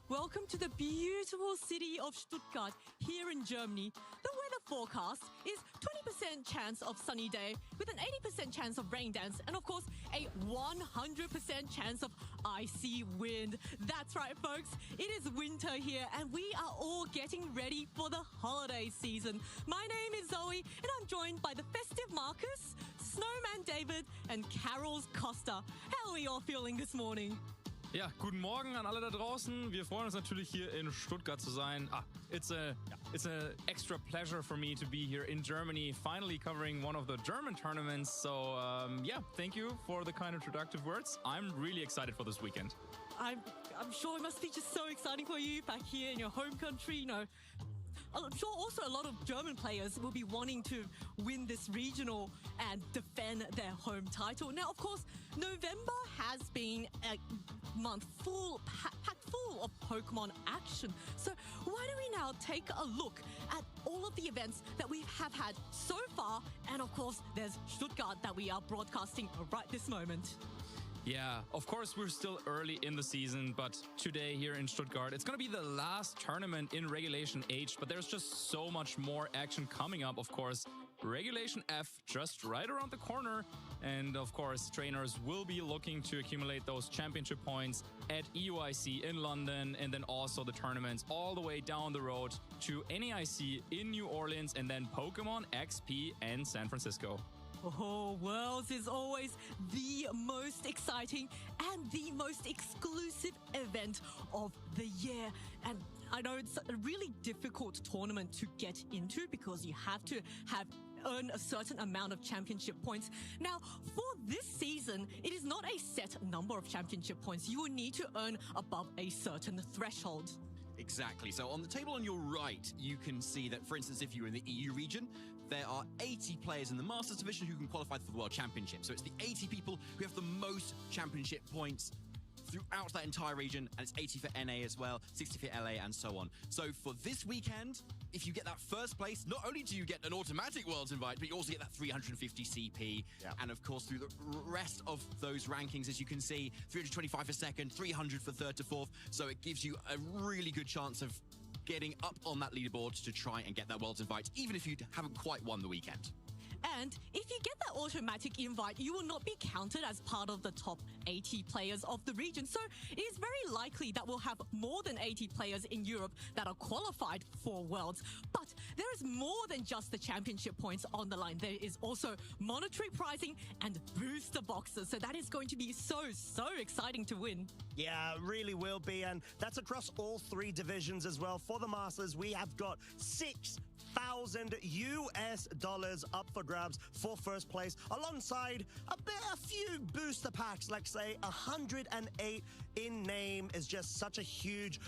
Welcome to the beautiful city of Stuttgart here in Germany. The weather forecast is 20% chance of sunny day with an 80% chance of rain dance and of course a 100% chance of icy wind. That's right folks, it is winter here and we are all getting ready for the holiday season. My name is Zoe and I'm joined by the festive Marcus, Snowman David and Carols Costa. How are we all feeling this morning? Ja, guten Morgen an alle da draußen. Wir freuen uns natürlich hier in Stuttgart zu sein. It's a extra pleasure for me to be here in Germany, finally covering one of the German tournaments. So thank you for the kind introductive words. I'm really excited for this weekend. I'm sure it must be just so exciting for you back here in your home country. You know, I'm sure also a lot of German players will be wanting to win this regional and defend their home title. Now, of course, November has been a month packed full of Pokemon action. So why don't we now take a look at all of the events that we have had so far? And of course, there's Stuttgart that we are broadcasting right this moment. Yeah, of course, we're still early in the season, but today here in Stuttgart, it's going to be the last tournament in Regulation H, but there's just so much more action coming up, of course. Regulation F just right around the corner. And of course, trainers will be looking to accumulate those championship points at EUIC in London and then also the tournaments all the way down the road to NAIC in New Orleans and then Pokemon XP and San Francisco. Oh, Worlds is always the most exciting and the most exclusive event of the year. And I know it's a really difficult tournament to get into because you have to earn a certain amount of championship points. Now, for this season, it is not a set number of championship points. You will need to earn above a certain threshold. Exactly. So on the table on your right, you can see that, for instance, if you're in the EU region, there are 80 players in the Masters division who can qualify for the World Championship. So it's the 80 people who have the most championship points throughout that entire region, and it's 80 for NA as well, 60 for LA, and so on. So for this weekend, if you get that first place, not only do you get an automatic Worlds invite, but you also get that 350 CP. Yeah. And of course, through the rest of those rankings, as you can see, 325 for second, 300 for third to fourth. So it gives you a really good chance of getting up on that leaderboard to try and get that Worlds invite, even if you haven't quite won the weekend. And if you get that automatic invite, you will not be counted as part of the top 80 players of the region. So it is very likely that we'll have more than 80 players in Europe that are qualified for Worlds. But there is more than just the championship points on the line. There is also monetary pricing and booster boxes. So that is going to be so exciting to win. Yeah, it really will be. And that's across all three divisions as well. For the Masters, we have got $6,000 US up for grabs for first place, alongside a few booster packs. Like say 108 in name is just such a huge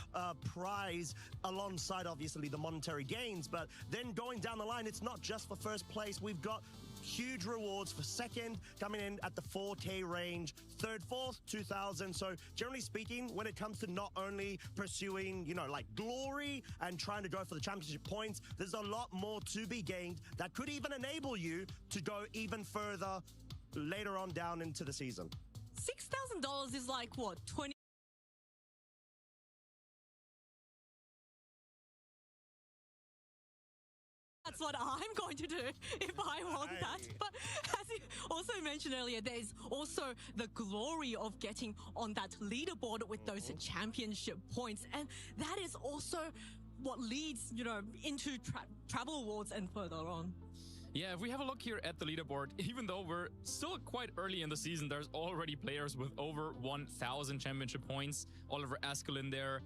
prize, alongside obviously the monetary gains. But then going down the line, it's not just for first place. We've got huge rewards for second, coming in at the 4K range, third, fourth, 2,000. So generally speaking, when it comes to not only pursuing, like glory and trying to go for the championship points, there's a lot more to be gained that could even enable you to go even further later on down into the season. $6,000 is like what, 20? That's what I'm going to do if I want that. But as you also mentioned earlier, there's also the glory of getting on that leaderboard with those championship points. And that is also what leads, into travel awards and further on. Yeah, if we have a look here at the leaderboard, even though we're still quite early in the season, there's already players with over 1,000 championship points. Oliver Askelin there,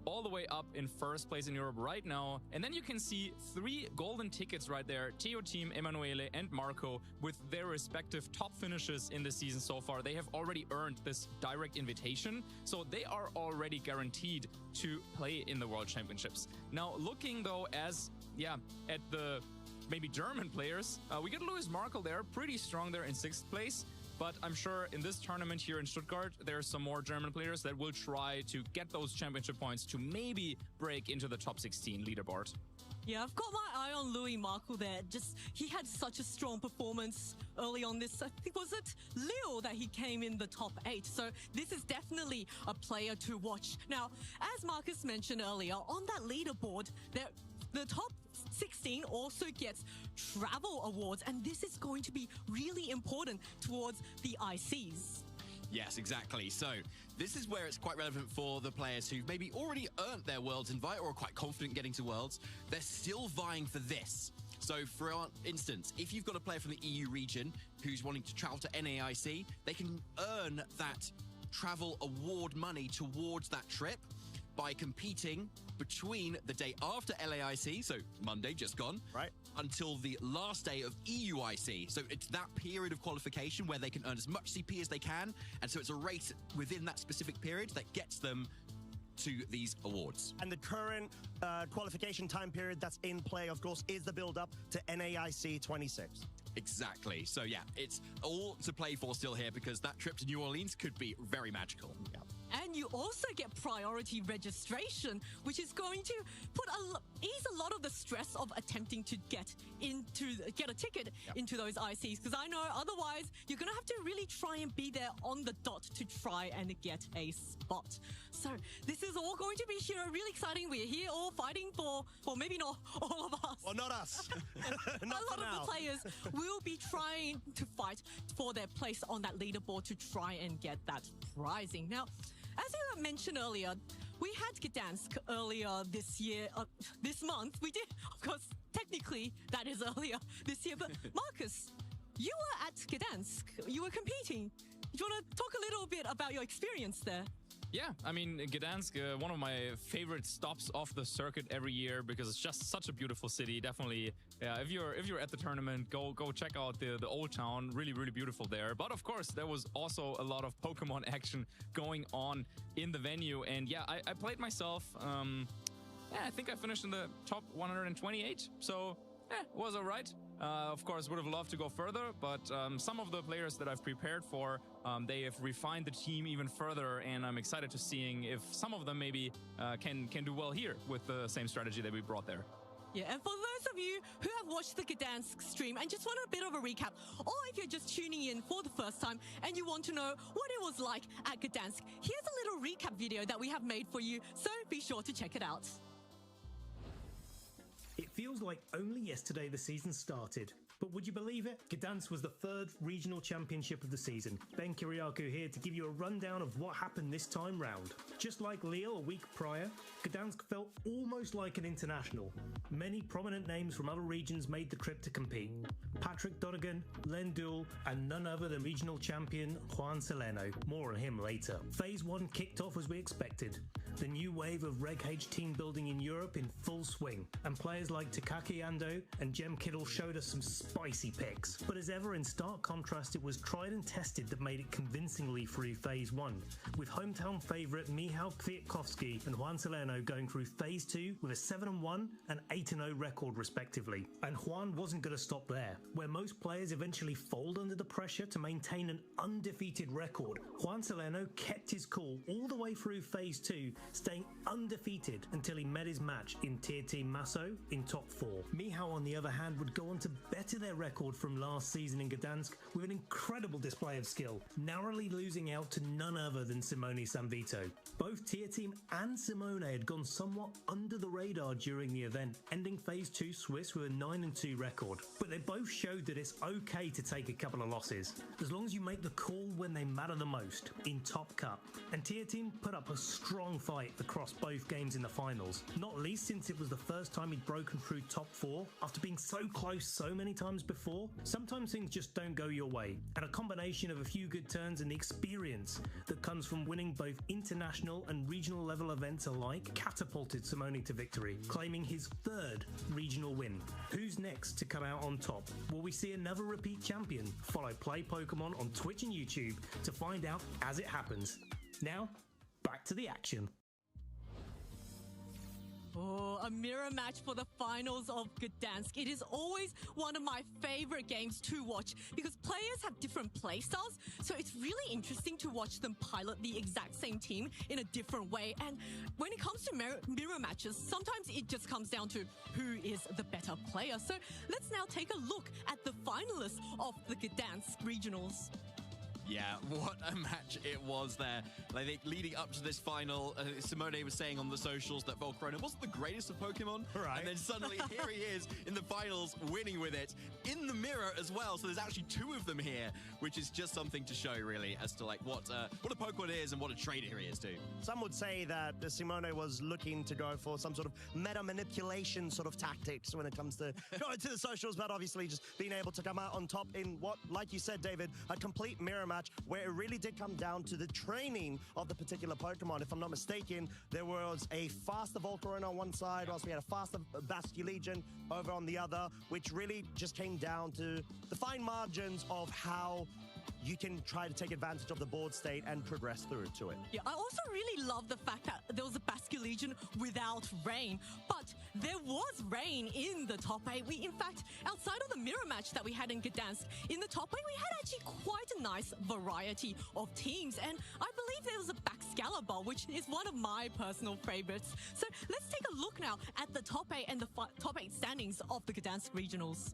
all the way up in first place in Europe right now. And then you can see 3 golden tickets right there. Teo Team, Emanuele and Marco, with their respective top finishes in the season so far. They have already earned this direct invitation, so they are already guaranteed to play in the World Championships. Now, looking though at the maybe German players, we get Luis Marco there, pretty strong there in 6th place. But I'm sure in this tournament here in Stuttgart, there's some more German players that will try to get those championship points to maybe break into the top 16 leaderboard. Yeah, I've got my eye on Louis Markle there. He had such a strong performance early on this. I think, was it Lille that he came in the top 8? So this is definitely a player to watch. Now, as Marcus mentioned earlier, on that leaderboard, the top 16 also gets travel awards, and this is going to be really important towards the ICs. Yes, exactly. So this is where it's quite relevant for the players who've maybe already earned their Worlds invite or are quite confident getting to Worlds. They're still vying for this. So for instance, if you've got a player from the EU region who's wanting to travel to NAIC, they can earn that travel award money towards that trip by competing between the day after LAIC, so Monday just gone, right, until the last day of EUIC. So it's that period of qualification where they can earn as much CP as they can, and so it's a race within that specific period that gets them to these awards. And the current qualification time period that's in play, of course, is the build-up to NAIC 26. Exactly. So yeah, it's all to play for still here, because that trip to New Orleans could be very magical. Yeah. And you also get priority registration, which is going to ease a lot of the stress of attempting to get a ticket into those ICs. Because I know otherwise you're going to have to really try and be there on the dot to try and get a spot. So this is all going to be really exciting. We're here all fighting for maybe not all of us. Well, not us. Not a lot of the players will be trying to fight for their place on that leaderboard to try and get that prizing. Now, as you mentioned earlier, we had Gdansk earlier this month. We did, of course, technically that is earlier this year. But Marcus, you were at Gdansk. You were competing. Do you want to talk a little bit about your experience there? Yeah, I mean, Gdansk, one of my favorite stops off the circuit every year, because it's just such a beautiful city. Definitely, if you're at the tournament, go check out the old town. Really, really beautiful there. But of course, there was also a lot of Pokemon action going on in the venue. And yeah, I played myself. I think I finished in the top 128. So it was all right. Of course, would have loved to go further, but some of the players that I've prepared for, they have refined the team even further, and I'm excited to seeing if some of them maybe can do well here with the same strategy that we brought there. Yeah, and for those of you who have watched the Gdansk stream and just want a bit of a recap, or if you're just tuning in for the first time and you want to know what it was like at Gdansk, here's a little recap video that we have made for you, so be sure to check it out. It feels like only yesterday the season started, but would you believe it? Gdansk was the 3rd regional championship of the season. Ben Kiriakou here to give you a rundown of what happened this time round. Just like Lille a week prior, Gdansk felt almost like an international. Many prominent names from other regions made the trip to compete. Patrick Donegan, Len Duel, and none other than regional champion Juan Soleno. More on him later. Phase 1 kicked off as we expected. The new wave of Reg H team building in Europe in full swing, and players like Takaki Ando and Jem Kittle showed us some spicy picks. But as ever, in stark contrast, it was tried and tested that made it convincingly through Phase 1, with hometown favourite Michał Kwiatkowski and Juan Soleno going through Phase 2 with a 7-1 and 8-0 record respectively. And Juan wasn't going to stop there. Where most players eventually fold under the pressure to maintain an undefeated record, Juan Soleno kept his cool all the way through Phase 2, staying undefeated until he met his match in Tier Team Masso in top 4. Michał, on the other hand, would go on to better their record from last season in Gdansk with an incredible display of skill, narrowly losing out to none other than Simone Sanvito. Both Tier Team and Simone had gone somewhat under the radar during the event, ending Phase 2 Swiss with a 9-2 record. But they both showed that it's okay to take a couple of losses, as long as you make the call when they matter the most, in Top Cup. And Tier Team put up a strong fight across both games in the finals, not least since it was the first time he'd broken through top 4 after being so close so many times before. Sometimes things just don't go your way, and a combination of a few good turns and the experience that comes from winning both international and regional level events alike catapulted Simone to victory, claiming his 3rd regional win. Who's next to come out on top? Will we see another repeat champion? Follow Play Pokemon on Twitch and YouTube to find out as it happens. Now, back to the action. Oh, a mirror match for the finals of Gdansk. It is always one of my favorite games to watch because players have different playstyles, so it's really really interesting to watch them pilot the exact same team in a different way. And when it comes to mirror matches, sometimes it just comes down to who is the better player. So let's now take a look at the finalists of the Gdansk Regionals. Yeah, what a match it was there. I think leading up to this final, Simone was saying on the socials that Volcarona wasn't the greatest of Pokemon. Right. And then suddenly here he is in the finals, winning with it. In the mirror as well, so there's actually two of them here, which is just something to show, really, as to like what a Pokemon is and what a trader he is, too. Some would say that Simone was looking to go for some sort of meta manipulation sort of tactics when it comes to going to the socials, but obviously just being able to come out on top in what, like you said, David, a complete mirror match where it really did come down to the training of the particular Pokemon. If I'm not mistaken, there was a faster Volcarona on one side, whilst we had a faster Basculegion over on the other, which really just came down to the fine margins of how you can try to take advantage of the board state and progress through to it. Yeah, I also really love the fact that there was a Basculegion without rain, but there was rain in the top 8. We, in fact, outside of the mirror match that we had in Gdansk, in the top 8 we had actually quite a nice variety of teams, and I believe there was a Baxcalibur, which is one of my personal favorites. So let's take a look now at the top 8 and the top 8 standings of the Gdansk Regionals.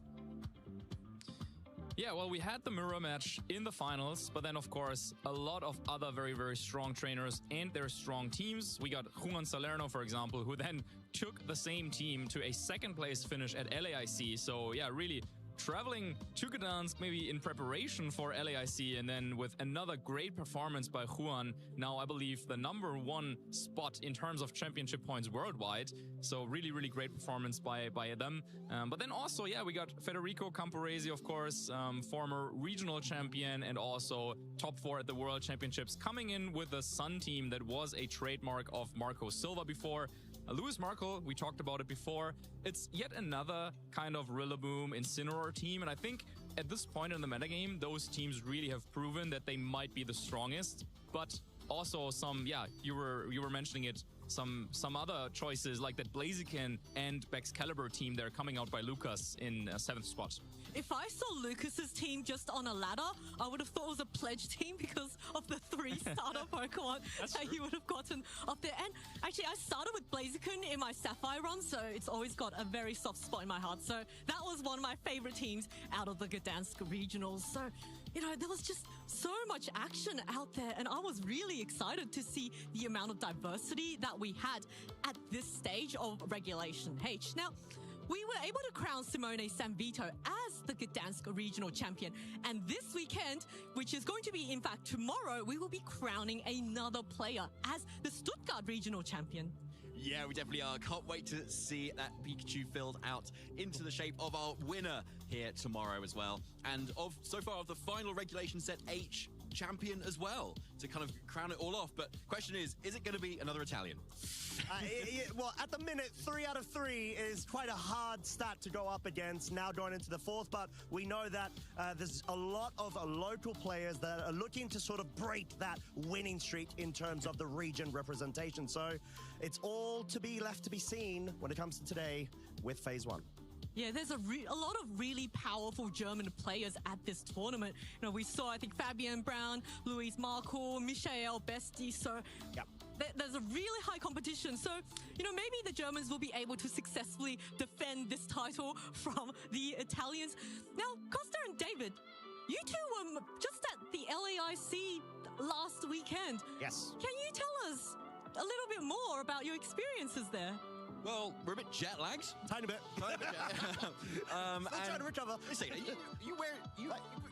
Yeah, well, we had the mirror match in the finals, but then, of course, a lot of other very, very strong trainers and their strong teams. We got Juan Salerno, for example, who then took the same team to a second-place finish at LAIC. So, yeah, really traveling to Gdansk, maybe in preparation for LAIC, and then with another great performance by Juan, now I believe the #1 spot in terms of championship points worldwide. So really, really great performance by them. But then also, yeah, we got Federico Camporesi, of course, former regional champion and also top 4 at the World Championships, coming in with the Sun team that was a trademark of Marco Silva before. Lewis Markle, we talked about it before. It's yet another kind of Rillaboom Incineroar team, and I think at this point in the metagame, those teams really have proven that they might be the strongest. But also some, yeah, you were mentioning it, some other choices like that Blaziken and Baxcalibur team, they're coming out by Lucas in 7th spot. If I saw Lucas's team just on a ladder, I would have thought it was a pledge team because of the 3 starter Pokemon that he would have gotten up there. And actually, I started with Blaziken in my Sapphire run, so it's always got a very soft spot in my heart. So that was one of my favorite teams out of the Gdansk Regionals. So, you know, there was just so much action out there, and I was really excited to see the amount of diversity that we had at this stage of Regulation H. Now, we were able to crown Simone Sanvito as the Gdansk regional champion. And this weekend, which is going to be, in fact, tomorrow, we will be crowning another player as the Stuttgart regional champion. Yeah, we definitely are. Can't wait to see that Pikachu filled out into the shape of our winner here tomorrow as well. And so far of the final Regulation Set H champion as well, to kind of crown it all off. But question is it going to be another Italian? Well, at the minute, 3 out of 3 is quite a hard stat to go up against now going into the 4th, but we know that there's a lot of local players that are looking to sort of break that winning streak in terms of the region representation. So it's all to be left to be seen when it comes to today with Phase 1. Yeah, there's a lot of really powerful German players at this tournament. You know, we saw, I think, Fabian Braun, Luis Marco, Michael Besti. So yep. There's a really high competition. So, you know, maybe the Germans will be able to successfully defend this title from the Italians. Now, Costa and David, you two were just at the LAIC last weekend. Yes. Can you tell us a little bit more about your experiences there? Well, we're a bit jet lagged. Tiny bit. Still trying to recover. Listen, you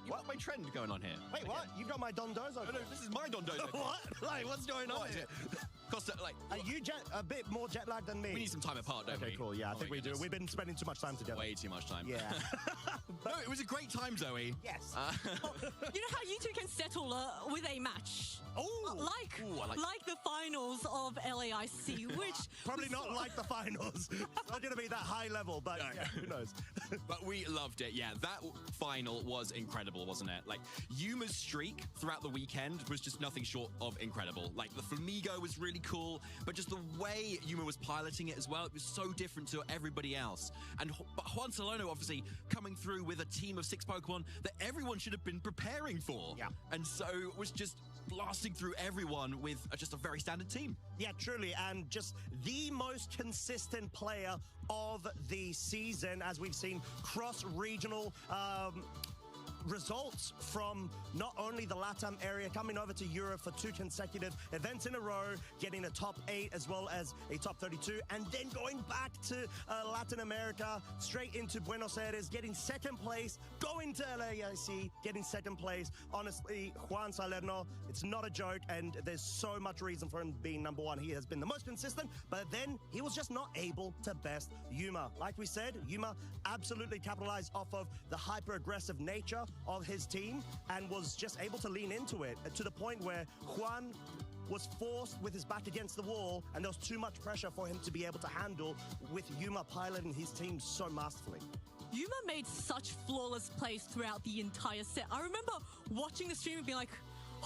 what's my trend going on here? Wait, what? You got my Dondozo? No, this is my Dondozo. What? Like, what's going on here? Costa, like, are you a bit more jet lagged than me? We need some time apart, don't we? Okay, cool. Yeah, I think we do. We've been spending too much time together. Way too much time. Yeah. No, it was a great time, Zoe. Yes. You know how you two can settle with a match? Oh, like the finals of LAIC, which probably not like the finals. It's not going to be that high level, but yeah, who knows? But we loved it. Yeah, that final was incredible, wasn't it? Like, Yuma's streak throughout the weekend was just nothing short of incredible. Like, the Flamigo was really really cool, but just the way Yuma was piloting it as well, it was so different to everybody else. But Juan Solono obviously coming through with a team of 6 Pokemon that everyone should have been preparing for. Yeah. And so it was just blasting through everyone with just a very standard team. Yeah, truly, and just the most consistent player of the season, as we've seen cross-regional results from not only the LATAM area, coming over to Europe for 2 consecutive events in a row, getting a top 8 as well as a top 32, and then going back to Latin America, straight into Buenos Aires, getting 2nd place, going to LAIC, getting 2nd place. Honestly, Juan Salerno, it's not a joke, and there's so much reason for him being number 1. He has been the most consistent, but then he was just not able to best Yuma. Like we said, Yuma absolutely capitalized off of the hyper-aggressive nature of his team and was just able to lean into it to the point where Juan was forced with his back against the wall, and there was too much pressure for him to be able to handle, with Yuma piloting his team so masterfully. Yuma made such flawless plays throughout the entire set. I remember watching the stream and being like,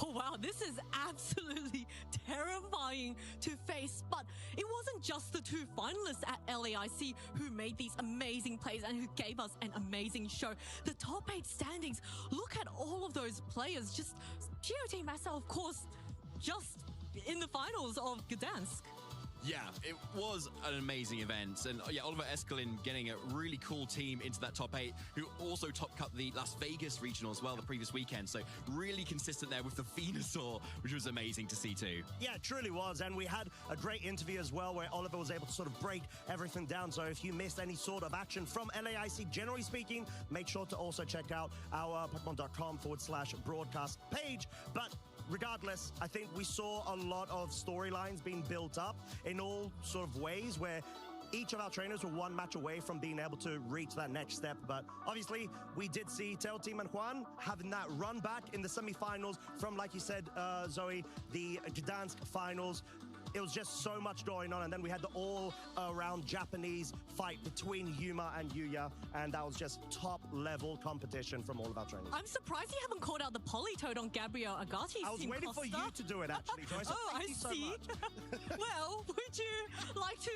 oh wow, this is absolutely terrifying to face. But it wasn't just the 2 finalists at LAIC who made these amazing plays and who gave us an amazing show. The top 8 standings, look at all of those players. Just GOT Massa, of course, just in the finals of Gdansk. Yeah, it was an amazing event. And yeah, Oliver Eskelin getting a really cool team into that top 8, who also top cut the Las Vegas regional as well the previous weekend. So really consistent there with the Venusaur, which was amazing to see too. Yeah, it truly was. And we had a great interview as well where Oliver was able to sort of break everything down. So if you missed any sort of action from LAIC, generally speaking, make sure to also check out our Pokemon.com/broadcast page. But regardless, I think we saw a lot of storylines being built up in all sort of ways where each of our trainers were 1 match away from being able to reach that next step. But obviously, we did see Teo Team and Juan having that run back in the semifinals from, like you said, Zoe, the Gdansk finals. It was just so much going on, and then we had the all-around Japanese fight between Yuma and Yuya, and that was just top-level competition from all of our trainers. I'm surprised you haven't called out the Polytoad on Gabriel Agati's team. I was waiting for you to do it, actually, Joyce. So oh, thank I you so see. much. Well, would you like to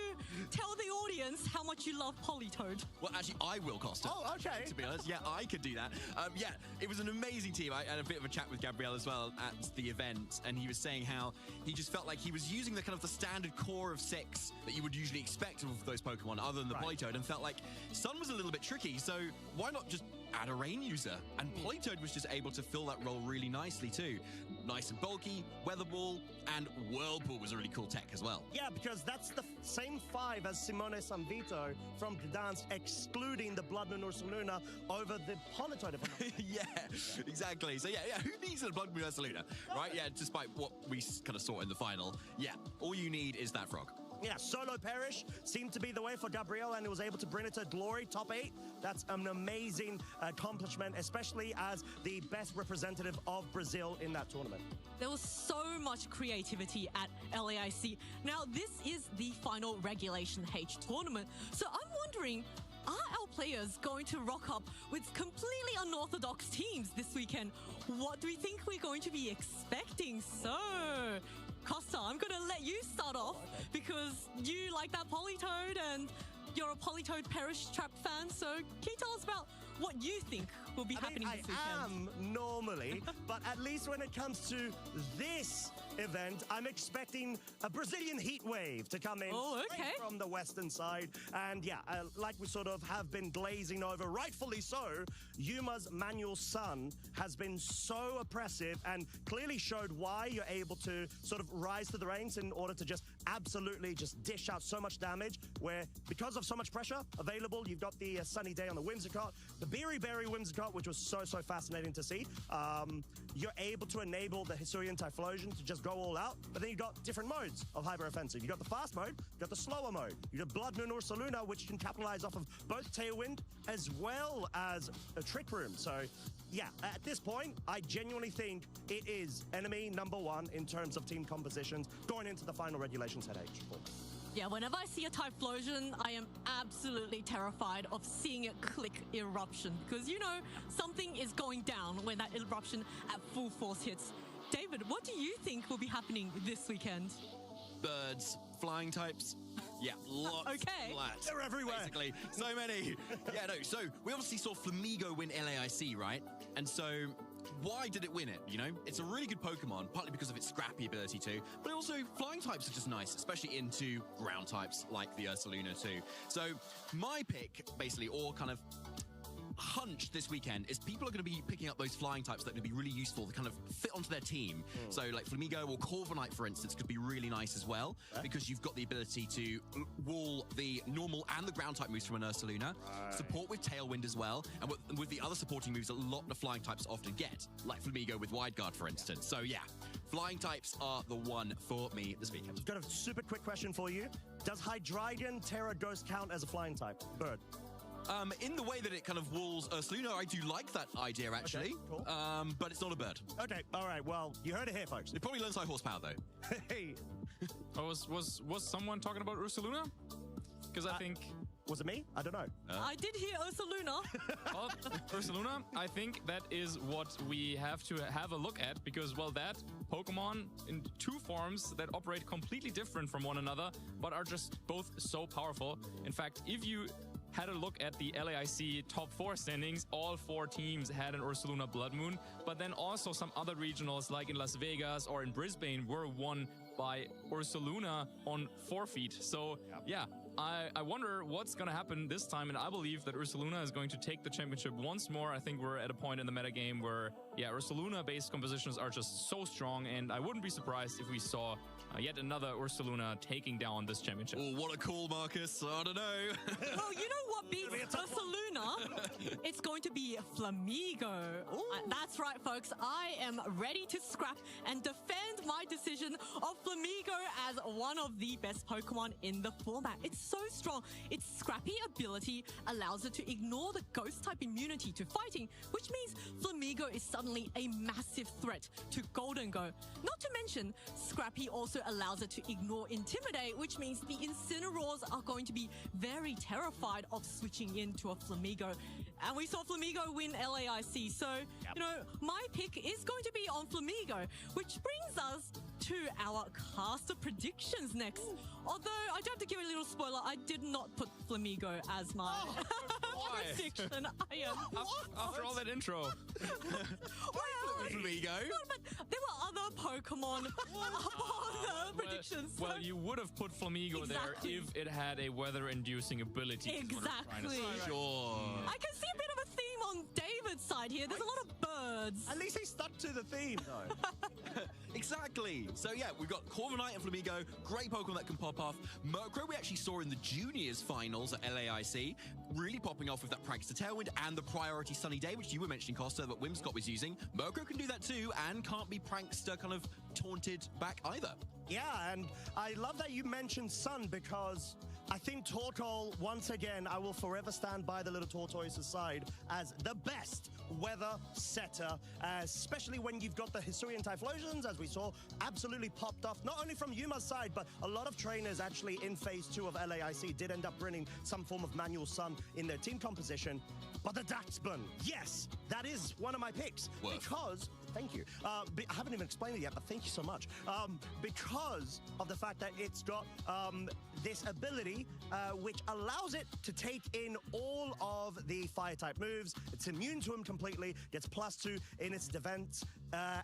tell the audience how much you love Polytoad? Well, actually, I will, Costa. Oh, okay. To be honest, yeah, I could do that. Yeah, it was an amazing team. I had a bit of a chat with Gabriel as well at the event, and he was saying how he just felt like he was using the kind of the standard core of 6 that you would usually expect of those Pokemon, other than the Polytoad, and felt like Sun was a little bit tricky, so why not just add a rain user? And Polytoad was just able to fill that role really nicely too. Nice and bulky, Weather Ball, and Whirlpool was a really cool tech as well. Yeah, because that's the same 5 as Simone Sanvito from Gdansk, excluding the Blood Moon Ursaluna over the Polytoad. Yeah, exactly. So yeah, who needs a Blood Moon Ursaluna, right? Yeah, despite what we kind of saw in the final. Yeah, all you need is that frog. Yeah, Solo Perish seemed to be the way for Gabriel, and he was able to bring it to glory, top 8. That's an amazing accomplishment, especially as the best representative of Brazil in that tournament. There was so much creativity at LAIC. Now, this is the final Regulation H tournament, so I'm wondering, are our players going to rock up with completely unorthodox teams this weekend? What do we think we're going to be expecting? So, Costa, I'm going to let you start off because you like that Polytoad and you're a Polytoad Perish Trap fan. So can you tell us about what you think will be happening this weekend? I am normally, but at least when it comes to this event, I'm expecting a Brazilian heat wave to come in straight from the western side. And yeah, like we sort of have been glazing over, rightfully so, Yuma's Manual Sun has been so oppressive and clearly showed why you're able to sort of rise to the ranks in order to just absolutely just dish out so much damage, where because of so much pressure available, you've got the Sunny Day on the Whimsicott, the Berry Whimsicott, which was so fascinating to see. You're able to enable the Hisuian Typhlosion to just go all out, but then you've got different modes of hyper offensive. You've got the fast mode, you've got the slower mode, you've got Blood Moon Ursaluna, which can capitalize off of both Tailwind as well as a Trick Room. So yeah, at this point, I genuinely think it is enemy number 1 in terms of team compositions going into the final regulations at H. Yeah, whenever I see a Typhlosion, I am absolutely terrified of seeing it click Eruption, because you know something is going down when that Eruption at full force hits. David, what do you think will be happening this weekend? birds, flying types. Yeah, lots. Okay. Lots. They're everywhere. Basically, so many. Yeah, no. So we obviously saw Flamigo win LAIC, right? And so why did it win it? You know, it's a really good Pokemon, partly because of its scrappy ability too, but also flying types are just nice, especially into ground types like the Ursaluna too. So my pick, basically, or kind of hunch this weekend is people are going to be picking up those flying types that are going to be really useful to kind of fit onto their team. So like Flamigo or Corviknight, for instance, could be really nice as well, because you've got the ability to wall the normal and the ground type moves from an Ursaluna, support with Tailwind as well, and with the other supporting moves a lot of flying types often get, like Flamigo with Wide Guard, for instance. So yeah, flying types are the one for me this weekend. Got a super quick question for you. Does Hydreigon Terra Ghost count as a flying type? Bird. In the way that it kind of walls Ursaluna, I do like that idea, actually. Okay, cool. But it's not a bird. Okay, all right. Well, you heard it here, folks. It probably learns high horsepower, though. Hey, Oh, was someone talking about Ursaluna? Because I think... was it me? I don't know. I did hear Ursaluna. Well, Ursaluna, I think that is what we have to have a look at, because, well, that Pokemon in two forms that operate completely different from one another, but are just both so powerful. In fact, if you had a look at the LAIC top 4 standings, all 4 teams had an Ursaluna Blood Moon, but then also some other regionals like in Las Vegas or in Brisbane were won by Ursaluna on forfeit. So yeah, I wonder what's going to happen this time, and I believe that Ursaluna is going to take the championship once more. I think we're at a point in the metagame where, yeah, Ursaluna-based compositions are just so strong, and I wouldn't be surprised if we saw yet another Ursaluna taking down this championship. Oh, what a call, Marcus. I don't know. Well, you know what beats Ursaluna? It's going to be Flamigo. That's right, folks. I am ready to scrap and defend my decision of Flamigo as one of the best Pokemon in the format. It's so strong. Its scrappy ability allows it to ignore the ghost-type immunity to fighting, which means Flamigo is suddenly a massive threat to Golden Go. Not to mention, Scrappy also allows it to ignore Intimidate, which means the Incineroars are going to be very terrified of switching into a Flamigo. And we saw Flamigo win LAIC, so, you know, my pick is going to be on Flamigo, which brings us to our cast of predictions next. Although, I do have to give a little spoiler, I did not put Flamigo as my prediction. I am. After all that intro. Well, Flamigo. but there were other Pokemon on the predictions. Well, you would have put Flamigo Exactly. there if it had a weather-inducing ability. is what I'm trying to Exactly. say. Sure. I can see a bit of a theme on David's side here. There's a lot of birds. At least he stuck to the theme, though. Exactly. So yeah, we've got Corviknight and Flamigo, great Pokemon that can pop off. Murkrow we actually saw in the juniors finals at LAIC, really popping off with that practice to Tailwind and the priority Sunny Day, which you were mentioning, Costa, that Whimsicott was using. Murkrow can do that too, and can't be prankster kind of taunted back either. Yeah, and I love that you mentioned Sun, because I think Torkoal, once again, I will forever stand by the little tortoise's side as the best weather setter, especially when you've got the Hisuian Typhlosions, as we saw, absolutely popped off, not only from Yuma's side, but a lot of trainers actually in Phase 2 of LAIC did end up bringing some form of manual Sun in their team composition. But the Daxbun, yes, that is one of my picks. Worth. Because, thank you, I haven't even explained it yet, but thank you so much. Because of the fact that it's got this ability which allows it to take in all of the fire-type moves. It's immune to them completely, gets +2 in its defense,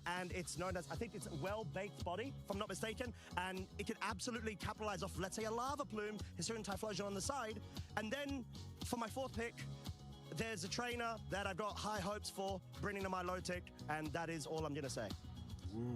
and it's known as, I think it's well-baked body, if I'm not mistaken, and it can absolutely capitalize off, let's say, a Lava Plume, Hisuian Typhlosion on the side. And then, for my fourth pick, there's a trainer that I've got high hopes for, bringing to my low tick, and that is all I'm going to say.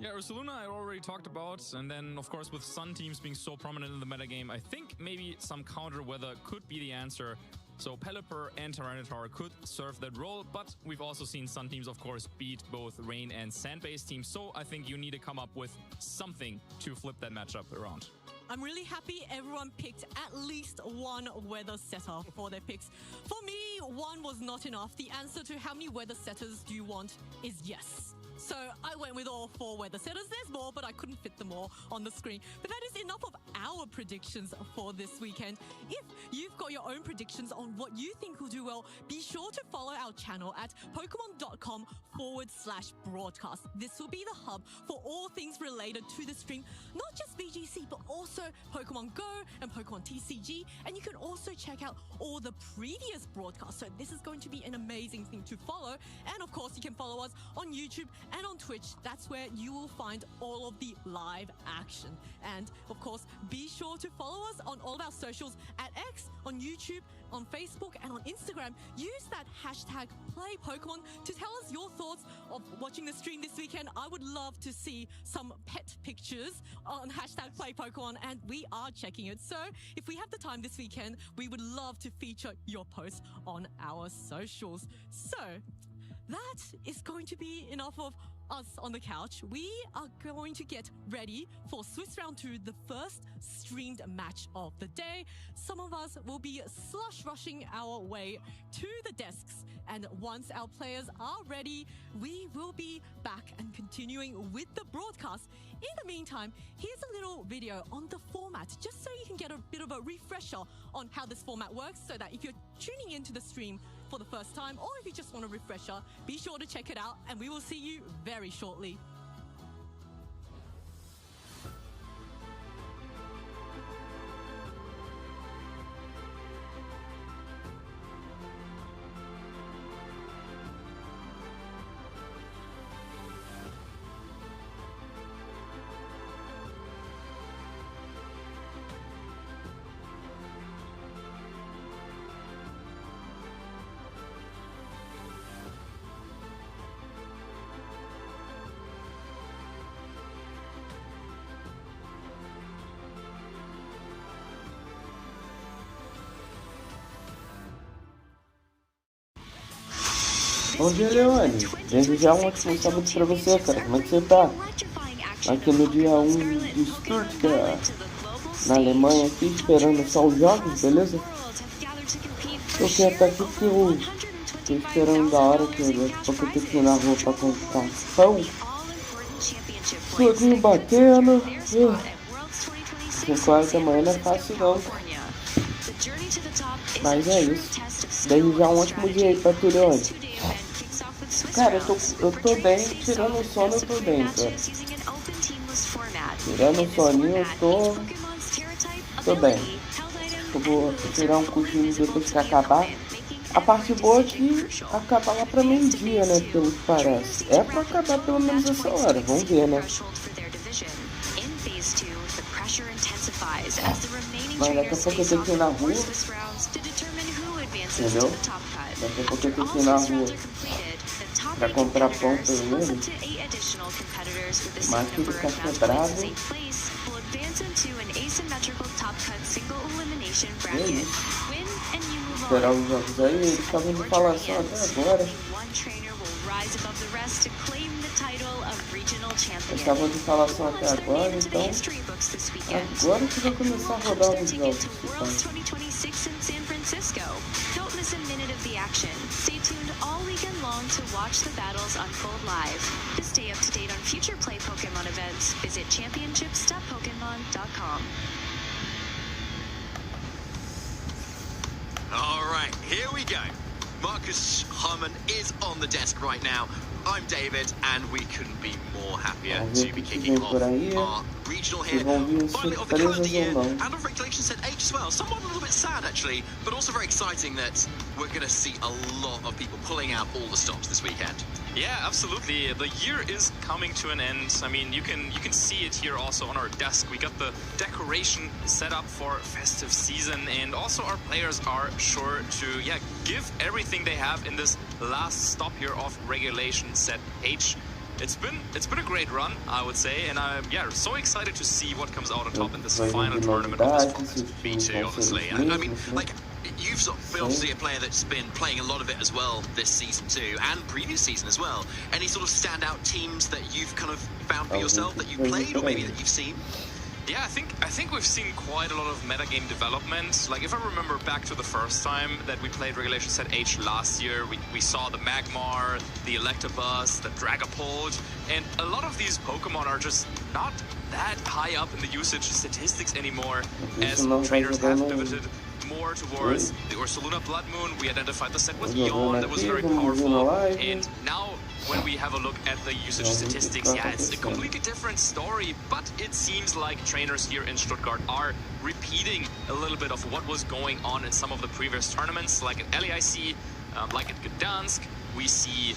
Yeah, Ursaluna I already talked about, and then of course with Sun teams being so prominent in the metagame, I think maybe some counter weather could be the answer. So Pelipper and Tyranitar could serve that role, but we've also seen Sun teams of course beat both rain and sand-based teams, so I think you need to come up with something to flip that matchup around. I'm really happy everyone picked at least one weather setter for their picks. For me, one was not enough. The answer to how many weather setters do you want is yes. So I went with all 4 weather setters. There's more, but I couldn't couldn't fit them all on the screen. But that is enough of our predictions for this weekend. If you've got your own predictions on what you think will do well, be sure to follow our channel at pokemon.com/broadcast. This will be the hub for all things related to the stream, not just VGC, but also Pokemon Go and Pokemon TCG. And you can also check out all the previous broadcasts. So this is going to be an amazing thing to follow. And of course, you can follow us on YouTube and on Twitch. That's where you will find all of the live action. And of course, be sure to follow us on all of our socials at X, on YouTube, on Facebook, and on Instagram. Use that hashtag #PlayPokemon to tell us your thoughts of watching the stream this weekend. I would love to see some pet pictures on hashtag #PlayPokemon, and we are checking it. So if we have the time this weekend, we would love to feature your posts on our socials. So that is going to be enough of us on the couch. We are going to get ready for Swiss Round 2, the first streamed match of the day. Some of us will be slush rushing our way to the desks, and once our players are ready, we will be back and continuing with the broadcast. In the meantime, here's a little video on the format, just so you can get a bit of a refresher on how this format works, so that if you're tuning into the stream for the first time, or if you just want a refresher, be sure to check it out, and we will see you very shortly. Bom dia, Leone. Desde já um ótimo sábado pra você, cara. Como é que você tá? Aqui no dia 1 de Stuttgart, na Alemanha, aqui esperando só os jogos, beleza? Eu quero estar aqui porque eu tô esperando da hora que daqui a pouco eu tenho que ir na rua pra comprar pão. Foguinho batendo. 5 horas da manhã não é fácil não. Mas é isso. Desde já um ótimo dia aí pra tu, Leone. Cara, eu tô bem, tirando o sono eu tô bem, cara. Tirando o soninho eu tô bem. Eu vou tirar um cochilo depois que acabar. A parte boa é que acabar lá pra meio-dia, né, pelo que parece. É pra acabar pelo menos essa hora, vamos ver, né. Mas daqui a pouco eu tenho que ir na rua. Entendeu? Daqui a pouco eu tenho que ir na rua pra comprar pão pelo menos. Mas tudo tá quebrado. E é isso. Esperar os jogos aí, eles estavam de falação até agora. Eles estavam de falação até agora, então agora que vai começar a rodar os jogos. Don't miss a minute of the action. Stay tuned all weekend long to watch the battles unfold live. To stay up to date on future Play Pokemon events, visit championships.pokemon.com. All right, here we go. Marcus Harmon is on the desk right now. I'm David, and we couldn't be more happier to be kicking off our regional here, finally of the calendar year, and of Regulation Set H as well. Somewhat a little bit sad, actually, but also very exciting that we're going to see a lot of people pulling out all the stops this weekend. Yeah, absolutely. The year is coming to an end. I mean, you can see it here also on our desk. We got the decoration set up for festive season, and also our players are sure to give everything they have in this last stop here of Regulation Set H. It's been a great run, I would say, and I'm so excited to see what comes out on top in this final tournament of this B2, obviously. I mean, like, you've sort of been obviously a player that's been playing a lot of it as well this season too, and previous season as well. Any sort of standout teams that you've kind of found for yourself that you've played, or maybe that you've seen? Yeah, I think we've seen quite a lot of metagame development. Like, if I remember back to the first time that we played Regulation Set H last year, we saw the Magmar, the Electabuzz, the Dragapult, and a lot of these Pokemon are just not that high up in the usage statistics anymore, as trainers have pivoted more towards the Ursaluna Blood Moon. We identified the set with Yawn that was very powerful, and now when we have a look at the usage statistics, yeah, it's a completely different story, but it seems like trainers here in Stuttgart are repeating a little bit of what was going on in some of the previous tournaments, like at LAIC, like at Gdansk. We see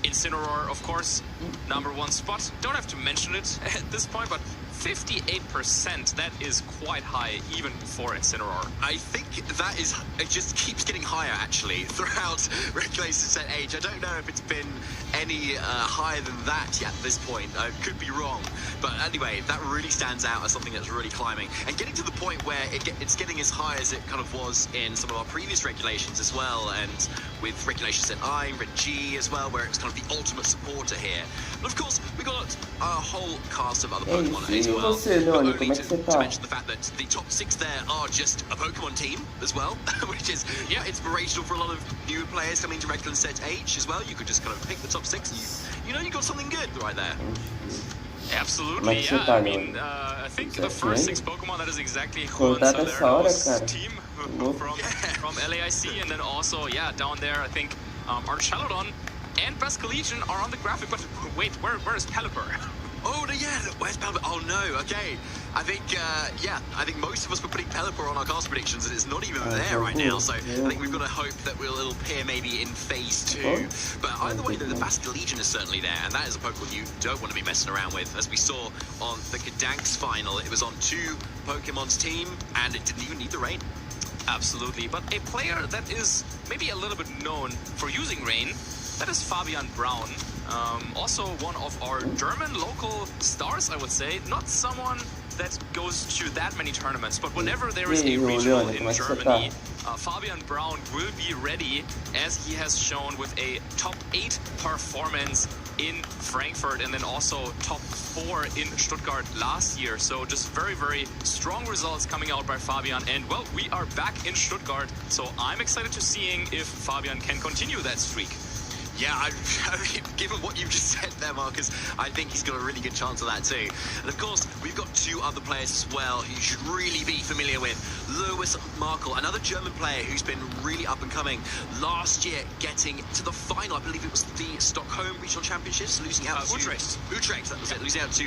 Incineroar, of course, #1 spot. Don't have to mention it at this point, but 58%, that is quite high, even for Incineroar. I think that is, it just keeps getting higher, actually, throughout Regulation Set H. I don't know if it's been any higher than that yet at this point. I could be wrong. But anyway, that really stands out as something that's really climbing. And getting to the point where it's getting as high as it kind of was in some of our previous regulations as well, and with Regulation Set I, Red G as well, where it's kind of the ultimate supporter here. But of course, we got a whole cast of other Pokemon as well. Not only to mention the fact that the top 6 there are just a Pokemon team as well, which is inspirational for a lot of new players coming to Regulation Set H as well. You could just kind of pick the top 6 and you know you got something good right there. Absolutely, yeah. I mean, I think the first 6 Pokemon, that is exactly Juan Salerno's team from LAIC, and then also, yeah, down there, I think Archelodon and Basculegion are on the graphic, but wait, where is Pelipper? Oh, yeah, where's Pelipper? Oh, no, okay. I think, I think most of us were putting Pelipper on our cast predictions, and it's not even there right now, so I think we've got to hope that it'll appear maybe in Phase 2. But either way, the Basculegion is certainly there, and that is a Pokemon you don't want to be messing around with. As we saw on the Gdansk final, it was on 2 Pokemon's team, and it didn't even need the rain. Absolutely, but a player that is maybe a little bit known for using rain, that is Fabian Braun. Also one of our German local stars, I would say. Not someone that goes to that many tournaments, but whenever there is a regional in Germany, Fabian Braun will be ready, as he has shown with a top 8 performance in Frankfurt and then also top 4 in Stuttgart last year. So just very, very strong results coming out by Fabian. And well, we are back in Stuttgart, so I'm excited to seeing if Fabian can continue that streak. Yeah, I mean, given what you've just said there, Marcus, I think he's got a really good chance of that too. And of course, we've got 2 other players as well who you should really be familiar with. Lewis Markle, another German player who's been really up and coming. Last year, getting to the final, I believe it was the Stockholm Regional Championships, losing out to Utrecht, that was it, losing out to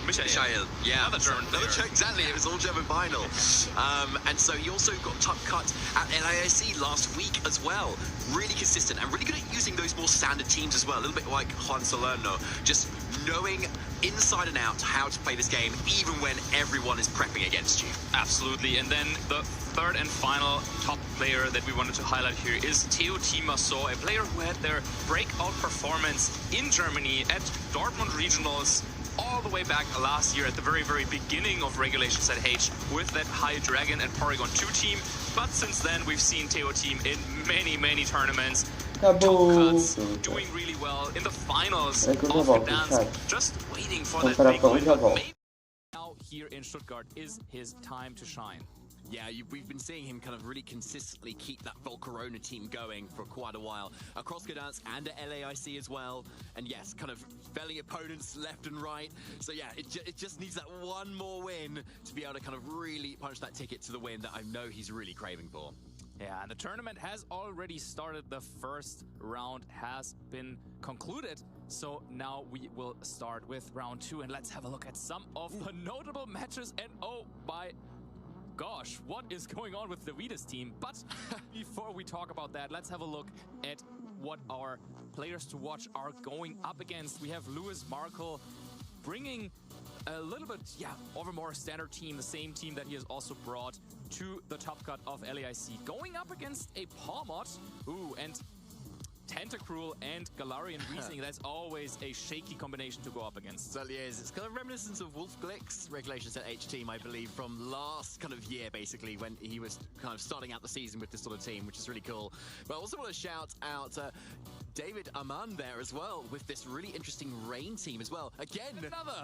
Michael. Yeah, another German player. Exactly, it was all German final. And so he also got top cut at LAIC last week as well. Really consistent and really good at using those more standard teams as well, a little bit like Juan Salerno, just knowing inside and out how to play this game, even when everyone is prepping against you. Absolutely. And then the third and final top player that we wanted to highlight here is Theo Timaso, a player who had their breakout performance in Germany at Dortmund Regionals all the way back last year at the very, very beginning of Regulation Set H with that High Dragon and Porygon 2 team. But since then, we've seen Theo team in many, many tournaments. Top cuts, doing really well in the finals of Gdansk, just waiting for that big win. But maybe now here in Stuttgart is his time to shine. Yeah, we've been seeing him kind of really consistently keep that Volcarona team going for quite a while. Across Gdansk and at LAIC as well. And yes, kind of felling opponents left and right. So yeah, it just needs that one more win to be able to kind of really punch that ticket to the win that I know he's really craving for. Yeah, and the tournament has already started. The first round has been concluded. So now we will start with round 2, and let's have a look at some of the notable matches. And oh my gosh, what is going on with the Vitas team? But before we talk about that, let's have a look at what our players to watch are going up against. We have Lewis Markle bringing a little bit, of a more standard team, the same team that he has also brought to the top cut of LAIC, going up against a Palmot. Ooh, and Tentacruel and Galarian Riesling, that's always a shaky combination to go up against. Certainly is. It's kind of reminiscent of Wolf Glick's regulation set H team, I believe, from last kind of year, basically, when he was kind of starting out the season with this sort of team, which is really cool. But I also want to shout out David Aman there as well, with this really interesting Rain team as well. Again,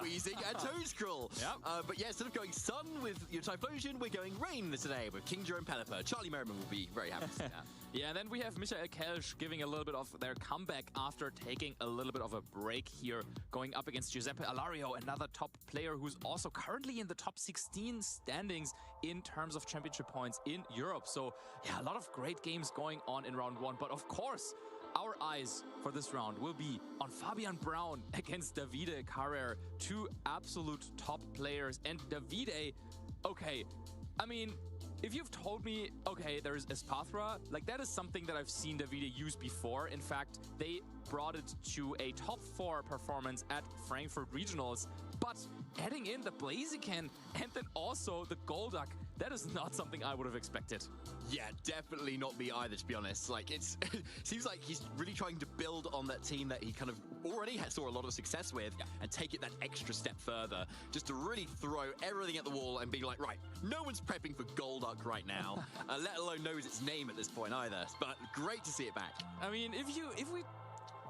Weezing and Toadscruel. Yep. But yeah, instead of going Sun with your Typhlosion, we're going Rain today with Kingdra and Pelipper. Charlie Merriman will be very happy to see that. Yeah, and then we have Michael Kelsch giving a little bit of their comeback after taking a little bit of a break here, going up against Giuseppe Alario, another top player who's also currently in the top 16 standings in terms of championship points in Europe. So yeah, a lot of great games going on in round one. But of course, our eyes for this round will be on Fabian Braun against Davide Carrer, two absolute top players. And Davide, okay, I mean, if you've told me, okay, there's Espathra, like that is something that I've seen Davide use before. In fact, they brought it to a top 4 performance at Frankfurt Regionals. But adding in the Blaziken and then also the Golduck, that is not something I would have expected. Yeah, definitely not me either, to be honest. Like, it seems like he's really trying to build on that team that he kind of already saw a lot of success with and take it that extra step further, just to really throw everything at the wall and be like, right, no one's prepping for Golduck right now, let alone knows its name at this point either. But great to see it back. I mean, if we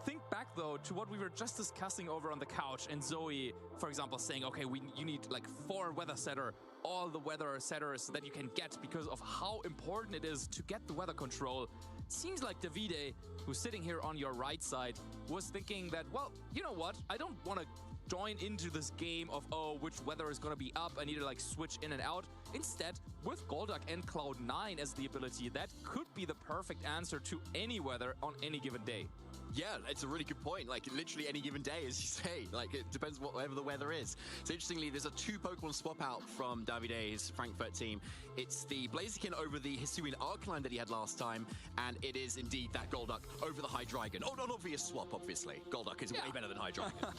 think back though to what we were just discussing over on the couch, and Zoe, for example, saying, okay, you need like 4 weather setter, all the weather setters that you can get because of how important it is to get the weather control. It seems like Davide, who's sitting here on your right side, was thinking that, well, you know what, I don't want to join into this game of, oh, which weather is going to be up, I need to like switch in and out. Instead, with Golduck and Cloud9 as the ability, that could be the perfect answer to any weather on any given day. Yeah, it's a really good point. Like, literally any given day, as you say. Like, it depends whatever the weather is. So, interestingly, there's a 2 Pokemon swap out from Davide's Frankfurt team. It's the Blaziken over the Hisuian Arcanine that he had last time, and it is indeed that Golduck over the Hydreigon. Oh, not obvious swap, obviously. Golduck is way better than Hydreigon.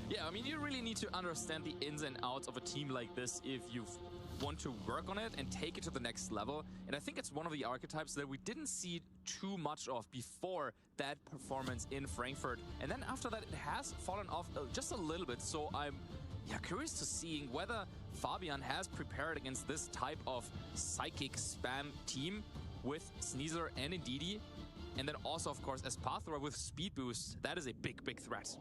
Yeah, I mean, you really need to understand the ins and outs of a team like this if you want to work on it and take it to the next level. And I think it's one of the archetypes that we didn't see too much of before that performance in Frankfurt. And then after that, it has fallen off just a little bit. So I'm curious to seeing whether Fabian has prepared against this type of psychic spam team with Sneasler and Indeedee. And then also, of course, Espathra with Speed Boost. That is a big, big threat.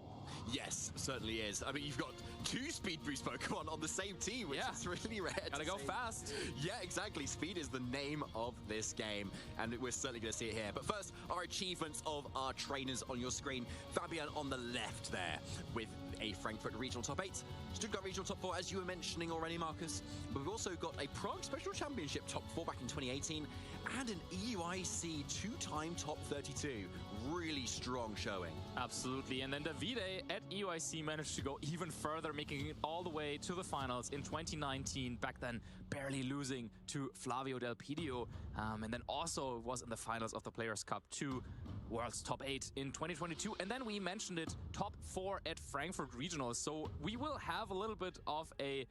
Yes, certainly is. I mean, you've got 2 Speed Boost Pokemon on the same team, which is really rare. Gotta go fast. Yeah, exactly. Speed is the name of this game, and we're certainly going to see it here. But first, our achievements of our trainers on your screen. Fabian on the left there with a Frankfurt Regional Top 8, Stuttgart Regional Top 4, as you were mentioning already, Marcus. But we've also got a Prague Special Championship Top 4 back in 2018, and an EUIC 2-time Top 32. Really strong showing. Absolutely. And then Davide at EUIC managed to go even further, making it all the way to the finals in 2019. Back then, barely losing to Flavio Del Pidio. And then also was in the finals of the Players' Cup 2. World's Top 8 in 2022. And then we mentioned it, Top 4 at Frankfurt Regionals. So we will have a little bit of a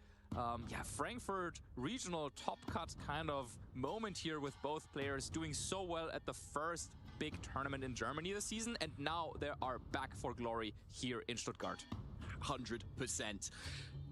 Frankfurt Regional top cut kind of moment here with both players doing so well at the first big tournament in Germany this season, and now they are back for glory here in Stuttgart. 100%.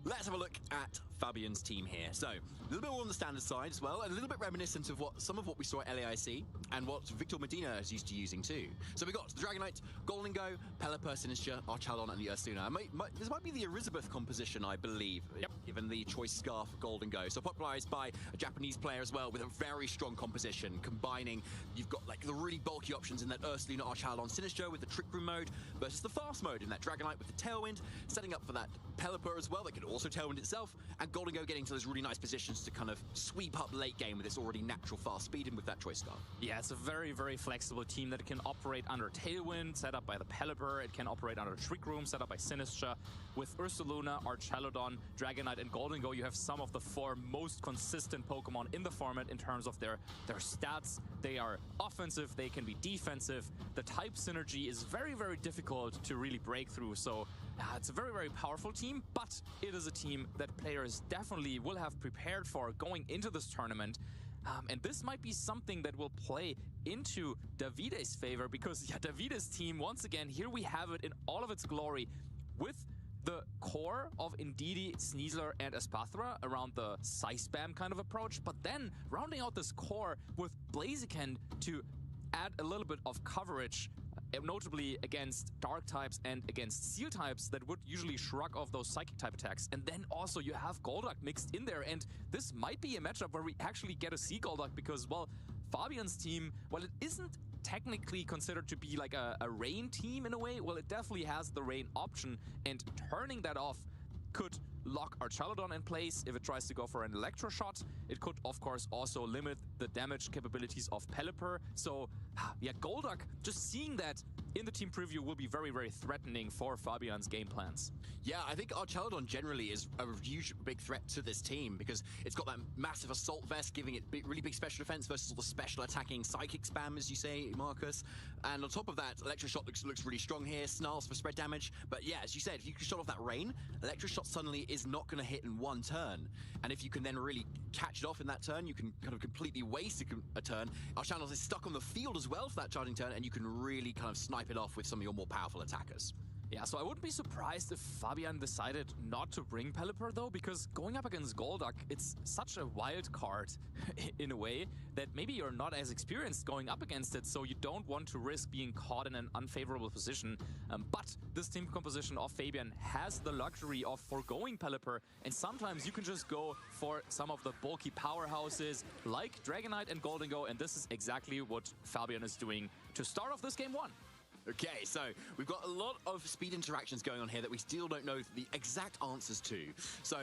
Let's have a look at Fabian's team here. So, a little bit more on the standard side as well, and a little bit reminiscent of some of what we saw at LAIC, and what Victor Medina is used to using too. So we got the Dragonite, Golden Go, Pelipper, Sinistra, Archalon, and the Ursuna. This might be the Elizabeth composition, I believe, given the choice scarf Golden Go. So popularized by a Japanese player as well, with a very strong composition, combining, you've got like the really bulky options in that Ursaluna, Archalon, Sinistra with the Trick Room mode, versus the fast mode in that Dragonite with the Tailwind, setting up for that Pelipper as well, that can also Tailwind itself, and Golden Go getting to those really nice positions to kind of sweep up late game with its already natural fast speed and with that choice scarf. Yeah, it's a very, very flexible team that can operate under Tailwind, set up by the Pelipper. It can operate under Trick Room, set up by Sinistra. With Ursaluna, Archaludon, Dragonite, and Golden Go, you have some of the 4 most consistent Pokemon in the format in terms of their stats. They are offensive, they can be defensive. The type synergy is very, very difficult to really break through. So it's a very, very powerful team, but it is a team that players definitely will have prepared for going into this tournament. And this might be something that will play into Davide's favor because, yeah, Davide's team, once again, here we have it in all of its glory with the core of Indeedee, Sneasler, and Espathra around the Size Spam kind of approach, but then rounding out this core with Blaziken to add a little bit of coverage, notably against Dark types and against Steel types that would usually shrug off those Psychic type attacks. And then also you have Golduck mixed in there, and this might be a matchup where we actually get to see Golduck because, well, Fabian's team, well, it isn't technically considered to be like a rain team in a way. Well, it definitely has the rain option, and turning that off could lock Archaludon in place if it tries to go for an Electro Shot. It could, of course, also limit the damage capabilities of Pelipper. So, yeah, Golduck, just seeing that in the team preview will be very, very threatening for Fabian's game plans. Yeah, I think Archaludon generally is a huge, big threat to this team because it's got that massive Assault Vest, giving it really big special defense versus all the special attacking Psychic spam, as you say, Marcus. And on top of that, Electro Shot looks really strong here, Snarls for spread damage. But yeah, as you said, if you can shut off that rain, Electro Shot suddenly is not going to hit in one turn. And if you can then really catch it off in that turn, you can kind of completely waste a turn. Archaludon is stuck on the field as well for that charging turn, and you can really kind of snipe it off with some of your more powerful attackers. Yeah, so I wouldn't be surprised if Fabian decided not to bring Pelipper though, because going up against Golduck, it's such a wild card in a way that maybe you're not as experienced going up against it, so you don't want to risk being caught in an unfavorable position. But this team composition of Fabian has the luxury of foregoing Pelipper, and sometimes you can just go for some of the bulky powerhouses like Dragonite and Gholdengo, and this is exactly what Fabian is doing to start off this game one. Okay, so we've got a lot of speed interactions going on here that we still don't know the exact answers to. So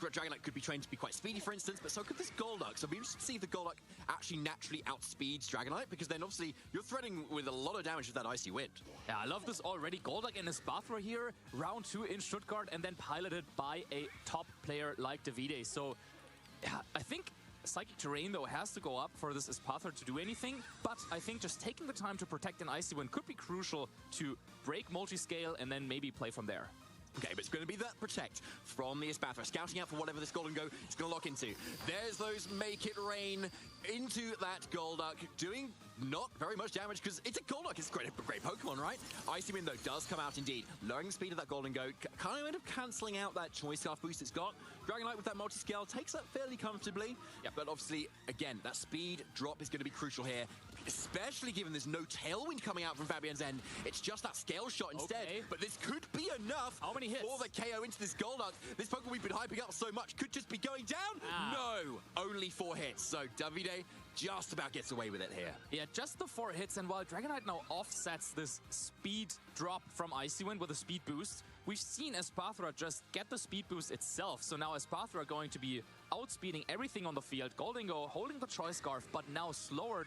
Dragonite could be trained to be quite speedy, for instance, but so could this Golduck. So we interested to see if the Golduck actually naturally outspeeds Dragonite, because then obviously you're threatening with a lot of damage with that Icy Wind. Yeah, I love this already. Golduck and Espathra here, round 2 in Stuttgart, and then piloted by a top player like Davide. So yeah, I think Psychic Terrain, though, has to go up for this Espathra to do anything, but I think just taking the time to protect an Icy Wind could be crucial to break multi-scale and then maybe play from there. Okay, but it's going to be that protect from the Espathra, scouting out for whatever this Gholdengo is going to lock into. There's those Make It Rain into that Golduck, doing not very much damage because it's a Golduck. It's a great Pokemon, right? Icy Wind, though, does come out indeed, lowering the speed of that Gholdengo, kind of end up cancelling out that Choice Scarf boost it's got. Dragonite with that multi-scale takes that fairly comfortably. Yeah, but obviously, again, that speed drop is going to be crucial here, especially given there's no Tailwind coming out from Fabian's end. It's just that Scale Shot instead, okay. But this could be enough. How many hits? For the KO into this Golduck. This Pokemon we've been hyping up so much could just be going down. No, only 4 hits. So Davide just about gets away with it here. Yeah, just the 4 hits, and while Dragonite now offsets this speed drop from Icy Wind with a speed boost, we've seen Espathra just get the speed boost itself. So now Espathra going to be outspeeding everything on the field. Gholdengo holding the Choice Scarf, but now slowed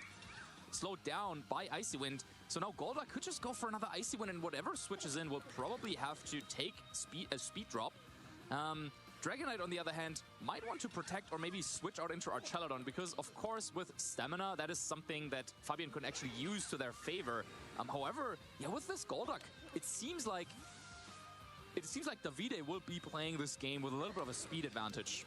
down by Icy Wind. So now Golduck could just go for another Icy Wind, and whatever switches in will probably have to take a speed drop. Dragonite, on the other hand, might want to protect or maybe switch out into Archaludon, because, of course, with stamina, that is something that Fabian could actually use to their favor. However, yeah, with this Golduck, it seems like Davide will be playing this game with a little bit of a speed advantage.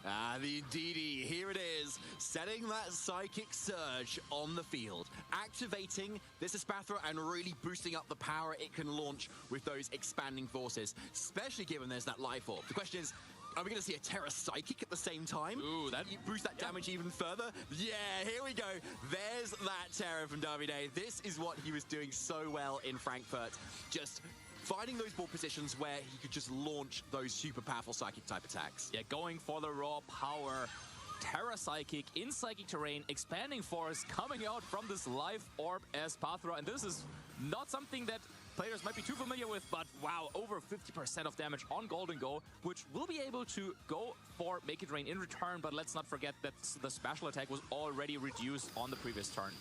The Indeedee, here it is, setting that Psychic Surge on the field, activating this Espathra and really boosting up the power it can launch with those expanding forces, especially given there's that Life Orb. The question is, are we going to see a Terra Psychic at the same time? Ooh, that boost that damage even further. Yeah, here we go. There's that Terra from Davide. This is what he was doing so well in Frankfurt. Just finding those ball positions where he could just launch those super powerful Psychic type attacks. Yeah, going for the raw power. Terra Psychic in Psychic Terrain, expanding force coming out from this Life Orb Espathra, and this is not something that players might be too familiar with, but wow, over 50% of damage on Gholdengo, which will be able to go for Make It Rain in return, but let's not forget that the special attack was already reduced on the previous turn.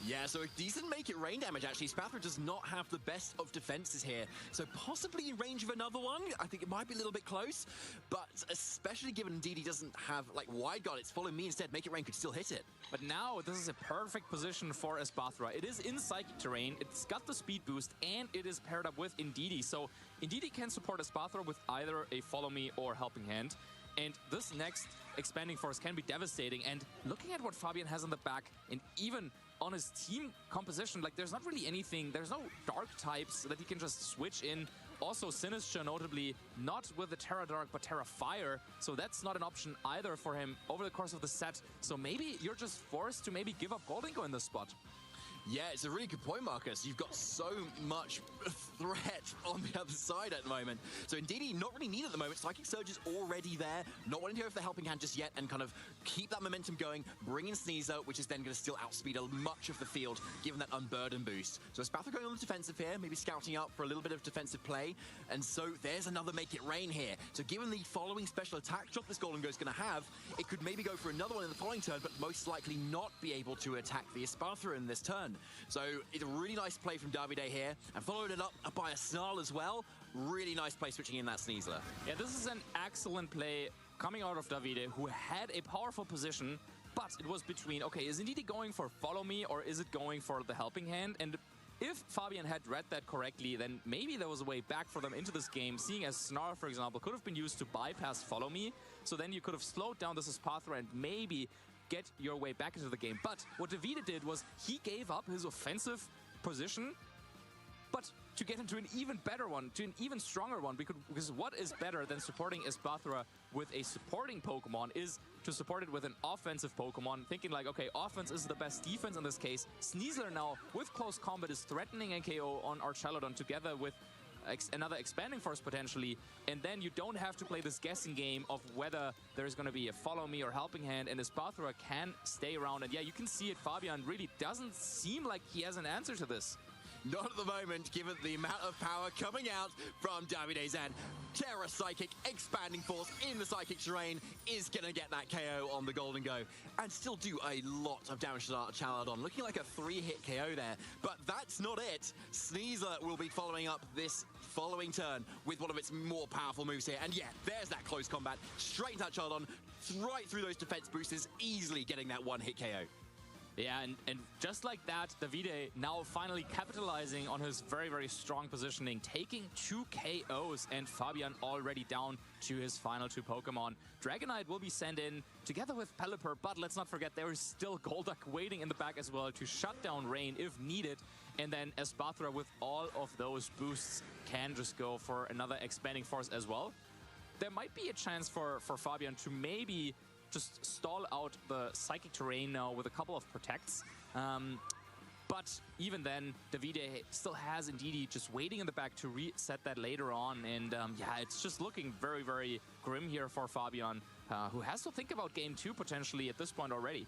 Yeah, so a decent Make It Rain damage, actually. Espathra does not have the best of defenses here, so possibly in range of another one. I think it might be a little bit close, but especially given indeed he doesn't have, like, Wide Guard, it's Follow Me instead. Make It Rain could still hit it. But now, this is a perfect position for Espathra. It is in Psychic Terrain, it's got the speed boost, and it is paired up with Indeedee. So Indeedee can support Espathra with either a Follow Me or Helping Hand. And this next expanding force can be devastating. And looking at what Fabian has in the back, and even on his team composition, like there's not really anything, there's no dark types that he can just switch in. Also, Sinister, notably, not with the Terra Dark, but Terra Fire. So that's not an option either for him over the course of the set. So maybe you're just forced to maybe give up Golden Go in this spot. Yeah, it's a really good point, Marcus. You've got so much threat on the other side at the moment. So indeed, not really needed at the moment. Psychic Surge is already there, not wanting to go for the helping hand just yet, and kind of keep that momentum going, bring in Sneasler, which is then going to still outspeed much of the field, given that Unburden boost. So Spathra going on the defensive here, maybe scouting up for a little bit of defensive play, and so there's another Make It Rain here. So given the following special attack drop this Golden Go is going to have, it could maybe go for another one in the following turn, but most likely not be able to attack the Espathra in this turn. So it's a really nice play from Davide here, and followed it up by a Snarl as well. Really nice play switching in that Sneasler. Yeah, this is an excellent play coming out of Davide, who had a powerful position, but it was between, okay, is Indeed going for Follow Me, or is it going for the helping hand? And if Fabian had read that correctly, then maybe there was a way back for them into this game, seeing as Snarl, for example, could have been used to bypass Follow Me, so then you could have slowed down this Espathra and maybe get your way back into the game. But what Davide did was he gave up his offensive position, but to get into an even better one, to an even stronger one, because what is better than supporting Espathra with a supporting Pokemon is to support it with an offensive Pokemon, thinking like, okay, offense is the best defense in this case. Sneasler now, with close combat, is threatening a KO on Archelodon together with another expanding force potentially, and then you don't have to play this guessing game of whether there's going to be a Follow Me or helping hand, and Espathra can stay around. And yeah, you can see it, Fabian really doesn't seem like he has an answer to this. Not at the moment, given the amount of power coming out from Davide's end. Terra Psychic, expanding force in the Psychic terrain is going to get that KO on the Golden Go and still do a lot of damage to Archelodon. Looking like a 3-hit KO there, but that's not it. Sneasler will be following up this following turn with one of its more powerful moves here. And yeah, there's that close combat. Straight into Archelodon, right through those defense boosters, easily getting that 1-hit KO. Yeah, and just like that, Davide now finally capitalizing on his very, very strong positioning, taking 2 KOs, and Fabian already down to his final 2 Pokemon. Dragonite will be sent in together with Pelipper, but let's not forget there is still Golduck waiting in the back as well to shut down Rain if needed. And then Espathra with all of those boosts can just go for another expanding force as well. There might be a chance for Fabian to maybe just stall out the Psychic terrain now with a couple of protects. But even then, Davide still has Indeedee just waiting in the back to reset that later on. And yeah, it's just looking very, very grim here for Fabian, who has to think about game 2 potentially at this point already.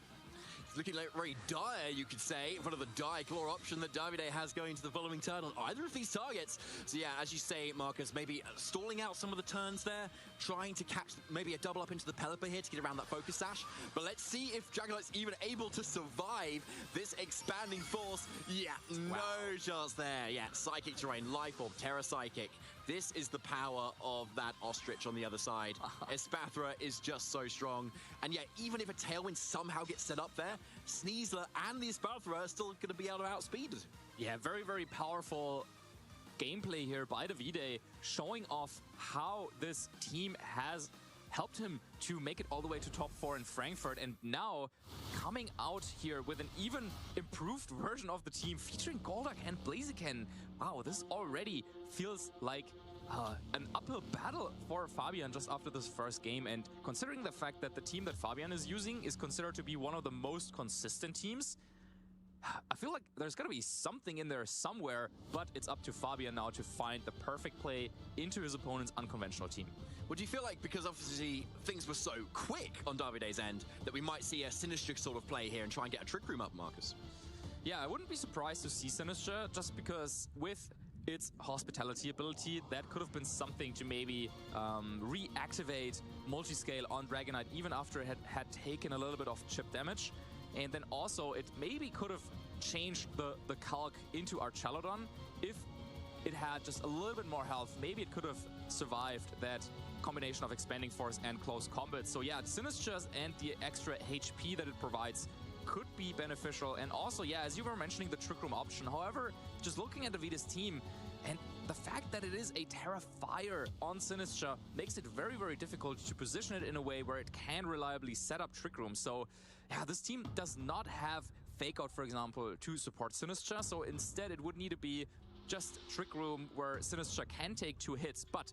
Looking like very dire, you could say, in front of the Die Claw option that Davide has going to the following turn on either of these targets. So yeah, as you say, Marcus, maybe stalling out some of the turns there, trying to catch maybe a double up into the Pelipper here to get around that Focus Sash. But let's see if Dragonite's even able to survive this expanding force. Yeah, no chance there. Yeah, Psychic terrain, Life Orb, Terra Psychic. This is the power of that Ostrich on the other side. Espathra is just so strong. And yeah, even if a Tailwind somehow gets set up there, Sneasler and the Espathra are still going to be able to outspeed it. Yeah, very, very powerful gameplay here by Davide, showing off how this team has helped him to make it all the way to top 4 in Frankfurt, and now coming out here with an even improved version of the team featuring Golduck and Blaziken. Wow, this already feels like an uphill battle for Fabian just after this first game, and considering the fact that the team that Fabian is using is considered to be one of the most consistent teams, I feel like there's got to be something in there somewhere, but it's up to Fabian now to find the perfect play into his opponent's unconventional team. What do you feel like, because obviously things were so quick on Davide's end, that we might see a Sinister sort of play here and try and get a Trick Room up, Marcus? Yeah, I wouldn't be surprised to see Sinister, just because with its hospitality ability, that could have been something to maybe reactivate multi-scale on Dragonite even after it had taken a little bit of chip damage. And then also it maybe could have changed the calc into Archelodon. If it had just a little bit more health, maybe it could have survived that combination of expanding force and close combat. So yeah, Sinisters and the extra HP that it provides could be beneficial. And also, yeah, as you were mentioning, the Trick Room option. However, just looking at Davide's team, and the fact that it is a Terra Fire on Sinistcha makes it very, very difficult to position it in a way where it can reliably set up Trick Room. So, yeah, this team does not have Fake Out, for example, to support Sinistcha, so instead it would need to be just Trick Room where Sinistcha can take 2 hits, but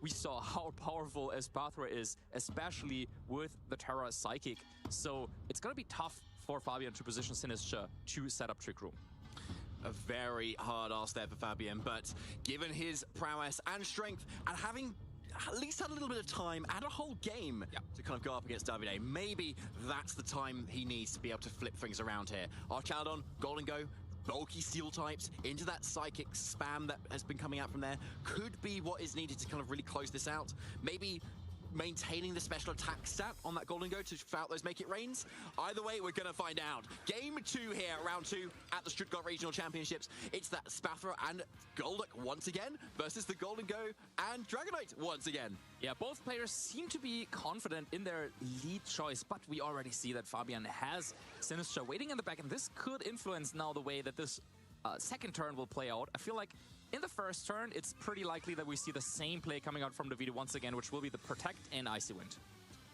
we saw how powerful Espathra is, especially with the Terra Psychic. So it's going to be tough for Fabian to position Sinistcha to set up Trick Room. A very hard ask there for Fabian, but given his prowess and strength and having at least had a little bit of time and a whole game to kind of go up against Davide, maybe that's the time he needs to be able to flip things around here. Archaladon, Golden Go, bulky steel types into that psychic spam that has been coming out from there could be what is needed to kind of really close this out. Maybe maintaining the special attack stat on that Golden Go to out those Make It Rains. Either way, we're going to find out. Game 2 here, round 2 at the Stuttgart Regional Championships. It's that Spathra and Golduck once again versus the Golden Go and Dragonite once again. Yeah, both players seem to be confident in their lead choice, but we already see that Fabian has Sinistcha waiting in the back, and this could influence now the way that this second turn will play out. I feel like in the first turn, it's pretty likely that we see the same play coming out from Davide once again, which will be the Protect and Icy Wind.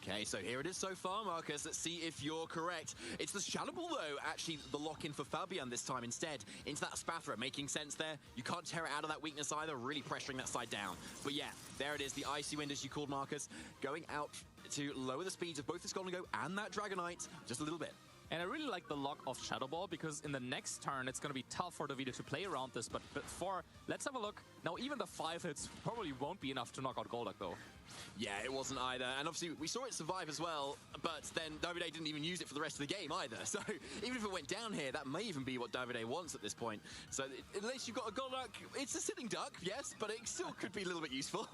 Okay, so here it is so far, Marcus. Let's see if you're correct. It's the Shadow Ball, though, actually the lock-in for Fabian this time instead. Into that Spathra, making sense there. You can't tear it out of that weakness either, really pressuring that side down. But yeah, there it is, the Icy Wind, as you called, Marcus, going out to lower the speeds of both this Golden Go and that Dragonite just a little bit. And I really like the lock of Shadow Ball, because in the next turn, it's going to be tough for Davide to play around this. But before, let's have a look. Now, even the 5 hits probably won't be enough to knock out Golduck, though. Yeah, it wasn't either. And obviously, we saw it survive as well, but then Davide didn't even use it for the rest of the game either. So even if it went down here, that may even be what Davide wants at this point. So unless you've got a Golduck, it's a sitting duck, yes, but it still could be a little bit useful.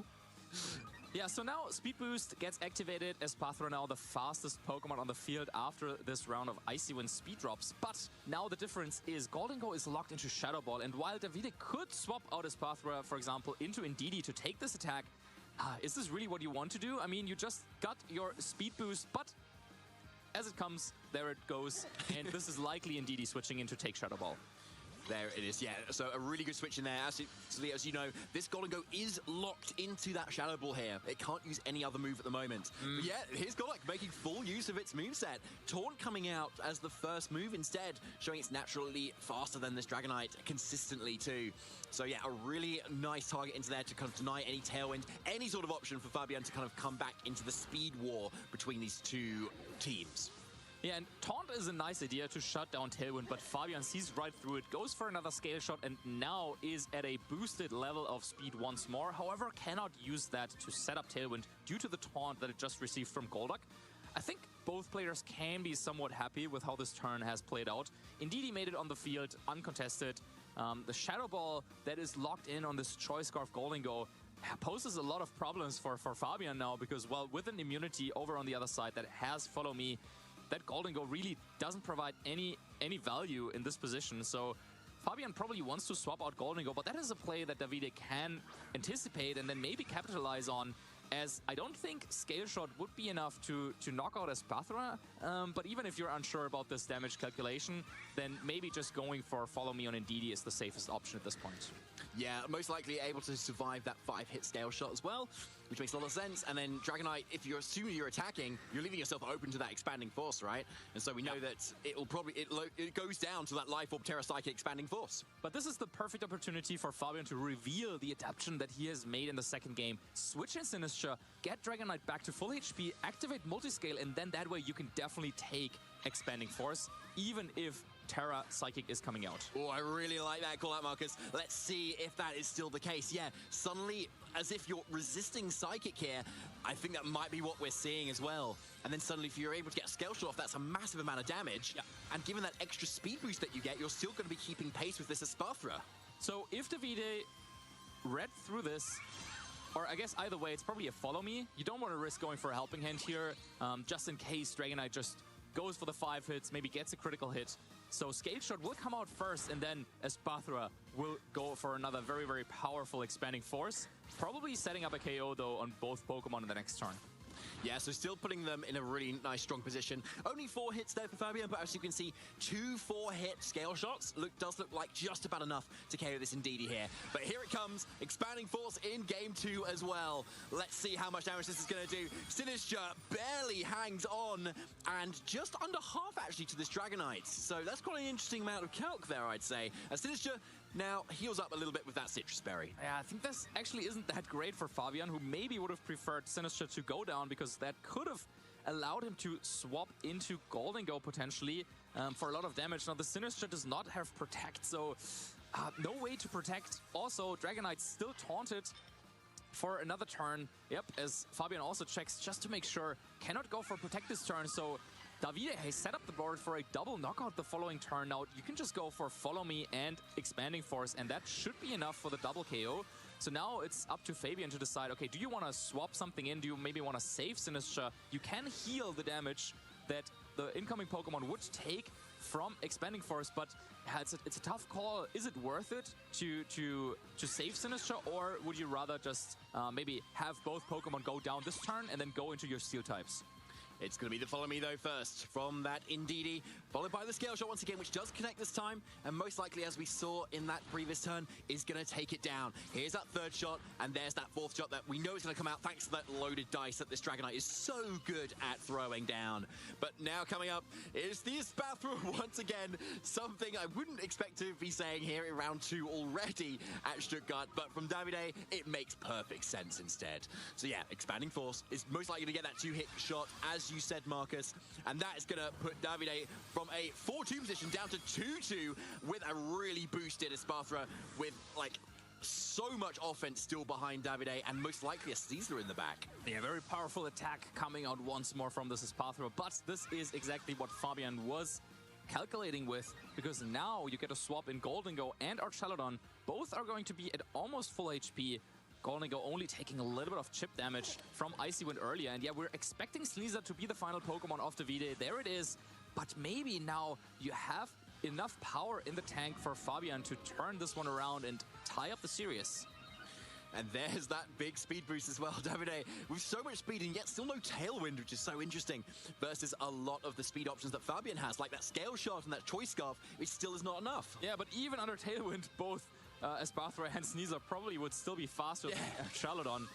Yeah, so now Speed Boost gets activated. Espathra now the fastest Pokemon on the field after this round of Icy Wind speed drops. But now the difference is Golden Go is locked into Shadow Ball, and while Davide could swap out Espathra, for example, into Indeedee to take this attack, is this really what you want to do? I mean, you just got your Speed Boost, but as it comes, there it goes. And this is likely Indeedee switching in to take Shadow Ball. There it is, yeah. So a really good switch in there. As you know, this Golden Go is locked into that Shadow Ball here. It can't use any other move at the moment. But yeah, here's Golduck making full use of its moveset. Taunt coming out as the first move instead, showing it's naturally faster than this Dragonite consistently too. So yeah, a really nice target into there to kind of deny any Tailwind, any sort of option for Fabian to kind of come back into the speed war between these two teams. Yeah, and Taunt is a nice idea to shut down Tailwind, but Fabian sees right through it, goes for another Scale Shot, and now is at a boosted level of speed once more. However, cannot use that to set up Tailwind due to the Taunt that it just received from Golduck. I think both players can be somewhat happy with how this turn has played out. Indeed, he made it on the field, uncontested. The Shadow Ball that is locked in on this Choice Scarf Golden Go poses a lot of problems for Fabian now, because, well, with an immunity over on the other side that has Follow Me, that Golden Go really doesn't provide any value in this position. So Fabian probably wants to swap out Golden Go, but that is a play that Davide can anticipate and then maybe capitalize on, as I don't think Scale Shot would be enough to knock out Espathra. But even if you're unsure about this damage calculation, then maybe just going for Follow Me on Indeedee is the safest option at this point. Yeah, most likely able to survive that 5-hit Scale Shot as well, which makes a lot of sense. And then Dragonite, if you're assuming you're attacking, you're leaving yourself open to that Expanding Force, right? And so we know that it goes down to that Life Orb Terra Psychic Expanding Force. But this is the perfect opportunity for Fabian to reveal the adaptation that he has made in the second game. Switch in Sinistcha, get Dragonite back to full HP, activate Multiscale, and then that way you can definitely take Expanding Force, even if Terra Psychic is coming out. Oh, I really like that call out, Marcus. Let's see if that is still the case. Yeah, suddenly, as if you're resisting Psychic here, I think that might be what we're seeing as well. And then suddenly, if you're able to get a Scale Shot off, that's a massive amount of damage. Yeah. And given that extra speed boost that you get, you're still going to be keeping pace with this Espathra. So if Davide read through this, or I guess either way, it's probably a Follow Me. You don't want to risk going for a Helping Hand here, just in case Dragonite just goes for the 5 hits, maybe gets a critical hit. So Scale Shot will come out first, and then Espathra will go for another very, very powerful Expanding Force. Probably setting up a KO, though, on both Pokemon in the next turn. Yeah, so still putting them in a really nice, strong position. Only 4 hits there for Fabian, but as you can see, 2 4-hit scale shots does look like just about enough to KO this Indeedee here. But here it comes, expanding force in game 2 as well. Let's see how much damage this is going to do. Sinister barely hangs on, and just under half actually to this Dragonite. So that's quite an interesting amount of calc there, I'd say. As Sinister now heals up a little bit with that Citrus Berry. Yeah, I think this actually isn't that great for Fabian, who maybe would have preferred Sinister to go down, because that could have allowed him to swap into Golden Go potentially for a lot of damage. Now the Sinister does not have Protect, so no way to protect. Also, Dragonite's still taunted for another turn. Yep, as Fabian also checks just to make sure, cannot go for Protect this turn, so Davide has set up the board for a double knockout the following turn. Now you can just go for Follow Me and Expanding Force, and that should be enough for the double KO. So now it's up to Fabian to decide, okay, do you want to swap something in? Do you maybe want to save Sinister? You can heal the damage that the incoming Pokemon would take from Expanding Force, but it's a tough call. Is it worth it to save Sinister, or would you rather just maybe have both Pokemon go down this turn and then go into your Steel types? It's going to be the Follow Me, though, first from that Indeedee, followed by the Scale Shot once again, which does connect this time, and most likely, as we saw in that previous turn, is going to take it down. Here's that 3rd shot, and there's that 4th shot that we know is going to come out thanks to that loaded dice that this Dragonite is so good at throwing down. But now coming up is the Espathra once again, something I wouldn't expect to be saying here in round 2 already at Stuttgart, but from Davide, it makes perfect sense instead. So yeah, Expanding Force is most likely to get that 2-hit shot, as you said, Marcus, and that is going to put Davide from a 4-2 position down to 2-2 with a really boosted Espathra with, like, so much offense still behind Davide, and most likely a Sneasler in the back. Yeah, very powerful attack coming out once more from this Espathra, but this is exactly what Fabian was calculating with, because now you get a swap in Golden Go and Archelodon. Both are going to be at almost full HP. Golden Go only taking a little bit of chip damage from Icy Wind earlier. And yeah, we're expecting Sneasler to be the final Pokemon of Davide. There it is. But maybe now you have enough power in the tank for Fabian to turn this one around and tie up the series. And there's that big speed boost as well, Davide, with so much speed and yet still no Tailwind, which is so interesting, versus a lot of the speed options that Fabian has, like that Scale Shot and that Choice Scarf, which still is not enough. Yeah, but even under Tailwind, both Espathra and Sneasler probably would still be faster than Charlodon.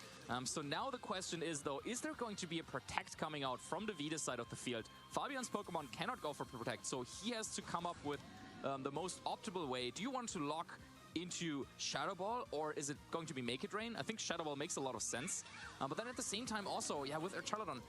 So now the question is, though, is there going to be a Protect coming out from Davide's side of the field? Fabian's Pokemon cannot go for Protect, so he has to come up with the most optimal way. Do you want to lock into Shadow Ball, or is it going to be Make It Rain? I think Shadow Ball makes a lot of sense. But then at the same time also, yeah, with Charlodon,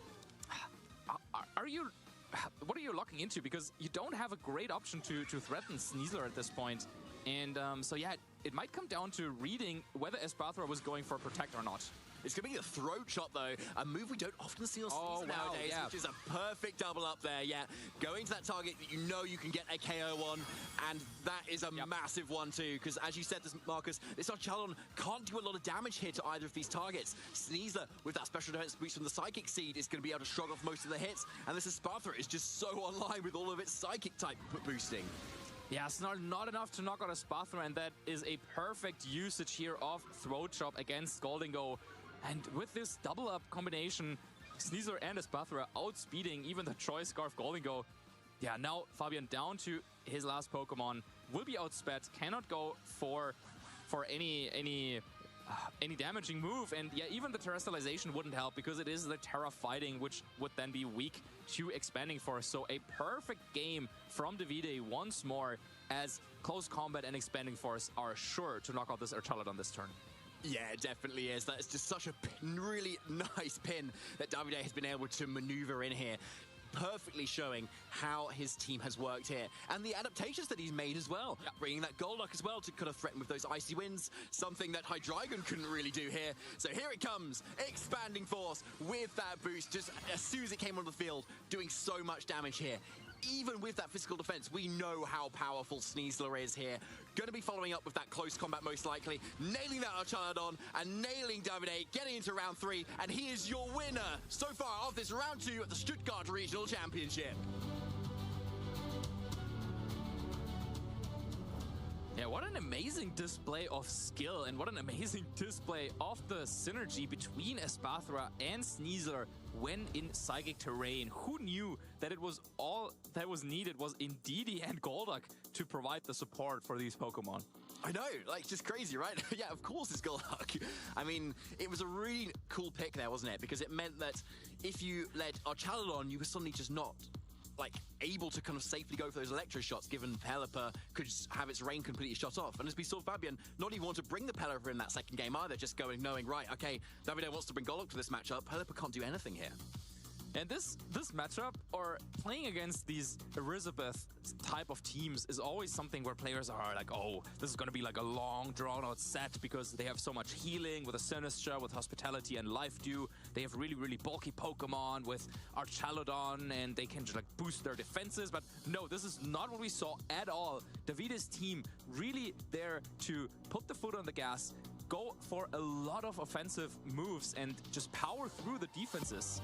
what are you locking into? Because you don't have a great option to threaten Sneasler at this point. And so yeah, it might come down to reading whether Espathra was going for Protect or not. It's going to be a Throat Chop, though, a move we don't often see on Sneasler nowadays, which is a perfect double up there, yeah. Going to that target that you know you can get a KO on, and that is a massive one, too, because as you said, Marcus, this Archelon can't do a lot of damage here to either of these targets. Sneasler, with that special defense boost from the Psychic Seed, is going to be able to shrug off most of the hits, and this Espathra is just so online with all of its Psychic type boosting. Yeah, it's not enough to knock out Espathra, and that is a perfect usage here of Throat Chop against Golden Go. And with this double up combination, Sneasler and Espathra outspeeding even the Choice Scarf Golden Go. Yeah, now Fabian down to his last Pokemon, will be outsped, cannot go for any damaging move, and yeah, even the Terrestrialization wouldn't help because it is the Terra Fighting, which would then be weak to Expanding Force. So a perfect game from Davide once more, as Close Combat and Expanding Force are sure to knock out this Archelodon this turn. Yeah, it definitely is. That's just such a really nice pin that Davide has been able to maneuver in here, perfectly showing how his team has worked here and the adaptations that he's made as well. Bringing that Golduck as well to kind of threaten with those Icy Winds, something that Hydreigon couldn't really do here. So here it comes, Expanding Force with that boost just as soon as it came onto the field, doing so much damage here. Even with that physical defense, we know how powerful Sneasler is here. Going to be following up with that close combat most likely, nailing that Archelodon and nailing Davide, getting into round 3, and he is your winner so far of this round 2 at the Stuttgart Regional Championship. Yeah, what an amazing display of skill, and what an amazing display of the synergy between Espathra and Sneasler when in Psychic Terrain. Who knew that it was all that was needed was Indeedee and Golduck to provide the support for these Pokemon? I know, like, just crazy, right? Yeah, of course it's Golduck. I mean, it was a really cool pick there, wasn't it? Because it meant that if you led Archaludon, you were suddenly just not, like, able to kind of safely go for those electro shots, given Pelipper could just have its rain completely shut off. And as we saw Fabian not even want to bring the Pelipper in that second game either, just going, knowing, right, okay, Davide wants to bring Golduck to this matchup, Pelipper can't do anything here. And this matchup, or playing against these Elizabeth type of teams, is always something where players are like, oh, this is going to be like a long, drawn-out set because they have so much healing with a Sinister, with Hospitality and Life Dew. They have really, really bulky Pokemon with Archaludon, and they can just like boost their defenses. But no, this is not what we saw at all. Davide's team really there to put the foot on the gas, go for a lot of offensive moves, and just power through the defenses.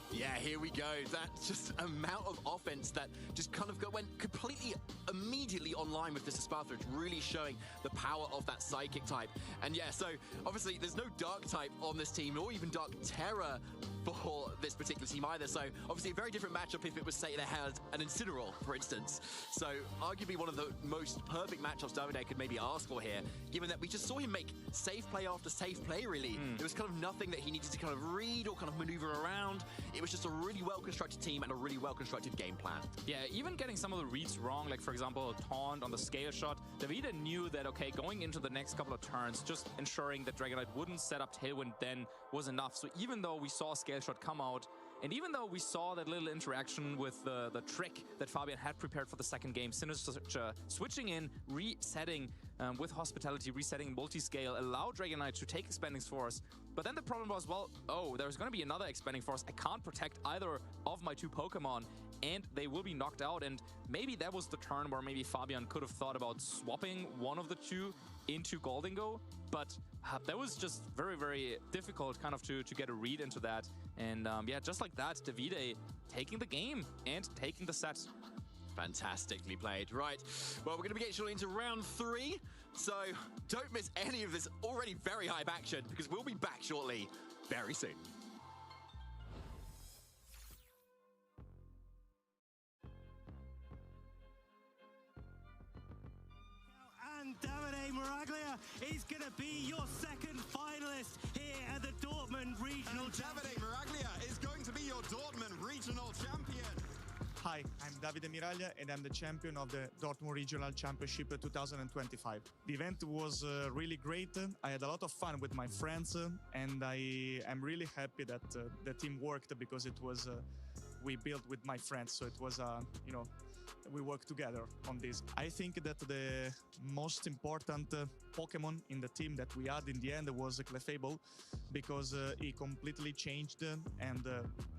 Yeah, here we go. That just amount of offense that just kind of went completely immediately online with this Espartha. It's really showing the power of that Psychic type. And yeah, so obviously there's no Dark type on this team, or even Dark Terror for this particular team either. So obviously a very different matchup if it was, say, they had an Incineroar, for instance. So arguably one of the most perfect matchups Davide could maybe ask for here, given that we just saw him make safe play after safe play, really. There was kind of nothing that he needed to kind of read or kind of maneuver around. It was just a really well-constructed team and a really well-constructed game plan. Yeah, even getting some of the reads wrong, like for example, Taunt on the scale shot, Davide knew that, okay, going into the next couple of turns, just ensuring that Dragonite wouldn't set up Tailwind then was enough. So even though we saw scale shot come out, and even though we saw that little interaction with the trick that Fabian had prepared for the second game, Sinister switching in, resetting with Hospitality, resetting multi-scale, allowed Dragonite to take Expanding Force. But then the problem was, well, oh, there's going to be another Expanding Force. I can't protect either of my two Pokemon, and they will be knocked out. And maybe that was the turn where maybe Fabian could have thought about swapping one of the two into Gholdengo, but that was just very, very difficult kind of to get a read into that. And yeah, just like that, Davide taking the game and taking the set. Fantastically played. Right, well, we're going to be getting into round 3, so don't miss any of this already very hype action, because we'll be back shortly, very soon. And Davide Miraglia is going to be your second finalist here at the Dortmund Regional. And Davide Miraglia is going to be your Dortmund Regional Champion. Hi, I'm Davide Miraglia and I'm the champion of the Dortmund Regional Championship 2025. The event was really great. I had a lot of fun with my friends and I am really happy that the team worked, because it was we built with my friends, so it was you know, we worked together on this. I think that the most important Pokemon in the team that we had in the end was Clefable, because he completely changed and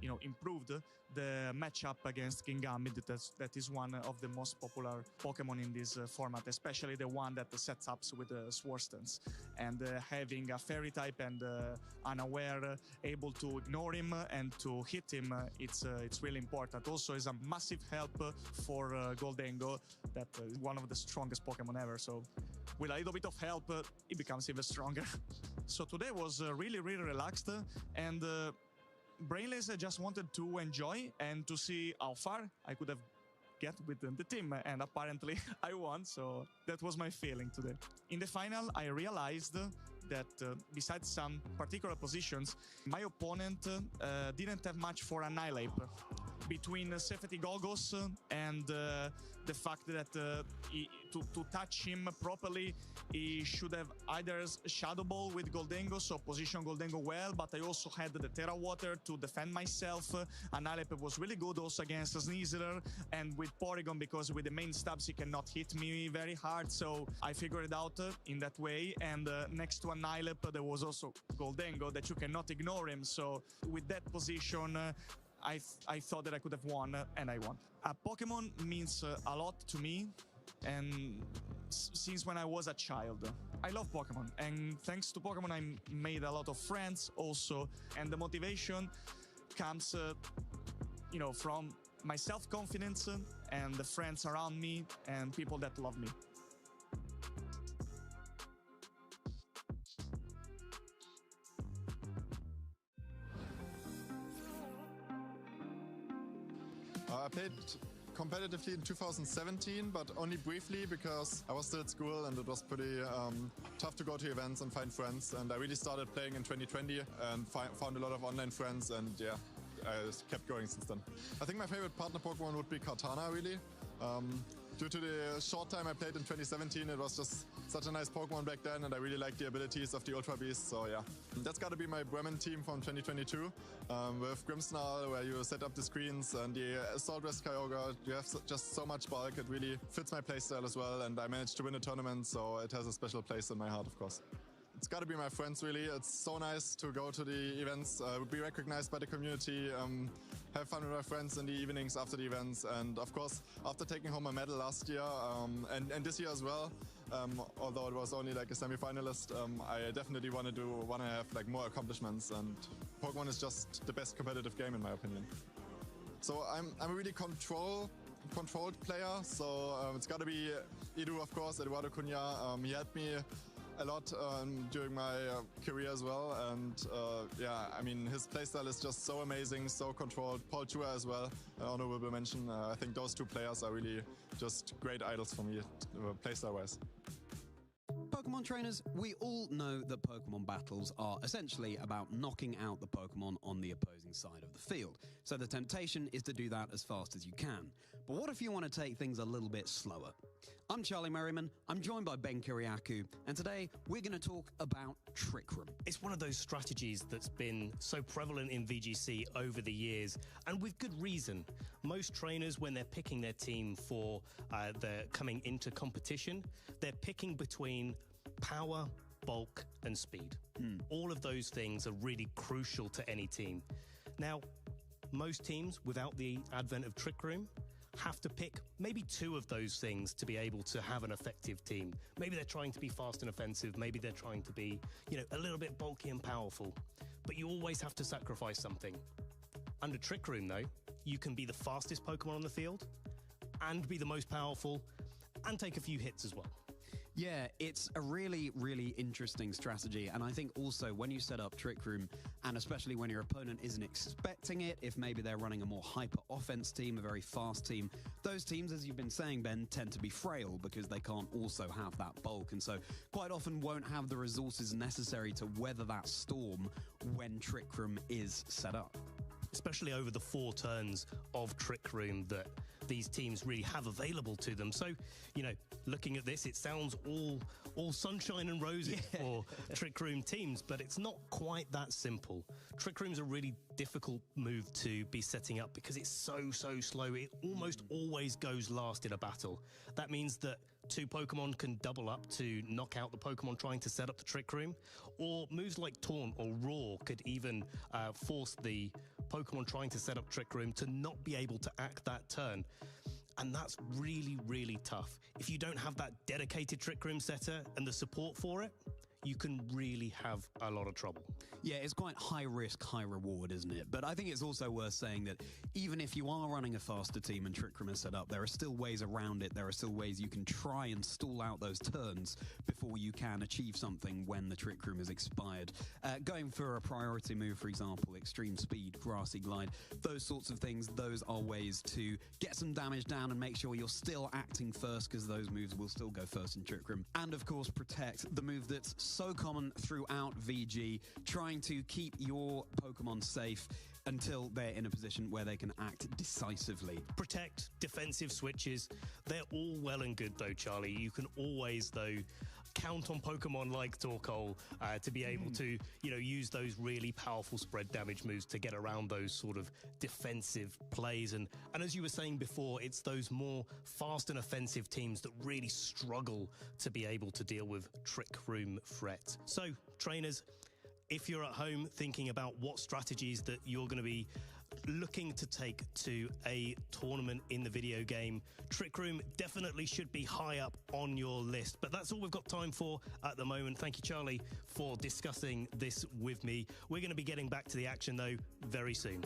you know, improved the matchup against Kingambit. That is one of the most popular Pokemon in this format, especially the one that sets up with Swarstance. And having a Fairy type and Unaware, able to ignore him and to hit him, it's really important. Also, is a massive help for Gholdengo, that is one of the strongest Pokemon ever. So with a little bit of help, it becomes even stronger. So today was really, really relaxed, and Brainless, I just wanted to enjoy and to see how far I could have get with the team, and apparently I won, so that was my feeling today. In the final, I realized that besides some particular positions, my opponent didn't have much for Annihilate. Between Sefeti Golgos and the fact that to touch him properly, he should have either Shadow Ball with Gholdengo, so position Gholdengo well, but I also had the Terra Water to defend myself. Annihilate was really good also against Sneasler, and with Porygon, because with the main stabs he cannot hit me very hard, so I figured it out in that way. And next to Annihilate there was also Gholdengo that you cannot ignore him, so with that position I thought that I could have won, and I won. A Pokemon means a lot to me, and since when I was a child. I love Pokemon, and thanks to Pokemon I made a lot of friends also, and the motivation comes you know, from my self-confidence and the friends around me and people that love me. I played competitively in 2017, but only briefly because I was still at school and it was pretty tough to go to events and find friends. And I really started playing in 2020 and found a lot of online friends, and yeah, I just kept going since then. I think my favorite partner Pokemon would be Kartana, really. Due to the short time I played in 2017, it was just such a nice Pokemon back then, and I really liked the abilities of the Ultra Beast, so yeah. That's gotta be my Bremen team from 2022, with Grimmsnarl, where you set up the screens, and the Assault West Kyogre. You have just so much bulk, it really fits my playstyle as well, and I managed to win a tournament, so it has a special place in my heart, of course. It's got to be my friends, really. It's so nice to go to the events, be recognized by the community, have fun with my friends in the evenings after the events, and of course, after taking home a medal last year and this year as well, although it was only like a semi-finalist, I definitely want to have like more accomplishments, and Pokemon is just the best competitive game in my opinion. So I'm a really controlled player, so it's got to be Edu, of course, Eduardo Cunha. He helped me a lot during my career as well, and yeah, I mean, his playstyle is just so amazing, so controlled. Paul Chua as well, honorable mention. I think those two players are really just great idols for me, playstyle wise. Pokemon trainers, we all know that Pokemon battles are essentially about knocking out the Pokemon on the opposing side of the field. So the temptation is to do that as fast as you can. But what if you want to take things a little bit slower? I'm Charlie Merriman, I'm joined by Ben Kiriakou, and today we're going to talk about Trick Room. It's one of those strategies that's been so prevalent in VGC over the years, and with good reason. Most trainers, when they're picking their team for their coming into competition, they're picking between power, bulk, and speed. All of those things are really crucial to any team. Now, most teams, without the advent of Trick Room, have to pick maybe two of those things to be able to have an effective team. Maybe they're trying to be fast and offensive. Maybe they're trying to be, a little bit bulky and powerful. But you always have to sacrifice something. Under Trick Room, though, you can be the fastest Pokemon on the field and be the most powerful and take a few hits as well. Yeah, it's a really, really interesting strategy, and I think also when you set up Trick Room, and especially when your opponent isn't expecting it, if maybe they're running a more hyper-offense team, a very fast team, those teams, as you've been saying, Ben, tend to be frail because they can't also have that bulk, and so quite often won't have the resources necessary to weather that storm when Trick Room is set up. Especially over the 4 turns of Trick Room that these teams really have available to them. So, looking at this, it sounds all sunshine and roses for Trick Room teams, but it's not quite that simple. Trick Room's a really difficult move to be setting up because it's so slow. It almost always goes last in a battle. That means that 2 Pokemon can double up to knock out the Pokemon trying to set up the Trick Room, or moves like Taunt or Roar could even force the Pokemon trying to set up Trick Room to not be able to act that turn. And that's really, really tough. If you don't have that dedicated Trick Room setter and the support for it, you can really have a lot of trouble. Yeah, it's quite high risk, high reward, isn't it? But I think it's also worth saying that even if you are running a faster team and Trick Room is set up, there are still ways around it. There are still ways you can try and stall out those turns before you can achieve something when the Trick Room is expired. Going for a priority move, for example, Extreme Speed, Grassy Glide, those sorts of things, those are ways to get some damage down and make sure you're still acting first, because those moves will still go first in Trick Room. And of course, Protect, the move that's so common throughout VG, trying to keep your Pokemon safe until they're in a position where they can act decisively. Protect, defensive switches, they're all well and good though, Charlie. You can always, though, count on Pokemon like Torkoal to be able to, use those really powerful spread damage moves to get around those sort of defensive plays. And as you were saying before, it's those more fast and offensive teams that really struggle to be able to deal with Trick Room threat. So, trainers, if you're at home thinking about what strategies that you're going to be looking to take to a tournament in the video game, Trick Room definitely should be high up on your list. But that's all we've got time for at the moment. Thank you, Charlie, for discussing this with me. We're going to be getting back to the action, though, very soon.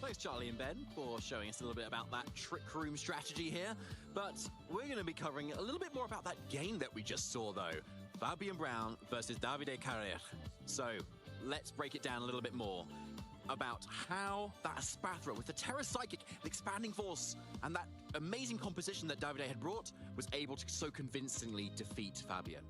Thanks, Charlie and Ben, for showing us a little bit about that trick room strategy here. But we're going to be covering a little bit more about that game that we just saw, though. Fabian Brown versus Davide Carrier. So let's break it down a little bit more about how that Espathra, with the Terra Psychic, the Expanding Force, and that amazing composition that Davide had brought, was able to so convincingly defeat Fabian.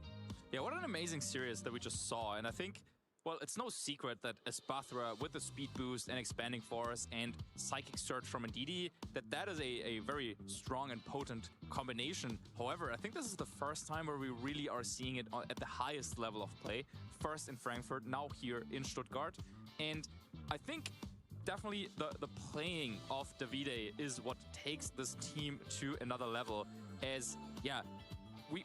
Yeah, what an amazing series that we just saw. And I think, well, it's no secret that Espathra, with the speed boost and Expanding Force and Psychic Surge from Ndidi, that is a very strong and potent combination. However, I think this is the first time where we really are seeing it at the highest level of play. First in Frankfurt, now here in Stuttgart. And I think definitely the playing of Davide is what takes this team to another level. As, yeah,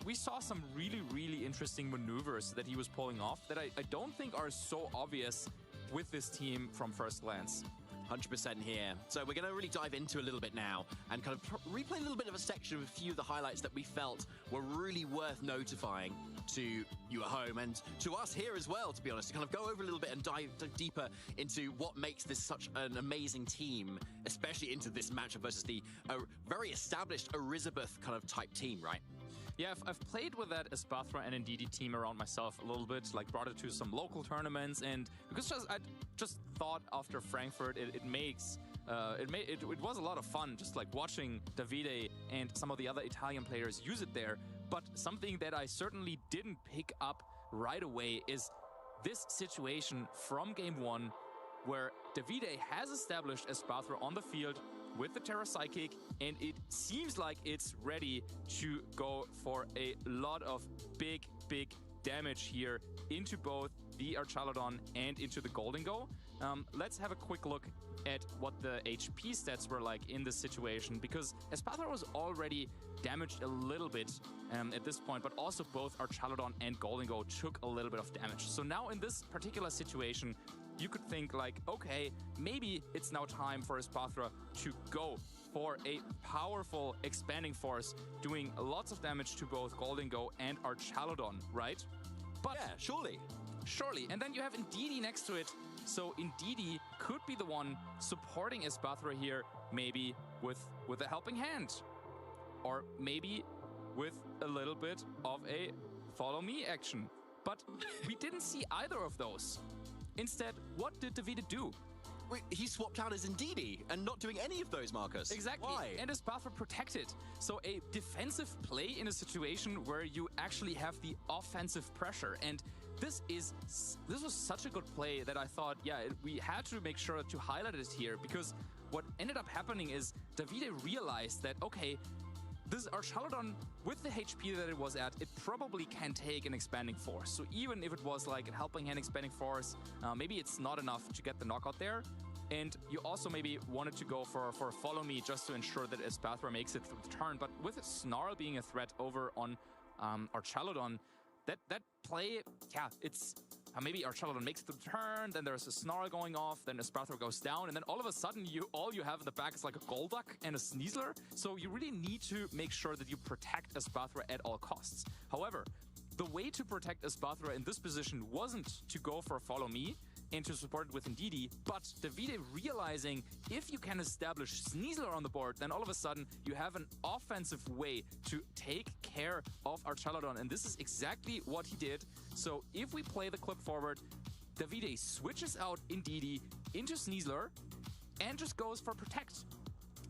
we saw some really, really interesting maneuvers that he was pulling off that I don't think are so obvious with this team from first glance. 100% here. So we're going to really dive into a little bit now and kind of replay a little bit of a section of a few of the highlights that we felt were really worth notifying to you at home and to us here as well, to be honest, to kind of go over a little bit and dive deeper into what makes this such an amazing team, especially into this matchup versus the very established Elizabeth kind of type team, right? Yeah, I've played with that Espathra and Ndidi team around myself a little bit, like brought it to some local tournaments, and because I just thought after Frankfurt it was a lot of fun just like watching Davide and some of the other Italian players use it there. But something that I certainly didn't pick up right away is this situation from game one where Davide has established Espathra on the field with the Terra Psychic, and it seems like it's ready to go for a lot of big damage here into both the Archaludon and into the Golden Go. Let's have a quick look at what the HP stats were like in this situation, because Espathra was already damaged a little bit at this point, but also both Archaludon and Golden Go took a little bit of damage. So now in this particular situation, you could think like, okay, maybe it's now time for Espathra to go for a powerful Expanding Force, doing lots of damage to both Golden Go and Archaludon, right? But yeah, surely. And then you have Ndidi next to it, so Ndidi could be the one supporting Espathra here, maybe with a helping hand, or maybe with a little bit of a follow me action. But we didn't see either of those. Instead, what did Davide do? Wait, he swapped out as Ndidi and not doing any of those, Marcus. Exactly. Why? And Espathra protected. So a defensive play in a situation where you actually have the offensive pressure. And this was such a good play that I thought, yeah, we had to make sure to highlight it here, because what ended up happening is Davide realized that, okay, this Archaludon, with the HP that it was at, it probably can take an Expanding Force. So even if it was like a helping hand Expanding Force, maybe it's not enough to get the knockout there. And you also maybe wanted to go for Follow Me just to ensure that Espathra makes it through the turn. But with Snarl being a threat over on Archaludon, that play, yeah, it's... maybe Archaludon makes the turn, then there's a Snarl going off, then Espathra goes down, and then all of a sudden all you have in the back is like a Golduck and a Sneasler. So you really need to make sure that you protect Espathra at all costs. However, the way to protect Espathra in this position wasn't to go for Follow Me and to support it with Ndidi, but Davide realizing if you can establish Sneasler on the board, then all of a sudden you have an offensive way to take care of Archaludon, and this is exactly what he did. So if we play the clip forward, Davide switches out Ndidi into Sneasler and just goes for Protect.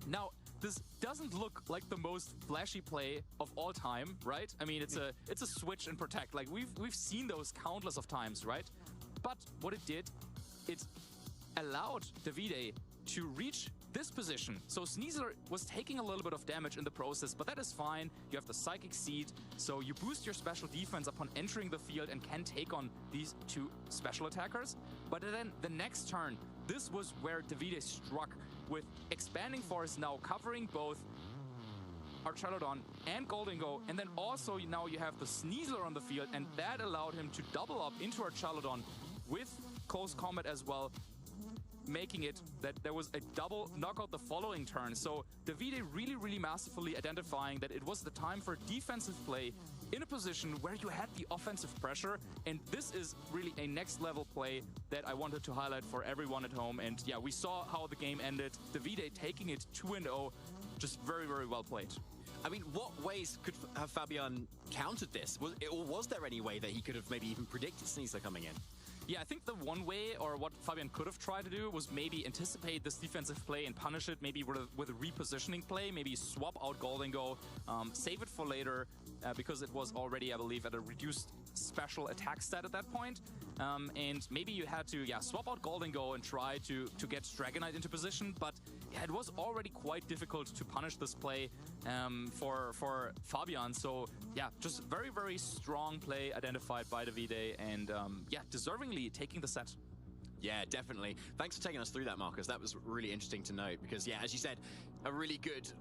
Now, this doesn't look like the most flashy play of all time, right? I mean, it's a switch and Protect. Like we've seen those countless of times, right? But what it did, it allowed Davide to reach this position. So Sneasler was taking a little bit of damage in the process, but that is fine. You have the Psychic Seed, so you boost your special defense upon entering the field and can take on these two special attackers. But then the next turn, this was where Davide struck with Expanding Force now covering both Archaludon and Golden Go, and then also now you have the Sneasler on the field, and that allowed him to double up into Archaludon with close combat as well. making it that there was a double knockout the following turn. So Davide really masterfully identifying that it was the time for defensive play in a position where you had the offensive pressure. And this is really a next level play that I wanted to highlight for everyone at home. And yeah, we saw how the game ended. Davide taking it 2-0, just very well played. I mean, what ways could have Fabian countered this? Or was there any way that he could have maybe even predicted Sneasler coming in? Yeah, I think the one way, or what Fabian could have tried to do, was maybe anticipate this defensive play and punish it, maybe with a repositioning play, maybe swap out Goldingo, save it for later, because it was already, I believe, at a reduced special attack stat at that point. And maybe you had to, swap out Goldingo and try to get Dragonite into position, but yeah, it was already quite difficult to punish this play for Fabian. So yeah, just very strong play identified by Davide, and deservingly taking the set. Yeah, definitely. Thanks for taking us through that, Marcus. That was really interesting to note because, yeah, as you said, a really good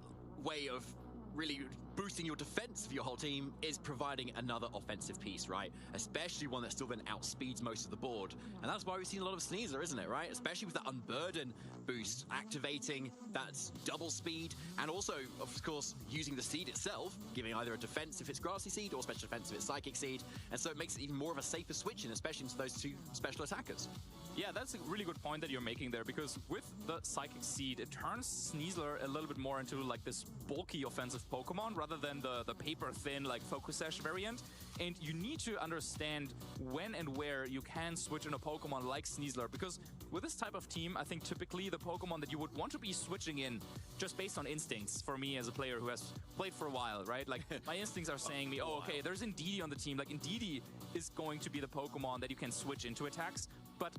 way of really boosting your defense for your whole team is providing another offensive piece, right? Especially one that still then outspeeds most of the board. And that's why we've seen a lot of Sneasler, isn't it, right? Especially with that Unburden boost, activating that double speed, and also, of course, using the seed itself, giving either a defense if it's Grassy Seed or special defense if it's Psychic Seed. And so it makes it even more of a safer switch in, especially into those two special attackers. Yeah, that's a really good point that you're making there, because with the Psychic Seed, it turns Sneasler a little bit more into like this bulky offensive Pokemon rather than the paper-thin like Focus Sash variant. And you need to understand when and where you can switch in a Pokemon like Sneasler, because with this type of team, I think typically the Pokemon that you would want to be switching in just based on instincts, for me as a player who has played for a while, right? Like my instincts are saying me, oh, okay, there's Indeedee on the team. Like Indeedee is going to be the Pokemon that you can switch into attacks, but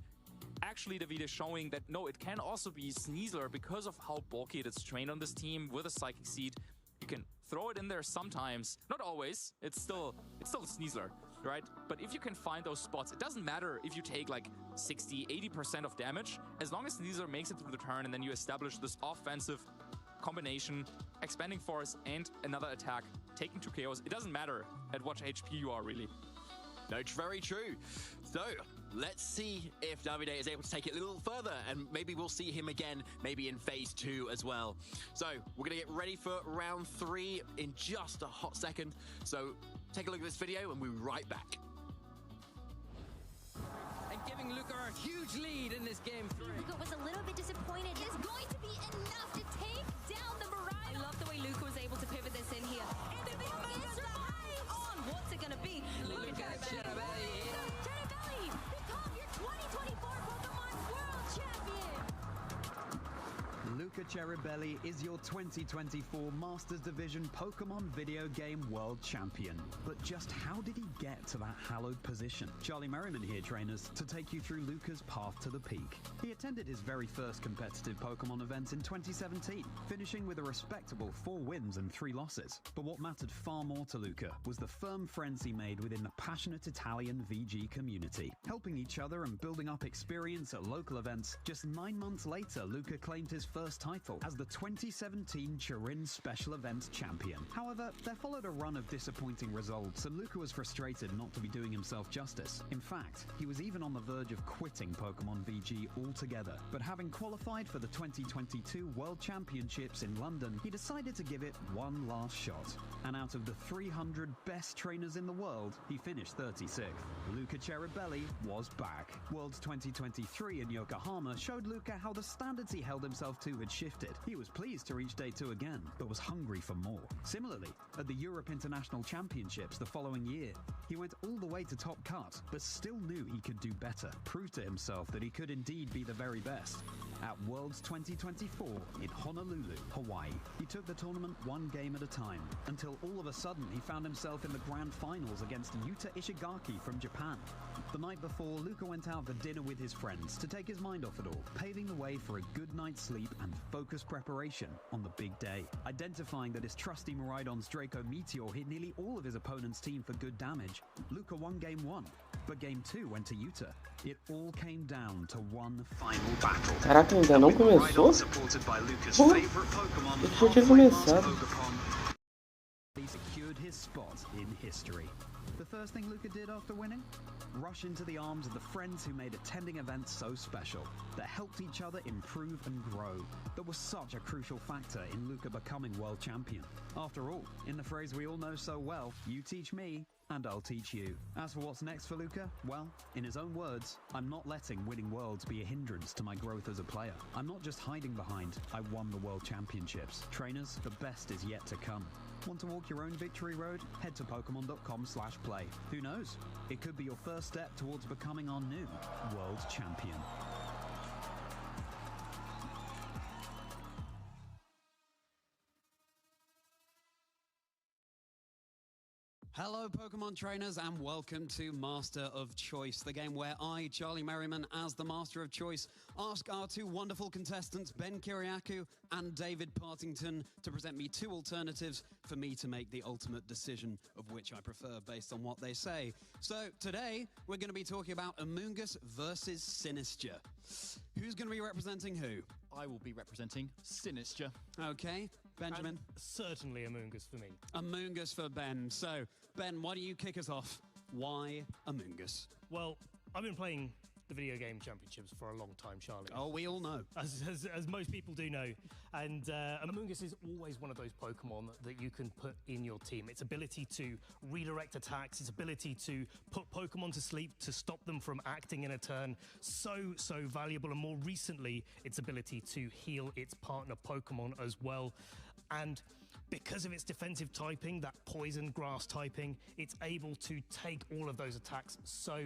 actually Davide is showing that no, it can also be Sneasler because of how bulky it is trained on this team with a Psychic Seed. You can throw it in there sometimes, not always. It's still Sneasler, right? But if you can find those spots, it doesn't matter if you take like 60-80% of damage, as long as Sneasler makes it through the turn and then you establish this offensive combination, expanding force and another attack, taking 2 KOs. It doesn't matter at what HP you are, really. No, very true. So let's see if Davide is able to take it a little further, and maybe we'll see him again, maybe in phase 2 as well. So we're going to get ready for round 3 in just a hot second. So take a look at this video and we'll be right back. And giving Luca a huge lead in this game 3. Luca was a little bit disappointed. It's going to be enough to take down the Mirage. I love the way Luca was able to pivot this in here. And the big on. What's it going to be? Luca Cherubelli. Cherubelli, become your 2024 Pokemon World Champion. Luca Cherubelli is your 2024 Masters Division Pokemon Video Game World Champion. But just how did he get to that hallowed position? Charlie Merriman here, trainers, to take you through Luca's path to the peak. He attended his very first competitive Pokemon event in 2017, finishing with a respectable 4 wins and 3 losses. But what mattered far more to Luca was the firm friends he made within the passionate Italian VG community. Helping each other and building up experience at local events, just 9 months later, Luca claimed his first title as the 2017 Turin Special Events Champion. However, there followed a run of disappointing results, and Luca was frustrated not to be doing himself justice. In fact, he was even on the verge of quitting Pokemon VG altogether. But having qualified for the 2022 World Championships in London, he decided to give it one last shot. And out of the 300 best trainers in the world, he finished 36th. Luca Cherubelli was back. Worlds 2023 in Yokohama showed Luca how the standards he held himself to had shifted. He was pleased to reach Day 2 again, but was hungry for more. Similarly, at the Europe International Championships the following year, he went all the way to top cut, but still knew he could do better, proved to himself that he could indeed be the very best. At Worlds 2024 in Honolulu, Hawaii, he took the tournament one game at a time, until all of a sudden he found himself in the grand finals against Yuta Ishigaki from Japan. The night before, Luca went out for dinner with his friends to take his mind off it all, paving the way for a good night's sleep and focused preparation on the big day. Identifying that his trusty Miraidon's Draco Meteor hit nearly all of his opponent's team for good damage, Luca won Game 1, but Game 2 went to Yuta. It all came down to one final battle. Caraca, ainda não começou? Deixa eu ter começado. He secured stood his spot in history. The first thing Luca did after winning? Rush into the arms of the friends who made attending events so special, that helped each other improve and grow, that was such a crucial factor in Luca becoming world champion. After all, in the phrase we all know so well, you teach me, and I'll teach you. As for what's next for Luca, well, in his own words, I'm not letting winning worlds be a hindrance to my growth as a player. I'm not just hiding behind, I won the world championships. Trainers, the best is yet to come. Want to walk your own victory road? Head to Pokemon.com/play. Who knows? It could be your first step towards becoming our new world champion. Hello, Pokemon trainers, and welcome to Master of Choice, the game where I, Charlie Merriman, as the Master of Choice, ask our two wonderful contestants, Ben Kiriakou and David Partington, to present me two alternatives for me to make the ultimate decision of which I prefer based on what they say. So, today, we're going to be talking about Amoonguss versus Sinistcha. Who's going to be representing who? I will be representing Sinistcha. Okay, Benjamin? And certainly Amoonguss for me. Amoonguss for Ben. So, Ben, why don't you kick us off? Why Amoonguss? Well, I've been playing the video game championships for a long time, Charlie. Oh, we all know. As most people do know. And Amoonguss is always one of those Pokemon that you can put in your team. Its ability to redirect attacks, its ability to put Pokemon to sleep, to stop them from acting in a turn, so valuable. And more recently, its ability to heal its partner Pokemon as well. And because of its defensive typing, that poison grass typing, it's able to take all of those attacks so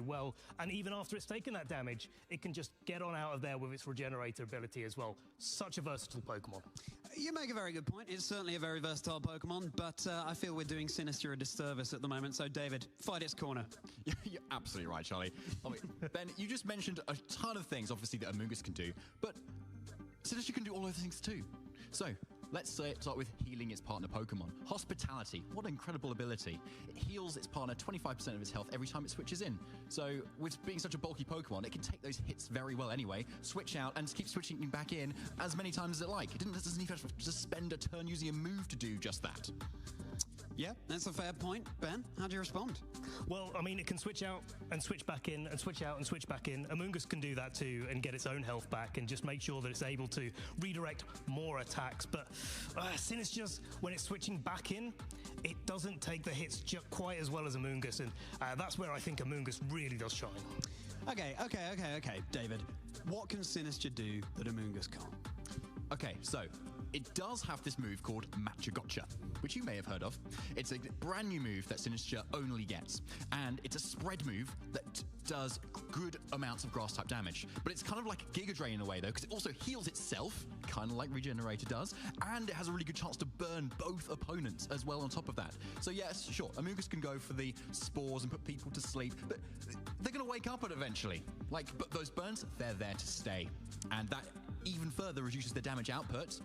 well. And even after it's taken that damage, it can just get on out of there with its regenerator ability as well. Such a versatile Pokemon. You make a very good point. It's certainly a very versatile Pokemon, but I feel we're doing Sinistcha a disservice at the moment. So, David, fight its corner. You're absolutely right, Charlie. Ben, you just mentioned a ton of things, obviously, that Amoonguss can do, but Sinistcha can do all those things too. So, let's start with healing its partner Pokemon. Hospitality, what an incredible ability. It heals its partner 25% of its health every time it switches in. So with being such a bulky Pokemon, it can take those hits very well anyway, switch out and keep switching back in as many times as it like. It doesn't even have to spend a turn using a move to do just that. Yeah, that's a fair point. Ben, how do you respond? Well, I mean, it can switch out and switch back in and switch out and switch back in. Amoonguss can do that too and get its own health back and just make sure that it's able to redirect more attacks. But Sinistcha, when it's switching back in, it doesn't take the hits quite as well as Amoonguss, and that's where I think Amoonguss really does shine. Okay, David. What can Sinistcha do that Amoonguss can't? Okay, so it does have this move called Matcha-Gotcha, which you may have heard of. It's a brand new move that Sinistcha only gets, and it's a spread move that does good amounts of grass-type damage. But it's kind of like Giga Drain in a way, though, because it also heals itself, kind of like Regenerator does, and it has a really good chance to burn both opponents as well on top of that. So yes, sure, Amoonguss can go for the spores and put people to sleep, but they're going to wake up eventually. But those burns, they're there to stay. And that even further reduces the damage output,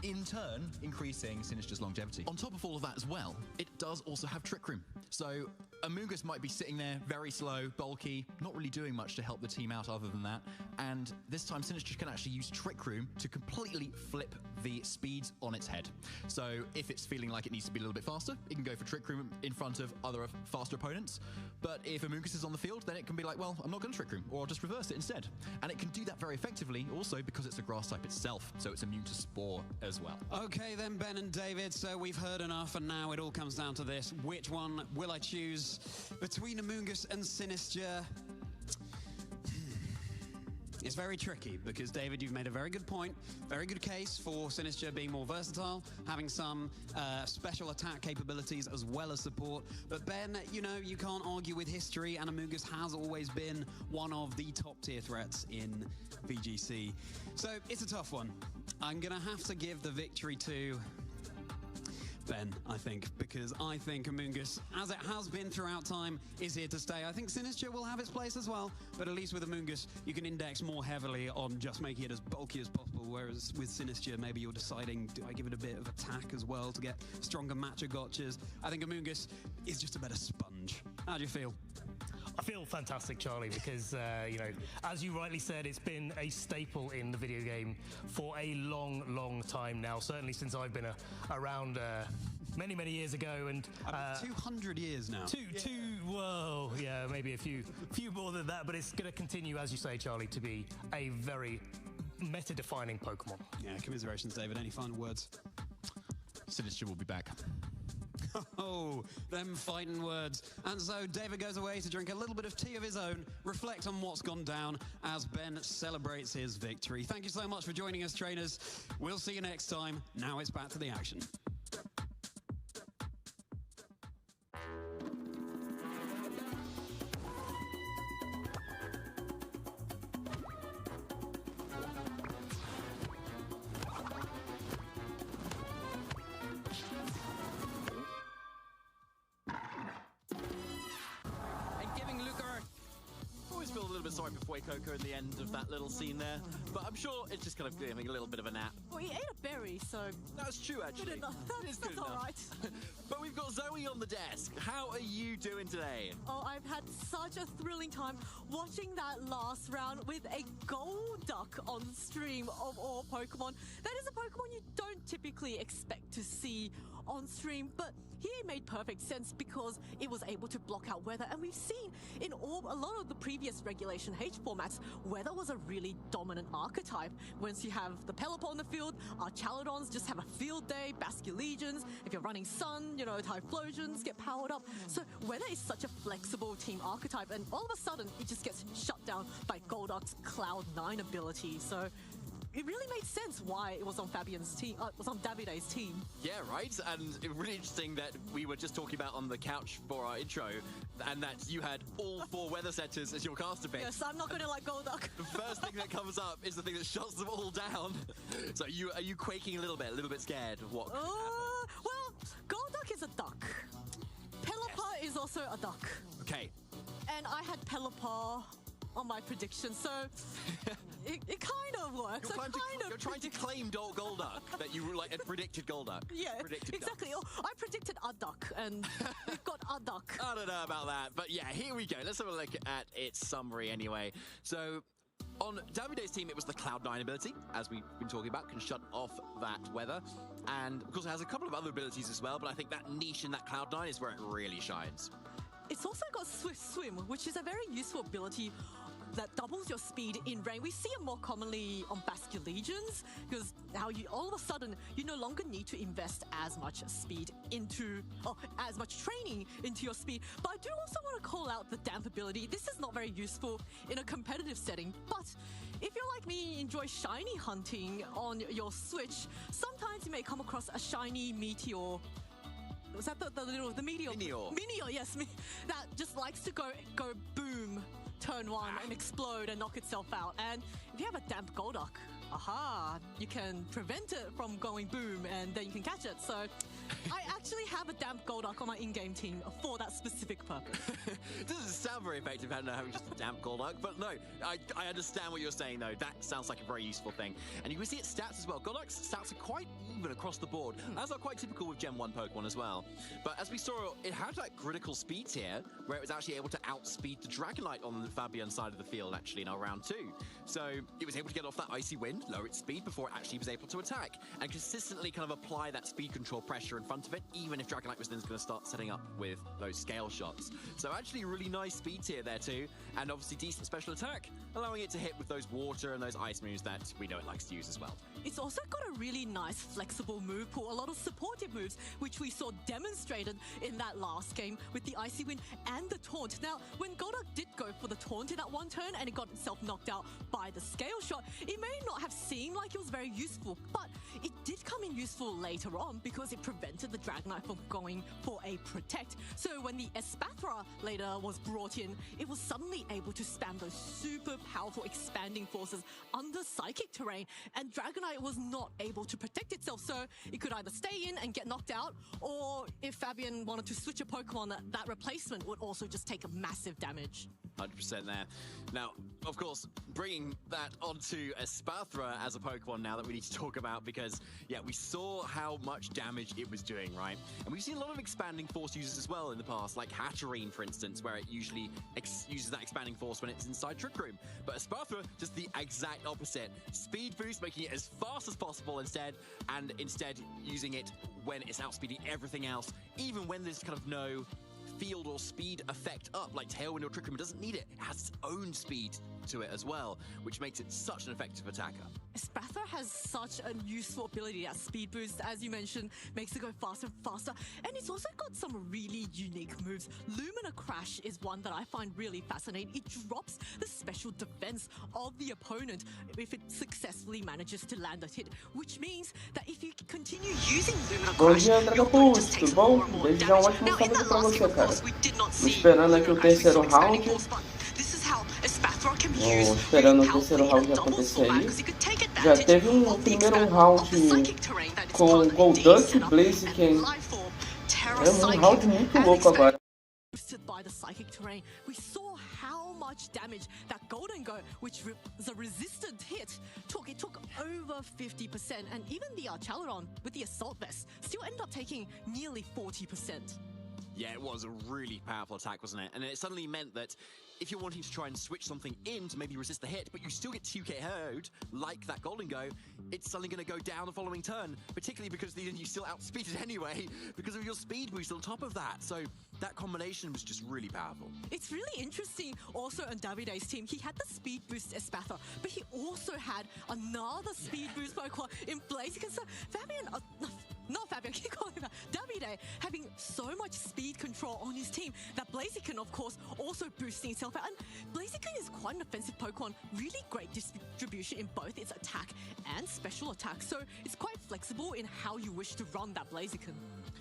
in turn increasing Sinistcha's longevity. On top of all of that as well, it does also have Trick Room. So Amoonguss might be sitting there very slow, bulky, not really doing much to help the team out other than that, and this time Sinistcha can actually use Trick Room to completely flip the speeds on its head. So if it's feeling like it needs to be a little bit faster, it can go for Trick Room in front of other faster opponents. But if Amoonguss is on the field, then it can be like, well, I'm not going to Trick Room, or I'll just reverse it instead. And it can do that very effectively also because it's a grass type itself, so it's immune to Spore as well. Okay then, Ben and David, so we've heard enough, and now it all comes down to this. Which one will I choose between Amoonguss and Sinistcha? It's very tricky because, David, you've made a very good point, very good case for Sinistcha being more versatile, having some special attack capabilities as well as support. But Ben, you know, you can't argue with history, and Amoonguss has always been one of the top-tier threats in VGC. So it's a tough one. I'm going to have to give the victory to Ben, I think, because I think Amoonguss, as it has been throughout time, is here to stay. I think Sinistcha will have its place as well, but at least with Amoonguss, you can index more heavily on just making it as bulky as possible, whereas with Sinistcha, maybe you're deciding, do I give it a bit of attack as well to get stronger Matcha-Gotchas? I think Amoonguss is just a better sponge. How do you feel? I feel fantastic, Charlie, because, you know, as you rightly said, it's been a staple in the video game for a long time now, certainly since I've been around many, many years ago. And 200 years now. Well, yeah, maybe a few more than that, but it's going to continue, as you say, Charlie, to be a very meta-defining Pokemon. Yeah, commiserations, David. Any final words? Sinister will be back. Oh, them fighting words. And so David goes away to drink a little bit of tea of his own, reflect on what's gone down as Ben celebrates his victory. Thank you so much for joining us, trainers. We'll see you next time. Now it's back to the action. Sorry for Coco at the end of that little scene there, but I'm sure it's just kind of giving a little bit of a nap. Well, he ate a berry, so... That's true, actually. That's all right. But we've got Zoe on the desk. How are you doing today? Oh, I've had such a thrilling time watching that last round with a Golduck on stream of all Pokemon. That is a Pokemon you don't typically expect to see on stream, but here it made perfect sense because it was able to block out weather, and we've seen in a lot of the previous Regulation H formats, weather was a really dominant archetype. Once you have the Pelipper on the field, our Chaladons just have a field day, Basculegions, if you're running Sun, you know, Typhlosions get powered up. So weather is such a flexible team archetype, and all of a sudden it just gets shut down by Golduck's Cloud 9 ability. So it really made sense why it was on Fabian's team, it was on Davide's team. Yeah, right? And it was really interesting that we were just talking about on the couch for our intro, and that you had all 4 weather setters as your caster pick. Yes, I'm not going to like Golduck. The first thing that comes up is the thing that shuts them all down. So are you quaking a little bit scared of what could happen? Well, Golduck is a duck. Pelipper is also a duck. Okay. And I had Pelipper on my prediction, so it kind of works. You're trying to claim Golduck, that you had predicted Golduck. Yeah, exactly. Oh, I predicted a duck, and we've got a duck. I don't know about that, but yeah, here we go. Let's have a look at its summary anyway. So, on Davide's team, it was the Cloud 9 ability, as we've been talking about, can shut off that weather. And, of course, it has a couple of other abilities as well, but I think that niche in that Cloud 9 is where it really shines. It's also got Swift Swim, which is a very useful ability that doubles your speed in rain. We see it more commonly on Basculegions, because now all of a sudden you no longer need to invest as much speed into, or as much training into your speed. But I do also want to call out the damp ability. This is not very useful in a competitive setting, but if you're like me, enjoy shiny hunting on your Switch, sometimes you may come across a shiny Meteor. Was that the Meteor? Meteor, yes. That just likes to go boom turn 1 and explode and knock itself out. And if you have a damp Golduck, you can prevent it from going boom, and then you can catch it. So I actually have a damp Golduck on my in-game team for that specific purpose. It doesn't sound very effective having just a damp Golduck, but no, I understand what you're saying though. That sounds like a very useful thing. And you can see its stats as well. Golduck's stats are quite even across the board, as are quite typical with Gen 1 Pokemon as well. But as we saw, it had like critical speed here, where it was actually able to outspeed the Dragonite on the Fabian side of the field actually in our round 2. So it was able to get off that Icy Wind, lower its speed before it actually was able to attack, and consistently kind of apply that speed control pressure in front of it, even if Dragonite was then going to start setting up with those scale shots. So actually really nice speed tier there too, and obviously decent special attack, allowing it to hit with those water and those ice moves that we know it likes to use as well. It's also got a really nice flexible move pool, a lot of supportive moves, which we saw demonstrated in that last game with the Icy Wind and the Taunt. Now, when Golduck did go for the Taunt in that one turn and it got itself knocked out by the scale shot, it may not have seemed like it was very useful, but it did come in useful later on because it prevented the Dragonite from going for a Protect. So when the Espathra later was brought in, it was suddenly able to spam those super powerful expanding forces under Psychic terrain, and Dragonite was not able to protect itself, so it could either stay in and get knocked out, or if Fabian wanted to switch a Pokemon, that replacement would also just take a massive damage. 100% there. Now, of course, bringing that onto Espathra as a Pokemon now that we need to talk about, because because, yeah, we saw how much damage it was doing, right? And we've seen a lot of expanding force users as well in the past, like Hatterene, for instance, where it usually uses that expanding force when it's inside Trick Room. But Espathra, just the exact opposite. Speed boost, making it as fast as possible instead, and instead using it when it's outspeeding everything else, even when there's kind of no field or speed effect up, like Tailwind or Trick Room. It doesn't need it. It has its own speed to it as well, which makes it such an effective attacker. Espathra has such a useful ability. That speed boost, as you mentioned, makes it go faster and faster. And it's also got some really unique moves. Lumina Crash is one that I find really fascinating. It drops the special defense of the opponent if it successfully manages to land a hit, which means that if you continue using Lumina Bom Crash, dia, your opponent just takes tudo more bom? and more Desde já damage. ótimo Now, in sábado that pra last você, game, of cara. course, we did not Tô see esperando aqui o Lumina Crash, we saw terceiro expanding round. force, but this is how Espathra can Tô use esperando really o terceiro powerfully in round a doubles acontecer format, aí. because you could take Já advantage teve of the primeiro expansion round of the psychic terrain that is com part of the Golduck, D setup, Blaziken. and life form, Terra É um Psychic, round muito and louco expand- agora. boosted by the psychic terrain. We saw how much damage that Golden Go, which was a resistant hit, took. It took over 50%, and even the Archaladon with the Assault Vest still ended up taking nearly 40%. Yeah, it was a really powerful attack, wasn't it? And it suddenly meant that if you're wanting to try and switch something in to maybe resist the hit, but you still get 2KO'd, like that Golden Go, it's suddenly going to go down the following turn, particularly because then you still outspeed it anyway, because of your speed boost on top of that. So that combination was just really powerful. It's really interesting also on Davide's team. He had the speed boost Espathra, but he also had another speed boost Pokemon in Blaziken. So Fabian, not Fabian, keep calling him Davide, having so much speed control on his team that Blaziken, of course, also boosting itself out. And Blaziken is quite an offensive Pokemon, really great distribution in both its attack and special attack. So it's quite flexible in how you wish to run that Blaziken.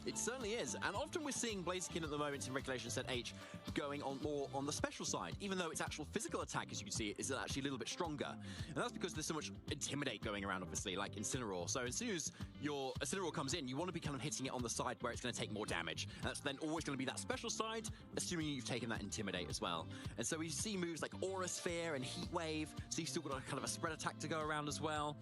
It certainly is, and often we're seeing Blaziken at the moment in Regulation Set H going on more on the special side, even though its actual physical attack, as you can see, is actually a little bit stronger. And that's because there's so much Intimidate going around, obviously, like Incineroar. So as soon as your Incineroar comes in, you want to be kind of hitting it on the side where it's going to take more damage. And that's then always going to be that special side, assuming you've taken that Intimidate as well. And so we see moves like Aura Sphere and Heat Wave, so you've still got a kind of a spread attack to go around as well.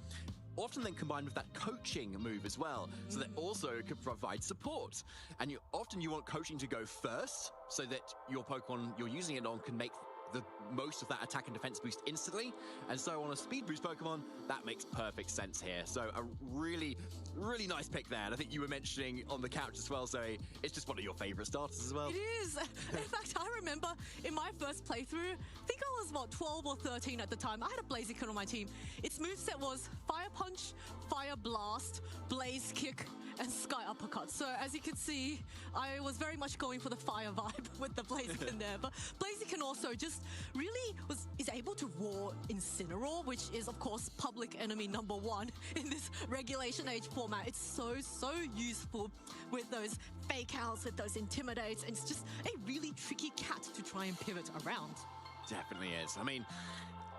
Often then combined with that coaching move as well, so that also could provide support. And often you want coaching to go first, so that your Pokemon you're using it on can make the most of that attack and defense boost instantly. And so on a speed boost Pokemon, that makes perfect sense here. So a really, really nice pick there. And I think you were mentioning on the couch as well, Zoe, it's just one of your favorite starters as well. It is. In fact, I remember in my first playthrough, I think I was, 12 or 13 at the time. I had a Blaziken on my team. Its moveset was Fire Punch, Fire Blast, Blaze Kick, and Sky Uppercut. So as you can see, I was very much going for the fire vibe with the Blaziken there. But Blaziken also just really is able to roar Incineroar, which is, of course, public enemy number 1 in this Regulation Age format. It's so useful with those fake outs, with those intimidates, and it's just a really tricky cat to try and pivot around. Definitely is. I mean,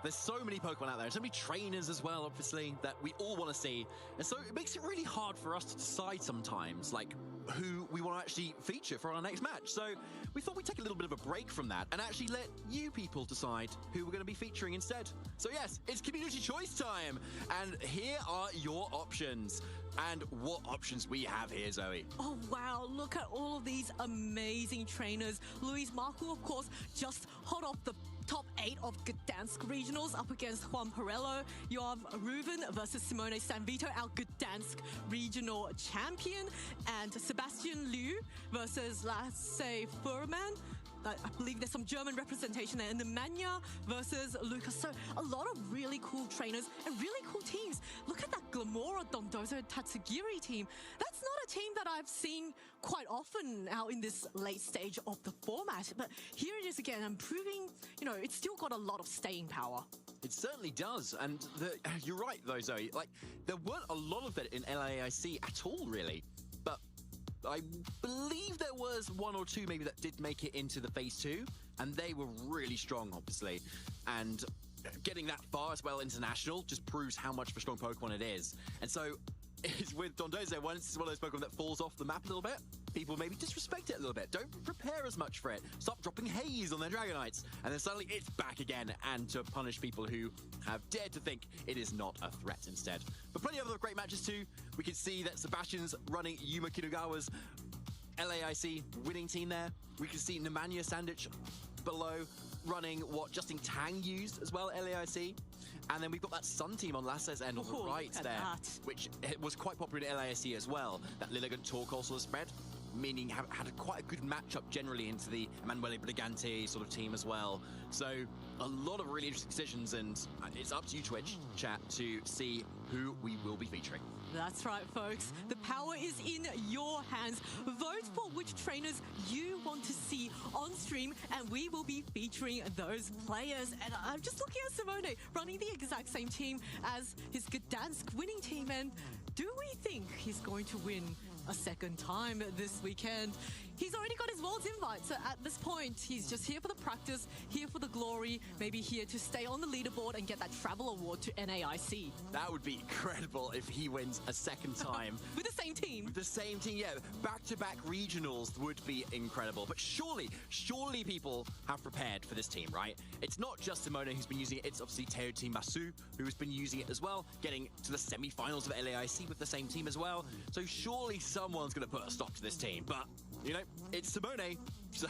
there's so many Pokemon out there, so many trainers as well, obviously, that we all want to see. And so it makes it really hard for us to decide sometimes, like, who we want to actually feature for our next match. So we thought we'd take a little bit of a break from that and actually let you people decide who we're going to be featuring instead. So yes, it's community choice time. And here are your options. And what options we have here, Zoe. Oh, wow. Look at all of these amazing trainers. Luis Marco, of course, just hot off the top 8 of Gdansk regionals up against Juan Perello. You have Ruven versus Simone Sanvito, our Gdansk regional champion. And Sebastian Liu versus Lasse Furman. I believe there's some German representation there. And Nemanja versus Lucas. So a lot of really cool trainers and really cool teams. Look at that Glamora, Dondozo, Tatsugiri team. That's not a team that I've seen quite often now in this late stage of the format. But here it is again, and proving, it's still got a lot of staying power. It certainly does. And you're right, though, Zoe. Like, there weren't a lot of it in LAIC at all, really. But I believe there was 1 or 2 maybe that did make it into the Phase 2, and they were really strong, obviously. And getting that far as well international just proves how much of a strong Pokemon it is. And so it's with Dondozo, it's one of those Pokemon that falls off the map a little bit. people maybe disrespect it a little bit. Don't prepare as much for it. Stop dropping haze on their Dragonites. And then suddenly it's back again, and to punish people who have dared to think it is not a threat instead. But plenty of other great matches too. We can see that Sebastian's running Yuma Kinugawa's LAIC winning team there. We can see Nemanja Sandic below running what Justin Tang used as well, LAIC. And then we've got that Sun team on Lasse's end on the right there, which was quite popular in LASC as well. That Lilligant Talk also spread, meaning had quite a good matchup generally into the Emanuele Brigante sort of team as well. So a lot of really interesting decisions, and it's up to you, Twitch chat, to see who we will be featuring. That's right, folks. The power is in your hands. Vote for which trainers you want to see on stream, and we will be featuring those players. And I'm just looking at Simone running the exact same team as his Gdansk winning team. And do we think he's going to win a second time this weekend? He's already got his Worlds invite, so at this point, he's just here for the practice, here for the glory, maybe here to stay on the leaderboard and get that travel award to NAIC. That would be incredible if he wins a second time. With the same team. With the same team, yeah. Back-to-back regionals would be incredible. But surely people have prepared for this team, right? It's not just Simone who's been using it, it's obviously Teotihu Masu who's been using it as well, getting to the semi-finals of LAIC with the same team as well. So surely someone's going to put a stop to this team. But, you know, it's Simone, so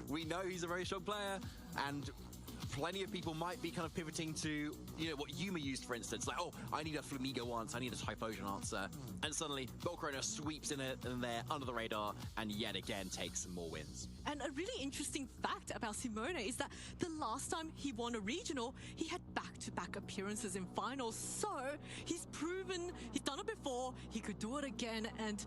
we know he's a very strong player, and plenty of people might be kind of pivoting to, you know, what Yuma used, for instance. Like, oh, I need a Flamigo once, I need a Typhlosion answer. And suddenly, Volcarona sweeps in there under the radar and yet again takes some more wins. And a really interesting fact about Simone is that the last time he won a regional, he had back-to-back appearances in finals. So he's proven he's done it before, he could do it again, and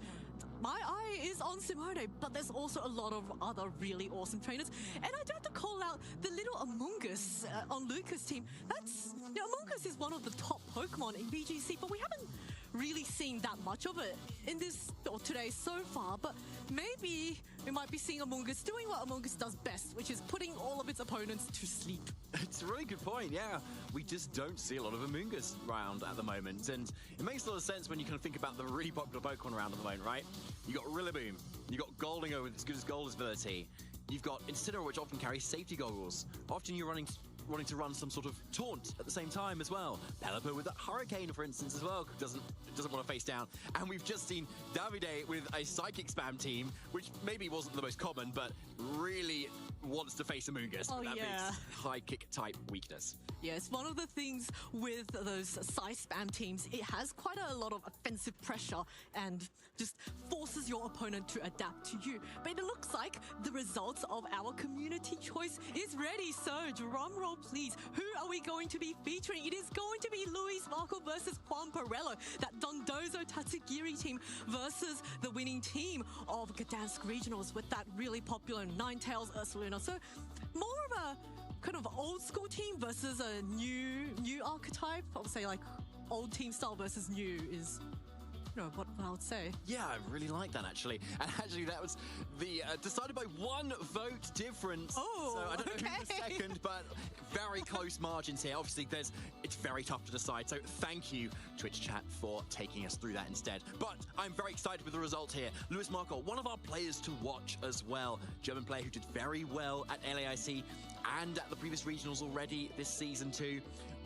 my eye is on Simone, but there's also a lot of other really awesome trainers. And I do have to call out the little Amoonguss on Luca's team. Amoonguss is one of the top Pokemon in BGC, but we haven't really seen that much of it in this or today so far. But maybe we might be seeing Amoonguss doing what Amoonguss does best, which is putting all of its opponents to sleep. It's a really good point, yeah. We just don't see a lot of Amoonguss around at the moment, and it makes a lot of sense when you kind of think about the really popular Pokemon around at the moment, right? You got Rillaboom, you got Goldingo with as good as Gold ability, you've got Incineroar, which often carries safety goggles. Often you're wanting to run some sort of taunt at the same time as well. Pelipper with that Hurricane, for instance, as well, doesn't want to face down. And we've just seen Davide with a Psychic Spam team, which maybe wasn't the most common, but really wants to face Amoonguss. Oh, that yeah. big high kick type weakness. Yeah, it's one of the things with those Psy-Spam teams. It has quite a lot of offensive pressure and just forces your opponent to adapt to you. But it looks like the results of our community choice is ready. So, drum roll, please. Who are we going to be featuring? It is going to be Luis Marco versus Juan Perello. That Dondozo Tatsugiri team versus the winning team of Gdansk Regionals with that really popular Ninetales Ursaluna. So, more of a kind of old school team versus a new archetype. I would say like old team style versus new is, you know, what I would say. Yeah, I really like that actually. And actually that was the decided by one vote difference. Oh, so I don't know okay. who's the second, but very close margins here. Obviously it's very tough to decide. So thank you, Twitch chat, for taking us through that instead. But I'm very excited with the result here. Luis Marco, one of our players to watch as well. German player who did very well at LAIC and at the previous regionals already this season too,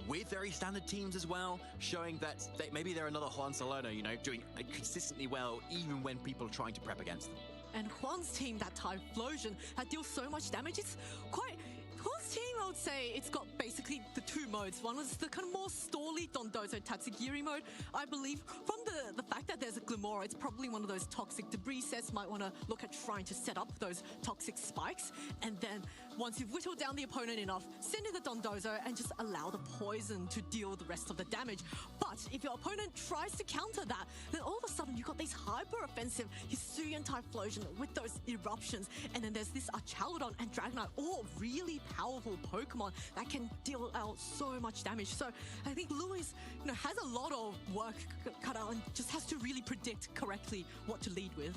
with very standard teams as well, showing that maybe they're another Juan Salerno, you know, doing consistently well even when people are trying to prep against them. And Juan's team, that Typhlosion, that deals so much damage. It's quite... Juan's team, I would say, it's got basically the two modes. One is the kind of more stally Dondozo Tatsugiri mode. I believe from the fact that there's a Glimora, it's probably one of those toxic debris sets. Might want to look at trying to set up those toxic spikes. And then once you've whittled down the opponent enough, send in the Dondozo and just allow the poison to deal the rest of the damage. But if your opponent tries to counter that, then all of a sudden you've got these hyper-offensive Hisuian Typhlosion with those eruptions. And then there's this Archaludon and Dragonite, all really powerful Pokemon that can deal out so much damage. So I think Luis, you know, has a lot of work cut out and just has to really predict correctly what to lead with.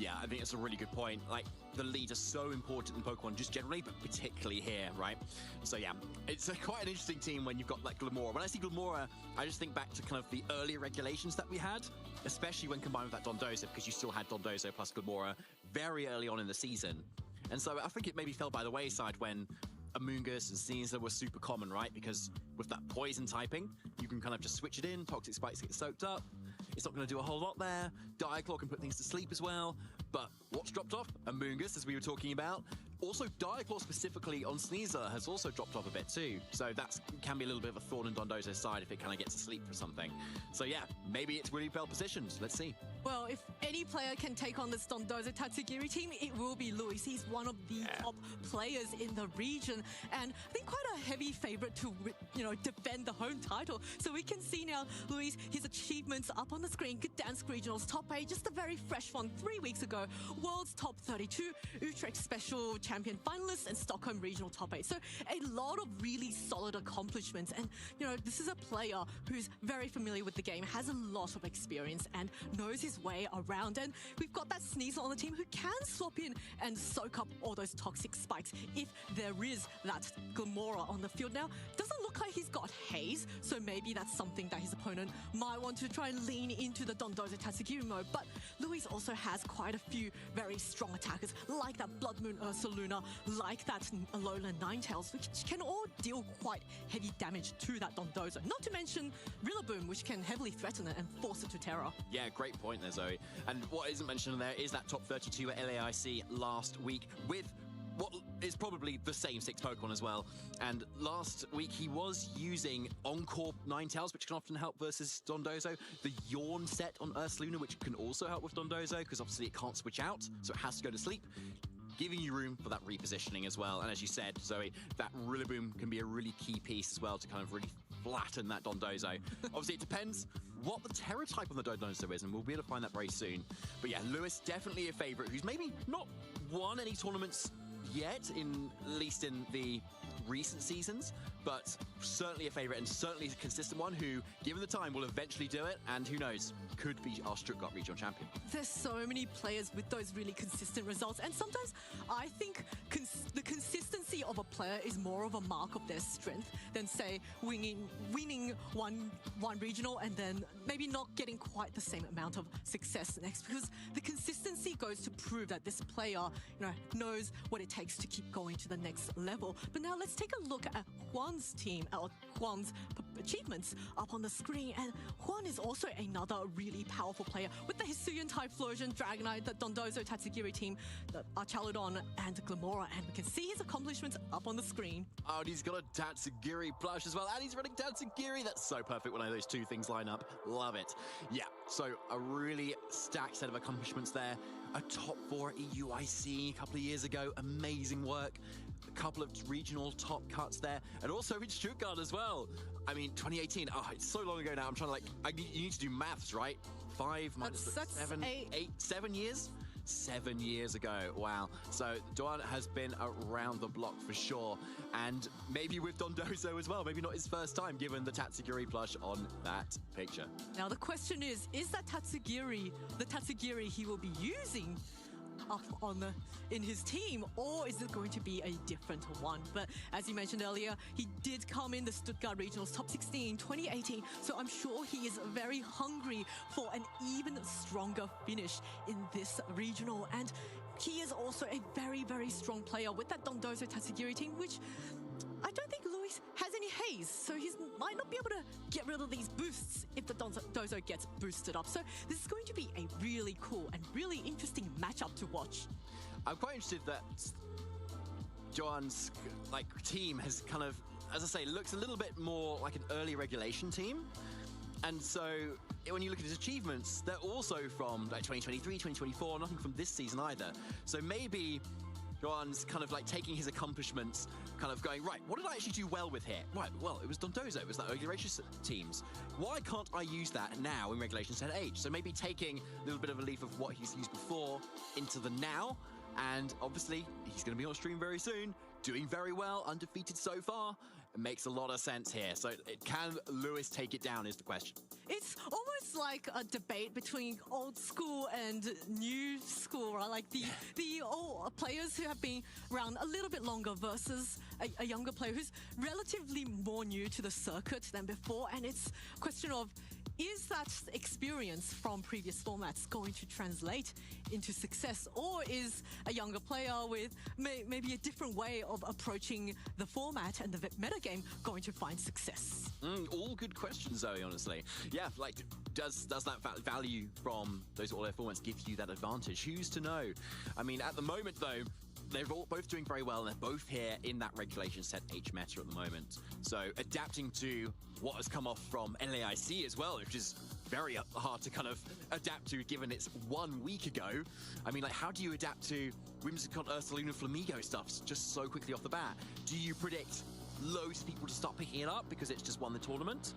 Yeah, I think that's a really good point. Like, the lead is so important in Pokemon just generally, but particularly here, right? So yeah, it's quite an interesting team when you've got like Glamora. When I see Glamora, I just think back to kind of the earlier regulations that we had, especially when combined with that Dondozo, because you still had Dondozo plus Glamora very early on in the season. And so I think it maybe fell by the wayside when Amoonguss and Sneasler were super common, right? Because with that poison typing, you can kind of just switch it in, Toxic Spikes get soaked up. It's not going to do a whole lot there. Diaclaw can put things to sleep as well. But what's dropped off? Amoonguss, as we were talking about. Also, Diaclaw specifically on Sneasler has also dropped off a bit too. So that can be a little bit of a thorn in Dondozo's side if it kind of gets to sleep for something. So yeah, maybe it's really well positioned. Let's see. Well, if any player can take on this Dondozo Tatsugiri team, it will be Luis. He's one of the top players in the region, and I think quite a heavy favorite to, defend the home title. So we can see now, Luis, his achievements up on the screen. Gdansk Regionals top 8, just a very fresh one 3 weeks ago. World's top 32, Utrecht Special Champion finalist, and Stockholm Regional top 8. So a lot of really solid accomplishments. And, this is a player who's very familiar with the game, has a lot of experience, and knows his way around. And we've got that Sneasler on the team who can swap in and soak up all those toxic spikes if there is that Glamora on the field. Now, doesn't look like he's got Haze, so maybe that's something that his opponent might want to try and lean into the Dondozo Tatsugiri mode. But Luis also has quite a few very strong attackers, like that Blood Moon Ursaluna, like that Alolan Ninetales, which can all deal quite heavy damage to that Dondozo. Not to mention Rillaboom, which can heavily threaten it and force it to terror. Yeah, great point there, Zoe. And what isn't mentioned there is that top 32 at LAIC last week with what is probably the same 6 Pokemon as well. And last week he was using Encore Ninetales, which can often help versus Dondozo. The Yawn set on Ursaluna, which can also help with Dondozo, because obviously it can't switch out, so it has to go to sleep, giving you room for that repositioning as well. And as you said, Zoe, that Rillaboom can be a really key piece as well to kind of really flatten that Dondozo. Obviously, it depends what the Terra type on the Dondozo is, and we'll be able to find that very soon. But yeah, Lewis, definitely a favourite who's maybe not won any tournaments yet, at least in the recent seasons, but certainly a favourite and certainly a consistent one who, given the time, will eventually do it, and who knows, could be our Stuttgart regional champion. There's so many players with those really consistent results, and sometimes I think the consistency of a player is more of a mark of their strength than, say, winning one regional and then maybe not getting quite the same amount of success next, because the consistency goes to prove that this player, knows what it takes to keep going to the next level. But now let's take a look at Juan's team, or Juan's achievements up on the screen. And Juan is also another really powerful player with the Hisuian Typhlosion, Dragonite, the Dondozo Tatsugiri team, the Archaludon, and Glamora. And we can see his accomplishments up on the screen. Oh, and he's got a Tatsugiri plush as well, and he's running Tatsugiri. That's so perfect when those two things line up. Love it. Yeah, so a really stacked set of accomplishments there. A top 4 EUIC a couple of years ago. Amazing work. A couple of regional top cuts there, and also in Stuttgart as well. I mean, 2018, it's so long ago now. I'm trying to you need to do maths, right? 5 minus 7, 8, 7 years? 7 years ago. Wow. So Duan has been around the block for sure, and maybe with Dondozo as well. Maybe not his first time, given the Tatsugiri plush on that picture. Now the question is that Tatsugiri the Tatsugiri he will be using up in his team, or is it going to be a different one? But as you mentioned earlier, he did come in the Stuttgart Regionals top 16 2018, so I'm sure he is very hungry for an even stronger finish in this regional. And he is also a very, very strong player with that Dondozo Tatsugiri team, which I don't think Luis has any haze, so he might not be able to get rid of these boosts if the Dondozo gets boosted up. So this is going to be a really cool and really interesting matchup to watch. I'm quite interested that Joan's team has kind of, as I say, looks a little bit more like an early regulation team. And so when you look at his achievements, they're also from 2023, 2024, nothing from this season either. So maybe Joan's kind of taking his accomplishments, kind of going, right, what did I actually do well with here? Right, well, it was Dondozo, it was that regulation teams. Why can't I use that now in Regulation 10H? So maybe taking a little bit of a leaf of what he's used before into the now, and obviously he's going to be on stream very soon, doing very well, undefeated so far. It makes a lot of sense here. So can Lewis take it down is the question. It's almost like a debate between old school and new school, right? Like the old players who have been around a little bit longer versus a younger player who's relatively more new to the circuit than before. And it's a question of, is that experience from previous formats going to translate into success, or is a younger player with maybe a different way of approaching the format and the metagame going to find success? All good questions, Zoe, honestly. Yeah, like, does that value from those all-air formats give you that advantage? Who's to know? I mean, at the moment, though, they're both doing very well, and they're both here in that regulation set H meta at the moment. So adapting to what has come off from LAIC as well, which is very hard to kind of adapt to given it's 1 week ago. I mean, like, how do you adapt to whimsical Ursaluna Flamigo stuff just so quickly off the bat? Do you predict loads of people to start picking it up because it's just won the tournament?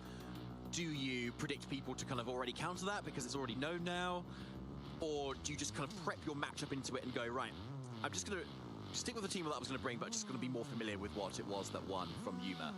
Do you predict people to kind of already counter that because it's already known now? Or do you just kind of prep your matchup into it and go, right, I'm just going to stick with the team that I was going to bring, but just going to be more familiar with what it was that won from Yuma?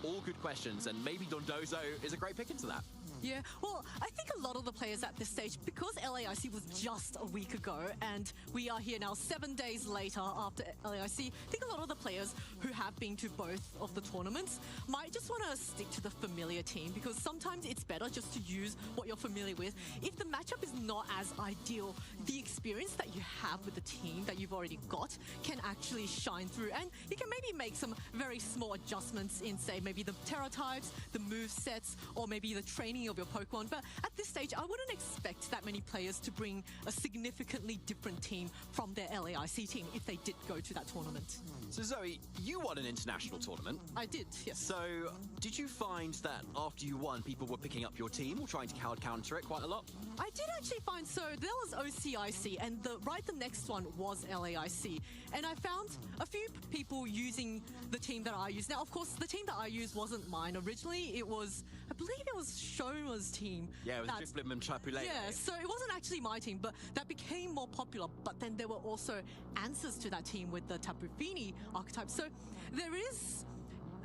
All good questions, and maybe Dondozo is a great pick into that. Yeah, well, I think a lot of the players at this stage, because LAIC was just a week ago, and we are here now 7 days later after LAIC, I think a lot of the players who have been to both of the tournaments might just want to stick to the familiar team, because sometimes it's better just to use what you're familiar with. If the matchup is not as ideal, the experience that you have with the team that you've already got can actually shine through, and you can maybe make some very small adjustments in, say, maybe the Terra types, the move sets, or maybe the training of your Pokemon. But at this stage, I wouldn't expect that many players to bring a significantly different team from their LAIC team if they did go to that tournament. So Zoe, you won an international tournament. I did, yes. So did you find that after you won, people were picking up your team or trying to counter it quite a lot? I did actually find, so there was OCIC, and the next one was LAIC. And I found a few people using the team that I use. Now, of course, the team that I used wasn't mine originally. It was, I believe it was Shoma's team. Yeah, it was Drifblim and Chapulete. Yeah, so it wasn't actually my team, but that became more popular. But then there were also answers to that team with the Tapu Fini archetype. So there is,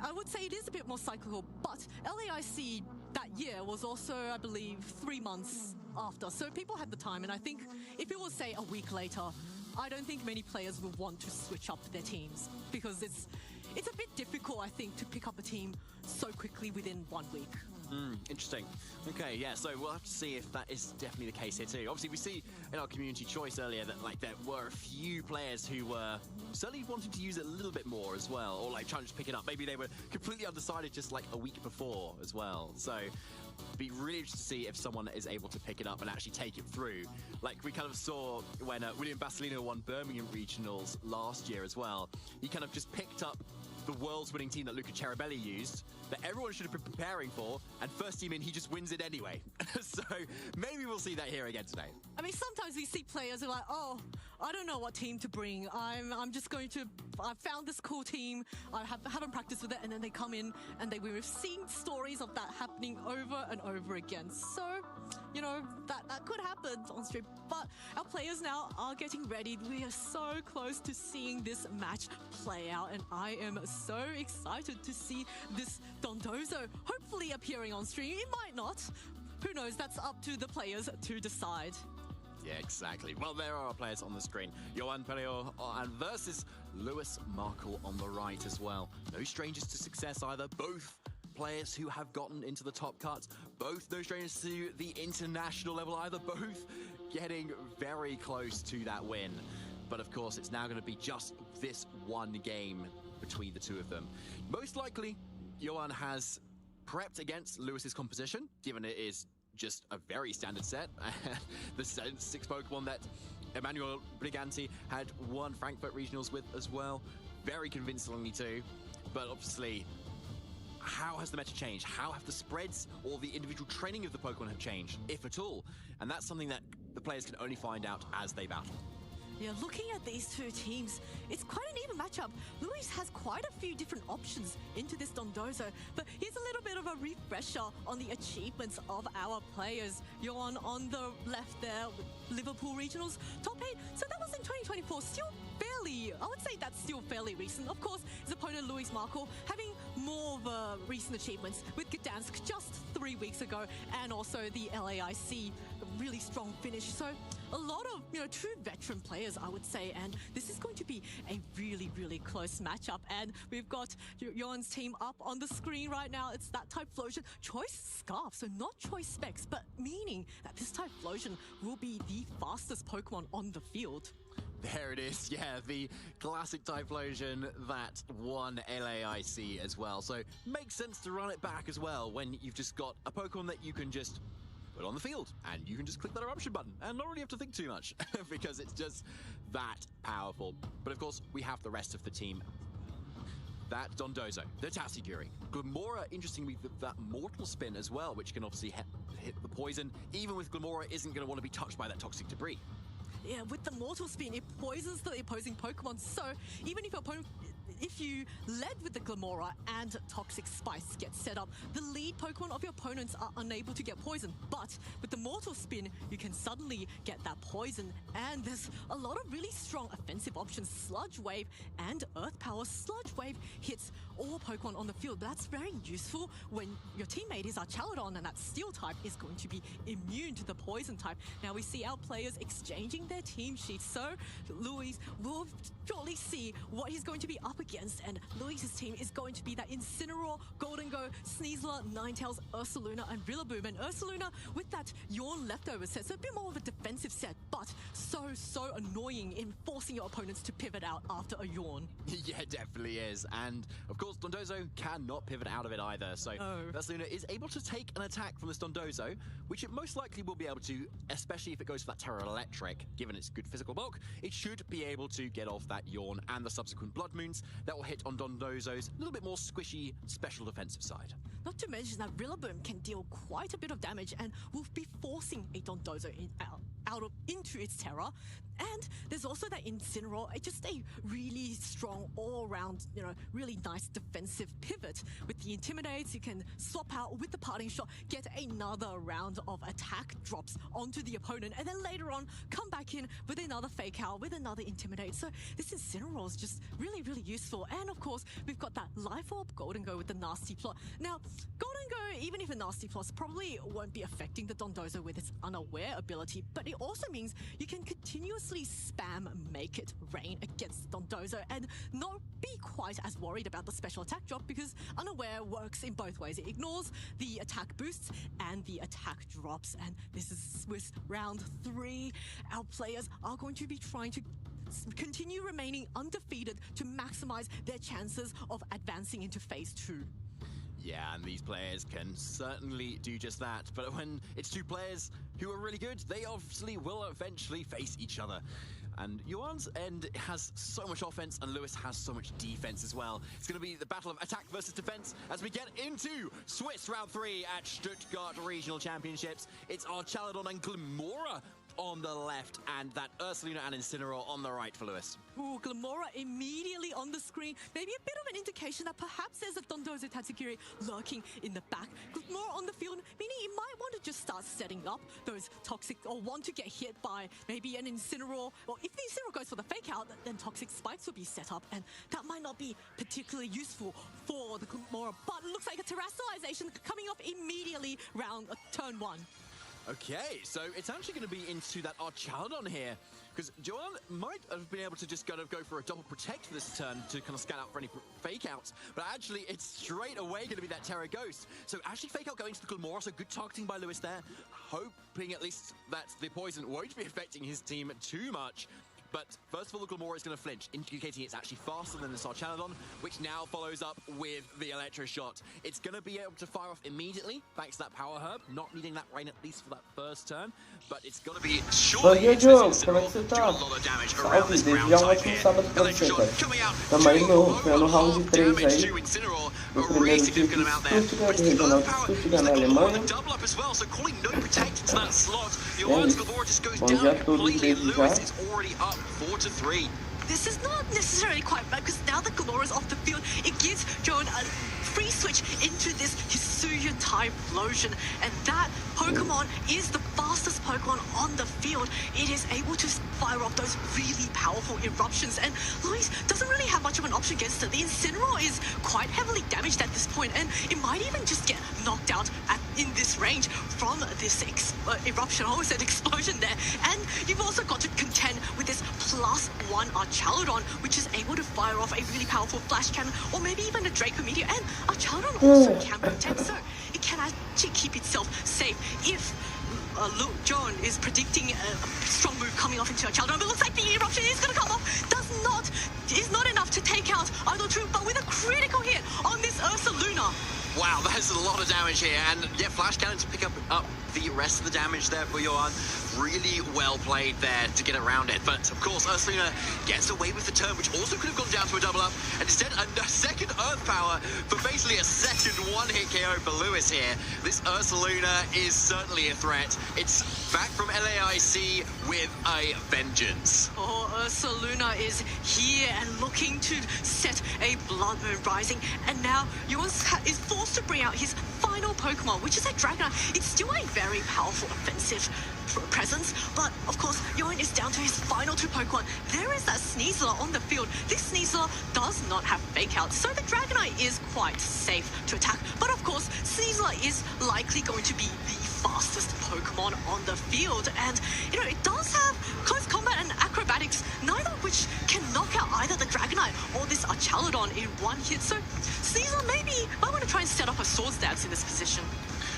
I would say it is a bit more cyclical, but LAIC that year was also, I believe, 3 months after. So people had the time, and I think if it was, say, a week later, I don't think many players would want to switch up their teams, because it's a bit difficult, I think, to pick up a team so quickly within 1 week. Interesting. Okay, yeah, so we'll have to see if that is definitely the case here too. Obviously, we see in our community choice earlier that, like, there were a few players who were certainly wanting to use it a little bit more as well, or like trying to pick it up. Maybe they were completely undecided just like a week before as well. So be really interested to see if someone is able to pick it up and actually take it through. Like we kind of saw when William Basilino won Birmingham Regionals last year as well. He kind of just picked up the world's winning team that Luca Ceribelli used, that everyone should have been preparing for, and first team in, he just wins it anyway. So maybe we'll see that here again today. I mean, sometimes we see players who are like, oh, I don't know what team to bring. I'm just going to, I found this cool team, I haven't practiced with it, and then they come in and we've seen stories of that happening over and over again. So, you know, that could happen on stream. But our players now are getting ready. We are so close to seeing this match play out, and I am so excited to see this Dondozo hopefully appearing on stream. It might not. Who knows? That's up to the players to decide. Yeah, exactly. Well, there are our players on the screen. Johan Peleo and versus Lewis Markle on the right as well. No strangers to success either. Both players who have gotten into the top cuts. Both no strangers to the international level either. Both getting very close to that win. But of course, it's now going to be just this one game between the two of them. Most likely, Johan has prepped against Lewis's composition, given it is just a very standard set. The 6 Pokemon that Emmanuel Briganti had won Frankfurt Regionals with as well. Very convincingly too. But obviously, how has the meta changed? How have the spreads or the individual training of the Pokemon have changed, if at all? And that's something that the players can only find out as they battle. Yeah, looking at these two teams, it's quite an even matchup. Luis has quite a few different options into this Dondozo, but here's a little bit of a refresher on the achievements of our players. Johan on the left there, Liverpool Regionals, top 8. So that was in 2024, still fairly, I would say that's still fairly recent. Of course, his opponent Luis Markle having more of recent achievements with Gdansk just 3 weeks ago, and also the LAIC, a really strong finish. So a lot of, true veteran players, I would say, and this is going to be a really, really close matchup. And we've got Johan's team up on the screen right now. It's that Typhlosion Choice Scarf, so not Choice Specs, but meaning that this Typhlosion will be the fastest Pokemon on the field. There it is, yeah, the classic Typhlosion that won LAIC as well. So makes sense to run it back as well when you've just got a Pokemon that you can just put on the field and you can just click that eruption button and not really have to think too much because it's just that powerful. But of course, we have the rest of the team. That Dondozo, the Tatsugiri, Glamora, interestingly, that Mortal Spin as well, which can obviously hit the poison. Even with Glamora, isn't going to want to be touched by that toxic debris. Yeah, with the Mortal Spin, it poisons the opposing Pokemon. So even if your opponent, if you led with the Glamora and Toxic Spice gets set up, the lead Pokemon of your opponents are unable to get poisoned. But with the Mortal Spin, you can suddenly get that poison. And there's a lot of really strong offensive options. Sludge Wave and Earth Power. Sludge Wave hits all Pokemon on the field. That's very useful when your teammate is Archaladon and that Steel type is going to be immune to the Poison type. Now we see our players exchanging their team sheets. So Luis will shortly see what he's going to be up against, and Luis's team is going to be that Incineroar, Goldengo, Sneasler, Ninetales, Ursaluna, and Rillaboom. And Ursaluna with that Yawn leftover set, so a bit more of a defensive set, but so annoying in forcing your opponents to pivot out after a Yawn. Yeah, it definitely is. And of course, Dondozo cannot pivot out of it either. So Ursaluna is able to take an attack from this Dondozo, which it most likely will be able to, especially if it goes for that Terra Electric, given its good physical bulk. It should be able to get off that Yawn and the subsequent Blood Moons that will hit on Dondozo's a little bit more squishy special defensive side. Not to mention that Rillaboom can deal quite a bit of damage and will be forcing a Dondozo into its Terra. And there's also that Incineroar, just a really strong all-around, really nice defensive pivot. With the Intimidates, you can swap out with the Parting Shot, get another round of attack drops onto the opponent, and then later on, come back in with another Fake Out, with another Intimidate. So this Incineroar is just really, really useful. And of course, we've got that Life Orb Goldengo with the Nasty Plot. Now, Goldengo, even if a Nasty Plot, probably won't be affecting the Dondozo with its Unaware ability, but it also means you can continuously spam Make It Rain against Dondozo and not be quite as worried about the special attack drop, because Unaware works in both ways. It ignores the attack boosts and the attack drops. And this is with round 3. Our players are going to be trying to continue remaining undefeated to maximize their chances of advancing into phase 2. Yeah, and these players can certainly do just that. But when it's two players who are really good, they obviously will eventually face each other. And Yuan's end has so much offense, and Lewis has so much defense as well. It's going to be the battle of attack versus defense as we get into Swiss round 3 at Stuttgart Regional Championships. It's Archaladon and Glamora on the left, and that Ursaluna and Incineroar on the right for Lewis. Ooh, Glamora immediately on the screen. Maybe a bit of an indication that perhaps there's a Dondozo Tatsugiri lurking in the back. Glamora on the field, meaning he might want to just start setting up those toxic, or want to get hit by maybe an Incineroar. Or if the Incineroar goes for the Fake Out, then Toxic Spikes will be set up, and that might not be particularly useful for the Glamora. But it looks like a Terrestrialization coming off immediately turn 1. Okay, so it's actually going to be into that Archaladon here, because Joanne might have been able to just kind of go for a double protect this turn to kind of scan out for any fake outs, but actually it's straight away going to be that Terra Ghost. So actually Fake Out going to the Glamora, so good targeting by Lewis there, hoping at least that the poison won't be affecting his team too much. But first of all, the Glamora is going to flinch, indicating it's actually faster than the Archaladon, which now follows up with the Electro Shot. It's going to be able to fire off immediately, thanks to that Power Herb, not needing that rain at least for that first turn. But it's going to be surely hit this Incineroar, do a lot of damage around this ground type here. Electro Shot coming out, doing a lot of damage to Incineroar, a really significant amount there. Earth Power is the Glamora with the double up as well, so calling no protect into that slot. Johan's Glamora just goes down completely, and Lewis is already up 4-3. This is not necessarily quite right, because now that Galora's off the field, it gives Joan a free switch into this Hisuian Typhlosion, and that Pokemon is the fastest Pokemon on the field. It is able to fire off those really powerful eruptions, and Luis doesn't really have much of an option against it. The Incineroar is quite heavily damaged at this point, and it might even just get knocked out in this range from this eruption. I always said explosion there. And you've also got to contend with this +1 Archaludon, which is able to fire off a really powerful flash cannon, or maybe even a Draco Meteor. And Archaludon also can protect, so it can actually keep itself safe if Joan is predicting a strong move coming off into Archaludon. But it looks like the eruption is going to come off. Is not enough to take out Idol True, but with a critical hit on this Ursaluna. Wow, that's a lot of damage here. And yeah, Flash Cannon to pick up the rest of the damage there for Johan. Really well played there to get around it. But of course, Ursaluna gets away with the turn, which also could have gone down to a double up. And instead, a second Earth Power for basically a second one-hit KO for Lewis here. This Ursaluna is certainly a threat. It's back from LAIC with a vengeance. Oh, Ursaluna is here and looking to set a Blood Moon Rising. And now Johan is forced to bring out his final Pokemon, which is a Dragonite. It's still a very powerful offensive presence, but of course Johan is down to his final 2 Pokemon. There is that Sneasler on the field. This Sneasler does not have Fake Out, so the Dragonite is quite safe to attack. But of course, Sneasler is likely going to be the fastest Pokemon on the field, and you know, it does have close combat and acrobatics, neither of which can knock out either the Dragonite or this Archaludon in one hit. So Sneasler maybe might want to try and set up a Swords Dance in this position.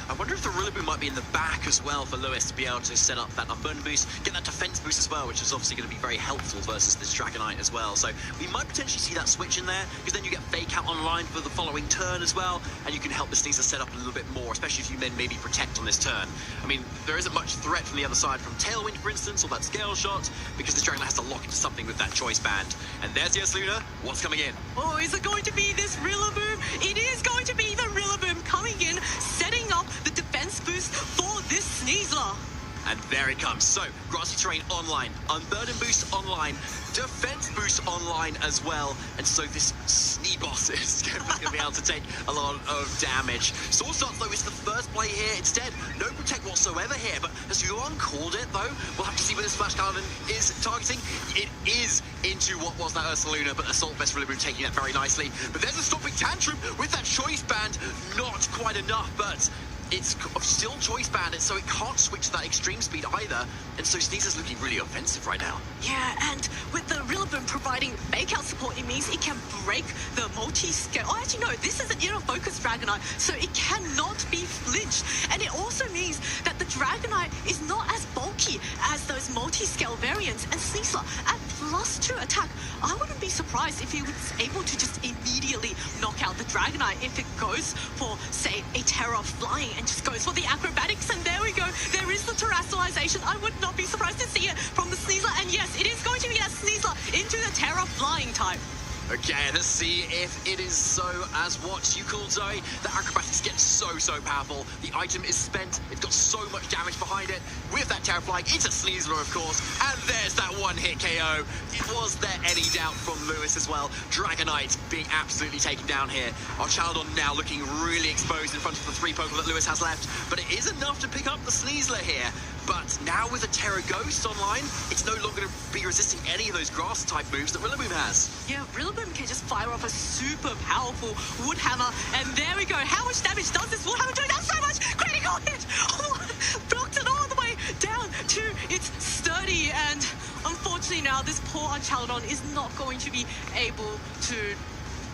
I wonder if the Rillaboom might be in the back as well for Lewis to be able to set up that Unburden boost, get that defense boost as well, which is obviously going to be very helpful versus this Dragonite as well. So we might potentially see that switch in there, because then you get Fake Out online for the following turn as well, and you can help the Sneasler set up a little bit more, especially if you then maybe protect on this turn. I mean, there isn't much threat from the other side from Tailwind, for instance, or that Scale Shot, because the Dragonite has to lock into something with that Choice Band. And there's the Ursaluna. What's coming in? Oh, is it going to be this Rillaboom? It is going to be the Rillaboom coming in, setting up the defense boost for this Sneasler. And there it comes. So, Grassy Terrain online, Unburden boost online, defense boost online as well. And so this Sneeboss is going to be able to take a lot of damage. Sword Stance, though, is the first play here. Instead, no Protect whatsoever here. But as Yuan called it, though, we'll have to see where this Flash Cannon is targeting. It is into what was that Ursaluna, but Assault Vest Rillaboom taking that very nicely. But there's a Stomping Tantrum with that Choice Band. Not quite enough, but it's still Choice Banded, so it can't switch to that extreme speed either. And so Sneasler's looking really offensive right now. Yeah, and with the Rillaboom providing Fake Out support, it means it can break the multi-scale. Oh, actually, no, this is an Inner Focus Dragonite, so it cannot be flinched. And it also means that the Dragonite is not as bulky as those multi-scale variants. And Sneasler, at +2 attack, I wouldn't be surprised if he was able to just immediately knock out the Dragonite if it goes for, say, a Terra Flying and just goes for the acrobatics. And there we go. There is the terrestrialization. I would not be surprised to see it from the Sneasler. And yes, it is going to be that Sneasler into the Terra Flying type. Okay, let's see if it is so as what you called, Zoe. The acrobatics get so powerful. The item is spent. It's got so much damage behind it. With that Terra Flying, it's a Sneasler, of course. And there's that one-hit KO. Was there any doubt from Lewis as well? Dragonite being absolutely taken down here. Archaludon now looking really exposed in front of the 3 Pokemon that Lewis has left. But it is enough to pick up the Sneasler here. But now with a Terra Ghost online, it's no longer going to be resisting any of those grass-type moves that Rillaboom has. Yeah, Rillaboom can just fire off a super powerful Wood Hammer. And there we go. How much damage does this Wood Hammer do? That's so much! Critical hit! Oh, blocked it all the way down to its sturdy. And unfortunately now, this poor Archaludon is not going to be able to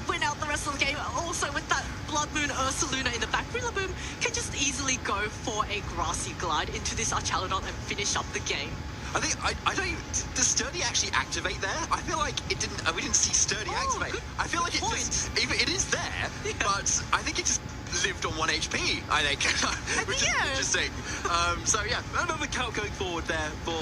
win out the rest of the game. Also, with that Blood Moon Ursaluna in the back, Rillaboom can just easily go for a Grassy Glide into this Archaludon and finish up the game. I think, I don't even, does Sturdy actually activate there? I feel like it didn't, we didn't see Sturdy activate. I feel like it is there, yeah. But I think it just lived on 1 HP, I think, which is interesting. So yeah, another count going forward there for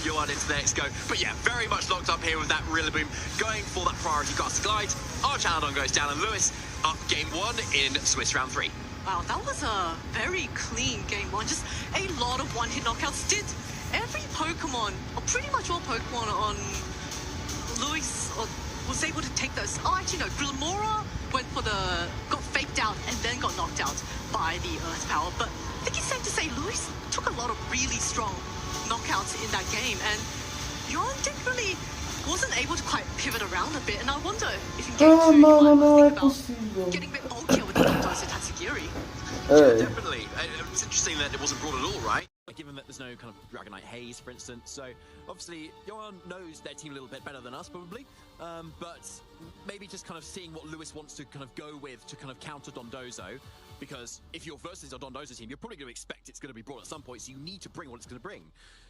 Johan into the next go. But yeah, very much locked up here with that Rillaboom, going for that priority Grassy Glide. Archaludon goes down, and Lewis up game 1 in Swiss round 3. Wow, that was a very clean game 1. Just a lot of one-hit knockouts. Did every Pokemon, or pretty much all Pokemon on Lewis, was able to take those. Oh, actually, no. Grimora got faked out and then got knocked out by the Earth Power. But I think it's safe to say Lewis took a lot of really strong knockouts in that game. And Johan wasn't able to quite pivot around a bit. And I wonder if in game 2 you might think about getting a bit bulkier with the knockouts Evet. Definitely. It's interesting that it wasn't brought at all, right? Given that there's no kind of Dragonite haze, for instance. So obviously, Johan knows their team a little bit better than us, probably. But maybe just kind of seeing what Lewis wants to kind of go with to kind of counter Dondozo. Because if you're versus a Dondozo team, you're probably going to expect it's going to be brought at some point, so you need to bring what it's going to bring.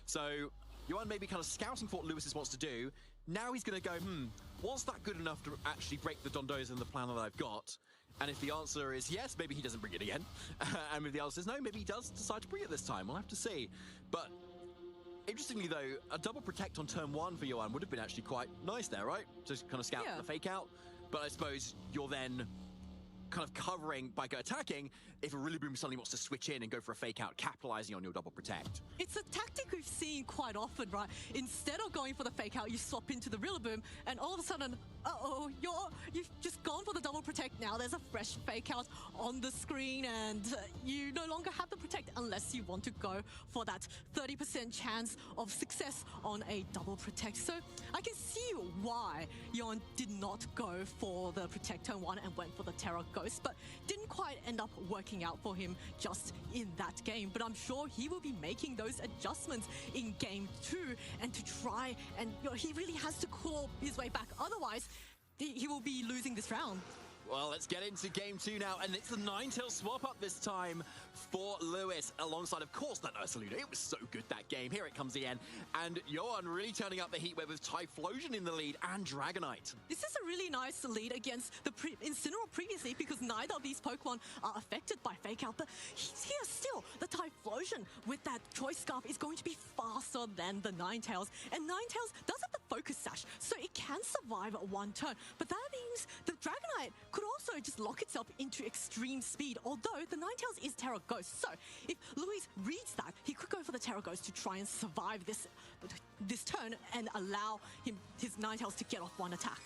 So Johan may be kind of scouting for what Lewis wants to do. Now he's going to go, was that good enough to actually break the Dondozo and the plan that I've got? And if the answer is yes, maybe he doesn't bring it again. And if the answer is no, maybe he does decide to bring it this time. We'll have to see. But interestingly, though, a double protect on turn 1 for Johan would have been actually quite nice there, right? Just kind of scout the fake out. But I suppose you're then kind of covering by attacking if a Rillaboom suddenly wants to switch in and go for a fake out, capitalizing on your double protect. It's a tactic we've seen quite often, right? Instead of going for the fake out, you swap into the Rillaboom, and all of a sudden, you've just gone for the double protect. Now there's a fresh fake out on the screen, and you no longer have the protect unless you want to go for that 30% chance of success on a double protect. So I can see why Johan did not go for the protect turn 1 and went for the Terra Ghost, but didn't quite end up working out for him just in that game. But I'm sure he will be making those adjustments in game 2 and to try, and he really has to claw his way back. Otherwise, he will be losing this round. Well, let's get into game 2 now, and it's the Ninetales swap up this time for Lewis, alongside, of course, that Ursaluna. It was so good, that game. Here it comes again, and Johan really turning up the heat wave with Typhlosion in the lead and Dragonite. This is a really nice lead against the Incineroar previously, because neither of these Pokemon are affected by Fake Out, but here still, the Typhlosion with that Choice Scarf is going to be faster than the Ninetales, and Ninetales does have the Focus Sash, so it can survive one turn, but that means the Dragonite could also just lock itself into extreme speed, although the Ninetales is Terra Ghost. So if Louis reads that, he could go for the Terra Ghost to try and survive this turn and allow his Ninetales to get off one attack.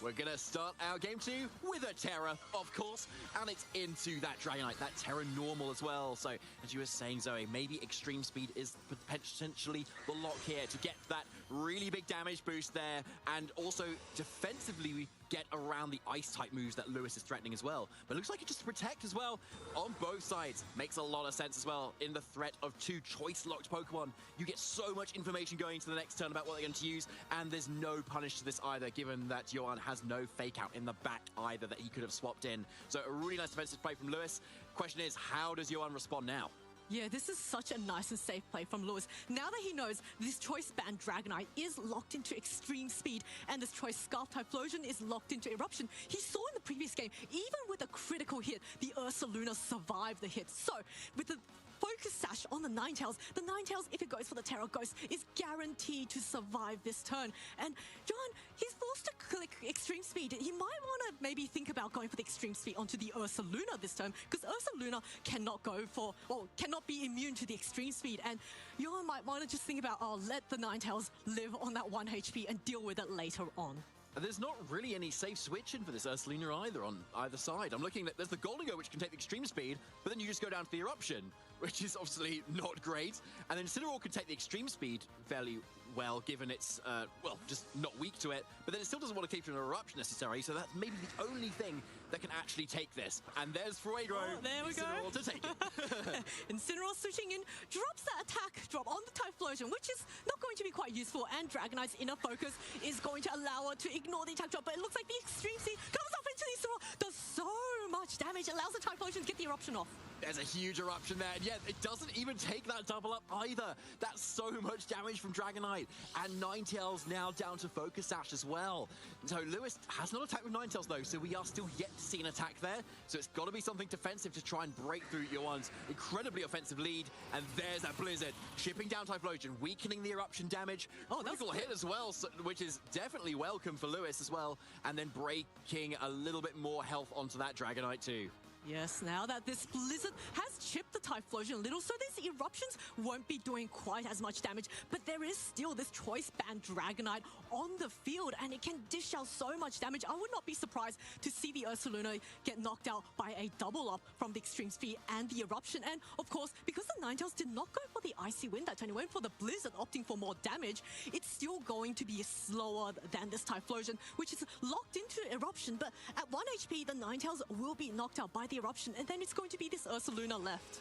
We're going to start our game 2 with a Terra, of course, and it's into that Dragonite, that Terra normal as well. So, as you were saying, Zoe, maybe Extreme Speed is potentially the lock here to get that really big damage boost there, and also defensively we get around the Ice-type moves that Lewis is threatening as well. But it looks like it just protect as well on both sides. Makes a lot of sense as well in the threat of 2 choice-locked Pokemon. You get so much information going into the next turn about what they're going to use, and there's no punish to this either, given that Johan has no fake out in the back either that he could have swapped in. So a really nice defensive play from Lewis. Question is, how does Johan respond now? Yeah, this is such a nice and safe play from Lewis. Now that he knows this Choice Band Dragonite is locked into Extreme Speed and this Choice Scarf Typhlosion is locked into Eruption, he saw in the previous game, even with a critical hit, the Ursaluna survived the hit. So, with the Focus Sash on the Ninetales, if it goes for the Terra Ghost, is guaranteed to survive this turn. And Johan, he's forced to click Extreme Speed. He might want to maybe think about going for the Extreme Speed onto the Ursaluna this turn, because Ursaluna cannot cannot be immune to the Extreme Speed. And Johan might want to just think about, let the Ninetales live on that 1 HP and deal with it later on. There's not really any safe switch-in for this Ursaluna either on either side. I'm looking at, there's the Goldengo, which can take the Extreme Speed, but then you just go down to the Eruption, which is obviously not great. And then Incineroar can take the Extreme Speed fairly well, given it's, just not weak to it, but then it still doesn't want to keep an Eruption necessarily, so that's maybe the only thing that can actually take this. And there's Fuego. There we go. Incineroar to take it. Incineroar switching in, drops that attack drop on the Typhlosion, which is not going to be quite useful, and Dragonite's Inner Focus is going to allow her to ignore the attack drop, but it looks like the Extreme Speed comes off into the Incineroar, does so much damage, allows the Typhlosion to get the Eruption off. There's a huge Eruption there, and yet it doesn't even take that double up either. That's so much damage from Dragonite, and Ninetales now down to Focus Sash as well. So Lewis has not attacked with Ninetales though, so we are still yet to see an attack there. So it's got to be something defensive to try and break through Johan's incredibly offensive lead. And there's that Blizzard, shipping down Typhlosion, weakening the Eruption damage. Critical hit as well, which is definitely welcome for Lewis as well. And then breaking a little bit more health onto that Dragonite too. Yes, now that this Blizzard has chipped the Typhlosion a little, so these Eruptions won't be doing quite as much damage, but there is still this Choice Band Dragonite on the field, and it can dish out so much damage. I would not be surprised to see the Ursaluna get knocked out by a double up from the Extreme Speed and the Eruption. And of course, because the Ninetales did not go for the Icy Wind that turn, it went for the Blizzard, opting for more damage, it's still going to be slower than this Typhlosion, which is locked into Eruption. But at 1 HP, the Ninetales will be knocked out by the eruption, and then it's going to be this Ursaluna left.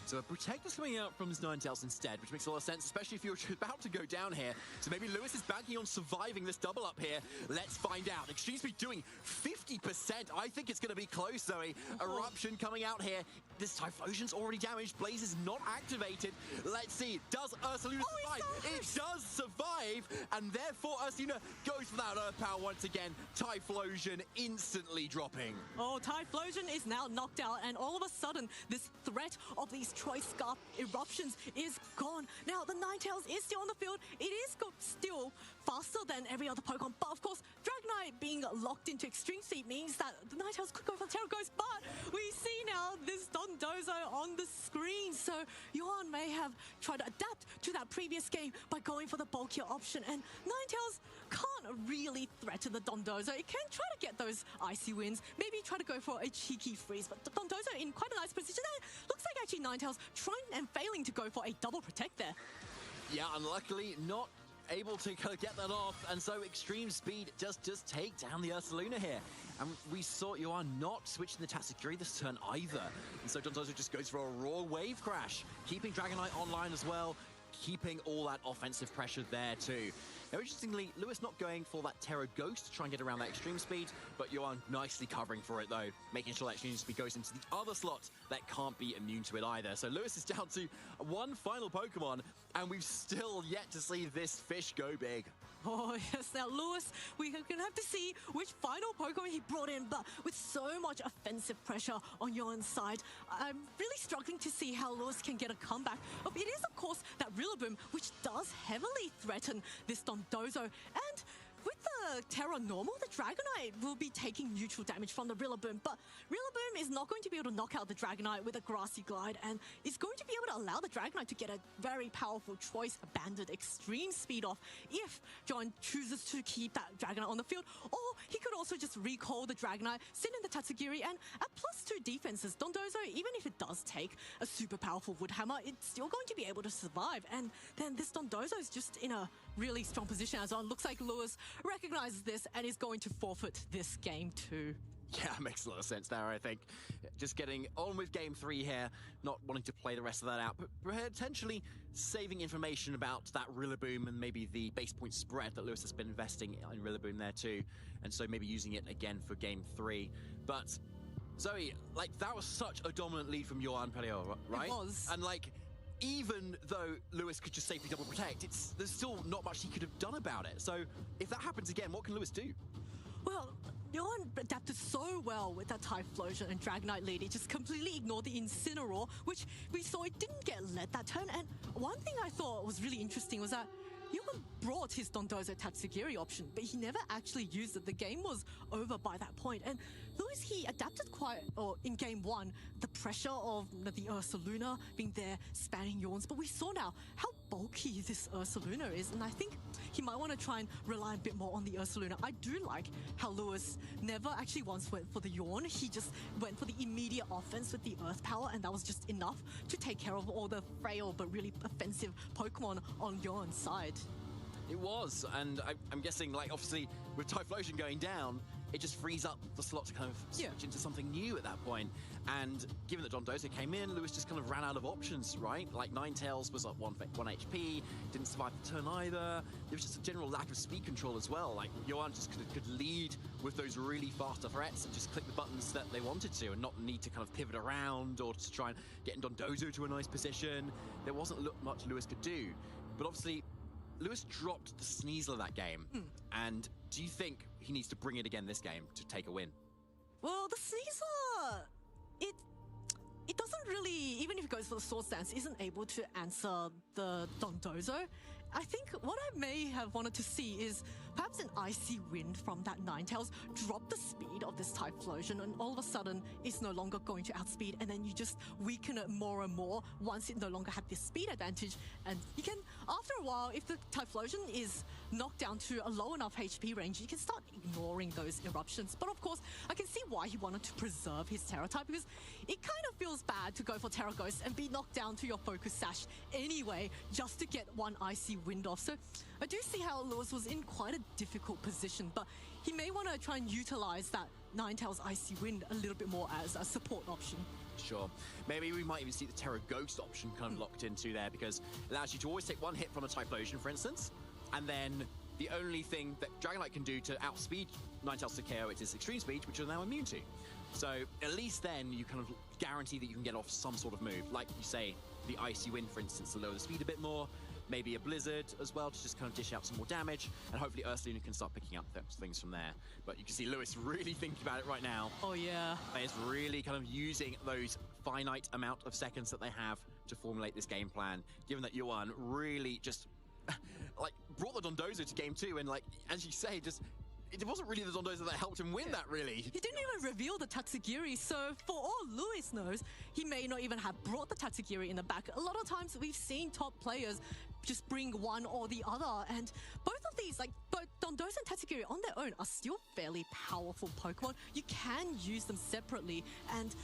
So a Protector's coming out from his Ninetales instead, which makes a lot of sense, especially if you're about to go down here. So maybe Lewis is banking on surviving this double up here. Let's find out. Extreme Speed doing 50%. I think it's going to be close, Zoe. Eruption coming out here. This Typhlosion's already damaged. Blaze is not activated. Let's see. Does Ursaluna survive? It does survive, and therefore Ursaluna goes for that Earth Power once again. Typhlosion instantly dropping. Oh, Typhlosion is now knocked out, and all of a sudden, this threat of these Choice Scarf eruptions is gone. Now, the Ninetales is still on the field. It is still faster than every other Pokemon, but of course, Dragonite being locked into Extreme Speed means that the Ninetales could go for Terra Ghost, but we see now this Dondozo on the screen, so Johan may have tried to adapt to that previous game by going for the bulkier option, and Ninetales can't really threaten the Dondozo. It can try to get those icy wins, maybe try to go for a cheeky freeze, but the Dondozo in quite a nice position. And looks like actually Ninetales trying and failing to go for a double protect there. Yeah, unluckily not able to get that off, and so Extreme Speed just take down the Ursaluna here. And we saw Johan not switching the Tatsugiri this turn either, and so Dondozo just goes for a raw wave crash, keeping Dragonite online as well, keeping all that offensive pressure there too. Now, interestingly, Lewis not going for that Terra Ghost to try and get around that Extreme Speed, but Johan nicely covering for it though, making sure that Extreme Speed goes into the other slot that can't be immune to it either. So Lewis is down to one final Pokemon, and we've still yet to see this fish go big. Oh, yes. Now, Lewis, we're going to have to see which final Pokemon he brought in, but with so much offensive pressure on Johan's side, I'm really struggling to see how Lewis can get a comeback. It is, of course, that Rillaboom, which does heavily threaten this Dondozo, and with the Terra Normal, the Dragonite will be taking neutral damage from the Rillaboom, but Rillaboom is not going to be able to knock out the Dragonite with a Grassy Glide, and is going to be able to allow the Dragonite to get a very powerful choice banded Extreme Speed off if John chooses to keep that Dragonite on the field, or he could also just recall the Dragonite, send in the Tatsugiri, and at +2 defenses, Dondozo, even if it does take a super powerful Wood Hammer, it's still going to be able to survive, and then this Dondozo is just in a really strong position as well. Looks like Lewis recognizes this and is going to forfeit this game too. Yeah, makes a lot of sense there, I think. Just getting on with Game 3 here, not wanting to play the rest of that out, but potentially saving information about that Rillaboom and maybe the base point spread that Lewis has been investing in Rillaboom there too, and so maybe using it again for Game 3. But, Zoe, like, that was such a dominant lead from Johan Pelliot, right? It was. And, like, even though Lewis could just safely double protect, there's still not much he could have done about it. So if that happens again, what can Lewis do? Well, Johan adapted so well with that Typhlosion and Dragonite lead. He just completely ignored the Incineroar, which we saw it didn't get led that turn. And one thing I thought was really interesting was that Johan brought his Dondozo Tatsugiri option, but he never actually used it. The game was over by that point. And Lewis, he adapted in game 1, the pressure of the Ursaluna being there, spanning yawns. But we saw now how bulky this Ursaluna is, and I think he might want to try and rely a bit more on the Ursaluna. I do like how Lewis never actually once went for the yawn. He just went for the immediate offense with the Earth Power, and that was just enough to take care of all the frail but really offensive Pokemon on Johan's side. It was, and I'm guessing, like, obviously, with Typhlosion going down, it just frees up the slot to kind of switch into something new at that point. And given that Dondozo came in, Lewis just kind of ran out of options, right? Like, Ninetales was at 1 HP, didn't survive the turn either. There was just a general lack of speed control as well. Like, Johan just could lead with those really faster threats and just click the buttons that they wanted to and not need to kind of pivot around or to try and get Dondozo to a nice position. There wasn't much Lewis could do. But obviously, Lewis dropped the Sneasel that game. And do you think he needs to bring it again this game to take a win? Well, the Sneasel, it doesn't really, even if it goes for the Swords Dance, isn't able to answer the Dondozo. I think what I may have wanted to see is perhaps an icy wind from that Ninetales drop the speed of this Typhlosion, and all of a sudden it's no longer going to outspeed, and then you just weaken it more and more once it no longer had this speed advantage. And you can, after a while, if the Typhlosion is knocked down to a low enough HP range, you can start ignoring those eruptions. But of course, I can see why he wanted to preserve his Terra type, because it kind of feels bad to go for Terra Ghost and be knocked down to your Focus Sash anyway, just to get one icy wind off. So I do see how Lewis was in quite a difficult position, but he may want to try and utilize that Ninetales Icy Wind a little bit more as a support option. Sure. Maybe we might even see the Terra Ghost option kind of locked into there, because it allows you to always take one hit from a Typhlosion, for instance, and then the only thing that Dragonite can do to outspeed Ninetales to KO it is Extreme Speed, which you're now immune to. So at least then you kind of guarantee that you can get off some sort of move. Like you say, the Icy Wind, for instance, to lower the speed a bit more, maybe a Blizzard as well to just kind of dish out some more damage, and hopefully Ursaluna can start picking up things from there. But you can see Lewis really thinking about it right now. Oh, yeah. He's really kind of using those finite amount of seconds that they have to formulate this game plan, given that Yuan really just like brought the Dondozo to game 2, and like, as you say, just it wasn't really the Dondozo that helped him win that, really. He didn't even reveal the Tatsugiri, so for all Lewis knows, he may not even have brought the Tatsugiri in the back. A lot of times we've seen top players just bring one or the other, and both of these, like both Dondozo and Tatsugiri on their own, are still fairly powerful Pokemon. You can use them separately, and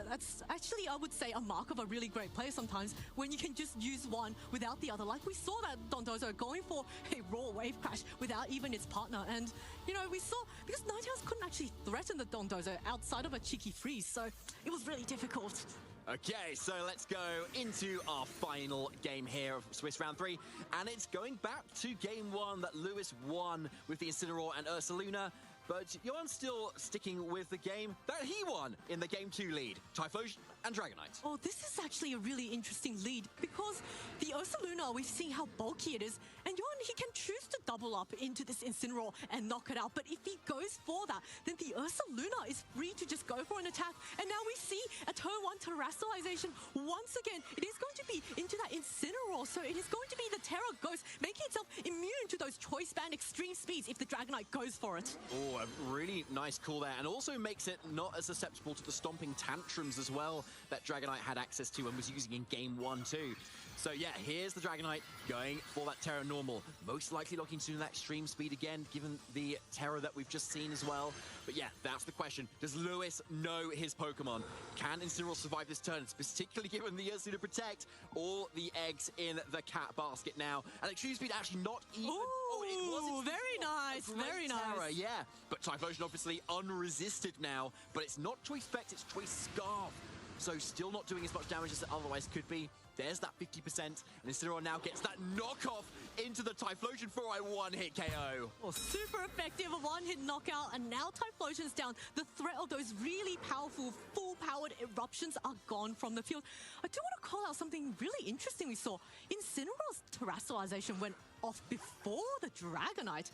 that's actually, I would say, a mark of a really great player sometimes, when you can just use one without the other. Like we saw that Dondozo going for a raw wave crash without even its partner. And, you know, we saw, because Ninetales couldn't actually threaten the Dondozo outside of a cheeky freeze, so it was really difficult. Okay, so let's go into our final game here of Swiss Round 3, and it's going back to game 1 that Lewis won with the Incineroar and Ursaluna. But Johan's still sticking with the game that he won in the Game 2 lead, Typhlosion and Dragonite. Oh, this is actually a really interesting lead, because the Ursaluna, we've seen how bulky it is, and Johan, he can choose to double up into this Incineroar and knock it out, but if he goes for that, then the Ursaluna is free to just go for an attack, and now we see a turn 1 Terrestrialization once again. It is going to be into that Incineroar, so it is going to be the Terra Ghost, making itself immune to those Choice Band extreme speeds if the Dragonite goes for it. Oh, a really nice call there, and also makes it not as susceptible to the stomping tantrums as well that Dragonite had access to and was using in game 1 too. So yeah, here's the Dragonite going for that Terra Normal, most likely looking to do that extreme speed again, given the Terra that we've just seen as well. But yeah, that's the question. Does Lewis know his Pokemon? Can Incineroar survive this turn, particularly given the Ursaluna Protect, all the eggs in the cat basket now? And extreme speed actually not even... It was very nice, very Terra, nice. yeah. But Typhlosion obviously unresisted now, but it's not Choice Spect, it's Choice Scarf. So still not doing as much damage as it otherwise could be. There's that 50%, and Incineroar now gets that knockoff into the Typhlosion for a one-hit KO. Oh, super effective, a one-hit knockout, and now Typhlosion's down. The threat of those really powerful, full-powered eruptions are gone from the field. I do want to call out something really interesting we saw. Incineroar's Terrestrialization went off before the Dragonite,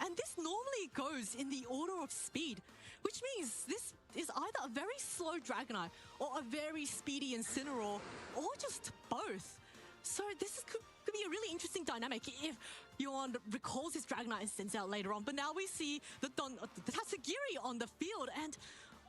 and this normally goes in the order of speed, which means this is either a very slow Dragonite or a very speedy Incineroar, or just both. So this could be a really interesting dynamic if Johan recalls his Dragonite and sends out later on. But now we see the Tatsugiri on the field, and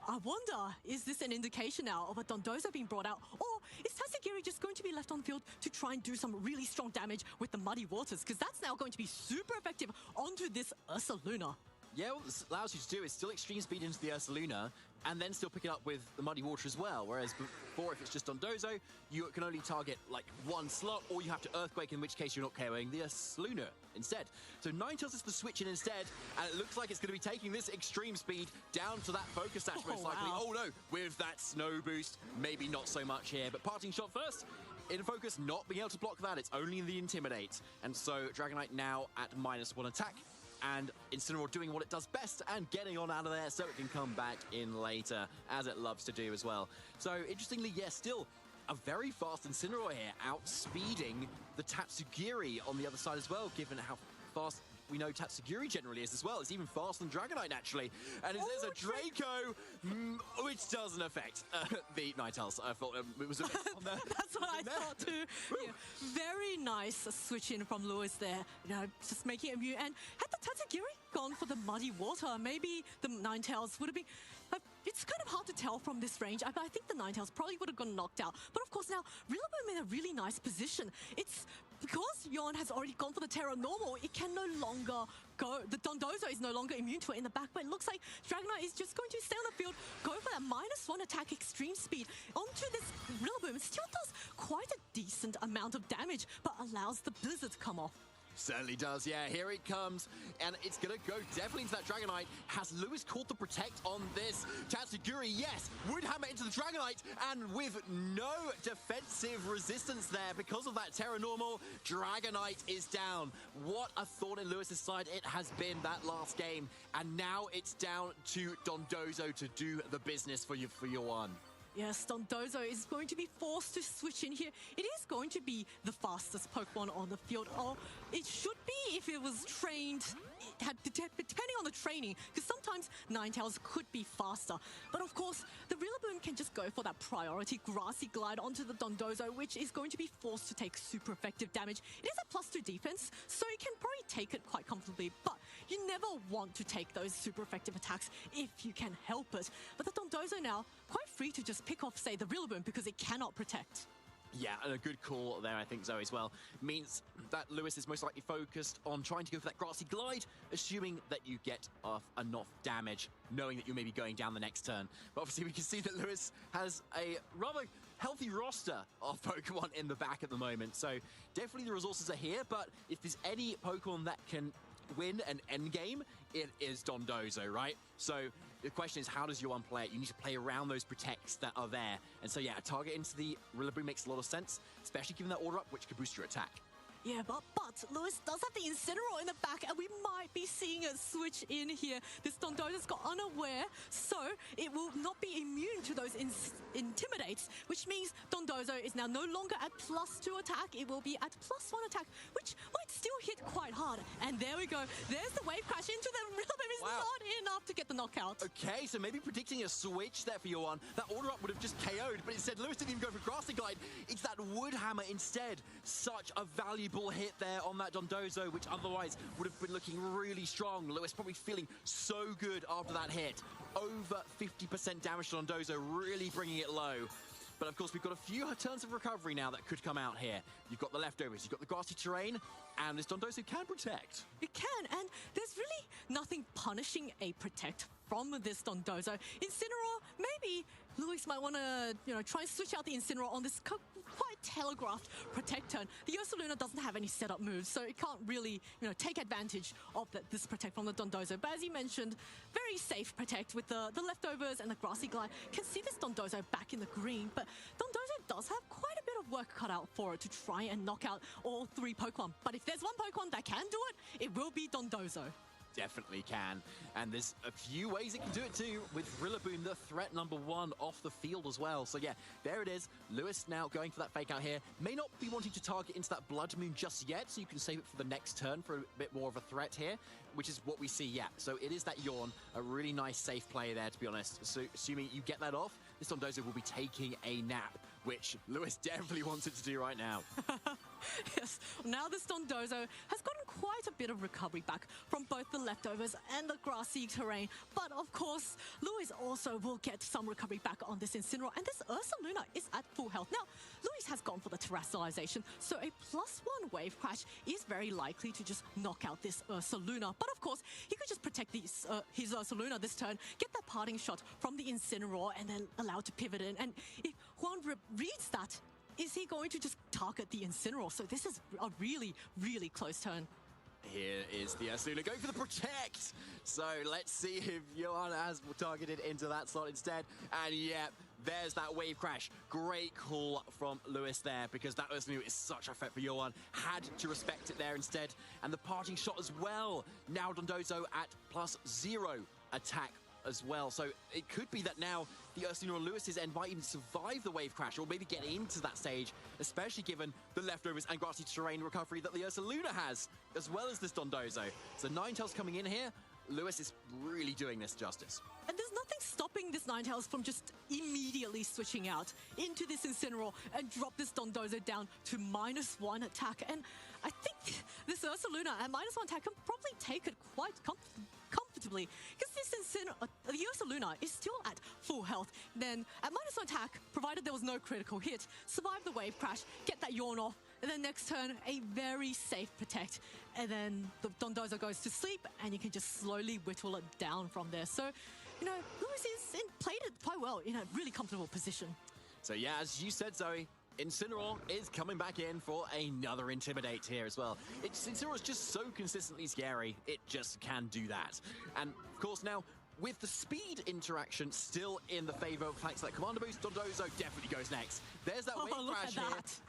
I wonder, is this an indication now of a Dondozo being brought out? Or is Tatsugiri just going to be left on field to try and do some really strong damage with the Muddy Waters? Because that's now going to be super effective onto this Ursaluna. Yeah, what this allows you to do is still extreme speed into the Ursaluna and then still pick it up with the Muddy Water as well. Whereas before, if it's just Dondozo, you can only target like one slot, or you have to Earthquake, in which case you're not KOing the Ursaluna instead. So Ninetales is the switch in instead, and it looks like it's going to be taking this extreme speed down to that Focus Sash most likely. Wow. Oh no, with that Snow Boost, maybe not so much here, but Parting Shot first. In Focus, not being able to block that, it's only in the Intimidate. And so Dragonite now at -1 attack, and Incineroar doing what it does best and getting on out of there so it can come back in later, as it loves to do as well. So interestingly, yes, still a very fast Incineroar here, outspeeding the Tatsugiri on the other side as well, given how fast we know Tatsugiri generally is as well. It's even faster than Dragonite, naturally. And there's a Draco, which doesn't affect the Ninetales. I thought it was a bit on there. That's what I thought too. Yeah, very nice switch in from Lewis there. You know, just making it immune. And had the Tatsugiri gone for the Muddy Water, maybe the Ninetales would have been... it's kind of hard to tell from this range. I think the Ninetales probably would have gotten knocked out. But of course now, Rillaboom in a really nice position. It's because Johan has already gone for the Terra Normal, it can no longer go. The Dondozo is no longer immune to it in the back, but it looks like Dragonite is just going to stay on the field, go for that -1 attack extreme speed onto this Rillaboom. It still does quite a decent amount of damage, but allows the Blizzard to come off. Certainly does, yeah. Here it comes, and it's going to go definitely into that Dragonite. Has Lewis caught the Protect on this? Tatsuguri, yes, would hammer into the Dragonite, and with no defensive resistance there because of that Terra Normal, Dragonite is down. What a thorn in Lewis's side it has been that last game, and now it's down to Dondozo to do the business for your one. Yes, Dondozo is going to be forced to switch in here. It is going to be the fastest Pokemon on the field. Or it should be if it was trained, depending on the training, because sometimes Ninetales could be faster. But of course, the Rillaboom can just go for that priority Grassy Glide onto the Dondozo, which is going to be forced to take super effective damage. It is a +2 defense, so you can probably take it quite comfortably, but you never want to take those super effective attacks if you can help it. But the Dondozo now, quite free to just pick off, say, the Rillaboom because it cannot protect. Yeah, and a good call there, I think, Zoe, as well. Means that Lewis is most likely focused on trying to go for that Grassy Glide, assuming that you get off enough damage, knowing that you may be going down the next turn. But obviously, we can see that Lewis has a rather healthy roster of Pokemon in the back at the moment. So definitely the resources are here, but if there's any Pokemon that can win an endgame, it is Dondozo, right? So the question is, how does Yuan play it? You need to play around those protects that are there. And so, yeah, a target into the Rillaboom makes a lot of sense, especially given that order up, which could boost your attack. Yeah, but Lewis does have the Incineroar in the back, and we might be seeing a switch in here. This Dondozo's got unaware, so it will not be immune to those Intimidates, which means Dondozo is now no longer at +2 attack. It will be at +1 attack, which might still hit quite hard. And there we go. There's the Wave Crash into the Rillaboom. Is not enough to get the knockout. Okay, so maybe predicting a switch there for Yuan. That order up would have just KO'd, but instead Lewis didn't even go for Grassy Glide. It's that Wood Hammer instead. Such a valuable hit there on that Dondozo, which otherwise would have been looking really strong. Lewis probably feeling so good after that hit. Over 50% damage to Dondozo, really bringing it low. But of course, we've got a few turns of recovery now that could come out here. You've got the leftovers, you've got the grassy terrain, and this Dondozo can protect. It can, and there's really nothing punishing a protect from this Dondozo. Incineroar, maybe Lewis might want to, try and switch out the Incineroar on this quite telegraphed protect turn. The Ursaluna doesn't have any setup moves, so it can't really, take advantage of this protect from the Dondozo. But as you mentioned, very safe protect with the leftovers and the Grassy Glide. Can see this Dondozo back in the green, but Dondozo does have quite a bit of work cut out for it to try and knock out all 3 Pokemon. But if there's one Pokemon that can do it, it will be Dondozo. Definitely can. And there's a few ways it can do it too, with Rillaboom, the threat #1, off the field as well. So yeah, there it is. Lewis now going for that fake out here. May not be wanting to target into that Blood Moon just yet, so you can save it for the next turn for a bit more of a threat here, which is what we see, yeah. So it is that Yawn, a really nice safe play there, to be honest. So assuming you get that off, this Dondozo will be taking a nap, which Lewis definitely wants it to do right now. Yes, now this Dondozo has gotten quite a bit of recovery back from both the leftovers and the grassy terrain. But of course, Lewis also will get some recovery back on this Incineroar, and this Ursaluna is at full health. Now, Lewis has gone for the Terrestrialization, so a +1 Wave Crash is very likely to just knock out this Ursaluna. But of course, he could just protect his Ursaluna this turn, get that parting shot from the Incineroar, and then allow it to pivot in. And if Juan reads that, is he going to just target the Incineroar? So this is a really, really close turn. Here is the Ursaluna going for the protect. So let's see if Johanna has targeted into that slot instead. And yeah, there's that Wave Crash. Great call from Lewis there, because that Ursaluna is such a threat for Johan. Had to respect it there instead. And the parting shot as well. Now Dondozo at +0 attack as well. So it could be that now the Ursaluna on Lewis's end might even survive the Wave Crash, or maybe get into that stage, especially given the leftovers and grassy terrain recovery that the Ursaluna has, as well as this Dondozo. So Ninetales coming in here. Lewis is really doing this justice. And there's nothing stopping this Ninetales from just immediately switching out into this Incineroar and drop this Dondozo down to -1 attack. And I think this Ursaluna at -1 attack can probably take it quite comfortably, because the Ursaluna is still at full health. Then at -1 attack, provided there was no critical hit, survive the Wave Crash, get that Yawn off, and then next turn, a very safe protect. And then the Dondozo goes to sleep, and you can just slowly whittle it down from there. So, Lewis played it quite well in a really comfortable position. So yeah, as you said, Zoe, Incineroar is coming back in for another Intimidate here as well. Incineroar is just so consistently scary, it just can do that. And of course now, with the speed interaction still in the favor of flanks like Commander Boost, Dondozo definitely goes next. There's that wave crash here,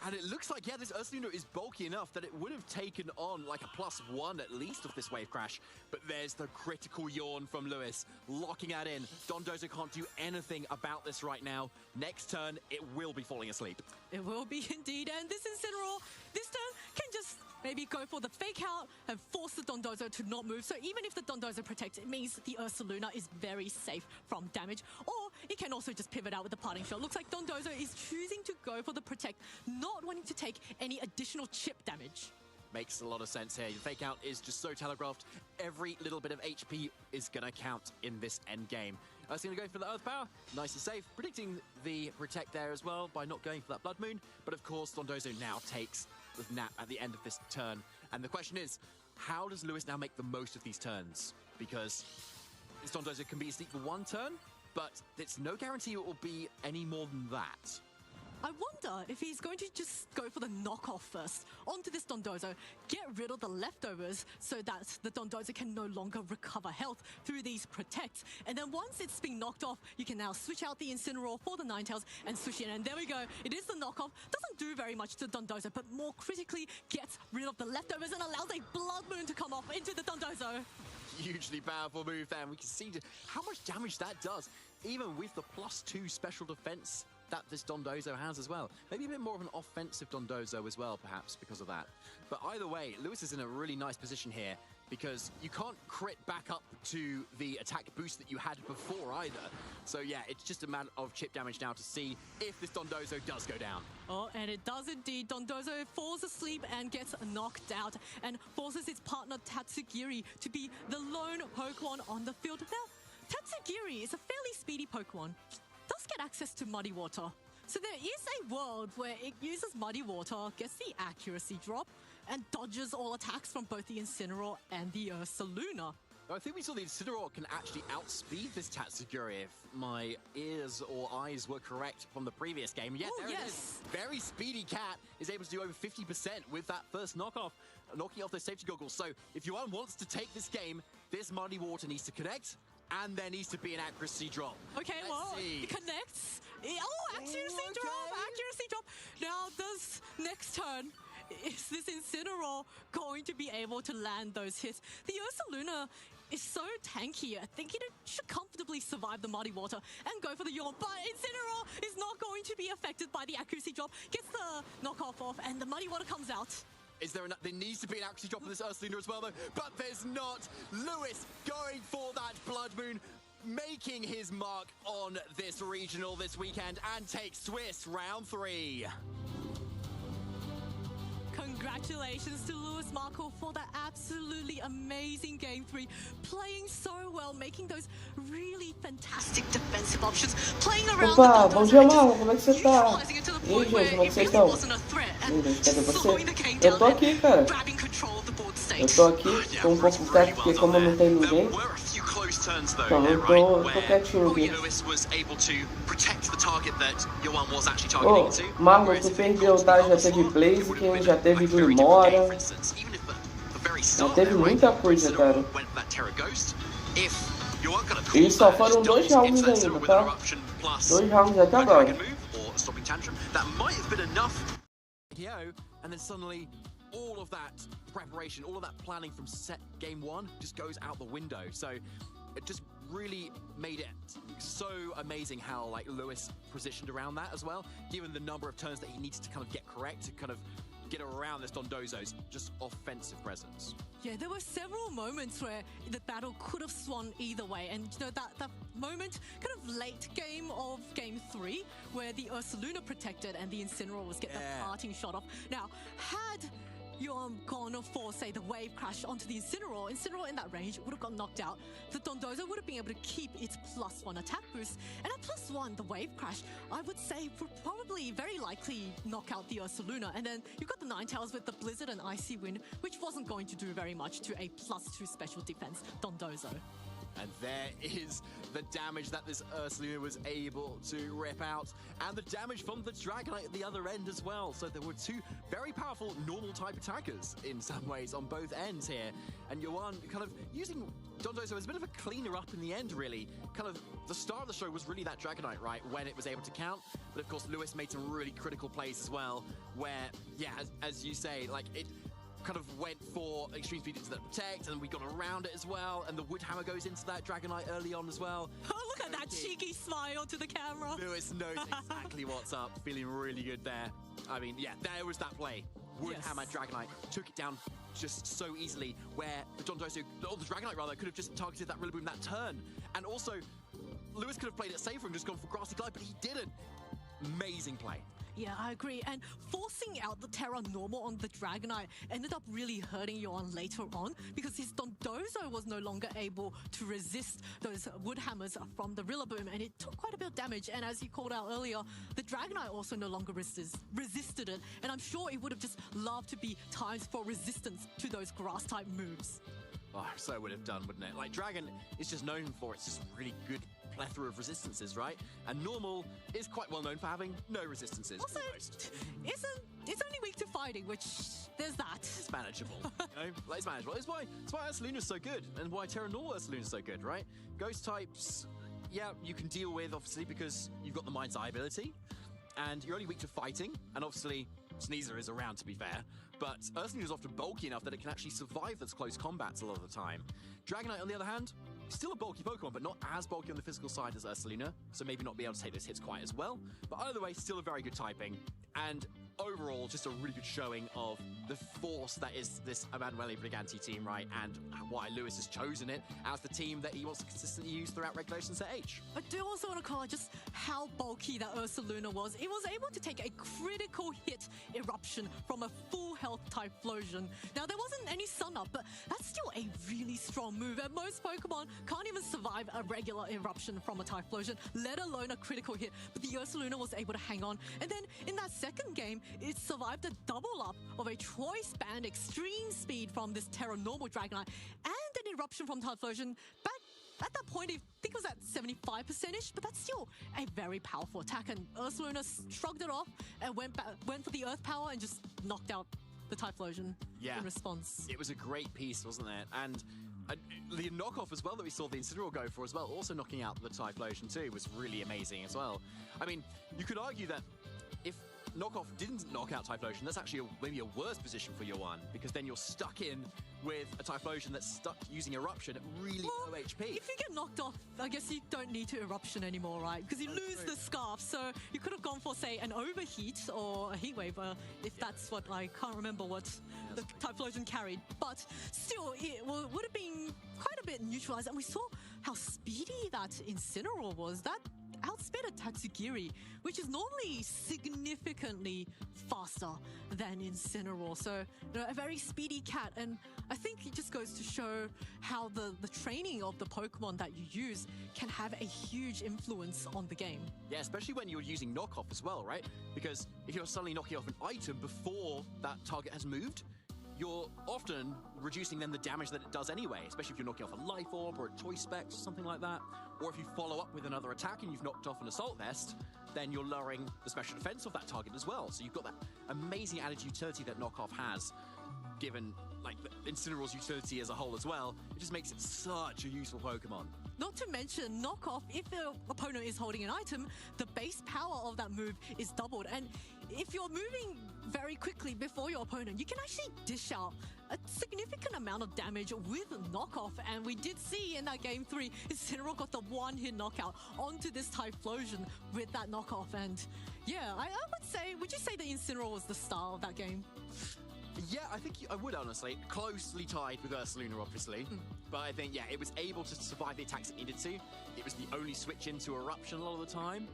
and it looks like, yeah, this Ursaluna is bulky enough that it would have taken on like a +1 at least of this wave crash. But there's the critical yawn from Lewis, locking that in. Dondozo can't do anything about this right now. Next turn, it will be falling asleep. It will be indeed, and this Incineroar, this turn can just maybe go for the fake out and force the Dondozo to not move. So even if the Dondozo protects, it means the Ursaluna is very safe from damage. Or it can also just pivot out with the parting shot. Looks like Dondozo is choosing to go for the protect, not wanting to take any additional chip damage. Makes a lot of sense here. The fake out is just so telegraphed. Every little bit of HP is going to count in this end game. Going to go for the Earth Power, nice and safe, predicting the protect there as well by not going for that Blood Moon. But of course, Dondozo now takes the nap at the end of this turn. And the question is, how does Lewis now make the most of these turns? Because this Dondozo can be asleep for one turn, but it's no guarantee it will be any more than that. I wonder if he's going to just go for the knockoff first onto this Dondozo, get rid of the leftovers so that the Dondozo can no longer recover health through these protects. And then once it's been knocked off, you can now switch out the Incineroar for the Ninetales and switch in. And there we go. It is the knockoff. Doesn't do very much to Dondozo, but more critically gets rid of the leftovers and allows a Blood Moon to come off into the Dondozo. Hugely powerful move there, and we can see how much damage that does, even with the +2 special defense that this Dondozo has as well. Maybe a bit more of an offensive Dondozo as well, perhaps, because of that. But either way, Lewis is in a really nice position here because you can't crit back up to the attack boost that you had before either. So yeah, it's just a matter of chip damage now to see if this Dondozo does go down. Oh, and it does indeed. Dondozo falls asleep and gets knocked out and forces its partner Tatsugiri to be the lone Pokemon on the field. Now, Tatsugiri is a fairly speedy Pokemon. Does get access to Muddy Water. So there is a world where it uses Muddy Water, gets the accuracy drop, and dodges all attacks from both the Incineroar and the Ursaluna. I think we saw the Incineroar can actually outspeed this Tatsugiri if my ears or eyes were correct from the previous game. Yeah, there it is. Very speedy cat is able to do over 50% with that first knockoff, knocking off those safety goggles. So if Yuan wants to take this game, this Muddy Water needs to connect, and there needs to be an accuracy drop. Okay, it connects. Oh, accuracy drop. Now, does next turn, is this Incineroar going to be able to land those hits? The Ursaluna is so tanky. I think it should comfortably survive the Muddy Water and go for the yawn. But Incineroar is not going to be affected by the accuracy drop. Gets the knockoff off, and the Muddy Water comes out. Is there there needs to be an accuracy drop on this Ursaluna as well, though, but there's not. Lewis going for that Blood Moon, making his mark on this regional this weekend, and takes Swiss round 3. Congratulations to Lewis Markle for that absolutely amazing Game 3. Playing so well, making those really fantastic defensive options. Playing around Opa, bom dia, Marlon. Como é que você tá? utilizing it to the point where it really wasn't a threat. And slowing the game down, Eu tô aqui, cara. grabbing control of the board state. Eu tô aqui, tô um pouco quieto porque como não tem ninguém. Turns though, Então, eu tô quietinho aqui. Lewis was able to protect the target that Yuan was actually Ô, Marlon, tu perdeu, tá? Já teve Blaziken, já teve Glimora. Já teve muita coisa, cara. E só foram 2 rounds ainda, tá? 2 rounds até agora. And then suddenly all of that preparation, all of that planning from set game 1 just goes out the window. So it just really made it so amazing how like Lewis positioned around that as well, given the number of turns that he needed to kind of get correct to kind of get around this Dondozo's just offensive presence. Yeah, there were several moments where the battle could have swung either way, and you know that moment, kind of late game of Game 3, where the Ursaluna protected and the Incineroar was getting the parting shot off. Now, had Yuan gone for, say, the wave crash onto the Incineroar in that range would have got knocked out. The Dondozo would have been able to keep its +1 attack boost, and at +1, the wave crash, I would say, would probably very likely knock out the Ursaluna. And then you've got the Ninetales with the Blizzard and Icy Wind, which wasn't going to do very much to a +2 special defense Dondozo. And there is the damage that this Ursaluna was able to rip out, and the damage from the Dragonite at the other end as well. So there were two very powerful normal type attackers in some ways on both ends here. And Yoan kind of using Dondozo as a bit of a cleaner up in the end, really. Kind of the star of the show was really that Dragonite, right, when it was able to count. But of course, Lewis made some really critical plays as well, where, yeah, as you say, like, it kind of went for extreme speed into the protect, and we got around it as well, and the wood hammer goes into that Dragonite early on as well. Oh, look at that cheeky smile to the camera. Lewis knows exactly what's up, feeling really good there. I mean, yeah, there was that play. Wood hammer Dragonite took it down just so easily, where the Dondozo, or the Dragonite rather, could have just targeted that Rillaboom that turn. And also, Lewis could have played it safer and just gone for Grassy Glide, but he didn't. Amazing play. Yeah, I agree. And forcing out the Terra Normal on the Dragonite ended up really hurting Yoan later on, because his Dondozo was no longer able to resist those wood hammers from the Rillaboom, and it took quite a bit of damage. And as you called out earlier, the Dragonite also no longer resisted it. And I'm sure it would have just loved to be times for resistance to those grass-type moves. Oh, so it would have done, wouldn't it? Like, Dragon is just known for its just really good plethora of resistances, right? And Normal is quite well known for having no resistances. Also, almost. it's only weak to fighting, which there's that. It's manageable. Like, it's manageable. It's why Ursaluna's so good, and why Terra Normal Ursaluna's so good, right? Ghost types, yeah, you can deal with, obviously, because you've got the Mind's Eye ability, and you're only weak to fighting, and obviously Sneasel is around, to be fair, but Ursaluna is often bulky enough that it can actually survive those close combats a lot of the time. Dragonite, on the other hand, still a bulky Pokemon, but not as bulky on the physical side as Ursaluna, so maybe not be able to take those hits quite as well. But either way, still a very good typing, and overall, just a really good showing of the force that is this Emanuele Briganti team, right? And why Lewis has chosen it as the team that he wants to consistently use throughout Regulations at H. I do also want to call out just how bulky that Ursaluna was. It was able to take a critical hit eruption from a full health Typhlosion. Now, there wasn't any Sun Up, but that's still a really strong move, and most Pokemon can't even survive a regular eruption from a Typhlosion, let alone a critical hit. But the Ursaluna was able to hang on, and then in that second game, it survived a double up of a choice band extreme speed from this Terra Normal Dragonite and an eruption from Typhlosion. Back at that point, I think it was at 75%ish, but that's still a very powerful attack. And Ursaluna shrugged it off and went for the Earth Power and just knocked out the Typhlosion in response. It was a great piece, wasn't it? And the knockoff as well that we saw the Incineroar go for as well, also knocking out the Typhlosion too, was really amazing as well. I mean, you could argue that if knockoff didn't knock out Typhlosion, that's actually maybe a worse position for Yoan, because then you're stuck in with a Typhlosion that's stuck using Eruption at really low HP. If you get knocked off, I guess you don't need to Eruption anymore, right? Because you lose the Scarf, so you could have gone for, say, an Overheat or a Heat Wave, if that's what, I can't remember what the Typhlosion carried. But still, it would have been quite a bit neutralized, and we saw how speedy that Incineroar was. That outsped a Tatsugiri, which is normally significantly faster than Incineroar. So, a very speedy cat, and I think it just goes to show how the training of the Pokemon that you use can have a huge influence on the game. Yeah, especially when you're using knockoff as well, right? Because if you're suddenly knocking off an item before that target has moved, you're often reducing then the damage that it does anyway, especially if you're knocking off a Life Orb or a Toy Specs or something like that. Or if you follow up with another attack and you've knocked off an Assault Vest, then you're lowering the special defense of that target as well. So you've got that amazing added utility that knockoff has, given like the Incineroar's utility as a whole as well. It just makes it such a useful Pokemon. Not to mention, knockoff, if the opponent is holding an item, the base power of that move is doubled. And if you're moving very quickly before your opponent, you can actually dish out a significant amount of damage with knockoff. And we did see in that game 3, Incineroar got the one-hit knockout onto this Typhlosion with that knockoff. And yeah, I would say, would you say that Incineroar was the star of that game? Yeah, I think I would, honestly. Closely tied with Ursaluna, obviously. But I think, yeah, it was able to survive the attacks it needed to. It was the only switch into Eruption a lot of the time.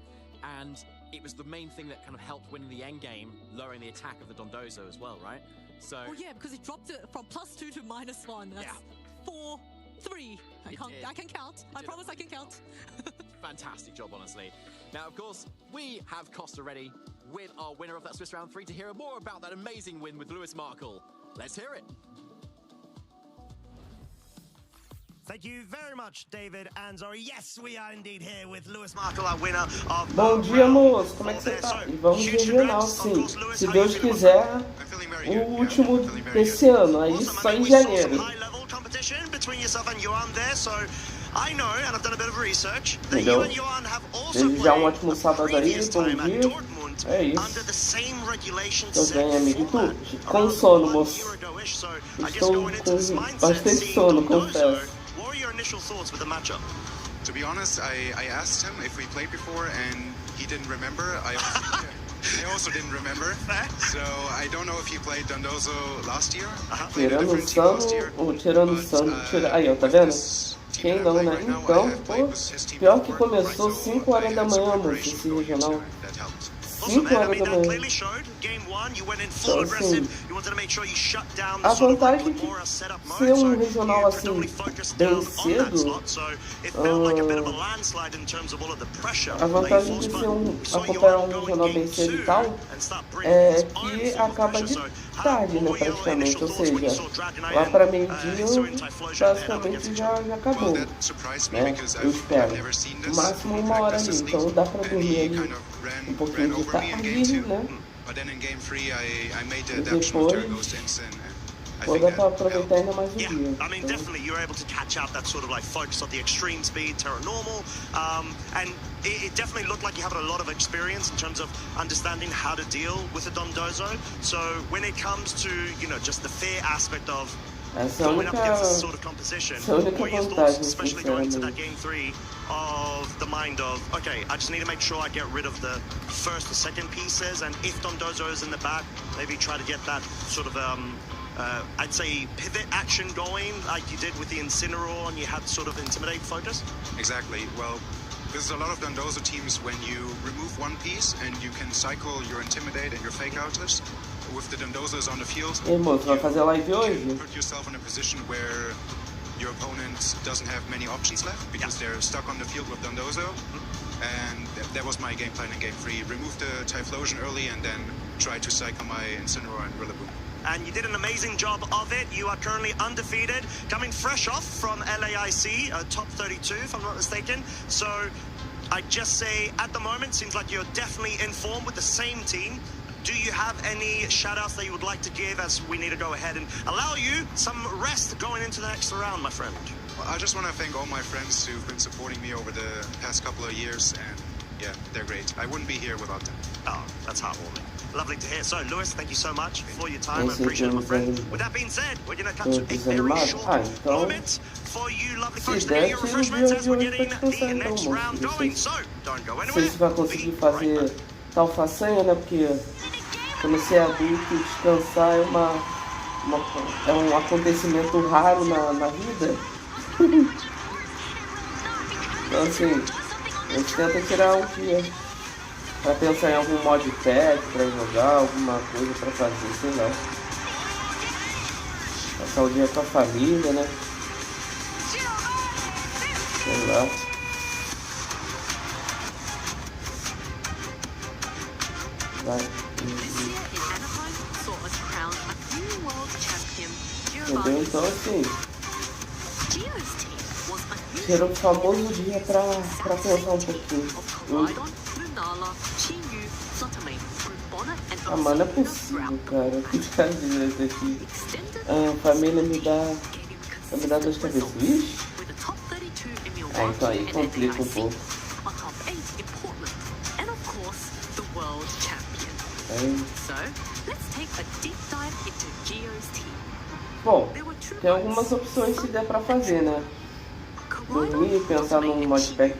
And it was the main thing that kind of helped win the end game, lowering the attack of the Dondozo as well, right? So. Well, yeah, because it dropped it from +2 to -1. That's 4, 3. I can count. I promise I can count. Fantastic job, honestly. Now, of course, we have Costa ready with our winner of that Swiss Round 3 to hear more about that amazing win with Lewis Markle. Let's hear it. Thank you very much, David and Zori. Yes, we are indeed here with Lewis Markle, our winner of Bom dia, moço. Como é que você tá? E vamos de regional, sim. Se Deus quiser, o último desse ano. Aí só em janeiro. Entendeu? Desde já um ótimo sábado aí, bom dia. É isso. Tudo bem, amigo? Tu? Com sono, moço. Estou com bastante sono, confesso. To be honest, I asked him if we played before and he didn't remember. I also didn't remember. So I don't know if he played Dondoso last year. Tirando o Sano, aí, ó, tá vendo? Quem não, né? Então, pô, pior que começou 5 horas da manhã, moço, esse regional. 5 horas da manhã. Então, assim, a vantagem é que ser um regional assim, bem cedo, a vantagem de ser acompanhar um regional bem cedo e tal, é que acaba de tarde, né, praticamente, ou seja, lá para meio-dia, basicamente já acabou, né, eu espero, no máximo 1 hora ali, então dá para dormir ali um pouquinho de tarde, né, e depois Well, dá pra aproveitar ainda mais o dia. I mean, definitely you're able to catch out that sort of like focus on the extreme speed, terra normal, and it definitely looked like you have a lot of experience in terms of understanding how to deal with a Dondozo. So when it comes to, you know, just the fear aspect of going up against this sort of composition, what are your thoughts, especially going into that game 3, of the mind of, okay, I just need to make sure I get rid of the first or second pieces, and if Dondozo is in the back, maybe try to get that sort of I'd say pivot action going like you did with the Incineroar and you had sort of intimidate focus? Exactly. Well, there's a lot of Dondozo teams when you remove one piece and you can cycle your intimidate and your fake outers. With the Dondozos on the field, Ei, moço, vai fazer live hoje? you put yourself in a position where your opponent doesn't have many options left because they're stuck on the field with Dondozo. And that was my game plan in game 3. Remove the Typhlosion early and then try to cycle my Incineroar and Rillaboom. And you did an amazing job of it. You are currently undefeated, coming fresh off from LAIC, top 32, if I'm not mistaken. So I'd just say, at the moment, seems like you're definitely in form with the same team. Do you have any shout-outs that you would like to give as we need to go ahead and allow you some rest going into the next round, my friend? Well, I just want to thank all my friends who've been supporting me over the past couple of years, and yeah, they're great. I wouldn't be here without them. Oh, that's heartwarming. Lovely to hear. So, Lewis, thank you so much for your time. I appreciate it, my friend. With that being said, we're going to cut to a very short moment for you lovely folks to get your refreshments as we're getting the next round going. So, don't go anywhere. Não sei se vai conseguir fazer tal façanha, né? Porque quando você é adulto, descansar é um acontecimento raro na vida. Então, assim, a gente tenta tirar um dia pra pensar em algum modpack pra jogar, alguma coisa pra fazer, sei lá. Passar o dia com a família, né? Sei lá. Vai. Entendeu? Então, assim, ser um famoso dia pra pensar um pouquinho. Ah, mano, é possível, cara. Que cara de isso aqui. A família me dá dor de cabeça. Vixe. Ah, então aí complica um pouco. Bom, tem algumas opções que der pra fazer, né? Dormir, pensar num modpack.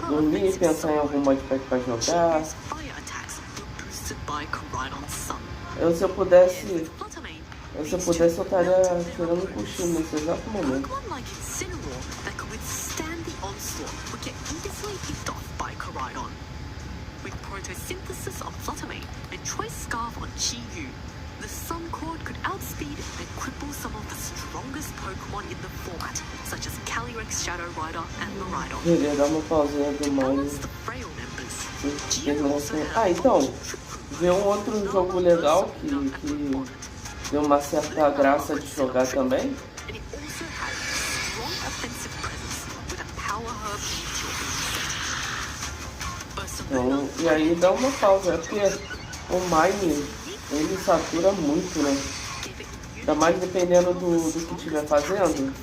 Dormir e pensar em algum modpack pra jogar. Se eu pudesse, eu estaria tirando um cochilo nesse exato momento. With photosynthesis on Zotomane and Choice Scarf on Chi-Yu, the Sun Cord could outspeed and cripple some of the strongest Pokemon in the format, such as Calyrex, Shadow Rider, and Miraidon. Queria dar uma pausinha do Mario. Ah, então, ver um outro jogo legal que deu uma certa graça de jogar também E aí dá uma pausa, é porque o Mine, ele satura muito, né? Ainda mais dependendo do que estiver fazendo.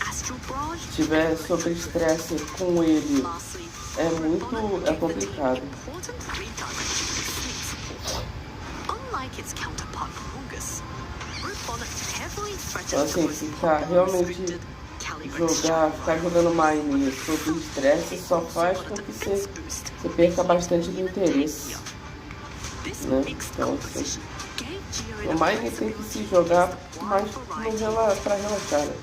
Se estiver sob estresse com ele, é complicado. Então assim, ficar jogando Mine sob estresse só faz com que você perca bastante do interesse, né? Então assim, o Mine tem que se jogar mais pra relaxar, né?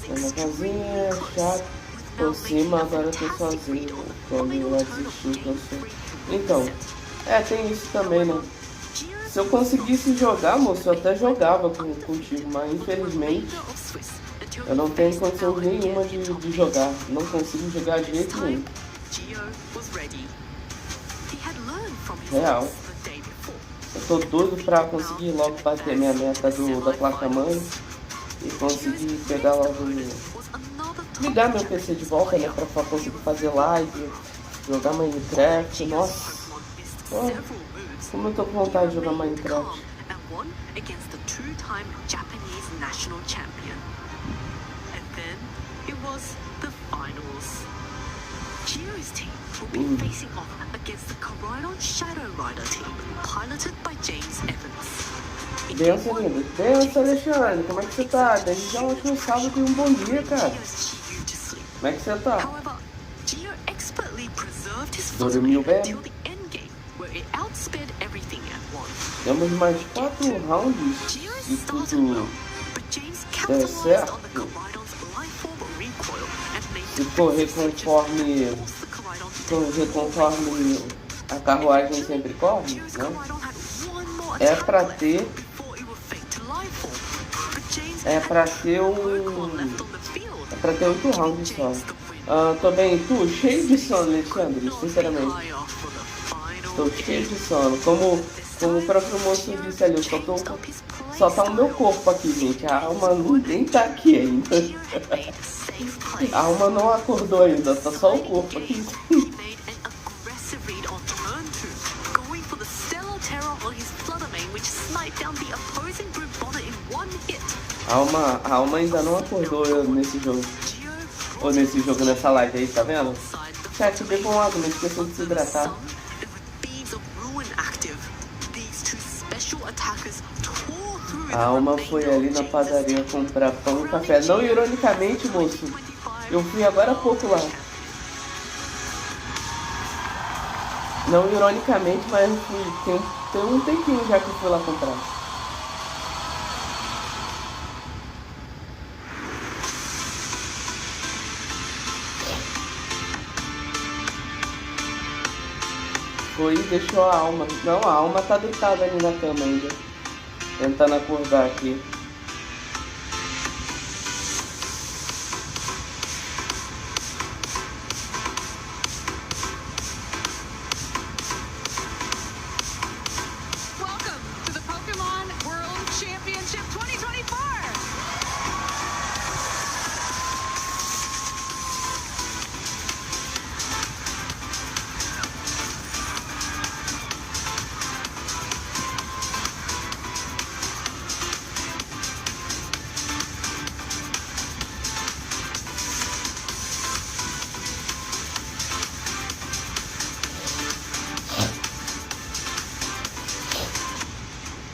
Uma casinha chata por cima, agora eu tô sozinho. Quando lá desistiu, cansou. Então, tem isso também, né? Se eu conseguisse jogar, moço, eu até jogava contigo, mas infelizmente eu não tenho condição nenhuma de jogar. Não consigo jogar de jeito nenhum. Real. Eu tô doido pra conseguir logo bater minha meta da placa-mãe e conseguir pegar logo, ligar meu PC de volta, né, pra conseguir fazer live, jogar Minecraft. Nossa, como eu tô com vontade de jogar Minecraft. Gio's team will be facing off against the Corridon Shadow Rider team, piloted by James Evans. Benção, lindo. Benção, Alexandre. Como é que você tá? Desde já um ótimo sábado e um bom dia, cara. Como é que você tá? Dormiu bem? Temos mais 4 rounds e tudo der certo. Se correr conforme a carruagem sempre corre, né? É pra ter É pra ter 8 rounds só. Tô bem, e tu? Cheio de sono, Alexandre, sinceramente. Tô cheio de sono. Como o próprio moço disse ali, só tá o meu corpo aqui, gente. A alma nem tá aqui ainda. A alma não acordou ainda, tá só o corpo aqui. A alma ainda não acordou nesse jogo. Ou nessa live aí, tá vendo? Chat, bebam água, não esqueçam de se hidratar. A alma foi ali na padaria comprar pão e café. Não ironicamente, moço. Eu fui agora há pouco lá. Não ironicamente, mas eu fui. Tem um tempinho já que eu fui lá comprar. Foi e deixou a alma. Não, a alma tá deitada ali na cama ainda. Tentando acordar aqui.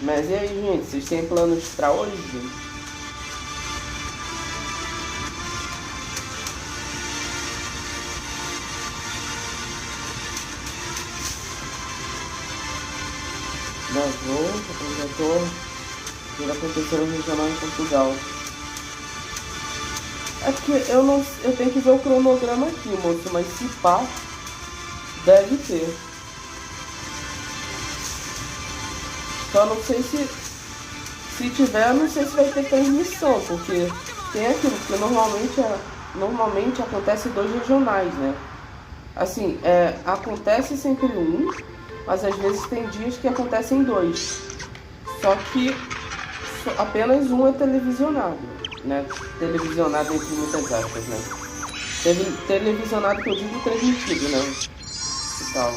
Mas e aí, gente? Vocês têm planos pra hoje? Eu já tô acontecendo no regional em Portugal. É porque eu tenho que ver o cronograma aqui, moço, mas se pá, deve ter. Só não sei se tiver, não sei se vai ter transmissão, porque tem aquilo que normalmente acontece 2 regionais, né? Assim, acontece sempre um, mas às vezes tem dias que acontecem 2. apenas um é televisionado, né? Televisionado entre muitas aspas, né? Televisionado que eu digo transmitido, né? E tal.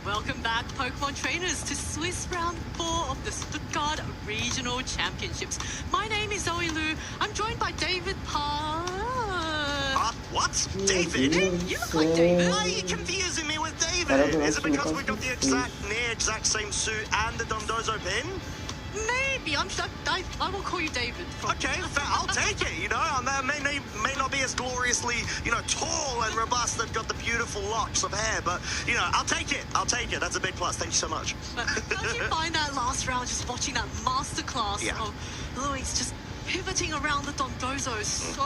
Welcome back, Pokemon trainers, to Swiss Round 4 of the Stuttgart Regional Championships. My name is Zoe Lu. I'm joined by David Parr. What? David? You look like David. Why are you confusing me with David? Is it because we've got the near exact same suit and the Dondozo pin? Maybe. I will call you David. Okay, I'll take it. You know, I may not be as gloriously, tall and robust and got the beautiful locks of hair, but I'll take it. That's a big plus. Thank you so much. But don't you find that last round, just watching that masterclass of Luis just pivoting around the Dondozo so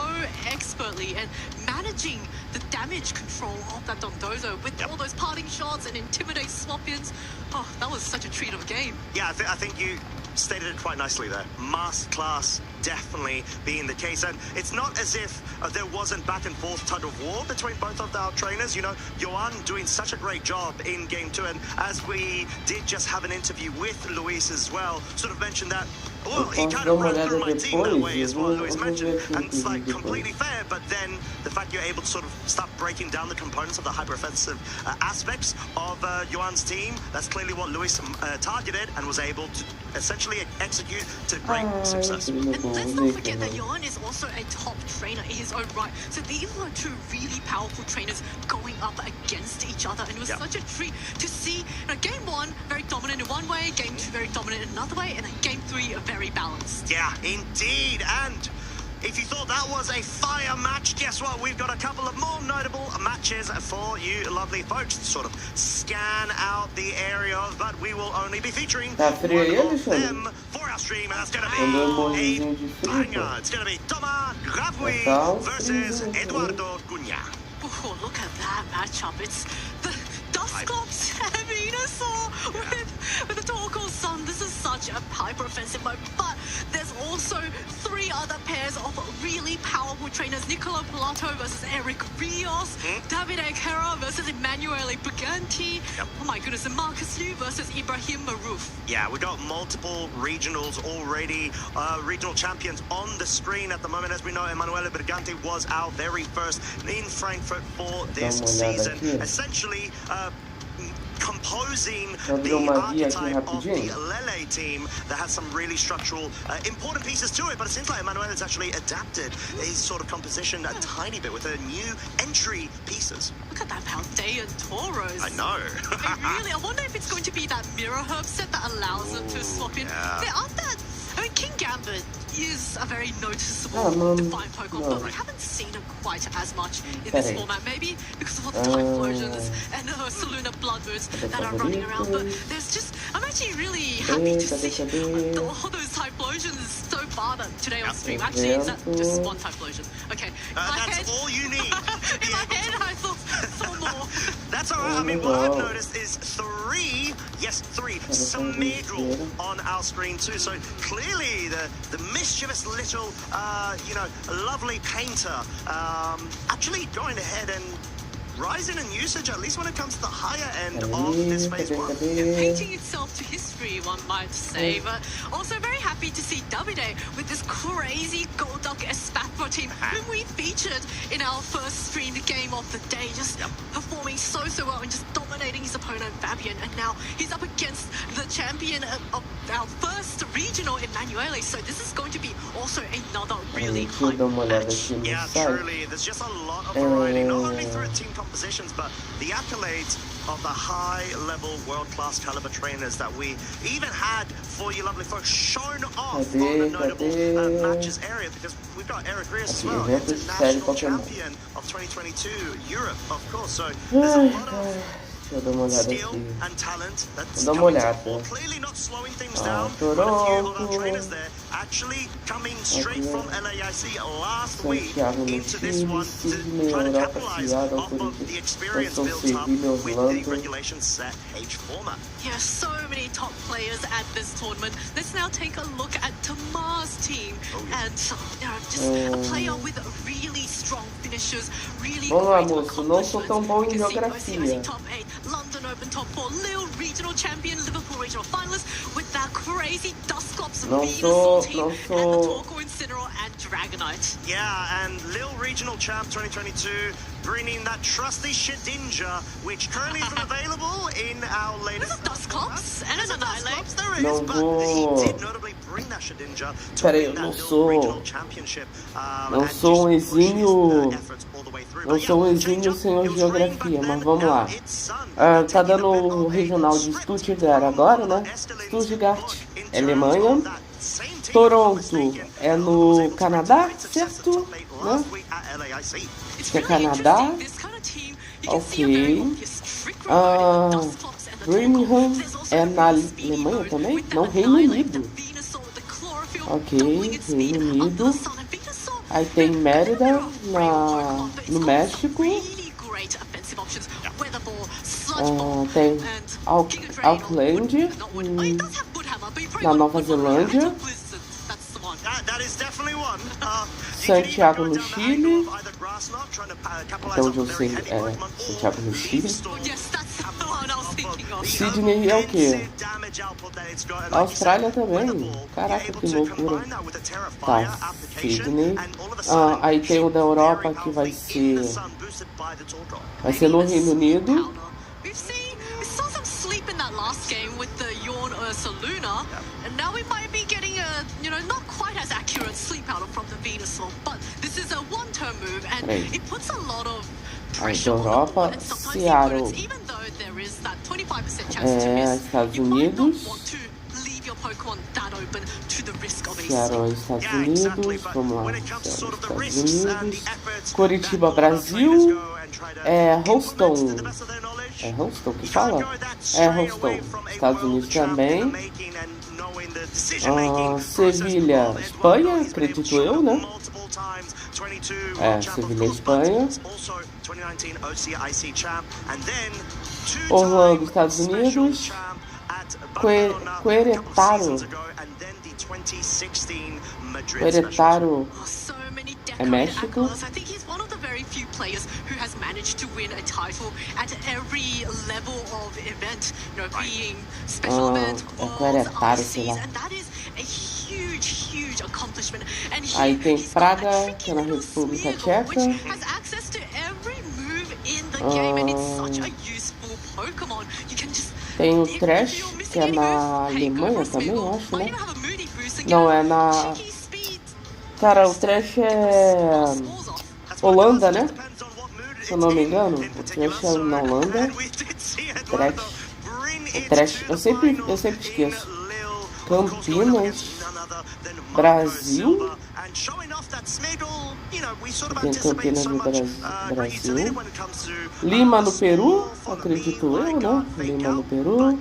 expertly and managing the damage control of that Dondozo with all those parting shots and intimidate swap-ins. Oh, that was such a treat of a game. Yeah, I think you stated it quite nicely there. Masterclass definitely being the case. And it's not as if there wasn't back and forth tug of war between both of our trainers. Johan doing such a great job in Game 2. And as we did just have an interview with Luis as well, sort of mentioned that, well, he kind of ran through my team that way as well, Luis mentioned. And it's like completely fair. But then the fact you're able to sort of start breaking down the components of the hyper-offensive aspects of Johan's team, that's clearly what Luis targeted and was able to essentially execute to great success. And let's not forget that Johan is also a top trainer in his own right. So these were two really powerful trainers going up against each other. And it was such a treat to see Game 1 very dominant in one way, Game 2 very dominant in another way, and then Game 3 very balanced. Yeah, indeed. And if you thought that was a fire match, guess what? We've got a couple of more notable matches for you lovely folks to sort of scan out the area of, but we will only be featuring one of them for our stream, and that's going to be a banger. It's going to be Thomas Ravui versus Eduardo Cunha. Oh, look at that matchup. It's the Dusclops and Venusaur with the Torkoal Sun. This is such a hyper-offensive mode, but there's also three other pairs of really powerful trainers. Niccolo Pilato versus Eric Rios, David Eguerra versus Emanuele Briganti, oh my goodness, and Marcus Liu versus Ibrahim Marouf. Yeah, we got multiple regionals already, regional champions on the screen at the moment. As we know, Emanuele Briganti was our very first in Frankfurt for this season. Essentially, composing the archetype of the Lele team that has some really structural, important pieces to it, but it seems like Emanuele has actually adapted his sort of composition a tiny bit with her new entry pieces. Look at that Paldean Tauros. I know. I wonder if it's going to be that Mirror Herb set that allows them to swap in. There aren't that. I mean, King Gambit is a very noticeable Divine Pokemon, but we haven't seen him quite as much in this format. Maybe because of all the Typhlosions and Saluna Bloodboots that are running around. But there's just, I'm actually really happy to see all those Typhlosions so far today on stream. Actually, is that just one Typhlosion? Okay. That's all you need. In my head, I thought 4 more. That's all right. I mean, what I've noticed is 3, Samedral on our screen too. So clearly the mischievous little, lovely painter actually going ahead and rising in usage, at least when it comes to the higher end of this phase 1. Painting itself to history, one might say. But also very happy to see Davide with this crazy Golduck Espatro team, whom we featured in our first streamed game of the day, just performing so well and just dominating his opponent, Fabian. And now he's up against the champion of our first regional, Emanuele. So this is going to be also another really hype match. Yeah, truly. There's just a lot of variety, not only through team compositions, but the accolades of the high-level, world-class caliber trainers that we even had for you lovely folks shown off on the notable matches area, because we've got Eric Rios as well, international champion of 2022 Europe, of course. So there's a lot of skill and talent that's coming to fore. Clearly not slowing things down, but a few of our trainers there actually coming straight from LAIC last week into this one to try to capitalize off of the experience built up with the regulation set H format. Yeah, so many top players at this tournament. Let's now take a look at Tamar's team. And just a player with really strong finishes, really great accomplishments. You can see top 8 London Australian Open top 4 Lille regional champion, Liverpool regional finalist with that crazy Dusclops Venusaur team and the Torkoal Incineroar and Dragonite. Yeah, and Lille regional champ 2022 bringing that trusty Shedinja, which currently isn't available in our latest. Dusclops and an Annihilate. There is, Não but vou. he did notably bring that Shedinja to Peraí, win eu não that Lille sou. regional championship. Não sou um exímio. Não sou um exímio senhor geografia, mas vamos lá. Tá dando o regional de Stuttgart agora, né? Stuttgart, Alemanha. Toronto é no Canadá, certo? Né? Que é Canadá. Ok. Birmingham é na Alemanha também? Não, Reino Unido. Ok, Reino Unido. Aí tem Mérida no México. Tem Auckland na Nova Zelândia. Santiago no Chile. Até onde eu sei Santiago no Chile. Sydney é o quê? Austrália também. Caraca, que loucura. Tá, Sydney. Aí tem o da Europa que vai ser no Reino Unido. Last game with the Yawn Ursa Luna, and now we might be getting a, not quite as accurate sleep out from the Venusaur, but this is a one-turn move, and it puts a lot of pressure on the board, and sometimes the opponents, even though there is that 25% chance to miss, Estados you might not Unidos. want to leave your Pokemon that open to the risk of a Seattle, sleep. Estados Unidos. Vamos lá. Estados Unidos. Curitiba, Brasil. Houston. É Houston que fala? Houston. Estados Unidos também. Sevilha, Espanha, acredito eu, né? Sevilha, Espanha. Orlando, Estados Unidos. Querétaro é México. Few players who has managed to win a title at every level of event, being special event, worlds, ICs, and that is a huge accomplishment. And aí tem Praga, que é na República Tcheca. Has access to every move in the game, and it's such a useful Pokemon. You can just tem o Trash, que é na Alemanha também, eu acho, né? Não, é na... Cara, o Trash é... Holanda, né? Se eu não me engano, o Trash é na Holanda. Trash, eu sempre esqueço. Campinas, Brasil. Tem Campinas no Brasil. Lima no Peru, acredito eu, né? Lima no Peru.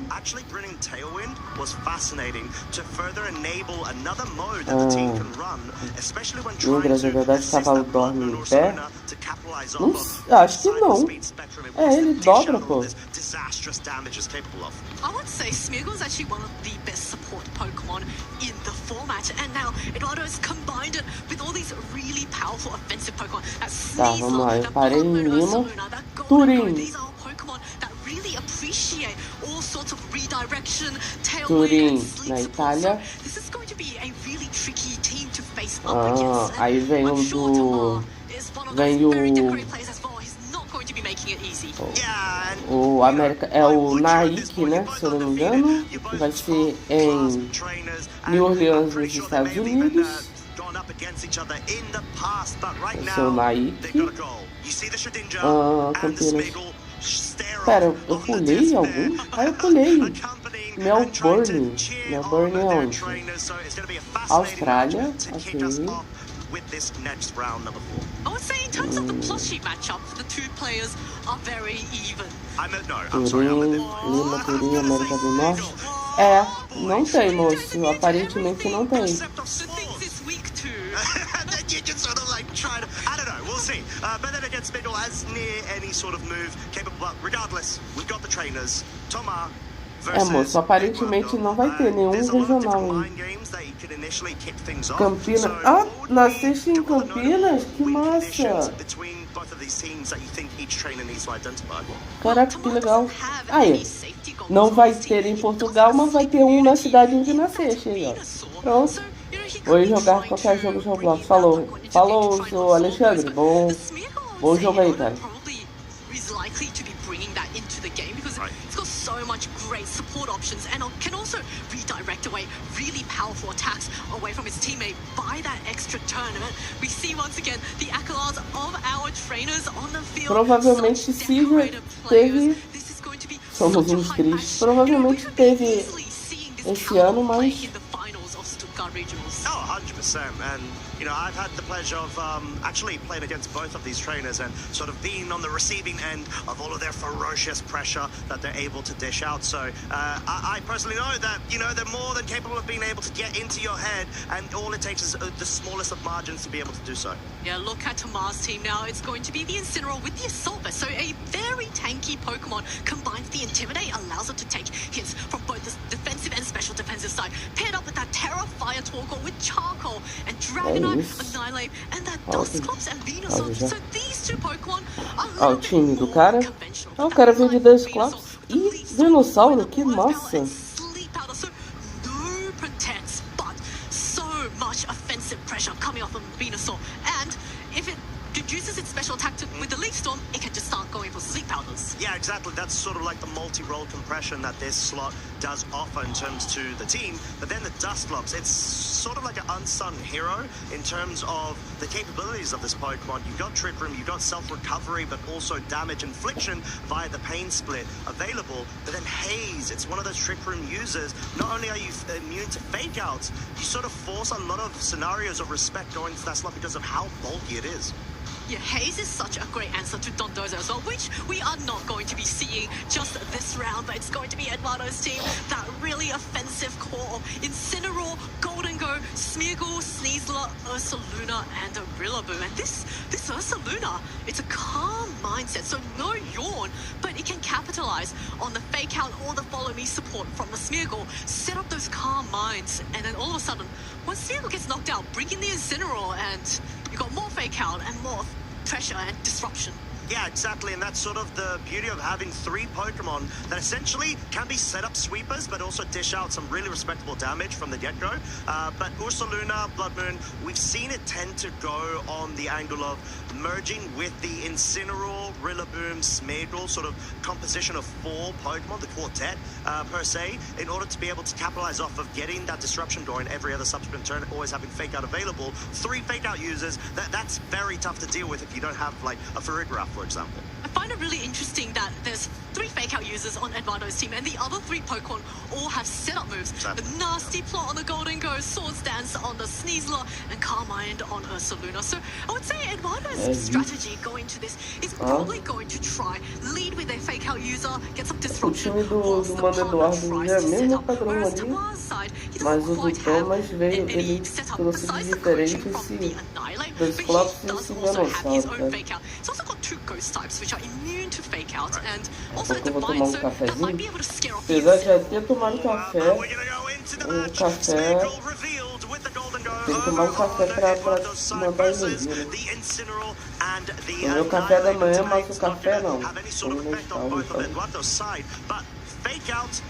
Londres, na verdade, cavalo dorme em pé. Não, acho que não. Ele dobra, pô. I would say Smeagol is actually one of the best support Pokemon in the format, and now Eduardo has combined it with all these really powerful offensive Pokemon. Tá, vamos lá, eu parei em Lima. Turim. Turim, na Itália. Aí vem o do... O América é o Nike, né? Se eu não me engano, que vai ser em New Orleans, nos Estados Unidos. Vai ser o Nike. Campinas. Pera, eu pulei algum? Eu pulei. Melbourne. Melbourne é onde? Austrália. Ok. With this next round, number 4. I would say in terms of the plushie matchup, the two players are very even. Turim, América do Norte. Não tem, moço. Aparentemente não tem. I don't know, we'll see. But then again, Smeagol has near any sort of move capable. But regardless, we've got the trainers. Thomas. Moço, aparentemente não vai ter nenhum regional aí. Campinas. Nasceste em Campinas? Que massa! these teams that you think each trainer needs to identify. Caraca, que legal. Aí, não vai ter em Portugal, mas vai ter um na cidade onde nasceste aí, ó. Pronto. Vou jogar qualquer jogo de Roblox. Falou, sou Alexandre. Bom jogo aí, cara. Is likely to be bringing that into the game because it's got so much great support options and can also redirect away really powerful attacks away from his teammate by that extra turn. We see once again the accolades of our trainers on the field. Provavelmente Cília teve. Somos uns tristes. Provavelmente teve esse ano, mas. Oh, 100%. And, you know, I've had the pleasure of actually playing against both of these trainers and sort of being on the receiving end of all of their ferocious pressure that they're able to dish out. So I personally know that, you know, they're more than capable of being able to get into your head, and all it takes is the smallest of margins to be able to do so. Yeah, look at Tamar's team now. It's going to be the Incineroar with the Assault Vest. So a very tanky Pokemon combined with the Intimidate allows it to take hits from both the defensive and special defensive side. Paired up with that Terra Fire Torkoal with Charcoal and Dragonite, Annihilate, and that Dusclops and Venusaur. So these two Pokemon are o time do cara. O cara veio de Dusclops e Venusaur, que massa. No pretense, but so much offensive pressure coming off of Venusaur. And if it reduces its special attack with the Leaf Storm, it can just start going for Sleep Powders. Yeah, exactly. That's sort of like the multi-role compression that this slot does offer in terms to the team. But then the Dusclops, it's sort of like an unsung hero in terms of the capabilities of this Pokemon. You've got Trick Room, you've got self-recovery, but also damage infliction via the Pain Split available. But then Haze, it's one of those Trick Room users. Not only are you immune to fake outs, you sort of force a lot of scenarios of respect going to that slot because of how bulky it is. Yeah, Haze is such a great answer to Dondozo as well, which we are not going to be seeing just this round, but it's going to be Eduardo's team, that really offensive core of Incineroar, Golden Go, Smeargle, Sneasler, Ursaluna, and Rillaboom. And this Ursaluna, it's a calm mindset, so no yawn, but it can capitalize on the fake out or the follow me support from the Smeargle, set up those calm minds, and then all of a sudden, when Smeargle gets knocked out, bring in the Incineroar, and you got more fake out and more pressure and disruption. Yeah, exactly, and that's sort of the beauty of having three Pokemon that essentially can be set-up sweepers, but also dish out some really respectable damage from the get-go. But Ursaluna, Blood Moon, we've seen it tend to go on the angle of merging with the Incineroar, Rillaboom, Smeargle, sort of composition of four Pokemon, the quartet, per se, in order to be able to capitalize off of getting that disruption going every other subsequent turn, always having fake-out available. Three fake-out users, that's very tough to deal with if you don't have, like, a Farigiraf, for example. I find it really interesting that there's three fake-out users on Eduardo's team, and the other three Pokemon all have set-up moves. Exactly. The Nasty Plot on the Golden Go, Swords Dance on the Sneasler, and Carmine on Ursaluna. So I would say Eduardo's strategy going to this is probably going to try lead with a fake-out user, get some disruption, force the partner tries to set up. Whereas Tamar's side, he doesn't quite have any setup besides the coaching from the Annihilate, but he does also have his own fake-out. He's also got two Ghost types, which are immune to fake out, and also Divine, so that might be able to scare off the Apesar de já ter tomado café, tem que tomar café pra mandar energia, né? O meu café da manhã, mas o café não. Fake out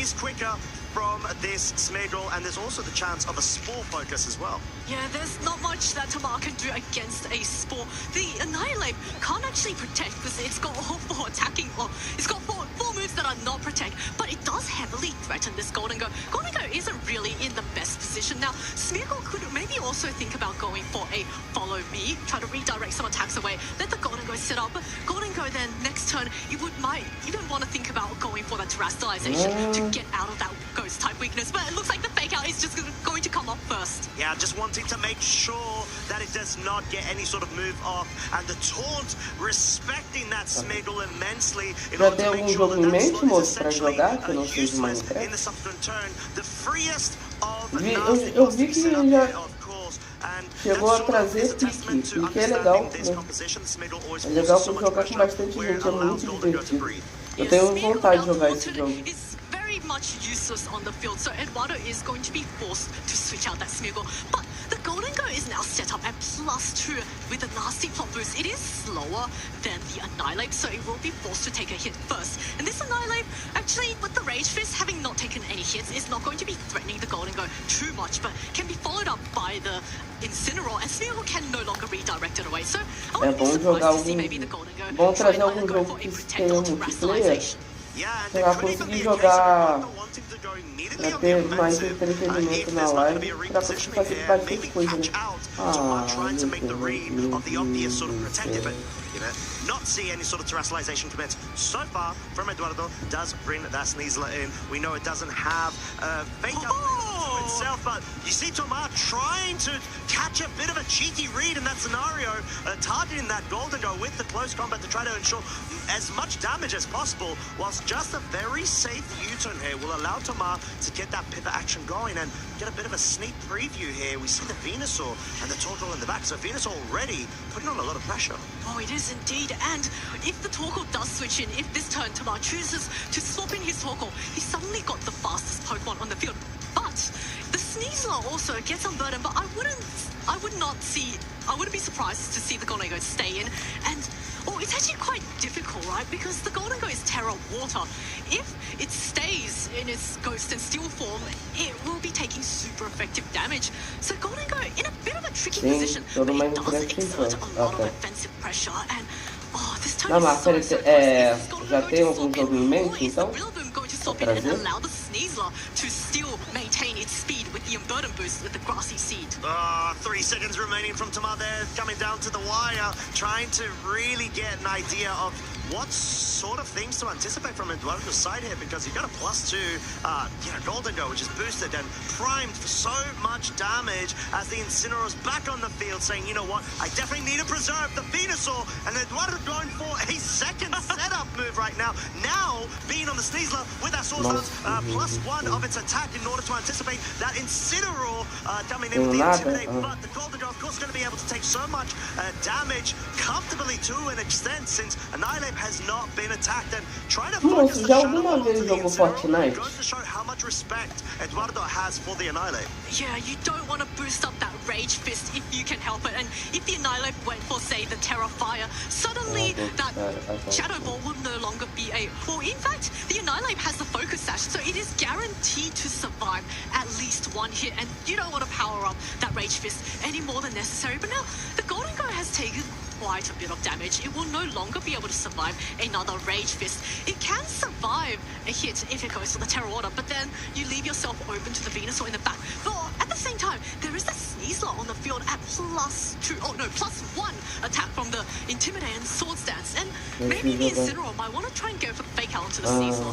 is quicker from this Smeargle, and there's also the chance of a Spore focus as well. Yeah, there's not much that Tamar can do against a Spore. The Annihilate can't actually protect because it's got all four attacking, or it's got four moves that are not protect, but it does heavily threaten this Golden Go. Golden Go isn't really in the best position. Now, Smeargle could maybe also think about going for a follow me, try to redirect some attacks away, let the Golden Go set up, but Golden Go then next turn, you might even want to think about going for that terrestrialization to get out of that Ghost type weakness, but it looks like the fake out is just going to come off first. Yeah, just wanting to make sure that it does not get any sort of move off, and the taunt respecting that Smeargle immensely in order to make sure that that slot is essentially useless in the subsequent turn. The freest of eu vi que ele já chegou a trazer pique. Pique é legal, né? É legal pra jogar com bastante gente, é muito divertido. Eu tenho vontade de jogar esse jogo. Much useless on the field, so Eduardo is going to be forced to switch out that Smeargle. But The Golden Go is now set up at +2 with a nasty plot boost. It is slower than the Annihilate, so it will be forced to take a hit first. And this Annihilate, actually, with the Rage Fist having not taken any hits, is not going to be threatening the Golden Go too much, but can be followed up by the Incineroar, and Incineroar can no longer redirect it away. So I wouldn't be surprised to see maybe the Golden Go try and either go for a Protect onto Rationalization. Pra conseguir jogar, pra ter mais entretenimento na live, pra conseguir fazer bastante coisa, né? Not see any sort of terrestrialization commits so far from Eduardo. Does bring that Sneasler in. We know it doesn't have fake up to itself, but you see Tomar trying to catch a bit of a cheeky read in that scenario, targeting that Golden Go with the close combat to try to ensure as much damage as possible, whilst just a very safe U-turn here will allow Tomar to get that pivot action going and get a bit of a sneak preview here. We see the Venusaur and the Torkoal in the back, so Venusaur already putting on a lot of pressure. Oh, it is indeed. And if the Torkoal does switch in, if this turn Tomar chooses to swap in his Torkoal, he's suddenly got the fastest Pokemon on the field. But the Sneasler also gets unburdened, but I wouldn't be surprised to see the Golden Go stay in. And it's actually quite difficult, right? Because the Golden Go is Terra Water. If it stays in its Ghost and Steel form, it will be taking super effective damage. So Golden Go in a bit of a tricky position, but it does exert a lot of offensive pressure. And this turn is so já tem algum jogo em mente, então? and allow the Sneasler to still maintain its speed with the Unburden boost with the Grassy Seed. 3 seconds remaining from Tomar there, coming down to the wire, trying to really get an idea of what sort of things to anticipate from Eduardo's side here, because he got a +2 Golden Go, which is boosted and primed for so much damage as the Incineroar's back on the field saying, you know what, I definitely need to preserve the Venusaur, and Eduardo going for a second setup move right now. Now, being on the Sneasler with that Swords Dance, +1 of its attack in order to anticipate that Incineroar coming in with the Intimidate, but the Golden Go, of course, going to be able to take so much damage comfortably to an extent, since Annihilate has not been attacked, and trying to focus the shadow on the Fortnite goes to show how much respect Eduardo has for the Annihilate. Yeah, you don't want to boost up that Rage Fist if you can help it, and if the Annihilate went for, say, the Terra Fire, suddenly that Shadow Ball will no longer be in fact, the Annihilate has the Focus Sash, so it is guaranteed to survive at least one hit, and you don't want to power up that Rage Fist any more than necessary. But now, the Golden Go has taken quite a bit of damage. It will no longer be able to survive another Rage Fist. It can survive a hit if it goes to the Terra Water, but then you leave yourself open to the Venusaur in the back. But at the same time, there is the Sneasler on the field at +1 attack from the Intimidate and Swords Dance, and maybe the Incineroar might want to try and go for the fake out onto the Sneasler.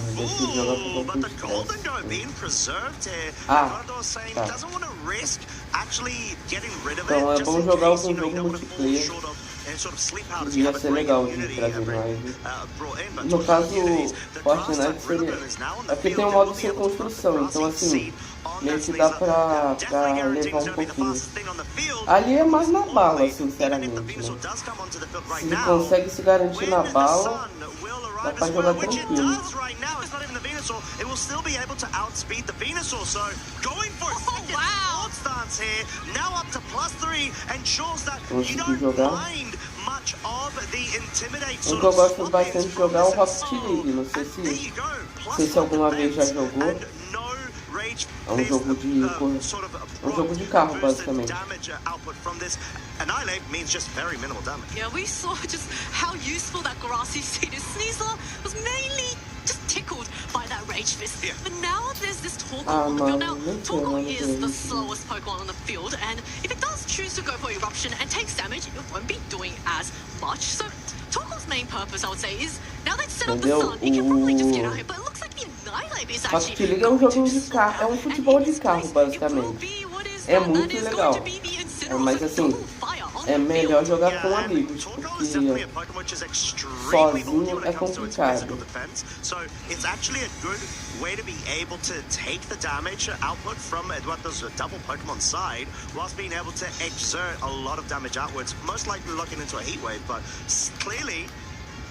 But the Golden Go being preserved here. Eduardo saying he doesn't want to risk actually getting rid of it, just in case, you don't want to fall short of sort of sleep powders. Ia ser legal de trazer live. No caso, Fortnite seria. É porque tem um modo sem construção, então assim, meio que dá pra levar um pouquinho. Ali é mais na bala, sinceramente, né? Se ele consegue se garantir na bala, dá pra jogar tranquilo. It will still be able to outspeed the Venusaur, so going for a second Swords Dance here, now up to +3, ensures that you don't mind much of the Intimidate sort of. Eu gosto bastante de jogar o Rocket League, não sei se alguma vez já jogou. É um jogo de carro, basicamente. Annihilate means just very minimal damage. Yeah, we saw just how useful that Grassy Seed is. Sneasler was mainly just tickled by that Rage Fist. Yeah. But now there's this Torkoal on the field. Now, Torkoal is the slowest Pokemon on the field, and if it does choose to go for Eruption and takes damage, it won't be doing as much. So Torkoal's main purpose, I would say, is now they've set up the sun, it can probably just get out here, but it looks like the Annihilate is actually Rocket League é um jogo de carro, é um futebol de carro, basicamente. É muito legal. Mas assim, é melhor jogar com amigos, porque sozinho é complicado. So it's actually a good way to be able to take the damage output from Eduardo's double Pokemon side, whilst being able to exert a lot of damage outwards, most likely locking into a heat wave, but clearly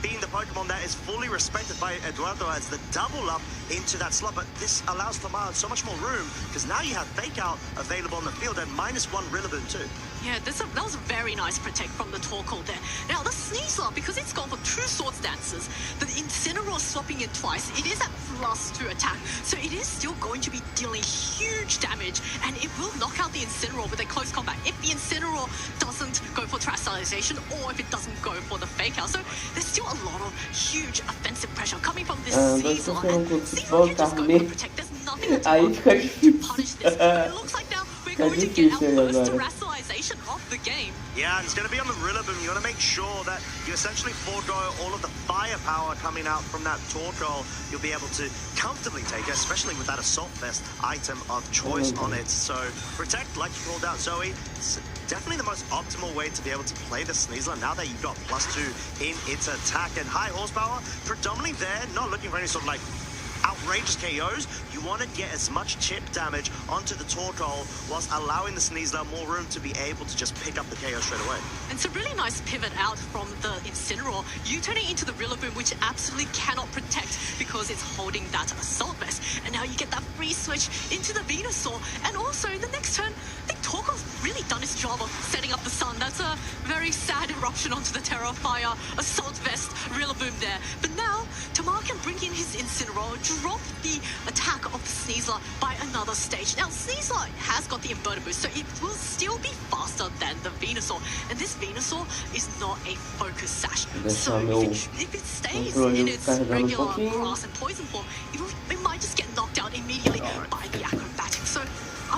being the Pokemon that is fully respected by Eduardo as the double up into that slot. But this allows Tamar so much more room because now you have Fake Out available on the field and -1 Rillaboom too. Yeah, that was a very nice protect from the Torkoal there. Now, the Sneasler, because it's gone for 2 Swords Dances, the Incineroar swapping it twice, it is at +2 attack, so it is still going to be dealing huge damage, and it will knock out the Incineroar with a close combat if the Incineroar doesn't go for Terastallization or if it doesn't go for the Fake Out. So there's still a lot of huge offensive pressure coming from this Sneasler, and Sneasler can just go for protect. There's nothing to punish this. It looks like now we're going to get our first Terastallization of the game. Yeah, and it's going to be on the Rillaboom. You want to make sure that you essentially forego all of the firepower coming out from that Torkoal. You'll be able to comfortably take it, especially with that Assault Vest item of choice on it. So protect, like you called out, Zoe, it's definitely the most optimal way to be able to play the Sneasler now that you've got +2 in its attack. And high horsepower, predominantly there, not looking for any sort of like outrageous KOs. You want to get as much chip damage onto the Torkoal whilst allowing the Sneasler more room to be able to just pick up the KO straight away. And it's a really nice pivot out from the Incineroar. You turning into the Rillaboom, which absolutely cannot protect because it's holding that Assault Vest. And now you get that free switch into the Venusaur. And also, in the next turn, I think Torkoal's really done his job of setting up the Sun. That's a very sad eruption onto the Terrafire Assault Vest Rillaboom there. But now, Tamar can bring in his Incineroar, drop the attack of the Sneasler by another stage. Now, Sneasler has got the inverted boost, so it will still be faster than the Venusaur. And this Venusaur is not a focus sash. So if it stays in its regular grass and poison form, it might just get knocked out immediately by the acrobatics. So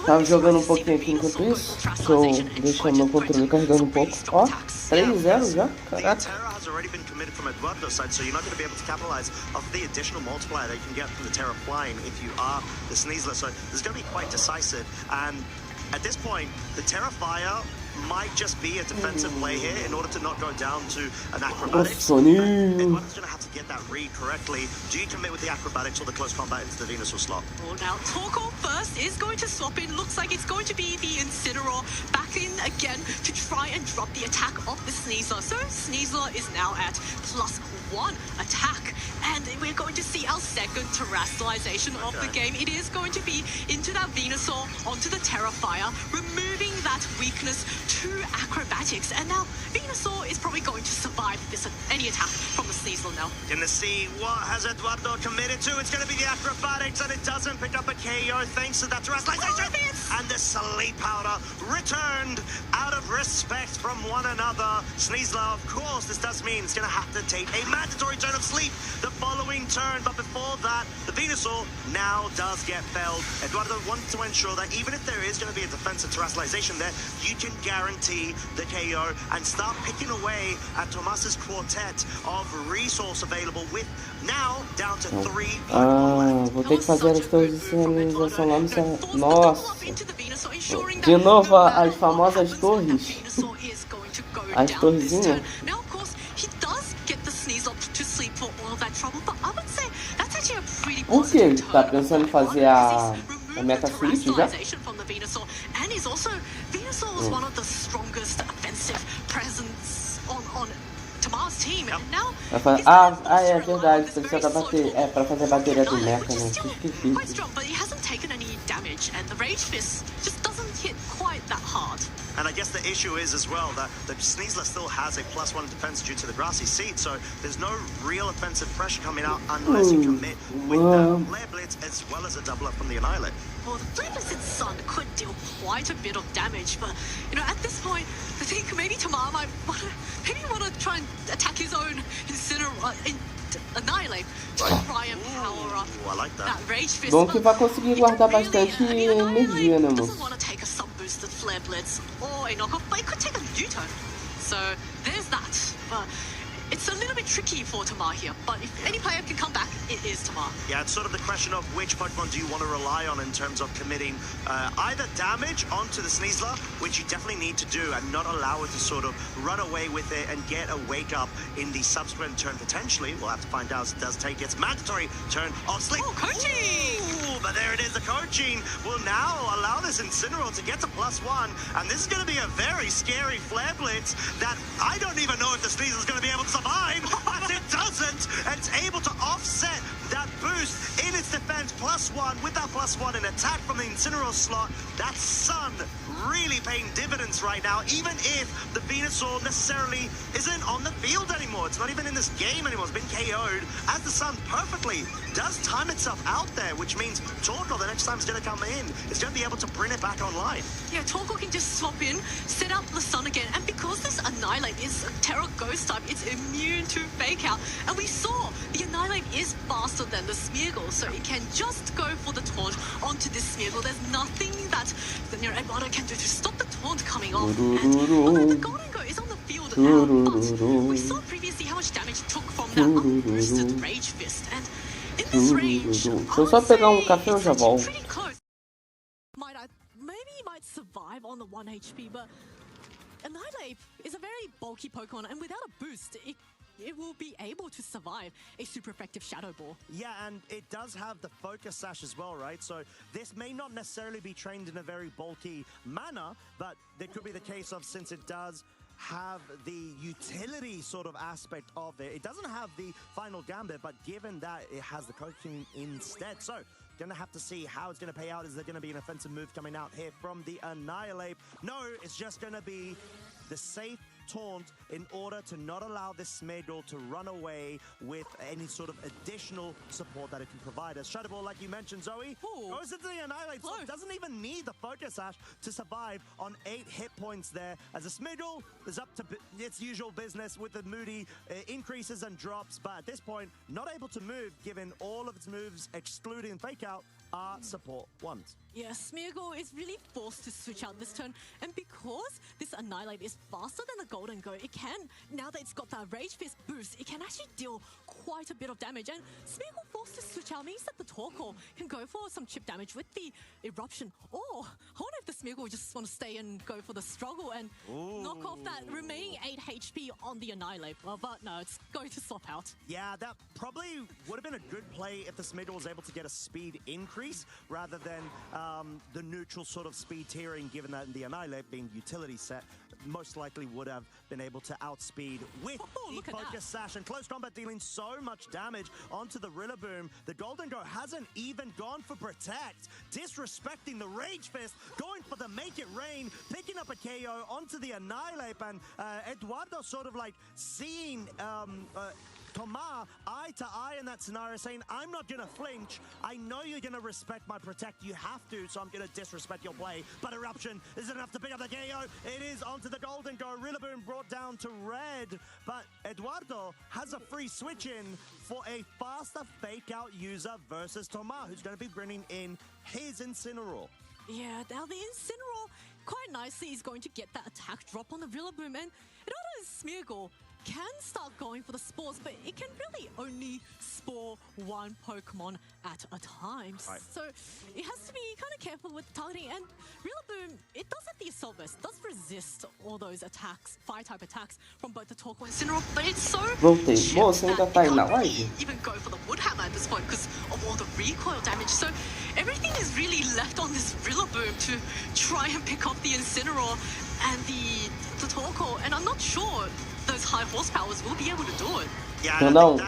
tava jogando pouquinho aqui enquanto isso. Deixa eu deixar meu controle carregando pouco. Ó, 3-0 já? Caraca. Has already been committed from Eduardo's side, so you're not going to be able to capitalize off the additional multiplier that you can get from the Terra flying if you are the Sneasler. So this is going to be quite decisive. And at this point, the Terra Fire might just be a defensive play here in order to not go down to an acrobatics. Eduardo's going to have to get that read correctly. Do you commit with the acrobatics or the close combat into the Venusaur slot? Well, now Torkoal first is going to swap in. Looks like it's going to be the Incineroar back in again to try and drop the attack of the Sneasler. So Sneasler is now at +1 attack. And we're going to see our second Terastallization of the game. It is going to be into that Venusaur, onto the Terrafire, removing that weakness to acrobatics. And now Venusaur is probably going to survive this any attack from the Sneasler now. Gonna see what has Eduardo committed to. It's gonna be the acrobatics, and it doesn't pick up a KO thanks to that Terastallization. And the Sleep Powder returned out of respect from one another. Sneasler, of course, this does mean it's gonna have to take a mandatory turn of sleep the following turn, but before that, the Venusaur now does get felled. Eduardo wants to ensure that even if there is going to be a defensive Terastallization there, you can guarantee the KO and start picking away at Tomas's quartet of resource available with now down to 3. Vou ter que fazer as torres lá no céu. Nossa! De novo as famosas torres. As torrezinhas. Por que? Tá pensando em fazer a Meta Switch já? And is also Venusaur was one of the strongest offensive presence on Tamar's team. And now é verdade, precisa da bateria. É pra fazer a bateria do Mecha, né? Esqueci. Quite strong, but he hasn't taken any damage, and the Rage Fist just doesn't hit quite that hard. And I guess the issue is as well that the Sneasler still has a +1 defense due to the grassy seed, so there's no real offensive pressure coming out unless you commit with the Flare Blitz as well as a double up from the Annihilate. Well, the Flare Blitz Sun could deal quite a bit of damage, but you know, at this point, I think maybe Tamar might want to try and attack his own Incineroar. Annihilate to try and power up that Rage Fist. Bom que vai conseguir guardar bastante energia, né, moço? Doesn't want to take a sub-boosted Flare Blitz or a knockoff, but it could take a U-turn. So there's that. But it's a little bit tricky for Tamar here, but if any player can come back, it is Tamar. Yeah, it's sort of the question of which Pokemon do you want to rely on in terms of committing either damage onto the Sneasler, which you definitely need to do, and not allow it to sort of run away with it and get a wake up in the subsequent turn potentially. We'll have to find out as it does take its mandatory turn of sleep. Oh, coaching! Ooh, but there it is. The coaching will now allow this Incineroar to get to +1, and this is going to be a very scary Flare Blitz that I don't even know if the Sneasler is going to be able to survive, but it doesn't, and it's able to offset that boost in its defense. +1 with that +1 and attack from the Incineroar slot. That Sun really paying dividends right now, even if the Venusaur necessarily isn't on the field anymore. It's not even in this game anymore. It's been KO'd as the Sun perfectly does time itself out there, which means Torkoal, the next time it's going to come in, is going to be able to bring it back online. Yeah, Torkoal can just swap in, set up the Sun again, and because this Annihilate is a Terra Ghost type, it's immune to Fake Out, and we saw the Annihilate is faster than the Smeargle, so it can just go for the taunt onto this Smeargle. There's nothing that Eduardo can do to stop the taunt coming off, and although the Golden Go is on the field now, but we saw previously how much damage it took from that unboosted Rage Fist, and in this range, Deixa eu só pegar café e eu já volto. pretty close. Maybe he might survive on the 1 HP, but Annihilate is a very bulky Pokemon, and without a boost, it will be able to survive a super effective Shadow Ball. Yeah, and it does have the Focus Sash as well, right? So this may not necessarily be trained in a very bulky manner, but there could be the case of, since it does have the utility sort of aspect of it, it doesn't have the final Gambit, but given that it has the coaching instead. So gonna have to see how it's gonna pay out. Is there gonna be an offensive move coming out here from the Annihilate? No, it's just gonna be the safe taunt in order to not allow this Smeargle to run away with any sort of additional support that it can provide. As Shadow Ball, like you mentioned, Zoe, goes into the Annihilate, so it doesn't even need the Focus Sash to survive on 8 hit points there, as a Smeargle is up to its usual business with the Moody increases and drops, but at this point, not able to move, given all of its moves, excluding Fake Out, are support ones. Yeah, Smeargle is really forced to switch out this turn, and because this Annihilate is faster than the Golden Go, it can, now that it's got that Rage Fist boost, it can actually deal quite a bit of damage, and Smeargle forced to switch out means that the Torkoal can go for some chip damage with the Eruption, or I wonder if the Smeargle just want to stay and go for the Struggle and knock off that remaining 8 HP on the Annihilate. Well, but no, it's going to swap out. Yeah, that probably would have been a good play if the Smeargle was able to get a speed increase rather than the neutral sort of speed tiering, given that the Annihilate being utility set most likely would have been able to outspeed with the Focus Sash, and close combat dealing so much damage onto the Rillaboom. The Golden Go hasn't even gone for Protect, disrespecting the Rage Fist, going for the Make It Rain, picking up a KO onto the Annihilate, and Eduardo sort of like seeing Thomas eye to eye in that scenario, saying, I'm not going to flinch. I know you're going to respect my Protect. You have to, so I'm going to disrespect your play. But Eruption is enough to pick up the KO. It is onto the Golden Go. Rillaboom brought down to red. But Eduardo has a free switch in for a faster Fake Out user versus Thomas, who's going to be bringing in his Incineroar. Yeah, now the Incineroar quite nicely is going to get that attack drop on the Rillaboom, and Eduardo's Smeargle can start going for the spores, but it can really only spore one Pokemon at a time. Right. So it has to be kind of careful with targeting, and Rillaboom, it does have the Assault Vest, does resist all those attacks, Fire-type attacks from both the Torkoal and Incineroar, but it's so Voltei. chipped Moça, ainda that tá aí it na can't live? really even go for the Woodhammer at this point because of all the recoil damage. So everything is really left on this Rillaboom to try and pick off the Incineroar and the Torkoal, and I'm not sure those high horsepowers will be able to do it. Não,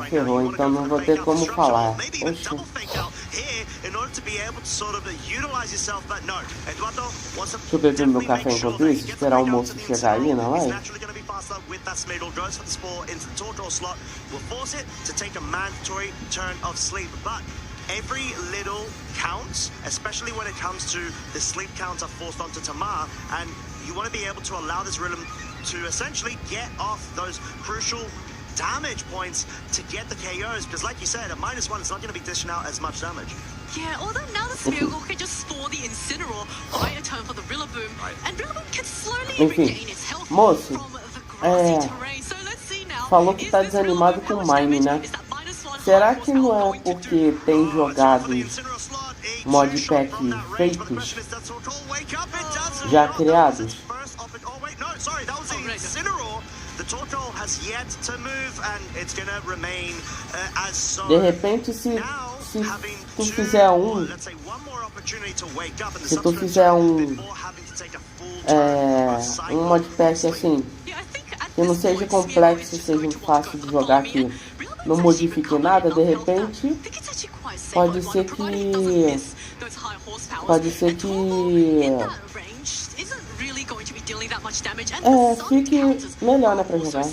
ferrou, então não vou ter como falar. Double Fake Out here in order to be able to sort of utilize yourself, but no. Eduardo wants to Deixa eu beber meu café enquanto isso, esperar o moço chegar aí na live. naturally going to be faster with that Smeargle, goes for the spore into the Torkoal slot, will force it to take a mandatory turn of sleep, but every little counts, especially when it comes to the sleep counter forced onto Tamar, and you want to be able to allow this Rhythm to essentially get off those crucial damage points to get the KOs, because like you said, at -1 it's not going to be dishing out as much damage. Yeah, although now the Smeargle can just spore the Incineroar by a turn for the Rillaboom, and Rillaboom can slowly regain its health Moço, from the grassy terrain. So let's see now. falou que tá desanimado com o Mine, né? Será que não é porque tem jogado mod pack fakes já criados? The Torkoal has yet to move, and it's going to remain as so. De repente, se tu fizer um mod pack assim, que não seja complexo, seja fácil de jogar, que não modifique nada, de repente pode ser que fique melhor, né, pra jogar.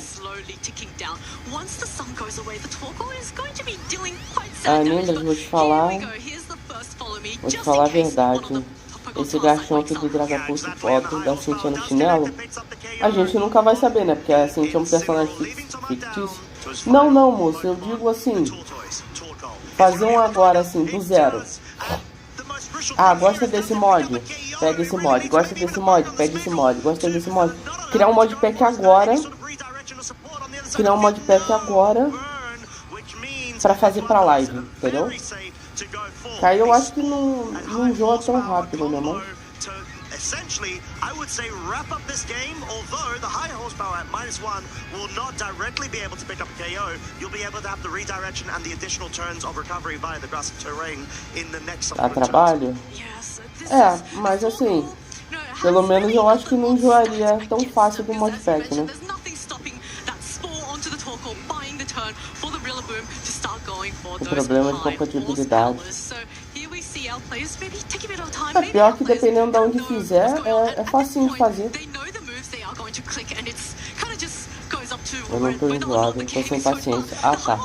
Nindras, vou te falar a verdade. Esse garchão aqui do Dragapulso foto da Cintia no chinelo, a gente nunca vai saber, né? Porque a Cintia é um personagem fictício. Não, moço, eu digo assim, fazer um agora assim, do zero. Gosta desse mod? Pega esse mod. Gosta desse mod? Pega esse mod. Gosta desse mod? Criar um modpack agora. Pra fazer pra live, entendeu? Que aí eu acho que não joga tão rápido, né, mano? Essentially, I would say wrap up this game, although the high horsepower at -1 will not directly be able to pick up a KO. You'll be able to have the redirection and the additional turns of recovery via the grassy terrain in the next Dá trabalho? Mas assim, pelo menos eu acho que não enjoaria tão fácil do modpack, né? O problema de compatibilidade. Pior que dependendo de onde fizer, é facinho de fazer. Eu não tô enjoado, eu tô sem paciência. Tá.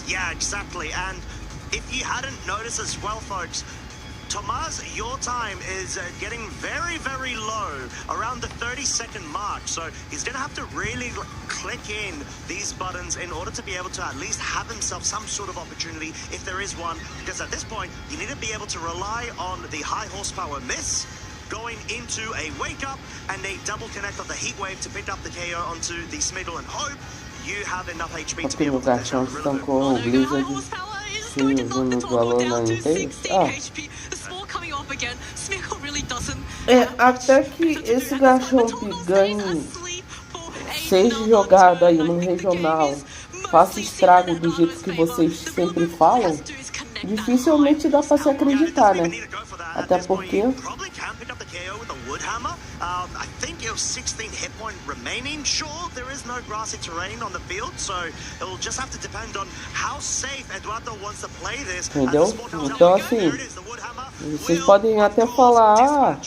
Yeah, exactly. And if you hadn't noticed as well, folks, Tomas, your time is getting very, very low, around the 30-second mark. So he's going to have to really click in these buttons in order to be able to at least have himself some sort of opportunity, if there is one. Because at this point, you need to be able to rely on the high horsepower miss, going into a wake up and a double connect of the heat wave to pick up the KO onto the Smiggle and hope you have enough HP to be able to finish out the até que esse Garchomp ganhe, seja jogado aí no regional, faça estrago do jeito que vocês sempre falam, dificilmente dá pra se acreditar, né? Até porque I think it was 16 hit point remaining. Sure, there is no grassy terrain on the field, so it will just have to depend on how safe Eduardo wants to play this. Entendeu? Então assim, vocês podem até falar,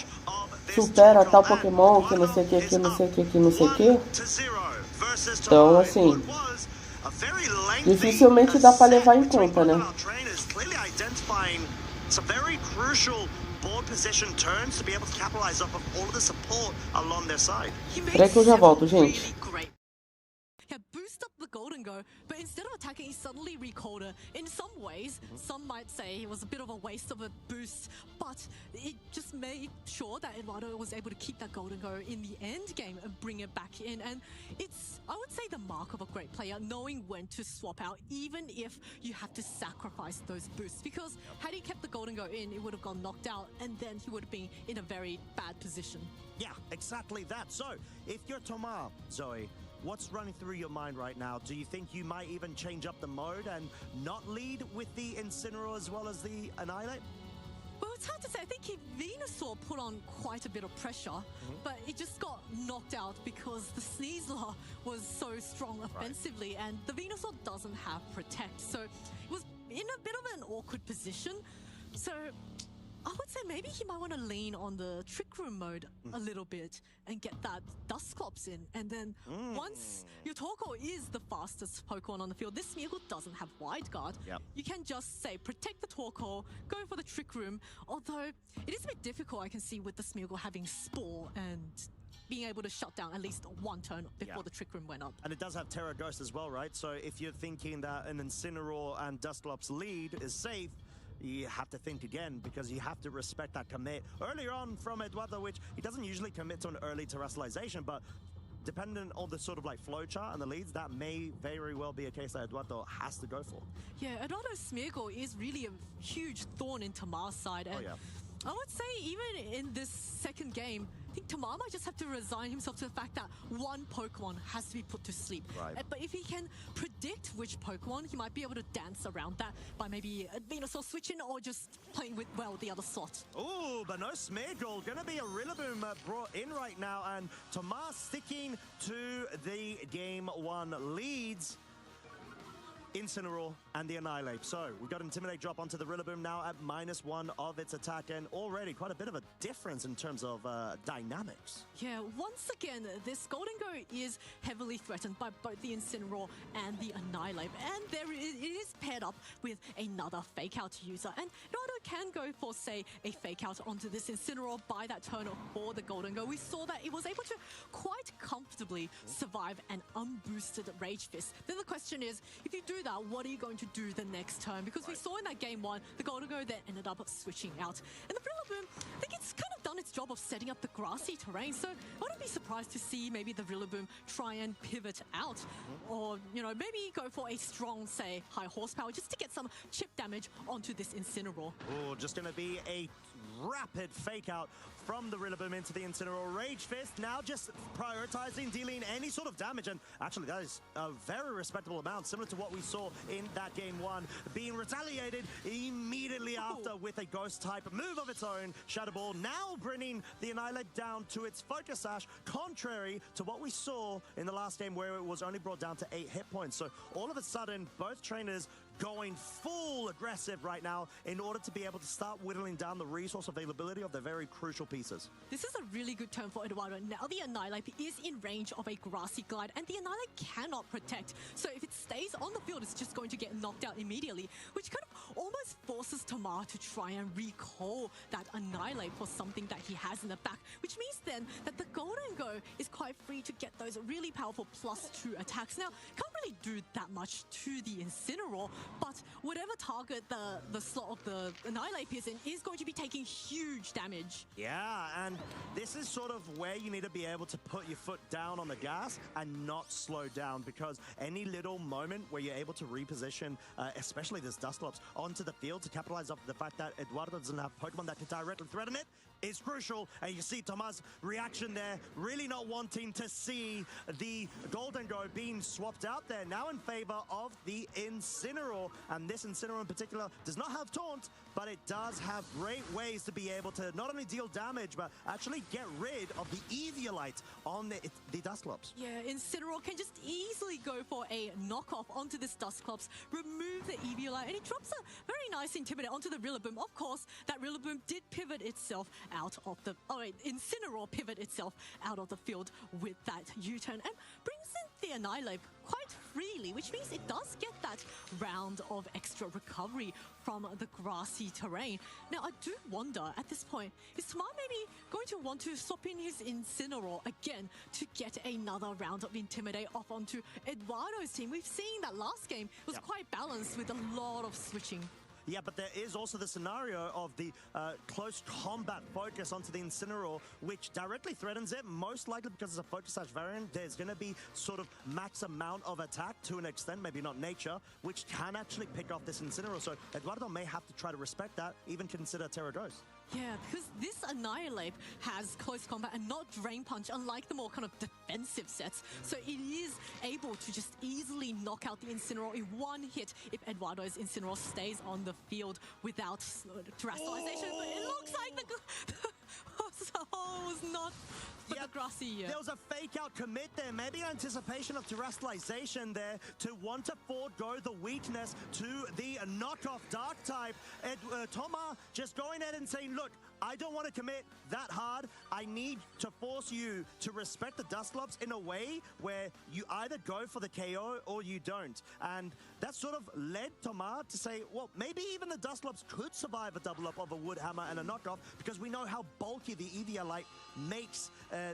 supera tal Pokémon que não sei o que, não sei o que, não sei o que. Então assim, dificilmente dá pra levar em conta, né? Peraí que eu já volto, gente. Boost up the Golden Go, but instead of attacking, he suddenly recalled her. In some ways, some might say it was a bit of a waste of a boost, but it just made sure that Eduardo was able to keep that Golden Go in the end game and bring it back in. And it's, I would say, the mark of a great player, knowing when to swap out, even if you have to sacrifice those boosts. Because had he kept the Golden Go in, it would have gone knocked out, and then he would have been in a very bad position. Yeah, exactly that. So, if you're Tomar, Zoe, what's running through your mind right now? Do you think you might even change up the mode and not lead with the Incineroar as well as the Annihilate? Well, it's hard to say. I think Venusaur put on quite a bit of pressure, but it just got knocked out because the Sneasler was so strong offensively, and the Venusaur doesn't have Protect. So it was in a bit of an awkward position. So I would say maybe he might want to lean on the Trick Room mode a little bit and get that Dusclops in. And then once your Torkoal is the fastest Pokemon on the field, this Smeargle doesn't have Wide Guard. You can just say, protect the Torkoal, go for the Trick Room. Although it is a bit difficult, I can see, with the Smeargle having Spore and being able to shut down at least one turn before the Trick Room went up. And it does have Terra Ghost as well, right? So if you're thinking that an Incineroar and Dusclops lead is safe, you have to think again, because you have to respect that commit earlier on from Eduardo, which he doesn't usually commit to an early terrestrialization, but depending on the sort of like flowchart and the leads, that may very well be a case that Eduardo has to go for. Yeah, Eduardo's Smeargle is really a huge thorn in Tamar's side. And I would say even in this second game, I think Tamar might just have to resign himself to the fact that one Pokemon has to be put to sleep. Right. But if he can predict which Pokemon, he might be able to dance around that by maybe Venusaur switching or just playing with, well, the other slot. Ooh, but no Smeargle. Gonna be a Rillaboom brought in right now, and Tamar sticking to the Game 1 leads. Incineroar and the Annihilate. So we've got Intimidate drop onto the Rillaboom now at -1 of its attack, and already quite a bit of a difference in terms of dynamics. Yeah, once again, this Golden Go is heavily threatened by both the Incineroar and the Annihilate, and it is paired up with another Fake Out user. And Nardo can go for, say, a Fake Out onto this Incineroar by that turn for the Golden Go. We saw that it was able to quite comfortably survive an unboosted Rage Fist. Then the question is, if you do that, what are you going to do the next turn? Because we saw in that game 1, the Golden Go then ended up switching out. And the Rillaboom, I think it's kind of done its job of setting up the grassy terrain, so I wouldn't be surprised to see maybe the Rillaboom try and pivot out, or, you know, maybe go for a strong, say, high horsepower just to get some chip damage onto this Incineroar. Oh, just going to be a rapid Fake Out from the Rillaboom into the Incineroar. Rage Fist now just prioritizing dealing any sort of damage, and actually that is a very respectable amount, similar to what we saw in that game 1, being retaliated immediately after with a Ghost type move of its own. Shadow Ball now bringing the Annihilate down to its Focus Sash, contrary to what we saw in the last game where it was only brought down to 8 hit points. So all of a sudden, both trainers going full aggressive right now in order to be able to start whittling down the resource availability of their very crucial pieces. This is a really good turn for Eduardo. Now the Annihilate is in range of a Grassy Glide, and the Annihilate cannot protect. So if it stays on the field, it's just going to get knocked out immediately, which kind of almost forces Tamar to try and recall that Annihilate for something that he has in the back, which means then that the Golden Go is quite free to get those really powerful +2 attacks. Now, can't really do that much to the Incineroar, but whatever target the slot of the Annihilate is in is going to be taking huge damage. Yeah, and this is sort of where you need to be able to put your foot down on the gas and not slow down, because any little moment where you're able to reposition, especially this Dusclops, onto the field to capitalize off the fact that Eduardo doesn't have Pokemon that can directly threaten it is crucial. And you see Tomar's reaction there, really not wanting to see the Golden Go being swapped out there, now in favor of the Incineroar. And this Incineroar in particular does not have Taunt, but it does have great ways to be able to not only deal damage, but actually get rid of the Eviolite on the Dusclops. Yeah, Incineroar can just easily go for a knockoff onto this Dusclops, remove the Eviolite, and it drops a very nice Intimidate onto the Rillaboom. Of course, that Rillaboom did pivot itself out of the... Oh, wait, Incineroar pivot itself out of the field with that U-turn and brings in the Annihilate quite freely, which means it does get that round of extra recovery from the grassy terrain. Now, I do wonder at this point, is Tamar maybe going to want to swap in his Incineroar again to get another round of Intimidate off onto Eduardo's team? We've seen that last game was quite balanced with a lot of switching. Yeah, but there is also the scenario of the close combat focus onto the Incineroar, which directly threatens it, most likely because it's a Focus Sash variant. There's going to be sort of max amount of attack to an extent, maybe not nature, which can actually pick off this Incineroar. So Eduardo may have to try to respect that, even consider Terra Ghost. Yeah, because this Annihilate has close combat and not Drain Punch, unlike the more kind of defensive sets. So it is able to just easily knock out the Incineroar in one hit if Eduardo's Incineroar stays on the field without terrestrialization. But it looks like the was not the grassy. There was a Fake Out commit there, maybe anticipation of terrestrialization there to want to forego the weakness to the knockoff Dark type. Tamar just going ahead and saying, look, I don't want to commit that hard. I need to force you to respect the Dusclops in a way where you either go for the KO or you don't. And that sort of led Tamar to say, well, maybe even the Dusclops could survive a double up of a Wood Hammer and a knockoff, because we know how bulky the Eviolite makes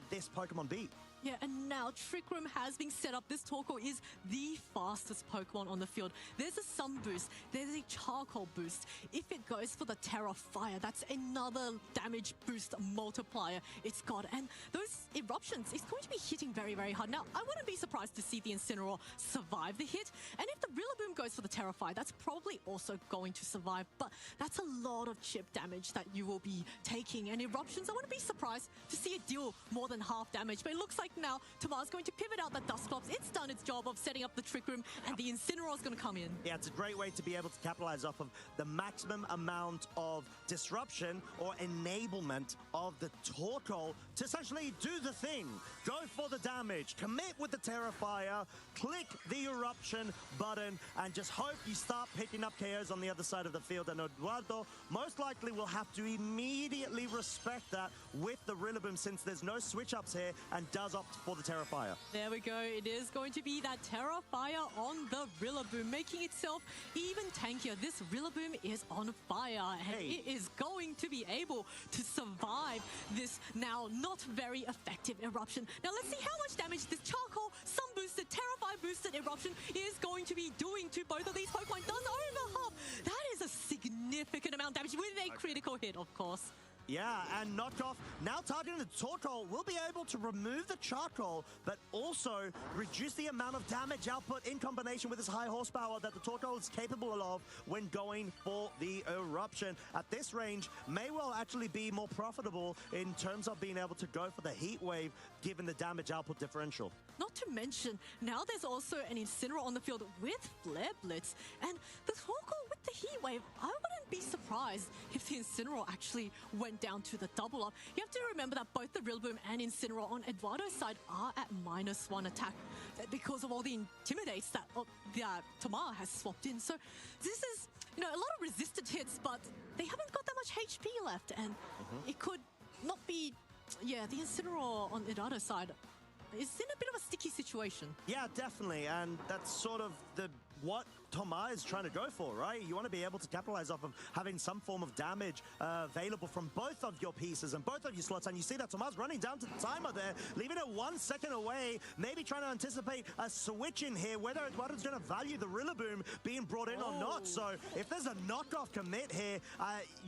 this Pokemon be. Yeah, and now Trick Room has been set up. This Torkoal is the fastest Pokemon on the field. There's a Sun boost, there's a Charcoal boost. If it goes for the Terra Fire, that's another damage boost multiplier it's got. And those eruptions, it's going to be hitting very, very hard. Now, I wouldn't be surprised to see the Incineroar survive the hit. And if the Rillaboom goes for the Terra Fire, that's probably also going to survive. But that's a lot of chip damage that you will be taking. And eruptions, I wouldn't be surprised to see it deal more than half damage. But it looks like now Tomar's going to pivot out the Dusclops. It's done its job of setting up the Trick Room, and the Incineroar's going to come in. Yeah, it's a great way to be able to capitalize off of the maximum amount of disruption or enablement of the Torkoal to essentially do the thing. Go for the damage, commit with the Terra Fire, click the Eruption button, and just hope you start picking up KOs on the other side of the field. And Eduardo most likely will have to immediately respect that with the Rillaboom, since there's no switch-ups here, and does opt for the Terra Fire. There we go. It is going to be that Terra Fire on the Rillaboom, making itself even tankier. This Rillaboom is on fire, and it is going to be able to survive this now not very effective eruption. Now let's see how much damage this Charcoal, Sun boosted, Terra Fire boosted eruption is going to be doing to both of these Pokemon. Does over half. That is a significant amount of damage with a critical hit, of course. Yeah, and Knockoff, now targeting the Torkoal, will be able to remove the Charcoal, but also reduce the amount of damage output in combination with his high horsepower that the Torkoal is capable of when going for the Eruption. At this range, may well actually be more profitable in terms of being able to go for the Heat Wave, given the damage output differential. Not to mention, now there's also an Incineroar on the field with Flare Blitz, and the Torkoal with the Heat Wave, I wouldn't be surprised if the Incineroar actually went down to the double up. You have to remember that both the Rillaboom and Incineroar on Eduardo's side are at -1 attack because of all the intimidates that Tomar has swapped in. So this is, a lot of resistant hits, but they haven't got that much HP left, and it could not be, the Incineroar on Eduardo's side is in a bit of a sticky situation. Yeah, definitely, and that's sort of what Tomar is trying to go for, right? You want to be able to capitalize off of having some form of damage available from both of your pieces and both of your slots, and you see that Tomar's running down to the timer there, leaving it 1 second away, maybe trying to anticipate a switch in here, whether Eduardo's going to value the Rillaboom being brought in or not. So if there's a knockoff commit here,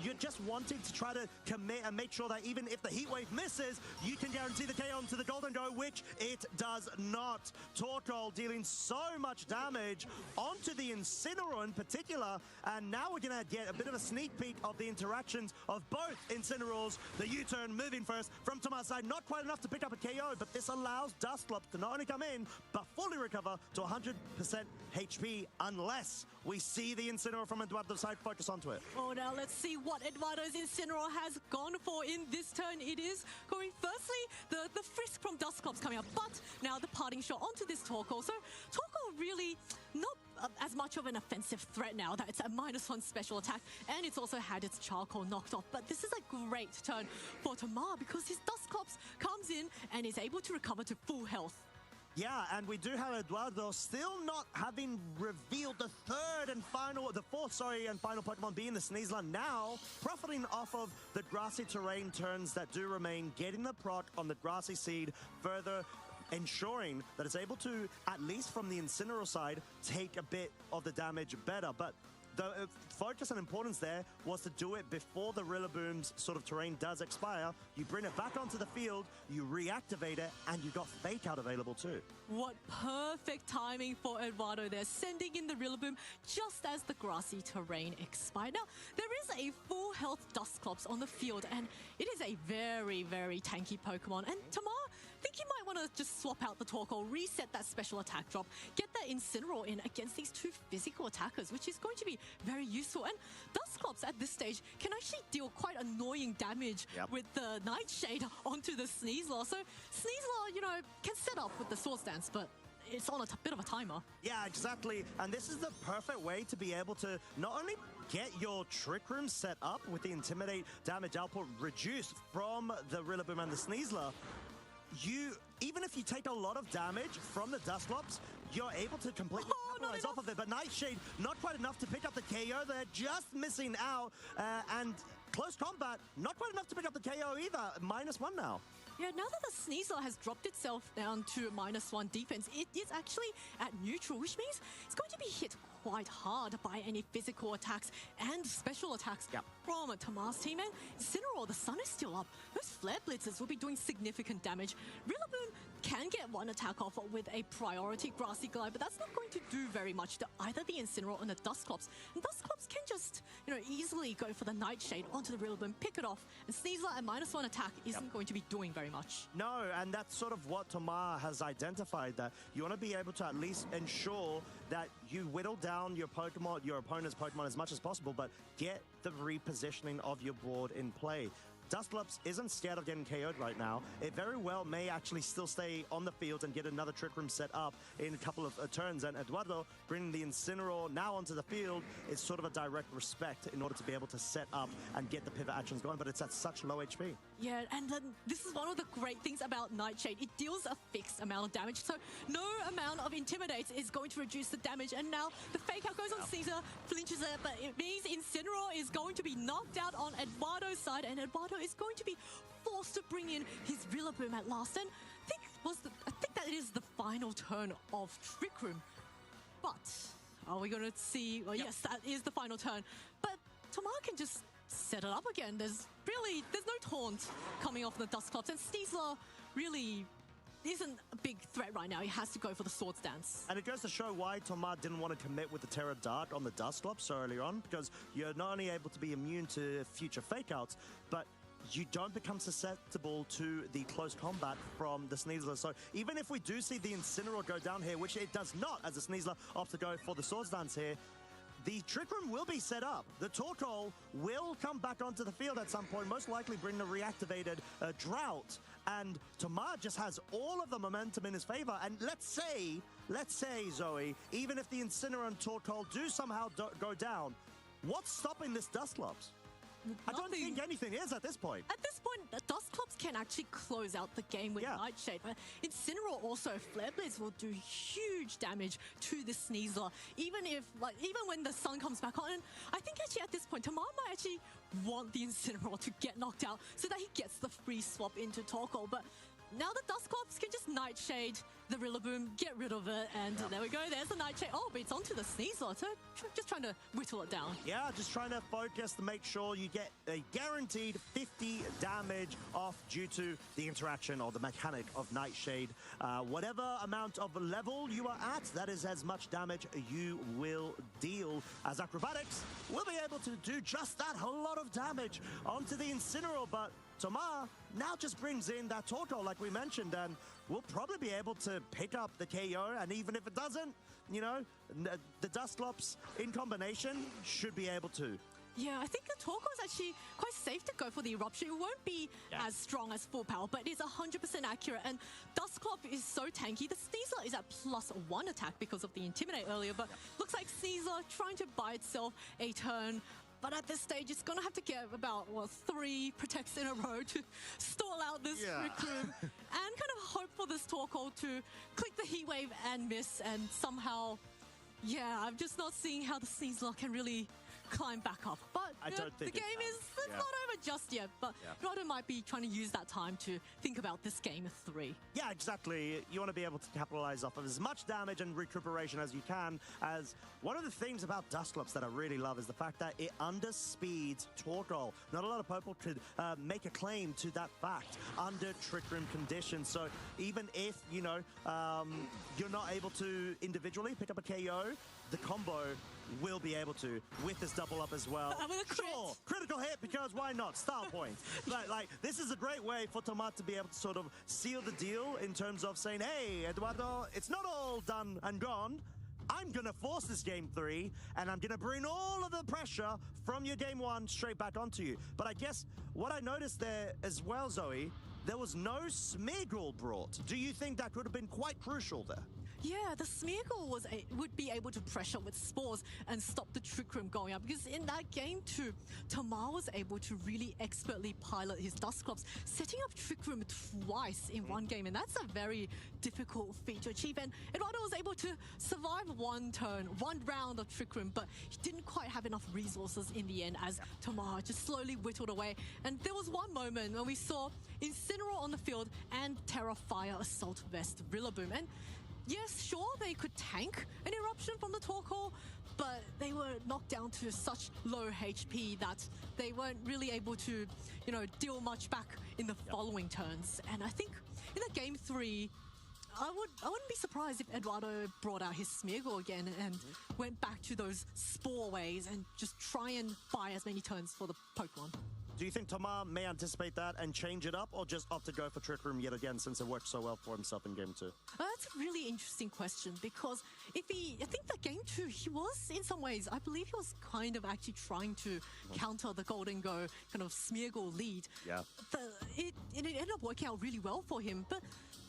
you're just wanting to try to commit and make sure that even if the Heat Wave misses, you can guarantee the KO onto the Golden Go, which it does not. Torkoal dealing so much damage onto the Incineroar in particular, and now we're going to get a bit of a sneak peek of the interactions of both Incineroars. The U-turn moving first from Tomar's side, not quite enough to pick up a KO, but this allows Dusclops to not only come in, but fully recover to 100% HP, unless we see the Incineroar from Eduardo's side focus onto it. Oh, now let's see what Eduardo's Incineroar has gone for in this turn. It is going, firstly, the Frisk from Dusclops coming up, but now the parting shot onto this Torkoal. So Torkoal really not as much of an offensive threat now that it's a -1 special attack, and it's also had its Charcoal knocked off. But this is a great turn for Tomar because his Dusclops comes in and is able to recover to full health. Yeah, and we do have Eduardo still not having revealed the fourth and final Pokemon being the Sneasler, now profiting off of the grassy terrain turns that do remain, getting the proc on the grassy seed, further ensuring that it's able to, at least from the Incineroar side, take a bit of the damage better. But the focus and importance there was to do it before the Rillaboom's sort of terrain does expire. You bring it back onto the field, you reactivate it, and you've got Fake Out available too. What perfect timing for Eduardo there, sending in the Rillaboom just as the grassy terrain expired. Now, there is a full health Dusclops on the field, and it is a very, very tanky Pokemon. And Tomar, I think you might want to just swap out the Torkoal, reset that special attack drop, get that Incineroar in against these two physical attackers, which is going to be very useful. And Dusclops at this stage can actually deal quite annoying damage with the Nightshade onto the Sneasler. So Sneasler, can set up with the Swords Dance, but it's on a bit of a timer. Yeah, exactly. And this is the perfect way to be able to not only get your Trick Room set up with the Intimidate damage output reduced from the Rillaboom and the Sneasler, even if you take a lot of damage from the Dusclops, you're able to completely capitalize off of it. But Nightshade, not quite enough to pick up the KO. They're just missing out. And close combat, not quite enough to pick up the KO either. -1 now. Yeah, now that the Sneasler has dropped itself down to -1 defense, it is actually at neutral, which means it's going to be hit quite hard by any physical attacks and special attacks from Tamar's team. And Incineroar, the sun is still up. Those Flare Blitzers will be doing significant damage. Rillaboom can get one attack off with a priority Grassy Glide, but that's not going to do very much to either the Incineroar or the Dusclops. And Dusclops can just, easily go for the Nightshade onto the Rillaboom, pick it off, and Sneasler at -1 attack isn't going to be doing very much. No, and that's sort of what Tamar has identified, that you want to be able to at least ensure that you whittle down your Pokemon, your opponent's Pokemon as much as possible, but get the repositioning of your board in play. Dusclops isn't scared of getting KO'd right now. It very well may actually still stay on the field and get another Trick Room set up in a couple of turns. And Eduardo bringing the Incineroar now onto the field is sort of a direct respect in order to be able to set up and get the pivot actions going, but it's at such low HP. Yeah, and this is one of the great things about Nightshade. It deals a fixed amount of damage, so no amount of Intimidate is going to reduce the damage. And now the Fake Out goes on Caesar, flinches it, but it means Incineroar is going to be knocked out on Eduardo's side, and Eduardo is going to be forced to bring in his Rillaboom at last. And I think that is the final turn of Trick Room. But are we going to see? Well, yes, that is the final turn. But Tamar can just set it up again. There's no taunt coming off the Dusclops, and Sneasler really isn't a big threat right now. He has to go for the Swords Dance. And it goes to show why Tomar didn't want to commit with the Terra Dark on the Dusclops so early on, because you're not only able to be immune to future fake-outs, but you don't become susceptible to the close combat from the Sneasler. So even if we do see the Incineroar go down here, which it does not, as the Sneasler opts to go for the Swords Dance here, the Trick Room will be set up. The Torkoal will come back onto the field at some point, most likely bring the reactivated Drought. And Tamar just has all of the momentum in his favor. And let's say, Zoe, even if the Incineroar and Torkoal do somehow go down, what's stopping this Dusclops? I don't think anything is at this point. At this point, the Dusclops can actually close out the game with Nightshade. But Incineroar also, Flare Blitz will do huge damage to the Sneasler, even when the sun comes back on. And I think actually at this point, Tamar might actually want the Incineroar to get knocked out so that he gets the free swap into Torkoal. But now the Dusclops can just Nightshade the Rillaboom, get rid of it, and there we go. There's the Nightshade. Oh, but it's onto the Sneasler, so just trying to whittle it down. Yeah, just trying to focus to make sure you get a guaranteed 50 damage off due to the interaction or the mechanic of Nightshade. Whatever amount of level you are at, that is as much damage you will deal, as Acrobatics will be able to do just that, a lot of damage onto the Incineroar. But Tamar now just brings in that Torkoal, like we mentioned, and we'll probably be able to pick up the KO. And even if it doesn't, the Dusclops in combination should be able to. Yeah, I think the Torkoal is actually quite safe to go for the Eruption. It won't be as strong as full power, but it is 100% accurate. And Dusclop is so tanky. The Sneasler is at +1 attack because of the Intimidate earlier, but looks like Sneasler trying to buy itself a turn. But at this stage, it's going to have to get about, 3 protects in a row to stall out this Trick Room and kind of hope for this Torkoal to click the Heat Wave and miss. And somehow, I'm just not seeing how the Sneasler can really climb back up. But the game is not over just yet. But Rodo might be trying to use that time to think about this game 3. Yeah, exactly. You want to be able to capitalize off of as much damage and recuperation as you can. As one of the things about Dusclops that I really love is the fact that it underspeeds Torkoal. Not a lot of people could make a claim to that fact under Trick Room conditions. So even if, you're not able to individually pick up a KO, the combo will be able to with this double up as well. Sure, critical hit, because why not? Style point. But this is a great way for Tomat to be able to sort of seal the deal in terms of saying, hey, Eduardo, it's not all done and gone. I'm going to force this game 3, and I'm going to bring all of the pressure from your game 1 straight back onto you. But I guess what I noticed there as well, Zoe, there was no Smeagol brought. Do you think that would have been quite crucial there? Yeah, the Smeargle would be able to pressure with Spores and stop the Trick Room going up, because in that game too, Tamar was able to really expertly pilot his Dustclops, setting up Trick Room twice in one game, and that's a very difficult feat to achieve. And Eduardo was able to survive one round of Trick Room, but he didn't quite have enough resources in the end as Tamar just slowly whittled away. And there was one moment when we saw Incineroar on the field and Terra Fire Assault Vest Rillaboom. And yes, sure, they could tank an eruption from the Torkoal, but they were knocked down to such low HP that they weren't really able to, deal much back in the following turns. And I think in the game 3, I wouldn't be surprised if Eduardo brought out his Smeargle again and went back to those Spore ways and just try and buy as many turns for the Pokemon. Do you think Tamar may anticipate that and change it up, or just opt to go for Trick Room yet again since it worked so well for himself in Game 2? That's a really interesting question, because I think that Game 2, he was, in some ways, I believe he was kind of actually trying to counter the Golden Go kind of Smeargle lead. Yeah. It ended up working out really well for him, but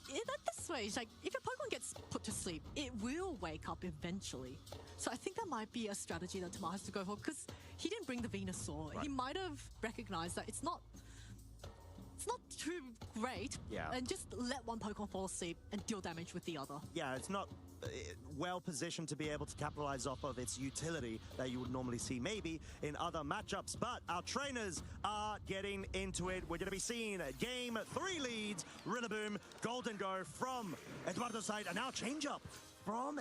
at this way, it's like, if your Pokemon gets put to sleep, it will wake up eventually. So I think that might be a strategy that Tamar has to go for, because he didn't bring the Venusaur. Right. He might have recognized that it's not too great, and just let one Pokemon fall asleep and deal damage with the other. Yeah, it's not well positioned to be able to capitalize off of its utility that you would normally see maybe in other matchups. But our trainers are getting into it. We're going to be seeing Game 3 leads, Rillaboom, Golden Go from Eduardo's side, and now change up from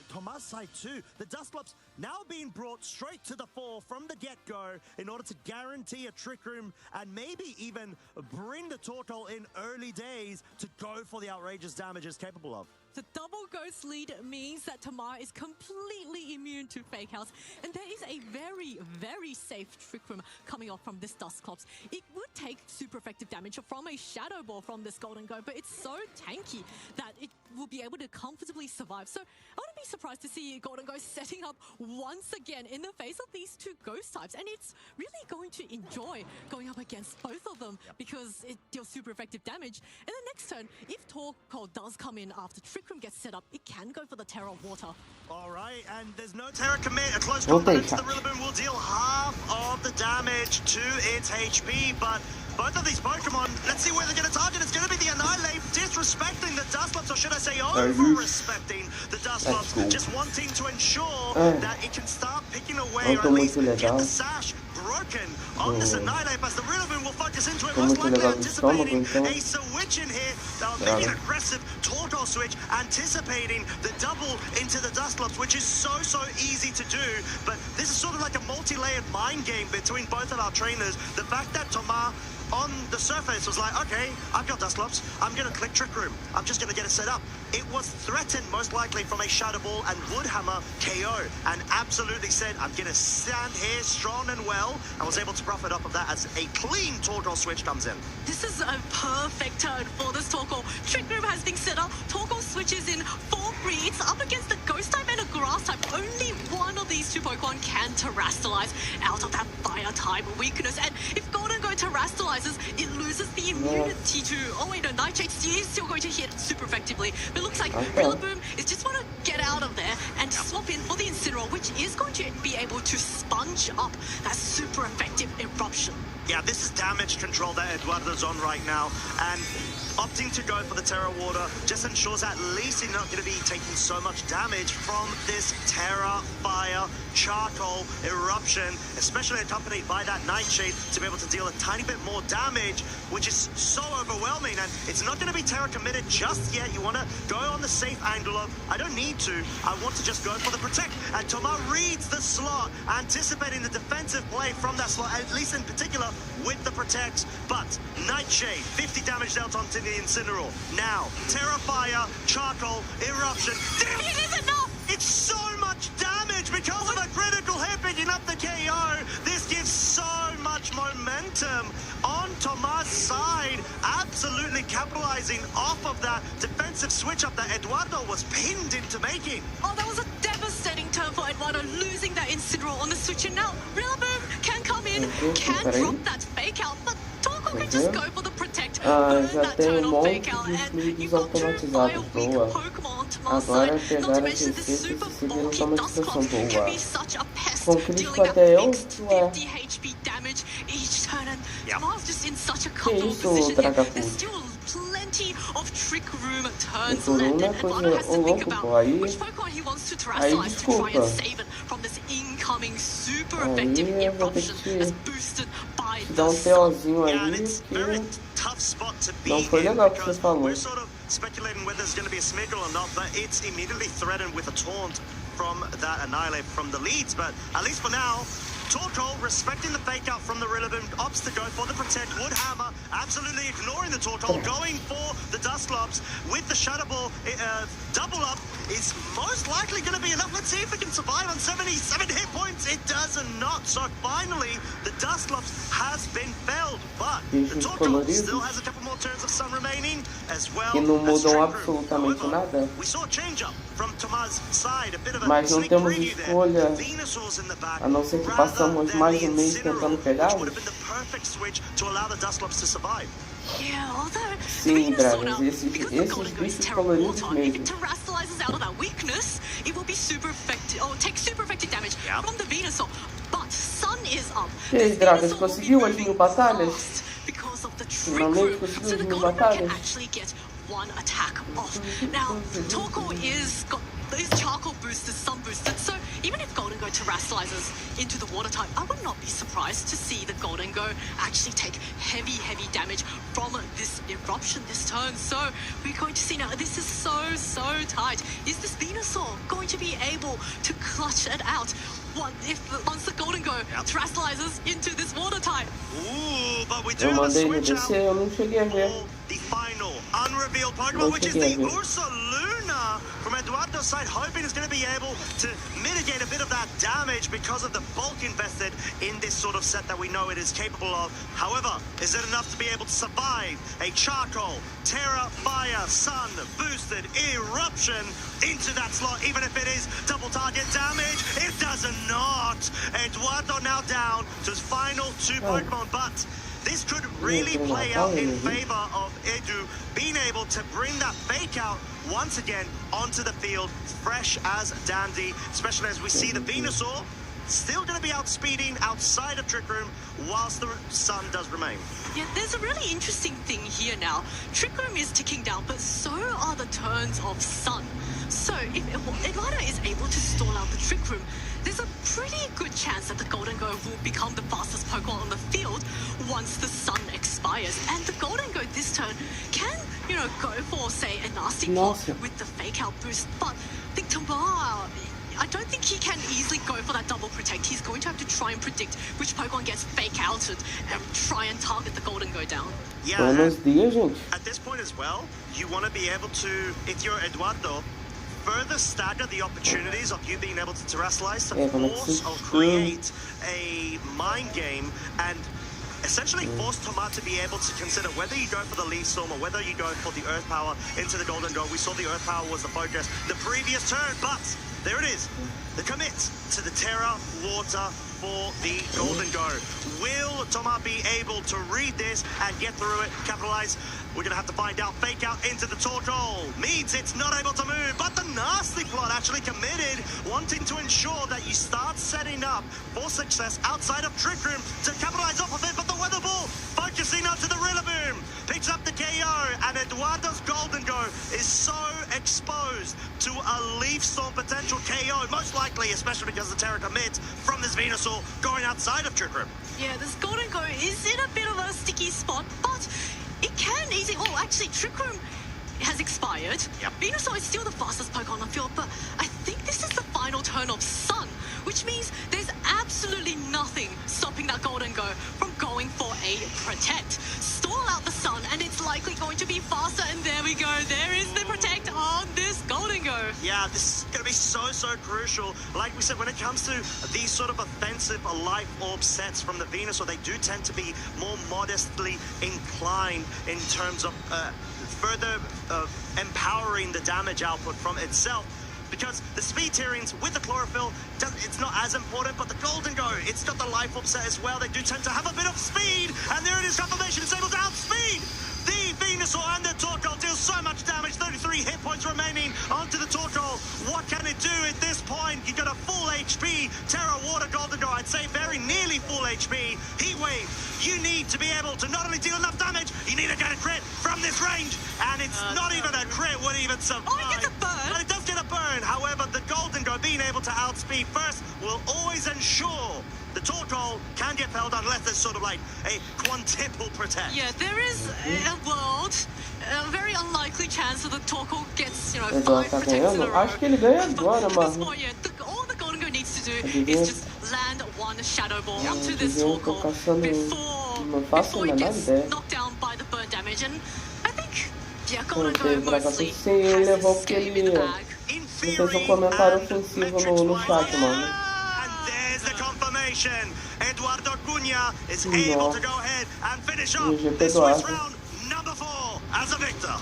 Tomas' side too. The Dustclops now being brought straight to the fore from the get-go in order to guarantee a Trick Room and maybe even bring the Torkoal in early days to go for the outrageous damage it's capable of. The double Ghost lead means that Tamar is completely immune to Fake Outs, and there is a very, very safe Trick Room coming off from this Dustclops. It would take super effective damage from a Shadow Ball from this Golden Go, but it's so tanky that it will be able to comfortably survive. So I wouldn't be surprised to see Golden Go setting up once again in the face of these two Ghost types, and it's really going to enjoy going up against both of them because it deals super effective damage. And then next turn, if Torkoal does come in after Trick Room gets set up, it can go for the Terra Water. All right, and there's no Terra commit. A close confidence, the Rillaboom will deal half of the damage to its HP, but both of these Pokemon, let's see where they're going to target. It's going to be the Annihilate, disrespecting the Dustclops, or should I say over-respecting the Dustclops, just wanting to ensure that it can start picking away, or at least get the sash broken on this Annihilate, as the Rillaboom will focus into it, most likely anticipating a switch in here, maybe an aggressive Torkoal switch, anticipating the double into the Dustclops, which is so easy to do. But this is sort of like a multi-layered mind game between both of our trainers. The fact that Tamar on the surface was like, okay, I've got Dustclops, I'm going to click Trick Room, I'm just going to get it set up. It was threatened most likely from a Shadow Ball and Woodhammer KO, and absolutely said, I'm going to stand here strong and well, and was able to profit off of that as a clean Torkoal switch comes in. This is a perfect turn for this Torkoal. Trick Room has been set up, Torkoal switches in for free. It's up against a Ghost type and a Grass type. Only one of these two Pokemon can Terrastalize out of that Fire type weakness, and if Golden Go Terrastalizes, it loses the immunity to, Nightshade is still going to hit super effectively. But it looks like Rillaboom is just want to get out of there and swap in for the Incineroar, which is going to be able to sponge up that super effective eruption. Yeah, this is damage control that Eduardo's on right now, and opting to go for the Terra Water just ensures at least he's not going to be taking so much damage from this Terra Fire Charcoal Eruption, especially accompanied by that Nightshade to be able to deal a tiny bit more damage, which is so overwhelming. And it's not going to be Terra committed just yet. You want to go on the safe angle of, I don't need to, I want to just go for the Protect. And Tamar reads the slot, anticipating the defensive play from that slot, at least in particular with the Protect. But Nightshade, 50 damage dealt onto the Incineroar. Now, Terra Fire, Charcoal, Eruption. It is enough! It's so much damage because of a critical hit picking up the KO. This gives so much momentum on Tomas' side, absolutely capitalizing off of that defensive switch up that Eduardo was pinned into making. Oh, that was a devastating turn for Eduardo, losing that Incineroar on the switch, and now Rillaboom can come in, can drop that Fake Out, but Torkoal can just go for the Protect, earn that turn on Fake Out, and you've got two Fire weak Pokemon Mars Agora side. Not to pegaram mention as the receitas super e seguiram bulky toma dust expressão clops can boa. be such a pest, Com crítico dealing that até eu, fixed ué. 50 HP damage each turn, and Yep. Mars just in such a Que comfortable isso, position here. Dragapult? There's still plenty of trick room E turns por left, uma and coisa, Eduardo has ô to think louco, about pô, aí which Pokemon he wants to Aí terrestrialize to try desculpa. and save it from this incoming super Aí effective eu vou ter eruption que as boosted by te dar the um sun. TOzinho Yeah, and aí it's que very tough spot to be não foi in legal o que você because falou. we're sort of speculating whether there's going to be a Smiggle or not, but it's immediately threatened with a taunt from that Annihilate from the leads. But at least for now, Torkoal respecting the fake out from the Rillaboom, opts to go for the Protect. Woodhammer absolutely ignoring the Torkoal, going for the Dusclops with the Shadow Ball. Double up is most likely going to be enough. Let's see if it can survive on 77 hit points. It does not. So finally, the Dusclops has been felled, but the Torkoal still has a couple more turns of sun remaining as well. Que não as mudam Trick Room. absolutamente nada. We saw a change up from Tomás' side, a bit of a Mas não sneak temos preview there. escolha, Venusaur's in the back, a não ser que rather passamos than mais the um mês Incineroar, tentando which pegá-los. would have been the perfect switch to allow the Dusclops to survive. Yeah, although Sim, Venusaur Dragas, now, esses because the Golden Goat is bichos terrible coloridos water, if it mesmo. terrestrializes out of that weakness, it will be super effective, or take super effective damage from the Venusaur. But Sun is up. E aí, Dragas, conseguiu as 1000 batalhas? Because of the trick Finalmente room, conseguiu so as the 1000 Golden Goat can batalhas? actually get one attack off. Now, Torkoal is got these charcoal boosters, sun boosted, so even if Golden Goat terrestrializes into the water type, I would not be surprised to see the Golden Goat actually take heavy damage from this eruption this turn. So we're going to see now, this is so tight. Is this Venusaur going to be able to clutch it out? Once the Golden Goat terrestrializes into this water type? Ooh, but we do Eu have a mandei ele switch out. descer, eu não cheguei a ver. The final unrevealed Pokemon, Não which is cheguei a the ver. Ursa Luna from Eduardo's side, hoping it's going to be able to mitigate a bit of that damage because of the bulk invested in this sort of set that we know it is capable of. However, is it enough to be able to survive a Charcoal, Terra, Fire, Sun, boosted eruption into that slot, even if it is double target damage? It does not. Eduardo now down to his final two Pokemon, but this could really play out in favor of Edu being able to bring that fake out once again onto the field, fresh as dandy, especially as we see the Venusaur still going to be outspeeding outside of Trick Room whilst the Sun does remain. Yeah, there's a really interesting thing here now. Trick Room is ticking down, but so are the turns of Sun. So if Eduardo is able to stall out the Trick Room, there's a pretty good chance that the Golden Goat will become the fastest Pokemon on the field once the Sun expires. And the Golden Goat this turn can, go for, say, a nasty pot with the fake out boost. But I think Tamar, I don't think he can easily go for that double protect. He's going to have to try and predict which Pokemon gets fake outed and try and target the Golden Goat down. Yeah, Buenos dias, gente. at this point as well, you want to be able to, if you're Eduardo, further stagger the opportunities of you being able to terrestrialize to force or create a mind game and essentially force Tomat to be able to consider whether you go for the Leaf Storm or whether you go for the Earth Power into the Golden Goat. We saw the Earth Power was the focus the previous turn, but there it is. The commit to the Terra Water for the Golden Goat. Will Tomat be able to read this and get through it, capitalize? We're going to have to find out. Fake out into the Torkoal. Means it's not able to move, but the Nasty Plot actually committed, wanting to ensure that you start setting up for success outside of Trick Room to capitalize off of it. But the Weather Ball focusing onto the Rillaboom. Picks up the KO, and Eduardo's Golden Goat is so exposed to a Leaf Storm potential KO, most likely, especially because the Terra commits from this Venusaur going outside of Trick Room. Yeah, this Golden Goat is in a bit of a sticky spot, but it can easily... Oh, actually, Trick Room has expired. Venusaur is still the fastest Pokemon on the field, but I think this is the final turn of Sun, which means there's absolutely nothing stopping that Golden Goat from going for a Protect. Stall out the Sun, and it's likely going to be faster, and there we go. There is the Protect on this Golden Goat. Yeah, this is going to be so crucial. Like we said, when it comes to these sort of offensive Life Orb sets from the Venusaur, they do tend to be more modestly inclined in terms of further empowering the damage output from itself. Because the speed tierings with the chlorophyll, it's not as important, but the Golden Goat, it's got the Life Orb set as well. They do tend to have a bit of speed, and there it is, confirmation, it's able to outspeed the Venusaur, and the Torkoal deals so much damage, 33 23 hit points remaining onto the Torkoal. What can it do at this point? You got a full HP Terra Water Golden Go. I'd say very nearly full HP. Heatwave, you need to be able to not only deal enough damage, you need to get a crit from this range. And it's not even a crit would even survive. Oh, it gets a burn. But it does get a burn. However, the Golden Go being able to outspeed first will always ensure the Torkoal can get felled unless there's sort of like a quintuple protect. Yeah, there is a world, a very unlikely chance that the Torkoal gets, you know, Eduardo 5 tá protects in a ganhando? row. Acho que ele ganha agora, At this mano. point, yeah, all the Golden Go needs to do is just land one Shadow Ball onto this Eu tô Torkoal caçando. Não faço a before he menor gets ideia. knocked down by the burn damage. And I think, yeah, Não Golden Go sei, por acaso mostly sim, ele has levou this porque game in ele the bag. ele fez um comentário ofensivo no chat, mano. And there's the confirmation. Eduardo Cunha is able to go ahead and finish off this Swiss round number 4 as a victor.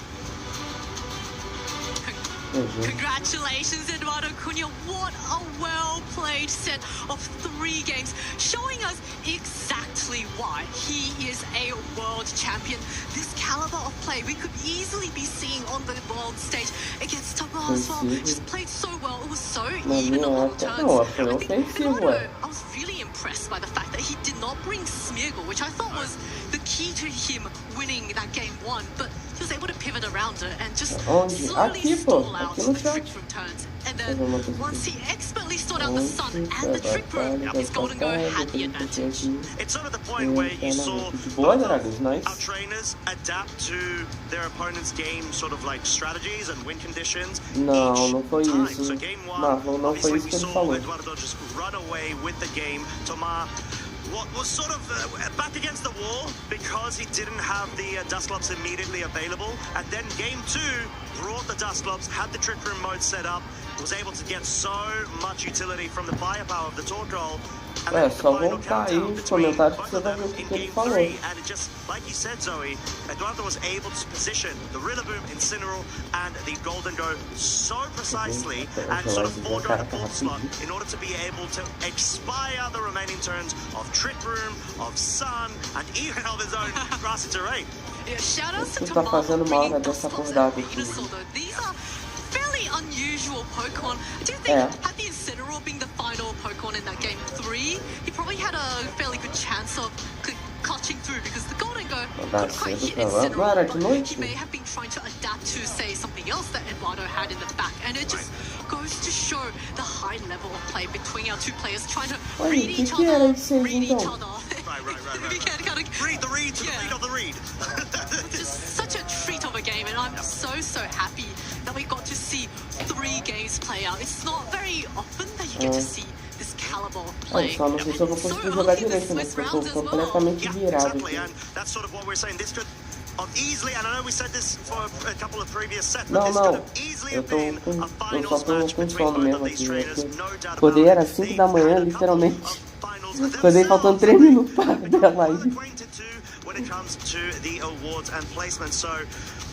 Congratulations, Eduardo Cunha. What a well-played set of 3 games, showing us exactly why he is a world champion. This caliber of play we could easily be seeing on the world stage against Tamar as well. Just played so well. It was so even along turns. I think Eduardo, I was really impressed by the fact that he did not bring Smeargle, which I thought was the key to him winning that game 1, but he was able to pivot around it and just slowly stall out the trick room turns. And then once he expertly stored out the sun and the trick room, his Golden Go had the advantage. It's sort of the point where you saw both our trainers adapt to their opponent's game sort of like strategies and win conditions. Não foi isso. So game 1, Não foi isso que ele falou. Eduardo just run away with the game. Tomar was sort of back against the wall because he didn't have the Dustclops immediately available. And then game 2 brought the Dustclops, had the Trick Room mode set up, was able to get so much utility from the firepower of the Torkoal. Só voltar aí os comentários que você vai ver o que ele falou. And it just, like you said, Zoe, Eduardo was able to position the Rillaboom, Incineroar, and the Golden Go so precisely and sort of forego the fourth slot in order to be able to expire the remaining turns of Trick Room, of Sun, and even of his own grassy terrain. Yeah, shout outs to Tá fazendo uma hora dessa acordada aqui. These are fairly unusual Pokemon. I do think had the Incineroar being the final Pokemon in that game 3, he probably had a fairly good chance of clutching through because the Golden Go couldn't quite hit Incineroar, but he may have been trying to adapt to, say, something else that Eduardo had in the back. And it just goes to show the high level of play between our 2 players trying to read each other, read each other. Read the read to the read of the read. Just such a treat of a game, and I'm so happy that we got to see 3 games play out. It's not very often that you get to see this caliber of play. Só não sei se eu vou conseguir jogar direito, né? Porque eu tô completamente virado aqui. And that's sort of what we're saying. This could have easily, and I know we said this for a couple of previous sets, but this could have easily have been a finals match between both of these trainers. No doubt about Acordei, era it. 5 da manhã, literalmente. Acordei faltando 3 minutos para a live. When it comes to the awards and placements. So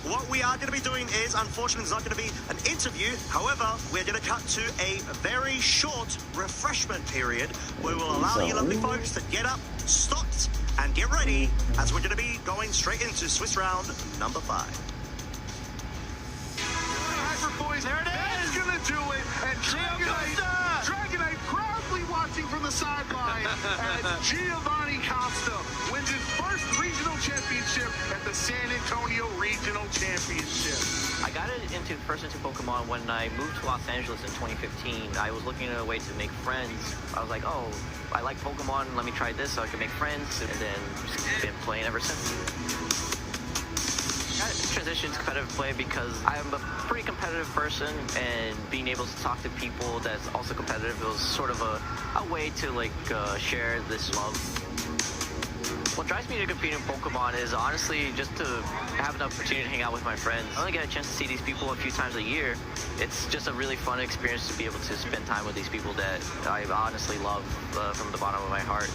what we are going to be doing is, unfortunately, it's not going to be an interview. However, we're going to cut to a very short refreshment period where we'll allow you lovely folks to get up, stocked, and get ready as we're going to be going straight into Swiss round number 5. Hyper Boys, there it is. That's going to do it. And Dragonite proudly watching from the sideline as Giovanni Costa wins his first regional championship at the San Antonio Regional Championship. I got first into Pokemon when I moved to Los Angeles in 2015. I was looking at a way to make friends. I was like, oh, I like Pokemon, let me try this so I can make friends, and then just been playing ever since. I transitioned to competitive play because I'm a pretty competitive person, and being able to talk to people that's also competitive, it was sort of a way to share this love. What drives me to compete in Pokemon is honestly just to have an opportunity to hang out with my friends. I only get a chance to see these people a few times a year. It's just a really fun experience to be able to spend time with these people that I honestly love from the bottom of my heart.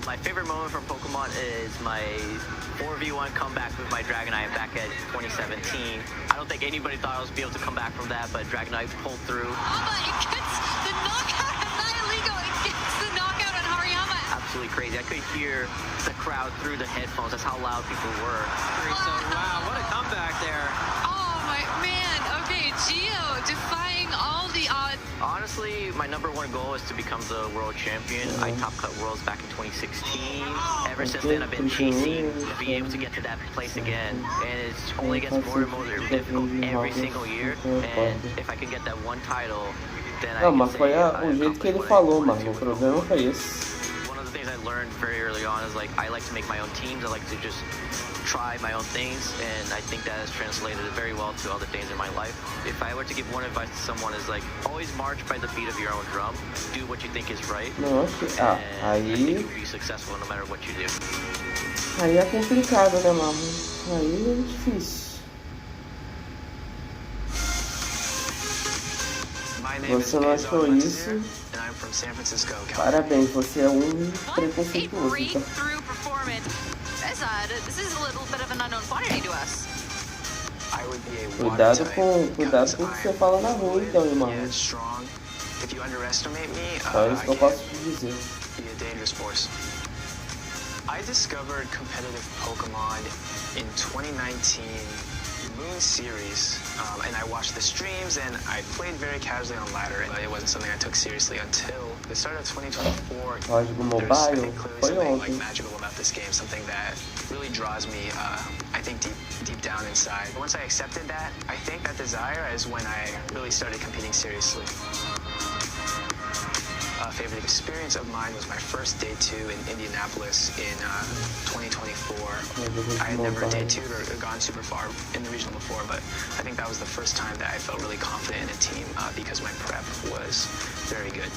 My favorite moment from Pokemon is my 4v1 comeback with my Dragonite back at 2017. I don't think anybody thought I was be able to come back from that, but Dragonite pulled through. It gets the knockout on Nihilego. It gets the knockout on Hariyama. Absolutely crazy. I could hear the crowd through the headphones. That's how loud people were. So, wow, what a comeback there. Oh my man. Okay, Gio defying all the odds. Honestly, my #1 goal is to become the world champion. I top cut worlds back in 2016. Ever since then, I've been chasing to be able to get to that place again. And it only gets more and more difficult every single year. And if I can get that one title, then I Não, can mas say foi o I've jeito que ele accomplished falou, mano. O problema foi esse. one of the things I learned very early on is like I like to make my own teams. I like to just try my own things, and I think that has translated very well to other things in my life. If I were to give one advice to someone is like always march by the beat of your own drum. Do what you think is right. Nossa, I think aí. you'll be successful no matter what you do. Aí é complicado, né, mano? Aí é difícil. Você não achou isso? Parabéns, você é um preconceituoso. Então. This is a little bit of an unknown quantity to us. Cuidado com o que você fala na rua, então, irmão. Só isso que eu posso te dizer. I discovered competitive Pokemon in 2019 Moon Series, and I watched the streams and I played very casually on ladder. It wasn't something I took seriously until the start of 2024. There's I think clearly something like magical about this game, something that really draws me, I think deep down inside. Once I accepted that, I think that desire is when I really started competing seriously. A favorite experience of mine was my first day 2 in Indianapolis in 2024. I had never day 2'd or gone super far in the regional before, but I think that was the first time that I felt really confident in a team because my prep was very good.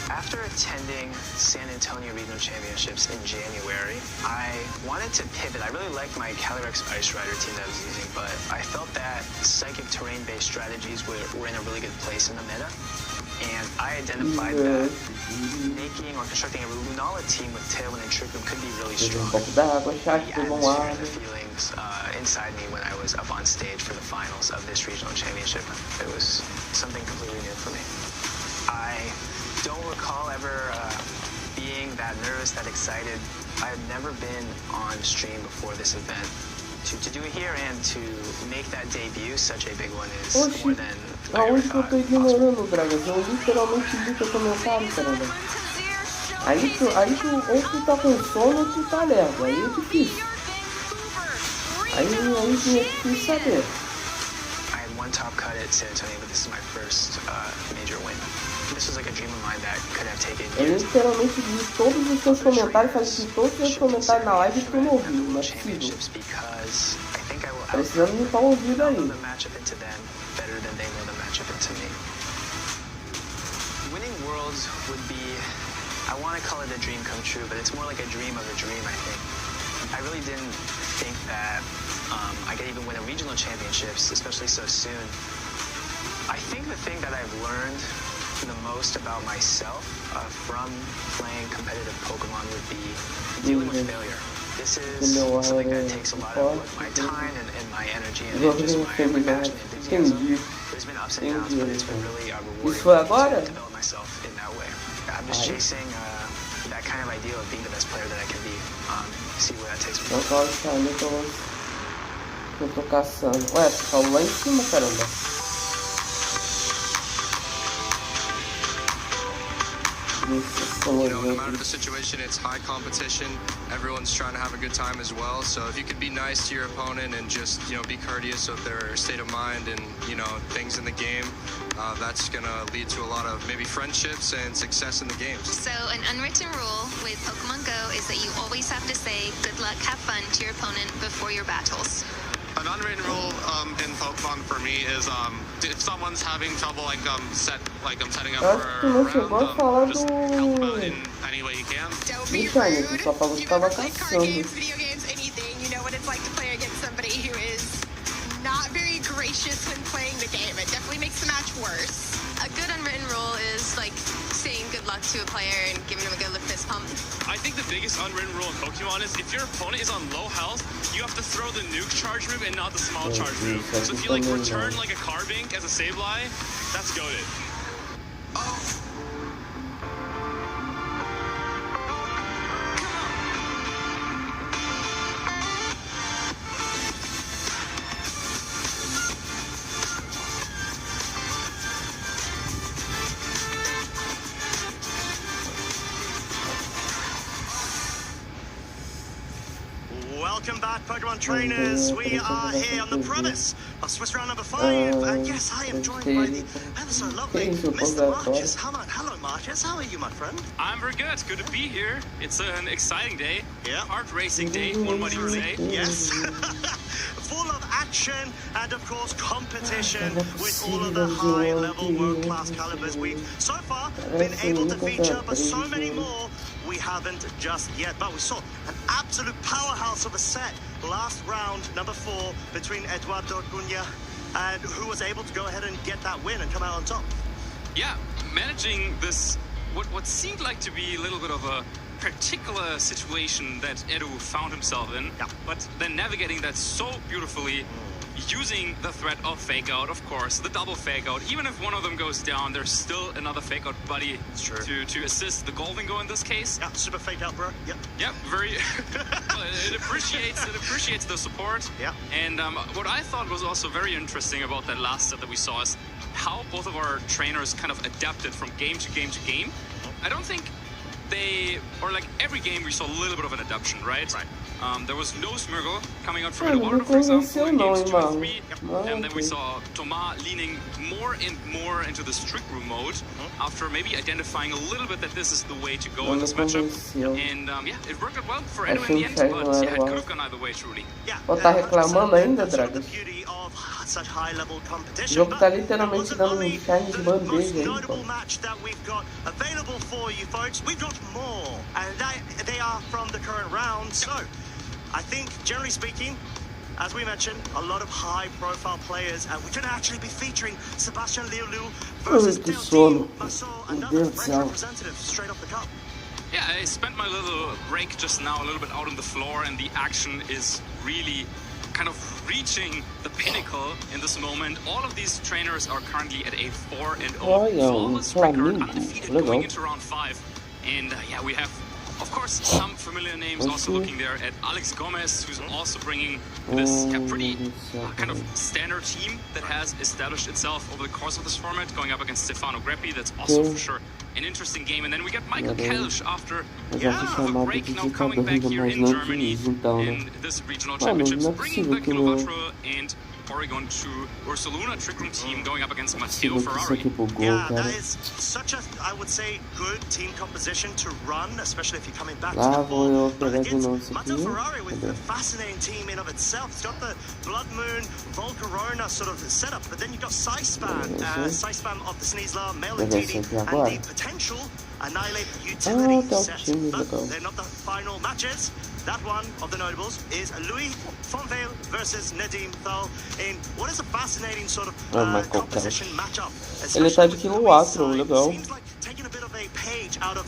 After attending San Antonio Regional Championships in January, I wanted to pivot. I really liked my Calyrex Ice Rider team that I was using, but I felt that psychic terrain-based strategies were in a really good place in the meta. And I identified that making or constructing a Lunala team with Tailwind and Trick Room could be really strong. The atmosphere and the feelings inside me when I was up on stage for the finals of this regional championship, it was something completely new for me. I don't recall ever being that nervous, that excited. I had never been on stream before this event. To do it here and to make that debut such a big one is more than Aonde que eu tô ignorando, Dragas? Eu literalmente li teu comentário, caramba. Aí tu ou tu tá com sono ou tu tá lerdo. Aí é difícil. Aí tu quis saber. I had one top cut at San Antonio, but this is my first major win. This was like a dream of mine that could have taken Eu literalmente li todos os teus comentários, falei todos os teus comentários na live e tu não ouviu, não é possível. Precisando limpar o ouvido aí. Better than they know the matchup into me. Winning Worlds would be, I want to call it a dream come true, but it's more like a dream of a dream, I think. I really didn't think that I could even win a regional championships, especially so soon. I think the thing that I've learned the most about myself from playing competitive Pokemon would be dealing with failure. This is something that takes a lot of my time and my energy and just my passion and enthusiasm. There's been ups and downs, but it's been really rewarding to develop myself in that way. I'm just chasing that kind of ideal of being the best player that I can be. See where that takes me. Eu tô caçando. Ué, tu falou lá em cima, caramba. You know, no matter the situation, it's high competition. Everyone's trying to have a good time as well. So if you could be nice to your opponent and just, you know, be courteous of their state of mind and, you know, things in the game, that's going to lead to a lot of maybe friendships and success in the games. So an unwritten rule with Pokemon Go is that you always have to say good luck, have fun to your opponent before your battles. An unwritten rule in Pokemon for me is if someone's having trouble setting up for a round, just help them out in any way you can. Don't be rude. You can play card games, video games, anything. You know what it's like to play against somebody who is not very gracious when playing the game. It definitely makes the match worse. A good unwritten rule is like saying good luck to a player and giving him a good fist pump. I think the biggest unwritten rule in Pokemon is if your opponent is on low health, you have to throw the nuke charge move and not the small charge move. So if you like return like a Carbink as a Sableye, that's goated. Welcome back, Pokemon trainers. We are here on the premise of Swiss round number 5. And yes, I am joined by the ever so lovely Mr. Marcus Hammond. Hello, Marcus. How are you, my friend? I'm very good. Good to be here. It's an exciting day. Yeah. Hard racing day, one might even say. Yes. Full of action and, of course, competition with all of the high-level world-class calibers we've so far been able to feature, but so many more we haven't just yet. But we saw an absolute powerhouse of a set last round, number 4, between Eduardo Cunha, and who was able to go ahead and get that win and come out on top. Yeah, managing this, what seemed like to be a little bit of a particular situation that Edu found himself in, but then navigating that so beautifully, using the threat of fake out, of course, the double fake out. Even if one of them goes down, there's still another fake out buddy to assist the Golvingo in this case. Yeah, super fake out, bro. Yep. Yep, very. it appreciates the support. Yeah. And what I thought was also very interesting about that last set that we saw is how both of our trainers kind of adapted from game to game to game. I don't think like every game we saw a little bit of an adaptation, right? There was no Smirgle coming out from Eduardo, for example, in games 2 and 3. And then we saw Thomas leaning more and more into the strict room mode after maybe identifying a little bit that this is the way to go in this matchup. And yeah, it worked out well for Edu in the end, but yeah, it could have gone either way, truly. Yeah, tá reclamando ainda, Dragon? Such high-level O competition. jogo tá literalmente dando um shine de bandeja aí, pô. Notable match that we've got available for you folks. We've got more, and they are from the current round. So, I think, generally speaking, as we mentioned, a lot of high-profile players. We're going to actually be featuring Sebastian Liulu versus Teotihuacan, another French representative straight off the cup. Yeah, I spent my little break just now a little bit out on the floor, and the action is really kind of reaching the pinnacle in this moment. All of these trainers are currently at a 4-0 flawless record, undefeated going into round 5. And yeah, we have, of course, some familiar names also looking there at Alex Gomez, who's also bringing this pretty kind of standard team that has established itself over the course of this format, going up against Stefano Greppi. That's also for sure an interesting game. And then we got Michael Kelsch after a break, now coming back here in Germany in this regional championships, bringing the Kilowattra and Oregon to Ursaluna Trick Room team going up against Matteo Ferrari. Yeah, that is such a, I would say, good team composition to run, especially if you're coming back to the ball. But against Matteo Ferrari with a fascinating team in of itself. It's got the Blood Moon, Volcarona sort of setup, but then you've got Saispam of the Sneasler, Male Indeeding, and the potential Annihilate utility set. But they're not the final matches. That one of the notables is Louis Fonvale versus Nadim Thal in what is a fascinating sort of composition matchup. Ele tá de Kilowattra, legal. Seems like taking a bit of a page out of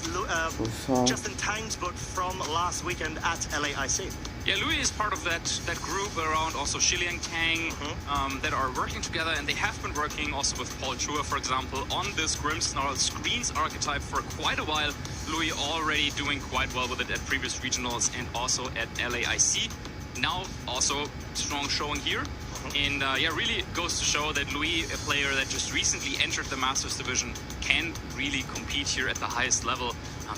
Justin Tang's book from last weekend at LAIC. Yeah, Louis is part of that group around also Shiliang Kang that are working together, and they have been working also with Paul Chua, for example, on this Grimmsnarl Screens archetype for quite a while. Louis already doing quite well with it at previous regionals and also at LAIC. Now also strong showing here. And yeah, really goes to show that Louis, a player that just recently entered the Masters division, can really compete here at the highest level.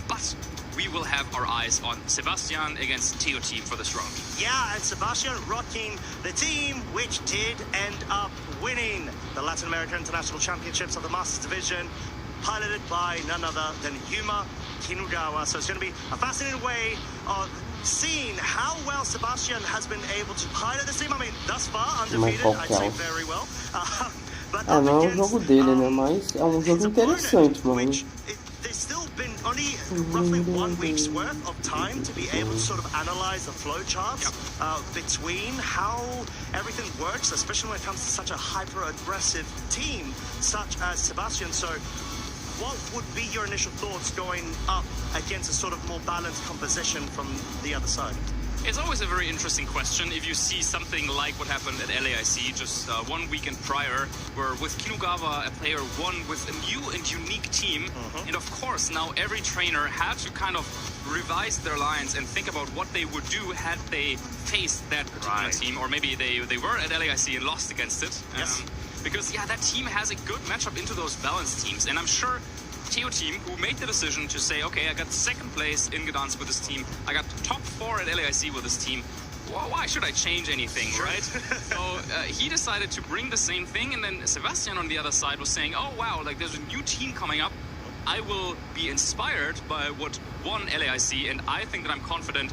But we will have our eyes on Sebastian against Teo Team for this round. Yeah, and Sebastian rocking the team which did end up winning the Latin American International Championships of the Masters division, piloted by none other than Yuma Kinugawa. So it's going to be a fascinating way of seeing how well Sebastian has been able to pilot this team. I mean, thus far, undefeated, I'd say very well. Ah, não é um jogo dele, né? Mas é um jogo interessante, mano. There's still been only roughly 1 week's worth of time to be able to sort of analyze the flow charts between how everything works, especially when it comes to such a hyper-aggressive team such as Sebastian. So what would be your initial thoughts going up against a sort of more balanced composition from the other side? It's always a very interesting question if you see something like what happened at LAIC just 1 weekend prior, where with Kinugawa, a player won with a new and unique team. And of course, now every trainer had to kind of revise their lines and think about what they would do had they faced that particular team, or maybe they were at LAIC and lost against it. Because, yeah, that team has a good matchup into those balanced teams. And I'm sure Teo Team, who made the decision to say, okay, I got second place in Gdansk with this team, I got top 4 at LAIC with this team, well, why should I change anything, right? So he decided to bring the same thing, and then Sebastian on the other side was saying, oh wow, like there's a new team coming up. I will be inspired by what won LAIC, and I think that I'm confident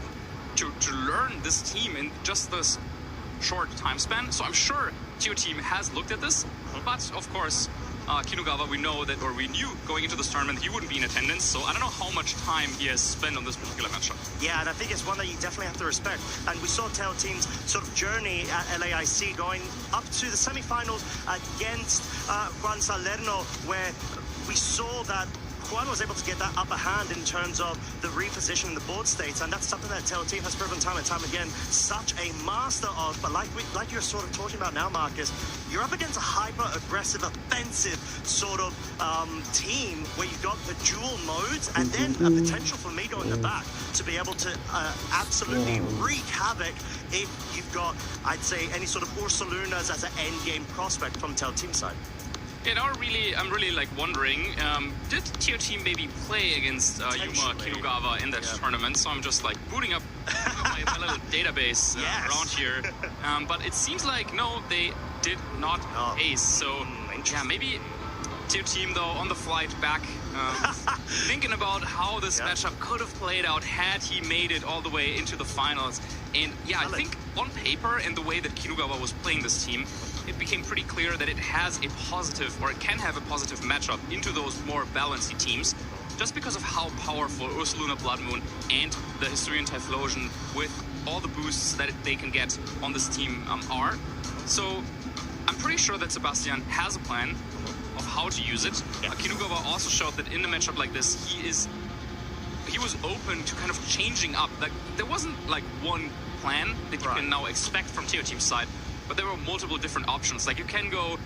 to learn this team in just this short time span. So I'm sure TO Team has looked at this, but of course, Kinugawa, we knew going into this tournament he wouldn't be in attendance, so I don't know how much time he has spent on this particular matchup. Yeah, and I think it's one that you definitely have to respect. And we saw TO Team's sort of journey at LAIC going up to the semifinals against Juan Salerno, where we saw that Juan was able to get that upper hand in terms of the reposition in the board states, and that's something that TO Team has proven time and time again such a master of. But like you're sort of talking about now, Marcus, you're up against a hyper-aggressive, offensive sort of team where you've got the dual modes and then a potential for Migo in the back to be able to absolutely wreak havoc if you've got, I'd say, any sort of Ursalunas as an end-game prospect from TO Team side. You know, I'm really like wondering, did TO Team maybe play against Yuma Kinugawa in that tournament? So I'm just like booting up my little database around here. But it seems like, no, they did not ace. So yeah, maybe TO Team though on the flight back, thinking about how this matchup could have played out had he made it all the way into the finals. And yeah, I think on paper and the way that Kinugawa was playing this team, it became pretty clear that it has a positive, or it can have a positive matchup into those more balanced teams, just because of how powerful Ursaluna Blood Moon and the Hisuian Typhlosion with all the boosts that they can get on this team are. So I'm pretty sure that Sebastian has a plan of how to use it. Kinugawa also showed that in a matchup like this, he was open to kind of changing up. Like there wasn't like one plan that you can now expect from TO Team's side, but there were multiple different options. Like you can go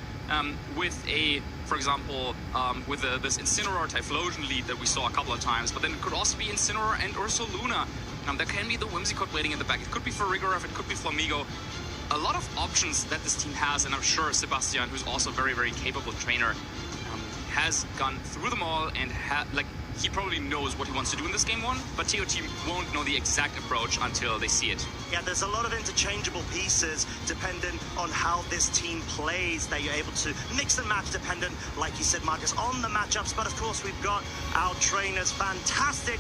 with for example, with this Incineroar Typhlosion lead that we saw a couple of times, but then it could also be Incineroar and Ursaluna. There can be the Whimsicott waiting in the back. It could be for Rigoroth, it could be Flamigo. A lot of options that this team has, and I'm sure Sebastian, who's also a very, very capable trainer, has gone through them all and he probably knows what he wants to do in this game one, but TO Team won't know the exact approach until they see it. Yeah, there's a lot of interchangeable pieces dependent on how this team plays that you're able to mix and match dependent, like you said, Marcus, on the matchups. But of course, we've got our trainers' fantastic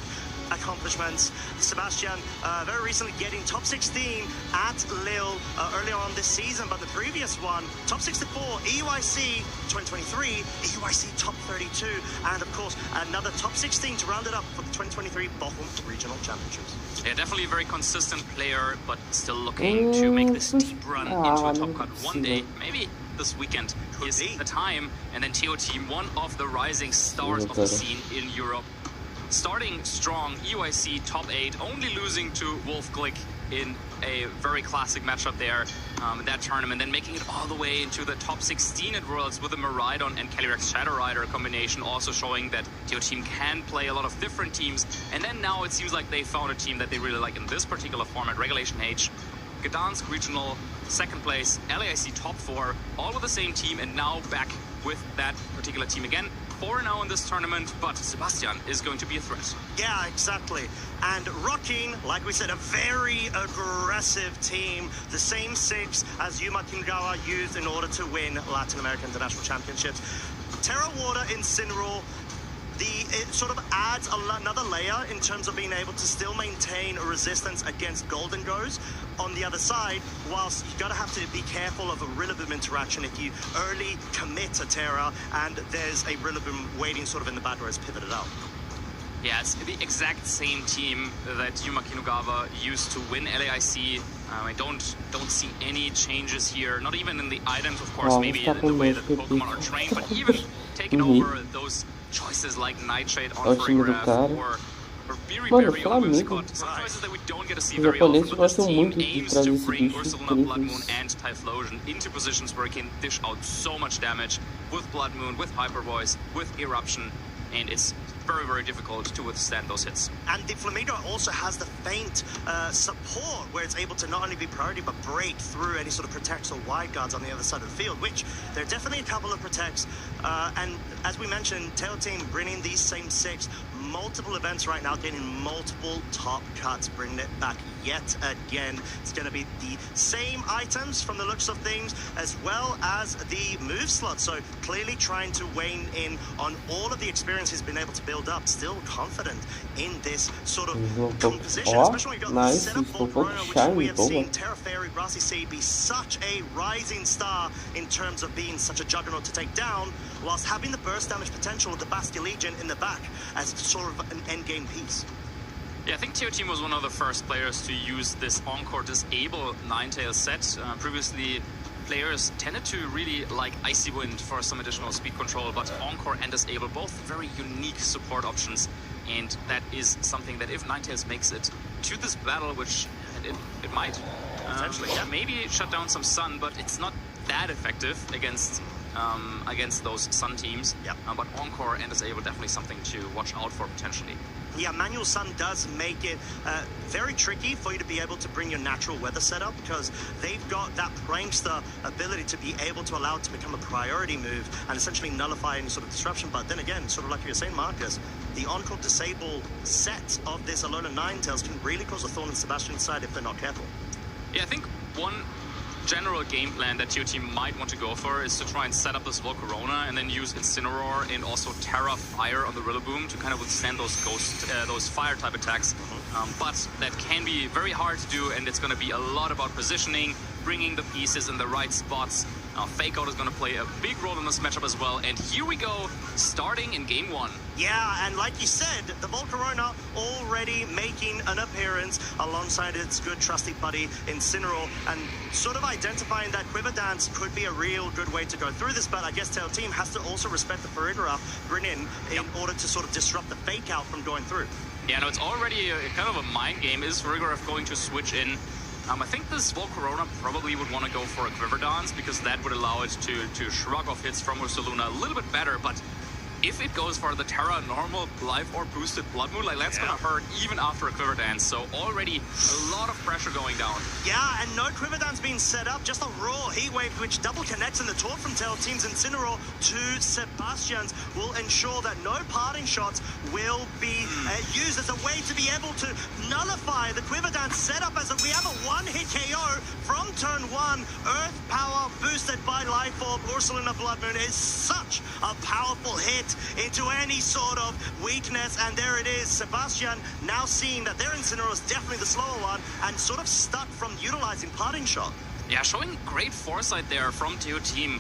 accomplishments. Sebastian very recently getting top 16 at Lille earlier on this season, but the previous one, top 64, EUIC 2023, EUIC top 32, and of course another top 16 to round it up for the 2023 Bochum Regional Championships. Yeah, definitely a very consistent player, but still looking to make this deep run into a top cut one day, maybe this weekend is the time. And then TO Team, one of the rising stars of the scene in Europe, starting strong, EUIC top 8, only losing to Wolf Glick in a very classic matchup there in that tournament, then making it all the way into the top 16 at Worlds with a Miraidon and Calyrex Shadow Rider combination, also showing that TO Team can play a lot of different teams. And then now it seems like they found a team that they really like in this particular format, Regulation H. Gdansk Regional, second place, LAIC top 4, all with the same team, and now back with that particular team again. 4-0 in this tournament, but Sebastian is going to be a threat. Yeah, exactly. And rocking, like we said, a very aggressive team. The same 6 as Yuma Kinugawa used in order to win Latin American International Championships. Terra Water Incineroar, it sort of adds another layer in terms of being able to still maintain a resistance against Golden Goes. On the other side, whilst you gotta have to be careful of a Rillaboom interaction if you early commit a Terra and there's a Rillaboom waiting sort of in the back where it's pivoted out. Yeah, it's the exact same team that Yuma Kinugawa used to win LAIC. I don't see any changes here, not even in the items, of course, maybe in the way that the Pokemon are trained, but even taking over those choices like Nightshade on Frigoraph or Berry on Whimsicott. Some choices that we don't get to see very often, but this team aims to bring Ursaluna Blood Moon and Typhlosion into positions where it can dish out so much damage with Blood Moon, with Hyper Voice, with Eruption, and it's very, very difficult to withstand those hits. And the Flamigo also has the feint support, where it's able to not only be priority, but break through any sort of protects or wide guards on the other side of the field, which there are definitely a couple of protects. And as we mentioned, TO Team bringing these same 6 multiple events right now, getting multiple top cuts, bringing it back yet again. It's going to be the same items from the looks of things, as well as the move slot. So clearly trying to weigh in on all of the experience he's been able to build up. Still confident in this sort of composition, especially when you've got the setup for Corona, which we have seen Terra Fairy, Grassy Seed be such a rising star in terms of being such a juggernaut to take down, whilst having the burst damage potential of the Bastia Legion in the back as sort of an endgame piece. Yeah, I think TO Team was one of the first players to use this Encore Disable Ninetales set. Previously, players tended to really like Icy Wind for some additional speed control, but Encore and Disable, both very unique support options. And that is something that if Ninetales makes it to this battle, which it might, potentially, maybe shut down some Sun, but it's not that effective against those Sun teams. But Encore and Disable definitely something to watch out for potentially. Yeah, Manual Sun does make it very tricky for you to be able to bring your natural weather setup, because they've got that prankster ability to be able to allow it to become a priority move and essentially nullify any sort of disruption. But then again, sort of like you were saying, Marcus, the Encore Disable set of this Alola Ninetales can really cause a thorn in Sebastian's side if they're not careful. Yeah, I think one general game plan that your team might want to go for is to try and set up this Volcarona and then use Incineroar and also Terra Fire on the Rillaboom to kind of withstand those those fire type attacks. But that can be very hard to do, and it's going to be a lot about positioning, bringing the pieces in the right spots. Fake Out is going to play a big role in this matchup as well. And here we go, starting in game one. Yeah, and like you said, the Volcarona already making an appearance alongside its good trusty buddy Incineroar, and sort of identifying that Quiver Dance could be a real good way to go through this. But I guess Tail Team has to also respect the Farigiraf Brinin in order to sort of disrupt the Fake Out from going through. Yeah, no, it's already kind of a mind game. Is Farigiraf going to switch in? I think this Volcarona probably would want to go for a Quiver Dance, because that would allow it to shrug off hits from Ursaluna a little bit better. But if it goes for the Terra normal Life Orb boosted Blood Moon, like that's gonna hurt even after a Quiver Dance. So already a lot of pressure going down. Yeah, and no Quiver Dance being set up, just a raw Heat Wave which double connects in the taunt from Tail Team's Incineroar to Sebastian's will ensure that no parting shots will be used as a way to be able to nullify the Quiver Dance setup, as we have a one-hit KO from turn one. Earth Power boosted by Life Orb. Ursaluna Blood Moon is such a powerful hit into any sort of weakness, and there it is. Sebastian now seeing that their Incineroar is definitely the slower one and sort of stuck from utilizing parting shot. Yeah, showing great foresight there from TO Team,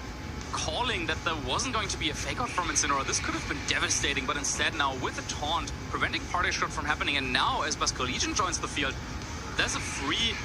calling that there wasn't going to be a fake out from Incineroar. This could have been devastating, but instead now with the taunt preventing parting shot from happening, and now as Basque Legion joins the field, there's a free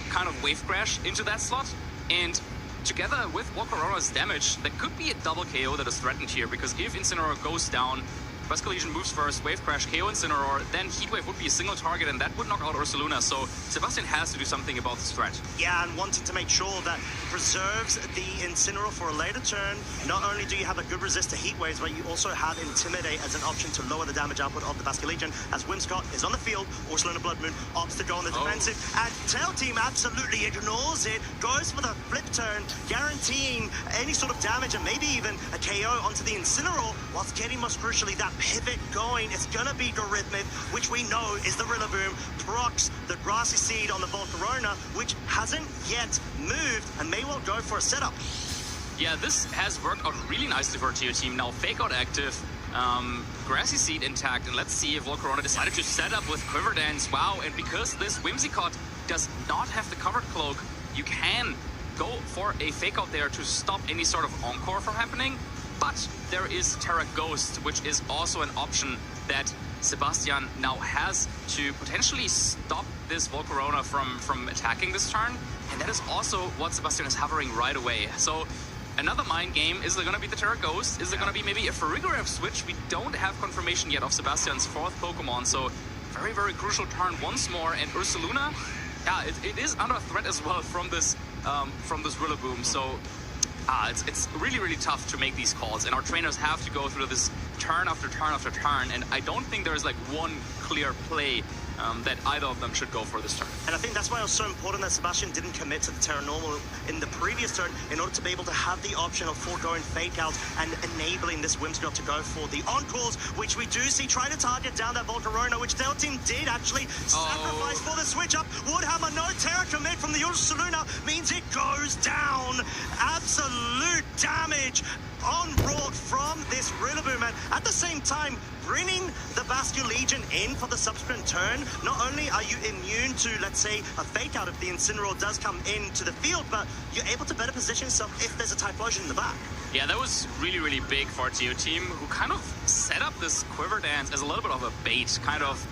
kind of wave crash into that slot, and together with Volcarona's damage, there could be a double KO that is threatened here, because if Incineroar goes down, Basque Legion moves first, Wave Crash, KO Incineroar, then Heatwave would be a single target, and that would knock out Ursaluna. So Sebastian has to do something about this threat. Yeah, and wanting to make sure that preserves the Incineroar for a later turn. Not only do you have a good resist to Heat Waves, but you also have Intimidate as an option to lower the damage output of the Basque Legion. As Whimsicott is on the field, Ursaluna Blood Moon opts to go on the defensive, and Tail Team absolutely ignores it, goes for the flip turn, guaranteeing any sort of damage and maybe even a KO onto the Incineroar, whilst getting most crucially that pivot going. It's gonna be Gorithmith, which we know is the Rillaboom, procs the Grassy Seed on the Volcarona, which hasn't yet moved and may well go for a setup. Yeah, this has worked out really nicely for TO Team. Now Fake Out active, Grassy Seed intact, and let's see if Volcarona decided to set up with Quiver Dance. Wow, and because this Whimsicott does not have the covered cloak, you can go for a Fake Out there to stop any sort of Encore from happening. But there is Terra Ghost, which is also an option that Sebastian now has to potentially stop this Volcarona from attacking this turn. And that is also what Sebastian is hovering right away. So another mind game. Is there going to be the Terra Ghost? Is there going to be maybe a Farigiraf switch? We don't have confirmation yet of Sebastian's fourth Pokemon. So very, very crucial turn once more. And Ursaluna, yeah, it is under threat as well from this Rillaboom. So it's really, really tough to make these calls, and our trainers have to go through this turn after turn after turn, and I don't think there's like one clear play that either of them should go for this turn. And I think that's why it was so important that Sebastian didn't commit to the Terra Normal in the previous turn in order to be able to have the option of foregoing fake outs and enabling this Whimsicott to go for the encores, which we do see try to target down that Volcarona, which their team did actually sacrifice for the switch up. Woodhammer, no Terra commit from the Ursaluna means it goes down. Absolute damage on-brought from this Rillaboom, and at the same time bringing the Bastion Legion in for the subsequent turn. Not only are you immune to, let's say, a fake out if the Incineroar does come into the field, but you're able to better position yourself if there's a Typhlosion in the back. Yeah, that was really, really big for TO Team, who kind of set up this Quiver Dance as a little bit of a bait, kind of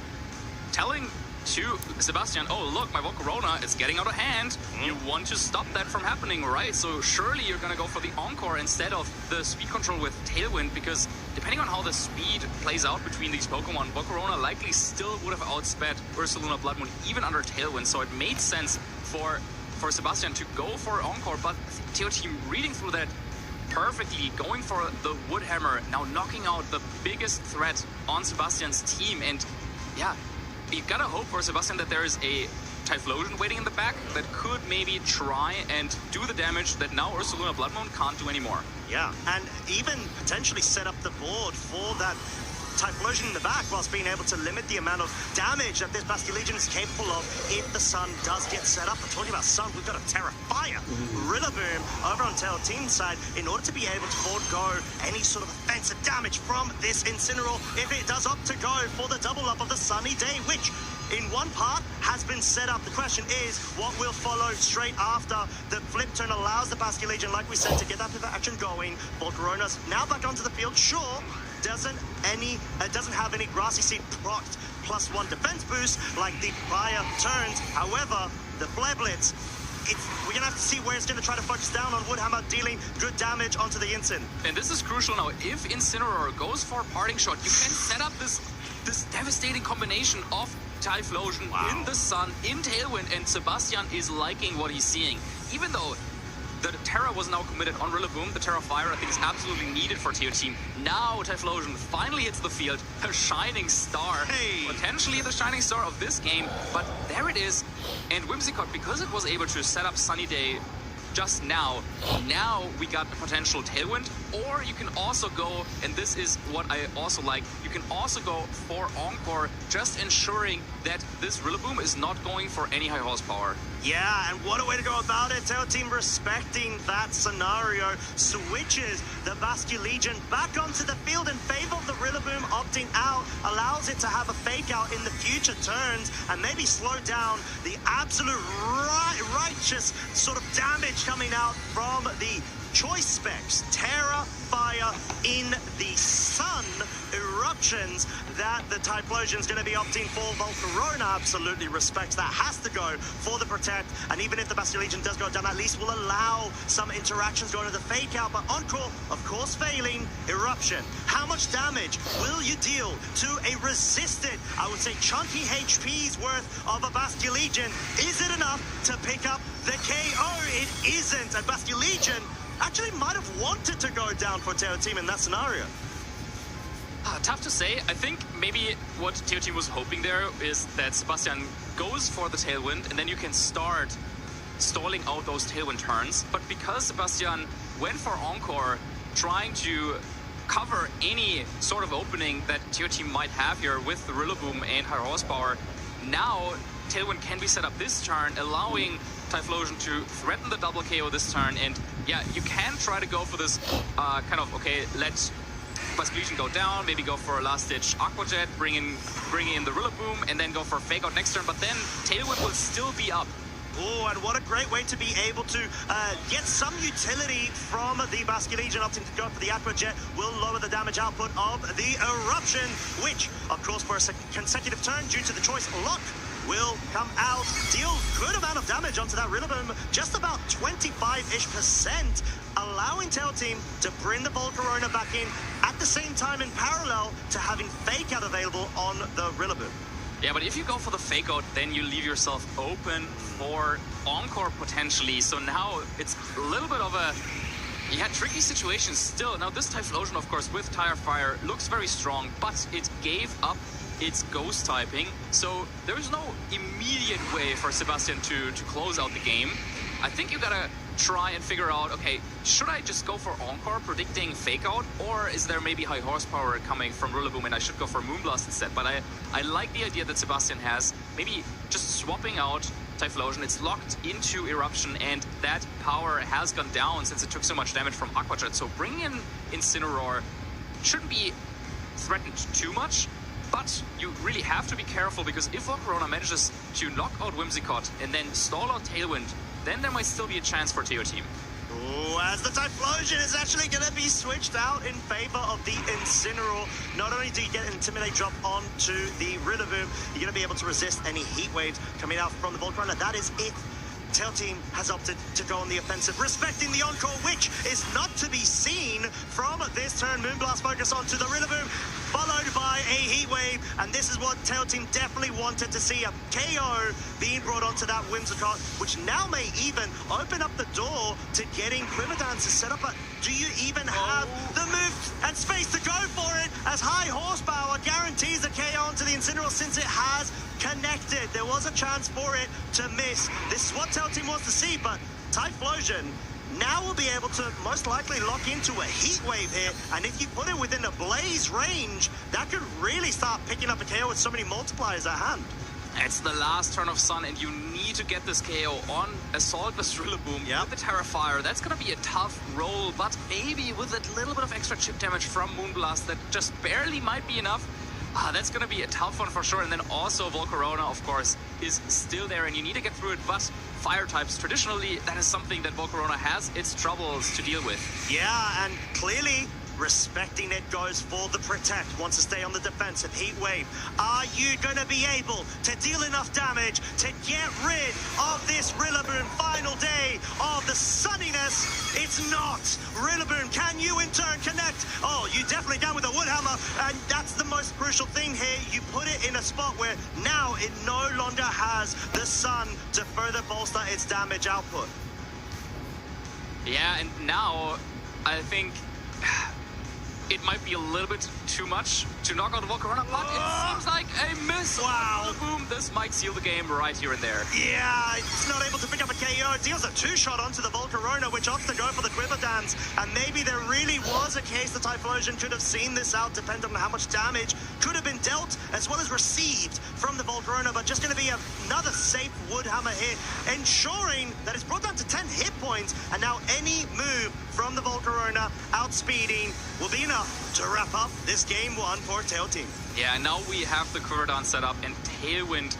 telling to Sebastian, oh, look, my Volcarona is getting out of hand. You want to stop that from happening, right? So surely you're going to go for the Encore instead of the speed control with Tailwind, because depending on how the speed plays out between these Pokemon, Volcarona likely still would have outsped Ursaluna Blood Moon even under Tailwind. So it made sense for Sebastian to go for Encore, but TO Team reading through that perfectly, going for the Woodhammer, now knocking out the biggest threat on Sebastian's team. And yeah, you gotta hope for Sebastian that there is a Typhlosion waiting in the back that could maybe try and do the damage that now Ursaluna Blood Moon can't do anymore. Yeah, and even potentially set up the board for that Typhlosion in the back, whilst being able to limit the amount of damage that this Bastion Legion is capable of if the Sun does get set up. I'm talking about Sun, we've got a Terrafire Rillaboom over on Tail Team's side in order to be able to forego any sort of offensive damage from this Incineroar if it does opt to go for the double up of the Sunny Day, which in one part has been set up. The question is what will follow straight after the flip turn allows the Bastion Legion, like we said, to get that pivot action going. Volcarona's now back onto the field. Sure, doesn't have any Grassy Seed procced +1 defense boost like the prior turns. However, the Flare Blitz, we're gonna have to see where it's gonna try to focus down on Woodhammer, dealing good damage onto the Incin. And this is crucial now. If Incineroar goes for Parting Shot, you can set up this devastating combination of Typhlosion in the Sun, in Tailwind, and Sebastian is liking what he's seeing. Even though the Terra was now committed on Rillaboom, the Terrafire I think is absolutely needed for TO Team. Now Typhlosion finally hits the field, the shining star, potentially the shining star of this game, but there it is. And Whimsicott, because it was able to set up Sunny Day just now we got a potential Tailwind, or you can also go, and this is what I also like, you can also go for Encore, just ensuring that this Rillaboom is not going for any high horsepower. Yeah, and what a way to go about it. Tail Team respecting that scenario, switches the Bastion Legion back onto the field in favor of the Rillaboom opting out, allows it to have a fake out in the future turns and maybe slow down the absolute righteous sort of damage coming out from the choice specs. Terra, Fire in the Sun eruptions that the Typhlosion's going to be opting for. Volcarona absolutely respects that, has to go for the Protect, and even if the Bastion Legion does go down, at least will allow some interactions going to the fake out, but Encore, of course, failing. Eruption. How much damage will you deal to a resisted, I would say, chunky HP's worth of a Bastion Legion? Is it enough to pick up the KO? It isn't, and Bastion Legion actually might have wanted to go down for Tail Team in that scenario. Tough to say. I think maybe what TO Team was hoping there is that Sebastian goes for the Tailwind, and then you can start stalling out those Tailwind turns. But because Sebastian went for Encore, trying to cover any sort of opening that TO Team might have here with the Rillaboom and high horsepower, now Tailwind can be set up this turn, allowing Typhlosion to threaten the double KO this turn. And yeah, you can try to go for this kind of, okay, let Bastion Legion go down, maybe go for a last-ditch Aqua Jet, bring in the Rillaboom, and then go for a fake out next turn, but then Tailwind will still be up. Oh, and what a great way to be able to get some utility from the Bastion Legion. Opting to go for the Aqua Jet will lower the damage output of the Eruption, which, of course, for a consecutive turn due to the choice lock, will come out, deal good amount of damage onto that Rillaboom, just about 25-ish%, allowing Tail Team to bring the Volcarona back in at the same time in parallel to having Fake Out available on the Rillaboom. Yeah, but if you go for the Fake Out, then you leave yourself open for Encore potentially. So now it's a little bit of a tricky situation still. Now this Typhlosion, of course, with Tire Fire looks very strong, but it gave up it's ghost typing, so there's no immediate way for Sebastian to close out the game. I think you gotta try and figure out, okay, should I just go for Encore, predicting fake out, or is there maybe high horsepower coming from Rillaboom and I should go for Moonblast instead? But I like the idea that Sebastian has, maybe just swapping out Typhlosion. It's locked into Eruption, and that power has gone down since it took so much damage from Aqua Jet. So bringing in Incineroar shouldn't be threatened too much, but you really have to be careful, because if Volcarona manages to knock out Whimsicott and then stall out Tailwind, then there might still be a chance for Teo Team. Ooh, as the Typhlosion is actually going to be switched out in favor of the Incineroar. Not only do you get Intimidate drop onto the Rillaboom, you're going to be able to resist any Heat Waves coming out from the Volcarona. That is it. Tail Team has opted to go on the offensive, respecting the Encore, which is not to be seen from this turn. Moonblast focus onto the Rillaboom, followed by a Heat Wave, and this is what Tail Team definitely wanted to see, a KO being brought onto that Whimsicott, which now may even open up the door to getting Quiver Dance to set up a... Do you even have the move and space to go for it, as high horsepower guarantees a KO onto the Incineroar since it has connected? There was a chance for it to miss. This is what Tail Team wants to see, but Typhlosion now will be able to most likely lock into a Heat Wave here, and if you put it within a Blaze range, that could really start picking up a KO with so many multipliers at hand. It's the last turn of Sun, and you need to get this KO on Assault with Rillaboom with the Terrafire. That's going to be a tough roll, but maybe with a little bit of extra chip damage from Moonblast that just barely might be enough. That's going to be a tough one for sure. And then also Volcarona, of course, is still there, and you need to get through it. But fire types, traditionally, that is something that Volcarona has its troubles to deal with. Yeah, and clearly respecting it goes for the Protect. Wants to stay on the defensive. Heat Wave. Are you going to be able to deal enough damage to get rid of this Rillaboom? Final day of the sunniness. It's not. Rillaboom, can you in turn connect? Oh, you definitely can with a Woodhammer, and that's the most crucial thing here. You put it in a spot where now it no longer has the sun to further bolster its damage output. Yeah, and now I think it might be a little bit too much to knock out the Volcarona, but it seems like a miss. Wow. Boom, this might seal the game right here and there. Yeah, it's not able to pick up a KO. It deals a two-shot onto the Volcarona, which opts to go for the Quiver Dance. And maybe there really was a case the Typhlosion could have seen this out, depending on how much damage could have been dealt as well as received from the Volcarona. But just going to be another safe Woodhammer here, ensuring that it's brought down to 10 hit points. And now any move from the Volcarona outspeeding will be enough to wrap up this game one for Tail Team. Yeah, now we have the Quiver Dance set up, and Tailwind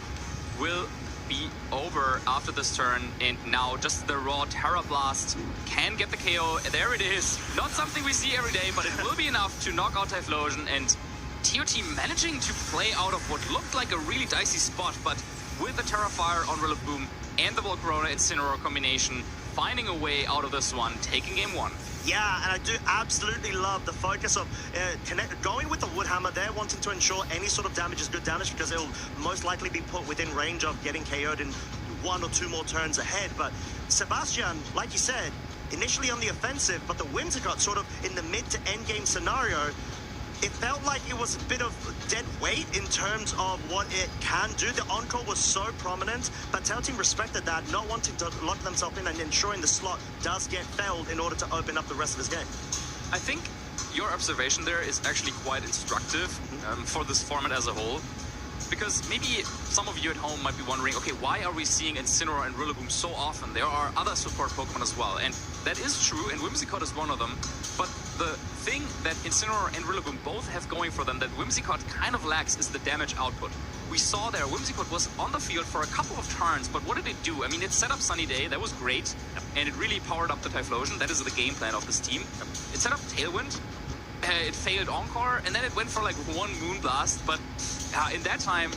will be over after this turn, and now just the raw Terra Blast can get the KO. There it is. Not something we see every day, but it will be enough to knock out Typhlosion, and Teo Team managing to play out of what looked like a really dicey spot, but with the Terrafire on Rillaboom and the Volcarona Incineroar combination, finding a way out of this one, taking game one. Yeah, and I do absolutely love the focus of going with the Woodhammer there, wanting to ensure any sort of damage is good damage, because it'll most likely be put within range of getting KO'd in one or two more turns ahead. But Sebastian, like you said, initially on the offensive, but the Whimsicott sort of in the mid to end game scenario, it felt like it was a bit of dead weight in terms of what it can do. The Encore was so prominent, but Tail Team respected that, not wanting to lock themselves in and ensuring the slot does get felled in order to open up the rest of this game. I think your observation there is actually quite instructive for this format as a whole, because maybe some of you at home might be wondering, okay, why are we seeing Incineroar and Rillaboom so often? There are other support Pokemon as well, and that is true, and Whimsicott is one of them, but the thing that Incineroar and Rillaboom both have going for them that Whimsicott kind of lacks is the damage output. We saw there, Whimsicott was on the field for a couple of turns, but what did it do? I mean, it set up Sunny Day, that was great, and it really powered up the Typhlosion. That is the game plan of this team. It set up Tailwind, it failed Encore, and then it went for like one Moonblast, but in that time,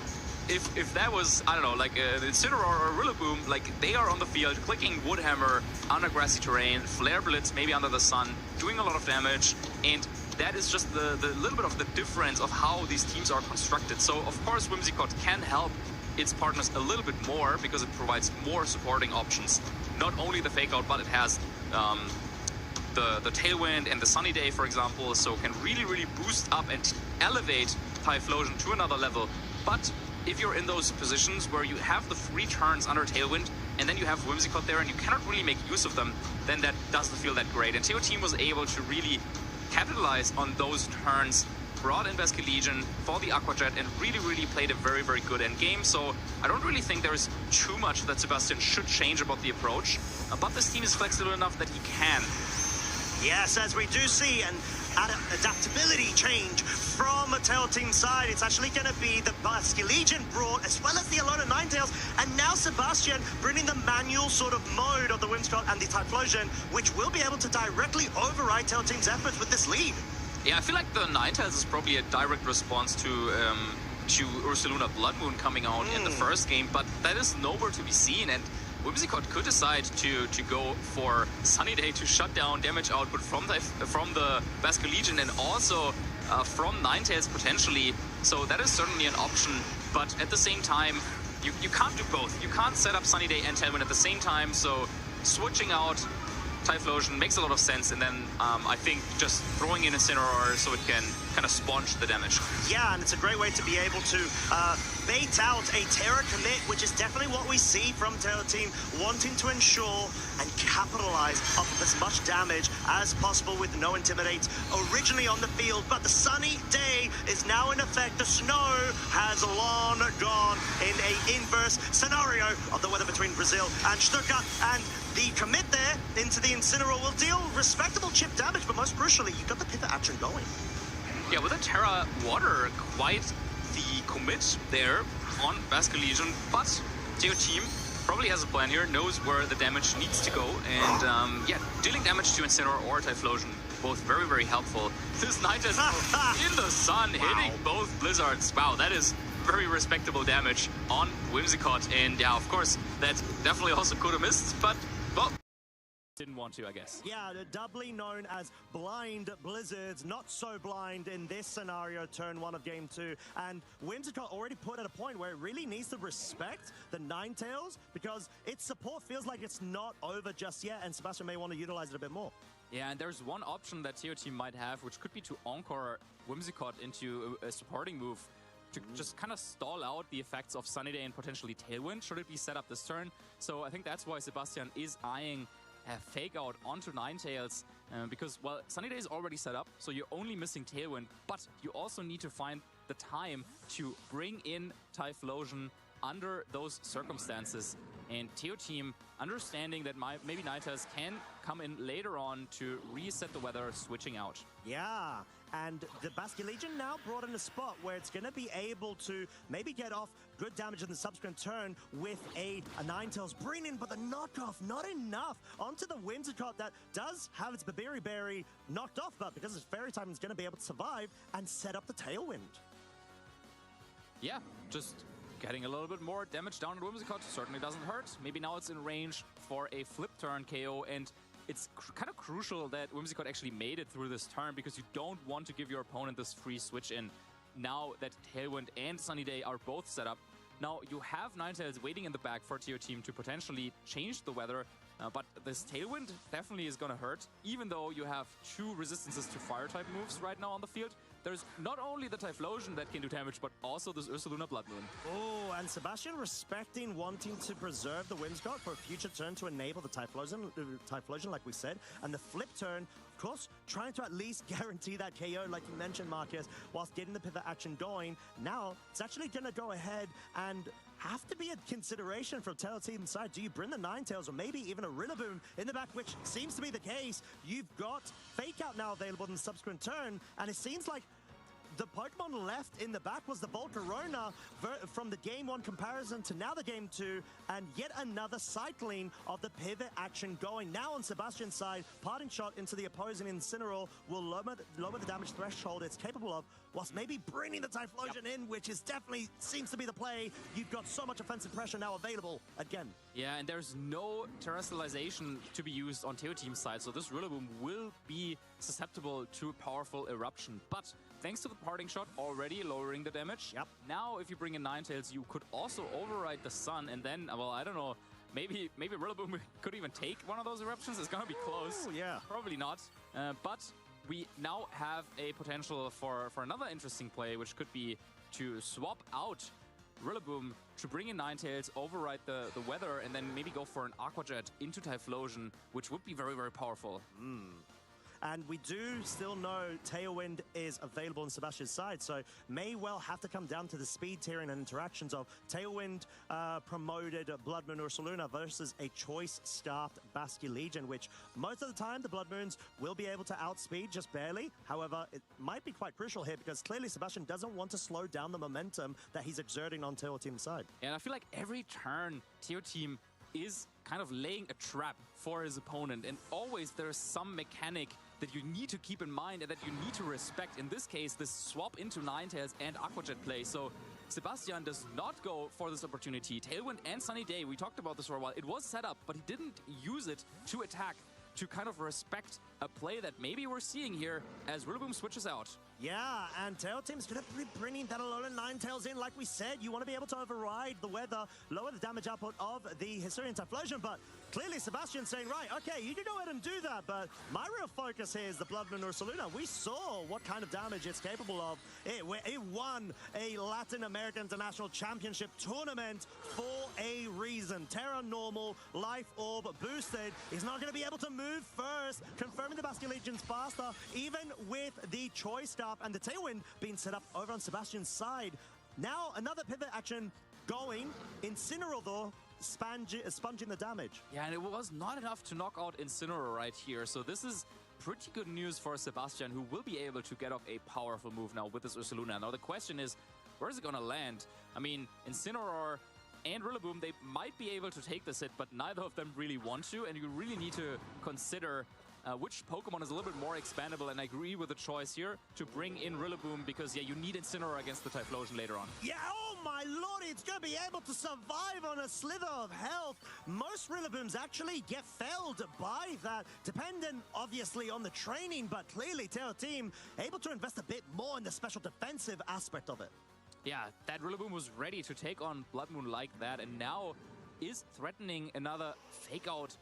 if that was, I don't know, like Incineroar or Rillaboom, like they are on the field clicking Woodhammer on a grassy terrain, Flare Blitz maybe under the sun, doing a lot of damage, and that is just the little bit of the difference of how these teams are constructed. So of course Whimsicott can help its partners a little bit more because it provides more supporting options. Not only the fake out, but it has the Tailwind and the Sunny Day, for example, so can really boost up and elevate Typhlosion to another level. But if you're in those positions where you have the free turns under Tailwind, and then you have Whimsicott there and you cannot really make use of them, then that doesn't feel that great. And Teo Team was able to really capitalize on those turns, brought in Basque Legion for the Aqua Jet, and really played a very good end game. So I don't really think there is too much that Sebastian should change about the approach, but this team is flexible enough that he can. Yes, as we do see an adaptability change from a Tail Team side, it's actually going to be the Basque Legion brought, as well as the Alona Ninetales, and now Sebastian bringing the manual sort of mode of the Whimsicott and the Typhlosion, which will be able to directly override Tail Team's efforts with this lead. Yeah, I feel like the Ninetales is probably a direct response to Ursaluna Blood Moon coming out in the first game, but that is nowhere to be seen, and Whimsicott could decide to go for Sunny Day to shut down damage output from the Basque Legion and also from Ninetales potentially. So that is certainly an option, but at the same time, you can't do both. You can't set up Sunny Day and Tailwind at the same time, so switching out Typhlosion makes a lot of sense, and then I think just throwing in Incineroar so it can kind of sponge the damage. Yeah, and it's a great way to be able to bait out a Terra commit, which is definitely what we see from Tail Team, wanting to ensure and capitalize off of as much damage as possible with no Intimidate originally on the field. But the Sunny Day is now in effect. The snow has long gone in a inverse scenario of the weather between Brazil and Stuttgart, and the commit there into the Incineroar will deal respectable chip damage, but most crucially, you've got the pivot action going. Yeah, with a Terra Water, quite the commit there on Basque Legion, but Teo Team probably has a plan here, knows where the damage needs to go, and yeah, dealing damage to Incineroar or Typhlosion, both very helpful. This Ninetales in the sun, hitting both Blizzards. Wow, that is very respectable damage on Whimsicott, and yeah, of course, that definitely also could have missed, but well, didn't want to, I guess. Yeah, doubly known as blind Blizzards, not so blind in this scenario, turn 1 of game 2. And Whimsicott already put at a point where it really needs to respect the Ninetales, because its support feels like it's not over just yet, and Sebastian may want to utilize it a bit more. Yeah, and there's one option that Teo Team might have, which could be to Encore Whimsicott into a supporting move, to just kind of stall out the effects of Sunny Day and potentially Tailwind, should it be set up this turn. So I think that's why Sebastian is eyeing a fake out onto Ninetales, because, well, Sunny Day is already set up, so you're only missing Tailwind, but you also need to find the time to bring in Typhlosion under those circumstances. And Teo Team, understanding that maybe Ninetales can come in later on to reset the weather, switching out. Yeah, and the Basque Legion now brought in a spot where it's going to be able to maybe get off good damage in the subsequent turn with a Ninetales bring in, but the knockoff not enough onto the Whimsicott that does have its Babiri Berry knocked off, but because it's Fairy Time, it's going to be able to survive and set up the Tailwind. Yeah, just getting a little bit more damage down on Whimsicott certainly doesn't hurt. Maybe now it's in range for a flip turn KO, and it's kind of crucial that Whimsicott actually made it through this turn, because you don't want to give your opponent this free switch in. Now that Tailwind and Sunny Day are both set up, now you have Ninetales waiting in the back for Teo Team to potentially change the weather, but this Tailwind definitely is gonna hurt, even though you have 2 resistances to fire-type moves right now on the field. There's not only the Typhlosion that can do damage, but also this Ursaluna Blood Moon. Oh, and Sebastian respecting, wanting to preserve the Whimsicott for a future turn to enable the Typhlosion, like we said. And the flip turn, of course, trying to at least guarantee that KO, like you mentioned, Marcus, whilst getting the pivot action going. Now, it's actually going to go ahead and have to be a consideration from Tail Team's side. Do you bring the Ninetales or maybe even a Rillaboom in the back, which seems to be the case? You've got Fake Out now available in the subsequent turn, and it seems like the Pokemon left in the back was the Volcarona from the Game 1 comparison to now the Game 2, and yet another cycling of the pivot action going. Now on Sebastian's side, parting shot into the opposing Incineroar will lower the damage threshold it's capable of, whilst maybe bringing the Typhlosion in, which is definitely seems to be the play. You've got so much offensive pressure now available again. Yeah, and there's no terrestrialization to be used on Teo Team's side, so this Rillaboom will be susceptible to powerful eruption. But thanks to the parting shot already lowering the damage, now if you bring in Ninetales, you could also override the Sun, and then, well, I don't know, maybe Rillaboom could even take one of those eruptions. It's gonna be close. Ooh, yeah. Probably not. But we now have a potential for another interesting play, which could be to swap out Rillaboom to bring in Ninetales, override the weather, and then maybe go for an Aqua Jet into Typhlosion, which would be very, very powerful. And we do still know Tailwind is available on Sebastian's side, so may well have to come down to the speed tiering and interactions of Tailwind promoted Blood Moon Ursaluna versus a choice-staffed Basculegion, which most of the time the Blood Moons will be able to outspeed just barely. However, it might be quite crucial here because clearly Sebastian doesn't want to slow down the momentum that he's exerting on Teo Team's side. And I feel like every turn Teo Team is kind of laying a trap for his opponent, and always there's some mechanic that you need to keep in mind and that you need to respect. In this case, this swap into Ninetales and Aqua Jet play. So Sebastian does not go for this opportunity. Tailwind and Sunny Day, we talked about this for a while. It was set up, but he didn't use it to attack, to kind of respect a play that maybe we're seeing here as Rillaboom switches out. Yeah, and Tail Team's going to be bringing that Alolan Ninetales in. Like we said, you want to be able to override the weather, lower the damage output of the Hisuian Typhlosion, but clearly Sebastian's saying, right, okay, you can go ahead and do that, but my real focus here is the Blood Moon Ursaluna. We saw what kind of damage it's capable of. It won a Latin American International Championship tournament for a reason. Terra Normal, Life Orb boosted. He's not going to be able to move first, confirming the Basculegion's faster, even with the Choice Staff and the Tailwind being set up over on Sebastian's side. Now, another pivot action going. Incineroar, though, sponging the damage. Yeah, and it was not enough to knock out Incineroar right here. So this is pretty good news for Sebastian, who will be able to get off a powerful move now with this Ursaluna. Now, the question is, where is it going to land? I mean, Incineroar and Rillaboom, they might be able to take this hit, but neither of them really want to, and you really need to consider which Pokemon is a little bit more expandable, and I agree with the choice here to bring in Rillaboom because, yeah, you need Incineroar against the Typhlosion later on. Yeah, oh my lord, it's going to be able to survive on a slither of health. Most Rillabooms actually get felled by that, dependent, obviously, on the training, but clearly Tail Team able to invest a bit more in the special defensive aspect of it. Yeah, that Rillaboom was ready to take on Blood Moon like that, and now is threatening another fake out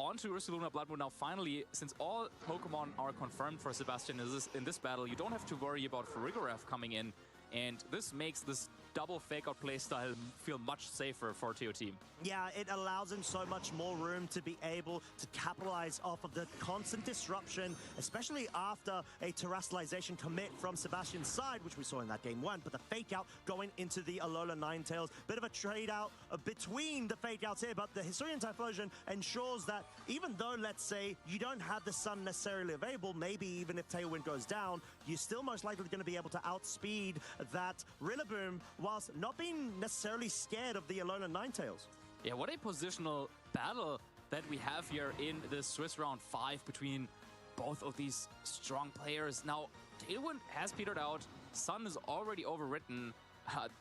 onto Ursaluna Blood Moon. Now finally, since all Pokemon are confirmed for Sebastian in this battle, you don't have to worry about Farigiraf coming in, and this makes this double fake-out playstyle feel much safer for Teo Team. Yeah, it allows him so much more room to be able to capitalize off of the constant disruption, especially after a terrestrialization commit from Sebastian's side, which we saw in that game one, but the fake-out going into the Alola Ninetales. Bit of a trade-out between the fake-outs here, but the Hisuian Typhlosion ensures that even though, let's say, you don't have the Sun necessarily available, maybe even if Tailwind goes down, you're still most likely going to be able to outspeed that Rillaboom whilst not being necessarily scared of the Alola Ninetales. Yeah, what a positional battle that we have here in the Swiss Round 5 between both of these strong players. Now, Tailwind has petered out. Sun is already overwritten.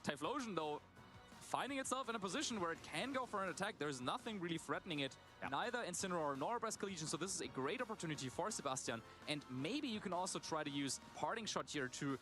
Typhlosion, though, finding itself in a position where it can go for an attack. There's nothing really threatening it. Yeah. Neither Incineroar nor Basculegion, so this is a great opportunity for Sebastian. And maybe you can also try to use Parting Shot here to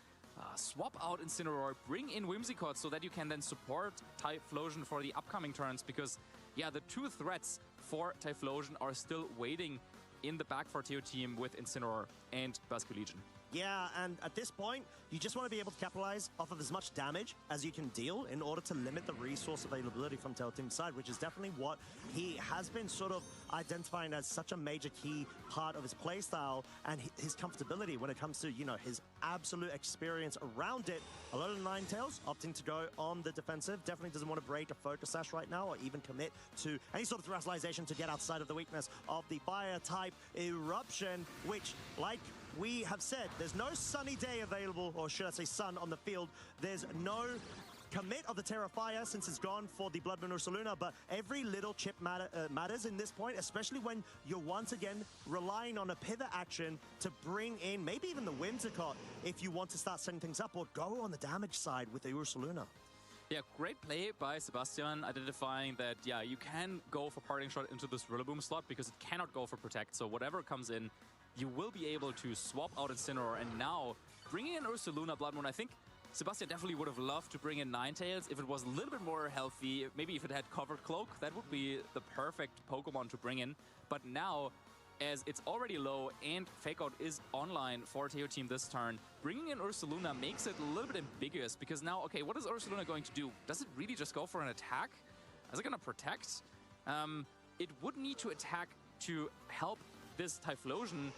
swap out Incineroar, bring in Whimsicott so that you can then support Typhlosion for the upcoming turns, because, yeah, the two threats for Typhlosion are still waiting in the back for Teo Team with Incineroar and Basculegion. Yeah, and at this point, you just want to be able to capitalize off of as much damage as you can deal in order to limit the resource availability from Teo Team's side, which is definitely what he has been sort of identifying as such a major key part of his playstyle and his comfortability when it comes to, you know, his absolute experience around it. A lot of Ninetales opting to go on the defensive, definitely doesn't want to break a Focus Sash right now or even commit to any sort of terrestrialization to get outside of the weakness of the Fire-type Eruption, which, like we have said, there's no Sunny Day available, or should I say Sun on the field. There's no commit of the Terra Fire since it's gone for the Blood Moon Ursaluna, but every little chip matters in this point, especially when you're once again relying on a pivot action to bring in maybe even the Whimsicott if you want to start setting things up, or go on the damage side with the Ursaluna. Yeah, great play by Sebastian, identifying that, yeah, you can go for Parting Shot into this Rillaboom slot because it cannot go for Protect, so whatever comes in, you will be able to swap out Incineroar, and now bringing in Ursaluna Blood Moon. I think Sebastian definitely would have loved to bring in Ninetales if it was a little bit more healthy. Maybe if it had Covered Cloak, that would be the perfect Pokemon to bring in. But now as it's already low and Fake Out is online for Teo Team this turn. Bringing in Ursaluna makes it a little bit ambiguous because now, okay, what is Ursaluna going to do? Does it really just go for an attack? Is it going to protect? It would need to attack to help this Typhlosion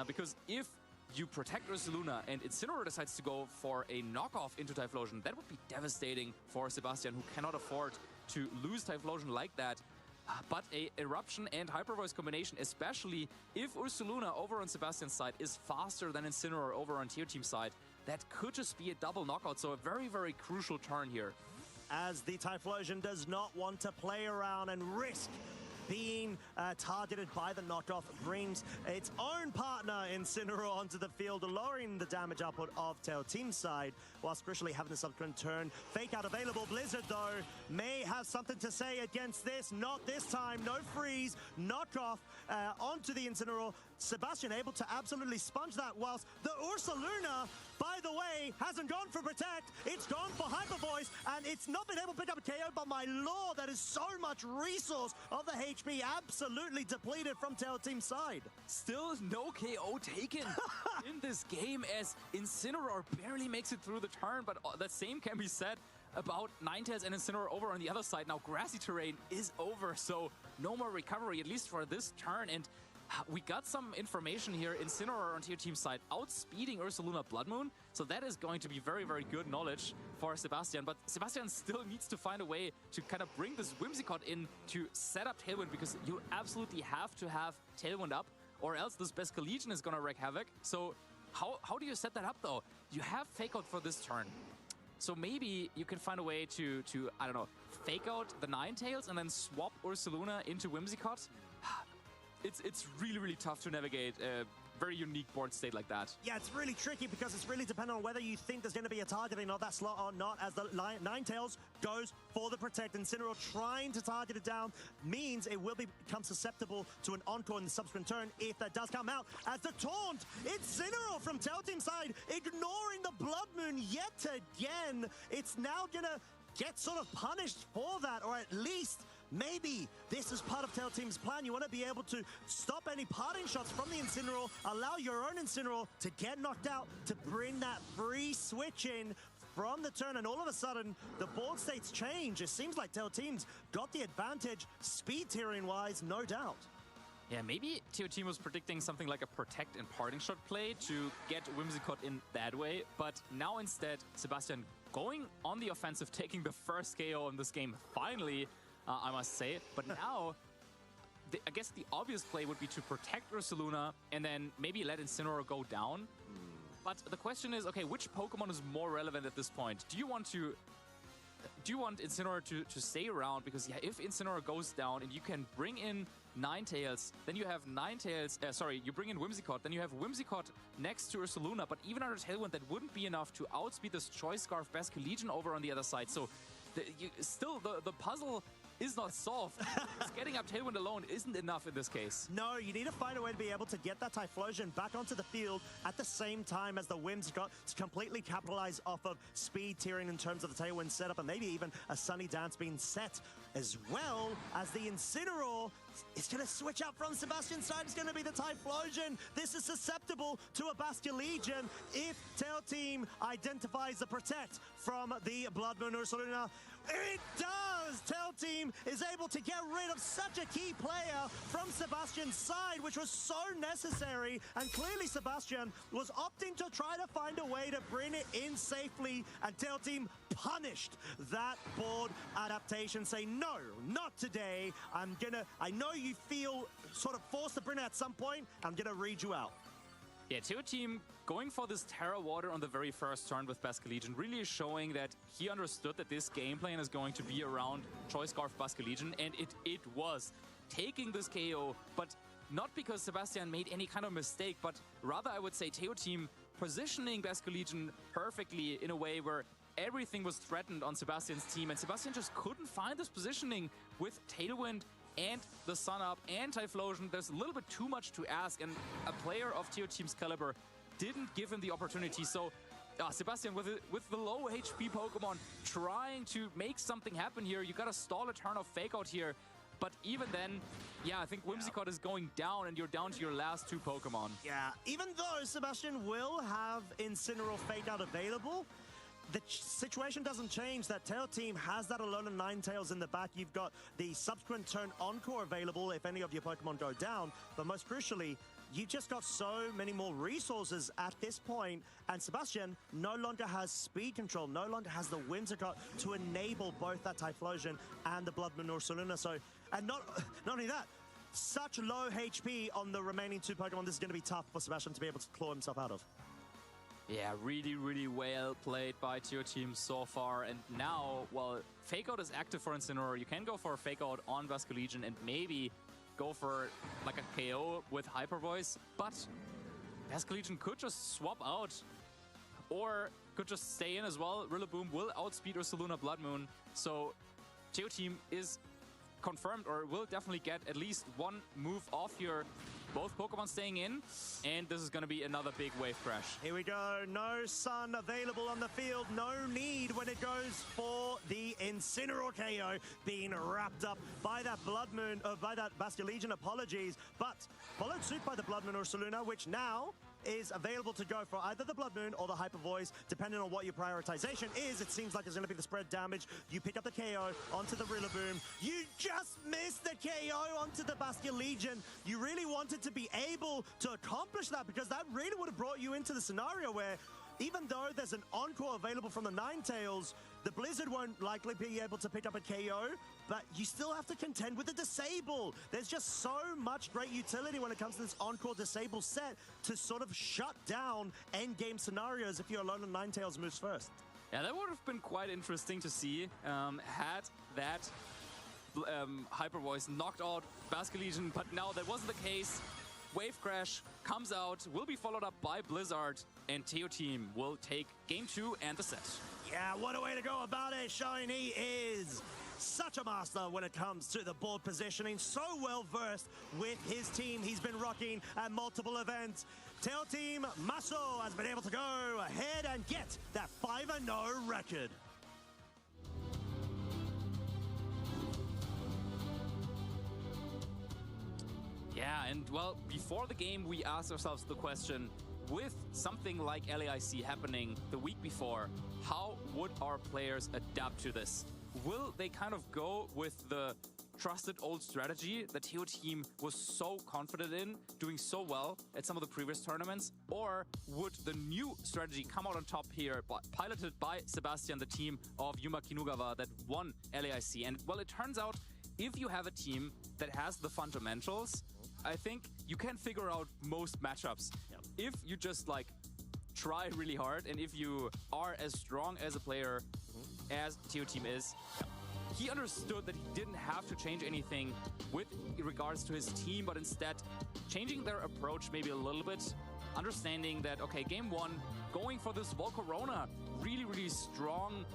because if you protect Ursaluna and Incineroar decides to go for a knockoff into Typhlosion, that would be devastating for Sebastian, who cannot afford to lose Typhlosion like that. But a Eruption and Hyper Voice combination, especially if Ursaluna over on Sebastian's side is faster than Incineroar over on Teo Team's side, that could just be a double knockout. So a very, very crucial turn here. As the Typhlosion does not want to play around and risk being targeted by the knockoff, brings its own partner Incineroar onto the field, lowering the damage output of Teo Team's side, whilst crucially having the subsequent turn. Fake Out available. Blizzard, though, may have something to say against this. Not this time. No freeze. Knockoff onto the Incineroar. Sebastian able to absolutely sponge that, whilst the Ursaluna, by the way, hasn't gone for Protect. It's gone for Hyper Voice, and it's not been able to pick up a KO, but my lord, that is so much resource of the HP absolutely depleted from Teo Team's side. Still no KO taken in this game as Incineroar barely makes it through the turn, but the same can be said about Ninetales and Incineroar over on the other side. Now grassy terrain is over, so no more recovery, at least for this turn. And we got some information here. Incineroar on Teo Team's side outspeeding Ursaluna Blood Moon, so that is going to be very, very good knowledge for Sebastian. But Sebastian still needs to find a way to kind of bring this Whimsicott in to set up Tailwind, because you absolutely have to have Tailwind up, or else this Beskar Legion is going to wreak havoc. So how do you set that up, though? You have Fake Out for this turn. So maybe you can find a way to I don't know, Fake Out the Ninetales and then swap Ursaluna into Whimsicott. It's really, really tough to navigate a very unique board state like that. Yeah, it's really tricky because it's really dependent on whether you think there's going to be a targeting of that slot or not, as the Ninetales goes for the Protect. Incineroar trying to target it down means it will become susceptible to an Encore in the subsequent turn if that does come out. As the taunt, Incineroar from Teo Team's side, ignoring the Blood Moon yet again. It's now going to get sort of punished for that, or at least maybe this is part of Teo Team's plan. You want to be able to stop any parting shots from the Incineroar, allow your own Incineroar to get knocked out, to bring that free switch in from the turn, and all of a sudden, the board states change. It seems like Teo Team's got the advantage, speed tiering-wise, no doubt. Yeah, maybe Teo Team was predicting something like a Protect and Parting Shot play to get Whimsicott in that way, but now instead, Sebastian going on the offensive, taking the first KO in this game, finally, I must say. But now, I guess the obvious play would be to protect Ursaluna and then maybe let Incineroar go down. But the question is, okay, which Pokemon is more relevant at this point? Do you want Incineroar to stay around? Because yeah, if Incineroar goes down and you can bring in Ninetales, then you have Ninetales, you bring in Whimsicott, then you have Whimsicott next to Ursaluna, but even under Tailwind, that wouldn't be enough to outspeed this Choice Scarf Beskar Legion over on the other side. So the puzzle is not solved. Just getting up Tailwind alone isn't enough in this case. No, you need to find a way to be able to get that Typhlosion back onto the field at the same time as the Whimsicott to completely capitalize off of speed tiering in terms of the Tailwind setup, and maybe even a Sunny Dance being set, as well as the Incineroar is going to switch up from Sebastian's side. It's going to be the Typhlosion. This is susceptible to a Beskar Legion if Teo Team identifies the Protect from the Blood Moon Ursaluna. It does! Teo Team is able to get rid of such a key player from Sebastian's side, which was so necessary, and clearly Sebastian was opting to try to find a way to bring it in safely, and Teo Team punished that board adaptation, saying, no, not today. I know you feel sort of forced to bring it at some point. I'm gonna read you out. Yeah, Teo Team going for this Terra Water on the very first turn with Beskar Legion really is showing that he understood that this game plan is going to be around Choice Scarf Beskar Legion, and it was. Taking this KO, but not because Sebastian made any kind of mistake, but rather I would say Teo Team positioning Beskar Legion perfectly in a way where everything was threatened on Sebastian's team, and Sebastian just couldn't find this positioning with Tailwind and the Sun Up and Typhlosion. There's a little bit too much to ask, and a player of Teo Team's caliber didn't give him the opportunity. So Sebastian with the low HP Pokemon trying to make something happen here. You gotta stall a turn of Fake Out here. But even then, yeah, I think Whimsicott is going down, and you're down to your last 2 Pokemon. Yeah, even though Sebastian will have Incineroar Fake Out available, the situation doesn't change. That Tail Team has that Alolan Ninetales in the back. You've got the subsequent turn Encore available if any of your Pokemon go down. But most crucially, you just got so many more resources at this point, and Sebastian no longer has speed control, no longer has the Whimsicott to enable both that Typhlosion and the Blood Moon Ursaluna. So, and not only that, such low HP on the remaining 2 Pokemon, this is going to be tough for Sebastian to be able to claw himself out of. Yeah, really, really well played by Teo Team so far. And now, well, Fake Out is active for Incineroar. You can go for a Fake Out on Basculegion and maybe go for like a KO with Hyper Voice, but Basculegion could just swap out or could just stay in as well. Rillaboom will outspeed Ursaluna Blood Moon, so Teo Team is confirmed or will definitely get at least 1 move off here. Both Pokemon staying in, and this is going to be another big wave crash. Here we go. No Sun available on the field. No need when it goes for the Incineroar KO being wrapped up by that Blood Moon, by that Basculegion, apologies, but followed suit by the Blood Moon Ursaluna, which now is available to go for either the Blood Moon or the Hyper Voice, depending on what your prioritization is. It seems like it's going to be the spread damage. You pick up the KO onto the Rillaboom. You just missed the KO onto the Basculegion. You really wanted to be able to accomplish that, because that really would have brought you into the scenario where, even though there's an Encore available from the Ninetales, the Blizzard won't likely be able to pick up a KO, but you still have to contend with the Disable. There's just so much great utility when it comes to this Encore Disable set to sort of shut down endgame scenarios if your Alolan Ninetales moves first. Yeah, that would have been quite interesting to see had that Hyper Voice knocked out Basculegion, but now that wasn't the case. Wave Crash comes out, will be followed up by Blizzard, and Teo Team will take Game 2 and the set. Yeah, what a way to go about it. Showing he is such a master when it comes to the board positioning. So well versed with his team he's been rocking at multiple events. Tail Team Maso has been able to go ahead and get that 5-0 record. Yeah, and well, before the game, we asked ourselves the question, with something like LAIC happening the week before, how would our players adapt to this? Will they kind of go with the trusted old strategy that Teo Team was so confident in, doing so well at some of the previous tournaments? Or would the new strategy come out on top here, piloted by Sebastian, the team of Yuma Kinugawa that won LAIC? And well, it turns out, if you have a team that has the fundamentals, I think you can figure out most matchups. Yep. If you just like try really hard, and if you are as strong as a player as Teo Team is, he understood that he didn't have to change anything with regards to his team, but instead changing their approach maybe a little bit, understanding that, okay, game 1, going for this Volcarona, really, really strong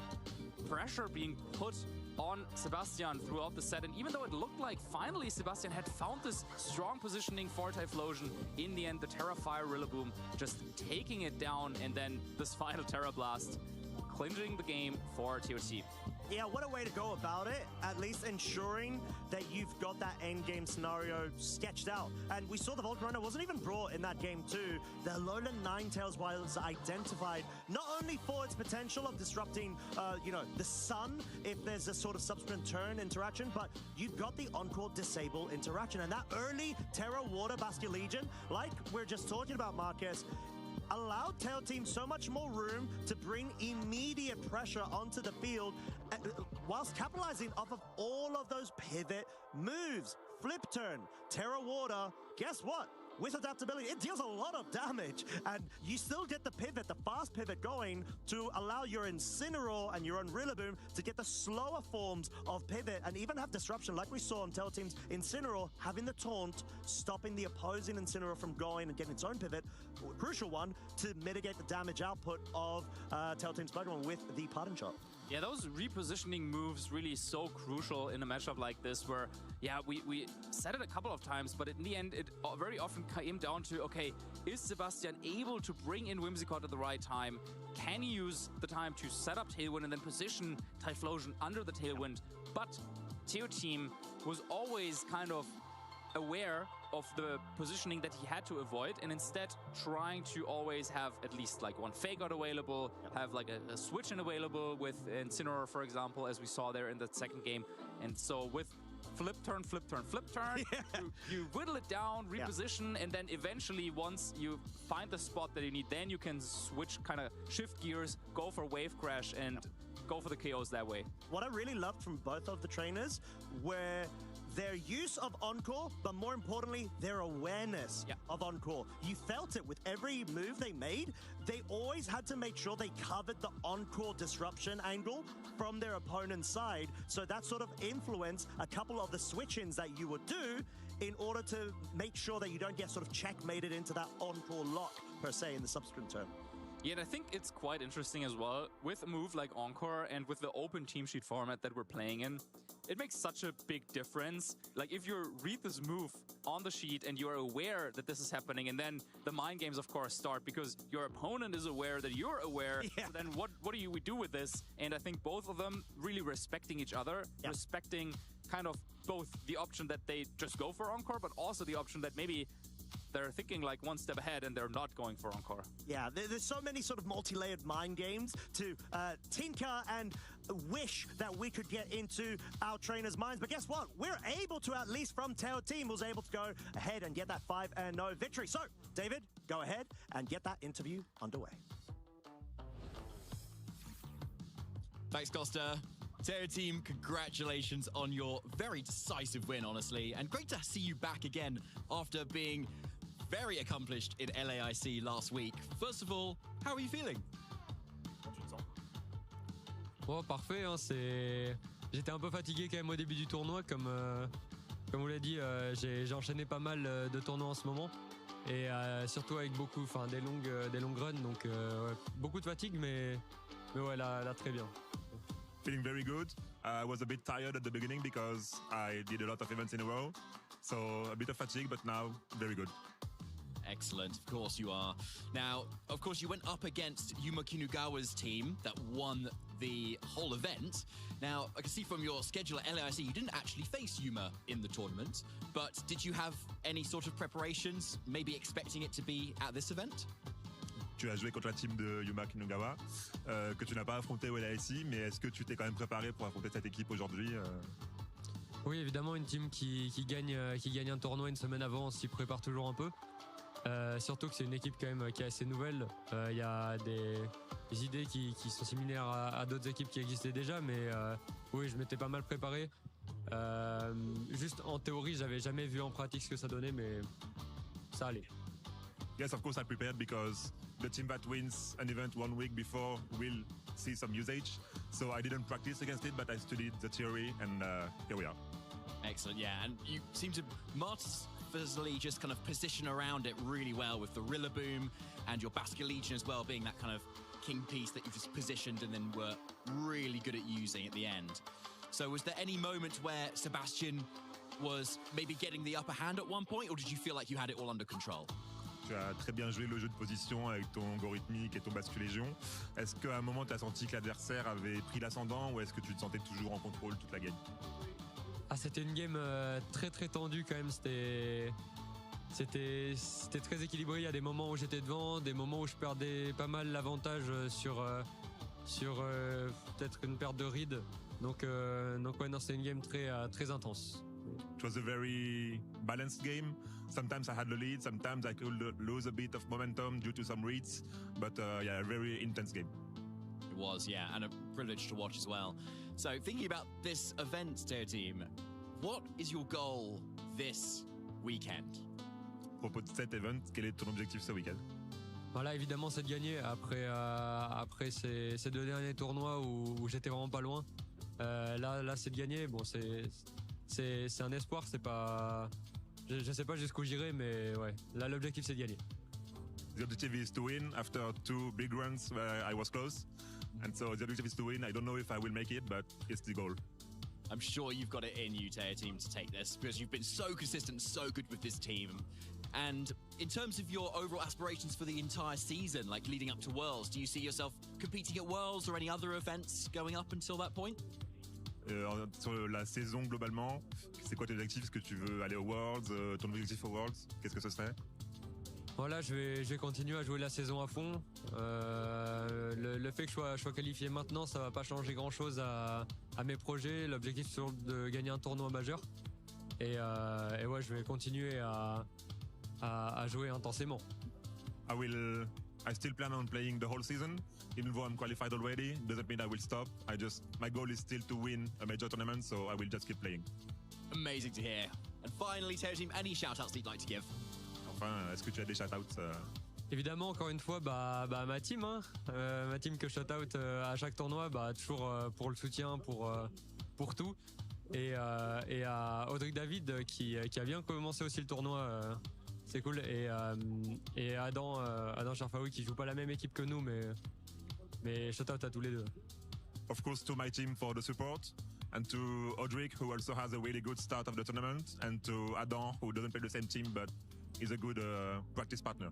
pressure being put on Sebastian throughout the set. And even though it looked like finally Sebastian had found this strong positioning for Typhlosion, in the end the Terra Fire Rillaboom just taking it down, and then this final Terra Blast clinching the game for Teo Team. Yeah, what a way to go about it, at least ensuring that you've got that endgame scenario sketched out. And we saw the Volcarona wasn't even brought in that game too. The Alolan Ninetales was identified not only for its potential of disrupting, the sun if there's a sort of subsequent turn interaction, but you've got the Encore Disable interaction. And that early Terra Water Basculegion, like we're just talking about, Marcus, allowed Tail Team so much more room to bring immediate pressure onto the field whilst capitalizing off of all of those pivot moves. Flip turn, Terra Water, guess what? With adaptability, it deals a lot of damage, and you still get the pivot, the fast pivot going to allow your Incineroar and your own Rillaboom to get the slower forms of pivot and even have disruption, like we saw on Tail Team's Incineroar having the taunt, stopping the opposing Incineroar from going and getting its own pivot, a crucial one to mitigate the damage output of Tail Team's Pokemon with the Pardon Shot. Yeah, those repositioning moves really so crucial in a matchup like this where, yeah, we said it a couple of times, but in the end, it very often came down to, okay, is Sebastian able to bring in Whimsicott at the right time? Can he use the time to set up Tailwind and then position Typhlosion under the Tailwind? But Teo Team was always kind of aware of the positioning that he had to avoid, and instead trying to always have at least like one fake out available, have like a switch in available with Incineroar, for example, as we saw there in the second game. And so with flip turn, you whittle it down, reposition, and then eventually once you find the spot that you need, then you can switch, kind of shift gears, go for wave crash, and go for the KOs that way. What I really loved from both of the trainers were their use of Encore, but more importantly, their awareness of Encore. You felt it with every move they made. They always had to make sure they covered the Encore disruption angle from their opponent's side. So that sort of influenced a couple of the switch-ins that you would do in order to make sure that you don't get sort of checkmated into that Encore lock, per se, in the subsequent turn. Yeah, and I think it's quite interesting as well with a move like Encore and with the open team sheet format that we're playing in. It makes such a big difference. Like if you read this move on the sheet and you're aware that this is happening, and then the mind games of course start because your opponent is aware that you're aware. So then what do we do with this? And I think both of them really respecting each other, respecting kind of both the option that they just go for Encore, but also the option that maybe they're thinking like one step ahead and they're not going for Encore. Yeah, there's so many sort of multi-layered mind games to tinker and wish that we could get into our trainers' minds. But guess what? We're able to, at least from Teo Team, was able to go ahead and get that 5-0 victory. So, David, go ahead and get that interview underway. Thanks, Costa. Teo Team, congratulations on your very decisive win, honestly. And great to see you back again after being very accomplished in LAIC last week. First of all, how are you feeling? Bon, parfait. Hein, j'étais un peu fatigué quand même au début du tournoi. Comme vous l'avez dit, j'ai enchaîné pas mal de tournois en ce moment. Et surtout avec des longues runs. Donc ouais, beaucoup de fatigue, mais ouais, là très bien. Feeling very good. I was a bit tired at the beginning because I did a lot of events in a row. So a bit of fatigue, but now very good. Excellent, of course you are. Now, of course, you went up against Yuma Kinugawa's team that won the whole event. Now, I can see from your schedule at LAIC, you didn't actually face Yuma in the tournament, but did you have any sort of preparations, maybe expecting it to be at this event? Tu as joué contre la team de Yuma Kinugawa, que tu n'as pas affronté au LAIC, mais est-ce que tu t'es quand même préparé pour affronter cette équipe aujourd'hui? Oui, évidemment, une team qui gagne un tournoi une semaine avant, on s'y prépare toujours un peu. Surtout que c'est une équipe quand même qui est assez nouvelle. Il y a des idées qui sont similaires à d'autres équipes qui existaient déjà, mais oui, je m'étais pas mal préparé. Juste en théorie, j'avais jamais vu en pratique ce que ça donnait, mais ça allait. Yes, of course I prepared because the team that wins an event 1 week before will see some usage. So I didn't practice against it, but I studied the theory, and here we are. Excellent, yeah, and you seem to masterfully just kind of position around it really well with the Rillaboom and your Basket Legion as well being that kind of king piece that you just positioned and then were really good at using at the end. So was there any moment where Sebastian was maybe getting the upper hand at one point, or did you feel like you had it all under control? Tu as très bien joué le jeu de position avec ton algorithmique et ton Basque Légion. Est-ce qu'à un moment, tu as senti que l'adversaire avait pris l'ascendant ou est-ce que tu te sentais toujours en contrôle toute la game? C'était une game très très tendue quand même. C'était très équilibré. Il y a des moments où j'étais devant, des moments où je perdais pas mal l'avantage sur peut-être une perte de read. Donc ouais, non, c'est une game très intense. It was a very balanced game. Sometimes I had the lead, sometimes I could lose a bit of momentum due to some reads, but yeah, a very intense game. It was, yeah, and a privilege to watch as well. So thinking about this event, Teo Team, what is your goal this weekend? À propos de cet event, quel est ton objectif ce week-end? Voilà, évidemment, c'est de gagner. Après ces deux derniers tournois où j'étais vraiment pas loin, là c'est de gagner. Bon, c'est un espoir, c'est pas... Je sais pas jusqu'où j'irai, mais ouais, là l'objectif c'est de gagner. The objective is to win after 2 big runs where I was close. And so the objective is to win. I don't know if I will make it, but it's the goal. I'm sure you've got it in you, Teo Team, to take this because you've been so consistent, so good with this team. And in terms of your overall aspirations for the entire season, like leading up to Worlds, do you see yourself competing at Worlds or any other events going up until that point? sur la saison globalement, c'est quoi tes objectifs? Est-ce que tu veux aller aux Worlds? Ton objectif aux Worlds, qu'est-ce que ce serait? Voilà, je vais continuer à jouer la saison à fond. Le fait que je sois qualifié maintenant, ça va pas changer grand-chose à mes projets. L'objectif c'est de gagner un tournoi majeur. Et ouais, je vais continuer à jouer intensément. I still plan on playing the whole season, even though I'm qualified already. Doesn't mean I will stop. My goal is still to win a major tournament, so I will just keep playing. Amazing to hear. And finally, Terry Team, any shout-outs that you'd like to give? Enfin, est-ce que tu as des shout-outs? Évidemment, encore une fois, ma team, ma team que shout-out à chaque tournoi, toujours pour le soutien, pour tout. Et à Audrey David qui a bien commencé aussi le tournoi. C'est cool. Et Adam Sharfaoui qui joue pas la même équipe que nous, mais shout out à tous les deux. Of course, to my team for the support, and to Audric, who also has a really good start of the tournament, and to Adam, who doesn't play the same team but is a good practice partner.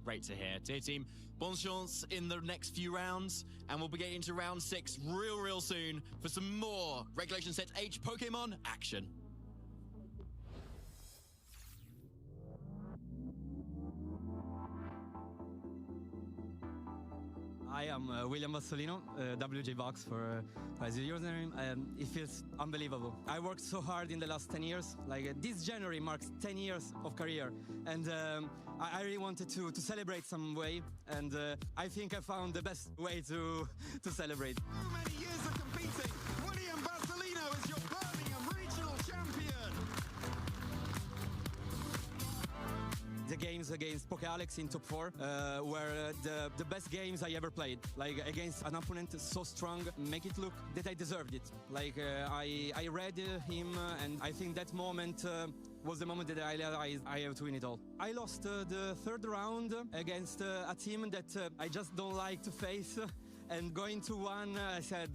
Great to hear. Dear team, bon chance in the next few rounds, and we'll be getting into round 6 real soon for some more Regulation Set H Pokemon action. Hi, I'm William Bassolino, WJ Box for as your username. It feels unbelievable. I worked so hard in the last 10 years. This January marks 10 years of career, and I really wanted to celebrate some way, and I think I found the best way to celebrate. How many years of competing? William Bassolino is your Birmingham regional champion. The games against Alex in top 4 were the best games I ever played. Against an opponent so strong, make it look that I deserved it. I read him, and I think that moment was the moment that I realized I have to win it all. I lost the third round against a team that I just don't like to face. And going to one, I said,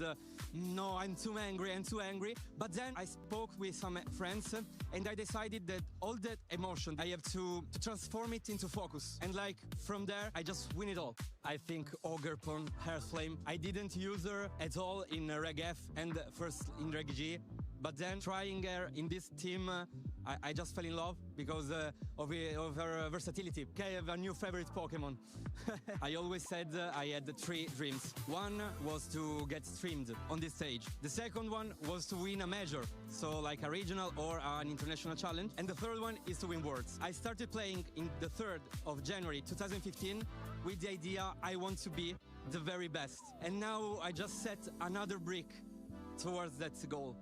no, I'm too angry. But then I spoke with some friends, and I decided that all that emotion, I have to transform it into focus. And from there, I just win it all. I think Ogre-Pon, Hearthflame, I didn't use her at all in Reg F and first in Reg G. But then trying her in this team, I just fell in love because of her versatility. Okay, I have a new favorite Pokemon. I always said I had 3 dreams. One was to get streamed on this stage. The second one was to win a major, so like a regional or an international challenge. And the third one is to win Worlds. I started playing in the 3rd of January 2015 with the idea I want to be the very best. And now I just set another brick towards that goal.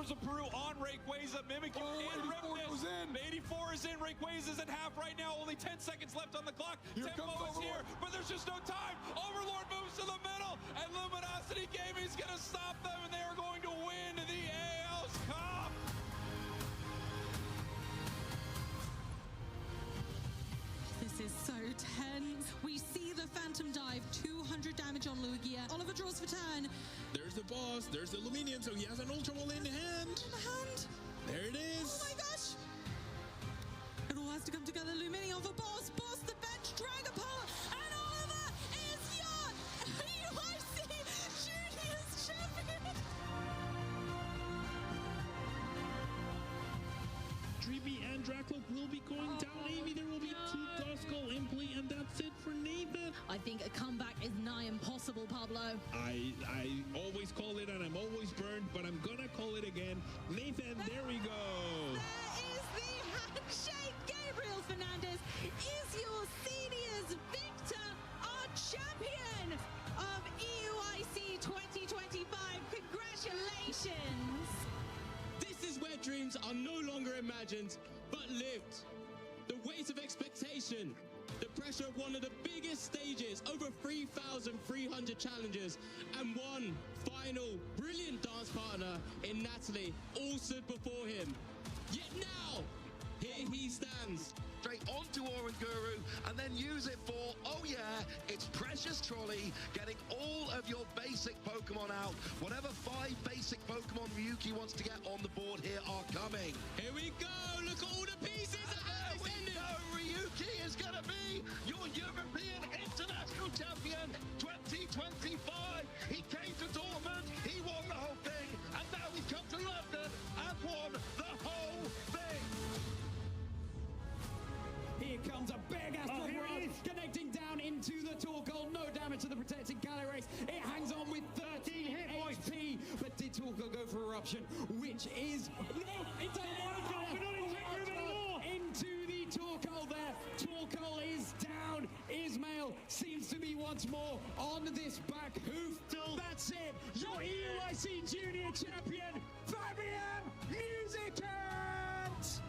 Of Peru on Rayquaza, Mimikyu and Repness. 84 is in, Rayquaza's at half right now, only 10 seconds left on the clock. Tempo is here, but there's just no time. Overlord moves to the middle, and Luminosity Gaming is going to stop them, and they are going to win the AL's Cup. is so tense. We see the Phantom Dive, 200 damage on Lugia. Oliver draws for turn. There's the boss, there's the Luminion, so he has an Ultra Ball in hand. There it is. Oh my gosh! It all has to come together. Luminion for boss, boss the bench, Dragon Power, and Oliver is your UIC Juniors champion! Dreamy and Dracloak will be going down. Amy, there will be two Doskull Imply, and that's it for Nathan. I think a comeback is nigh impossible, Pablo. I always call it, and I'm always burned, but I'm gonna call it again. Nathan, there we go. There is the handshake. Gabriel Fernandez is your seniors victor, our champion of EUIC 2025. Congratulations. This is where dreams are no longer imagined, but lived. The weight of expectation, the pressure of one of the biggest stages, over 3,300 challenges, and one final brilliant dance partner in Natalie, all stood before him. Yet now, here he stands. Straight onto Oranguru and then use it for, oh yeah, it's Precious Trolley, getting all of your basic Pokemon out. Whatever 5 basic Pokemon Ryuki wants to get on the board here are coming. Here we go, look at all the pieces that have descended. Ryuki is going to be your European International Champion 2025. He came to Dortmund, he won the whole thing, and now he's come to London and won the whole thing. Here comes a big Astro Rod connecting down into the Torkoal. No damage to the protecting Calyrex. It hangs on with 13 hit HP. But did Torkoal go for Eruption? Which is... No, it doesn't want to go. We're not in tech room anymore. Into the Torkoal there. Torkoal is down. Ismail seems to be once more on this back hoof. That's it. Your EUIC Junior Champion, Fabian Musicant!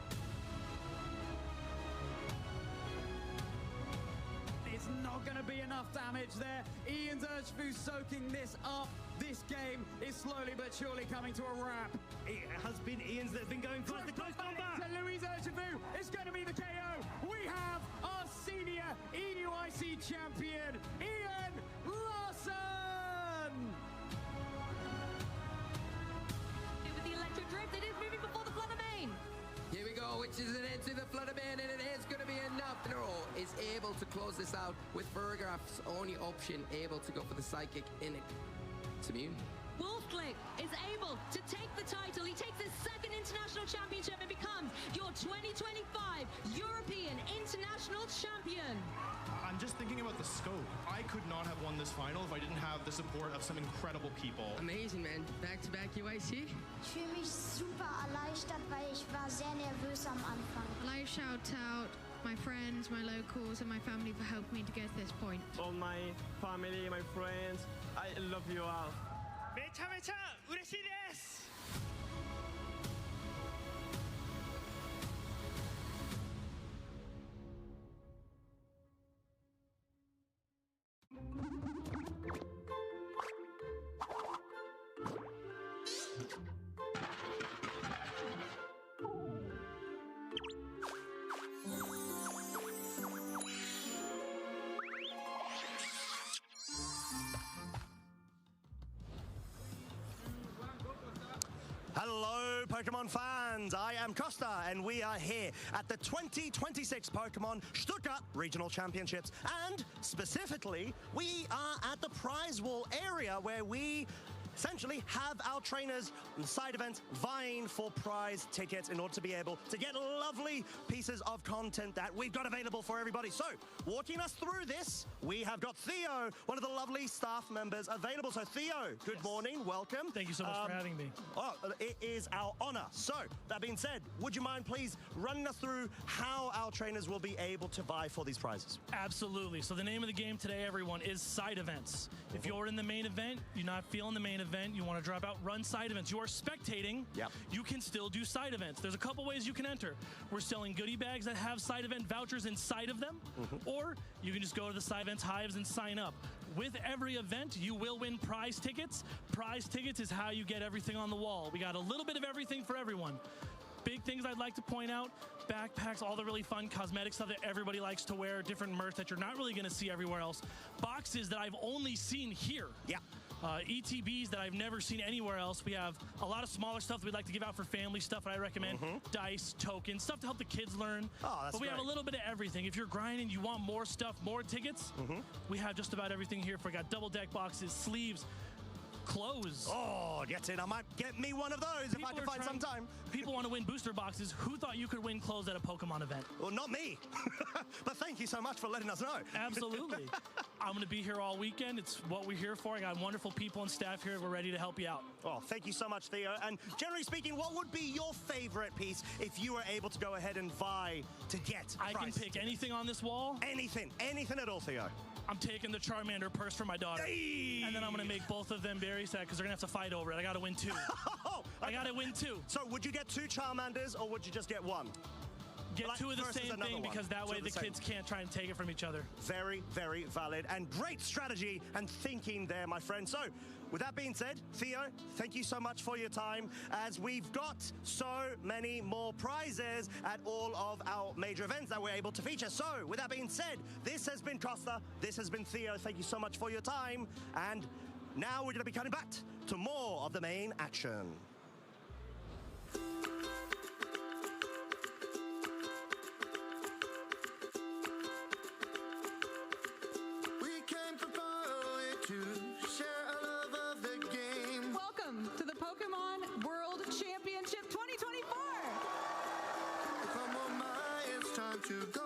It's not going to be enough damage there. Ian's Urshifu soaking this up. This game is slowly but surely coming to a wrap. It has been Ian's that have been going for the close combat. To Luis Urshifu, it's going to be the KO. We have our senior EUIC champion, Ian Larson. With the electric drift, it is moving before the Flutter Mane. Here we go, which is an into the Flutter Mane, and it is going to be enough. Nero is able to close this out with Ferrograph's only option, able to go for the Psychic in it. It's immune. Wolfclick is able to take the title. He takes his second international championship and becomes your 2025 European International Champion. I'm just thinking about the scope. I could not have won this final if I didn't have the support of some incredible people. Amazing, man. Back-to-back UIC. Ich fühle mich super erleichtert, weil ich war sehr nervös am Anfang. I shout out my friends, my locals, and my family for helping me to get to this point. All my family, my friends, I love you all. めちゃめちゃ嬉しいです。Hello, Pokemon fans. I am Costa, and we are here at the 2026 Pokemon Stuttgart Regional Championships. And specifically, we are at the prize wall area where we essentially have our trainers and side events vying for prize tickets in order to be able to get lovely pieces of content that we've got available for everybody. So, walking us through this, we have got Theo, one of the lovely staff members available. So, Theo, good morning, welcome. Thank you so much for having me. Oh, it is our honor. So, that being said, would you mind please running us through how our trainers will be able to vie for these prizes? Absolutely. So the name of the game today, everyone, is side events. If you're in the main event, you're not feeling the main event, you want to drop out, run side events. You are spectating, you can still do side events. There's a couple ways you can enter. We're selling goodie bags that have side event vouchers inside of them, or you can just go to the side events hives and sign up. With every event, you will win prize tickets. Prize tickets is how you get everything on the wall. We got a little bit of everything for everyone. Big things I'd like to point out: backpacks, all the really fun cosmetic stuff that everybody likes to wear, different merch that you're not really going to see everywhere else. Boxes that I've only seen here. Yeah. ETBs that I've never seen anywhere else. We have a lot of smaller stuff that we'd like to give out for family stuff that I recommend. Dice, tokens, stuff to help the kids learn. Oh, that's But we have a great. little bit of everything. If you're grinding, you want more stuff, more tickets, we have just about everything here. We got double deck boxes, sleeves, clothes. Oh, get in. I might get me one of those if I can find some time. People want to win booster boxes. Who thought you could win clothes at a Pokemon event? Well, not me. But thank you so much for letting us know. Absolutely. I'm going to be here all weekend. It's what we're here for. I got wonderful people and staff here. We're ready to help you out. Oh, thank you so much, Theo. And generally speaking, what would be your favorite piece if you were able to go ahead and vie to get? I can pick anything on this wall. Anything at all, Theo. I'm taking the Charmander purse for my daughter. Hey! And then I'm going to make both of them very sad because they're going to have to fight over it. I got to win 2. I got to win 2. So would you get 2 Charmanders or would you just get 1? Get Like 2 of the versus same another thing one. because that 2 way of the same. kids can't try and take it from each other. Very, very valid and great strategy and thinking there, my friend. So, with that being said, Theo, thank you so much for your time as we've got so many more prizes at all of our major events that we're able to feature. So, with that being said, this has been Costa, this has been Theo. Thank you so much for your time. And now we're going to be coming back to more of the main action. Welcome to the Pokemon World Championship 2024. Come on, my, it's time to go.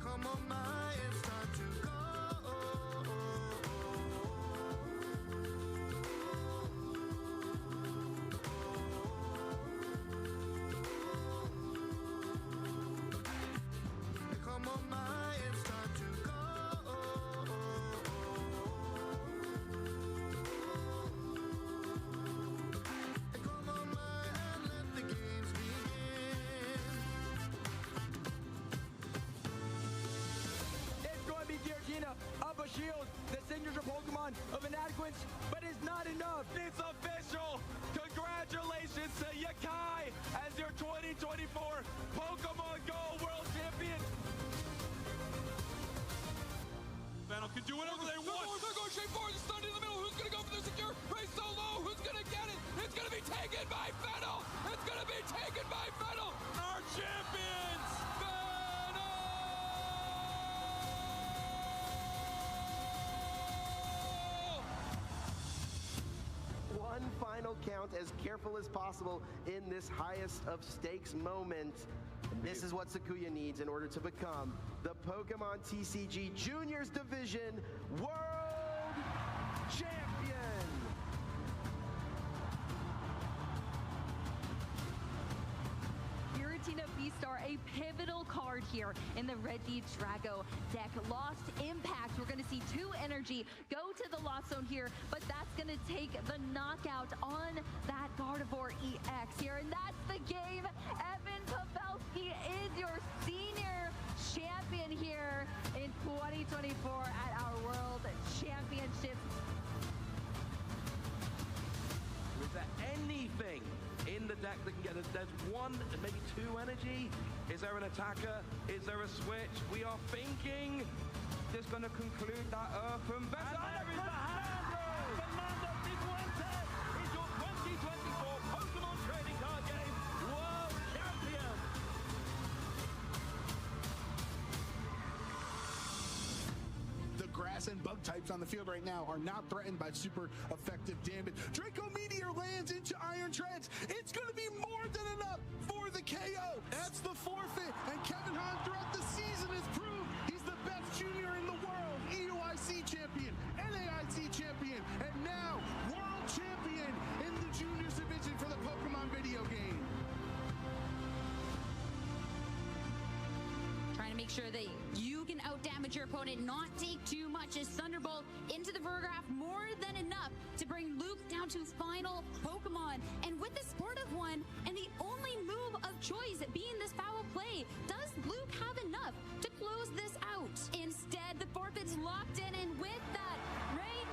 Come on, my, it's time to go. Come on, my, it's time to go. Come on, my, and let the games begin. It's going to be Reagindo, up a shield, the signature Pokemon of inadequates, but it's not enough. It's official. Congratulations to Yakai as your 2024 Pokemon Go World Champion. Battle can do whatever they want. They're going straight forward. The stun in the middle. Who's going to go for the secure? Race so low. Who's going to get it? It's going to be taken by Fennel. It's going to be taken by Fennel. Our champions, Fennel. One final count as careful as possible in this highest of stakes moment. And this is what Sakuya needs in order to become the Pokemon TCG Juniors Division World Champion. Giratina V-Star, a pivotal card here in the Regidrago deck. Lost Impact, we're going to see 2 energy go to the Lost Zone here, but that's going to take the knockout on that Gardevoir EX here, and that's the game. Evan Pavelski is your senior champion here in 2024 at our World Championships. Is there anything in the deck that can get us? There's 1, maybe 2 energy. Is there an attacker? Is there a switch? We are thinking just going to conclude that Earth and Vessel. And there is the hand! Fernando Cifuentes is your 2024 Pokemon Trading Card Game World Champion. The grass and bug types on the field right now are not threatened by super effective damage. Draco Meteor lands into Iron Treads. It's going to be more than enough for the KO. That's the forfeit. And Kevin Hahn throughout the season has proved he's the best junior in the world. EUIC champion, NAIC champion, and now world champion in the juniors division for the Pokemon video game. Trying to make sure that you can outdamage your opponent, not take too much as Thunderbolt into the Vergraph, more than enough to bring Luke down to final Pokemon. And with the Sportive one, and the only move of choice being this foul play, does Luke have enough to close this out? Instead, the forfeit's locked in, and with that, Rain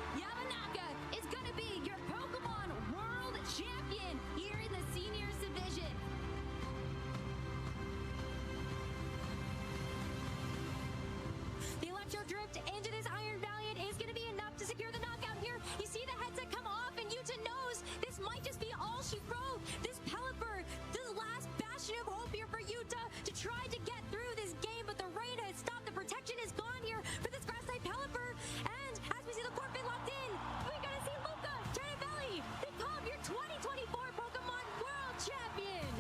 ripped into this Iron Valiant is going to be enough to secure the knockout here. You see the headset come off, and Yuta knows this might just be all she wrote. This Pelipper, the last bastion of hope here for Yuta to try to get through this game, but the rain has stopped. The protection is gone here for this grass type Pelipper, and as we see the forfeit locked in, we got to see Luca Turnavelli become your 2024 Pokemon World Champion.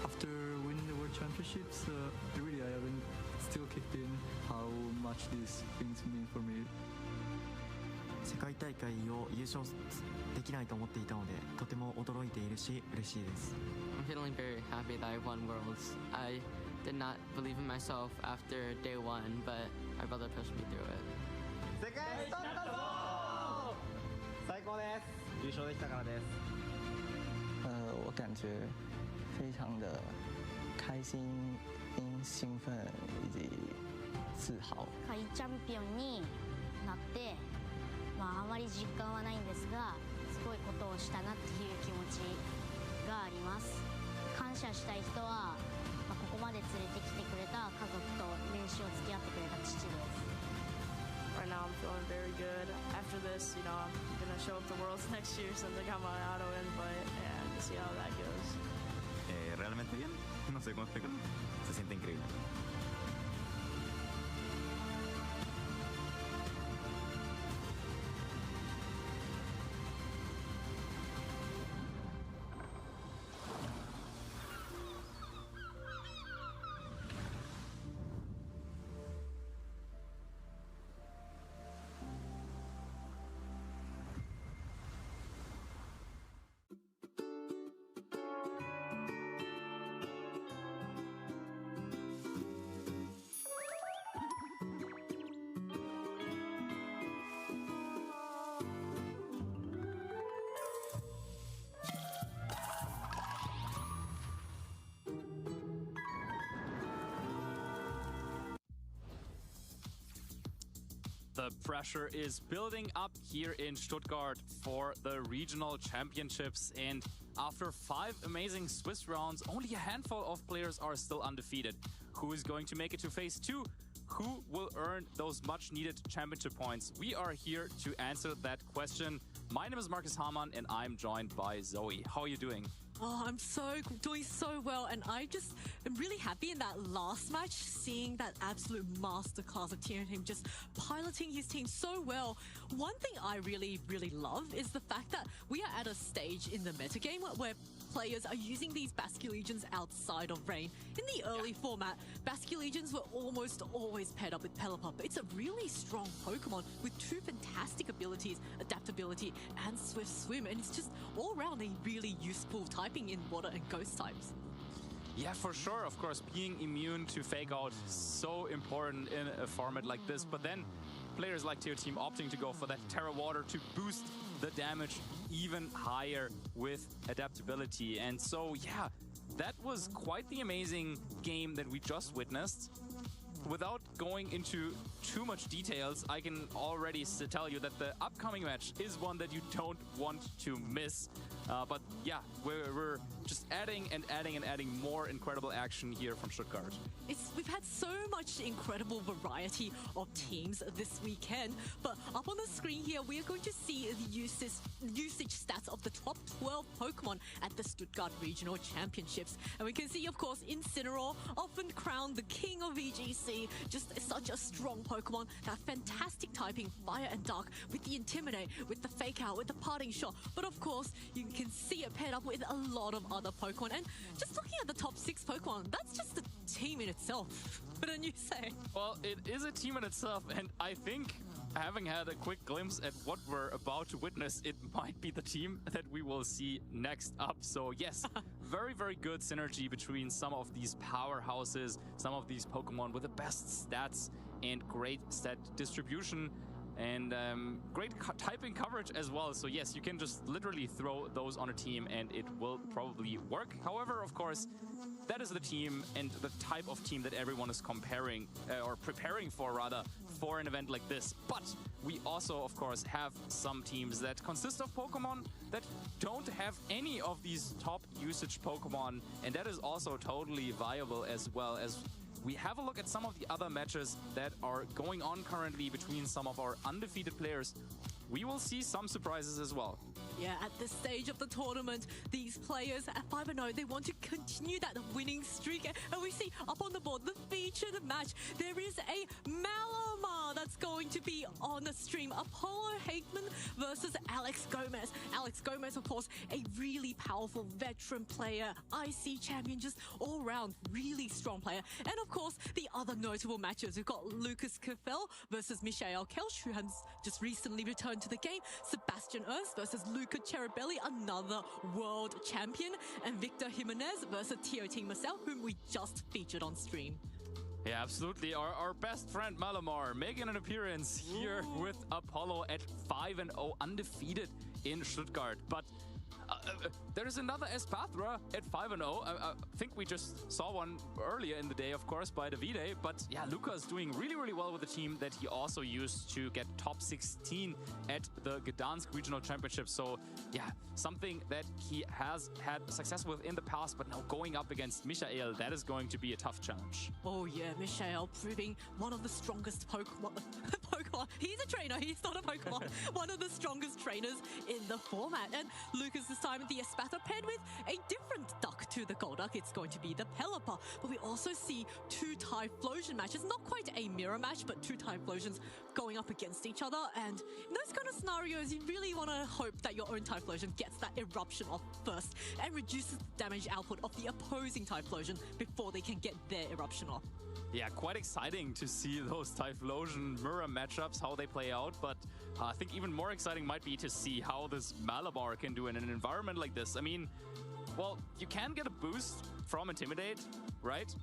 After winning the World Championships, really I haven't still kicked in how much these things mean for me. 世界大会を優勝できないと思っていたので、とても驚いているし嬉しいです。I'm feeling very happy that I won Worlds. I did not believe in myself after day one, but my brother pushed me through it. 世界取ったぞ！最高です。優勝できたからです。我感觉非常的开心、兴奋以及自豪。下位チャンピオンになって、あまり実感はないんですが、すごいことをしたなっていう気持ちがあります。感謝したい人は、ここまで連れてきてくれた家族と練習を付き合ってくれた父です。Right now I'm feeling very good. After this, I'm going to show up to Worlds next year since I got my auto invite and see how that goes. Realmente bien, no sé cómo explicarlo. Se siente increíble. The pressure is building up here in Stuttgart for the regional championships, and after 5 amazing Swiss rounds, only a handful of players are still undefeated. Who is going to make it to phase 2? Who will earn those much-needed championship points? We are here to answer that question. My name is Marcus Hamann, and I'm joined by Zoe. How are you doing? Oh, I'm doing so well, and I just am really happy in that last match, seeing that absolute masterclass of TNT just piloting his team so well. One thing I really, really love is the fact that we are at a stage in the metagame where players are using these Basculegions outside of Rain. In the early format, Basculegions were almost always paired up with Pelipper, but it's a really strong Pokemon with 2 fantastic abilities, Adaptability and Swift Swim, and it's just all around a really useful typing in Water and Ghost types. Yeah, for sure. Of course, being immune to Fake Out is so important in a format like this, but then players like Teo Team opting to go for that Terra Water to boost the damage even higher with adaptability. And so, yeah, that was quite the amazing game that we just witnessed. Without going into too much details, I can already tell you that the upcoming match is one that you don't want to miss. But yeah, we're just adding and adding and adding more incredible action here from Stuttgart. We've had so much incredible variety of teams this weekend, but up on the screen here, we are going to see the usage stats of the top 12 Pokemon at the Stuttgart Regional Championships. And we can see, of course, Incineroar, often crowned the king of VGC, just such a strong Pokemon, that fantastic typing, Fire and Dark, with the Intimidate, with the Fake Out, with the Parting Shot. But of course, you can see it paired up with a lot of other Pokemon. And just looking at the top 6 Pokemon, that's just a team in itself. Wouldn't you say? Well, it is a team in itself, and I think having had a quick glimpse at what we're about to witness, it might be the team that we will see next up. So yes, very, very good synergy between some of these powerhouses, some of these Pokemon with the best stats and great stat distribution. And great typing coverage as well. So yes, you can just literally throw those on a team and it will probably work. However, of course, that is the team and the type of team that everyone is comparing or preparing for, rather, for an event like this. But we also, of course, have some teams that consist of Pokemon that don't have any of these top usage Pokemon. And that is also totally viable, as well as we have a look at some of the other matches that are going on currently between some of our undefeated players, we will see some surprises as well. Yeah, at this stage of the tournament, these players at 5-0, they want to continue that winning streak. And we see up on the board, the featured match, there is a Malamar that's going to be on the stream. Apollo Hageman versus Alex Gomez. Alex Gomez, of course, a really powerful veteran player, IC champion, just all round really strong player. And of course, the other notable matches, we've got Lucas Kefel versus Michael Kelsch, who has just recently returned to the game. Sebastian Urs versus Luca Cherubelli, another world champion. And Victor Jimenez versus Tiotin Marcel, whom we just featured on stream. Yeah, absolutely. Our best friend Malamar making an appearance here with Apollo at 5-0, undefeated in Stuttgart. But there is another Espathra at 5-0. I think we just saw one earlier in the day, of course, by Davide. But yeah, Luca is doing really, really well with the team that he also used to get top 16 at the Gdansk Regional Championship. So yeah, something that he has had success with in the past, but now going up against Michael, that is going to be a tough challenge. Oh yeah, Michael proving one of the strongest Pokemon. He's a trainer, he's not a Pokemon. One of the strongest trainers in the format. And Lucas this time, the Espathra paired with a different duck to the Golduck. It's going to be the Pelipper. But we also see two Typhlosion matches. Not quite a mirror match, but two Typhlosions going up against each other. And in those kind of scenarios, you really want to hope that your own Typhlosion gets that eruption off first and reduces the damage output of the opposing Typhlosion before they can get their eruption off. Yeah, quite exciting to see those Typhlosion mirror matchups, how they play out. But I think even more exciting might be to see how this Malabar can do in an environment like this. I mean, well, you can get a boost from Intimidate, right?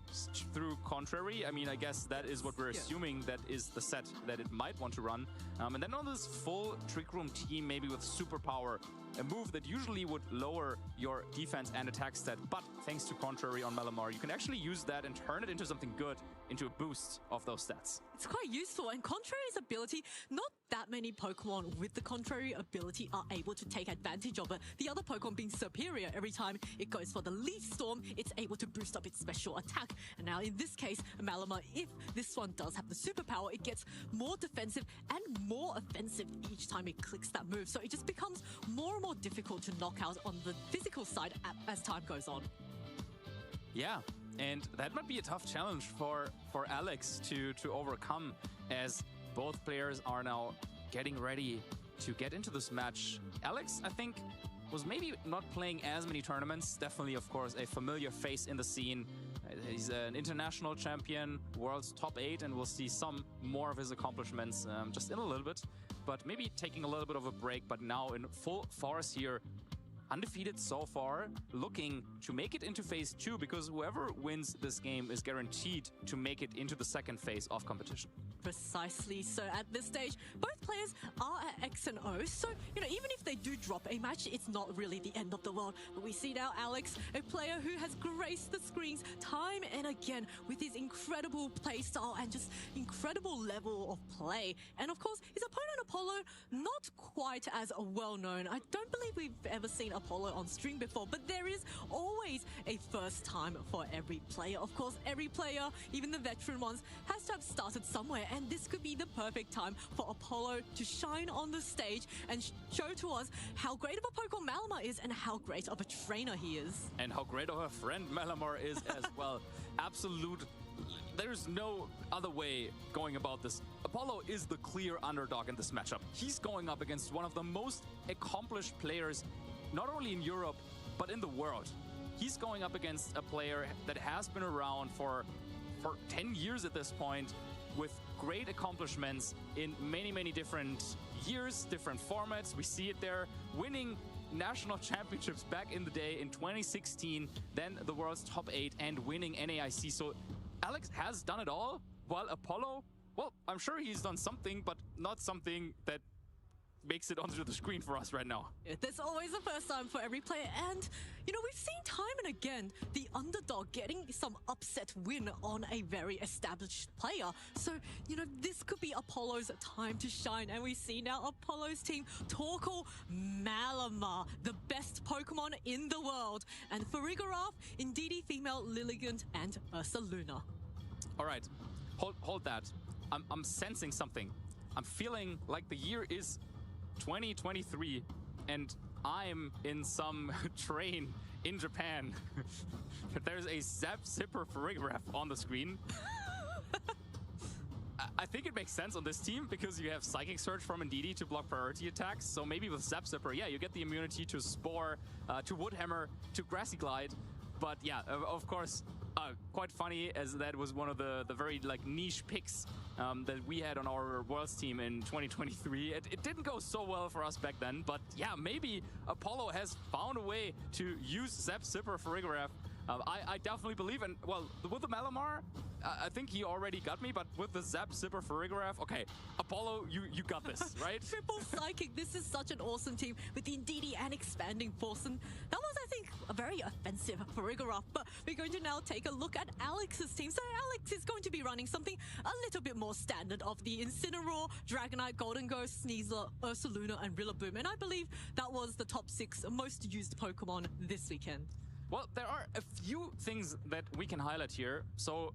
Through Contrary. I mean, I guess that is what we're assuming that is the set that it might want to run. And then on this full Trick Room team, maybe with Superpower, a move that usually would lower your defense and attack stat, but thanks to Contrary on Malamar, you can actually use that and turn it into something good, into a boost of those stats. It's quite useful, and Contrary's ability, not that many Pokemon with the Contrary ability are able to take advantage of it. The other Pokemon being superior, every time it goes for the Leaf Storm, it's able to boost up its special attack. And now in this case, Malamar, if this one does have the superpower, it gets more defensive and more offensive each time it clicks that move. So it just becomes more and more difficult to knock out on the physical side as time goes on. Yeah, and that might be a tough challenge for Alex to overcome, as both players are now getting ready to get into this match. Alex, I think, was maybe not playing as many tournaments. Definitely, of course, a familiar face in the scene. He's an international champion, world's top 8, and we'll see some more of his accomplishments just in a little bit. But maybe taking a little bit of a break, but now in full force here. Undefeated so far, looking to make it into phase 2, because whoever wins this game is guaranteed to make it into the second phase of competition. Precisely. So at this stage, both players are at X and O. So, you know, even if they do drop a match, it's not really the end of the world. But we see now Alex, a player who has graced the screens time and again with his incredible play style and just incredible level of play. And of course, his opponent Apollo, not quite as well known. I don't believe we've ever seen Apollo on stream before, but there is always a first time for every player. Of course, every player, even the veteran ones, has to have started somewhere, and this could be the perfect time for Apollo to shine on the stage and show to us how great of a Pokemon Malamar is and how great of a trainer he is. And how great of a friend Malamar is as well. Absolute. There's no other way going about this. Apollo is the clear underdog in this matchup. He's going up against one of the most accomplished players, not only in Europe, but in the world. He's going up against a player that has been around for 10 years at this point, with great accomplishments in many, many different years, different formats. We see it there, winning national championships back in the day in 2016, then the world's top 8 and winning NAIC. So Alex has done it all, while Apollo, well, I'm sure he's done something, but not something that makes it onto the screen for us right now. There's always a first time for every player, and you know, we've seen time and again the underdog getting some upset win on a very established player. So, you know, this could be Apollo's time to shine, and we see now Apollo's team Torkoal Malamar, the best Pokemon in the world, and for Farigiraf, Indeedee Female, Lilligant, and Ursaluna. All right, hold that. I'm sensing something. I'm feeling like the year is 2023 and I'm in some train in Japan. There's a Zap Zipper Farigiraf on the screen. I think it makes sense on this team because you have Psychic Surge from Indeedee to block priority attacks. So maybe with Zap Zipper, yeah, you get the immunity to Spore, to Woodhammer, to Grassy Glide. But yeah, of course, quite funny as that was one of the very like niche picks that we had on our Worlds team in 2023. It didn't go so well for us back then, but yeah, maybe Apollo has found a way to use Zap Zipper Farigiraf. I definitely believe, and well, with the Malamar, I think he already got me, but with the Zap Zipper Farigiraf, okay, Apollo, you got this, right? Triple Psychic, this is such an awesome team with the Indeedee and Expanding Force, and that was, I think, a very offensive Farigiraf, but we're going to now take a look at Alex's team. So Alex is going to be running something a little bit more standard of the Incineroar, Dragonite, Golden Ghost, Sneasler, Ursaluna, and Rillaboom, and I believe that was the top 6 most used Pokemon this weekend. Well, there are a few things that we can highlight here. So,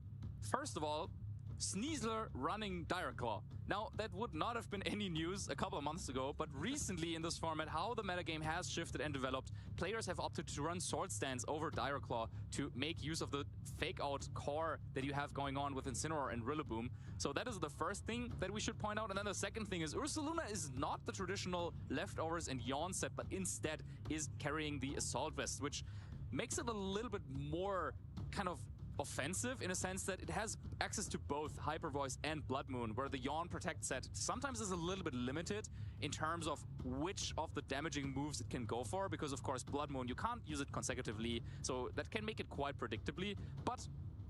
first of all, Sneasler running Direct Claw. Now, that would not have been any news a couple of months ago, but recently in this format, how the metagame has shifted and developed, players have opted to run Sword Stance over Direct Claw to make use of the fake-out core that you have going on with Incineroar and Rillaboom. So that is the first thing that we should point out. And then the second thing is Ursaluna is not the traditional Leftovers and Yawn set, but instead is carrying the Assault Vest, which makes it a little bit more kind of offensive in a sense that it has access to both Hyper Voice and Blood Moon, where the Yawn Protect set sometimes is a little bit limited in terms of which of the damaging moves it can go for, because of course Blood Moon, you can't use it consecutively, so that can make it quite predictably. But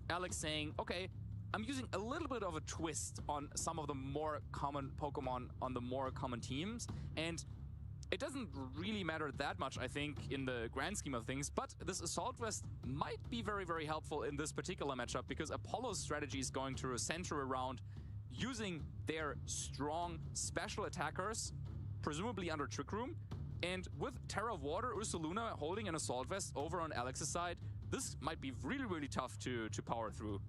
Alex saying, okay, I'm using a little bit of a twist on some of the more common Pokemon on the more common teams, and it doesn't really matter that much, I think, in the grand scheme of things, but this Assault Vest might be very, very helpful in this particular matchup because Apollo's strategy is going to center around using their strong special attackers, presumably under Trick Room, and with Terra of Water, Ursaluna holding an Assault Vest over on Alex's side, this might be really, really tough to power through.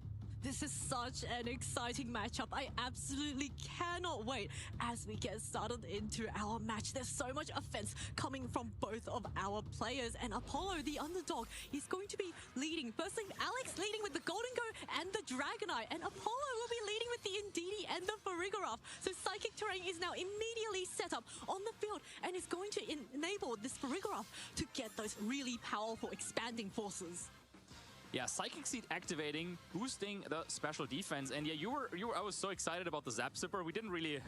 This is such an exciting matchup. I absolutely cannot wait as we get started into our match. There's so much offense coming from both of our players, and Apollo, the underdog, is going to be leading. Firstly, Alex leading with the Golden Go and the Dragonite, and Apollo will be leading with the Indeedee and the Farigiraf. So Psychic Terrain is now immediately set up on the field and is going to enable this Farigiraf to get those really powerful expanding forces. Yeah, Psychic Seed activating, boosting the special defense. And yeah, I was so excited about the Zap Zipper. We didn't really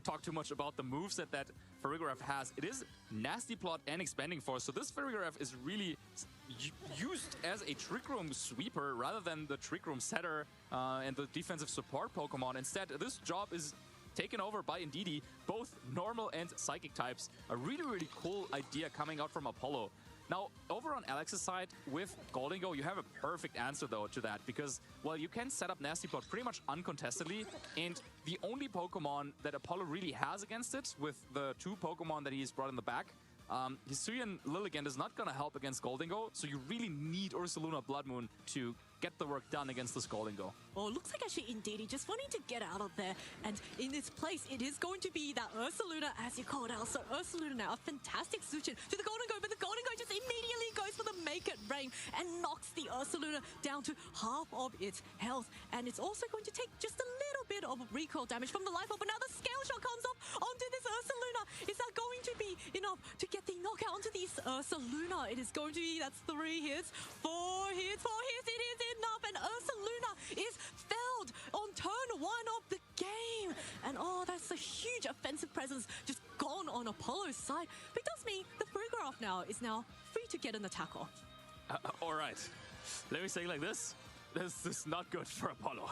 talk too much about the moves that Farigiraf has. It is Nasty Plot and Expanding Force. So this Farigiraf is really used as a Trick Room sweeper rather than the Trick Room setter and the defensive support Pokemon. Instead, this job is taken over by Indeedee, both normal and psychic types. A really, really cool idea coming out from Apollo. Now, over on Alex's side, with Golden Go, you have a perfect answer, though, to that, because, well, you can set up Nasty Plot pretty much uncontestedly, and the only Pokemon that Apollo really has against it, with the 2 Pokemon that he's brought in the back, Hisuian Lilligant is not going to help against Golden Go, so you really need Ursaluna Blood Moon to get the work done against this Golden Go. Oh, it looks like actually Indeedee just wanting to get out of there. And in this place, it is going to be that Ursaluna, as you called out. So Ursaluna now, a fantastic switch in to the Golden Go, but the Golden Go just immediately goes for the Make It Rain and knocks the Ursaluna down to half of its health. And it's also going to take just a little bit of recoil damage from the Life Orb. But now the Scale Shot comes off onto this Ursaluna. Is that going to be enough to get the knockout onto this Ursaluna? It is going to be, that's 3 hits, 4 hits, 4 hits. It is enough, and Ursaluna is felled on turn 1 of the game. And oh, that's a huge offensive presence just gone on Apollo's side. But it does mean the Farigiraf now is now free to get an attack off. All right, let me say it like this. This is not good for Apollo.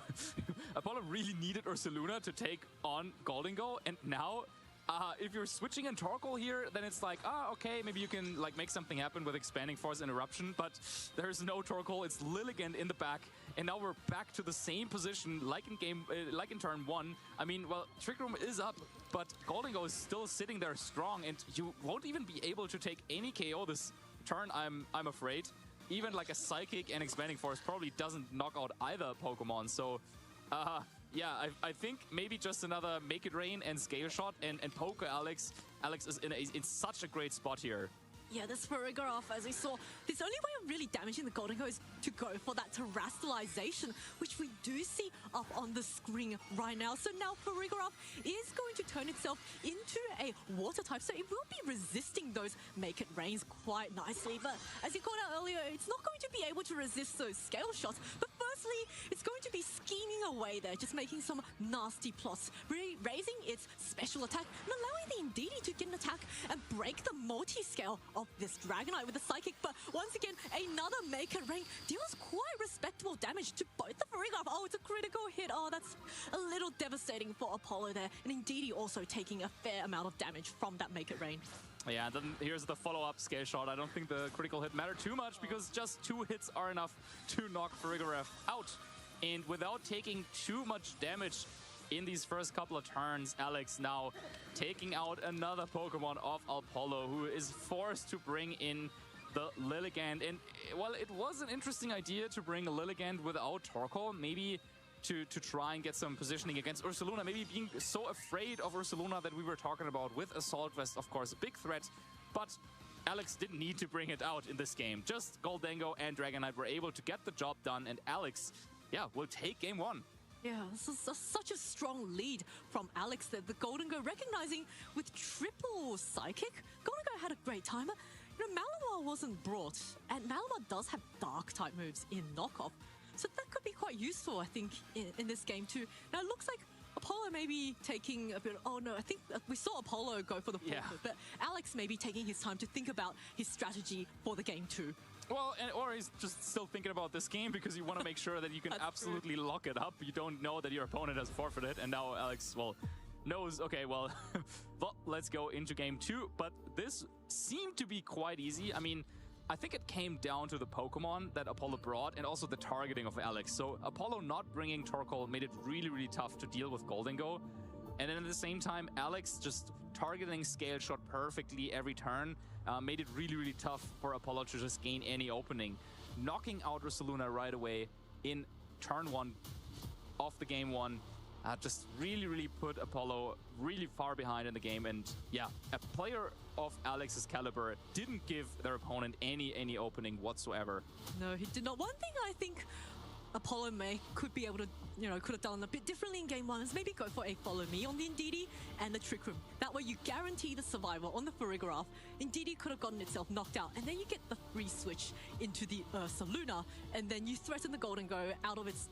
Apollo really needed Ursaluna to take on Golden Go, and now if you're switching in Torkoal here, then it's like, okay, maybe you can like make something happen with Expanding Force and Eruption, but there's no Torkoal. It's Lilligant in the back, and now we're back to the same position like in turn 1. I mean, well, Trick Room is up, but Golden Go is still sitting there strong, and you won't even be able to take any KO this turn, I'm afraid. Even like a Psychic and Expanding Force probably doesn't knock out either Pokemon, so Yeah, I think maybe just another Make It Rain and Scale Shot and poke Alex. Alex is in such a great spot here. Yeah, this Farigiraf, as we saw, this only way of really damaging the Golden Go is to go for that terrestrialization, which we do see up on the screen right now. So now Farigiraf is going to turn itself into a water type, so it will be resisting those Make It Rains quite nicely. But as you called out earlier, it's not going to be able to resist those scale shots. But firstly, it's going to be scheming away there, just making some nasty plots, raising its special attack and allowing the Indeedee to get an attack and break the multi-scale of this Dragonite with the Psychic. But once again, another Make It Rain deals quite respectable damage to both the Farigiraf. Oh, it's a critical hit. Oh, that's a little devastating for Apollo there. And Indeedee also taking a fair amount of damage from that Make It Rain. Yeah, and then here's the follow-up Scale Shot. I don't think the critical hit mattered too much because just 2 hits are enough to knock Farigiraf out. And without taking too much damage in these first couple of turns, Alex now taking out another Pokemon of Apollo, who is forced to bring in the Lilligant. And, well, it was an interesting idea to bring a Lilligant without Torkoal, maybe to try and get some positioning against Ursaluna, maybe being so afraid of Ursaluna that we were talking about with Assault Vest, of course, a big threat. But Alex didn't need to bring it out in this game. Just Goldengo and Dragonite were able to get the job done, and Alex, yeah, will take game 1. Yeah, this is such a strong lead from Alex there. The Goldengo recognizing with triple Psychic. Goldengo had a great time. You know, Malamar wasn't brought, and Malamar does have Dark-type moves in knockoff. So that could be quite useful, I think, in this game too. Now, it looks like Apollo may be taking a bit... Oh, no, I think we saw Apollo go for the forfeit, but Alex may be taking his time to think about his strategy for the game too. Well, or he's just still thinking about this game because you want to make sure that you can absolutely lock it up. You don't know that your opponent has forfeited, and now Alex, well, knows, okay, well, well, let's go into game 2. But this seemed to be quite easy. I mean, I think it came down to the Pokemon that Apollo brought and also the targeting of Alex. So Apollo not bringing Torkoal made it really, really tough to deal with Goldengo. And then at the same time, Alex just targeting Scale Shot perfectly every turn made it really, really tough for Apollo to just gain any opening. Knocking out Ursaluna right away in turn 1 of the game 1 just really, really put Apollo really far behind in the game. And yeah, a player of Alex's caliber didn't give their opponent any opening whatsoever. No, he did not. One thing I think Apollo could be able to, could have done a bit differently in game 1 is maybe go for a Follow Me on the Indeedee and the Trick Room. That way you guarantee the survival on the Farigiraf. Indeedee could have gotten itself knocked out, and then you get the free switch into the Ursaluna, and then you threaten the Goldengo out of its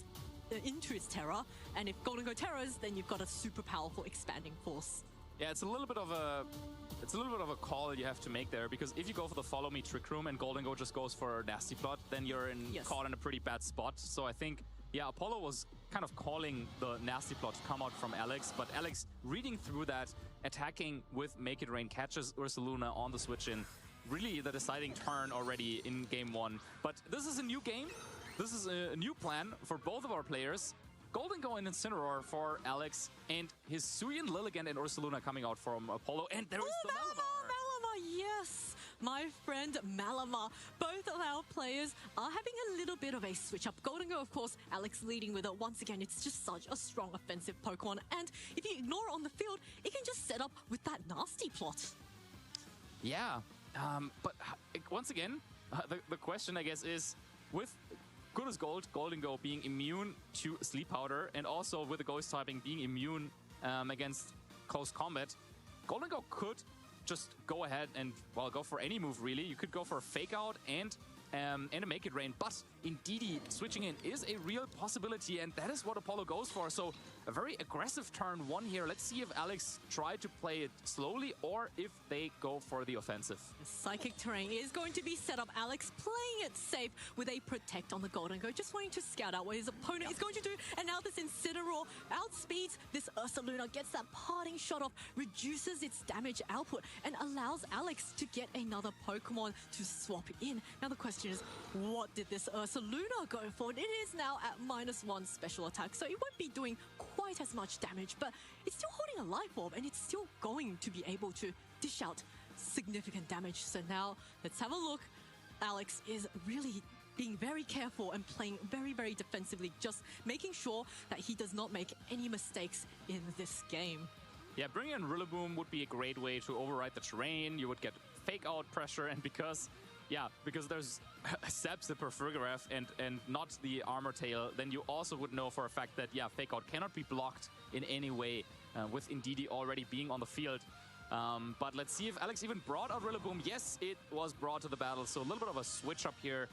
into its Terra, and if Goldengo Terras, then you've got a super powerful expanding force. Yeah, it's a little bit of a call you have to make there, because if you go for the Follow Me Trick Room and Goldengo just goes for Nasty Plot, then you're caught in a pretty bad spot. So I think, yeah, Apollo was kind of calling the Nasty Plot to come out from Alex, but Alex reading through that, attacking with Make It Rain, catches Ursaluna on the switch in. Really the deciding turn already in game 1. But this is a new game. This is a new plan for both of our players. Goldengo and Incineroar for Alex, and his Hisuian, Lilligant, and Ursaluna coming out from Apollo. And there is the Malamar, yes! My friend Malamar. Both of our players are having a little bit of a switch up. Goldengo, of course, Alex leading with it. Once again, it's just such a strong offensive Pokemon. And if you ignore it on the field, it can just set up with that Nasty Plot. Yeah, but once again, the question, I guess, is with Good as Gold, Goldengo being immune to Sleep Powder, and also with the Ghost typing being immune against close combat, Goldengo could just go ahead and, well, go for any move, really. You could go for a Fake Out and a Make It Rain, but Indeedee switching in is a real possibility, and that is what Apollo goes for. So a very aggressive turn 1 here. Let's see if Alex tried to play it slowly or if they go for the offensive. The Psychic Terrain is going to be set up. Alex playing it safe with a Protect on the Goldengo, just wanting to scout out what his opponent is going to do. And now this Incineroar outspeeds this Ursaluna, gets that parting shot off, reduces its damage output, and allows Alex to get another Pokemon to swap in. Now the question is, what did this Ursaluna go for? It is now at -1 special attack, so it won't be doing quite as much damage, but it's still holding a Life Orb, and it's still going to be able to dish out significant damage. So now, let's have a look. Alex is really being very careful and playing very, very defensively, just making sure that he does not make any mistakes in this game. Yeah, bringing in Rillaboom would be a great way to override the terrain. You would get fake out pressure, and because there's Seb's the Perforgraph and not the Armor Tail, then you also would know for a fact that, yeah, fake out cannot be blocked in any way with Indeedee already being on the field. But let's see if Alex even brought out Rillaboom. Yes, it was brought to the battle, so a little bit of a switch up here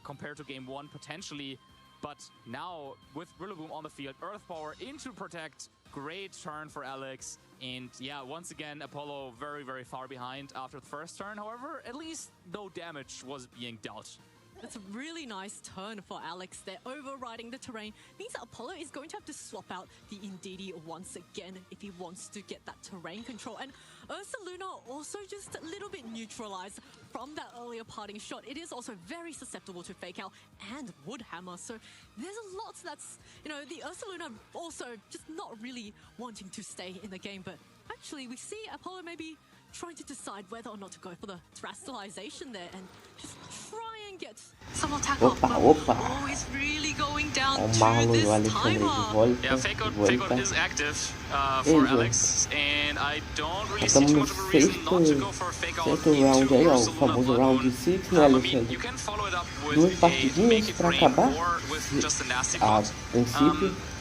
compared to game one potentially. But now with Rillaboom on the field, Earth Power into Protect, great turn for Alex. And yeah, once again, Apollo very, very far behind after the first turn. However, at least no damage was being dealt. That's a really nice turn for Alex. They're overriding the terrain. Means that Apollo is going to have to swap out the Indeedee once again if he wants to get that terrain control. And Ursaluna also just a little bit neutralized from that earlier parting shot. It is also very susceptible to fake out and wood hammer. So there's a lot that's, you know, the Ursaluna also just not really wanting to stay in the game. But actually, we see Apollo maybe trying to decide whether or not to go for the terastallization there and just try and get some attack off. Oh, he's really going down to this timer. Yeah, fake out is active for Alex, and I don't really see too much of a reason not to go for a fake out into Ursaluna. I mean, you can follow it up with a make it rain or with just a nasty pot.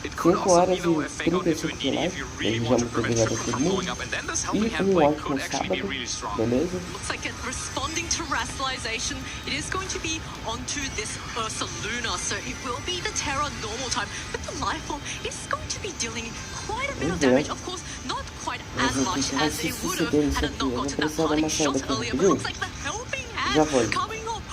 It could also be though a fake out into Indeedee if you really want to prevent triple from blowing up, and then this helping hand play could actually be really strong. Looks like a responding terastallization. It is going to be onto this Ursaluna, so it will be the Terra normal time, but the life form is going to be dealing quite a bit of damage. Of course, not quite as much as it would have had it not gotten that parting shot earlier, but it looks like the helping hand coming up.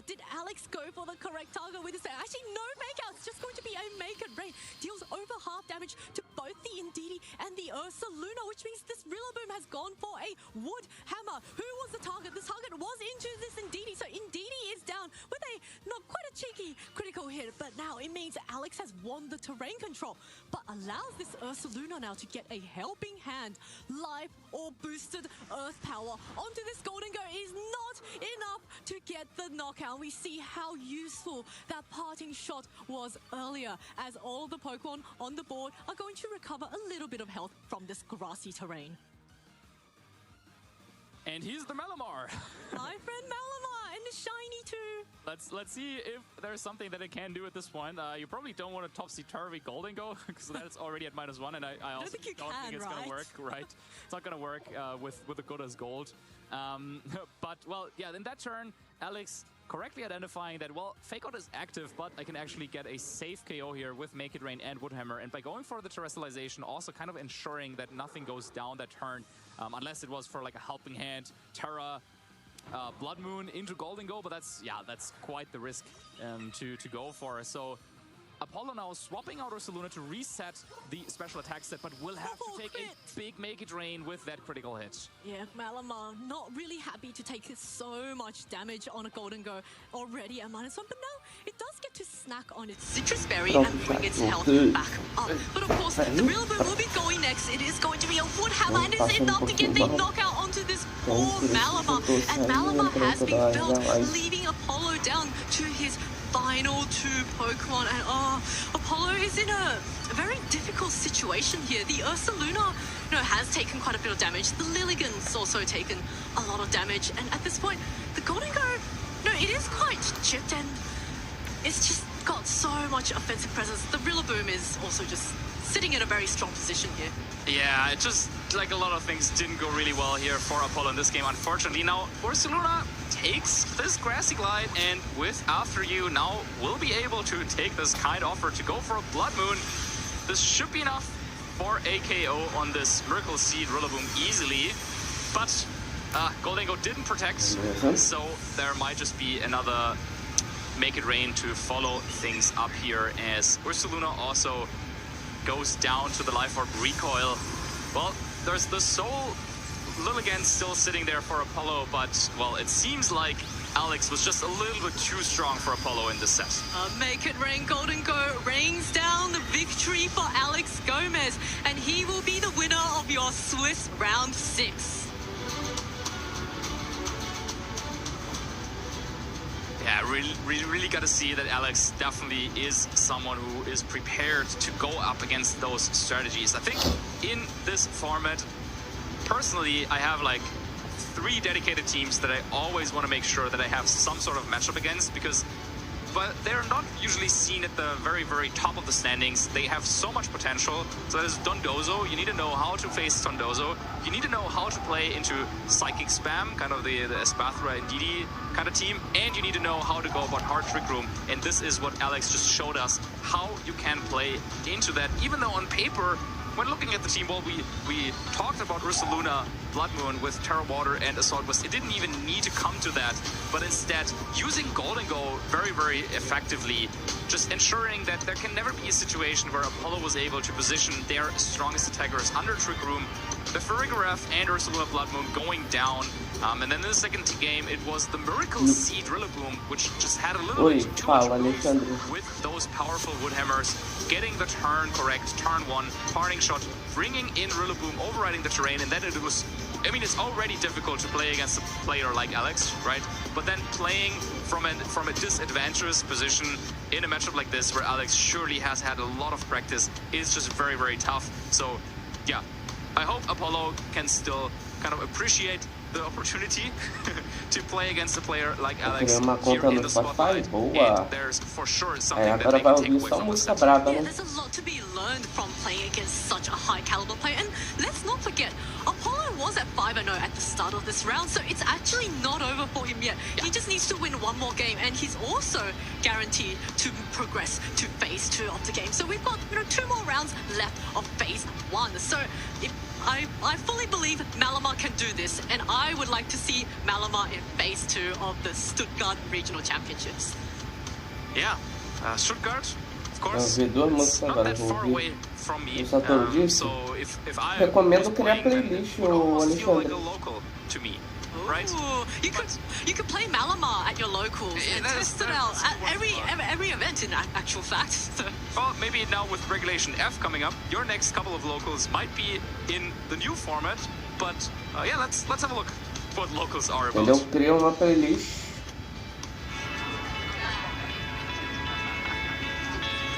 Did Alex go for the correct target with this? Actually, no fake out. It's just going to be a make it rain. Deals over half damage to both the Indeedee and the Ursaluna, which means this Rillaboom has gone for a wood hammer. Who was the target? The target was into this Indeedee, so Indeedee is down with a not quite a cheeky critical hit, but now it means Alex has won the terrain control, but allows this Ursaluna now to get a helping hand. Life or boosted Earth Power onto this Golden Go is not enough to get the knockout. We see how useful that parting shot was earlier, as all the Pokemon on the board are going to recover a little bit of health from this grassy terrain. And here's the Malamar. My friend Malamar and the shiny too. Let's see if there's something that it can do at this point. You probably don't want a topsy-turvy Golden Go because that's already at -1, and I also don't think it's going to work, right? It's not going to work with the good as gold. But, well, yeah, in that turn, Alex correctly identifying that, well, Fake Out is active, but I can actually get a safe KO here with Make It Rain and Woodhammer. And by going for the terastallization, also kind of ensuring that nothing goes down that turn, unless it was for like a helping hand, Terra, Blood Moon into Golden Go, but that's quite the risk to go for. So Apollo now swapping out Ursaluna to reset the special attack set, but will have to take a big Make It Rain with that critical hit. Yeah, Malamar not really happy to take so much damage on a Golden Go already at -1, but now it does get to snack on its Citrus Berry and bring its health back up. But of course, the Rillaboom will be going next. It is going to be a Wood Hammer, and it's enough to get the knockout onto this poor Malamar. And Malamar has been felled, leaving Apollo down to his final two Pokemon, and Apollo is in a very difficult situation here. The Ursaluna, has taken quite a bit of damage. The Lilligan's also taken a lot of damage, and at this point, the Golden Go, it is quite chipped, and it's just got so much offensive presence. The Rillaboom is also just sitting in a very strong position here. Yeah, it just, like a lot of things didn't go really well here for Apollo in this game, unfortunately. Now, Ursaluna takes this Grassy Glide, and with After You now will be able to take this kind offer to go for a Blood Moon. This should be enough for a KO on this Miracle Seed Rillaboom easily, but Golden Go didn't protect, so there might just be another Make It Rain to follow things up here, as Ursaluna also goes down to the Life Orb recoil. Well, there's the Soul Lilligan still sitting there for Apollo, but, well, it seems like Alex was just a little bit too strong for Apollo in this set. Make It Rain Golden Go rains down the victory for Alex Gomez, and he will be the winner of your Swiss Round 6. Yeah, really got to see that Alex definitely is someone who is prepared to go up against those strategies. I think in this format, personally, I have like 3 dedicated teams that I always want to make sure that I have some sort of matchup against, but they're not usually seen at the very, very top of the standings. They have so much potential. So there's Dondozo. You need to know how to face Dondozo. You need to know how to play into Psychic Spam, kind of the Espathra and Didi kind of team. And you need to know how to go about Hard Trick Room. And this is what Alex just showed us, how you can play into that. Even though on paper, when looking at the team, well, we talked about Ursaluna, Blood Moon with Terra Water and Assault West. It didn't even need to come to that, but instead using Golden Go very, very effectively, just ensuring that there can never be a situation where Apollo was able to position their strongest attackers under Trick Room, the Farigiraf and Ursaluna Blood Moon going down. And then in the second game, it was the Miracle Seed Rillaboom, which just had a little bit too much boost with those powerful Woodhammers, getting the turn correct, turn 1, parting shot, bringing in Rillaboom, overriding the terrain, and then it was, I mean, it's already difficult to play against a player like Alex, right? But then playing from a disadvantageous position in a matchup like this, where Alex surely has had a lot of practice, is just very, very tough. So, yeah, I hope Apollo can still kind of appreciate the opportunity to play against a player like Alex here in the spotlight, and there's for sure something that they can take away from this. Yeah, there's a lot to be learned from playing against such a high caliber player, and let's not forget, Apollo was at 5-0 at the start of this round, so it's actually not over for him yet. He just needs to win one more game, and he's also guaranteed to progress to phase 2 of the game. So we've got 2 more rounds left of phase 1. So if I fully believe Malamar can do this, and I would like to see Malamar in phase 2 of the Stuttgart Regional Championships. Yeah, Stuttgart, of course, it's not that far away from me. So if I recomendo was criar playing, playlist, it would almost feel like Alexandre. a local to me, right? You could play Malamar at your locals and test it out at every event in actual fact. Well, maybe now with Regulation F coming up, your next couple of locals might be in the new format, but yeah, let's have a look what locals are about. Entendeu? Cria uma playlist.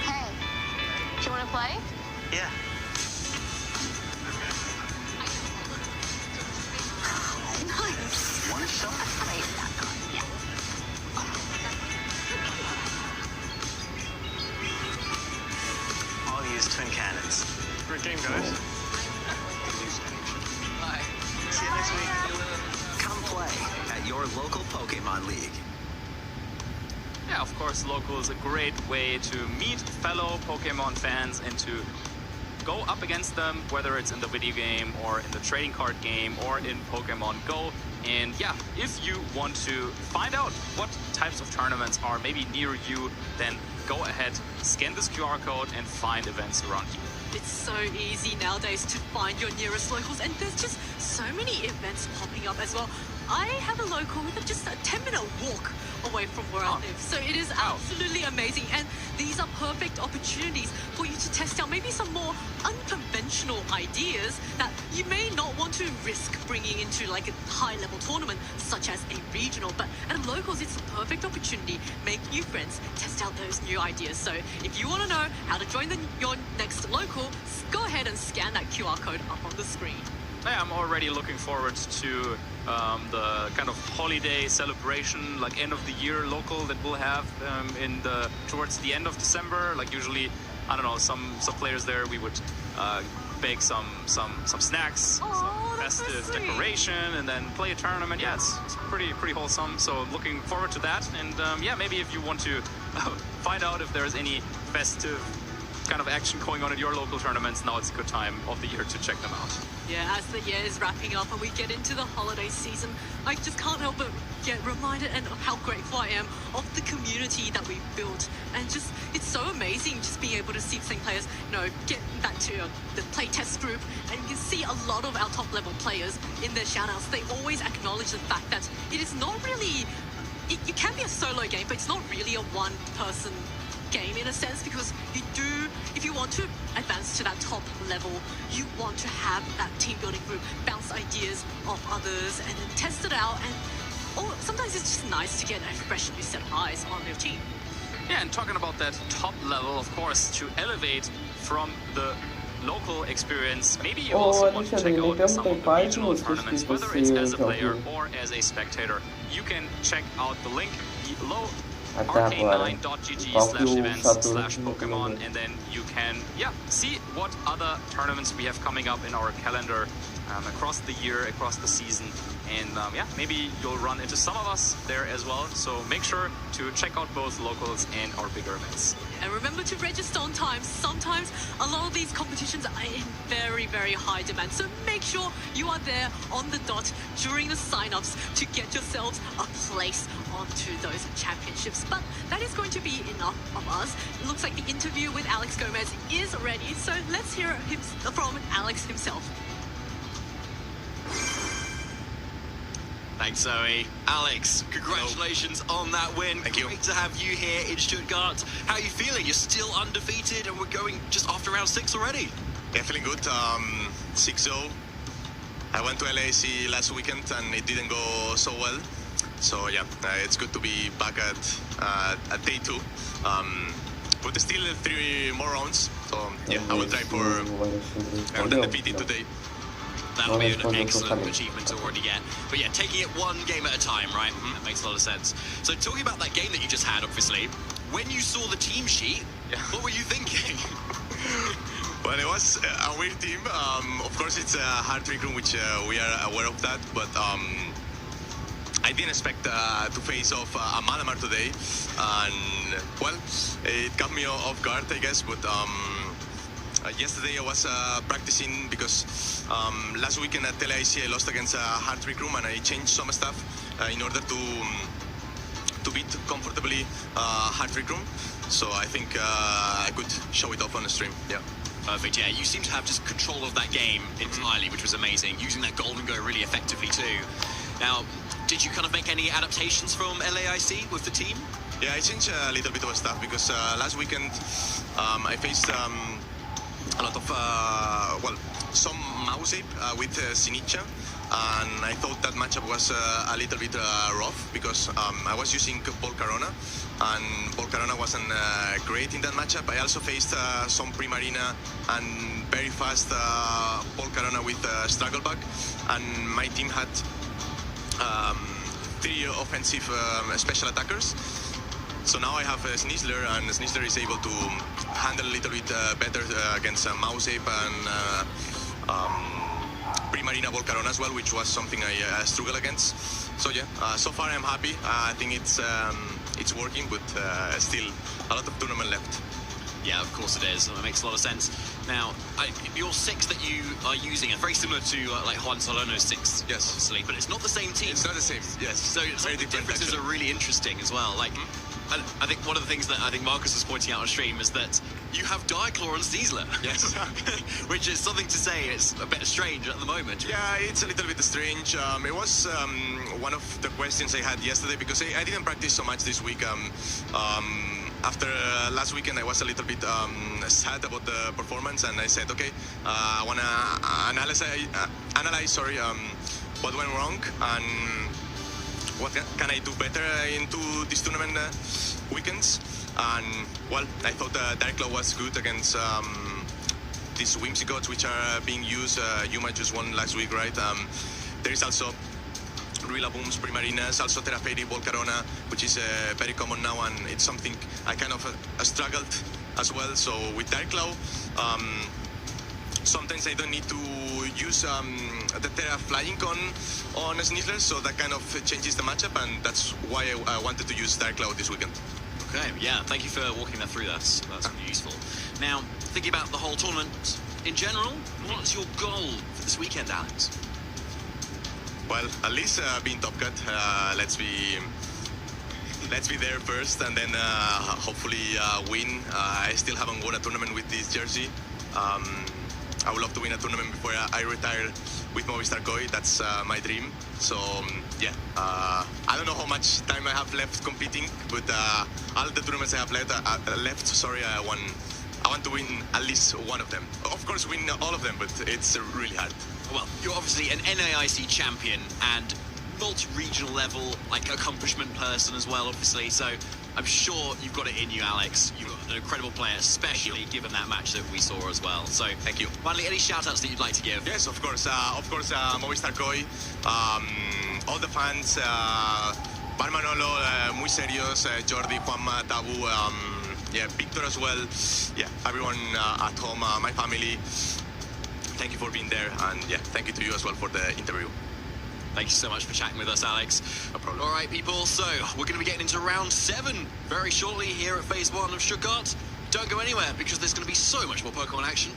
Hey, do you want to play? Yeah. Nice. Want a shot? I'll use twin cannons. Great game, guys. Bye. See you next week. Come play at your local Pokemon League. Yeah, of course, local is a great way to meet fellow Pokemon fans and to go up against them, whether it's in the video game or in the trading card game or in Pokemon Go. And yeah, if you want to find out what types of tournaments are maybe near you, then go ahead, scan this QR code and find events around you. It's so easy nowadays to find your nearest locals, and there's just so many events popping up as well. I have a local with just a 10-minute walk away from where I live, so it is absolutely amazing, and these are perfect opportunities for you to test out maybe some more unconventional ideas that you may not want to risk bringing into like a high-level tournament such as a regional, but at locals it's a perfect opportunity. Make new friends, test out those new ideas. So if you want to know how to join your next local, go ahead and scan that QR code up on the screen. Yeah, I'm already looking forward to the kind of holiday celebration, like end of the year local that we'll have towards the end of December. Like usually, I don't know, some players there we would bake some snacks, some festive decoration, and then play a tournament. Yeah, it's pretty wholesome. So looking forward to that. And yeah, maybe if you want to find out if there's any festive kind of action going on at your local tournaments, now it's a good time of the year to check them out. Yeah, as the year is wrapping up and we get into the holiday season, I just can't help but get reminded and of how grateful I am of the community that we've built. And just, it's so amazing just being able to see some players, get back to the playtest group, and you can see a lot of our top level players in their shoutouts. They always acknowledge the fact that it is not really, it can be a solo game, but it's not really a one-person game in a sense, because if you want to advance to that top level, you want to have that team building group, bounce ideas off others, and then test it out. And or sometimes it's just nice to get a fresh new set of eyes on their team. Yeah, and talking about that top level, of course, to elevate from the local experience, maybe you also want to check out some of the regional tournaments, whether it's as a player or as a spectator. You can check out the link below, arcade9.gg/events/Pokemon, and then you can, see what other tournaments we have coming up in our calendar across the year, across the season, and maybe you'll run into some of us there as well. So make sure to check out both locals and our bigger events. And remember to register on time. Sometimes a lot of these competitions are in very, very high demand. So make sure you are there on the dot during the sign-ups to get yourselves a place onto those championships. But that is going to be enough of us. It looks like the interview with Alex Gomez is ready. So let's hear from Alex himself. Thanks, Zoe. Alex, congratulations on that win. Thank you. Great to have you here in Stuttgart. How are you feeling? You're still undefeated and we're going just after round 6 already. Yeah, feeling good. 6-0. I went to LAC last weekend and it didn't go so well. So yeah, it's good to be back at day 2. But there's still 3 more rounds. So yeah, I will try for undefeated today. That'll be an excellent achievement to already get. But yeah, taking it one game at a time, right? That makes a lot of sense. So talking about that game that you just had, obviously, when you saw the team sheet, what were you thinking? Well, it was a weird team. Of course, it's a hard trick room, which we are aware of that. But I didn't expect to face off a Malamar today. And, well, it caught me off guard, I guess. But yesterday I was practicing because last weekend at LAC I lost against a hard trick room and I changed some stuff in order to beat comfortably hard trick room. So I think I could show it off on the stream. Yeah. Perfect. Yeah, you seem to have just control of that game entirely, which was amazing. Using that golden go really effectively too. Now, did you kind of make any adaptations from LAIC with the team? Yeah, I changed a little bit of stuff because last weekend I faced a lot of, some mouse ape with Sinicha, and I thought that matchup was a little bit rough because I was using Volcarona, and Volcarona wasn't great in that matchup. I also faced some Primarina and very fast Volcarona with Struggleback, and my team had 3 offensive special attackers. So now I have Snizzler, and Snizzler is able to handle a little bit better against Mouse Ape and Primarina Volcarona as well, which was something I struggled against. So yeah, so far I'm happy. I think it's working, but still a lot of tournament left. Yeah, of course it is. It makes a lot of sense. Now, your 6 that you are using are very similar to like Juan Solono's 6. Yes. Obviously, but it's not the same team. It's not the same, yes. So the differences are really interesting as well. Like, I think one of the things that I think Marcus was pointing out on stream is that you have Diaclaw and Sneasler. Yes. Which is something to say. It's a bit strange at the moment. Yeah, it's a little bit strange. It was one of the questions I had yesterday because I didn't practice so much this week. After last weekend, I was a little bit sad about the performance, and I said, okay, I want to analyze what went wrong and what can I do better into this tournament weekends. And well, I thought Diaclaw was good against these Whimsicots, which are being used. Yuma just won last week, right? There is also Rillaboom's Primarinas, also Terra Fairy, Volcarona, which is very common now, and it's something I kind of struggled as well. So with Diaclaw, sometimes I don't need to use the Terra Flying on Snizzler, so that kind of changes the matchup, and that's why I wanted to use Diaclaw this weekend. Okay, yeah, thank you for walking that through. That's really useful. Now, thinking about the whole tournament in general, what's your goal for this weekend, Alex? Well, at least being top cut. Let's be there first, and then hopefully win. I still haven't won a tournament with this jersey. I would love to win a tournament before I retire with Movistar Koi. That's my dream. So yeah, I don't know how much time I have left competing, but all the tournaments I have left, I want to win at least one of them. Of course, win all of them, but it's really hard. Well, you're obviously an NAIC champion, and multi-regional level, like, accomplishment person as well, obviously. So I'm sure you've got it in you, Alex. You're an incredible player, especially given that match that we saw as well. So thank you. Finally, any shout-outs that you'd like to give? Yes, of course, Movistar Koi, all the fans, Bar Manolo, muy serios, Jordi, Juanma, Tabu, yeah, Victor as well. Yeah, everyone at home, my family. Thank you for being there, and yeah, thank you to you as well for the interview. Thank you so much for chatting with us, Alex. No problem. All right, people, so we're going to be getting into round 7 very shortly here at Phase 1 of Stuttgart. Don't go anywhere, because there's going to be so much more Pokemon action.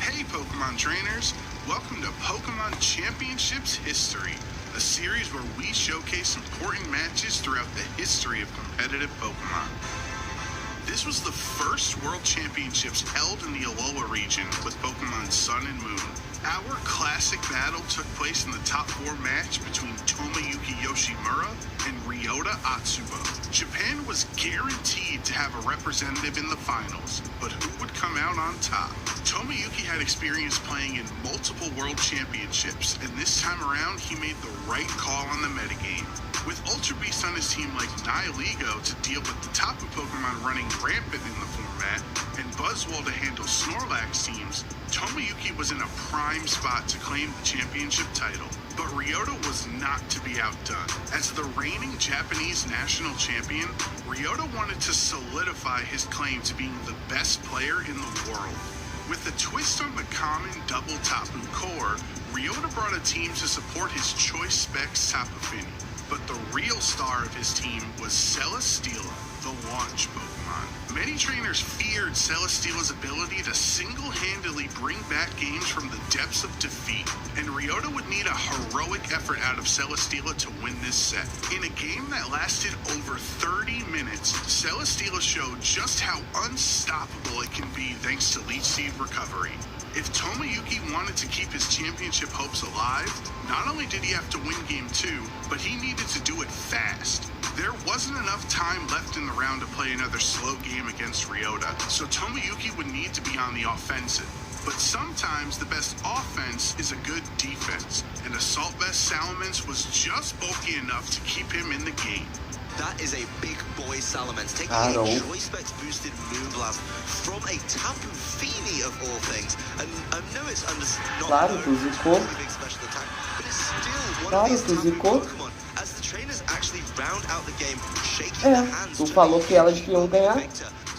Hey, Pokemon trainers. Welcome to Pokemon Championships History, a series where we showcase important matches throughout the history of competitive Pokemon. This was the first World Championships held in the Alola region with Pokemon Sun and Moon. Our classic battle took place in the top 4 match between Tomoyuki Yoshimura and Ryota Atsubo. Japan was guaranteed to have a representative in the finals, but who would come out on top? Tomoyuki had experience playing in multiple World Championships, and this time around he made the right call on the metagame. With Ultra Beast on his team like Nihilego to deal with the Tapu Pokemon running rampant in the format, and Buzzwole to handle Snorlax teams, Tomoyuki was in a prime spot to claim the championship title. But Ryota was not to be outdone. As the reigning Japanese national champion, Ryota wanted to solidify his claim to being the best player in the world. With a twist on the common double Tapu core, Ryota brought a team to support his choice specs Tapu Fini. But the real star of his team was Celesteela, the launch Pokemon. Many trainers feared Celesteela's ability to single-handedly bring back games from the depths of defeat, and Ryota would need a heroic effort out of Celesteela to win this set. In a game that lasted over 30 minutes, Celesteela showed just how unstoppable it can be thanks to Leech Seed recovery. If Tomoyuki wanted to keep his championship hopes alive, not only did he have to win Game 2, but he needed to do it fast. There wasn't enough time left in the round to play another slow game against Ryota, so Tomoyuki would need to be on the offensive. But sometimes the best offense is a good defense, and Assault Vest Salamence was just bulky enough to keep him in the game. That is a big boy Salamence, taking a Choice Specs boosted Moonblast from a Tapu Fini of all things. And I know it's not a big special attack, but it's still one of these Tapu Pokemon. As the trainers actually round out the game, shaking their hands Tu falou que elas iam ganhar?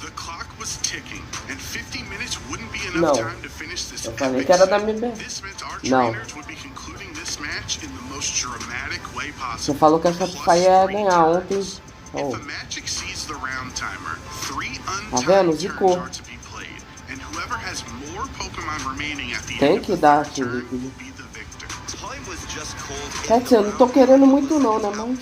The clock was ticking, and 50 minutes wouldn't be enough time to finish this epic que era da set. This meant our trainers would be concluding this match in the most dramatic way Você possible. falou que a Shopify ia ganhar ontem. Oh. If a match exceeds the round timer, 3 Tá vendo? untimed turns Zicou. are to be played, and whoever has more Pokemon remaining at the Tem end que of the dar third aqui, turn Vicky. will be the victor. Time was just called Quer dizer, eu não tô querendo muito não, né, mas...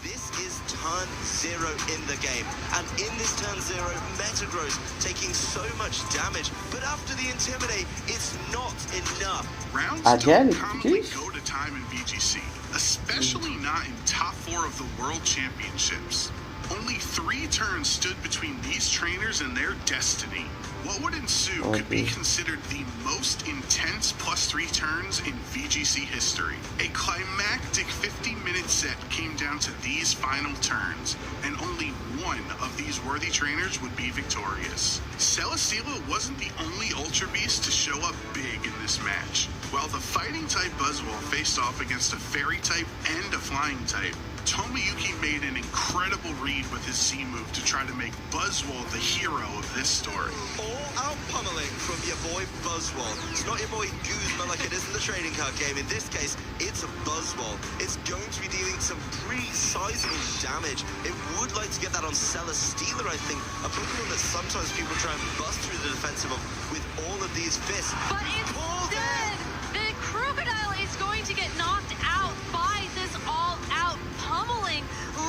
This is turn 0 in the game, and in this turn 0, Metagross taking so much damage, but after the Intimidate, it's not enough. Rounds A don't Jelly? commonly go to time in VGC, especially not in top 4 of the World Championships. Only 3 turns stood between these trainers and their destiny. What would ensue could be considered the most intense +3 turns in VGC history. A climactic 50-minute set came down to these final turns, and only one of these worthy trainers would be victorious. Celesteela wasn't the only Ultra Beast to show up big in this match. While the fighting-type Buzzwole faced off against a Fairy-type and a Flying-type, Tomoyuki made an incredible read with his C move to try to make Buzzwole the hero of this story. All-out pummeling from your boy Buzzwole. It's not your boy Guzma like it is in the trading card game. In this case, it's a Buzzwole. It's going to be dealing some pretty sizable damage. It would like to get that on Celesteela, I think. A Pokemon that sometimes people try and bust through the defensive of with all of these fists. But instead, the Crocodile is going to get knocked out by this all-out pummeling,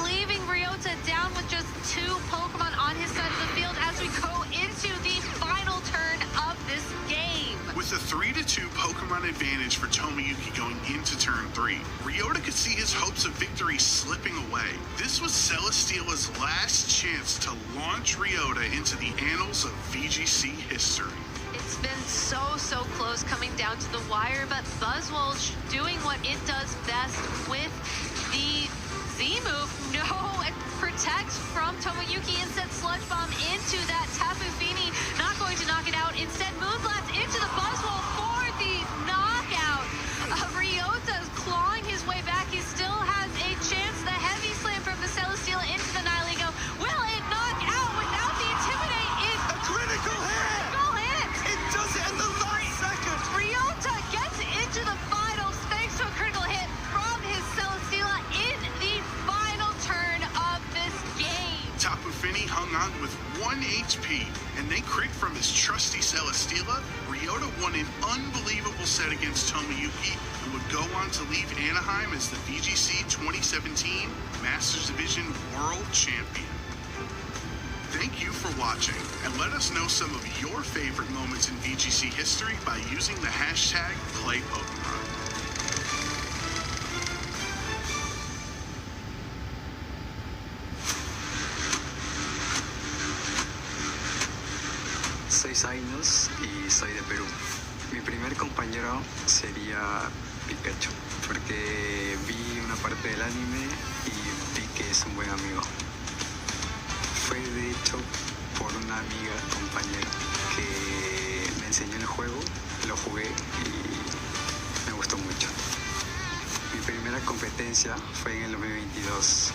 leaving Ryota down with just 2 Pokemon on his side of the field as we go into the final turn of this game. With a 3-2 Pokemon advantage for Tomoyuki going into turn 3, Ryota could see his hopes of victory slipping away. This was Celesteela's last chance to launch Ryota into the annals of VGC history. It's It's been so close coming down to the wire, but Buzzwole doing what it does best with the Z move. No, it protects from Tomoyuki. Instead, Sludge Bomb into that Tapu Fini. Not going to knock it out. Instead, Moonblast into the Buzzwole for the knockout. Ryota's clawing his way back. He still has a chance. The heavy slam from the Celesteela into the Nihilego. Will it knock out without the Intimidate? A critical hit! Critical hit! It does it in the last second! Ryota gets into the finals thanks to a critical hit from his Celesteela in the final turn of this game. Tapu Fini hung on with 1 HP, and then crit from his trusty Celesteela. Ryota won an unbelievable set against Tomoyuki and would go on to leave Anaheim as the VGC 2017 Masters Division World Champion. Thank you for watching, and let us know some of your favorite moments in VGC history by using the hashtag #PlayPokemon. Soy Zainos y soy de Perú. Mi primer compañero sería Pikachu, porque vi una parte del anime y vi que es un buen amigo. Fue de hecho por una amiga, compañera, que me enseñó el juego, lo jugué y me gustó mucho. Mi primera competencia fue en el 2022,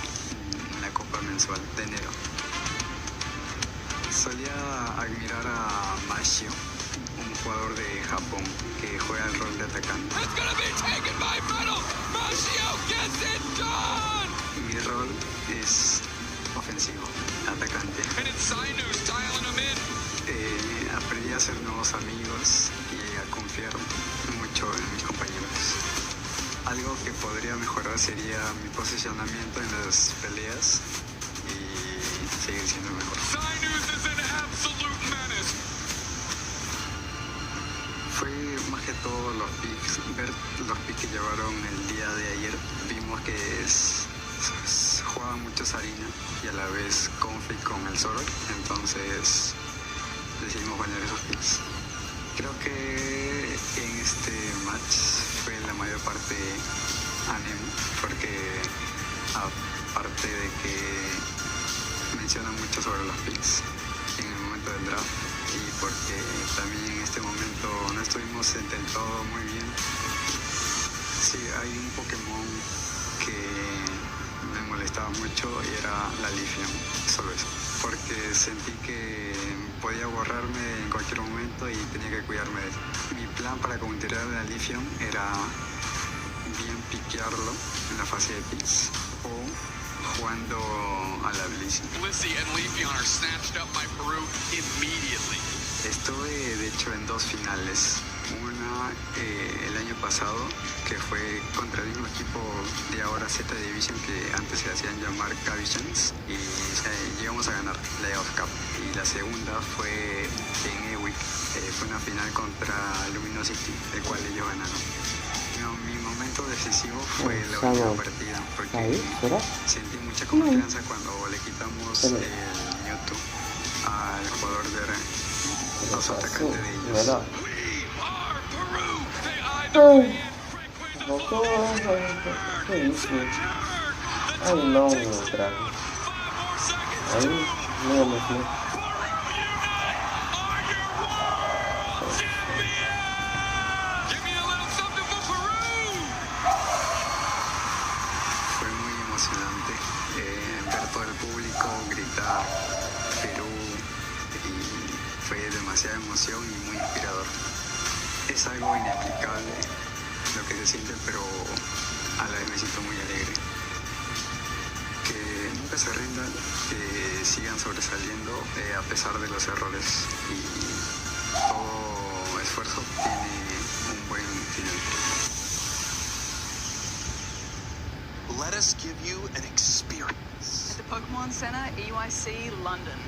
en la Copa Mensual de enero. Solía admirar a Mashio, un jugador de Japón que juega el rol de atacante. Mi rol es ofensivo, atacante. Aprendí a hacer nuevos amigos y a confiar mucho en mis compañeros. Algo que podría mejorar sería mi posicionamiento en las peleas y seguir siendo mejor. Fue más que todo los picks, ver los picks que llevaron el día de ayer. Vimos que jugaban mucho Sarina y a la vez Confi con el Zoro, entonces decidimos bañar esos picks. Creo que en este match fue la mayor parte anime, porque aparte de que menciona mucho sobre los picks en el momento del draft, y porque también en este momento no estuvimos del todo muy bien. Sí, hay un Pokémon que me molestaba mucho y era la Lithium, solo eso, porque sentí que podía borrarme en cualquier momento y tenía que cuidarme de eso. Mi plan para counterar la Lithium era bien piquearlo en la fase de picks o jugando a la Blissey. Blissey and Leafeon are snatched up by Peru immediately. Estuve de hecho en 2 finales. Una el año pasado, que fue contra el mismo equipo de ahora Z Division, que antes se hacían llamar Cavisions, y llegamos a ganar la Off Cup. Y la segunda fue en Ewick, fue una final contra Luminosity, el cual ellos ganaron. No, mi momento decisivo fue la última partida, porque sentí mucha confianza cuando le quitamos el Mewtwo al jugador de los atacantes de ellos. Que isso? Ai não, meu Drago. Aí, não, meu filho. Fue muy emocionante ver todo el público gritar Perú, y fue demasiada emoción y muy inspirador. Es algo inexplicable lo que se siente, pero a la vez me siento muy alegre. Que nunca se rindan, que sigan sobresaliendo a pesar de los errores, y todo esfuerzo tiene un buen final. Let us give you an experience. At the Pokemon Center, EYC, London.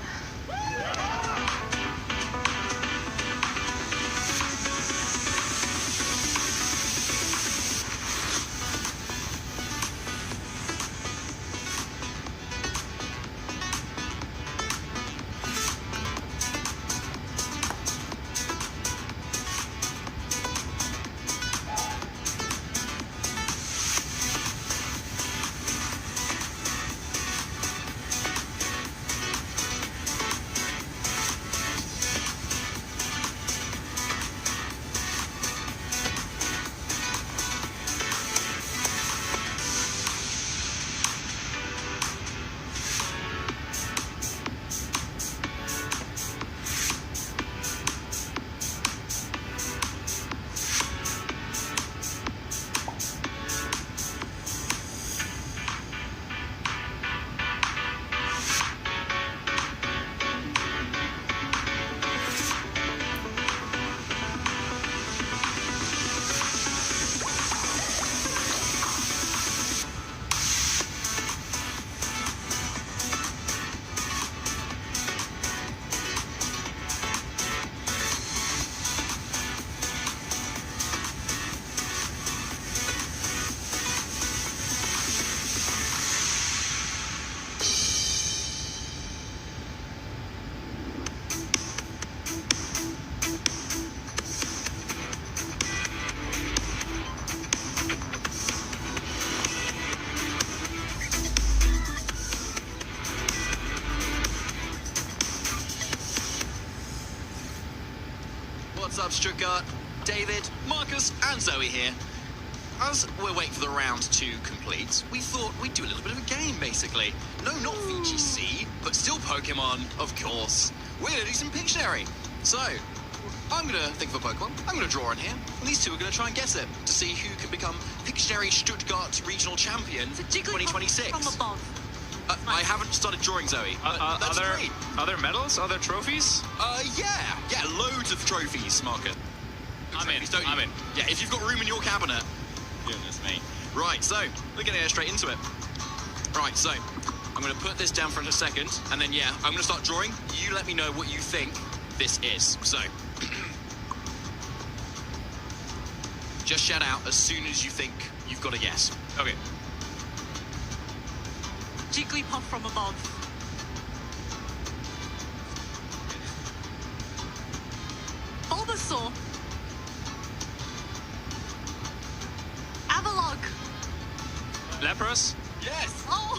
What's up, Stuttgart? David, Marcus, and Zoe here. As we're waiting for the round to complete, we thought we'd do a little bit of a game, basically. No, not VGC, but still Pokemon, of course. We're gonna do some Pictionary. So, I'm gonna think of a Pokemon, I'm gonna draw in here, and these two are gonna try and guess it to see who can become Pictionary Stuttgart Regional Champion 2026. From above. I haven't started drawing, Zoe. That's great. Are there medals? Are there trophies? Yeah, loads of trophies, Marcus. I'm in. Yeah, if you've got room in your cabinet. Goodness me. Right, so we're gonna get straight into it. Right, so I'm gonna put this down for a second, and then yeah, I'm gonna start drawing. You let me know what you think this is. So just shout out as soon as you think you've got a guess. Okay. Jigglypuff from above. Bulbasaur. Avalok. Lapras? Yes. Oh.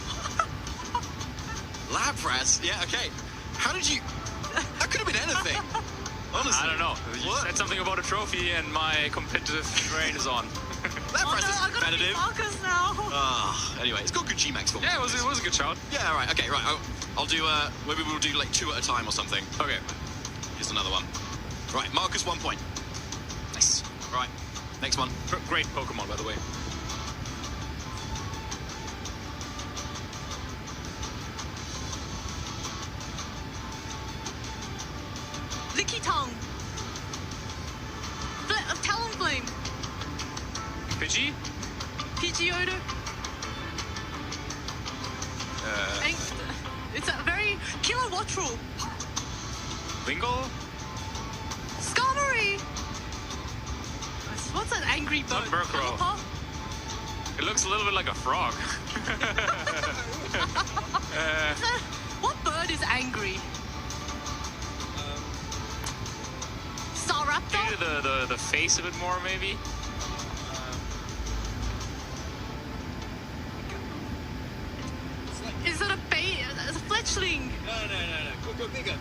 Lapras? Yeah, okay. How did you... That could have been anything. Honestly. I don't know. You said something about a trophy and my competitive brain is on. Lapras is competitive. Marcus now. Anyway, it's got good G-Max for me. Yeah, it was a good shout. Yeah, right, okay, right. I'll do, maybe we'll do like 2 at a time or something. Okay. Here's another one. Right, Marcus, 1 point. Nice. Right, next one. Great Pokemon, by the way. Licky Tongue. Talonflame. Pidgey? Pidgeotto. It's a very Killer Wattrel. Wingull? Skarmory. What's an angry bird? Not Murkrow. It looks a little bit like a frog. What bird is angry? Staraptor? Maybe the face a bit more, maybe. Is it a fletchling? No. Go bigger.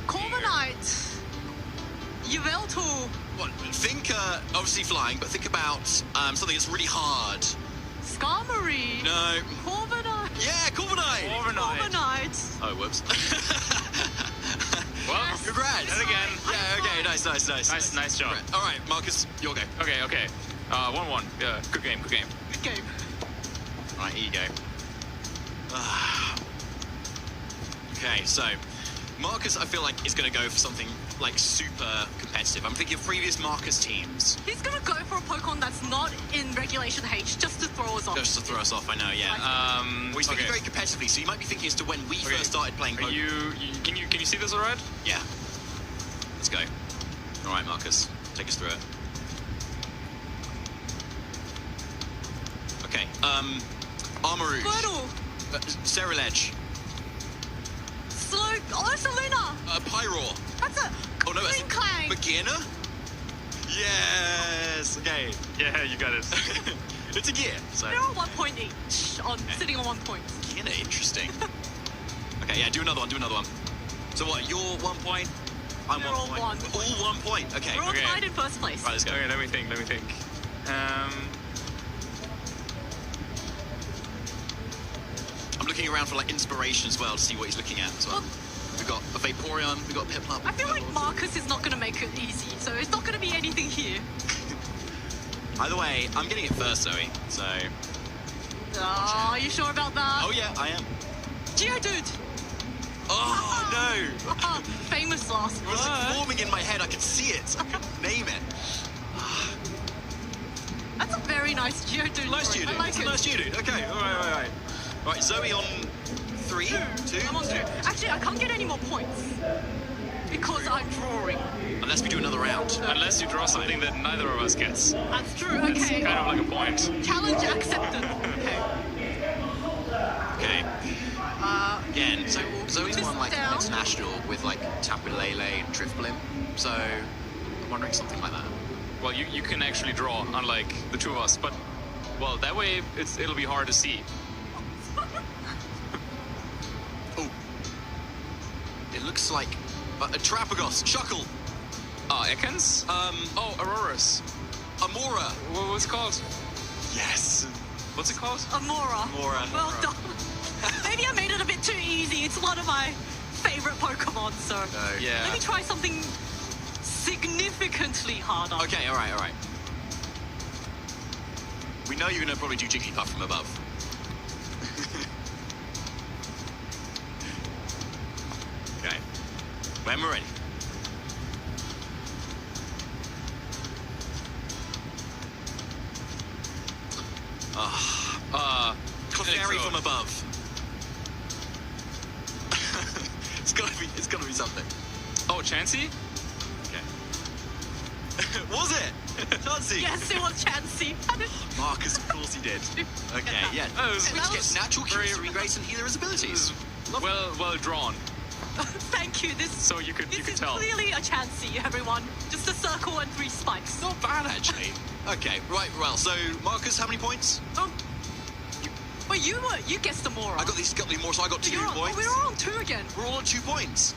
Corviknight. Yveltal. What? Think, obviously flying, but think about something that's really hard. Skarmory. No. Corviknight. Yeah, Corviknight. Corviknight. Oh, whoops. Well, yes. congrats. And again. Yeah, okay, nice. Nice job. All right, Marcus, your go. Okay. 1-1. Yeah, good game. Good game. All right, here you go. Okay, so Marcus, I feel like, is going to go for something like super competitive. I'm thinking of previous Marcus teams. He's going to go for a Pokemon that's not in Regulation H, just to throw us off. Just to throw us off, I know, yeah. Well, he's thinking very competitively, so you might be thinking as to when we first started playing Pokemon. Can you see this all right? Yeah. Let's go. All right, Marcus, take us through it. Okay, Armarouge. Squirtle. Ceruledge. Ursaluna. Pyroar. That's a Kling. Beginner? Yes. Okay. Yeah, you got it. It's a gear. So. They're all 1 point each, sitting on 1 point. Beginner, interesting. Okay, yeah, do another one. So what, you're 1 point? I'm We're 1 point. all 1 point. All 1 point. Okay. We're all tied in first place. Right, let's go. Okay, let me think. I'm looking around for like inspiration as well to see what he's looking at as well. We've got a Vaporeon, we've got Piplup. I feel like Marcus is not going to make it easy, so it's not going to be anything here. Either way, I'm getting it first, Zoe, so... Are you sure about that? Oh yeah, I am. Geodude! Oh no! Famous last word. It was like forming in my head, I could see it, I couldn't name it. That's a very nice Geodude. Nice Geodude, I like it. Nice Geodude, okay, alright. Right, Zoe on 3, 2. I'm on 2. Actually, I can't get any more points because I'm drawing. Unless we do another round. Unless you draw something that neither of us gets. That's true, okay. It's kind of like a point. Challenge accepted. Okay. Again, so Zoe's won like an international with like Tapu Lele and Drifblim, so I'm wondering something like that. Well, you can actually draw, unlike the two of us, but, well, that way it'll be hard to see. Oh. It looks like a Trapagos, Shuckle. Ekans? Oh, Auroras. Amora. What's it called? Yes. What's it called? Amora. Amora. Well done. Maybe I made it a bit too easy. It's one of my favorite Pokemon, so Yeah. let me try something significantly harder. Okay, all right. We know you're going to probably do Jigglypuff from above. Okay. When we're ready. Clefairy from above. It's gotta be something. Oh, Chansey? Okay. Was it? Chansey? Yes, it was Chansey. Marcus, of course he did. Okay, yeah. Oh, Which gets natural chemistry, grace, and healer as abilities. Well drawn. Thank you. So you could This is tell. clearly a Chansey, everyone. Just a circle and 3 spikes. Not bad, actually. Okay, right, well, so, Marcus, how many points? Well, you guessed Amora. I got the more, so I got 2 points. We're all on 2 again. We're all on 2 points.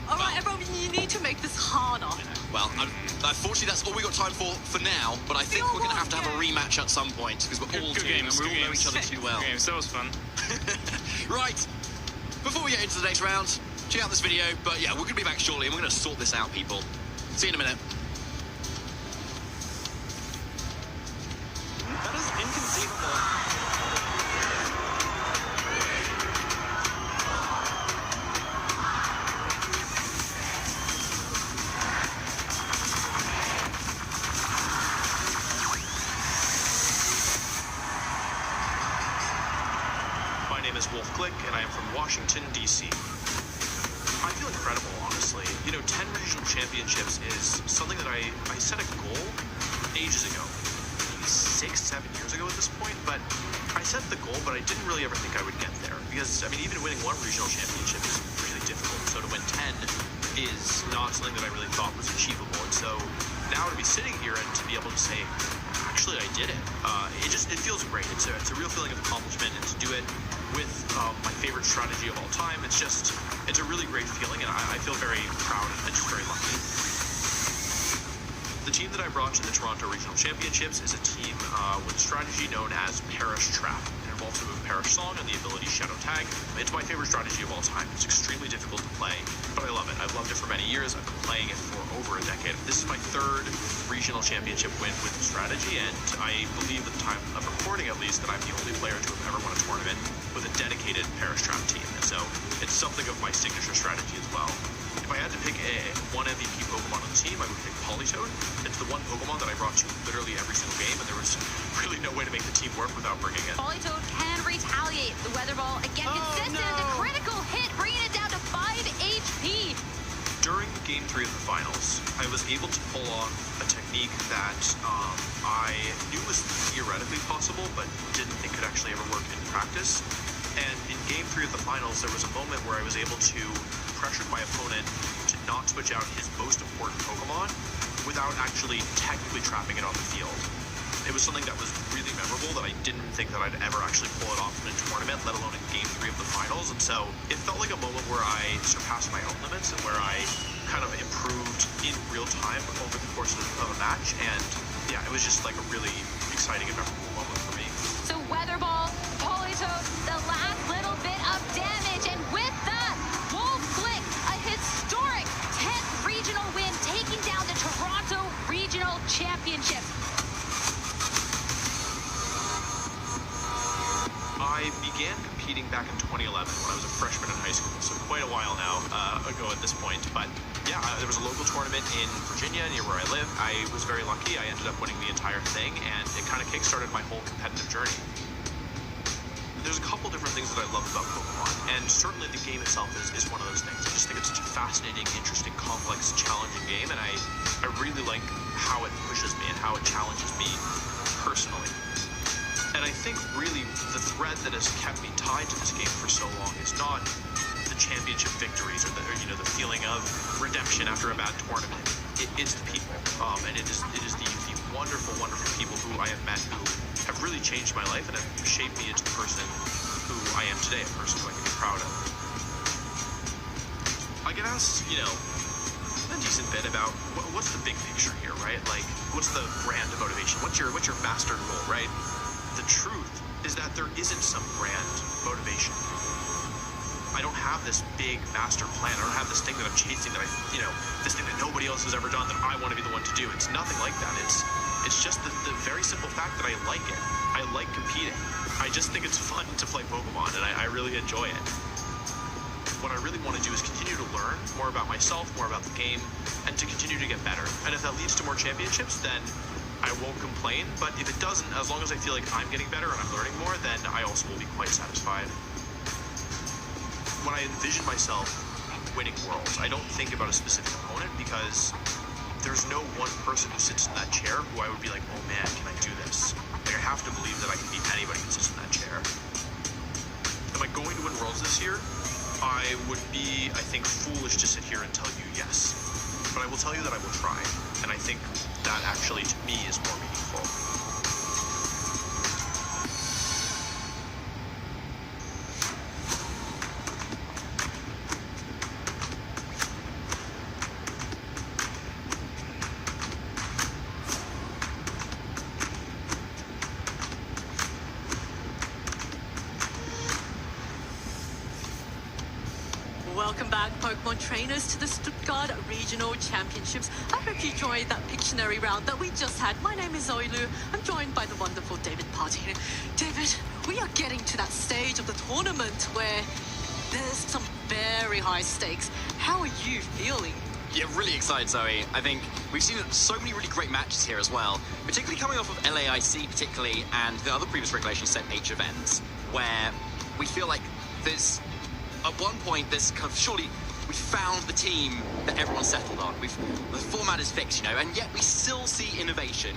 All right, everyone, you need to make this harder. Well, unfortunately, that's all we got time for now, but I think we're going to have a rematch at some point, because we're all Good teams, games, and we good all know games. each other too well. Good games, that was fun. Right, before we get into the next round, check out this video, but yeah, we're going to be back shortly, and we're going to sort this out, people. See you in a minute. That is inconceivable. My name is Wolf Glick, and I am from Washington, D.C. I feel incredible, honestly. You know, 10 regional championships is something that I set a goal ages ago. Maybe 6, 7 years ago at this point, but I set the goal, but I didn't really ever think I would get there. Because, I mean, even winning 1 regional championship is really difficult. So to win 10 is not something that I really thought was achievable. And so now to be sitting here and to be able to say, actually, I did it. It feels great. It's a real feeling of accomplishment, and to do it with my favorite strategy of all time, it's a really great feeling, and I feel very proud and just very lucky. The team that I brought to the Toronto Regional Championships is a team with a strategy known as Perish Trap. It involves the move Perish Song and the ability Shadow Tag. It's my favorite strategy of all time. It's extremely difficult to play, but I love it. I've loved it for many years. I've been playing it for over a decade. This is my 3rd regional championship win with the strategy, and I believe at the time of recording, at least, that I'm the only player to have ever won a tournament with a dedicated Perish Trap team. And so it's something of my signature strategy as well. If I had to pick one MVP Pokemon on the team, I would pick Politoed. It's the one Pokemon that I brought to literally every single game, and there was really no way to make the team work without bringing it. Politoed can retaliate. The Weather Ball, again, consistent. A critical hit, bringing it down to 5 HP. During Game 3 of the finals, I was able to pull off a technique that I knew was theoretically possible, but didn't think could actually ever work in practice. And in Game 3 of the finals, there was a moment where I was able to pressure my opponent to not switch out his most important Pokemon without actually technically trapping it on the field. It was something that was really memorable that I didn't think that I'd ever actually pull it off in a tournament, let alone in Game 3 of the finals. And so it felt like a moment where I surpassed my own limits and where I kind of improved in real time over the course of a match. And yeah, it was just like a really exciting and memorable moment for me. So Weather Ball, Politoed, the last little bit of damage, and with that, Wolf Glick, a historic 10th regional win, taking down the Toronto Regional Championship. I began competing back in 2011 when I was a freshman in high school, so quite a while now ago at this point. But yeah, there was a local tournament in Virginia near where I live. I was very lucky. I ended up winning the entire thing, and it kind of kickstarted my whole competitive journey. There's a couple different things that I love about Pokemon, and certainly the game itself is one of those things. I just think it's such a fascinating, interesting, complex, challenging game, and I really like how it pushes me and how it challenges me personally. And I think really the thread that has kept me tied to this game for so long is not the championship victories or the feeling of redemption after a bad tournament. It's the people, and it is the wonderful, wonderful people who I have met who have really changed my life and have shaped me into the person who I am today, a person who I can be proud of. I get asked, a decent bit about what's the big picture here, right? Like, what's the brand motivation? What's your master goal, right? The truth is that there isn't some brand motivation. I don't have this big master plan. I don't have this thing that I'm chasing that this thing that nobody else has ever done that I want to be the one to do. It's nothing like that. It's just the very simple fact that I like it. I like competing. I just think it's fun to play Pokemon, and I really enjoy it. What I really want to do is continue to learn more about myself, more about the game, and to continue to get better. And if that leads to more championships, then I won't complain. But if it doesn't, as long as I feel like I'm getting better and I'm learning more, then I also will be quite satisfied. When I envision myself winning Worlds, I don't think about a specific opponent because there's no one person who sits in that chair who I would be like, oh man, can I do this? Like, I have to believe that I can beat anybody who sits in that chair. Am I going to win Worlds this year? I would be, I think, foolish to sit here and tell you yes. But I will tell you that I will try. And I think that actually, to me, is more meaningful. Welcome back, Pokemon trainers, to the Stuttgart Regional Championships. I hope you enjoyed that Pictionary round that we just had. My name is Oilu. I'm joined by the wonderful David Partino. David, we are getting to that stage of the tournament where there's some very high stakes. How are you feeling? Yeah, really excited, Zoe. I think we've seen so many really great matches here as well, particularly coming off of LAIC particularly, and the other previous regulation set H events, where we feel like there's, at one point, there's kind of surely we found the team that everyone settled on. The format is fixed, and yet we still see innovation.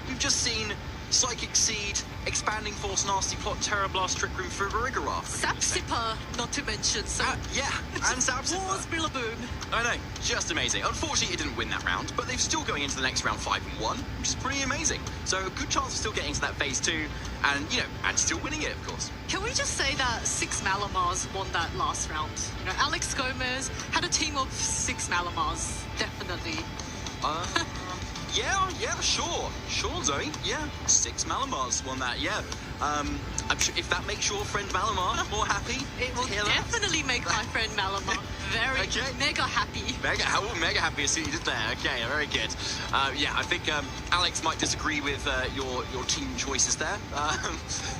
We've just seen Psychic Seed, Expanding Force, Nasty Plot, Terra Blast, Trick Room, Farigiraf. Sapsipper, not to mention. So yeah, and Sapsipper. Wars Rillaboom. I know, just amazing. Unfortunately, it didn't win that round, but they're still going into the next round 5-1, which is pretty amazing. So a good chance of still getting to that phase 2, and and still winning it, of course. Can we just say that 6 Malamars won that last round? Alex Gomez had a team of 6 Malamars, definitely. Yeah, sure, Zoe. Yeah, 6 Malamars won that. Yeah, I'm sure if that makes your friend Malamar more happy, it will definitely make my friend Malamar very mega happy. Mega happy to see you did that. Okay, very good. Yeah, I think Alex might disagree with your team choices there,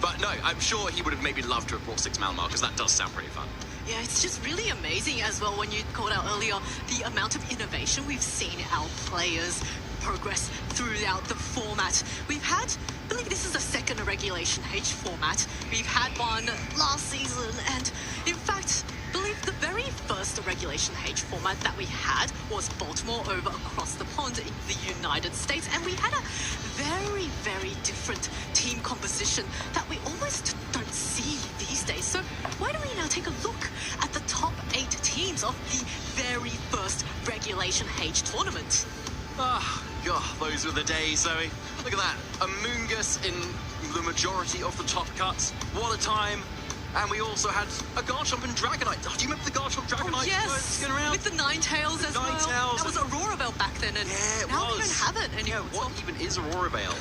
but no, I'm sure he would have maybe loved to have brought 6 Malamar because that does sound pretty fun. Yeah, it's just really amazing as well when you called out earlier the amount of innovation we've seen our players progress throughout the format. We've had, I believe this is the second Regulation H format. We've had one last season, and in fact, I believe the very first Regulation H format that we had was Baltimore over across the pond in the United States, and we had a very, very different team composition that we almost don't see these days. So why don't we now take a look at the top 8 teams of the very first Regulation H tournament? God, those were the days, Zoe. Look at that. Amoonguss in the majority of the top cuts. What a time. And we also had a Garchomp and Dragonite. Do you remember the Garchomp Dragonite? Oh, yes, with the Ninetales as well. That was Aurora Veil back then, and now we don't have it anymore. Yeah, what even is Aurora Veil?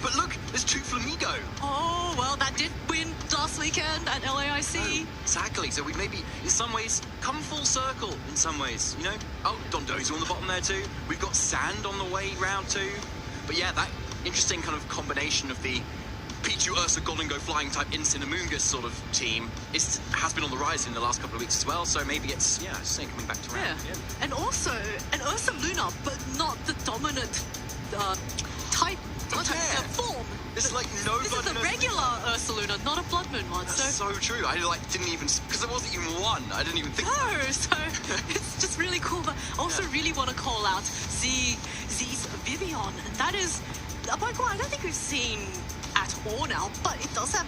But look, there's 2 Flamigo. Oh, well, that did win last weekend at LAIC. Oh, exactly. So we maybe, in some ways, come full circle in some ways, Oh, Dondozo on the bottom there too. We've got Sand on the way, round 2. But yeah, that interesting kind of combination of the Pichu, Ursa, Golden Go Flying type Instant Amoonguss sort of team has been on the rise in the last couple of weeks as well. So maybe it's, coming back to round. Yeah. And also, an Ursa Luna, but not the dominant type. Form. This is like no This is the regular Ursaluna, not a Blood Moon one. That's so true. I didn't even, because there wasn't even one. I didn't even think. No, so it's just really cool. But I also really want to call out Z's Vivian, and that is a Pokemon I don't think we've seen at all now, but it does have,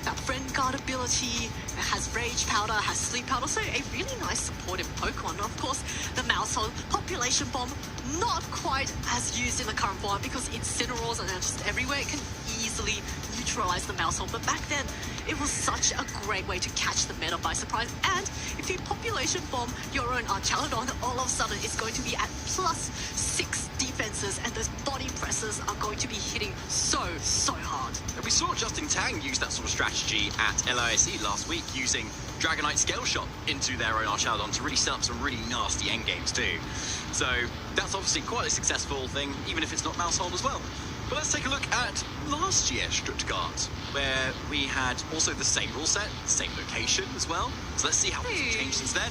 that Friend Guard ability, it has Rage Powder, has Sleep Powder, so a really nice supportive Pokemon. Of course, the Maushold Population Bomb, not quite as used in the current format because Incineroars are just everywhere. It can easily neutralize the Maushold, but back then, it was such a great way to catch the meta by surprise. And if you population bomb your own Archaladon, all of a sudden it's going to be at +6 defenses, and those body presses are going to be hitting so hard. And we saw Justin Tang use that sort of strategy at LIC last week, using Dragonite Scale Shot into their own Archaladon to really set up some really nasty endgames too. So that's obviously quite a successful thing, even if it's not Mousehold as well. But let's take a look at last year Stuttgart, where we had also the same rule set, same location as well. So let's see how things changed since then.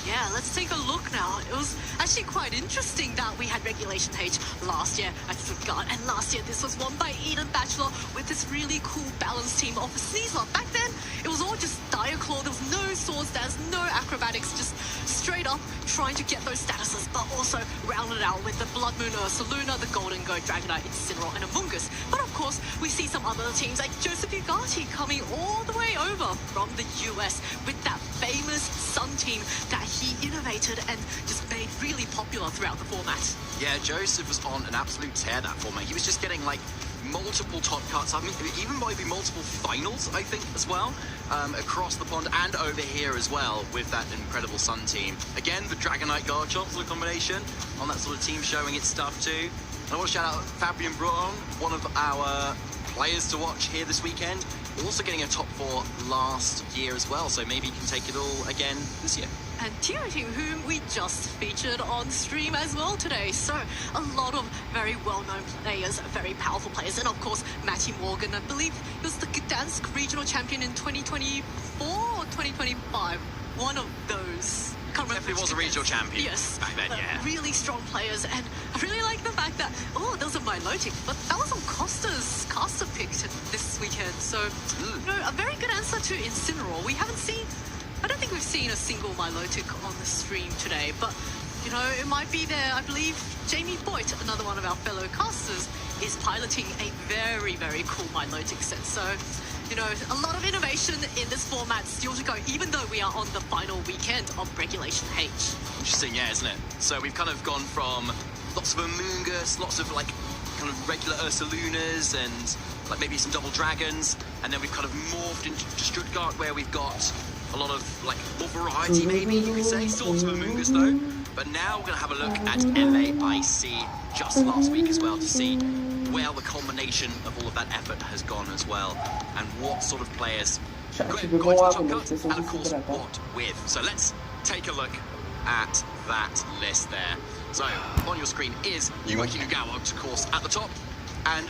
Yeah, let's take a look now. It was actually quite interesting that we had Regulation H last year at Stuttgart, and last year this was won by Eden Bachelor with this really cool balanced team of Sneasler. Back then, it was all just Diaclaw. There was no Swords Dance, no acrobatics, just straight up trying to get those statuses, but also rounded out with the Blood Moon Ursaluna, the Golden Goat, Dragonite, Incineroar, and Amoonguss. But of course, we see some other teams like Joseph Ugarte coming all the way over from the US with that famous Sun team that he innovated and just made really popular throughout the format. Yeah, Joseph was on an absolute tear that format. He was just getting like multiple top cuts, I mean, even maybe multiple finals, I think, as well, across the pond and over here as well with that incredible Sun team. Again, the Dragonite Garchomp sort of combination on that sort of team showing its stuff too. And I want to shout out Fabian Bruton, one of our players to watch here this weekend, also getting a top 4 last year as well, so maybe he can take it all again this year. And Tiro Team, whom we just featured on stream as well today. So a lot of very well-known players, very powerful players. And of course, Matty Morgan, I believe he was the Gdansk regional champion in 2024 or 2025. One of those. Definitely was a regional champion. Yes. Back then, yeah. Really strong players. And I really like the fact that, there was a Milotic, but that was on Costa pick this weekend. So, a very good answer to Incineroar. I don't think we've seen a single Milotic on the stream today, but, it might be there. I believe Jamie Boyd, another one of our fellow casters, is piloting a very, very cool Milotic set. So, a lot of innovation in this format still to go, even though we are on the final weekend of Regulation H. Interesting, yeah, isn't it? So we've kind of gone from lots of Amoonguss, lots of kind of regular Ursalunas and maybe some double dragons, and then we've kind of morphed into Stuttgart where we've got a lot of more variety, maybe you could say. Still lots of Amoonguss though. But now we're going to have a look at LAIC just last week as well to see where the combination of all of that effort has gone as well, and what sort of players got into the top cut, and of course what with. So let's take a look at that list there. So on your screen is Yuaki Nugawa, of course, at the top, and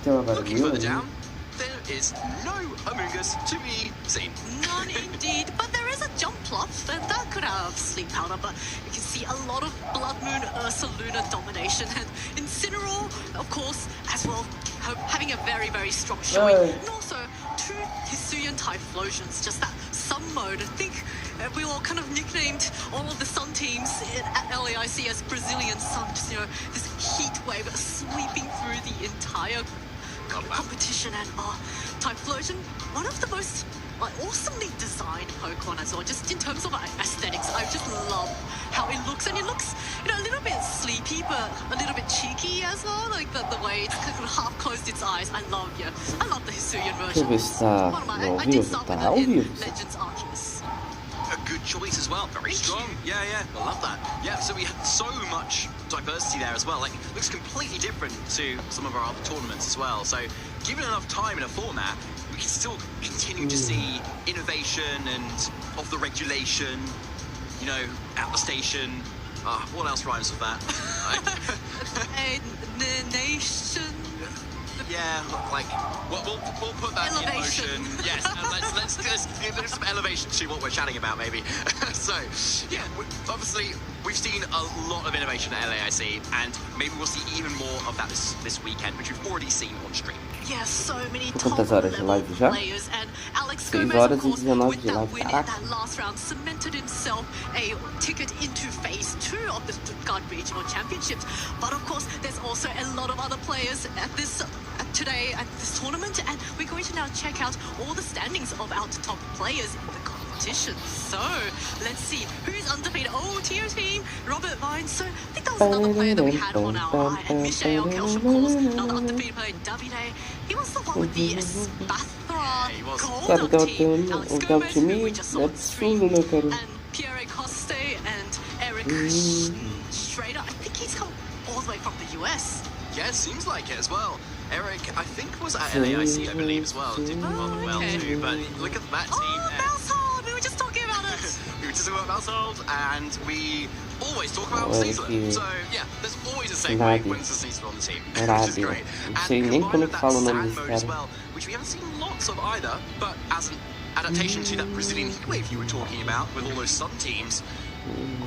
looking further down, there is no Amoonguss to be seen. None indeed, but there is a jump plot, and that could have Sleep Powder, but you can see a lot of Blood Moon Ursaluna domination, and Incineroar, of course, as well, having a very, very strong showing, and also 2 Hisuian Typhlosions, just that Sun mode. I think we all kind of nicknamed all of the Sun teams at LAIC as Brazilian Sun, just, this heat wave sweeping through the entire competition. And Typhlosion, one of the most awesomely designed Pokemon as well, just in terms of aesthetics. I just love how it looks, and it looks a little bit sleepy but a little bit cheeky as well, like the way it's kind of half closed its eyes. I love the Hisuian version. I did start with that in Legends Arceus. A good choice as well, very strong. Yeah, I love that. Yeah, so we have so much diversity there as well. Looks completely different to some of our other tournaments as well. So given enough time in a format, we can still continue to see innovation and of the regulation, at the station. What else rhymes with that? Nation. Yeah, we'll put that elevation. in motion. Yes, and let's give some elevation to what we're chatting about, maybe. So, yeah, obviously we've seen a lot of innovation at LAIC, and maybe we'll see even more of that this weekend, which we've already seen on stream. Yeah, so many top-level players, and Alex Gomez, of course, with that win in that last round, cemented himself a ticket into Phase 2 of the Stuttgart Regional Championships. But of course, there's also a lot of other players at this today at this tournament, and we're going to now check out all the standings of our top players in the competition. So let's see who's undefeated. Tiro Team, Robert Vines. So I think that was another player that we had on our eye. And Michael Kelsch, of course, another undefeated player, Davide. He was the one with the Espathra Cara, tá o time absurdo, né, cara? Pierre Coste and Eric Schrader. I think he's come all the way from the US. Yeah, it seems like it as well. Eric, I think, was at LAIC, I believe, as well. Did rather well too. But look at that team. Moushold! We were just talking about it. We were just talking about Moushold, and we always talk about Caesar. So yeah, there's always a segue when there's a Caesar on the team, which is great. And combined with that sand mode as well, which we haven't seen lots of either, but as an adaptation to that Brazilian heatwave you were talking about with all those sun teams,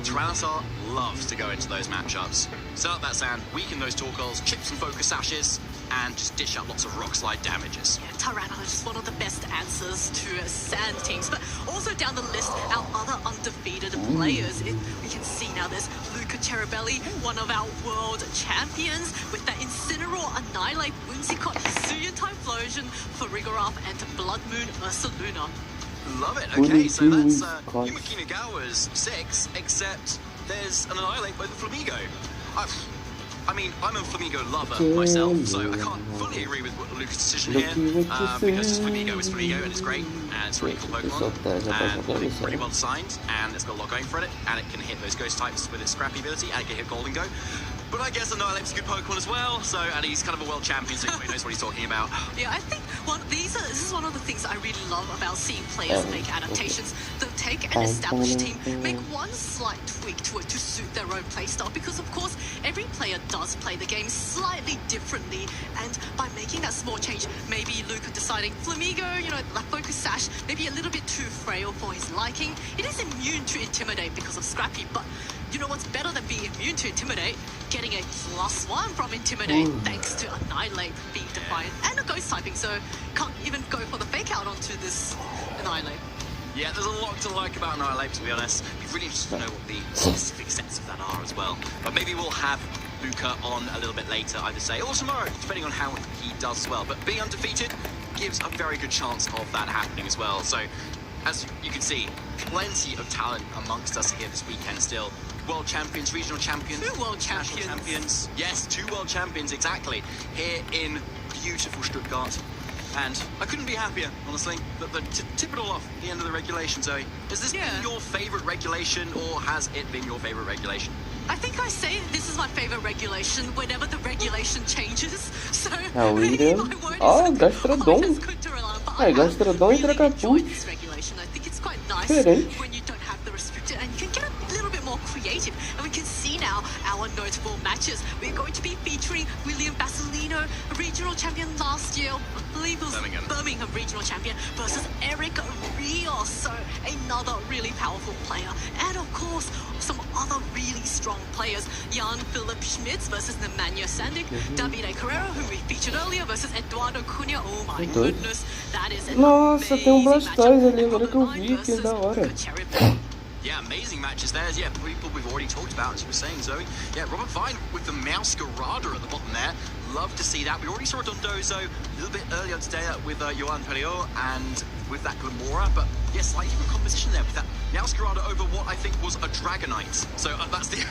Tyranitar loves to go into those matchups. Set up that sand, weaken those Torkoals, chip some focus sashes, and just dish out lots of rock slide damages. Yeah, Tyranitar is one of the best answers to sand teams, but also down the list, our other undefeated players. We can see now there's Luca Cherubelli, one of our world champions, with that Incineroar, Annihilate, Whimsicott, Hisuian Typhlosion, Farigiraf, and Blood Moon Ursaluna. Love it. Okay, so that's Yumaki Nagawa's 6, except there's an Annihilate by the Flamigo. I mean, I'm a Flamigo lover myself, so I can't fully agree with Luca's decision here, because Flamigo is Flamigo, and it's great, and it's a really cool Pokemon, and it's pretty well designed, and it's got a lot going for it, and it can hit those Ghost types with its Scrappy ability, and it can hit Golden Go. But I guess Annihilate's a good Pokemon as well, so, and he's kind of a world champion, so he knows what he's talking about. Yeah, I think this is one of the things I really love about seeing players make adaptations. They'll take an established team, make one slight tweak to it to suit their own playstyle, because of course, every player does play the game slightly differently, and by making that small change, maybe Luca deciding Flamigo, you know, that focus sash, maybe a little bit too frail for his liking. It is immune to Intimidate because of Scrappy, but you know what's better than being immune to Intimidate? Getting a +1 from Intimidate thanks to Annihilate being Defiant and a Ghost typing, so can't even go for the fake out onto this Annihilate. Yeah, there's a lot to like about Annihilate, to be honest. Be really interested to know what the specific sets of that are as well. But maybe we'll have Luca on a little bit later, either say, or tomorrow, depending on how he does as well. But being undefeated gives a very good chance of that happening as well. So, as you can see, plenty of talent amongst us here this weekend still. World champions, regional champions, 2 world champions. Yes, 2 world champions, exactly, here in beautiful Stuttgart. And I couldn't be happier, honestly. But to tip it all off at the end of the regulation, Zoe, has this been your favorite regulation, or has it been your favorite regulation? I think I say this is my favorite regulation whenever the regulation changes. So Gastrodon. Gastrodon e Dragapult. I think it's quite nice when you don't have the restricted and you can get a little bit more creative. And we can see now our notable matches. We're going to be featuring William Basilino, a regional champion last year. I believe it was Birmingham regional champion, versus Eric Rios, so another really powerful player. And of course, some other really strong players. Jan Philip Schmitz versus Nemanja Sandic, Davide Carrera, who we featured earlier, versus Eduardo Cunha. Oh my goodness, that is an tem Blastoise ali, agora que eu vi, que da hora. Yeah, amazing matches there. Yeah, people we've already talked about, as you were saying, Zoe. Yeah, Robert Vine with the Mouscarada at the bottom there. Love to see that. We already saw Dondozo a little bit earlier today with Johan Perio and with that Glamora, but yeah, slightly different composition there with that Mouscarada over what I think was a Dragonite. So that's the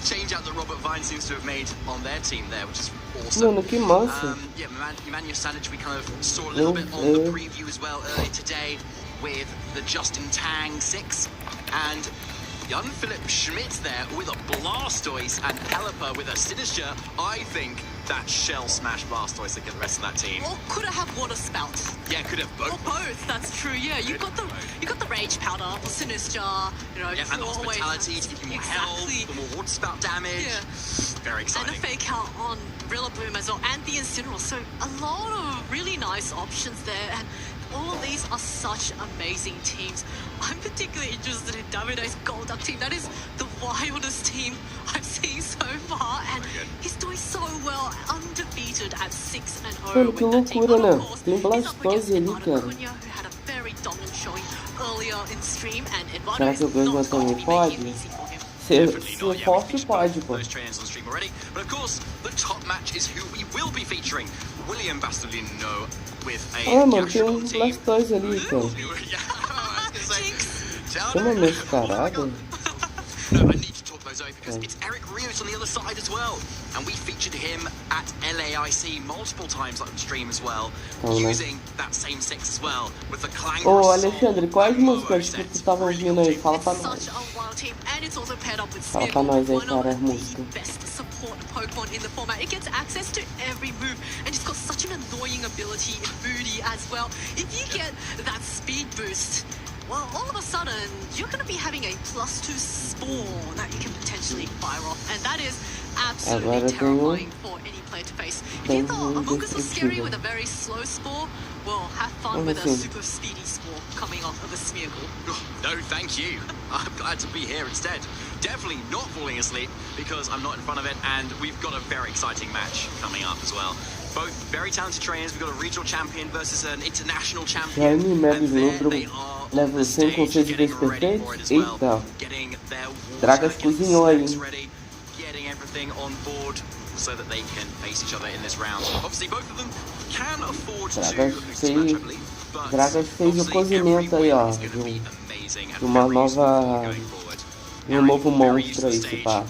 change out that Robert Vine seems to have made on their team there, which is awesome. Mano, que massa. Yeah, Nemanja Sandic we kind of saw a little bit on the preview as well earlier today with the Justin Tang 6, and Jan Philip Schmitz there with a Blastoise and Pelipper with a Sinister. I think that Shell Smash Blastoise against the rest of that team. Or could it have Water Spout? Yeah, could have both. Or both, that's true, yeah. You got the Rage Powder for Sinister, you know. Yeah, and Hospitality to give you more health, for more Water Spout damage. Yeah. Very exciting. And a fake out on Rillaboom as well, and the Incineroar. So a lot of really nice options there, and all of these are such amazing teams. I'm particularly interested in Davide's Golduck team. That is the wildest team I've seen so far, and he's doing so well, undefeated at 6-0 Mano, que loucura, né? Tem Blastoise ali, cara. Who had a very dominant showing earlier in stream, and Será que o Gangman também pode? Se forte pode, pô. But of course, the top match is who we will be featuring. William Basilino with a mano, tem Blastoise ali, cara. Tem uma mascarada. No, I need to talk Bozo, because it's Eric Rios on the other side as well. And we featured him at LAIC multiple times on stream as well, using that same 6 as well, with the clang. Ô, Alexandre, quais músicas que tu tava ouvindo aí? Fala pra nós. Fala pra nós aí, cara, as músicas. Pokemon in the format. It gets access to every move, and it's got such an annoying ability in Booty as well. If you get that speed boost, well, all of a sudden, you're going to be having a +2 Spore that you can potentially fire off, and that is absolutely terrifying for any player to face. If you thought Amogus was scary with a very slow Spore, well, have fun with a super speedy Spore coming off of a Smeargle. No, thank you. I'm glad to be here instead. Definitely not falling asleep because I'm not in front of it, and we've got a very exciting match coming up as well. Both very talented trainers. We've got a regional champion versus an international champion. And they are level 5 com 6 vezes perfeitos. Eita. Dragas cozinhou aí. Getting everything on board so that they can face each other in this round. Obviously, both of them can afford to lose the match, I believe. But Dragas fez o cozimento aí, ó. De uma nova... um novo monstro aí, se pá.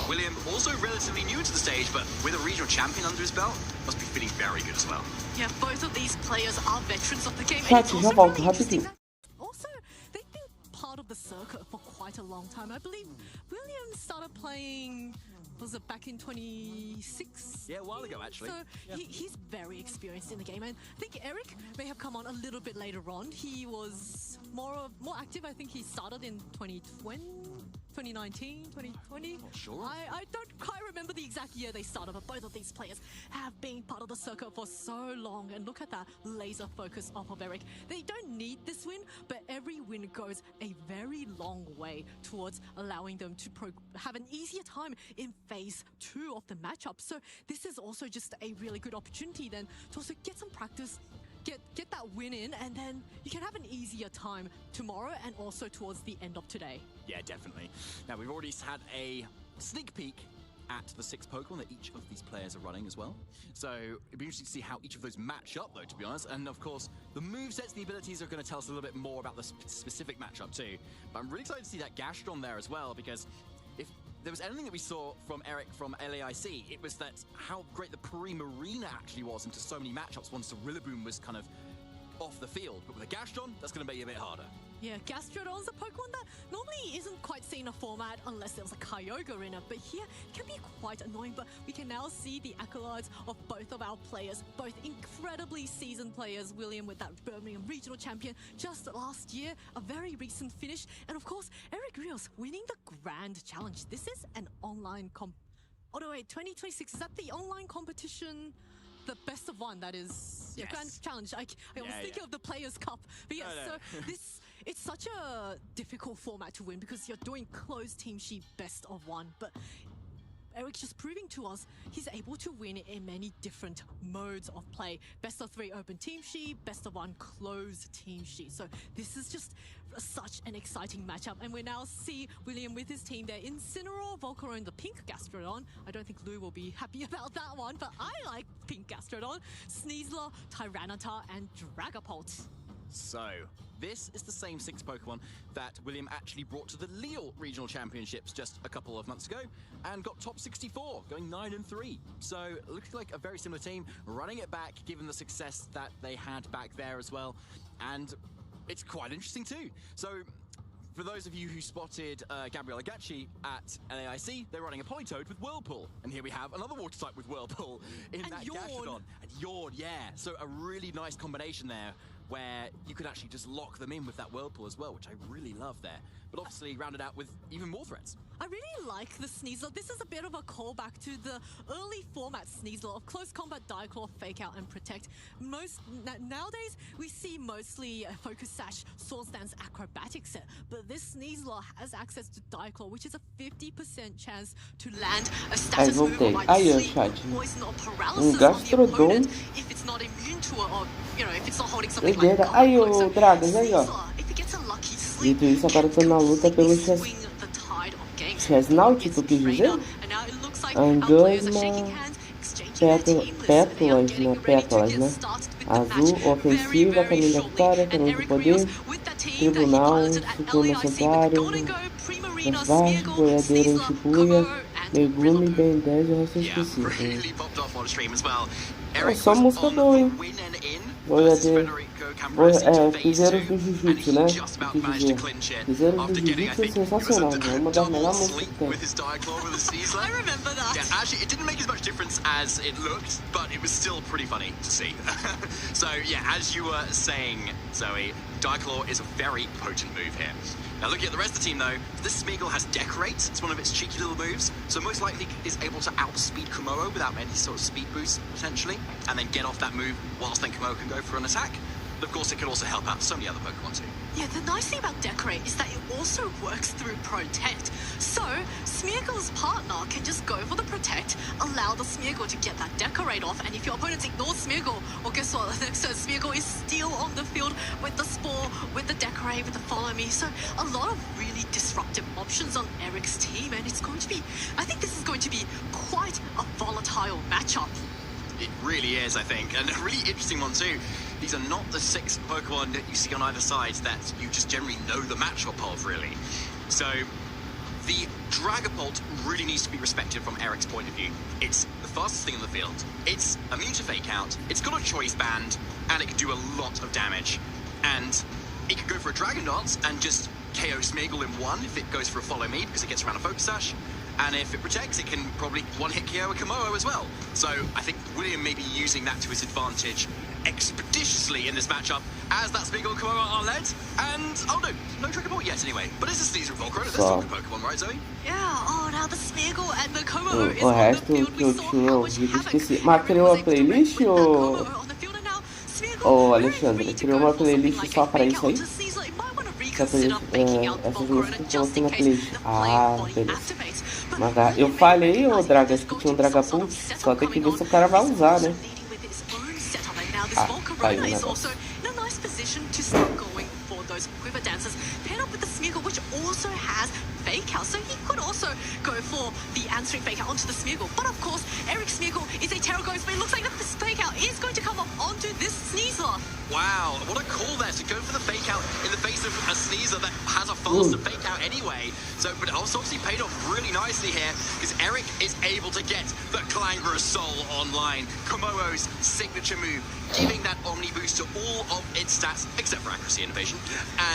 William, also relatively new to the stage, but with a regional champion under his belt, must be feeling very good as well. Yeah, both of these players are veterans of the game. Chat, já volto rapidinho. Also, they've been part of the circuit for quite a long time. I believe William started playing, was it back in 2006? Yeah, a while ago actually. So he's very experienced in the game, and I think Eric may have come on a little bit later on. He was more active. I think he started in 2019, 2020. Not sure. I don't quite remember the exact year they started, but both of these players have been part of the circuit for so long. And look at that laser focus off of Eric. They don't need this win, but every win goes a very long way towards allowing them to have an easier time in phase 2 of the matchup. So this is also just a really good opportunity then to also get some practice, get that win in, and then you can have an easier time tomorrow and also towards the end of today. Yeah, definitely. Now, we've already had a sneak peek at the 6 Pokemon that each of these players are running as well. So it'd be interesting to see how each of those match up, though, to be honest. And of course, the movesets and the abilities are going to tell us a little bit more about the specific matchup too. But I'm really excited to see that Gastron there as well, because if there was anything that we saw from Eric from LAIC, it was that how great the Pre-Marina actually was into so many matchups once the Rillaboom was kind of off the field. But with a Gastron, that's going to be a bit harder. Yeah, Gastrodon's a Pokemon that normally isn't quite seen in a format unless there was a Kyogre in it, but here it can be quite annoying. But we can now see the accolades of both of our players, both incredibly seasoned players. William with that Birmingham Regional Champion just last year, a very recent finish, and of course Eric Rios winning the Grand Challenge. This is an online Oh no, wait, 2026, is that the online competition? The best of one, that is your Grand Challenge. I was thinking of the Players' Cup. But yeah, so it's such a difficult format to win because you're doing closed team sheet best of one. But Eric's just proving to us he's able to win in many different modes of play. Best of 3 open team sheet, best of 1 closed team sheet. So this is just such an exciting matchup. And we now see William with his team there. Incineroar, Volcarone, the pink Gastrodon. I don't think Lou will be happy about that one, but I like pink Gastrodon. Sneasler, Tyranitar, and Dragapult. So, this is the same 6 Pokemon that William actually brought to the Lille Regional Championships just a couple of months ago and got top 64, going 9-3. So, looking like a very similar team, running it back, given the success that they had back there as well. And it's quite interesting too. So, for those of you who spotted Gabriel Agachi at LAIC, they're running a Politoed with Whirlpool. And here we have another water type with Whirlpool in that Gastrodon. And Yawn, yeah. So a really nice combination there where you could actually just lock them in with that Whirlpool as well, which I really love there. But obviously rounded out with even more threats. I really like the Sneasler. This is a bit of a callback to the early format Sneasler of Close Combat, Dire Claw, Fake Out, and Protect. Nowadays, we see mostly a Focus Sash, Sword Stance, Acrobatic set, but this Sneasler has access to Dire Claw, which is a 50% chance to land a status move or sleep, poison or paralysis on the opponent if it's not immune to it, or if it's not holding something like a aí o Dragas, aí ó. Dito isso, agora tô na luta pelo Chesnaut, tu quis dizer? Angasma, pétalas, né? Azul, ofensiva, caminho da vitória, caminho do poder, tribunal, ciclone santuário, Vargem, boiadeiro antibuia, legume, Ben 10 e o resto eu esqueci. Really popped off on stream as well. É só música boa, hein? Boiadeiro. Piseiros do Jiu-Jitsu, né? O que dizer? Piseiros do Jiu-Jitsu é sensacional, é uma das melhores músicas que tem. I remember that. Yeah, actually, it didn't make as much difference as it looked, but it was still pretty funny to see. So, yeah, as you were saying, Zoe, Diaclaw is a very potent move here. Now, looking at the rest of the team, though, this Smeagol has Decorate. It's one of its cheeky little moves, so most likely is able to outspeed Komodo without any sort of speed boost, potentially, and then get off that move whilst then Komodo can go for an attack. But of course, it could also help out so many other Pokemon too. Yeah, the nice thing about Decorate is that it also works through Protect. So, Smeagol's partner can just go for the Protect, allow the Smeagol to get that Decorate off, and if your opponent ignores Smeagol, well, guess what? The next turn, Smeagol is still on the field with the Spore, with the Decorate, with the Follow Me. So, a lot of really disruptive options on Eric's team, and it's going to be, I think this is going to be quite a volatile matchup. It really is, I think, and a really interesting one too. These are not the 6 Pokemon that you see on either side that you just generally know the matchup of, really. So, the Dragapult really needs to be respected from Eric's point of view. It's the fastest thing in the field. It's immune to Fake Out. It's got a Choice Band, and it can do a lot of damage. And it can go for a Dragon Dance and just KO Smeagol in one if it goes for a Follow Me because it gets around a Focus Sash. And if it protects, it can probably one-hit KO a Komodo as well. So I think William may be using that to his advantage expeditiously in this matchup as that Smeagol and Komodo are led. And, oh no Dragon Ball yet anyway. But it's a Sneasel Volcro, that's still good Pokemon, right, Zoe? Yeah, oh, now the Smeagol and the Komodo is O on the resto field. que eu tinha ouvido, esqueci. Mas criou uma playlist ou Alexandre? Criou uma playlist só para isso aí? Essas músicas que eu coloquei na playlist. Ah, beleza. Mas eu falei, ô Dragas, que tinha um Dragapult. Só tem que ver se o cara vai usar, né? Ah, caiu o negócio. Quiver Dancers paired up with the Smeagol, which also has Fake Out, so he could also go for the answering Fake Out onto the Smeagol. But of course, Eric Smeagol is a Terra Ghost, but it looks like the Fake Out is going to come up onto this Sneasler. Wow, what a call there to go for the Fake Out in the face of a Sneasler that has a faster Fake Out anyway. So, but it's obviously paid off really nicely here because Eric is able to get the Clangorous Soul online, Komodo's signature move, giving that Omni boost to all of its stats except for accuracy and evasion,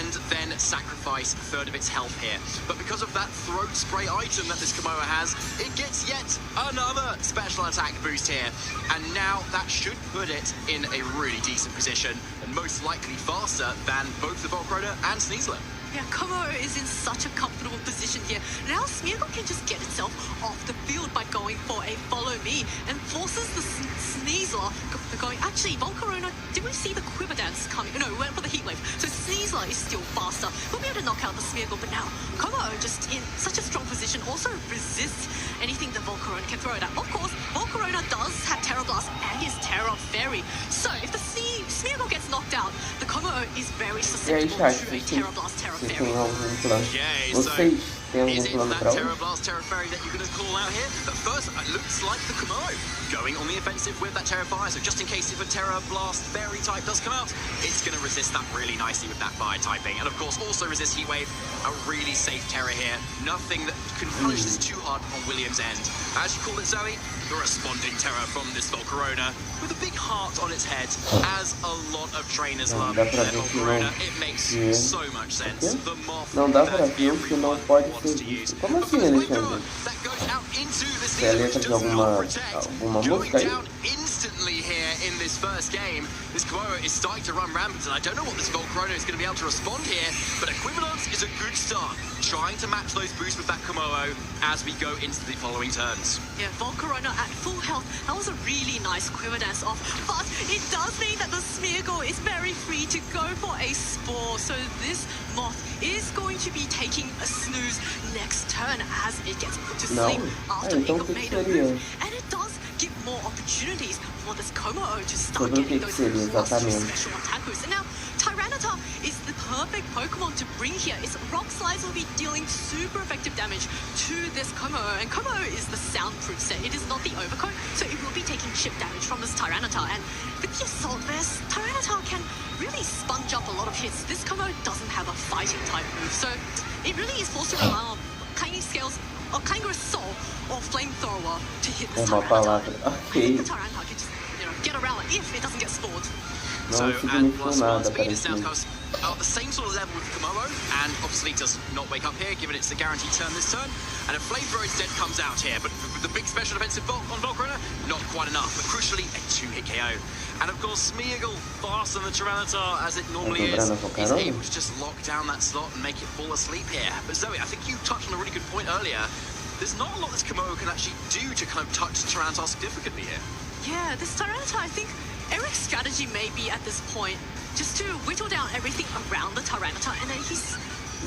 and then sacrifice a third of its health here. But because of that throat spray item that this Komodo has, it gets yet another special attack boost here, and now that should put it in a really decent position and most likely faster than both the Volcrona and Sneasler. Yeah, Komodo is in such a comfortable position here. Now Smeagol can just get itself off the field by going for a Follow Me and forces the Sneasler going. Actually, Volcarona, did we see the Quiver Dance coming? No, we went for the Heat Wave. So Sneasler is still faster. We'll be able to knock out the Smeagol, but now Komodo just in such a strong position also resists anything that Volcarona can throw at. Of course, Volcarona does have Terra Blast and his Terra Fairy. So if the Smeagol gets knocked out, the Komodo is very susceptible to a Terra Blast, Terra Fairy. Okay, so is it that Terra Blast, Terra Fairy that you're going to call out here? But first, it looks like the Komodo going on the offensive with that Terra Fire. So just in case if a Terra Blast Fairy type does come out, it's going to resist that really nicely with that Fire typing. And of course, also resist Heat Wave. A really safe Terra here. Nothing that can punish this too hard on William's end. As you call it, Zoe, the responding Terra from this Volcarona with a big heart on its head, as a lot of trainers love their Volcarona. It makes so much sense. The Moth não dá pra ver que não pode ser visto. Como assim, Alexandre? Você é letra de alguma música aí? Instantly here in this first game, this Komodo is starting to run rampant, and I don't know what this Volcarona is going to be able to respond here, but Equivalence is a good start, trying to match those boosts with that Komodo as we go into the following turns. Yeah, Volcarona at full health, that was a really nice Quiver Dance off, but it does mean that the Smeagol is very free to go for a Spore, so this Moth is going to be taking a snooze next turn as it gets put to sleep after it got made a move, and it does give more opportunities for this Komodo to start getting those special attack boosts. And now, Tyranitar is the perfect Pokemon to bring here. Its Rock Slides will be dealing super effective damage to this Komodo, and Komodo is the soundproof set. It is not the Overcoat, so it will be taking chip damage from this Tyranitar. And with the Assault Vest, Tyranitar can really sponge up a lot of hits. This Komodo doesn't have a fighting type move, so it really is forced to rely on scales or Kangaroo Soul or Flamethrower to hit this Uma Tyranitar. palavra. I think Ok. the Tyranitar can just, get around it if it doesn't get spawned. So, Não and significou plus one nada, speed is now aparentemente. at the same sort of level with Komodo, and obviously does not wake up here, given it's the guaranteed turn this turn. And a Flamethrower instead comes out here, but with the big special defensive on Volcarona, not quite enough, but crucially a 2-hit KO. And of course, Smeargle, faster than the Tyranitar, as it normally is able to just lock down that slot and make it fall asleep here. But Zoe, I think you touched on a really good point earlier. There's not a lot this Komodo can actually do to kind of touch the Tyranitar significantly here. Yeah, this Tyranitar, I think Eric's strategy may be at this point just to whittle down everything around the Tyranitar, and then he's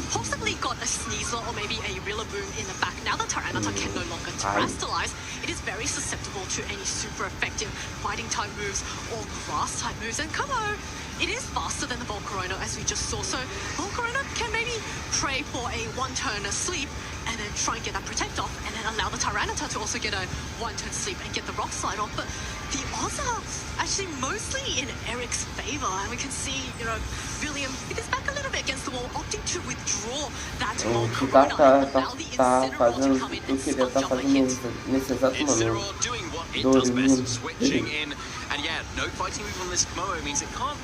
possibly got a Sneasler or maybe a Rillaboom in the back. Now the Tyranitar can no longer terrestrialize. It is very susceptible to any super effective fighting type moves or grass type moves. And Como, it is faster than the Volcarona, as we just saw. So Volcarona can maybe pray for a one-turn sleep and then try and get that protect off, and then allow the Tyranitar to also get a one-turn sleep and get the rock slide off. But the odds are actually mostly in Eric's favor, and we can see, William with his back a little bit against the wall, opting to withdraw that Volcarona and allow the Incineroar to come in and stun jump a hit. Incineroar doing what it does best, switching in, and yeah, no fighting move on this Komodo means it can't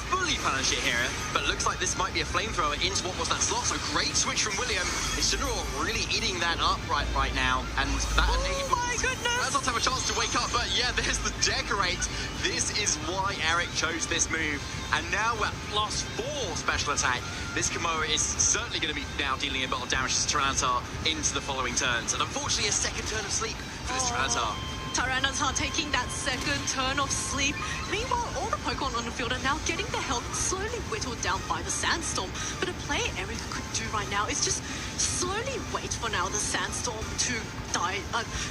fully punish it here, but it looks like this might be a Flamethrower into what was that slot, so great switch from William. Incineroar really eating that up right now, and that my goodness! Does not have a chance to wake up, but yeah, there's the Decorate. This is why Eric chose this move, and now we're at +4 special attack. This Komodo is certainly going to be now dealing a lot of damage to Tyranitar into the following turns, and unfortunately a second turn of sleep for this Tyranitar. Tyranitar taking that second turn of sleep. Meanwhile, all the Pokemon on the field are now getting their health slowly whittled down by the Sandstorm. But a play Eric could do right now is just slowly wait for now the Sandstorm to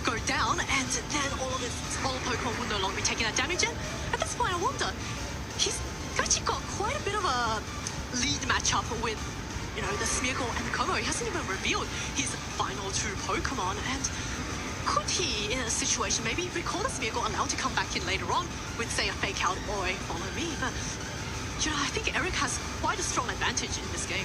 go down, and then all Pokemon will no longer be taking that damage. And at this point, I wonder, he's actually got quite a bit of a lead matchup with, the Smeargle and the Como. He hasn't even revealed his final two Pokemon, and could he, in a situation, maybe recall the Smeargle allowed to come back in later on with, say, a Fake Out or a Follow Me? But, I think Eric has quite a strong advantage in this game.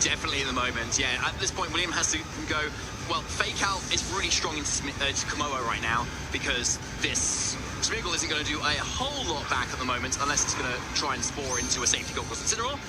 Definitely in the moment, yeah. At this point, William has to go, well, Fake Out is really strong into Komodo right now, because this Smeargle isn't going to do a whole lot back at the moment, unless it's going to try and spore into a safety goggles Incineroar.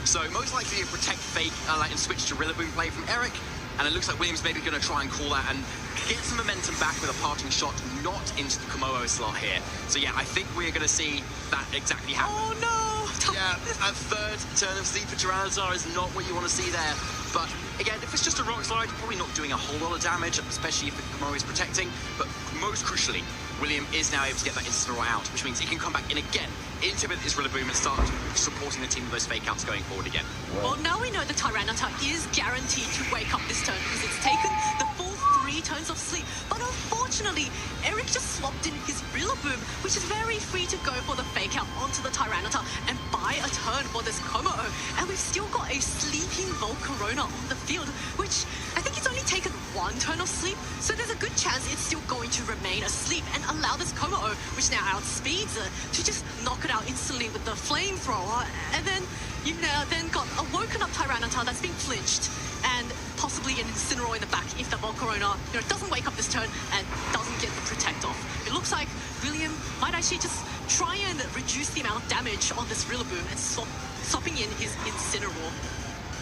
So most likely a Protect Fake and switch to Rillaboom play from Eric. And it looks like William's maybe going to try and call that and get some momentum back with a parting shot, not into the Komodo slot here. So yeah, I think we're going to see that exactly happen. Oh no! Yeah, a third turn of sleep for Tyranitar is not what you want to see there. But again, if it's just a rock slide, you're probably not doing a whole lot of damage, especially if the Komodo is protecting. But most crucially, William is now able to get that Incineroar out, which means he can come back in again, intimidate his Rillaboom and start supporting the team with those Fake Outs going forward again. Well, now we know the Tyranitar is guaranteed to wake up this turn, because it's taken the full 3 turns of sleep. But unfortunately, Eric just swapped in his Rillaboom, which is very free to go for the Fake Out onto the Tyranitar and buy a turn for this Komodo. And we've still got a sleeping Volcarona on the field, which I think it's only taken 1 turn of sleep, so there's a good chance it's still going to remain asleep and allow this Komodo, which now outspeeds it, to just knock it out instantly with the Flamethrower. And then you've now then got a woken up Tyranitar that's been flinched, and possibly an Incineroar in the back if the Volcarona doesn't wake up this turn and doesn't get the Protect off. It looks like William might actually just try and reduce the amount of damage on this Rillaboom and swapping in his Incineroar.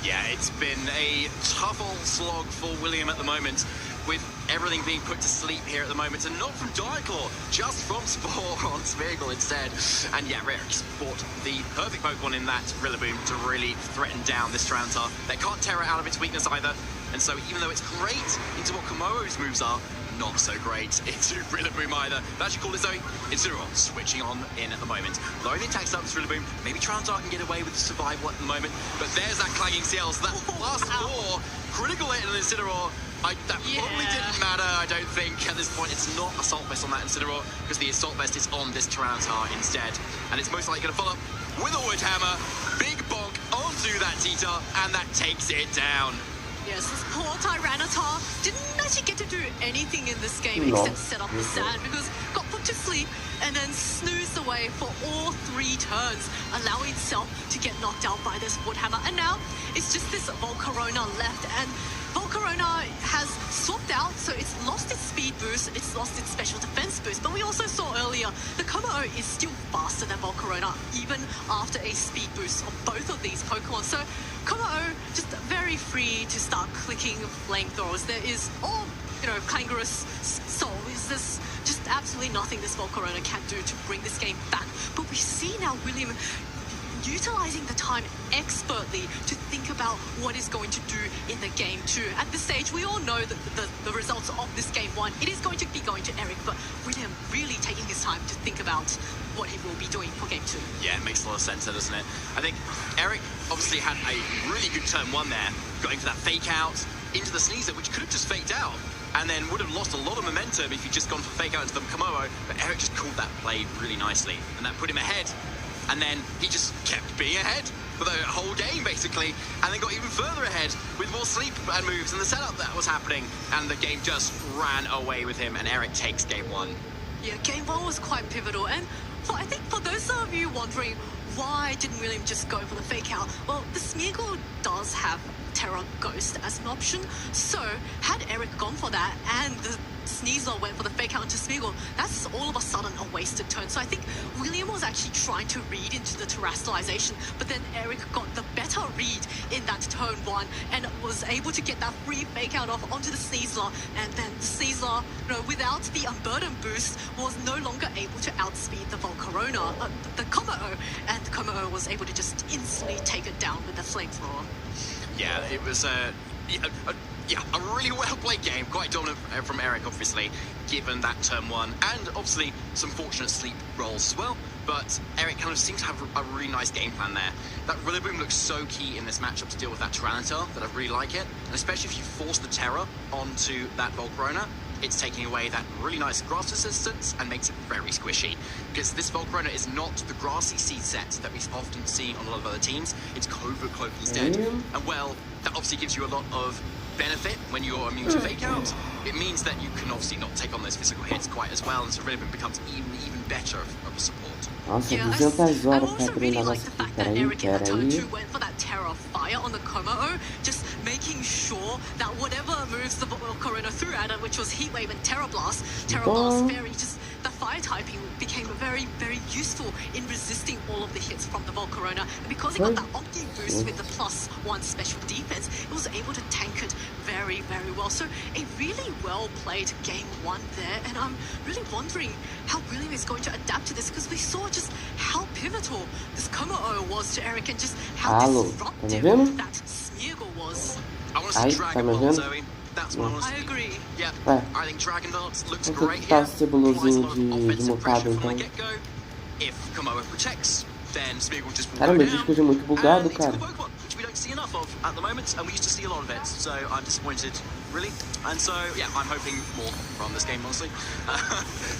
Yeah, it's been a tough old slog for William at the moment, with everything being put to sleep here at the moment, and not from Diaclaw, just from Spore on Smeargle instead. And yeah, Eric's bought the perfect Pokemon in that Rillaboom to really threaten down this Tyranitar. They can't tear it out of its weakness either, and so even though it's great into what Komodo's moves are, not so great into Rillaboom either. But as you call it, Zoe, Incineroar switching on in at the moment. Lowering the attack start with Rillaboom. Maybe Tyranitar can get away with the survival at the moment, but there's that clanging CL, so that +4 critical hit on Incineroar. That probably didn't matter, I don't think. At this point, it's not Assault Vest on that Incineroar, because the Assault Vest is on this Tyranitar instead. And it's most likely going to follow up with a Wood Hammer. Big bonk onto that Tita, and that takes it down. Yes, this poor Tyranitar didn't actually get to do anything in this game except set up the sand, because got put to sleep and then snoozed away for all 3 turns, allowing itself to get knocked out by this Wood Hammer. And now it's just this Volcarona left, and Volcarona has swapped out, so it's lost its speed boost, it's lost its special defense boost, but we also saw earlier the Kommo-o is still faster than Volcarona, even after a speed boost on both of these Pokemon. So Kommo-o just very free to start clicking flamethrowers. There is all, clangorous soul. Is this just absolutely nothing this Volcarona can do to bring this game back. But we see now William utilizing the time expertly to think about what is going to do in the game too. At this stage, we all know that the results of this game one, it is going to be going to Eric, but William really taking his time to think about what he will be doing for game two. Yeah, it makes a lot of sense, doesn't it? I think Eric obviously had a really good turn one there, going for that fake out into the Sneasler, which could have just faked out and then would have lost a lot of momentum if he'd just gone for fake out into the Kommo-o, but Eric just called that play really nicely, and that put him ahead. And then he just kept being ahead for the whole game, basically, and then got even further ahead with more sleep and moves and the setup that was happening, and the game just ran away with him, and Eric takes game one. Yeah, game one was quite pivotal, and I think for those of you wondering why didn't William just go for the fake out, well, the Smeargle does have Terra Ghost as an option, so had Eric gone for that and the Sneasler went for the fake out into Smeargle, that's all of a sudden a wasted turn. So I think William was actually trying to read into the terrestrialization, but then Eric got the better read in that turn one and was able to get that free fake out off onto the Sneasler, and then the Sneasler, without the Unburden boost, was no longer able to outspeed the Volcarona, the Kommo-o, and the Kommo-o was able to just instantly take it down with the flamethrower. Yeah, it was a really well-played game, quite dominant from Eric, obviously, given that turn one, and obviously some fortunate sleep rolls as well, but Eric kind of seems to have a really nice game plan there. That Rillaboom looks so key in this matchup to deal with that Tyranitar, that I really like it, and especially if you force the Terra onto that Volcarona, it's taking away that really nice grass resistance and makes it very squishy. Because this Volcarona is not the grassy seed set that we've often seen on a lot of other teams. It's Covert Cloak instead. And well, that obviously gives you a lot of benefit when you're immune to fake out. It means that you can obviously not take on those physical hits quite as well, and so Rillaboom becomes even better of a support. Nossa, 200 horas pra treinar nossa equipe. Eric in that turn 2 went for that Terra Fire on the Kommo-o, just making sure that whatever moves the Volcarona threw at it, which was Heat Wave and Terra Blast, Fairy, just the fire typing became very, very useful in resisting all of the hits from the Volcarona. And because it got that Omni boost with the +1 special defense, it was able to tank it very, very well. So a really well-played game one there, and I'm really wondering how William is going to adapt to this, because we saw just how pivotal this Kommo-o was to Eric and just how disruptive that Smeargle was. I want to see Dragon Ball, Zoe. That's what I want to see. I agree. Yeah, I think Dragon Dance looks Vou great tentar here. esse cebulosinho de mocado, então. If Kommo-o protects, then Smeargle just will Cara, go meu down. disco é muito bugado, cara. Which we don't see enough of at the moment, and we used to see a lot of it, so I'm disappointed, really. And so, yeah, I'm hoping more from this game, honestly.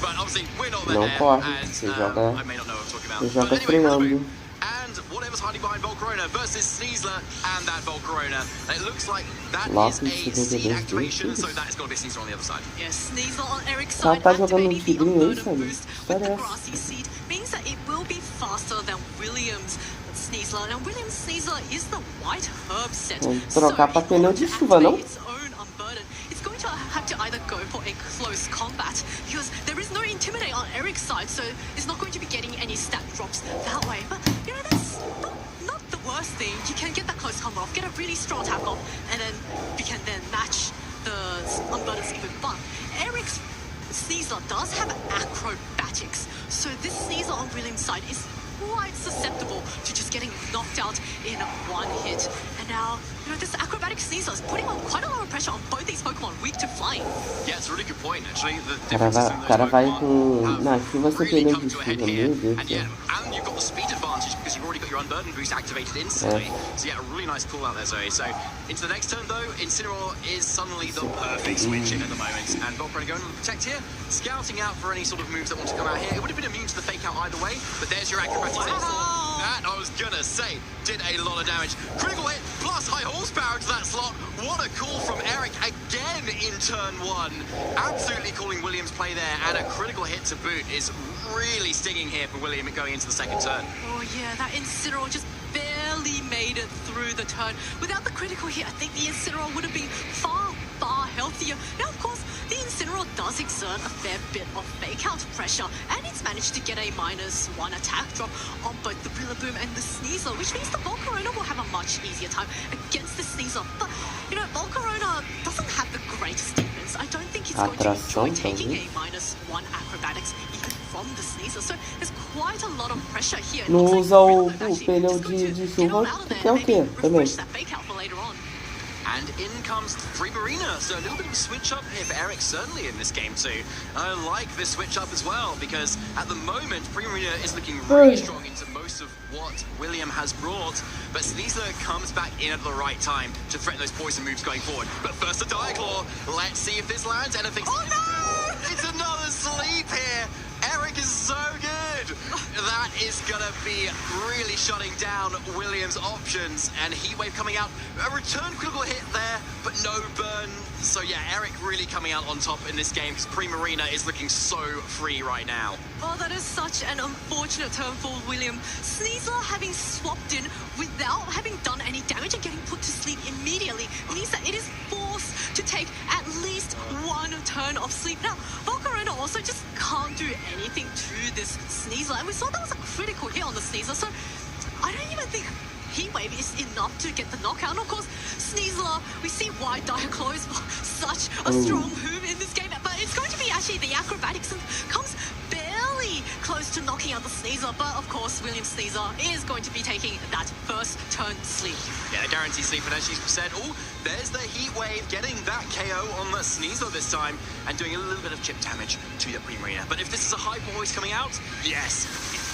But obviously, we're not there, Não corre, and você joga, I may not know what I'm talking about. você joga But anyway, treinando. and whatever's hiding behind Volcarona versus Sneasler and that Volcarona. It looks like that Lápis is a seed 72 activation, so that is going to be Sneasler on the other side. Yes, Sneasler on Eric's Ela side, tá jogando um activating the tigrinho aí, Unburden sabe? boost História with é the essa? Grassy Seed, means that it will be faster than Williams Sneasler. And Williams Sneasler is the white herb set. Vamos trocar pra pneu de chuva, não? Its own Unburden, it's going to have to either go for a close combat, because there is no Intimidate on Eric's side, so it's not going to be getting any stat drops that way. But, that's not the worst thing. You can get that close combat off, get a really strong attack off, and then you can then match the Unburden scheme with fun. Eric's Sneasler does have acrobatics, so this Sneasler on Williams' side is quite susceptible to just getting knocked out in one hit. And now, this acrobatic Sneasler is putting on quite a lot of pressure on both these Pokemon weak to flying. Yeah, it's a really good point, actually. The Cara differences vai, in those cara vai Pokemon com... Na chuva você really pneu come de to a head chuva, here. meu Deus do And céu. yeah, and you've got the speed advantage because you've already got your Unburden boost activated instantly. So yeah, a really nice call out there, Zoe. So into the next turn though, Incineroar is suddenly the perfect switch in at the moment. And Volcarona going to protect here, scouting out for any sort of moves that want to come out here. It would have been immune to the fake out either way, but there's your acrobatic onslaught. That, I was gonna say, did a lot of damage. Critical hit plus high horsepower into that slot. What a call from Eric again in turn one. Absolutely calling Williams' play there, and a critical hit to boot is really stinging here for William going into the second turn. Oh yeah, that Incineroar just barely barely made it through the turn. Without the critical hit, I think the Incineroar would have been far healthier. Now, of course, the Incineroar does exert a fair bit of fake-out pressure, and it's managed to get a -1 attack drop on both the Rillaboom and the Sneasler, which means the Volcarona will have a much easier time against the Sneasler. But, you know, Volcarona doesn't have the greatest defense. I don't think he's going to enjoy taking a -1 acrobatics even from the Sneasler. So there's quite a lot of pressure here. Não usa o pneu de chuva, que é o quê? Também. And in comes Primarina, so a little bit of a switch up here for Eric, certainly in this game too. I like this switch up as well, because at the moment, Primarina is looking really strong into most of what William has brought, but Sneasler comes back in at the right time to threaten those poison moves going forward. But first a Diaclaw, let's see if this lands anything. Oh no! It's another sleep here! Eric is so good! That is gonna be really shutting down Williams' options, and Heatwave coming out. A return critical hit there, but no burn. So yeah, Eric really coming out on top in this game, because Primarina is looking so free right now. Oh, that is such an unfortunate turn for William. Sneasler having swapped in without having done any damage and getting put to sleep immediately means that it is forced to take at least 1 turn of sleep. Now, Volcarona also just can't do anything to this Sneasler, and we saw that was a critical hit on the Sneasler, so I don't even think Heatwave is enough to get the knockout. And of course, Sneasler, we see why Diaclaw is such a strong move in this game, but it's going to be actually the acrobatics and comes barely close to knocking out the Sneasler. But of course, William Sneasler is going to be taking that first turn sleep. Yeah, guaranteed sleep, and as you said, oh, there's the Heatwave getting that KO on the Sneasler this time and doing a little bit of chip damage to the Primarina. But if this is a Hyper Voice coming out, yes,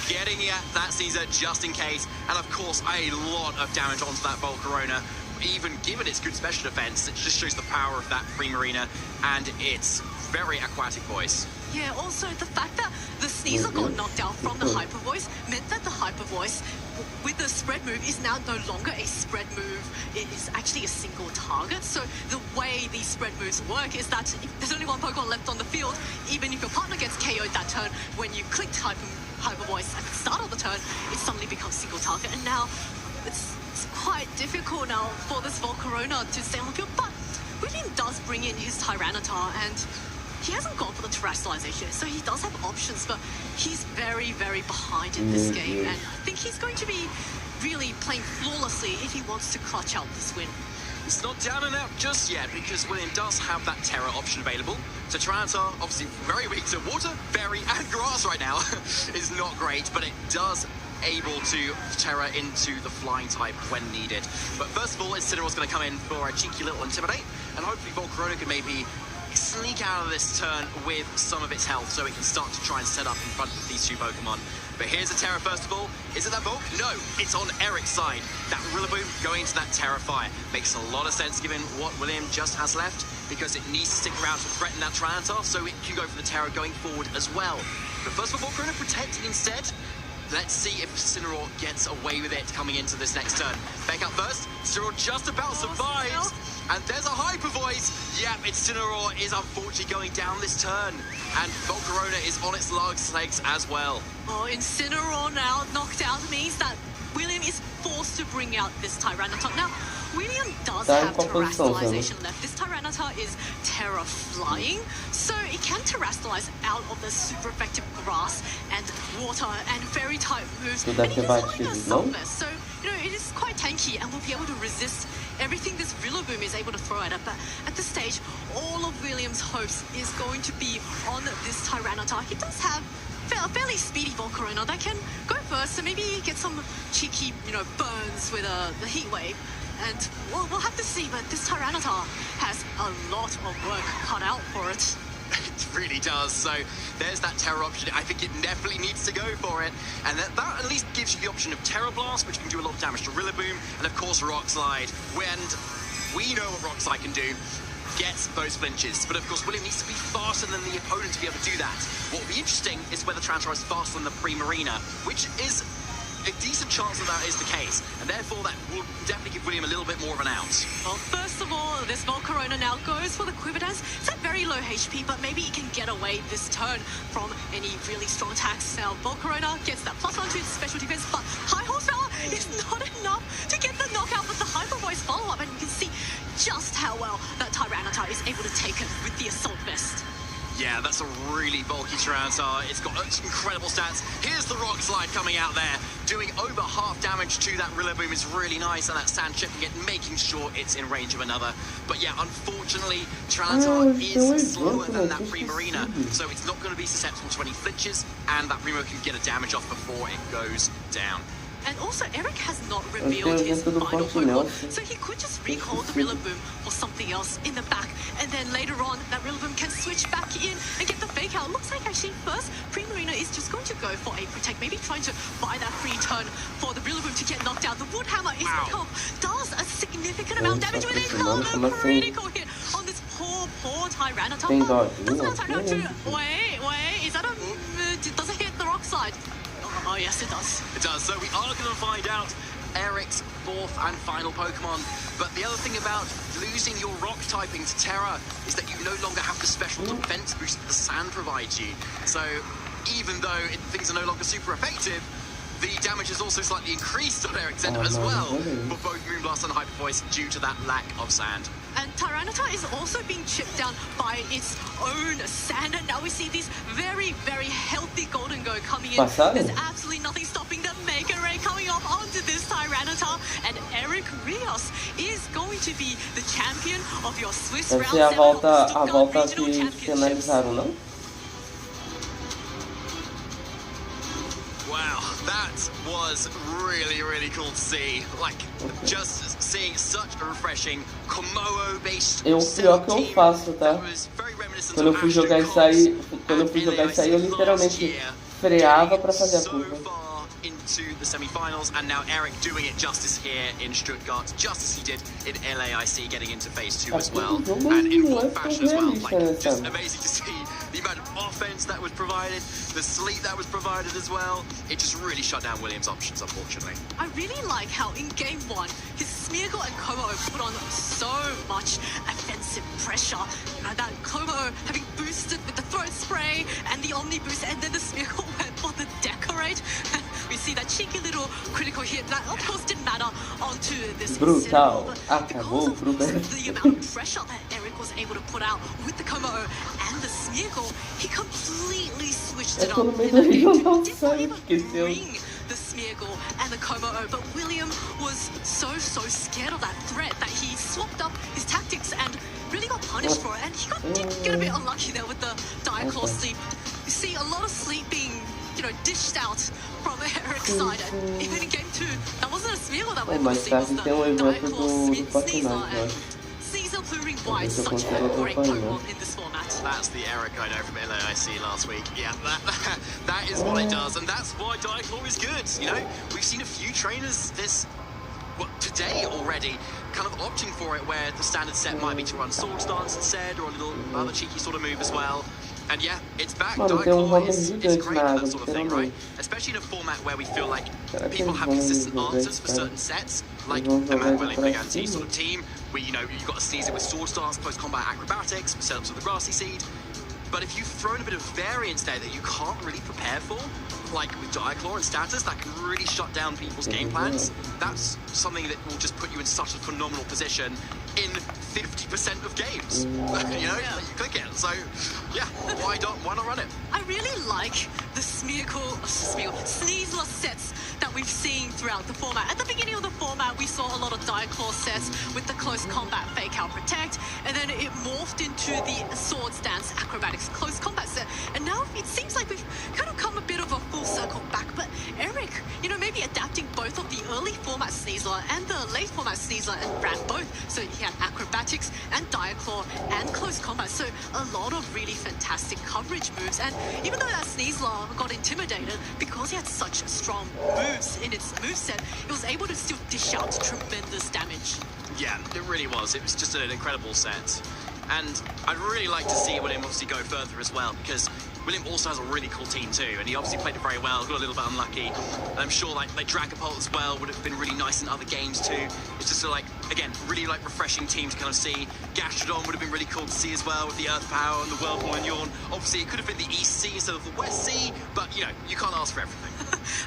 getting at that Sneasler just in case, and of course a lot of damage onto that Volcarona. Even given its good special defense, it just shows the power of that Primarina and its very aquatic voice. Yeah, also the fact that the Sneasler got knocked out from the Hyper Voice meant that the Hyper Voice with the spread move is now no longer a spread move. It is actually a single target. So the way these spread moves work is that if there's only one Pokemon left on the field, even if your partner gets KO'd that turn, when you click Hyper Voice at the start of the turn, it suddenly becomes single target. And now it's quite difficult now for this Volcarona to stay on the field. But William does bring in his Tyranitar, and he hasn't gone for the terrestrialization, so he does have options, but he's very, very behind in this game, and I think he's going to be really playing flawlessly if he wants to clutch out this win. It's not down and out just yet, because William does have that Terra option available. So Tyranitar, obviously very weak to water, berry, and grass right now, is not great, but it does able to Terra into the flying type when needed. But first of all, Incineroar's going to come in for a cheeky little Intimidate, and hopefully Volcarona can maybe sneak out of this turn with some of its health so it can start to try and set up in front of these two Pokemon. But here's a Terra first of all. Is it that Volk? No, it's on Eric's side. That Rillaboom going into that Terra Fire makes a lot of sense given what William just has left, because it needs to stick around to threaten that Tyranitar so it can go for the Terra going forward as well. But first of all, Volcarona protecting instead. Let's see if Incineroar gets away with it coming into this next turn. Back up first. Incineroar just about survives. And there's a Hyper Voice. Yep, Incineroar is unfortunately going down this turn. And Volcarona is on its legs as well. Oh, Incineroar now knocked out means that William is forced to bring out this Tyranitar. Now, William does have terrestrialization left. This Tyranitar is Terra Flying, so it can terrestrialize out of the super effective grass and water and fairy type moves. And it is holding a surface, so you know it is quite tanky and will be able to resist everything this Rillaboom is able to throw at it. But at this stage, all of William's hopes is going to be on this Tyranitar. He does have a fairly speedy Volcarona that can go first, so maybe get some cheeky, burns with the Heat Wave. And we'll have to see, but this Tyranitar has a lot of work cut out for it. It really does. So there's that Terra option. I think it definitely needs to go for it. And that at least gives you the option of Terra Blast, which can do a lot of damage to Rillaboom, and of course Rock Slide. When we know what Rock Slide can do, gets those flinches. But of course, William needs to be faster than the opponent to be able to do that. What will be interesting is whether Tyranitar is faster than the Primarina, which is a decent chance that is the case, and therefore that will definitely give William a little bit more of an out. Well, first of all, this Volcarona now goes for the Quiver Dance. It's at very low HP, but maybe it can get away this turn from any really strong attacks. Now, Volcarona gets that +1 to special defense, but high horsepower is not enough is able to take it with the assault vest. Yeah, that's a really bulky Tyranitar. It's got incredible stats. Here's the rock slide coming out there. Doing over half damage to that Rillaboom is really nice, and that sand chipping it, making sure it's in range of another. But yeah, unfortunately, Tyranitar is slower than that Primarina, so it's not going to be susceptible to any flinches, and that Primo can get a damage off before it goes down. And also, Eric has not revealed his final Pokemon, so he could just recall the Rillaboom or something else in the back, and then later on, that Rillaboom can switch back in and get the fake out. Looks like actually first, Primarina is just going to go for a Protect, maybe trying to buy that free turn for the Rillaboom to get knocked out. The Wood Hammer is does a significant amount of damage with it. A critical hit on this poor Tyranitar. Doesn't that turn out to... Wait, is that a... does it hit the rock slide? Oh, yes, it does. It does. So we are going to find out Eric's fourth and final Pokemon. But the other thing about losing your rock typing to Terra is that you no longer have the special defense boost that the sand provides you. So even though things are no longer super effective, the damage is also slightly increased on Eric's end as well for both Moonblast and Hyper Voice due to that lack of sand. And Tyranitar is also being chipped down by its own sand. And now we see these very, very healthy Golden Go coming in. There's absolutely nothing stopping the Mega Ray coming off onto this Tyranitar. And Eric Rios is going to be the champion of your Swiss Round 7 of the Stuttgart Regional Championships. Wow, that was really, really cool to see. Like, just seeing such a refreshing Komodo-based o pior que eu faço, tá? Quando eu fui jogar isso aí, eu literalmente freava pra fazer a curva. Into the semi-finals, and now Eric doing it justice here in Stuttgart, just as he did in LAIC, getting into phase 2 as well, and in full fashion as well. Like, just amazing to see the amount of offense that was provided, the sleep that was provided as well. It just really shut down Williams' options, unfortunately. I really like how in game 1, his Smeargle and Como put on so much offensive pressure. You know, that Como having boosted with the throat spray and the Omni boost, and then the Smeargle went for the Decorate. We see that cheeky little critical hit that, of course, didn't matter onto this Brutal. Because of the amount of pressure that Eric was able to put out with the Como and the Smeargle, he completely switched it up. Did not even bring the Smeargle and the Como, but William was so scared of that threat that he swapped up his tactics and really got punished for it. And he did get a bit unlucky there with the Diaclaw sleep. You see a lot of sleep being, you know, dished out from Eric's side, and even in game 2, that wasn't a Smeargle that went missing, it was the Diaclaw Sneasler, and Sneasler proving why it's such a great Pokemon in this format. That's the Eric I know from LAIC last week. Yeah, that is what it does, and that's why Diaclaw is good. You know, we've seen a few trainers today already kind of opting for it, where the standard set might be to run Sword Stance instead, or a little other cheeky sort of move as well. And yeah, it's back. Diaclaw is great for that sort of thing, right? Especially in a format where we feel like people have consistent answers for certain sets, like a Manuel Briganti sort of team, where, you know, you've got to sneeze it with Sword Stance, close combat acrobatics, setups with the Grassy Seed. But if you've thrown a bit of variance there that you can't really prepare for, like with Diaclaw and status, that can really shut down people's game plans. That's something that will just put you in such a phenomenal position in 50% of games. You know, you click it. So, yeah, why not run it? I really like the Sneasler sets that we've seen throughout the format. At the beginning of the format, we saw a lot of Diaclaw sets with the close combat fake out protect, and then it morphed into the sword stance acrobatics close combat set. And now it seems like we've kind of come a bit of a full circle back. But Eric, you know, maybe adapting both of the early format Sneasler and the late format Sneasler and ran both. So he had acrobatics and Diaclaw and close combat. So a lot of really fantastic coverage moves. And even though that Sneasler got intimidated, because he had such strong moves in its moveset, it was able to still dish out tremendous damage. Yeah, it really was. It was just an incredible set. And I'd really like to see William obviously go further as well, because William also has a really cool team too, and he obviously played it very well, got a little bit unlucky. And I'm sure like Dragapult as well would have been really nice in other games too. It's just sort of like, again, really like refreshing team to kind of see. Gastrodon would have been really cool to see as well with the Earth Power and the Whirlpool and Yawn. Obviously it could have been the East Sea instead of the West Sea, but you know, you can't ask for everything.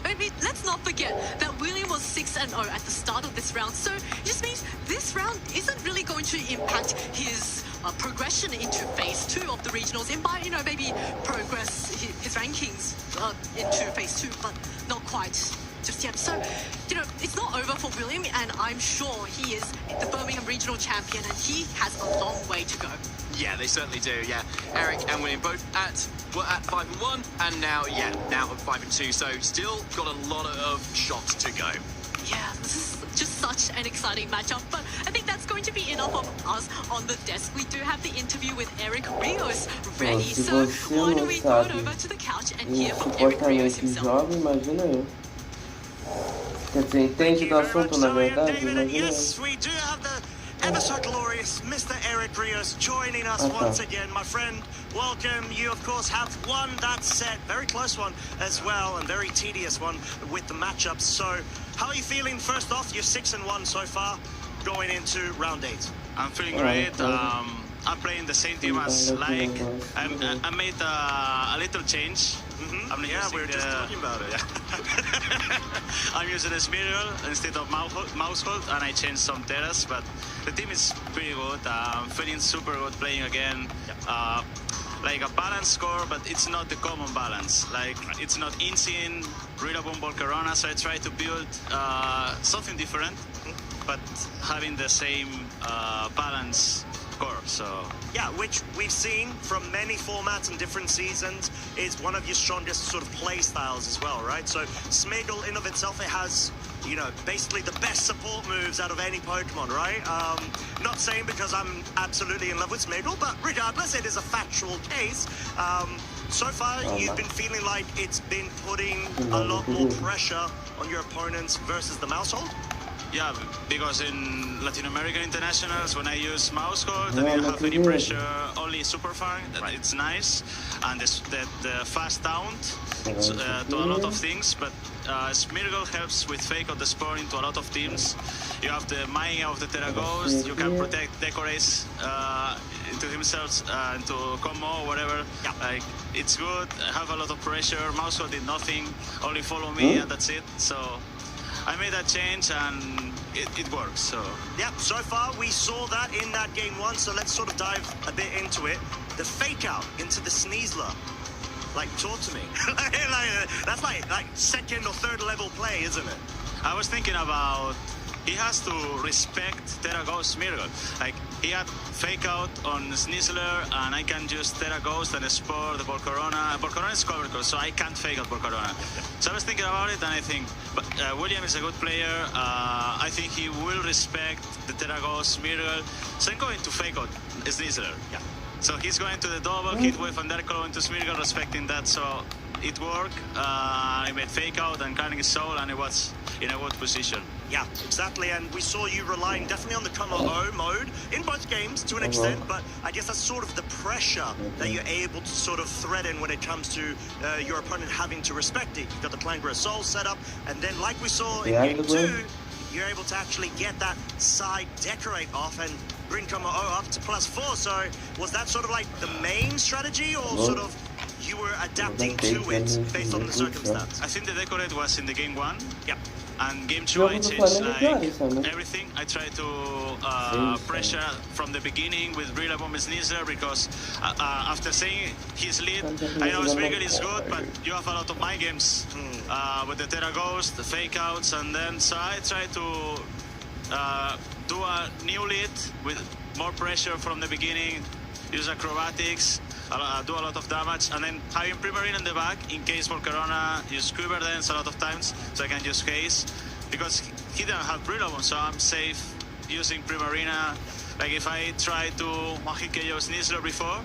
Maybe let's not forget that William was 6-0 at the start of this round, so it just means this round isn't really going to impact his progression into phase 2 of the regionals. And by, maybe progress his rankings into phase 2, but not quite just yet. So, it's not over for William, and I'm sure he is the Birmingham regional champion, and he has a long way to go. Yeah, they certainly do. Yeah, Eric and William both were at 5-1, and now at 5-2. So still got a lot of shots to go. Yeah, this is just such an exciting matchup. But I think that's going to be enough of us on the desk. We do have the interview with Eric Rios ready. So why don't we go over to the couch and hear from Eric Rios himself? Imagina eu. Quer dizer, entende do assunto, na verdade? Imagina eu. Yes, we do have the ever so glorious Mr. Eric Rios joining us once again. My friend, welcome. You, of course, have won that set. Very close one as well, and very tedious one with the matchups. So, how are you feeling? First off, you're 6-1 so far, going into round 8. I'm feeling great. I'm playing the same team as like. I made a little change. Yeah, we were just talking about it. Yeah. I'm using a Smeargle instead of Mousehold, and I changed some Terras, but the team is pretty good. I'm feeling super good playing again. Like a balanced score, but it's not the common balance. Like, it's not Insane, Rillaboom, Volcarona, so I try to build something different, but having the same balance score, so... Yeah, which we've seen from many formats and different seasons is one of your strongest sort of play styles as well, right? So Smeargle in of itself, it has, basically the best support moves out of any Pokemon, right? Not saying because I'm absolutely in love with Smeargle, but regardless, it is a factual case. So far, you've been feeling like it's been putting a lot more pressure on your opponents versus the Mousehold? Yeah, because in Latin American internationals, when I use Mousehold, I don't have any pressure, only Super Fang. It's nice, and the fast taunt to a lot of things. But Smeargle helps with fake out the spore into a lot of teams. You have the Maya of the Terra Ghost. You can protect Decorates into himself, into Como, whatever. Yeah. Like, it's good. I have a lot of pressure. Mousehold did nothing, only follow me, and that's it. So I made that change, and it works. So yeah, so far we saw that in that game 1. So let's sort of dive a bit into it. The fake out into the Sneasler. Like, talk to me. That's like second or third level play, isn't it? I was thinking about, he has to respect Terra Ghost Smeargle. Like, he had fake out on Sneasler, and I can use Terra Ghost and Spore the Volcarona. Volcarona is cover code, so I can't fake out Volcarona. So I was thinking about it, and I think William is a good player. I think he will respect the Terra Ghost Smeargle. So I'm going to fake out Sneasler. Yeah. So he's going to the double hit with and they're going to Smeargle, respecting that. So it worked. I made fake out and Carnegie Soul, and it was in a good position. Yeah, exactly, and we saw you relying definitely on the Como-O mode in both games to an extent, but I guess that's sort of the pressure that you're able to sort of thread in when it comes to your opponent having to respect it. You've got the Plangora Soul set up, and then like we saw in game 2, you're able to actually get that side decorate off and bring Como-O up to +4, so was that sort of like the main strategy, or sort of you were adapting to it based on the circumstance? I think the decorate was in the game 1. Yeah. And game 2, I changed like everything. I tried to pressure from the beginning with Rillaboom Sneasler, because after seeing his lead, I know Smeargle is good, but you have a lot of mind games with the Terra Ghost, the fake outs, and then so I tried to do a new lead with more pressure from the beginning, use acrobatics, do a lot of damage, and then having Primarina in the back in case Volcarona use Quiver Dance a lot of times, so I can use Haze, because he didn't have Rillaboom, so I'm safe using Primarina. Like, if I try to Mahikeyo Sneasler before,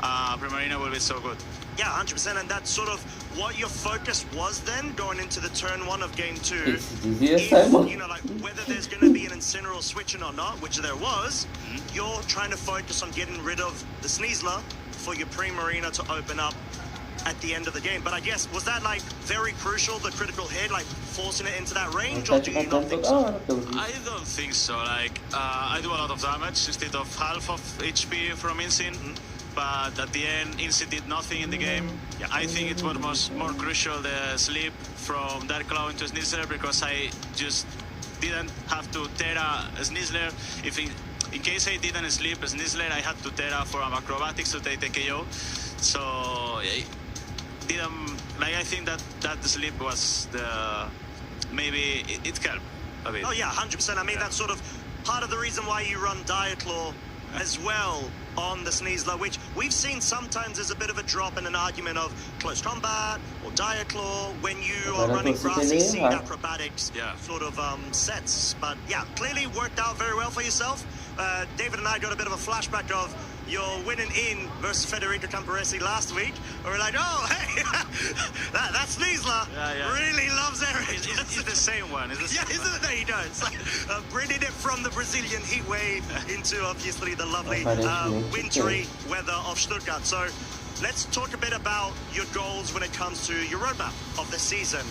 Primarina will be so good. Yeah, 100%, and that's sort of what your focus was then, going into the turn 1 of game 2. If, like, whether there's going to be an Incineroar switching or not, which there was, you're trying to focus on getting rid of the Sneasler for your Primarina to open up at the end of the game. But I guess, was that like very crucial, the critical hit, like forcing it into that range, or do you not think so? I don't think so. Like, I do a lot of damage instead of half of HP from Insane, but at the end, Insane did nothing in the game. Yeah. I think it was more crucial, the sleep from Dark Claw into Sneasler, because I just didn't have to Terra Sneasler. in case I didn't sleep, Snizzler, I had to Terra for acrobatics to take the KO. So I think that the sleep was maybe it helped a bit. Oh yeah, 100%. I mean, that's sort of part of the reason why you run Diaclaw as well on the Sneasler, which we've seen sometimes there's a bit of a drop in an argument of close combat or Diaclaw when you are running grassy seed acrobatics sort of sets. But yeah, clearly worked out very well for yourself. David and I got a bit of a flashback of your winning in versus Federico Camporesi last week. Where we're like, oh, hey, that Sneasler really loves Eric. It's the same one. It's the same isn't it? There you go. It's like bringing it from the Brazilian heat wave into obviously the lovely wintry weather of Stuttgart. So let's talk a bit about your goals when it comes to your roadmap of the season.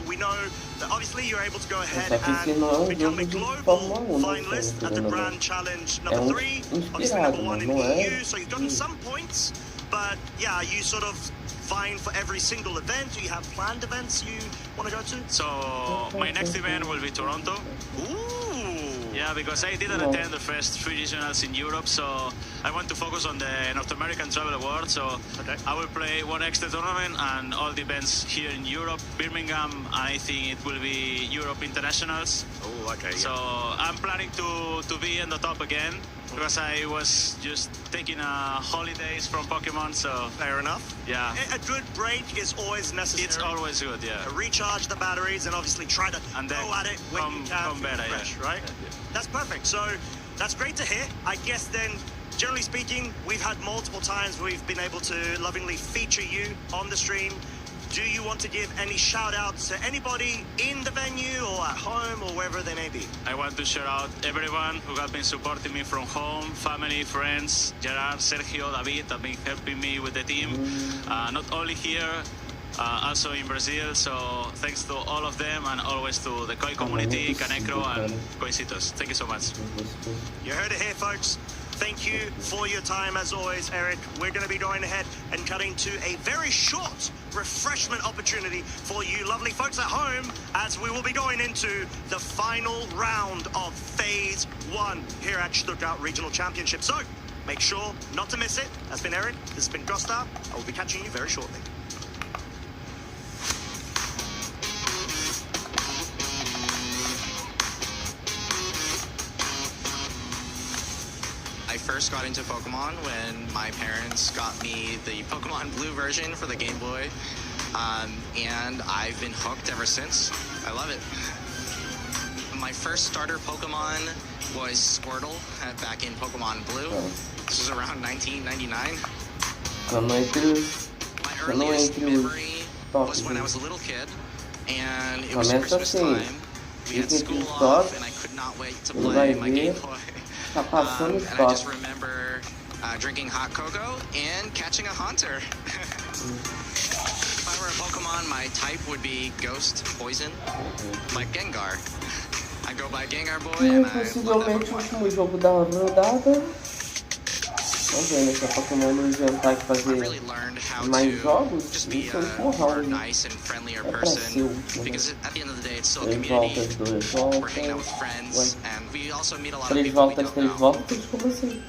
We know that obviously you're able to go ahead and become a global finalist at the Grand Challenge number 3, obviously number 1 in the EU, so you've gotten some points, but yeah, you sort of vying for every single event? Do you have planned events you want to go to? So my next event will be Toronto. Yeah, because I didn't attend the first 3 regionals in Europe, so I want to focus on the North American Travel Award. So I will play one extra tournament and all the events here in Europe, Birmingham, I think it will be Europe Internationals. Oh, okay. So I'm planning to be in the top again, because I was just taking holidays from Pokemon, so... Fair enough. Yeah. A good break is always necessary. It's always good, yeah. Recharge the batteries and obviously try to go at it when you can better, fresh, right? Yeah. That's perfect. So that's great to hear. I guess then, generally speaking, we've had multiple times we've been able to lovingly feature you on the stream. Do you want to give any shout-outs to anybody in the venue or at home or wherever they may be? I want to shout out everyone who have been supporting me from home, family, friends, Gerard, Sergio, David have been helping me with the team, not only here, also in Brazil. So thanks to all of them and always to the Koi community, Canecro and Koicitos. Thank you so much. You heard it here, folks. Thank you for your time, as always, Eric. We're going to be going ahead and cutting to a very short refreshment opportunity for you lovely folks at home, as we will be going into the final round of Phase 1 here at Stuttgart Regional Championship. So make sure not to miss it. That's been Eric. This has been Costa. I will be catching you very shortly. I first got into Pokemon when my parents got me the Pokemon Blue version for the Game Boy, and I've been hooked ever since. I love it. My first starter Pokemon was Squirtle back in Pokemon Blue. This was around 1999. My earliest memory was when I was a little kid, and it was Christmas time. We had school off, and I could not wait to play my Game Boy. And I just remember drinking hot cocoa and catching a Haunter. If I were a Pokemon, my type would be Ghost, Poison, like Gengar. I go by Gengar Boy and I possivelmente o último jogo da rodada. Vamos ver se a Pokémon não inventar que fazer mais jogos. Isso é um porrão. É pra ser o último. Três voltas. Três voltas? Como assim?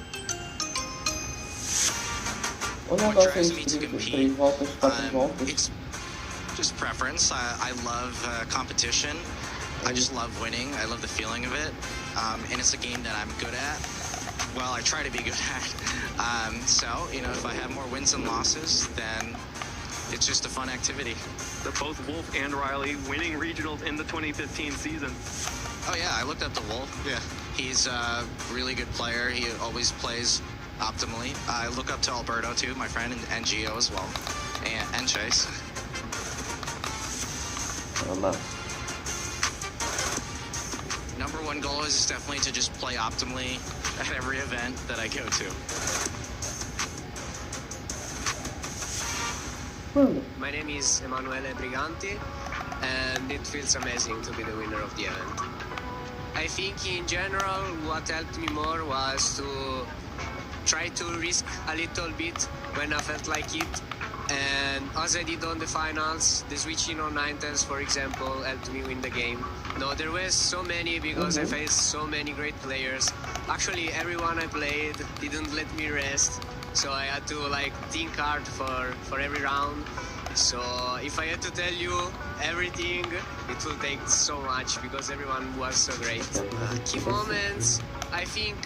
O negócio é escrito. 3 voltas, 4 voltas. Just preference. I love competition. I just love winning. I love the feeling of it. And it's a game that I'm good at. Well, I try to be good at. So, you know, if I have more wins and losses, then it's just a fun activity. Both Wolf and Riley winning regionals in the 2015 season. Oh yeah, I looked up to Wolf. Yeah. He's a really good player. He always plays optimally. I look up to Alberto too, my friend, and Gio as well. And Chase. Number one goal is definitely to just play optimally at every event that I go to. My name is Emanuele Briganti, and it feels amazing to be the winner of the event. I think in general what helped me more was to try to risk a little bit when I felt like it, And as I did on the finals, the switching on 9-10s, for example, helped me win the game. No, there were so many because I faced so many great players. Actually, everyone I played didn't let me rest, so I had to like think hard for every round. So if I had to tell you everything, it will take so much because everyone was so great. Key moments, I think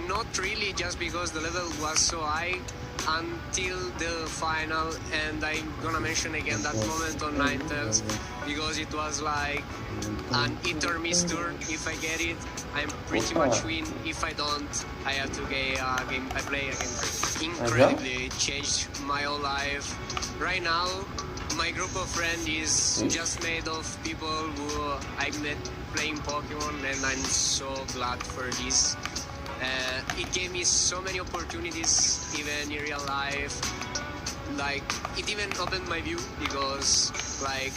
not really, just because the level was so high until the final, and I'm gonna mention again that moment on 9-10s because it was like an hit or miss turn. If I get it, I'm pretty much win. If I don't, I have to I play again. Incredibly, it changed my whole life. Right now, my group of friends is just made of people who I met playing Pokemon, and I'm so glad for this. It gave me so many opportunities, even in real life. Like, it even opened my view because, like,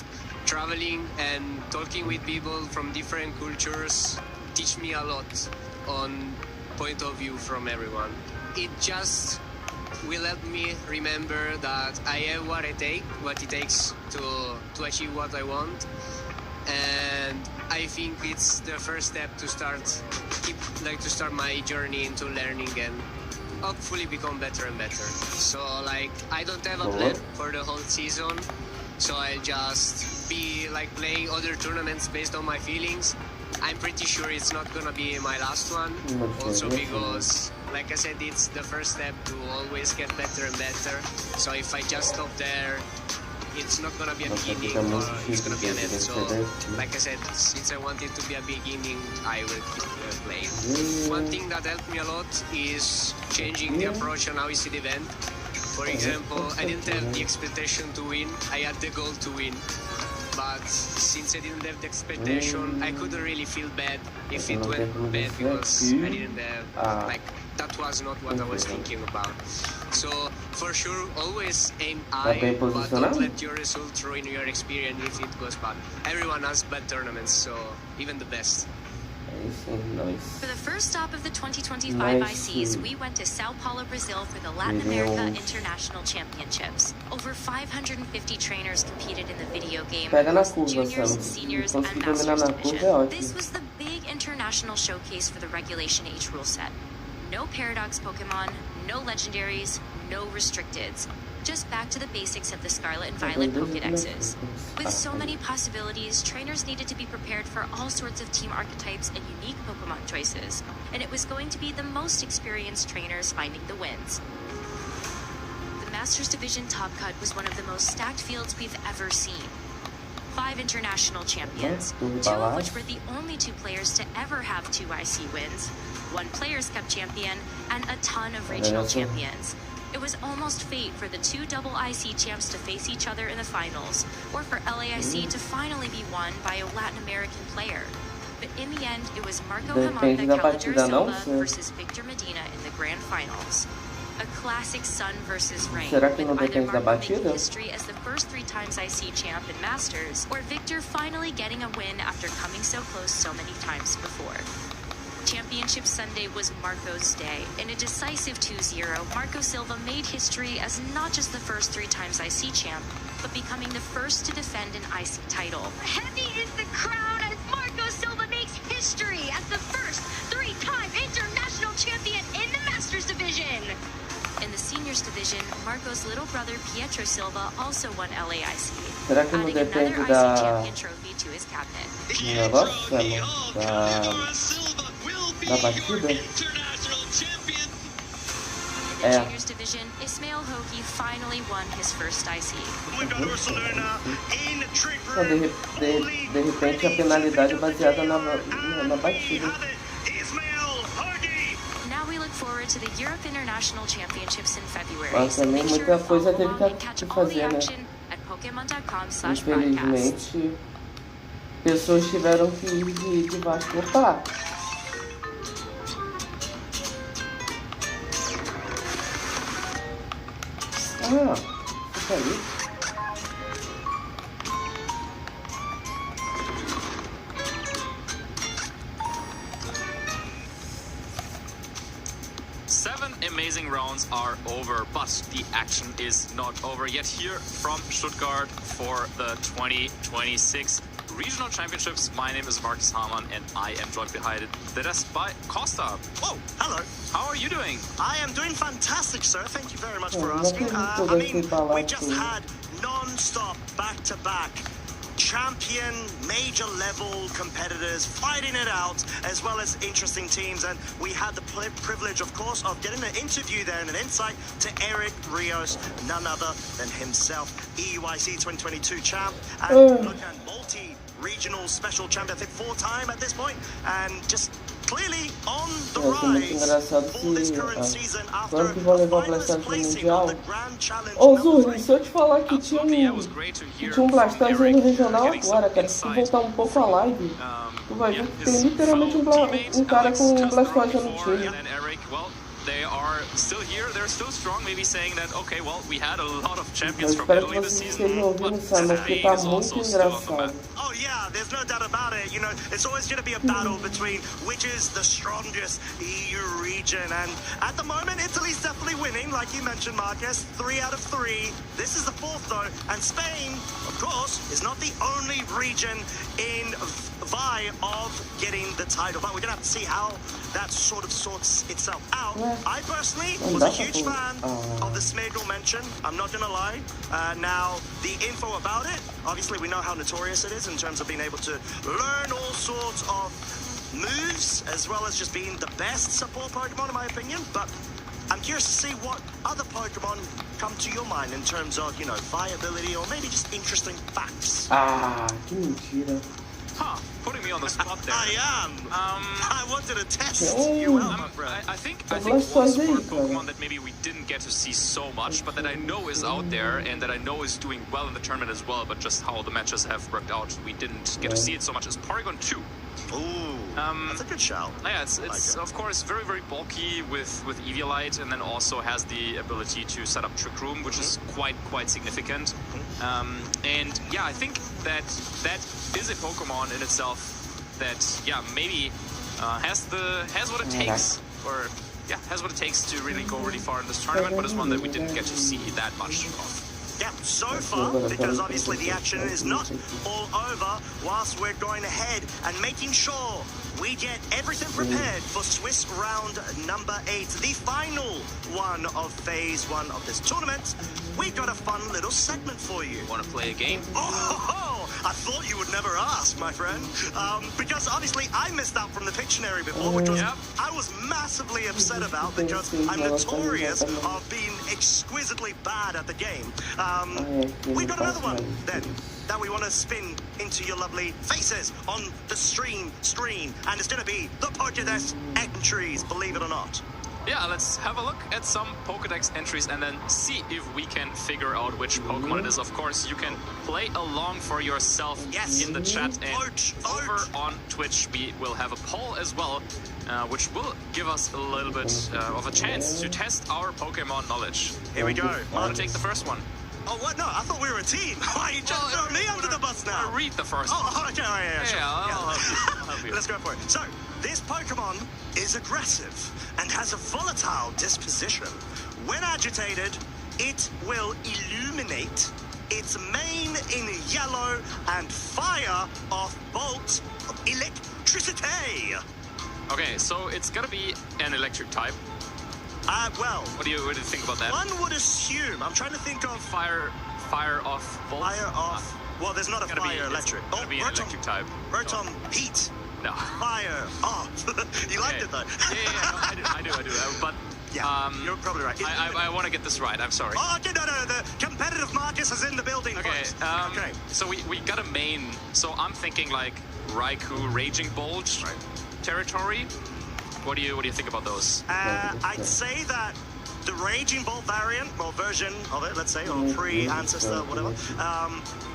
traveling and talking with people from different cultures teach me a lot on point of view from everyone. It just will help me remember that I have what it takes to achieve what I want. And I think it's the first step to start my journey into learning and hopefully become better and better. So like, I don't have a plan for the whole season, so I'll just be like playing other tournaments based on my feelings. I'm pretty sure it's not gonna be my last one, also because, like I said, it's the first step to always get better and better. So if I just stop there, it's not gonna be a beginning, or it's gonna be an end. So, like I said, since I want it to be a beginning, I will keep playing. One thing that helped me a lot is changing the approach on how I see the event. For example, I didn't have the expectation to win, I had the goal to win. But since I didn't have the expectation, I couldn't really feel bad if it went bad because I didn't have, like, that was not what I was thinking about. So, for sure, always aim high, but don't let your result ruin your experience if it goes bad. Everyone has bad tournaments, so even the best. For the first stop of the 2025 ICs, we went to Sao Paulo, Brazil for the Latin America International Championships. Over 550 trainers competed in the video game, juniors, seniors, and masters division. This was the big international showcase for the Regulation H rule set. No Paradox Pokemon, no Legendaries, no Restricteds. Just back to the basics of the Scarlet and Violet Pokédexes. With so many possibilities, trainers needed to be prepared for all sorts of team archetypes and unique Pokemon choices, and it was going to be the most experienced trainers finding the wins. The Masters Division Top Cut was one of the most stacked fields we've ever seen. 5 international champions, 2 of which were the only 2 players to ever have 2 IC wins, 1 Players' Cup champion, and a ton of regional champions. It was almost fate for the 2 double IC champs to face each other in the finals, or for LAIC to finally be won by a Latin American player. But in the end, it was Marco Hamada Cavalier Silva versus Victor Medina in the grand finals. A classic sun versus rain, with either Marco making history as the first 3 times IC champ in Masters, or Victor finally getting a win after coming so close so many times before. Championship Sunday was Marco's day. In a decisive 2-0, Marco Silva made history as not just the first 3 times IC champ, but becoming the first to defend an IC title. Heavy is the crown as Marco Silva makes history as the first 3-time international champion in the Masters Division. In the Seniors Division, Marco's little brother Pietro Silva also won LAIC, Será que não adding another depende IC da... champion trophy to his cabinet. negócio, da batida? In the Juniors Division, Ismail Hoki finally won his first IC. De repente a penalidade é baseada na batida. Now we look forward to the Europe International Championships in February. Mas So também make sure muita to coisa follow teve along and catch que all the fazer, né? action at Pokemon.com/broadcast. Infelizmente, pessoas tiveram que ir de baixo. Opa! Ah, fica aí. amazing rounds are over, but the action is not over yet here from Stuttgart for the 2026 Regional Championships. My name is Marcus Hamann, and I am joined behind the desk by Costa. Oh, hello. How are you doing? I am doing fantastic, sir. Thank you very much for asking. I mean, we just had non-stop, back-to-back champion, major level competitors fighting it out, as well as interesting teams. And we had the privilege, of course, of getting an interview there and an insight to Eric Rios, none other than himself, EUIC 2022 champ, and multi-regional special champ, I think 4-time at this point, and just clearly on the rise for this current season after a finalist placing on the Grand Challenge. Ô, Zurri, se eu te falar que tinha um Blastoise aí no regional agora, cara, se tu voltar um pouco a live, tu vai ver que tem literalmente um cara com um Blastoise no time. They are still here, they're still strong, maybe saying that, okay, well, we had a lot of champions from Italy this season, but today is also still on the map. Oh yeah, there's no doubt about it. You know, it's always going to be a battle between which is the strongest EU region, and at the moment, Italy's definitely winning, like you mentioned, Marcus, 3 out of 3. This is the 4th though, and Spain, of course, is not the only region in vie of getting the title, but we're going to have to see how that sort of sorts itself out. I personally was a huge fan of the Smeagol mention, I'm not gonna lie. Now, the info about it, obviously we know how notorious it is in terms of being able to learn all sorts of moves, as well as just being the best support Pokemon in my opinion, but I'm curious to see what other Pokemon come to your mind in terms of, you know, viability or maybe just interesting facts. Que mentira. Huh, putting me on the spot there. I am. I wanted to test you out, my friend. I think one sport Pokemon that maybe we didn't get to see so much, but that I know is out there and that I know is doing well in the tournament as well, but just how the matches have worked out, we didn't get to see it so much as Porygon 2. Ooh, that's a good shout. Yeah, it's like of course very, very bulky with Eviolite, and then also has the ability to set up Trick Room, which is quite significant. And yeah, I think that is a Pokemon in itself that, yeah, maybe has what it takes, or yeah, has what it takes to really go really far in this tournament, but is one that we didn't get to see that much of. Yeah, so far, because obviously the action is not all over, whilst we're going ahead and making sure we get everything prepared for Swiss round number 8, the final one of phase 1 of this tournament. We've got a fun little segment for you. Want to play a game? Oh, I thought you would never ask, my friend. Because obviously I missed out from the Pictionary before, which was I was massively upset about, because I'm notorious of being exquisitely bad at the game. We've got another one then that we want to spin into your lovely faces on the stream, and it's going to be the Pokédex entries, believe it or not. Yeah, let's have a look at some Pokédex entries and then see if we can figure out which Pokemon it is. Of course, you can play along for yourself in the chat, and over on Twitch we will have a poll as well, which will give us a little bit of a chance to test our Pokemon knowledge. Here we go. I'm gonna take the first one. Oh, what? No, I thought we were a team. Why you just throw me under the bus now? I'll read the first one. Oh, okay, sure. I'll help you. Let's go for it. So, this Pokemon is aggressive and has a volatile disposition. When agitated, it will illuminate its mane in yellow and fire off bolts of electricity. Okay, so it's gotta be an electric type. Well, what do you think about that? One would assume. I'm trying to think of fire off bolts. Fire off. Well, there's not a fire electric. It's gotta be an electric type. Rotom heat. No. Fire off. You liked it though. Yeah, I do. But yeah, you're probably right. I want to get this right. I'm sorry. Oh, okay, no. The competitive Marcus is in the building. Okay. So we got a main. So I'm thinking like Raikou, Raging Bolt territory. What do you think about those? I'd say that the Raging Bolt variant, or version of it, let's say, or pre-ancestor, whatever,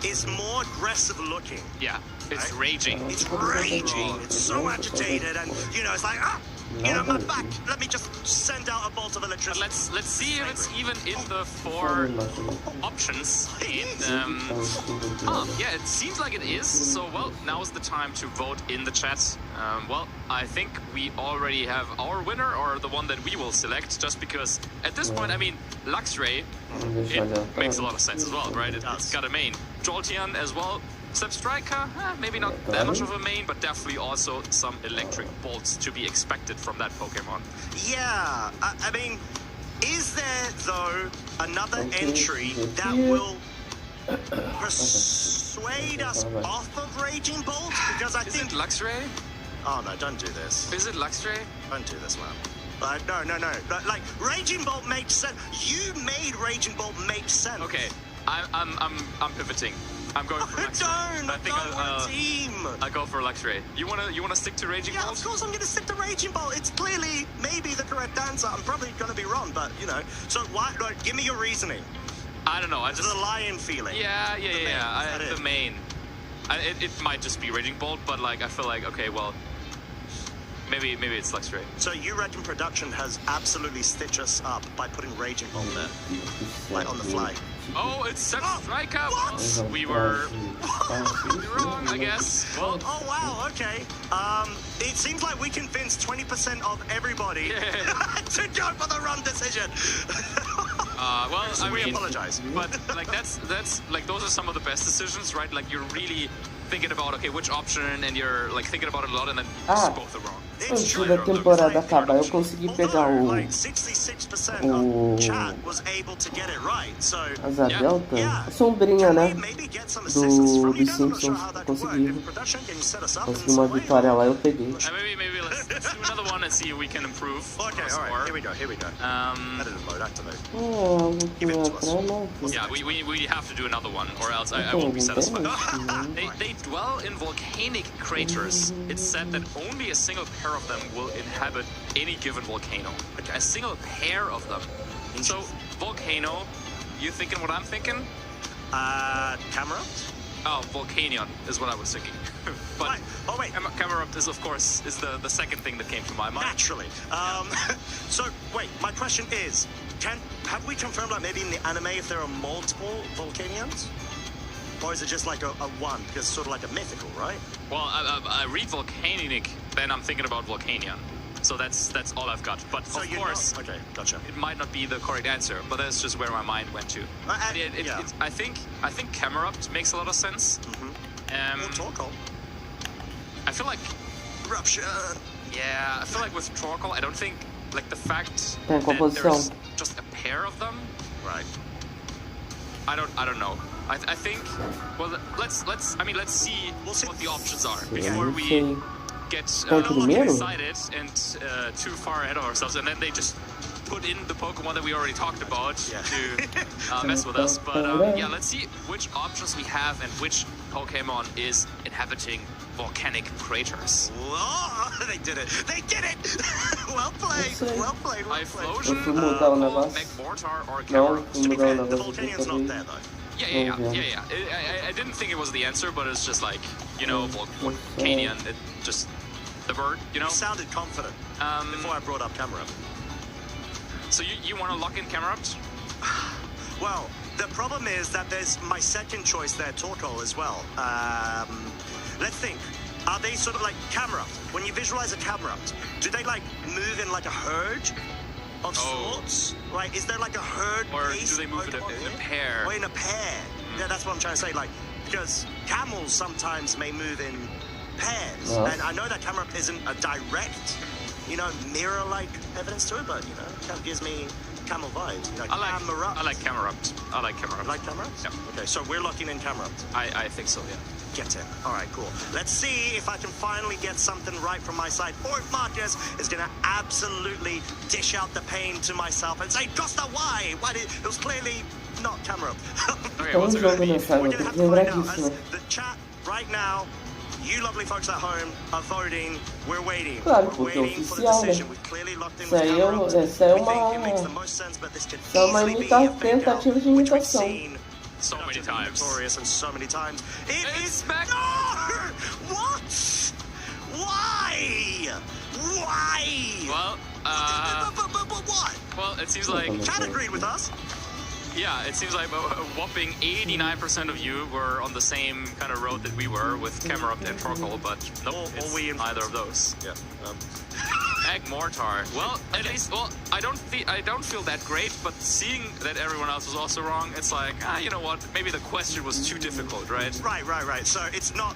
is more aggressive looking. Yeah, it's raging. It's raging. It's so agitated, and, you know, it's like, you know, my back. Let me just send out a bolt of electricity. But let's see if it's even in the 4 options. Yeah, it seems like it is. So, well, now is the time to vote in the chat. Well, I think we already have our winner, or the one that we will select, just because at this point, I mean, Luxray, it makes a lot of sense as well, right? It's got a main. Jolteon as well. Step Striker, maybe not that much of a main, but definitely also some electric bolts to be expected from that Pokemon. Yeah, I mean, is there, though, another entry that will persuade us off of Raging Bolt? Because I think... Is it Luxray? Oh, no, don't do this. Is it Luxray? Don't do this, man. No. Like, Raging Bolt makes sense. You made Raging Bolt make sense. Okay, I'm pivoting. I'm going for Luxray. I think I'll go for Luxray. You wanna stick to Raging Bolt? Yeah, of course I'm gonna stick to Raging Bolt. It's clearly maybe the correct answer. I'm probably gonna be wrong, but you know. So why? Like, give me your reasoning. I don't know. I just the lion feeling. Yeah. The main. It might just be Raging Bolt, but like I feel like okay, well, maybe it's Luxray. So you reckon production has absolutely stitched us up by putting Raging Bolt there, like on the fly? Oh, it's Step Striker. What? We were wrong, I guess. Well, oh wow, okay. It seems like we convinced 20% of everybody to go for the wrong decision. Well, I we mean, apologize, but like that's like those are some of the best decisions, right? Like you're really thinking about okay, which option, and you're like thinking about it a lot, and then just both are wrong. Antes da temporada acabar, eu consegui pegar asa delta, a sombrinha, né, dos Simpsons, consegui uma vitória lá, eu peguei. Maybe let's do another one and see if we can improve. Okay, alright, here we go. Yeah, we have to do another one, or else I won't be satisfied. They dwell in volcanic craters. It's said that only a single pair of them will inhabit any given volcano. A single pair of them. So, volcano, you thinking what I'm thinking? Camera? Oh, Volcanion is what I was thinking. But right. Oh wait, Camerupt is of course the second thing that came to my mind. Naturally. So wait, my question is, have we confirmed like maybe in the anime if there are multiple Volcanions? Or is it just like a one? Because it's sort of like a mythical, right? Well, I read Volcanic, then I'm thinking about Volcanion. So that's all I've got. But so of course, okay, gotcha. It might not be the correct answer, but that's just where my mind went to. I think Camerupt makes a lot of sense. Or Torkoal. I feel like Eruption. Yeah, I feel like with Torkoal, I don't think like the fact that there's just a pair of them. Right. I don't know. I think. Well, let's see what the options are before we get excited and too far ahead of ourselves, and then they just put in the Pokemon that we already talked about to mess with us. But yeah, let's see which options we have and which Pokemon is inhabiting volcanic craters. Oh, they did it! They did it! Well played! Well played! Typhlosion, Magmortar, or Camerupt. To be fair, the Volcanion's not there though. Yeah. I didn't think it was the answer, but it's just like, you know, Volcanion, it just, the bird, you know? You sounded confident before I brought up Camerupt. So you want to lock in Camerupt? Well, the problem is that there's my second choice there, Torkoal, as well. Let's think. Are they sort of like Camerupt? When you visualize a Camerupt, do they like move in like a herd of sorts? Right? Is there like a herd? Or do they move in a pair? Or in a pair. Yeah, that's what I'm trying to say. Like, because camels sometimes may move in pairs. And I know that Camerupt isn't a direct, you know, mirror-like evidence to it, but, you know, it kind of gives me camel vibes. You know, I like Camerupt. Like Camerupt? Yeah. Okay, so we're locking in Camerupt. I think so, yeah. Get in. All right, cool. Let's see if I can finally get something right from my side. Or if Marcus is going to absolutely dish out the pain to myself and say, Costa, why? It was clearly not Camerupt. Okay, what's it going to be? We're going to have to find out as the chat right now. You lovely folks at home are voting. We're waiting. Claro, we're waiting for the decision. We've clearly locked in with Camerupt. Essa é uma tentativa de imitação. So many times. Notorious and so many times. It's back. No! What? Why? here. Well, but what? Well, it seems like... Chat agreed with us. Yeah, it seems like a whopping 89% of you were on the same kind of road that we were with Camerupt and Torkoal, but nope, it's neither of those. Yeah. Egg Mortar. Well, at least, well, I don't feel that great, but seeing that everyone else was also wrong, it's like, you know what? Maybe the question was too difficult, right? Right. So it's not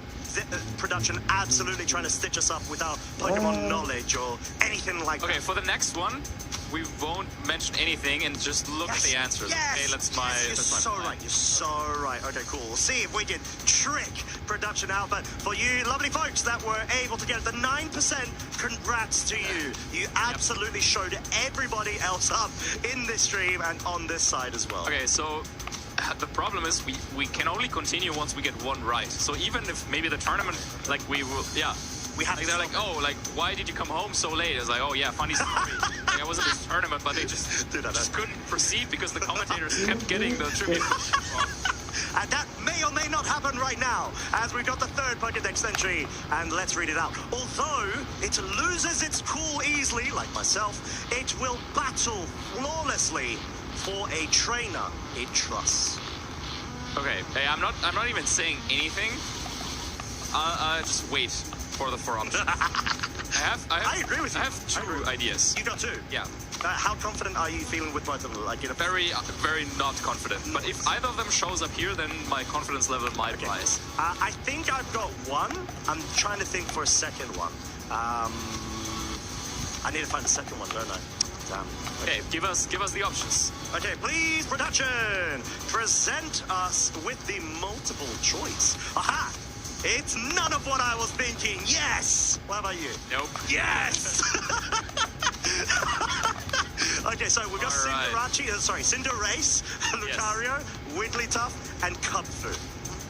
production absolutely trying to stitch us up with our Pokemon knowledge or anything like that. Okay, for the next one, we won't mention anything and just look at the answers. Yes, okay, that's my You're so right. You're so right. Okay, cool. We'll see if we can trick production out. But for you lovely folks that were able to get the 9%, congrats to you. You absolutely showed everybody else up in this stream and on this side as well. Okay, so the problem is we can only continue once we get one right. So even if maybe the tournament, like we will, we have. Like they're like, oh, like why did you come home so late? It's like, oh yeah, funny story. Like I was in this tournament, but they just couldn't proceed because the commentators kept getting the tribute. And that may or may not happen right now, as we've got the third Pokédex entry, and let's read it out. Although it loses its cool easily, like myself, it will battle flawlessly for a trainer it trusts. Okay, hey, I'm not even saying anything. Just wait for the 4 options. I agree with you. I have 2 ideas. You got 2? Yeah. How confident are you feeling with both of them? Like, very not confident. But if either of them shows up here, then my confidence level might rise. I think I've got one. I'm trying to think for a second one. I need to find the second one, don't I? Damn. Okay, give us the options. Okay, please, production, present us with the multiple choice. Aha! It's none of what I was thinking. Yes. What about you? Nope. Yes. Okay, so we've got Cinderace, Lucario, Wigglytuff, and Cubfu.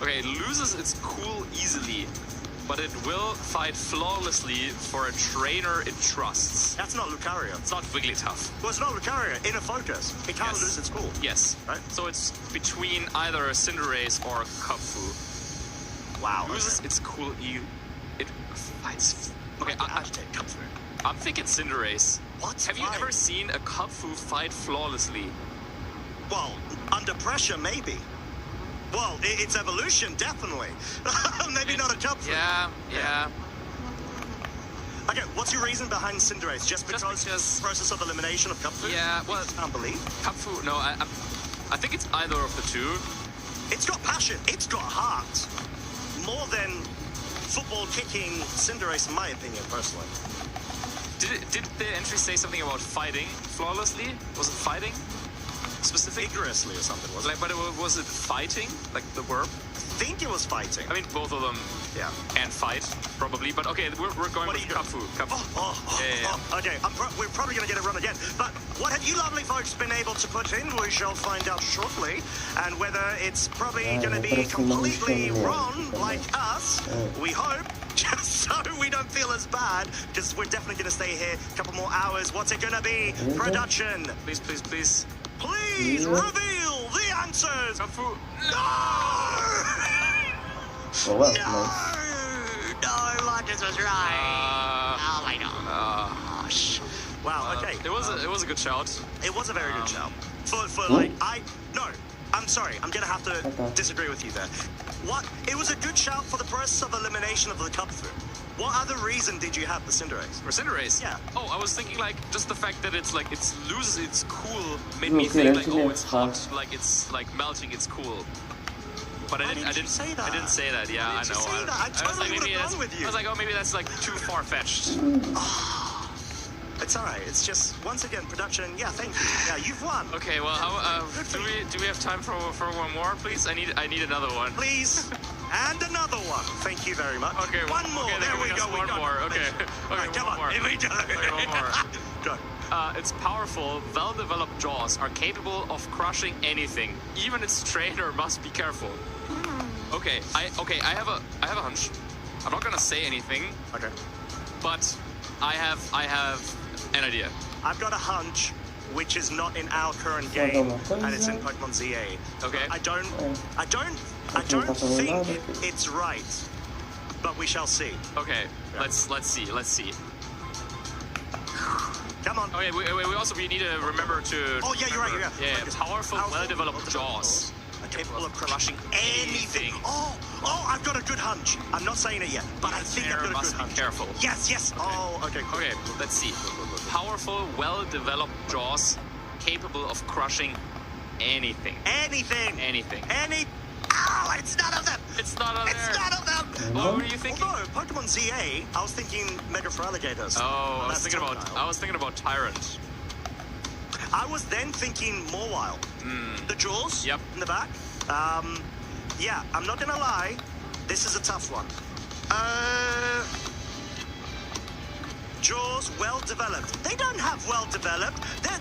Okay, loses its cool easily, but it will fight flawlessly for a trainer it trusts. That's not Lucario. It's not Wigglytuff. Well, it's not Lucario. Inner Focus. It can't lose its cool. Yes. Right? So it's between either a Cinderace or a Cubfu. Wow. Loses its cool it fights. Okay, I'm thinking Cinderace. What? Have you ever seen a Cubfu fight flawlessly? Well, under pressure, maybe. Well, its evolution, definitely. Maybe not a Cubfu. Yeah. Okay, what's your reason behind Cinderace? Just because process of elimination of Cubfu? Yeah, well, I can't believe. Cubfu, no, I think it's either of the 2. It's got passion. It's got heart. More than football kicking Cinderace, in my opinion, personally. Did the entry say something about fighting flawlessly? Was it fighting? Specific? Vigorously or something, wasn't it? But was it fighting? Like the verb? I think it was fighting. I mean, both of them can fight, probably. But okay, we're going with Cubfu. Okay, we're probably going to get it wrong again. But what have you lovely folks been able to put in? We shall find out shortly. And whether it's probably going to be completely wrong like us, we hope. Just so we don't feel as bad, because we're definitely going to stay here a couple more hours. What's it going to be? Production. Please. Please reveal the answers. Cubfu. No! Oh, well, No, Marcus was right. Oh my gosh. Wow. Okay. It was a good shout. It was a very good shout. I'm sorry. I'm gonna have to disagree with you there. What? It was a good shout for the process of elimination of the Cubfu. What other reason did you have for Cinderace? For Cinderace? Yeah. Oh, I was thinking like just the fact that it's like it loses its cool made me think like, oh, it's hot, like it's like melting its cool. But I didn't say that. I didn't say that. Yeah, I know. I totally would have gone with you. I was like, oh, maybe that's like too far fetched. It's alright. It's just once again production. Yeah, thank you. Yeah, you've won. Okay, well, how, do we have time for one more, please? I need another one. Please, and another one. Thank you very much. Okay, one more. Okay, there we go. One more. Okay. Right, come on. Here we go. One more. Go. Its powerful, well-developed jaws are capable of crushing anything. Even its trainer must be careful. Okay, I have a hunch. I'm not gonna say anything. Okay. But I have an idea. I've got a hunch, which is not in our current game, and it's in Pokemon ZA. Okay. I don't think it's right, but we shall see. Okay. Let's see. on. Oh yeah, we need to remember to. Oh yeah, you're right. Yeah, powerful, well-developed jaws. Capable of crushing anything. Oh, I've got a good hunch. I'm not saying it yet, but I think I've got a good must hunch. be careful. Yes. Okay. Oh, okay. Cool. Okay, let's see. Powerful, well-developed jaws, capable of crushing anything. Anything. Oh, it's none of them. It's none of It's none of them. What were you thinking? Although Pokemon ZA, I was thinking Mega for alligators. Oh, I was thinking about Tyrant. I was then thinking Mawile. The jaws in the back. Yeah, I'm not gonna lie. This is a tough one. Jaws well developed. They don't have well developed. They're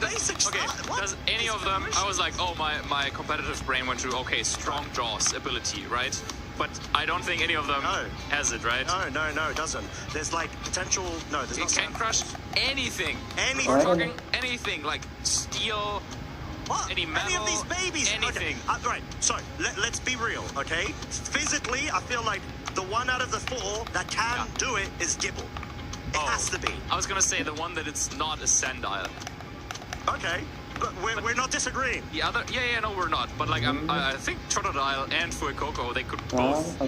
basic stuff. Okay, does any of them? I was like, oh, my competitive brain went to strong jaws ability, right? But I don't think any of them has it, right? No, it doesn't. There's like potential. No, there's not. It can crush anything. Anything. We're talking anything like steel. What? Any metal, of these babies? anything. Okay. Right, so let's be real, okay? Physically, I feel like the one out of the four that can do it is Gibble. It has to be. I was gonna say the one that it's not a Sandile. Okay, but we're not disagreeing. The other, no, we're not. But like, I think Totodile and Fuecoco, they could both.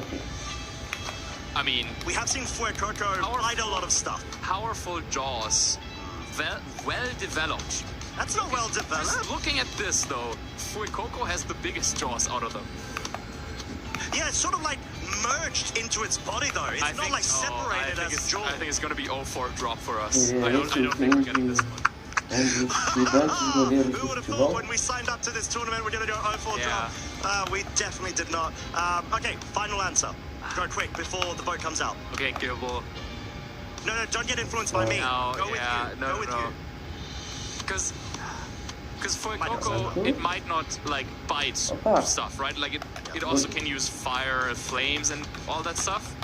I mean, we have seen Fuecoco hide a lot of stuff. Powerful jaws, well developed. That's not well developed. Just looking at this though, Fuecoco has the biggest jaws out of them. Yeah, it's sort of like merged into its body though. It's not like separated as jaw. I think it's gonna be 0-4 drop for us. Yeah, I don't think we're getting this one. Who would have thought when we signed up to this tournament we're gonna go 0-4 drop? We definitely did not. Okay, final answer. Go quick before the vote comes out. Okay, Gibble. No, don't get influenced by me. No, Go with you. No, Go with you. Because Fuecoco, it might not like bite stuff, right? Like it also can use fire, flames, and all that stuff.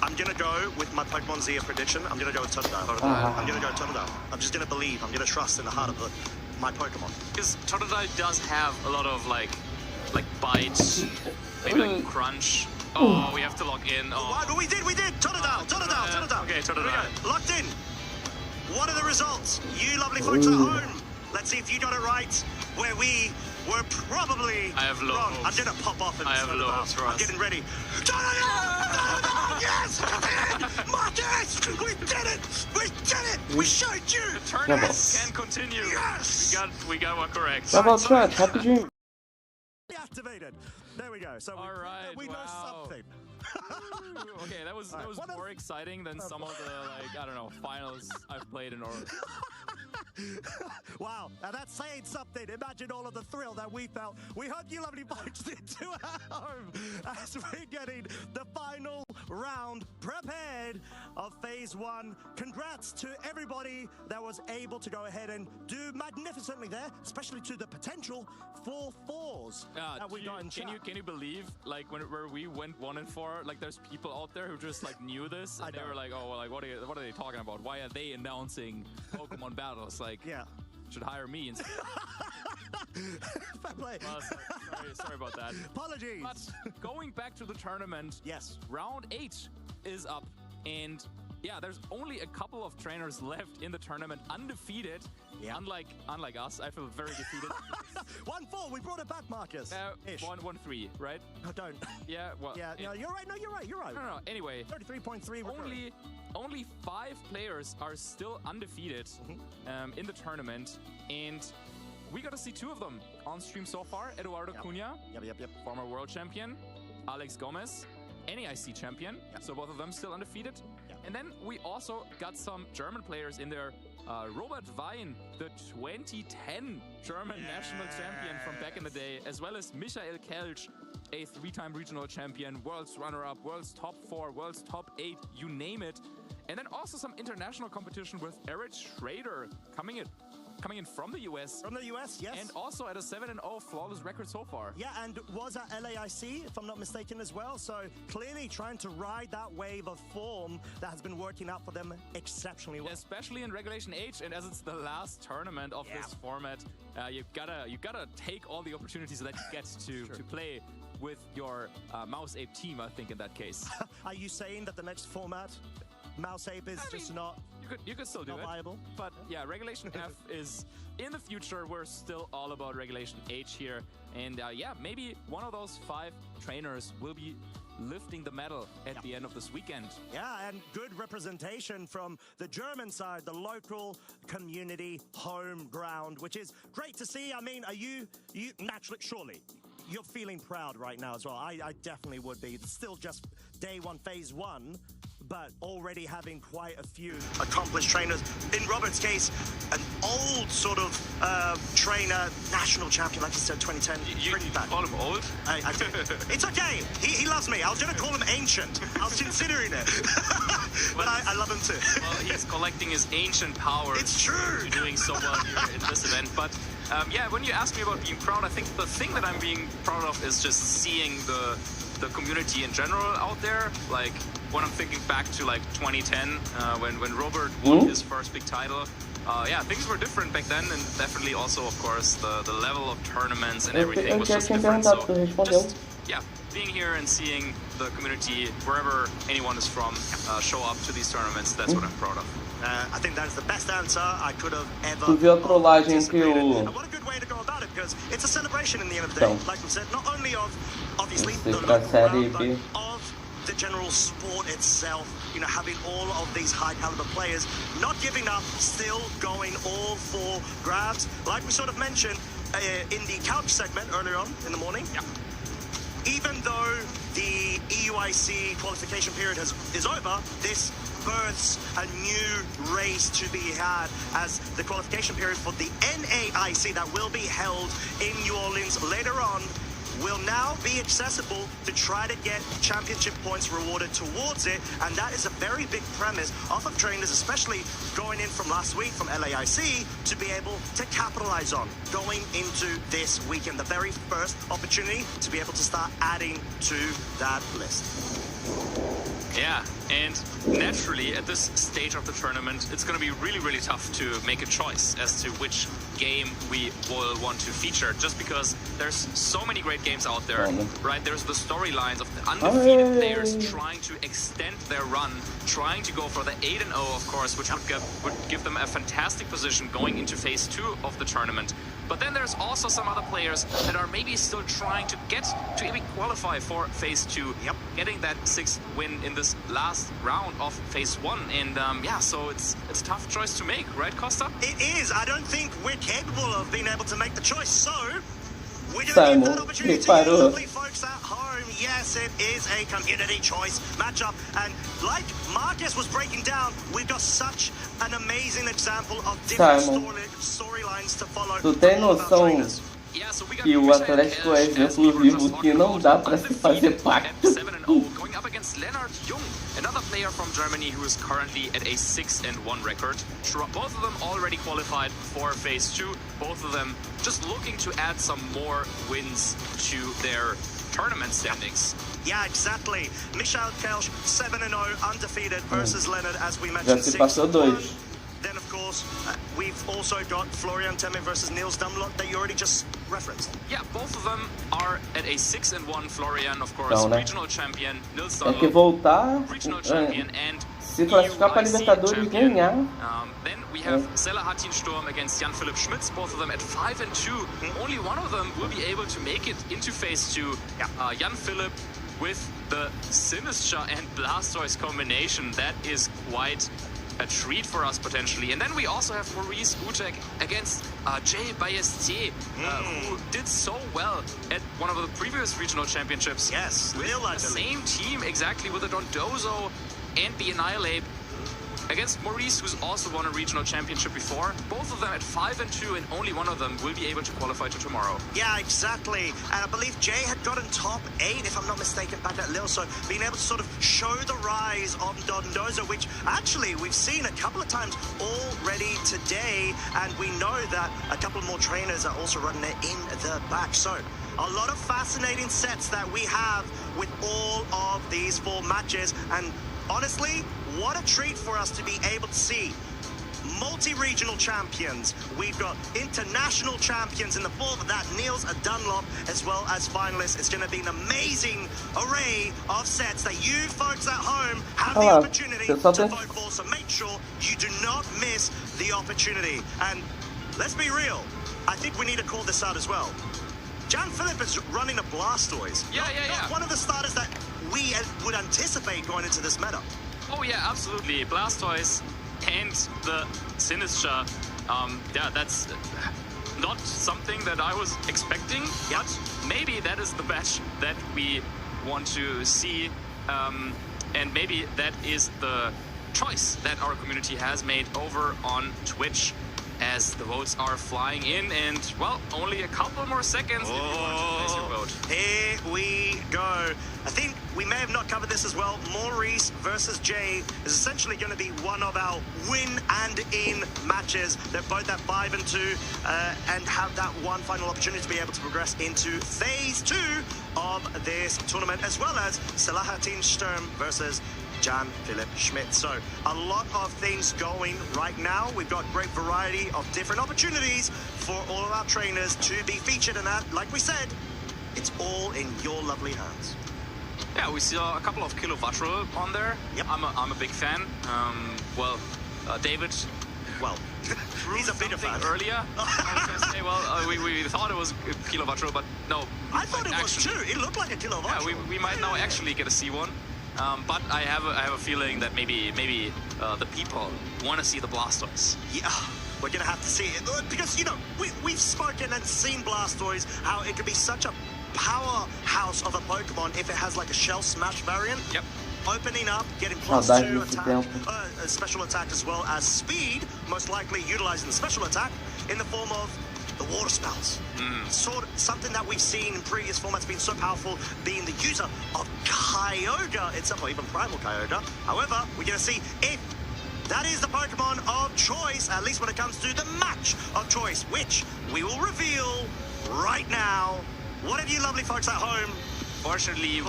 I'm gonna go with my Pokemon Zia prediction. I'm gonna go with Totodile. I'm gonna go Totodile. I'm just gonna believe. I'm gonna trust in the heart of my Pokemon. Because Totodile does have a lot of like bite, maybe like crunch. Oh, we have to lock in. Oh. We did. Totodile. Okay, Totodile. Locked in. What are the results? You lovely folks at home. Let's see if you got it right. Where we were probably wrong. I'm gonna pop off and I have low hopes for us. I'm getting ready. Yes! Marcus! We did it! We showed you! The tournament can continue. Yes! We got one correct. Happy dream. Activated. There we go. So we know something. Okay, that was more exciting than some of the I don't know, finals I've played in order. Wow, now that's saying something. Imagine all of the thrill that we felt. We hope you lovely folks did too at home as we're getting the final round prepared of Phase 1. Congrats to everybody that was able to go ahead and do magnificently there, especially to the potential 4-4s that we got in chat. Can you believe like where we went 1-4? Like there's people out there who just like knew this and they were like, oh, like what are they talking about? Why are they announcing Pokemon battles? Like, should hire me instead. Fair play. Sorry about that. Apologies. But going back to the tournament, round 8 is up, and there's only a couple of trainers left in the tournament undefeated. Unlike us, I feel very defeated. 1-4, we brought it back, Marcus. 1-3, right? No, don't. Yeah, well. Yeah, no, you're right. No, you're right. No. Anyway, 33.3. Only 5 players are still undefeated in the tournament, and we got to see 2 of them on stream so far. Eduardo Cunha, former world champion, Alex Gomez, NAIC champion, so both of them still undefeated. And then we also got some German players in there. Robert Wein, the 2010 German national champion from back in the day, as well as Michael Kelch, a 3-time regional champion, world's runner-up, world's top 4, world's top 8, you name it. And then also some international competition with Eric Schrader coming in from the US. From the US, yes. And also at a 7-0 flawless record so far. Yeah, and was at LAIC, if I'm not mistaken, as well. So clearly trying to ride that wave of form that has been working out for them exceptionally well. Especially in Regulation H, and as it's the last tournament of this format, you gotta take all the opportunities that you get to play with your Mouse Ape team, I think, in that case. Are you saying that the next format, Mouse Ape is just not... You you could still do it. Viable. But yeah, Regulation F is in the future. We're still all about Regulation H here, and yeah, maybe one of those 5 trainers will be lifting the medal at the end of this weekend. Yeah, and good representation from the German side, the local community home ground, which is great to see. I mean, are you naturally, surely, you're feeling proud right now as well. I definitely would be. It's still just day 1, phase 1, but already having quite a few accomplished trainers. In Robert's case, an old sort of trainer, national champion, like you said, 2010. You call him old? I do. It's okay. He loves me. I was going to call him ancient. I was considering it. But I love him too. Well, he's collecting his ancient powers. It's true. Doing so well here in this event. But yeah, when you ask me about being proud, I think the thing that I'm being proud of is just seeing the community in general out there. Like when I'm thinking back to like 2010, when Robert won his first big title. Yeah, things were different back then, and definitely also, of course, the level of tournaments and everything was just different. So just, yeah, being here and seeing the community, wherever anyone is from, show up to these tournaments, that's what I'm proud of. I think that is the best answer I could have ever. Tu viu a trollagem que o... And what a good way to go about it, because it's a celebration in the end of the day, like we said, not only of, obviously, the local crowd, but of the general sport itself, you know, having all of these high caliber players not giving up, still going all for grabs. Like we sort of mentioned in the couch segment earlier on in the morning. Yeah. Even though the EUIC qualification period is over, this births a new race to be had, as the qualification period for the NAIC that will be held in New Orleans later on will now be accessible to try to get championship points rewarded towards it, and that is a very big premise off of trainers, especially going in from last week from LAIC, to be able to capitalize on going into this weekend, the very first opportunity to be able to start adding to that list. Yeah, and naturally at this stage of the tournament, it's going to be really, really tough to make a choice as to which game we will want to feature, just because there's so many great games out there, right? There's the storylines of the undefeated players trying to extend their run, trying to go for the 8-0, of course, which would give them a fantastic position going into phase 2 of the tournament. But then there's also some other players that are maybe still trying to get to even qualify for phase 2, getting that 6th win in this last round of phase 1. And yeah, so it's a tough choice to make, right, Costa? It is. I don't think we're capable of being able to make the choice. So we're going to give that opportunity to you lovely folks at home. Yes, it is a community choice matchup. And like Marcus was breaking down, we've got such an amazing example of different storylines to follow. Tu tem noção que o Atlético é exemplo vivo que não dá pra se fazer pacto? Going up against Lennart Jung, another player from Germany who is currently at a 6-1 record. Both of them already qualified for phase 2. Both of them just looking to add some more wins to their tournament standings. Yeah, exactly. Michael Kelsch, 7-0, undefeated versus Leonard, as we mentioned. 6-1. Then, of course, we've also got Florian Temme versus Niels Dumlot that you already just referenced. Yeah, both of them are at a 6-1. Florian, of course, regional champion. Niels Dumlot, regional champion, and se classificar para Libertadores e ganhar. Then we have Selahattin Sturm against Jan-Philipp Schmitz, both of them at 5-2. Only one of them will be able to make it into phase 2. Jan-Philipp with the Sinister and Blastoise combination. That is quite a treat for us potentially. And then we also have Maurice Utek against Jay Ballester, who did so well at one of the previous regional championships. Yes, with the same team exactly, with the Dondozo and the Annihilate, against Maurice, who's also won a regional championship before. Both of them at 5-2, and only one of them will be able to qualify to tomorrow. Yeah, exactly. And I believe Jay had gotten top 8, if I'm not mistaken, back at Lille. So being able to sort of show the rise of Dondozo, which actually we've seen a couple of times already today. And we know that a couple more trainers are also running it in the back. So a lot of fascinating sets that we have with all of these 4 matches. And honestly, what a treat for us to be able to see multi-regional champions. We've got international champions in the form of that Niels Dunlop, as well as finalists. It's going to be an amazing array of sets that you folks at home have the opportunity to vote for. So make sure you do not miss the opportunity. And let's be real, I think we need to call this out as well. Jan Philipp is running a Blastoise. Not one of the starters that we would anticipate going into this meta. Oh yeah, absolutely. Blastoise and the Sinistcha. Yeah, that's not something that I was expecting, but maybe that is the batch that we want to see, and maybe that is the choice that our community has made over on Twitch as the votes are flying in, and well, only a couple more seconds if you want to place your vote. Here we go. I think we may have not covered this as well. Maurice versus Jay is essentially going to be one of our win and in matches. They're both at 5 and 2 and have that one final opportunity to be able to progress into phase 2 of this tournament, as well as Selahattin Sturm versus Jan Philipp Schmidt. So a lot of things going right now. We've got great variety of different opportunities for all of our trainers to be featured in that. Like we said, it's all in your lovely hands. Yeah, we saw a couple of Kilovatro on there. Yep. I'm a big fan. David. Well, he's a bigger fan. Earlier, I was going to say, well, we thought it was Kilovatro, but no. I thought it was too. It looked like a Kilovatro. Yeah, we might now actually get to see one. But I have a feeling that maybe the people want to see the Blastoise. Yeah, we're gonna have to see it because you know we've spoken and seen Blastoise, how it could be such a powerhouse of a Pokemon if it has like a Shell Smash variant. Yep. Opening up, getting +2 attack, special attack, as well as speed, most likely utilizing the special attack in the form of the water spells. Sort of something that we've seen in previous formats being so powerful, being the user of Kyogre itself, or even Primal Kyogre. However, we're going to see if that is the Pokemon of choice, at least when it comes to the match of choice, which we will reveal right now. What have you lovely folks at home? Fortunately,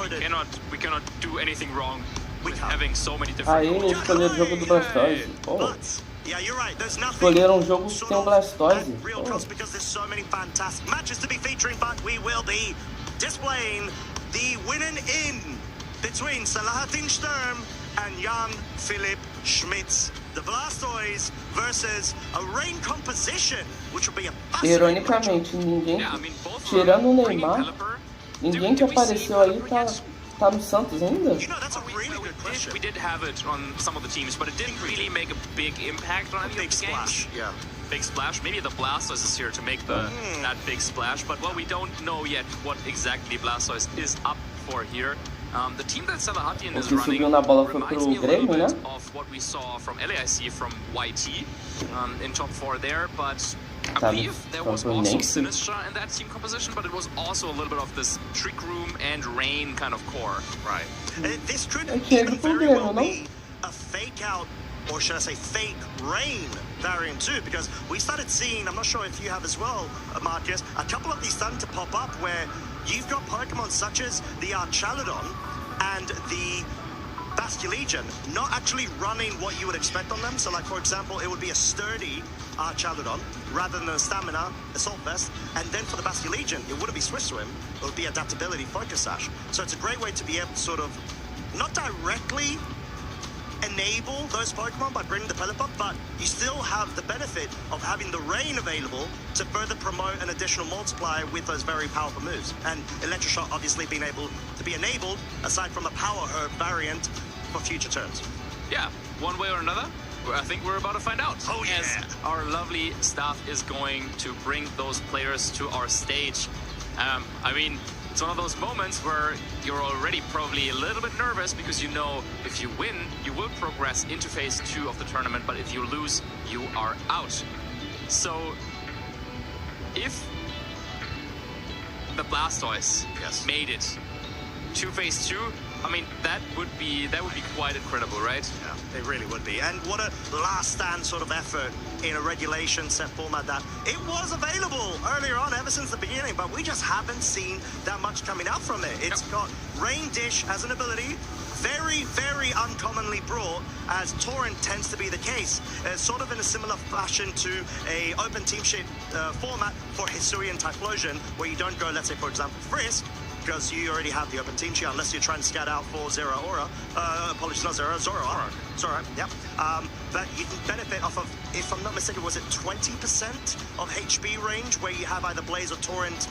we cannot do anything wrong with having so many different. Aí escolheram o jogo do Blastoise. Pô. Yeah, you're right. There's nothing. Escolheram um jogo que tem um Blastoise. Real cost because there's so many fantastic matches to be featuring, but we will be displaying the winning in between Selahattin Sturm and Jan Philipp Schmidt. The Blastoise versus a rain composition, which will be a Ironicamente, ninguém, tirando o Neymar, ninguém que apareceu aí tá no Santos ainda? You know, that's a really good question. We did have it on some of the teams, but it didn't really make a big impact on any of the games. Yeah. Big splash. Maybe the Blastoise is here to make that big splash, but well, we don't know yet what exactly Blastoise is up for here. The team that Selahattin is running reminds me a little bit of what we saw from LAIC from YT in top 4 there, but I believe there was also Sinistcha in that team composition, but it was also a little bit of this Trick Room and Rain kind of core. Right. This could even very well be a fake out, or should I say fake Rain variant too, because we started seeing, I'm not sure if you have as well, Marcus, a couple of these starting to pop up where you've got Pokemon such as the Archaludon and the Basculegion not actually running what you would expect on them. So like, for example, it would be a sturdy Archaludon rather than a stamina Assault Vest. And then for the Basculegion, it wouldn't be Swift Swim, it would be Adaptability Focus Sash. So it's a great way to be able to sort of not directly enable those Pokemon by bringing the Pelipper, but you still have the benefit of having the Rain available to further promote an additional multiplier with those very powerful moves. And Electroshock obviously being able to be enabled, aside from a Power Herb variant, for future turns. Yeah, one way or another, I think we're about to find out. Oh yeah! As our lovely staff is going to bring those players to our stage. I mean, it's one of those moments where you're already probably a little bit nervous because you know if you win, you will progress into phase 2 of the tournament, but if you lose, you are out. So if the Blastoise made it to phase 2, I mean, that would be quite incredible, right? Yeah, it really would be. And what a last stand sort of effort in a regulation set format that it was available earlier on, ever since the beginning, but we just haven't seen that much coming out from it. It's got Rain Dish as an ability very, very uncommonly brought, as Torrent tends to be the case, sort of in a similar fashion to a open team sheet format for Hisui and Typhlosion, where you don't go, let's say, for example, Frisk, because you already have the open team sheet, unless you're trying to scout out for Zera Aura. Apologies, not Zera, Zora. Zora, yep. But you can benefit off of, if I'm not mistaken, was it 20% of HB range, where you have either Blaze or Torrent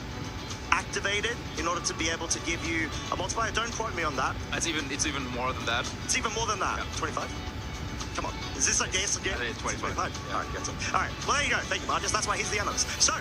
activated in order to be able to give you a multiplier. Don't quote me on that. It's even more than that. It's even more than that. Yeah. 25? Come on. Is this a guess again? 25. Yeah. All right, get it. All right, well, there you go. Thank you, Marcus. That's why he's the analyst. So,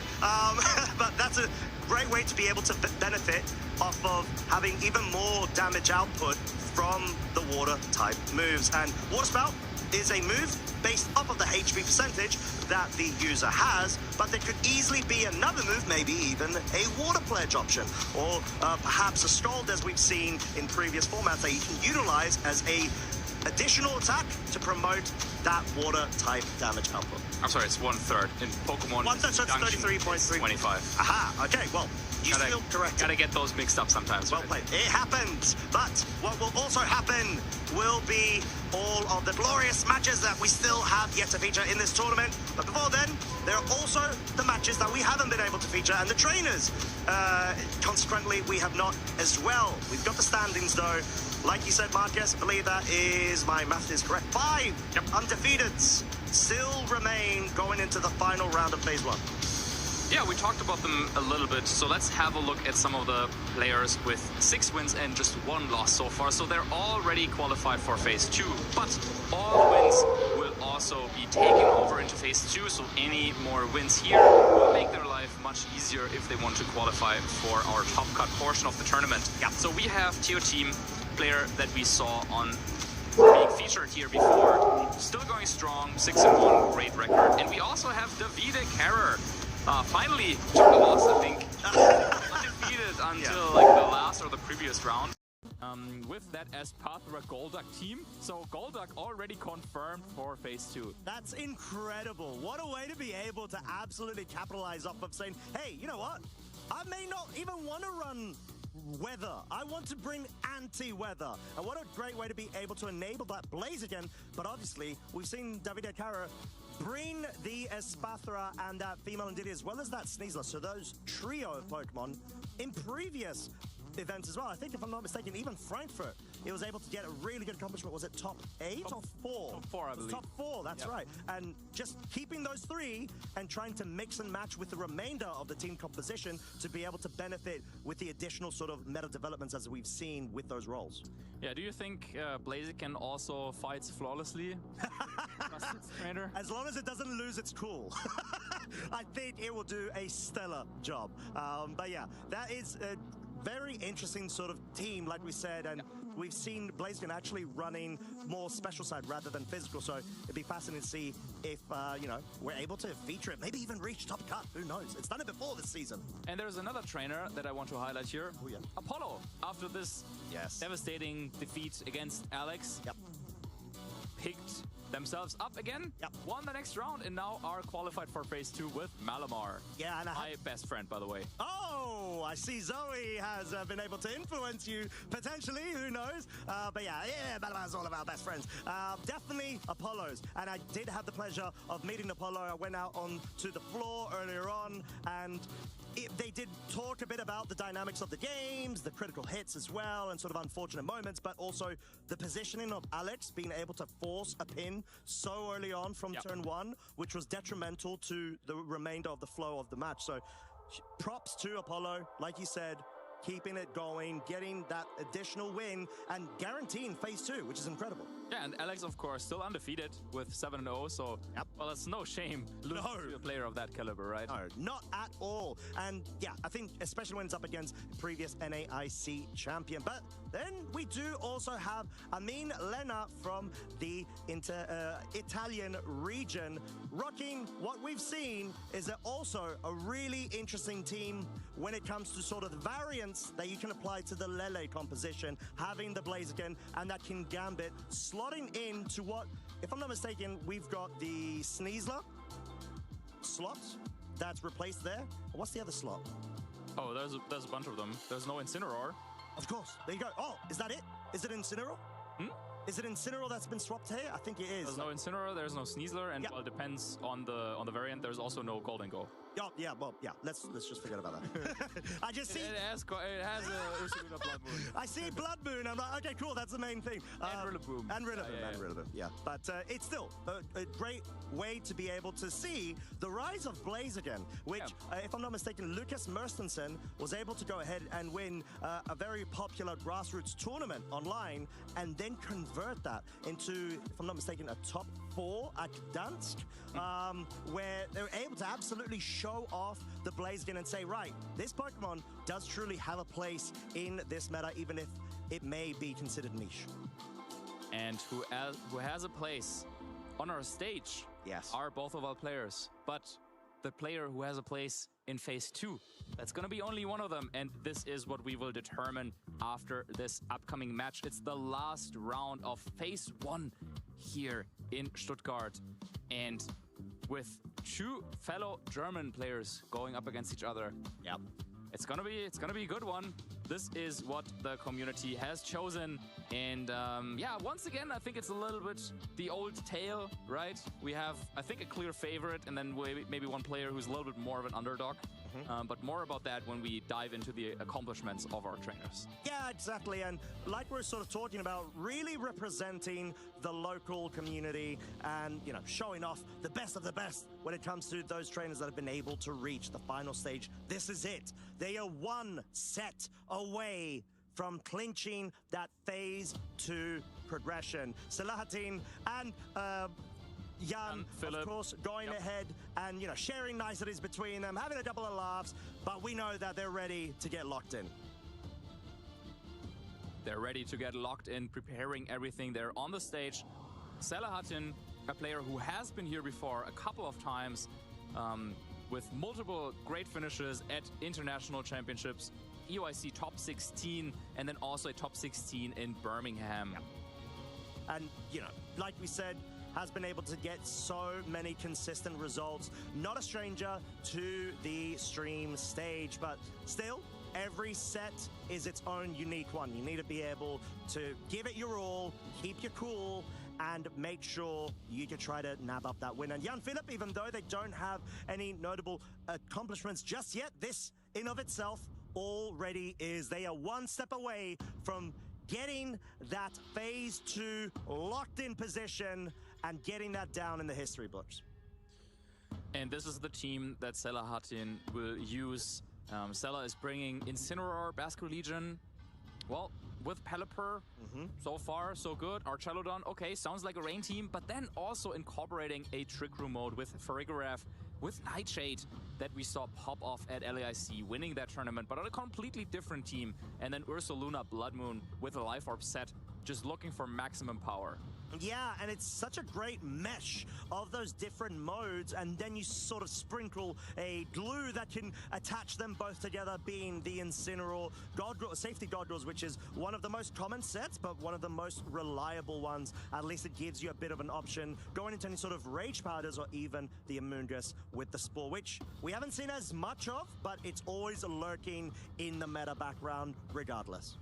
but that's a great way to be able to benefit off of having even more damage output from the water type moves. And Water Spout is a move based off of the HP percentage that the user has, but there could easily be another move, maybe even a Water Pledge option, or perhaps a Scald, as we've seen in previous formats, that you can utilize as a additional attack to promote that water type damage output. I'm sorry, it's 1/3 in Pokemon. 1/3, so it's 33.3. 25. Aha, okay, well, you still correct. Gotta get those mixed up sometimes. Well played. It happens. But what will also happen will be all of the glorious matches that we still have yet to feature in this tournament. But before then, there are also the matches that we haven't been able to feature, and the trainers. Consequently, we have not as well. We've got the standings, though. Like you said, Marcus, I believe that is, my math is correct, 5 undefeateds still remain going into the final round of Phase 1. Yeah, we talked about them a little bit, so let's have a look at some of the players with 6 wins and just 1 loss so far. So they're already qualified for Phase 2, but all wins will also be taken over into Phase 2, so any more wins here will make their life much easier if they want to qualify for our top cut portion of the tournament. Yeah. So we have Teo Team, player that we saw on being featured here before, still going strong, 6-1, great record. And we also have Davide Carrer. Finally took a loss, I think. Undefeated until like the last or the previous round. With that as Pathra Golduck team. So Golduck already confirmed for Phase 2. That's incredible. What a way to be able to absolutely capitalize off of saying, hey, you know what? I may not even want to run weather. I want to bring anti-weather. And what a great way to be able to enable that Blaze again. But obviously, we've seen Davide Carrer bring the Espathra and that female Indeedee, as well as that Sneasler. So those trio of Pokemon in previous events as well. I think, if I'm not mistaken, even Frankfurt, he was able to get a really good accomplishment. Was it top 8 or 4? Top 4, I believe. Top 4, that's right. And just keeping those 3 and trying to mix and match with the remainder of the team composition to be able to benefit with the additional sort of meta developments as we've seen with those roles. Yeah, do you think Blaziken also fights flawlessly? As long as it doesn't lose its cool. I think it will do a stellar job. But yeah, that is a very interesting sort of team, like we said, and we've seen Blaziken actually running more special side rather than physical, so it'd be fascinating to see if, you know, we're able to feature it, maybe even reach top cut, who knows? It's done it before this season. And there's another trainer that I want to highlight here. Oh, yeah. Apollo, after this devastating defeat against Alex, picked themselves up again, won the next round, and now are qualified for Phase 2 with Malamar. Yeah, and my best friend, by the way. Oh, I see Zoe has been able to influence you, potentially, who knows? But yeah, Malamar's all of our best friends. Definitely Apollo's, and I did have the pleasure of meeting Apollo. I went out onto the floor earlier on, and they did talk a bit about the dynamics of the games, the critical hits as well, and sort of unfortunate moments, but also the positioning of Alex being able to force a pin so early on from turn 1, which was detrimental to the remainder of the flow of the match. So props to Apollo, like you said, keeping it going, getting that additional win, and guaranteeing Phase 2, which is incredible. Yeah, and Alex, of course, still undefeated with 7-0, so, well, it's no shame losing to a player of that caliber, right? No, not at all. And yeah, I think especially when it's up against previous NAIC champion. But then we do also have Amin Lena from the Italian region. Rocking, what we've seen is that also a really interesting team when it comes to sort of the variants that you can apply to the Lele composition, having the Blaziken and that King Gambit slotting into what, if I'm not mistaken, we've got the Sneasler slot that's replaced there. What's the other slot? Oh, there's a bunch of them. There's no Incineroar. Of course. There you go. Oh, is that it? Is it Incineroar? Is it Incineroar that's been swapped here? I think it is. There's no Incineroar, there's no Sneasler, and well, it depends on the variant. There's also no Golden Go. Yeah, well, yeah. Let's just forget about that. I just see it has a Ursaluna Blood Moon. I see Blood Moon. I'm like, okay, cool. That's the main thing. And Rillaboom. And Rillaboom. Yeah. But it's still a great way to be able to see the rise of Blaze again. Which, if I'm not mistaken, Lucas Merstensen was able to go ahead and win a very popular grassroots tournament online, and then convert that into, if I'm not mistaken, a top 4 at Gdansk, where they were able to absolutely show off the Blaze again and say, right, this Pokemon does truly have a place in this meta, even if it may be considered niche. And who has a place on our stage are both of our players. But the player who has a place in Phase 2, that's going to be only one of them. And this is what we will determine after this upcoming match. It's the last round of Phase 1 here in Stuttgart. And with 2 fellow German players going up against each other, it's gonna be a good one. This is what the community has chosen, and once again, I think it's a little bit the old tale, right? We have, I think, a clear favorite, and then maybe one player who's a little bit more of an underdog. But more about that when we dive into the accomplishments of our trainers. Yeah, exactly. And like we're sort of talking about, really representing the local community and, you know, showing off the best of the best when it comes to those trainers that have been able to reach the final stage. This is it. They are 1 set away from clinching that Phase 2 progression. Selahattin and Jan, of course, going ahead and, you know, sharing niceties between them, having a couple of laughs, but we know that they're ready to get locked in. They're ready to get locked in, preparing everything. They're on the stage. Selahattin, a player who has been here before a couple of times, with multiple great finishes at international championships, EYC top 16, and then also a top 16 in Birmingham. And, you know, like we said, has been able to get so many consistent results. Not a stranger to the stream stage, but still, every set is its own unique one. You need to be able to give it your all, keep your cool, and make sure you can try to nab up that win. And Jan Philipp, even though they don't have any notable accomplishments just yet, this in of itself already is. They are 1 step away from getting that Phase 2 locked in position and getting that down in the history books. And this is the team that Selahattin will use. Sela is bringing Incineroar, Basco Legion, well, with Pelipper, so far so good. Archelodon, okay, sounds like a rain team, but then also incorporating a Trick Room mode with Farigiraf, with Nightshade that we saw pop off at LAIC, winning that tournament, but on a completely different team. And then Ursaluna Blood Moon with a Life Orb set, just looking for maximum power. Yeah, and it's such a great mesh of those different modes, and then you sort of sprinkle a glue that can attach them both together, being the Incineroar Safety Goggles, which is one of the most common sets, but one of the most reliable ones. At least it gives you a bit of an option going into any sort of Rage Powders or even the Amoonguss with the Spore, which we haven't seen as much of, but it's always lurking in the meta background regardless.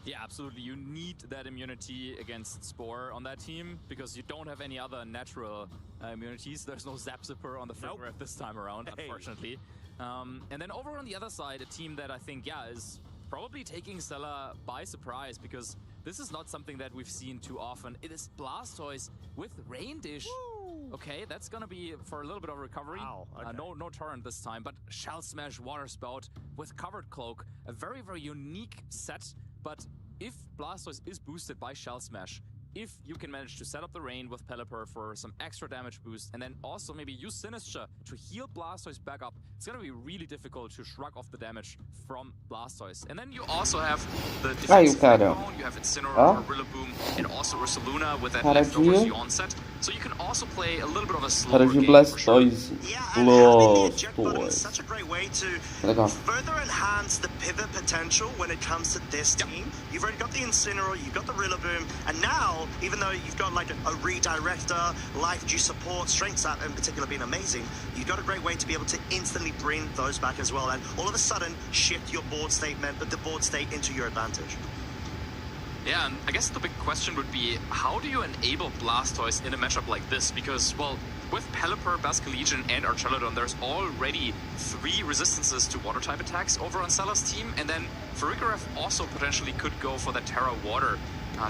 Yeah, absolutely. You need that immunity against Spore on that team because you don't have any other natural immunities. There's no Zap Zipper on the Farigiraf this time around, unfortunately. And then over on the other side, a team that I think, is probably taking Sela by surprise because this is not something that we've seen too often. It is Blastoise with Rain Dish. Woo! Okay, that's gonna be for a little bit of recovery. Wow, okay. No turn this time, but Shell Smash Water Spout with Covered Cloak. A very, very unique set. But if Blastoise is boosted by Shell Smash, if you can manage to set up the rain with Pelipper for some extra damage boost, and then also maybe use Sinistcha to heal Blastoise back up, it's gonna be really difficult to shrug off the damage from Blastoise. And then you also have the defensive backbone, you have Incineroar, Rillaboom, and also Ursaluna with that leftovers you onset. So you can also play a little bit of a slower game for sure. Yeah, and having the eject button is such a great way to further enhance the pivot potential when it comes to this team. You've already got the Incineroar, you've got the Rillaboom, and now, even though you've got like a redirector, life juice support, strength stat in particular being amazing, you've got a great way to be able to instantly bring those back as well, and all of a sudden shift your board state into your advantage. Yeah, and I guess the big question would be, how do you enable Blastoise in a matchup like this? Because, well, with Pelipper, Basculegion, and Archelodon, there's already 3 resistances to water-type attacks over on Sellah's team, and then Farigiraf also potentially could go for the Terra Water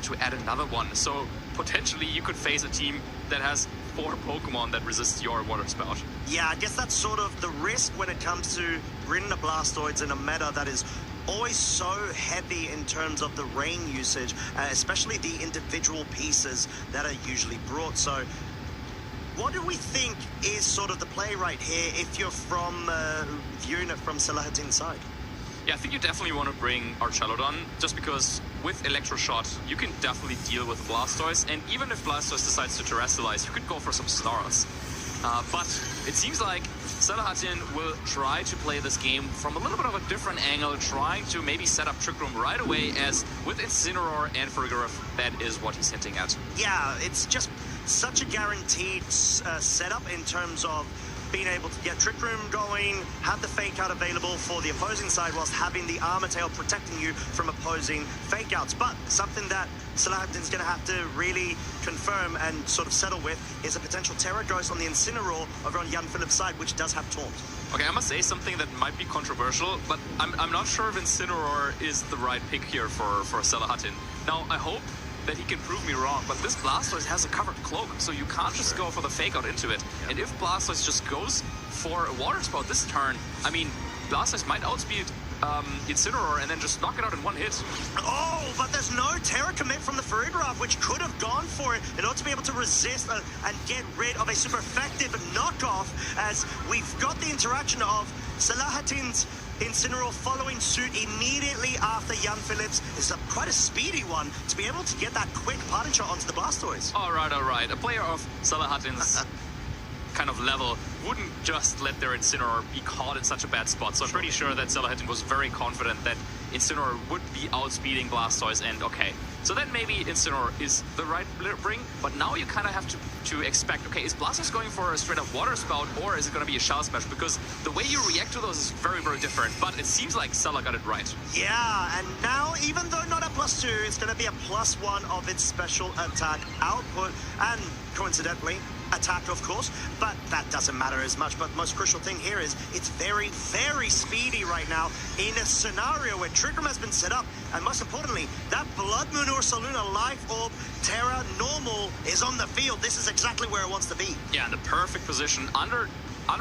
to add another one. So potentially you could face a team that has 4 Pokemon that resist your Water Spout. Yeah, I guess that's sort of the risk when it comes to bringing the Blastoids in a meta that is always so heavy in terms of the rain usage, especially the individual pieces that are usually brought. So what do we think is sort of the play right here if you're from viewing it from Salahatin's side? Yeah, I think you definitely want to bring Archelodon, just because with Electroshot, you can definitely deal with Blastoise, and even if Blastoise decides to Terrestrialize, you could go for some Snarls. But it seems like Salahatin will try to play this game from a little bit of a different angle, trying to maybe set up Trick Room right away, as with Incineroar and Farigiraf, that is what he's hinting at. Yeah, it's just such a guaranteed setup in terms of being able to get Trick Room going, have the Fake Out available for the opposing side whilst having the Armor Tail protecting you from opposing Fake Outs. But something that Salahatin's going to have to really confirm and sort of settle with is a potential Terra Ghost on the Incineroar over on Jan Philip's side, which does have Taunt. Okay, I must say something that might be controversial, but I'm not sure if Incineroar is the right pick here for Salahatin. Now, I hope that he can prove me wrong, but this Blastoise has a covered cloak, so you can't just go for the Fake Out into it. Yeah. And if Blastoise just goes for a Water Spout this turn, I mean, Blastoise might outspeed Incineroar and then just knock it out in one hit. Oh, but there's no Terra commit from the Farigiraf, which could have gone for it in order to be able to resist and get rid of a super effective knockoff, as we've got the interaction of Salahatin's Incineroar following suit immediately after Jan Phillips. Is quite a speedy one to be able to get that quick parting shot onto the Blastoise. All right. A player of Salahatin's kind of level wouldn't just let their Incineroar be caught in such a bad spot. So I'm pretty sure that Salahatin was very confident that Incineroar would be outspeeding Blastoise, and okay. So then maybe Incineroar is the right bring, but now you kind of have to expect, okay, is Blastoise going for a straight-up Water Spout, or is it going to be a Shell Smash? Because the way you react to those is very, very different, but it seems like Salah got it right. Yeah, and now, even though not a +2, it's going to be a +1 of its special attack output, and coincidentally, attack, of course, but that doesn't matter as much. But the most crucial thing here is it's very, very speedy right now in a scenario where Trick Room has been set up, and most importantly, that Blood Moon Ursaluna Life Orb Terra Normal is on the field. This is exactly where it wants to be. Yeah, in the perfect position under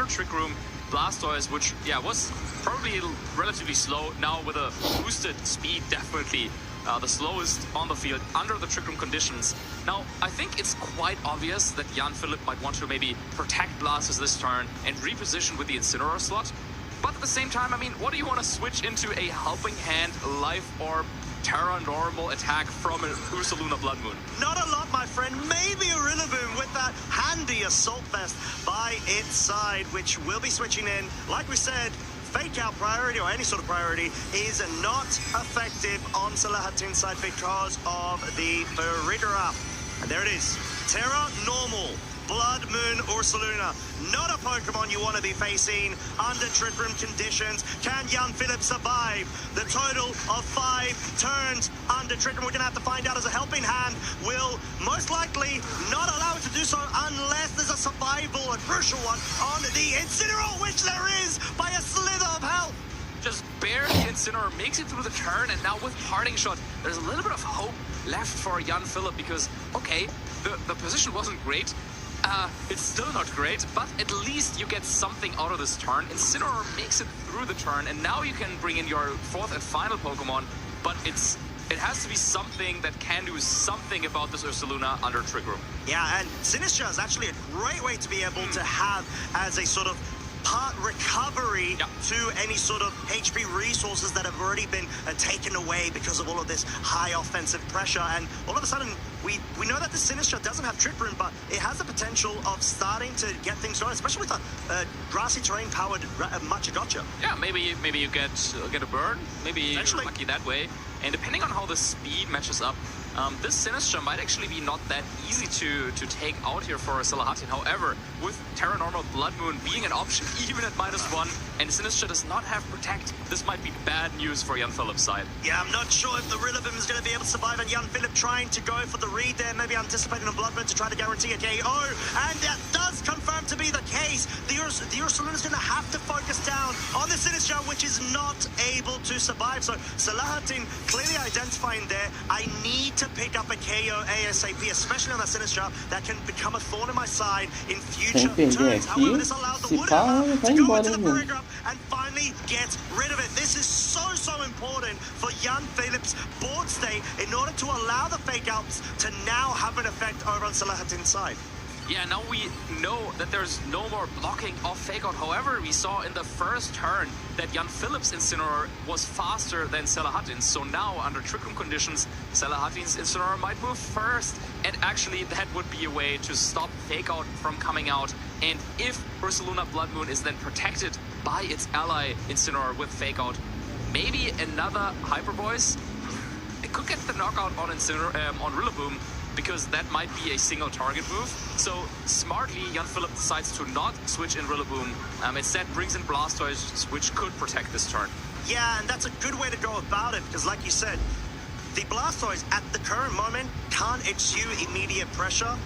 Trick Room. Blastoise, which, yeah, was probably relatively slow, now with a boosted speed, definitely the slowest on the field under the Trick Room conditions. Now, I think it's quite obvious that Jan Philipp might want to maybe protect Blastoise this turn and reposition with the Incineroar slot. But at the same time, I mean, what do you want to switch into a Helping Hand, Life Orb, Terra Normal attack from an Ursaluna Blood Moon? Not a lot, my friend. Maybe a Rillaboom with that handy Assault Vest by its side, which will be switching in. Like we said, Fake Out priority, or any sort of priority, is not effective on Salahatin's side because of the Farigiraf. And there it is. Terra Normal, Blood Moon Ursaluna. Not a Pokemon you want to be facing under Trick Room conditions. Can Jan Philip survive the total of 5 turns under Trick Room? We're going to have to find out, as a Helping Hand will most likely not allow it to do so unless there's a survival, a crucial one, on the Incineroar, which there is by a slither of health. Just barely Incineroar makes it through the turn, and now with Parting Shot, there's a little bit of hope left for Jan Philip, because, okay, the position wasn't great. It's still not great, but at least you get something out of this turn. Incineroar makes it through the turn, and now you can bring in your 4th and final Pokemon, but it has to be something that can do something about this Ursaluna under Trick Room. Yeah, and Sinistra is actually a great way to be able to have as a sort of part recovery to any sort of HP resources that have already been taken away because of all of this high offensive pressure. And all of a sudden, we know that the Sinistra doesn't have Trick Room, but it has the potential of starting to get things going, especially with a grassy terrain powered Machigotcha. Yeah, maybe you get a burn, maybe you're lucky that way. And depending on how the speed matches up, this Sinistra might actually be not that easy to take out here for Salahatin. However, with Terra Normal Blood Moon being an option even at -1, and Sinistra does not have Protect, this might be bad news for Jan Philipp's side. Yeah, I'm not sure if the Rillaboom is going to be able to survive, and Jan Philipp trying to go for the read there, maybe anticipating a Blood Moon to try to guarantee a KO, and that does confirm to be the case. The Ursaluna is going to have to focus down on the Sinistra, which is not able to survive. So Salahatin clearly identifying there, I need to pick up a KO ASAP, especially on that Sinistra that can become a thorn in my side in future turns. However, this allowed the Woodhammer to go into the paragraph and finally get rid of it. This is so important for Jan Philipp's board state in order to allow the fake outs to now have an effect over on Salahatin's side. Yeah, now we know that there's no more blocking of fake out. However, we saw in the first turn that Jan Philipp's Incineroar was faster than Salahatin's. So now, under Trick Room conditions, Salahatin's Incineroar might move first. And actually, that would be a way to stop fake out from coming out. And if Ursaluna Blood Moon is then protected by its ally Incineroar with fake out, maybe another Hyper Voice. It could get the knockout on on Rillaboom, because that might be a single target move. So smartly, Jan Philipp decides to not switch in Rillaboom. Instead brings in Blastoise, which could protect this turn. Yeah, and that's a good way to go about it, because like you said, the Blastoise at the current moment can't exude immediate pressure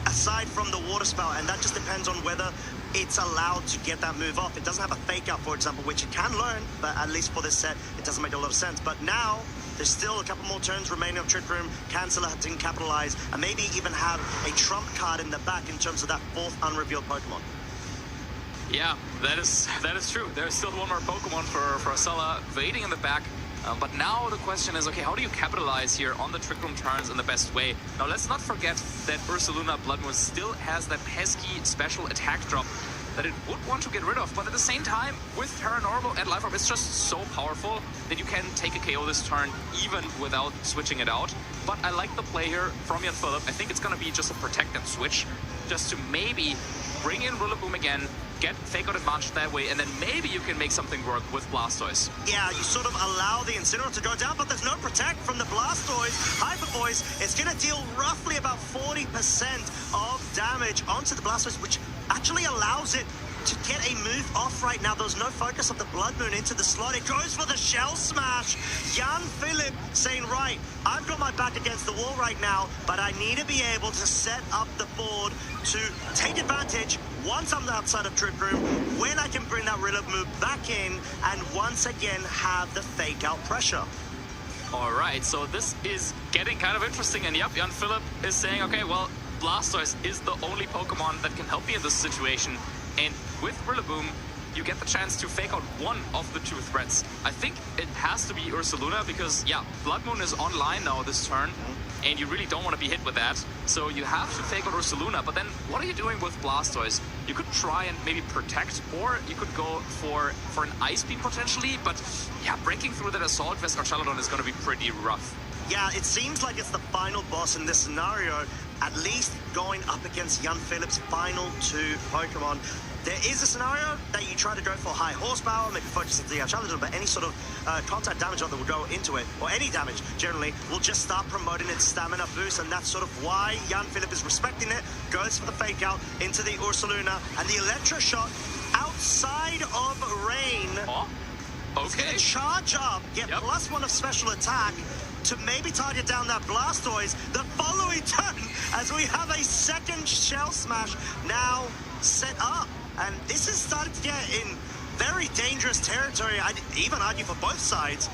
aside from the Water Spell, and that just depends on whether it's allowed to get that move off. It doesn't have a fake out, for example, which it can learn, but at least for this set, it doesn't make a lot of sense. But now, there's still a couple more turns remaining of Trick Room. Can Salahatin capitalize and maybe even have a trump card in the back in terms of that fourth unrevealed Pokemon? Yeah, that is true. There's still one more Pokemon for Sala waiting in the back. But now the question is, okay, how do you capitalize here on the Trick Room turns in the best way? Now, let's not forget that Ursaluna Blood Moon still has that pesky special attack drop that it would want to get rid of. But at the same time, with Terra Normal and Life Orb, it's just so powerful that you can take a KO this turn even without switching it out. But I like the play here from Jan Philipp. I think it's going to be just a protect and switch, just to maybe bring in Rillaboom again, get fake out advantage that way, and then maybe you can make something work with Blastoise. Yeah, you sort of allow the Incineroar to go down, but there's no protect from the Blastoise. Hyper Voice is going to deal roughly about 40% of damage onto the Blastoise, which actually allows it to get a move off right now. There's no focus of the Blood Moon into the slot. It goes for the Shell Smash. Jan Philipp saying, right, I've got my back against the wall right now, but I need to be able to set up the board to take advantage once I'm outside of Trick Room, when I can bring that Rillaboom back in and once again have the fake out pressure. All right, so this is getting kind of interesting. And yep, Jan Philipp is saying, okay, well, Blastoise is the only Pokemon that can help me in this situation. And with Rillaboom, you get the chance to fake out one of the two threats. I think it has to be Ursaluna because, yeah, Blood Moon is online now this turn, and you really don't want to be hit with that. So you have to fake out Ursaluna, but then what are you doing with Blastoise? You could try and maybe protect, or you could go for an Ice Beam potentially, but yeah, breaking through that Assault Vest Archelodon is going to be pretty rough. Yeah, it seems like it's the final boss in this scenario, at least going up against Jan Philipp's final two Pokemon. There is a scenario that you try to go for high horsepower, maybe focus on the Archelodon, but any sort of contact damage that will go into it, or any damage generally, will just start promoting its stamina boost, and that's sort of why Jan Philipp is respecting it, goes for the fake out into the Ursaluna, and the Electro Shot outside of Rain. Oh, okay. It's going to charge up, get +1 of special attack, to maybe target down that Blastoise the following turn, as we have a second Shell Smash now set up. And this is starting to get in very dangerous territory, I'd even argue for both sides,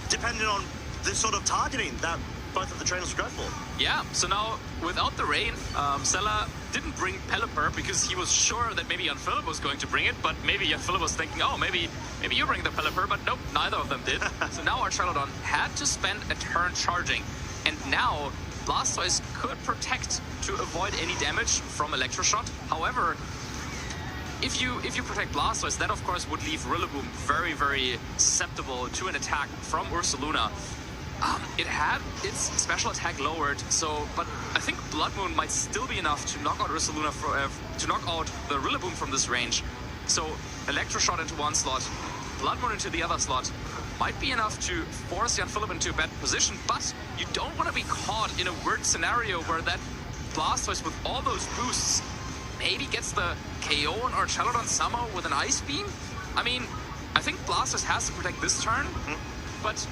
depending on the sort of targeting that both of the trainers go for. Yeah, so now, without the rain, Sela didn't bring Pelipper because he was sure that maybe Jan Philipp was going to bring it, but maybe Jan Philipp was thinking, oh, maybe you bring the Pelipper, but nope, neither of them did. So now Archelodon had to spend a turn charging, and now Blastoise could protect to avoid any damage from Electroshot. However, if you protect Blastoise, that of course would leave Rillaboom very, very susceptible to an attack from Ursaluna. It had its special attack lowered, but I think Blood Moon might still be enough to knock out Ursaluna to knock out the Rillaboom from this range. So Electroshot into one slot, Blood Moon into the other slot, might be enough to force Jan Philipp into a bad position, but you don't want to be caught in a weird scenario where that Blastoise with all those boosts maybe gets the KO on Archelodon somehow with an Ice Beam. I mean, I think Blastoise has to protect this turn, but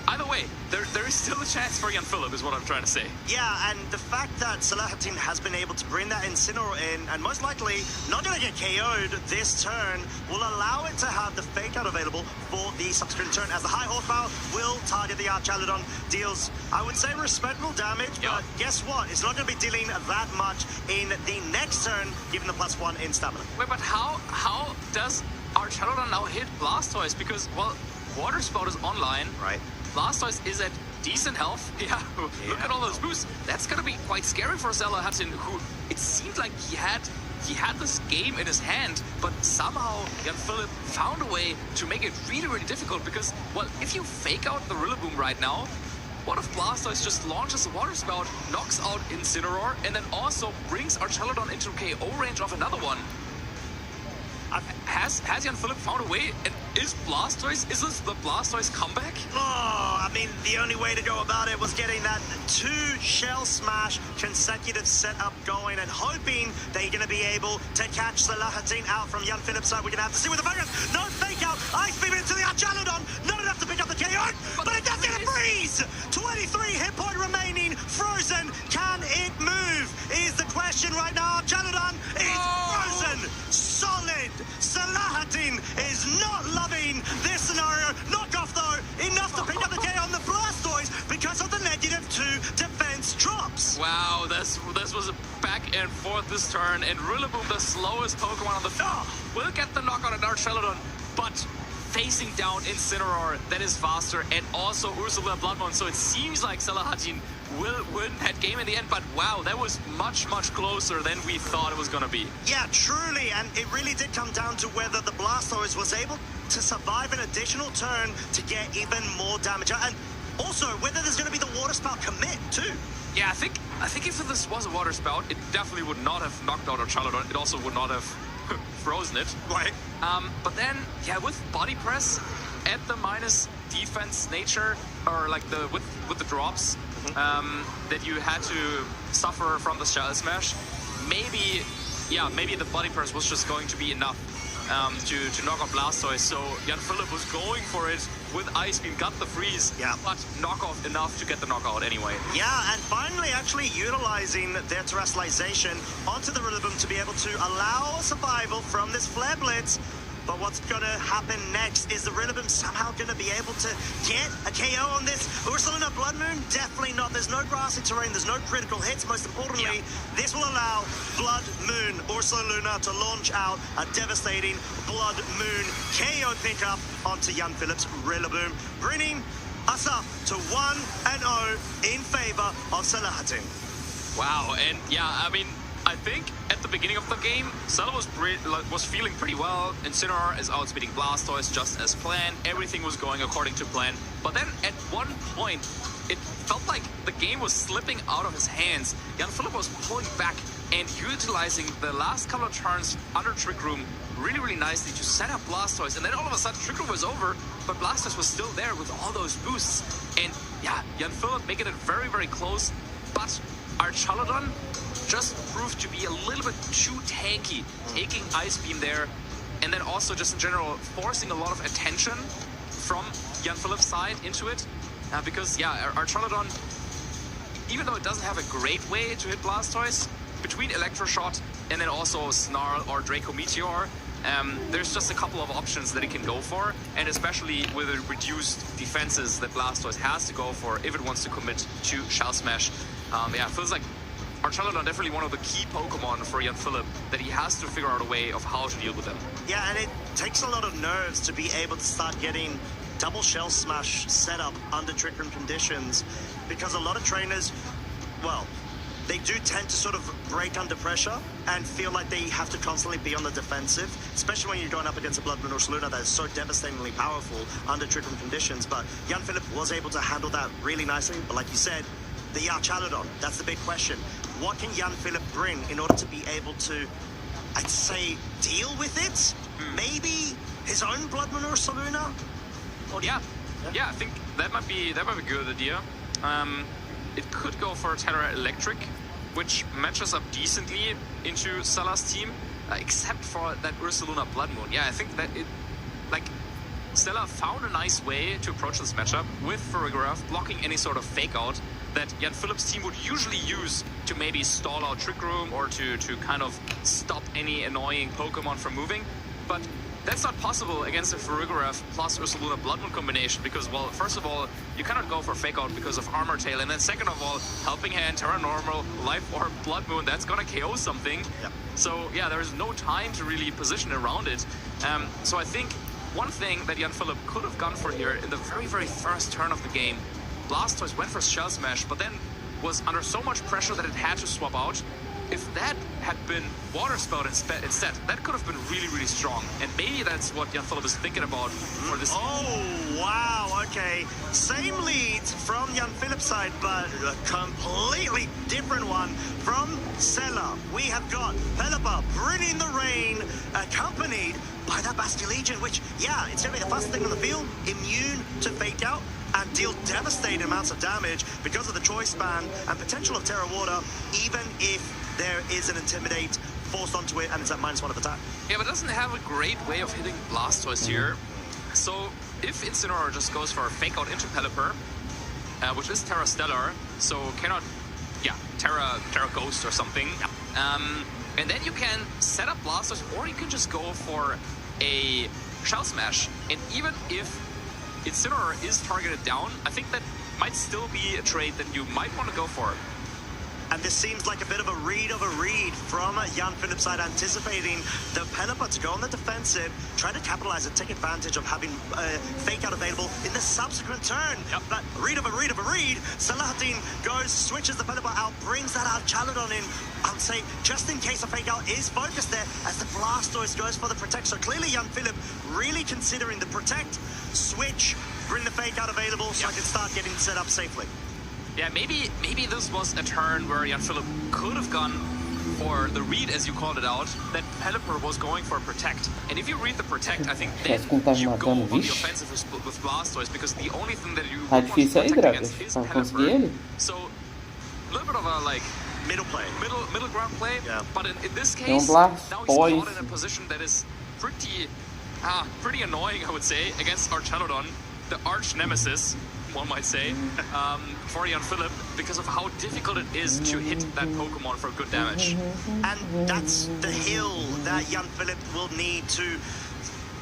either way, there is still a chance for Jan Philipp, is what I'm trying to say. Yeah, and the fact that Salahatin has been able to bring that Incineroar in, and most likely not going to get KO'd this turn, will allow it to have the Fake Out available for the subsequent turn, as the high horsepower will target the Archelodon, deals, I would say, respectable damage, but guess what? It's not going to be dealing that much in the next turn, given the +1 in stamina. Wait, but how does Archelodon now hit Blastoise? Because, well, Water Spout is online. Right. Blastoise is at decent health. Yeah, look at all those boosts. That's gonna be quite scary for Salahatin, who it seemed like he had this game in his hand, but somehow Jan Philipp found a way to make it really, really difficult. Because, well, if you fake out the Rillaboom right now, what if Blastoise just launches a Water Spout, knocks out Incineroar, and then also brings Archelodon into KO range of another one? Has Jan Philipp found a way? And is this the Blastoise comeback? Oh, I mean, the only way to go about it was getting that 2 Shell Smash consecutive setup going and hoping that you're going to be able to catch Salahatin out from Jan Philipp's side. We're going to have to see with the focus. No Fake Out. Ice Beam into the Archelodon. Not enough to pick up the KO, but it does get a freeze. 23 hit point remaining. Frozen. Can it move? Is the question right now. Archelodon is frozen. Solid. Salahatin is not loving this scenario. Knockoff though, enough to pick up the KO on the Blastoise because of the -2 defense drops. Wow, this was a back and forth this turn, and Rillaboom, the slowest Pokemon on the field, will get the knockout on Archelodon, but facing down Incineroar, that is faster, and also Ursula Bloodmoon, so it seems like Salahatin will win that game in the end, but wow, that was much, much closer than we thought it was going to be. Yeah, truly, and it really did come down to whether the Blastoise was able to survive an additional turn to get even more damage, and also whether there's going to be the Water Spout commit too. Yeah, I think if this was a Water Spout, it definitely would not have knocked out Archelodon. It also would not have frozen it. Right. But then, yeah, with Body Press at the minus defense nature, or like with the drops that you had to suffer from the Shell Smash, maybe the Body Press was just going to be enough to knock out Blastoise. So Jan Philipp was going for it with Ice Beam, got the freeze, but knockoff enough to get the knockout anyway. Yeah, and finally actually utilizing their terrestrialization onto the Rillaboom to be able to allow survival from this Flare Blitz. But what's going to happen next? Is the Rillaboom somehow going to be able to get a KO on this Ursaluna Blood Moon? Definitely not. There's no grassy terrain. There's no critical hits. Most importantly, this will allow Blood Moon Ursaluna to launch out a devastating Blood Moon KO pickup onto Jan Philipp's Rillaboom, bringing us up to 1-0 in favor of Salahatin. Wow, and yeah, I mean, I think at the beginning of the game, Sala was feeling pretty well. Incineroar is outspeeding Blastoise just as planned. Everything was going according to plan. But then at one point, it felt like the game was slipping out of his hands. Jan Philipp was pulling back and utilizing the last couple of turns under Trick Room really, really nicely to set up Blastoise. And then all of a sudden, Trick Room was over, but Blastoise was still there with all those boosts. And yeah, Jan Philipp making it very, very close. But Archelodon just proved to be a little bit too tanky, taking Ice Beam there, and then also just in general forcing a lot of attention from Jan Philipp's side into it, because yeah, Archelodon, even though it doesn't have a great way to hit Blastoise, between Electroshot and then also Snarl or Draco Meteor, there's just a couple of options that it can go for, and especially with the reduced defenses that Blastoise has to go for if it wants to commit to Shell Smash. Yeah, it feels like Archelodon definitely one of the key Pokemon for Jan Philipp that he has to figure out a way of how to deal with them. Yeah, and it takes a lot of nerves to be able to start getting double Shell Smash set up under Trick Room conditions, because a lot of trainers, well, they do tend to sort of break under pressure and feel like they have to constantly be on the defensive, especially when you're going up against a Blood Moon Ursaluna that is so devastatingly powerful under Trick Room conditions. But Jan Philipp was able to handle that really nicely. But like you said, the Archelodon, that's the big question. What can Jan Philipp bring in order to be able to, I'd say, deal with it? Maybe his own Blood Moon Ursaluna? Yeah, I think that might be a good idea. It could go for Terra Electric, which matches up decently into Salah's team, except for that Ursaluna Blood Moon. Yeah, I think that Stella found a nice way to approach this matchup with Farigiraf blocking any sort of fake out that Jan Philip's team would usually use to maybe stall out Trick Room or to kind of stop any annoying Pokemon from moving. But that's not possible against a Farigiraf plus Ursaluna Blood Moon combination because, well, first of all, you cannot go for fake out because of Armor Tail, and then second of all, Helping Hand, Terra Normal, Life Orb, Blood Moon, that's gonna KO something. Yep. So yeah, there's no time to really position around it. So I think one thing that Jan Philip could have gone for here in the very, very first turn of the game, Blastoise went for Shell Smash, but then was under so much pressure that it had to swap out. If that had been Water Spout instead, that could have been really, really strong. And maybe that's what Jan Philip is thinking about for this. Oh, wow, okay. Same lead from Jan Philip's side, but a completely different one from Sela. We have got Pelipper bringing the rain, accompanied by that Bastion, which, yeah, it's going to be the fastest thing on the field, immune to fake out, and deal devastating amounts of damage because of the choice span and potential of Terra Water, even if there is an Intimidate forced onto it and it's at -1 of attack. Yeah, but it doesn't have a great way of hitting Blastoise here. So if Incineroar just goes for a fake out into Pelipper, which is Terra Stellar, so cannot, Terra Ghost or something. And then you can set up Blastoise, or you can just go for a Shell Smash. And even if Incineroar is targeted down, I think that might still be a trade that you might want to go for. And this seems like a bit of a read from Jan Philip's side, anticipating the Pelipper to go on the defensive, try to capitalize and take advantage of having fake out available in the subsequent turn. Yep. But read. Salahatin goes, switches the Pelipper out, brings that out Chaludon in. I would say just in case a fake out is focused there as the Blastoise goes for the Protect. So clearly Jan Philip really considering the Protect, switch, bring the fake out available so I can start getting set up safely. Yeah, maybe this was a turn where Jan Philip could have gone for the read, as you called it out, that Pelipper was going for a Protect. And if you read the Protect, I think then you go on the offensive with Blastoise, because the only thing that you want to protect against is Pelipper. So, a little bit of a, middle ground play. Yeah. But in this case, now he's caught in a position that is pretty annoying, I would say, against Archelodon, the arch nemesis, one might say, for Jan Philip, because of how difficult it is to hit that Pokemon for good damage. And that's the hill that Jan Philip will need to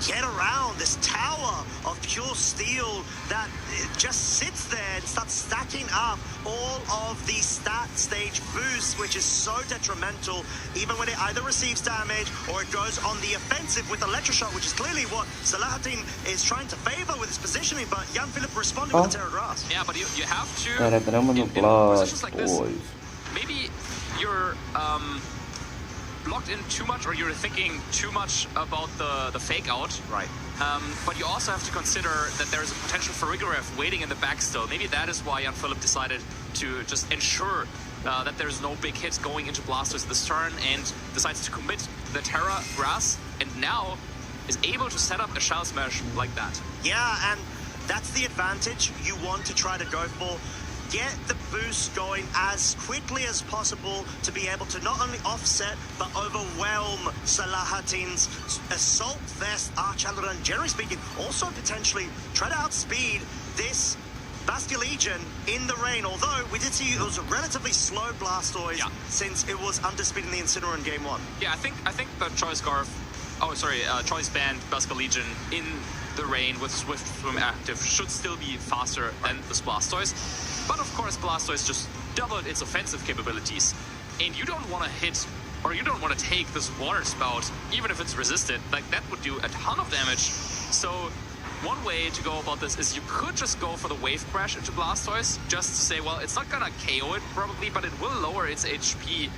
get around, this tower of pure steel that just sits there and starts stacking up all of the stat stage boosts, which is so detrimental, even when it either receives damage or it goes on the offensive with Electroshock, which is clearly what Salahatin is trying to favor with his positioning, but Jan Philip responded with the Terra Grass. Yeah, but you have to, in positions like this, maybe you're blocked in too much, or you're thinking too much about the fake out. Right. But you also have to consider that there is a potential Farigiraf waiting in the back still. Maybe that is why Jan Philip decided to just ensure that there's no big hits going into Blastoise this turn, and decides to commit the Terra Grass, and now is able to set up a Shell Smash like that. Yeah, and that's the advantage you want to try to go for. Get the boost going as quickly as possible to be able to not only offset but overwhelm Salahatin's Assault Vest, Archaludon, generally speaking, also potentially try to outspeed this Bastion in the rain, although we did see it was a relatively slow Blastoise since it was underspeed in the Incineroar in Game 1. Yeah, I think the Choice Choice Band Bastion in the rain with Swift Swim active should still be faster than this Blastoise. But of course, Blastoise just doubled its offensive capabilities. And you don't want to hit, or you don't want to take this Water Spout, even if it's resisted. Like, that would do a ton of damage. So one way to go about this is you could just go for the Wave Crash into Blastoise, just to say, well, it's not gonna KO it probably, but it will lower its HP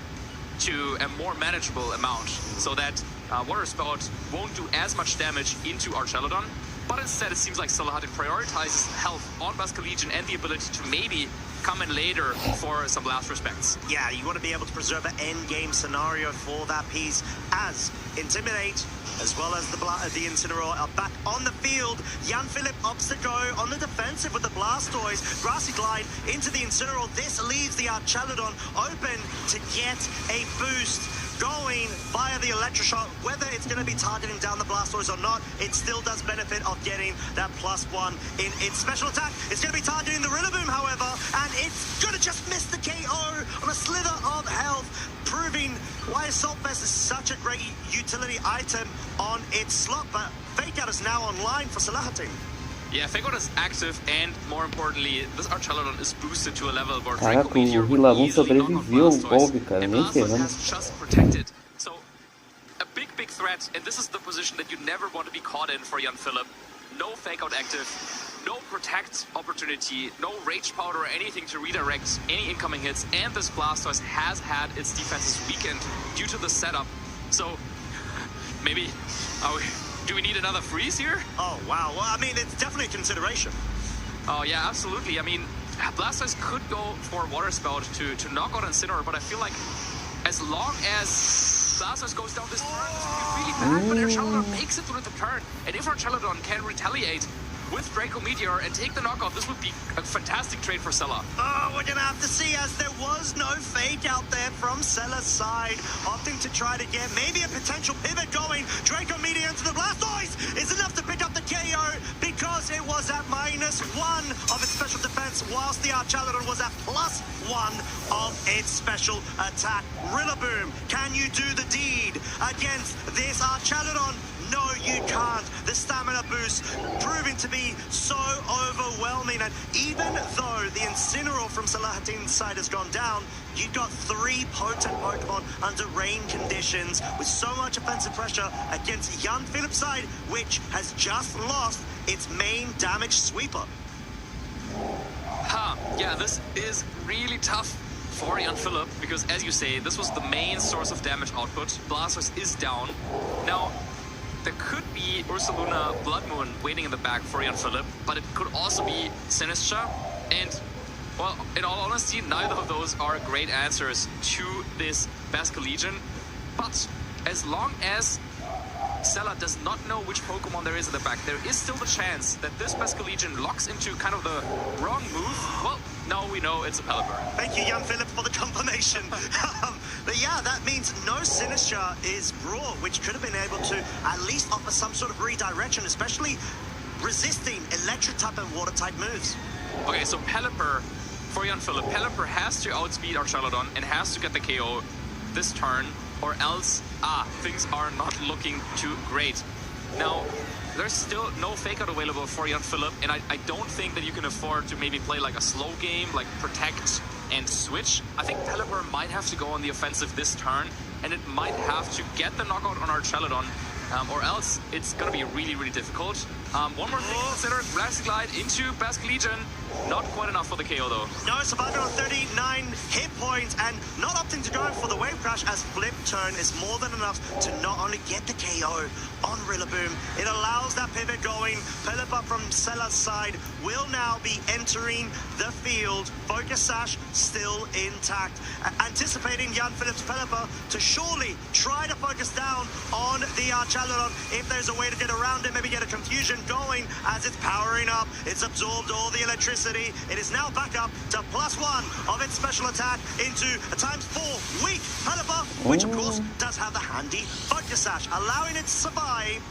to a more manageable amount, so that Water Spout won't do as much damage into Archelodon. But instead, it seems like Salahatin prioritizes health on Basculegion and the ability to maybe come in later for some last respects. Yeah, you want to be able to preserve an end-game scenario for that piece, as Intimidate, as well as the Incineroar are back on the field. Jan-Philipp opts to go on the defensive with the Blastoise. Grassy Glide into the Incineroar. This leaves the Archaludon open to get a boost going via the Electroshock. Whether it's going to be targeting down the Blastoise or not, it still does benefit of getting that +1 in its special attack. It's going to be targeting the Rillaboom, however, and it's going to just miss the KO on a slither of health, proving why Assault Vest is such a great utility item on its slot. But Fake Out is now online for Salahatin. Yeah, Fake Out is active, and more importantly, this Archaludon is boosted to a level where Caraca, o Rillaboom sobreviveu ao golpe, cara, nem ferrando. has just protected. So, a big threat, and this is the position that you never want to be caught in for Jan-Philipp. No Fake Out active, no protect opportunity, no Rage Powder or anything to redirect any incoming hits, and this Blastoise has had its defenses weakened due to the setup. So, maybe... do we need another freeze here? Oh, wow. Well, I mean, it's definitely a consideration. Oh, yeah, absolutely. I mean, Blastoise could go for Water Spout to knock out Incineroar, but I feel like as long as Blastoise goes down this turn, this would be really bad, but Archaludon makes it through the turn. And if Archaludon can retaliate with Draco Meteor and take the knockout, this would be a fantastic trade for Sela. Oh, we're going to have to see, as there was no Fake Out there from Sela's side, opting to try to get maybe a potential pivot going. Draco Meteor into the Blastoise is enough to pick up the KO because it was at -1 of its special defense, whilst the Archaludon was at +1 of its special attack. Rillaboom, can you do the deed against this Archaludon? No, you can't. The stamina boost proving to be so overwhelming. And even though the Incineroar from Salahatin's side has gone down, you've got 3 potent Pokemon under rain conditions with so much offensive pressure against Jan-Philipp's side, which has just lost its main damage sweeper. Yeah, this is really tough for Jan-Philipp, because as you say, this was the main source of damage output. Blastoise is down. Now, there could be Ursaluna Blood Moon waiting in the back for Jan-Philipp, but it could also be Sinistra. And, well, in all honesty, neither of those are great answers to this Basculegion. But as long as Sela does not know which Pokemon there is in the back, there is still the chance that this Basculegion locks into kind of the wrong move. Well, now we know it's a Pelipper. Thank you, Jan-Philipp, for the confirmation. But yeah, that means no Sinistra is brought, which could have been able to at least offer some sort of redirection, especially resisting electric type and water type moves. Okay, so Pelipper for Jan-Philipp. Pelipper has to outspeed Archaludon and has to get the KO this turn, or else, things are not looking too great. Now, there's still no Fake Out available for Jan-Philipp, and I don't think that you can afford to maybe play like a slow game, like protect and switch. I think Pelipper might have to go on the offensive this turn, and it might have to get the knockout on Archaludon, or else it's going to be really, really difficult. One more thing to consider, Grassy Glide into Basculegion. Not quite enough for the KO though. No, surviving on 39 hit points and not opting to go for the Wave Crash, as Flip Turn is more than enough to not only get the KO on Rillaboom, it allows that pivot going. Pelipper from Sela's side will now be entering the field. Focus Sash still intact. Anticipating Jan-Philipp's Pelipper to surely try to focus down on the Archaludon. If there's a way to get around it, maybe get a confusion going as it's powering up. It's absorbed all the electricity. It is now back up to +1 of its special attack into a ×4 weak Pelipper, which of course does have the handy Focus Sash, allowing it to survive.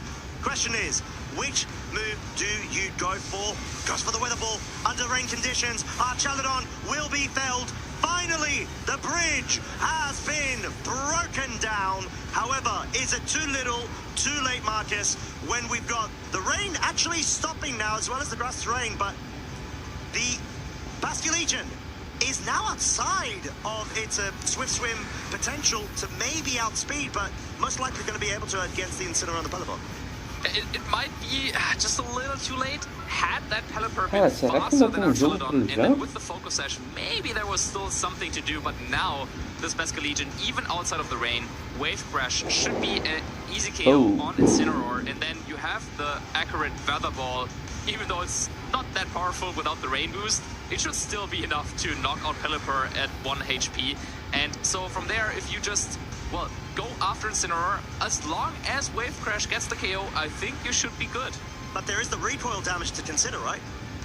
Question is, which move do you go for? Goes for the Weather Ball under rain conditions. Archaludon will be felled. Finally, the bridge has been broken down. However, is it too little, too late, Marcus, when we've got the rain actually stopping now, as well as the grass terrain, but the Basculegion is now outside of its Swift Swim potential to maybe outspeed, but most likely going to be able to against the Incineroar on the Pelipper. It might be just a little too late. Had that Pelipper been faster than Archaludon, and then with the Focus Sash, maybe there was still something to do, but now this Basculegion, even outside of the rain, Wave Crash should be an easy KO on Incineroar, and then you have the accurate Weather Ball, even though it's not that powerful without the rain boost. It should still be enough to knock out Pelipper at 1 HP. And so from there, if you just, well, go after Incineroar, as long as Wave Crash gets the KO, I think you should be good. But there is the recoil damage to consider, right?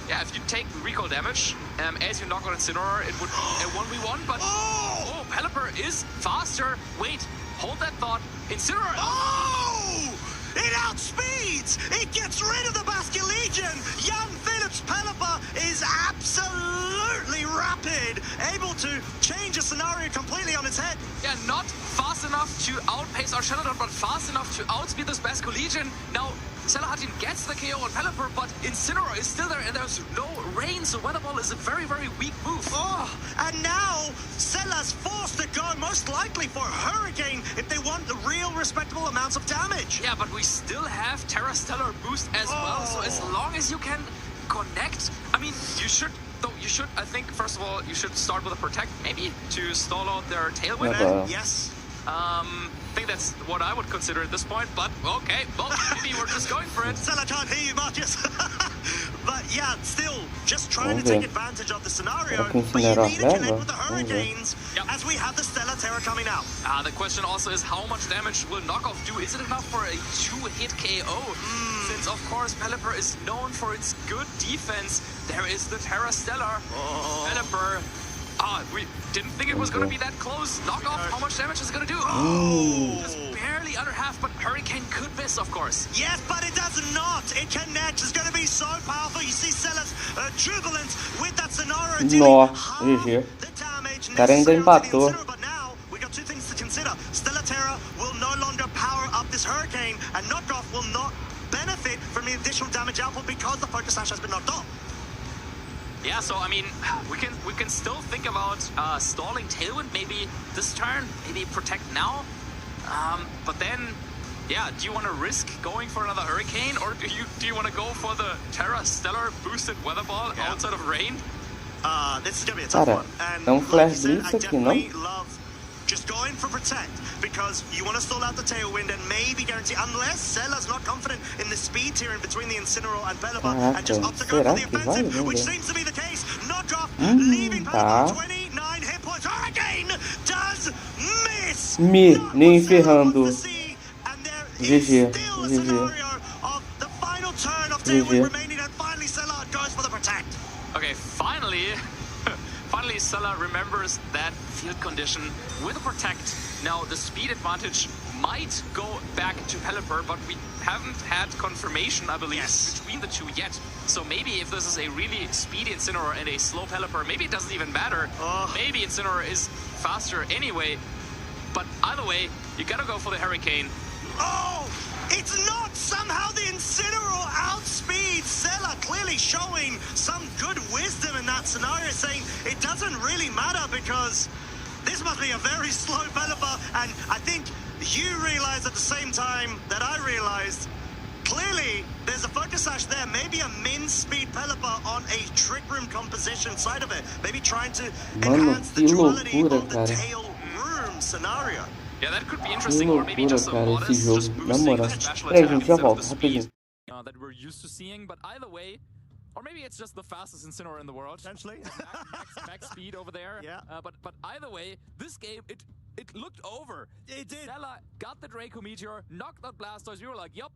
Yeah, if you take recoil damage, as you knock out Incineroar, it would a 1v1, but... Oh, Pelipper is faster. Wait, hold that thought. Incineroar... Oh! It outspeeds! It gets rid of the Basque Legion! Young Phillips Pelipper is absolutely rapid, able to change a scenario completely on its head. Yeah, not fast enough to outpace our Shadowdon, but fast enough to outspeed this Basque Legion. Now, Selahattin gets the KO on Pelipper, but Incineroar is still there, and there's no rain, so Weather Ball is a very, very weak move. Oh, and now Sela's forced to go most likely for Hurricane if they want the real respectable amounts of damage. Yeah, but we still have Terra Stellar boost as well, so as long as you can connect, I mean, you should, I think, first of all, you should start with a Protect, maybe, to stall out their Tailwind. Yes. I think that's what I would consider at this point, but okay, well, maybe we're just going for it. Sela can't hear you, Marcus. But yeah, still, just trying to take advantage of the scenario, but you need to connect with the Hurricanes as we have the Stellar Terra coming out. The question also is how much damage will Knockoff do? Is it enough for a 2-hit KO? Since, of course, Pelipper is known for its good defense, there is the Terra Stellar. Pelipper... we didn't think it was going to be that close. Knockoff, how much damage is it going to do? Just barely under half, but Hurricane could miss, of course. Yes, but it does not. It connects. It's going to be so powerful. You see Sela's jubilant with that scenario dealing half the damage necessary. But now, we got two things to consider. Stellar Terra will no longer power up this Hurricane, and Knockoff will not benefit from the additional damage output because the Focus Sash has been knocked off. Yeah, so I mean, we can still think about stalling Tailwind maybe this turn, maybe Protect now. But then, yeah, do you want to risk going for another Hurricane, or do you want to go for the Terra Stellar boosted Weather Ball outside of rain? This is gonna be a tough one. And like you said, I definitely love just going for Protect, because you want to stall out the Tailwind and maybe guarantee, unless Sela's not confident in the speed tiering between the Incineroar and Pelipper, and just opt to go for the offensive, which seems to be the case. Knockoff leaving Pelipper 29 hit points. Hurricane does miss. Nem ferrando. GG. Of the final turn of Tailwind remaining, and finally Sela goes for the Protect. Okay, finally Sela remembers that field condition with a Protect. Now, the speed advantage might go back to Pelipper, but we haven't had confirmation, I believe, between the two yet. So maybe if this is a really speedy Incineroar and a slow Pelipper, maybe it doesn't even matter. Maybe Incineroar is faster anyway. But either way, you gotta go for the Hurricane. Oh! It's not! Somehow the Incineroar outspeeds Sela, clearly showing some good wisdom in that scenario, saying it doesn't really matter because this must be a very slow Pelipper, and I think you realized at the same time that I realized, clearly there's a Focus Sash there, maybe a min speed Pelipper on a Trick Room composition side of it, maybe trying to enhance the duality of the Tail Room scenario. Yeah, that could be interesting, or maybe just a modest, just boosting the special attack instead of the speed that we're used to seeing, but either way, or maybe it's just the fastest Incineroar in the world. Potentially. Max speed over there. Yeah. But either way, this game, it looked over. It did. Sela got the Draco Meteor, knocked out Blastoise. We were like, yup,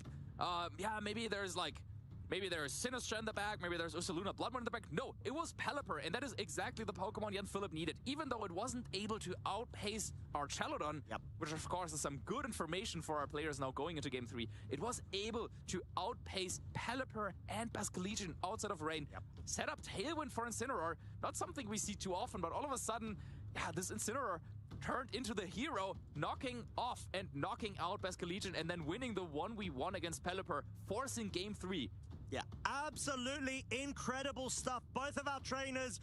yeah, maybe there's Sinistra in the back, maybe there's Ursaluna Bloodmoon in the back. No, it was Pelipper, and that is exactly the Pokemon Jan Philipp needed. Even though it wasn't able to outpace our Chalodon, which of course is some good information for our players now going into Game 3, it was able to outpace Pelipper and Basque Legion outside of rain. Set up Tailwind for Incineroar, not something we see too often, but all of a sudden, yeah, this Incineroar turned into the hero, knocking off and knocking out Basque Legion, and then winning the 1v1 against Pelipper, forcing Game 3. Yeah, absolutely incredible stuff. Both of our trainers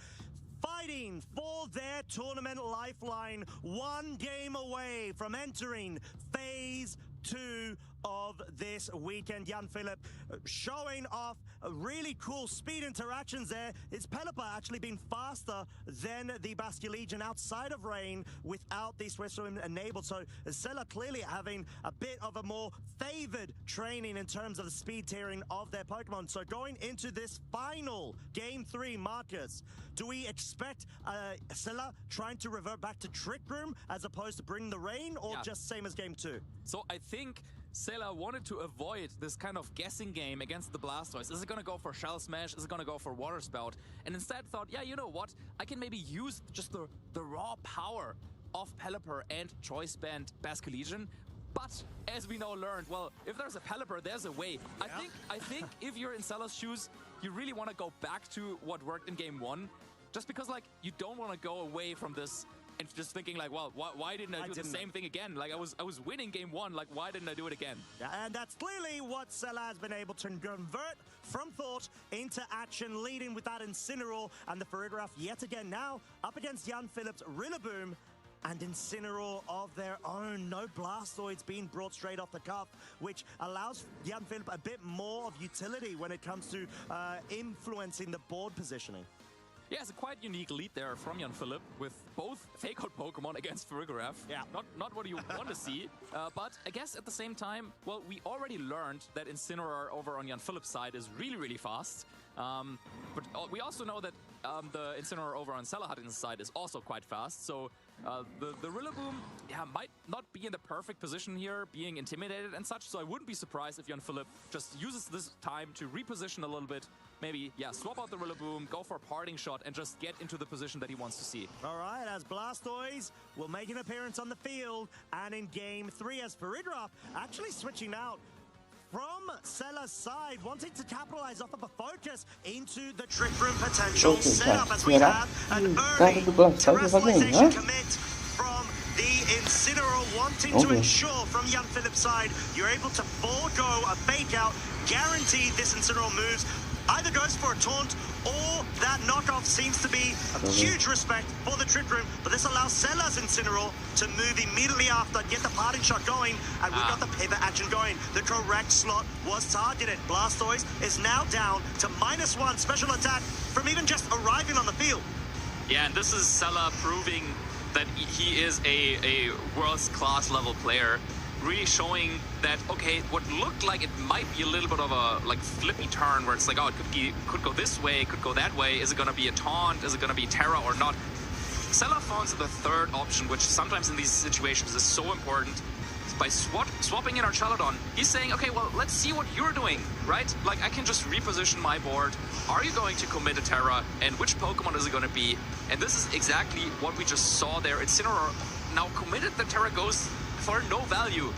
fighting for their tournament lifeline, one game away from entering Phase 2 of this weekend. Jan Philipp showing off really cool speed interactions there. His Pelipper actually been faster than the Basque Legion outside of rain without the Swift Swim enabled. So Sela clearly having a bit of a more favored training in terms of the speed tiering of their Pokemon. So going into this final Game 3, Marcus, do we expect Sela trying to revert back to Trick Room as opposed to bring the rain, or just same as Game 2? So I think Sela wanted to avoid this kind of guessing game against the Blastoise. Is it going to go for Shell Smash? Is it going to go for Water Spout? And instead thought, yeah, you know what? I can maybe use just the raw power of Pelipper and Choice Band Basque Legion. But as we now learned, well, if there's a Pelipper, there's a way. I think if you're in Sela's shoes, you really want to go back to what worked in Game 1. Just because, like, you don't want to go away from this and just thinking like, well, why didn't I do the same thing again? Like, I was winning Game 1, like, why didn't I do it again? Yeah, and that's clearly what Sela has been able to convert from thought into action, leading with that Incineroar and the Farigiraf yet again now up against Jan Philipp's Rillaboom and Incineroar of their own. No Blastoids being brought straight off the cuff, which allows Jan Philipp a bit more of utility when it comes to influencing the board positioning. Yeah, it's a quite unique lead there from Jan Philipp with both Fake Out Pokemon against Farigiraf. Yeah. Not what you want to see, but I guess at the same time, well, we already learned that Incineroar over on Jan Philipp's side is really, really fast. But we also know that the Incineroar over on Sela Hatin's side is also quite fast. So the Rillaboom, might not be in the perfect position here, being intimidated and such. So I wouldn't be surprised if Jan Philipp just uses this time to reposition a little bit. Maybe, swap out the Rillaboom, go for a parting shot, and just get into the position that he wants to see. All right, as Blastoise will make an appearance on the field, and in Game 3, as Farigiraf actually switching out from Sela's side, wanting to capitalize off of a focus into the Trick Room potential setup, as we have an early terrestrialization commit from the Incineroar, wanting to ensure from Jan Philipp's side, you're able to forego a fake out, guarantee this Incineroar moves, either goes for a taunt or that knockoff. Seems to be a huge respect for the Trick Room, but this allows Sela's Incineroar to move immediately after, get the parting shot going, and we've got the pivot action going. The correct slot was targeted. Blastoise is now down to -1 special attack from even just arriving on the field. Yeah, and this is Sela proving that he is a world's class level player. Really showing that, okay, what looked like it might be a little bit of a like flippy turn where it's like, oh, it could go this way, it could go that way. Is it going to be a taunt? Is it going to be Terra or not? Sela falls to the third option, which sometimes in these situations is so important. By swapping in our Chaladon, he's saying, okay, well, let's see what you're doing, right? Like, I can just reposition my board. Are you going to commit a Terra? And which Pokemon is it going to be? And this is exactly what we just saw there. Incineroar now committed the Terra Ghost for no value.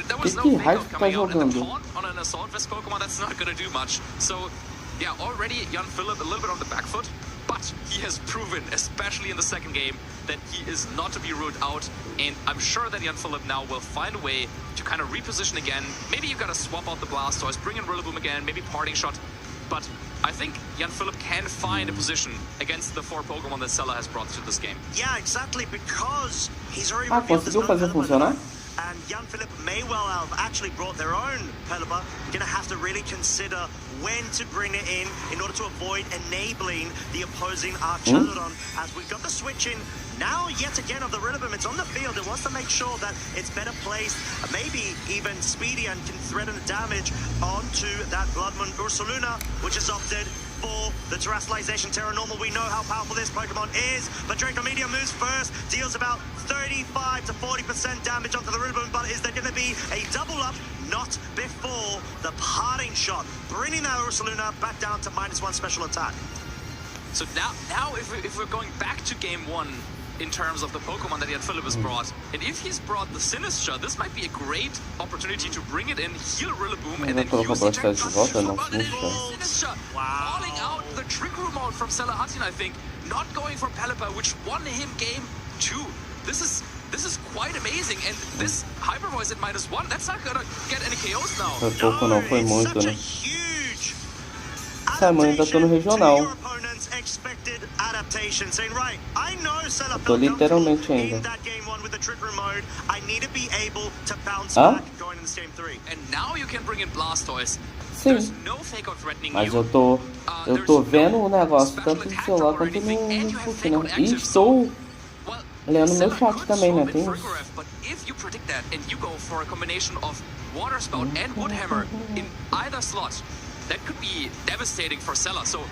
There was no fake out coming out, and the taunt on an Assault Vest Pokemon, that's not going to do much. So, yeah, already Jan Philipp a little bit on the back foot, but he has proven, especially in the second game, that he is not to be ruled out, and I'm sure that Jan Philipp now will find a way to kind of reposition again. Maybe you got to swap out the Blastoise, bring in Rillaboom again, maybe parting shot, but I think Jan Philipp can find a position against the 4 Pokemon that Sela has brought to this game. Yeah, exactly, because he's already revealed there's no Pelipper, and Jan Philipp may well have actually brought their own Pelipper. Gonna have to really consider when to bring it in order to avoid enabling the opposing Archaludon, as we've got the switch in now yet again of the Rillaboom. It's on the field. It wants to make sure that it's better placed, maybe even speedy, and can threaten the damage onto that Blood Moon Ursaluna, which is opted for the Terrestrialization Terra Normal. We know how powerful this Pokemon is, but Draco Meteor moves first, deals about 35 to 40% damage onto the Rillaboom, but is there going to be a double up? Not before the parting shot, bringing that Ursaluna back down to -1 special attack. So now if we're going back to Game 1, in terms of the Pokemon that Jan Philipp has brought, and if he's brought the Sinistra, this might be a great opportunity to bring it in, heal Rillaboom, and then use the Sinistra, calling out the Trick Room mode from Sela Hatin, I think, not going for Pelipper, which won him Game 2. This is quite amazing, and this Hyper Voice at -1, that's not gonna get any KOs now. Não foi muito, né? Simon, ainda tô no regional. Expected adaptation, saying, right, I know Sela Tô literalmente ainda. in that Game 1 with the Trick Room mode. I need to be able to bounce back going in this game 3. And now you can bring in Blastoise. Sim, mas eu tô vendo o negócio tanto no celular quanto no notebook, né? E estou lendo meu chat também, né? Tem isso. But if you predict that and you go for a combination of Water Spout and Wood Hammer in either slot, that could be devastating for Sela. So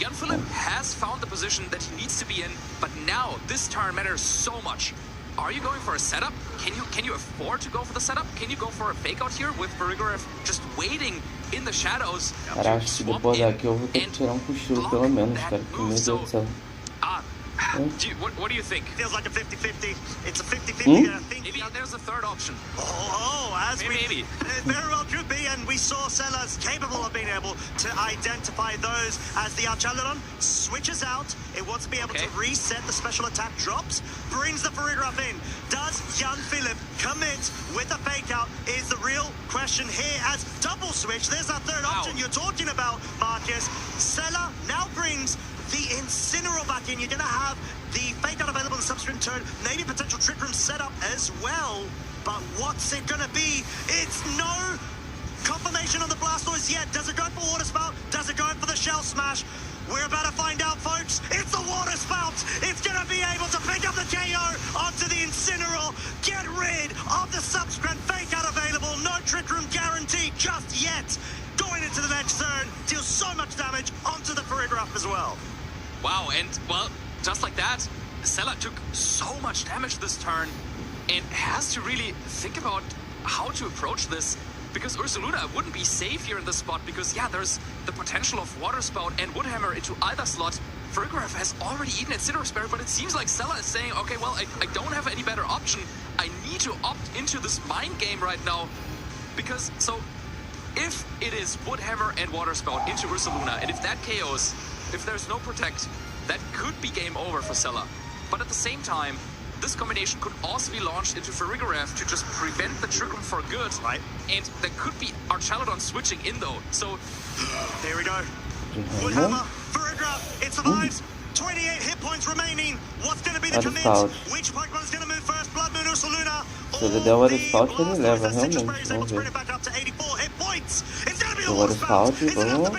Jan Philipp has found the position that he needs to be in, but now this turn matters so much. Are you going for a setup? Can you afford to go for the setup? Can you go for a fake out here with Farigoref just waiting in the shadows? Cara, acho que depois daqui eu vou ter que tirar um cochilo pelo menos, cara. Que meu Deus do céu. What do you think? Feels like a 50-50. It's a 50-50. I think maybe there's a third option. Maybe. It very well could be, and we saw Sela's capable of being able to identify those as the Archaludon switches out. It wants to be able to reset the special attack drops, brings the Farigoref in. Does Jan Philipp commit with a fake out is the real question here as double switch. There's that third option you're talking about, Marcus. Sela now brings the Incineroar back in. You're going to have the fake out available in the subsequent turn, maybe potential Trick Room setup as well. But what's it going to be? It's no confirmation on the Blastoise yet. Does it go for Water Spout? Does it go for the Shell Smash? We're about to find out, folks. It's the Water Spout. It's going to be able to pick up the KO onto the Incineroar. Get rid of the subsequent fake out available. No Trick Room guarantee just yet. Going into the next turn, deals so much damage onto the Farigoref as well. Wow, and well, just like that, Sela took so much damage this turn and has to really think about how to approach this, because Ursaluna wouldn't be safe here in this spot because, yeah, there's the potential of Water Spout and Wood Hammer into either slot. Farigoref has already eaten Incineroar Spirit, but it seems like Sela is saying, okay, well, I don't have any better option. I need to opt into this mind game right now, because, so, if it is Wood Hammer and Water Spout into Ursaluna, and if that KOs, if there's no Protect, that could be game over for Sela. But at the same time, this combination could also be launched into Farigoref to just prevent the Trick Room for good. Right. And there could be Archaludon switching in though. So here we go. Wood Hammer, Farigoref, it survives. 28 hit points remaining. What's going to be the commit? Which Pokemon's going to move first? Blood Moon or Saluna? Se ele der o Water Spout, ele leva, realmente. Vamos ver. O Water Spout, boa.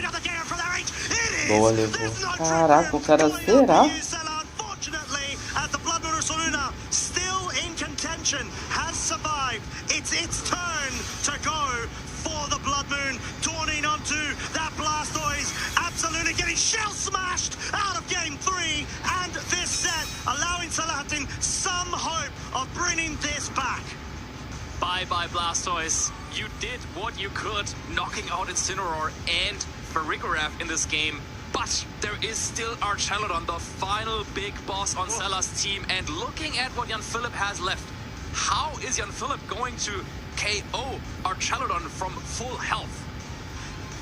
Boa, levou. Caraca, o cara será? Has survived. It's its turn to go for the Blood Moon, dawning onto that Blastoise. Absolutely getting shell smashed out of game 3, and this set allowing Salahatin some hope of bringing this back. Bye-bye, Blastoise. You did what you could, knocking out Incineroar and Farigoref in this game. But there is still Archaludon, the final big boss on Sela's team. And looking at what Jan Philipp has left, how is Jan Philipp going to KO Archaludon from full health?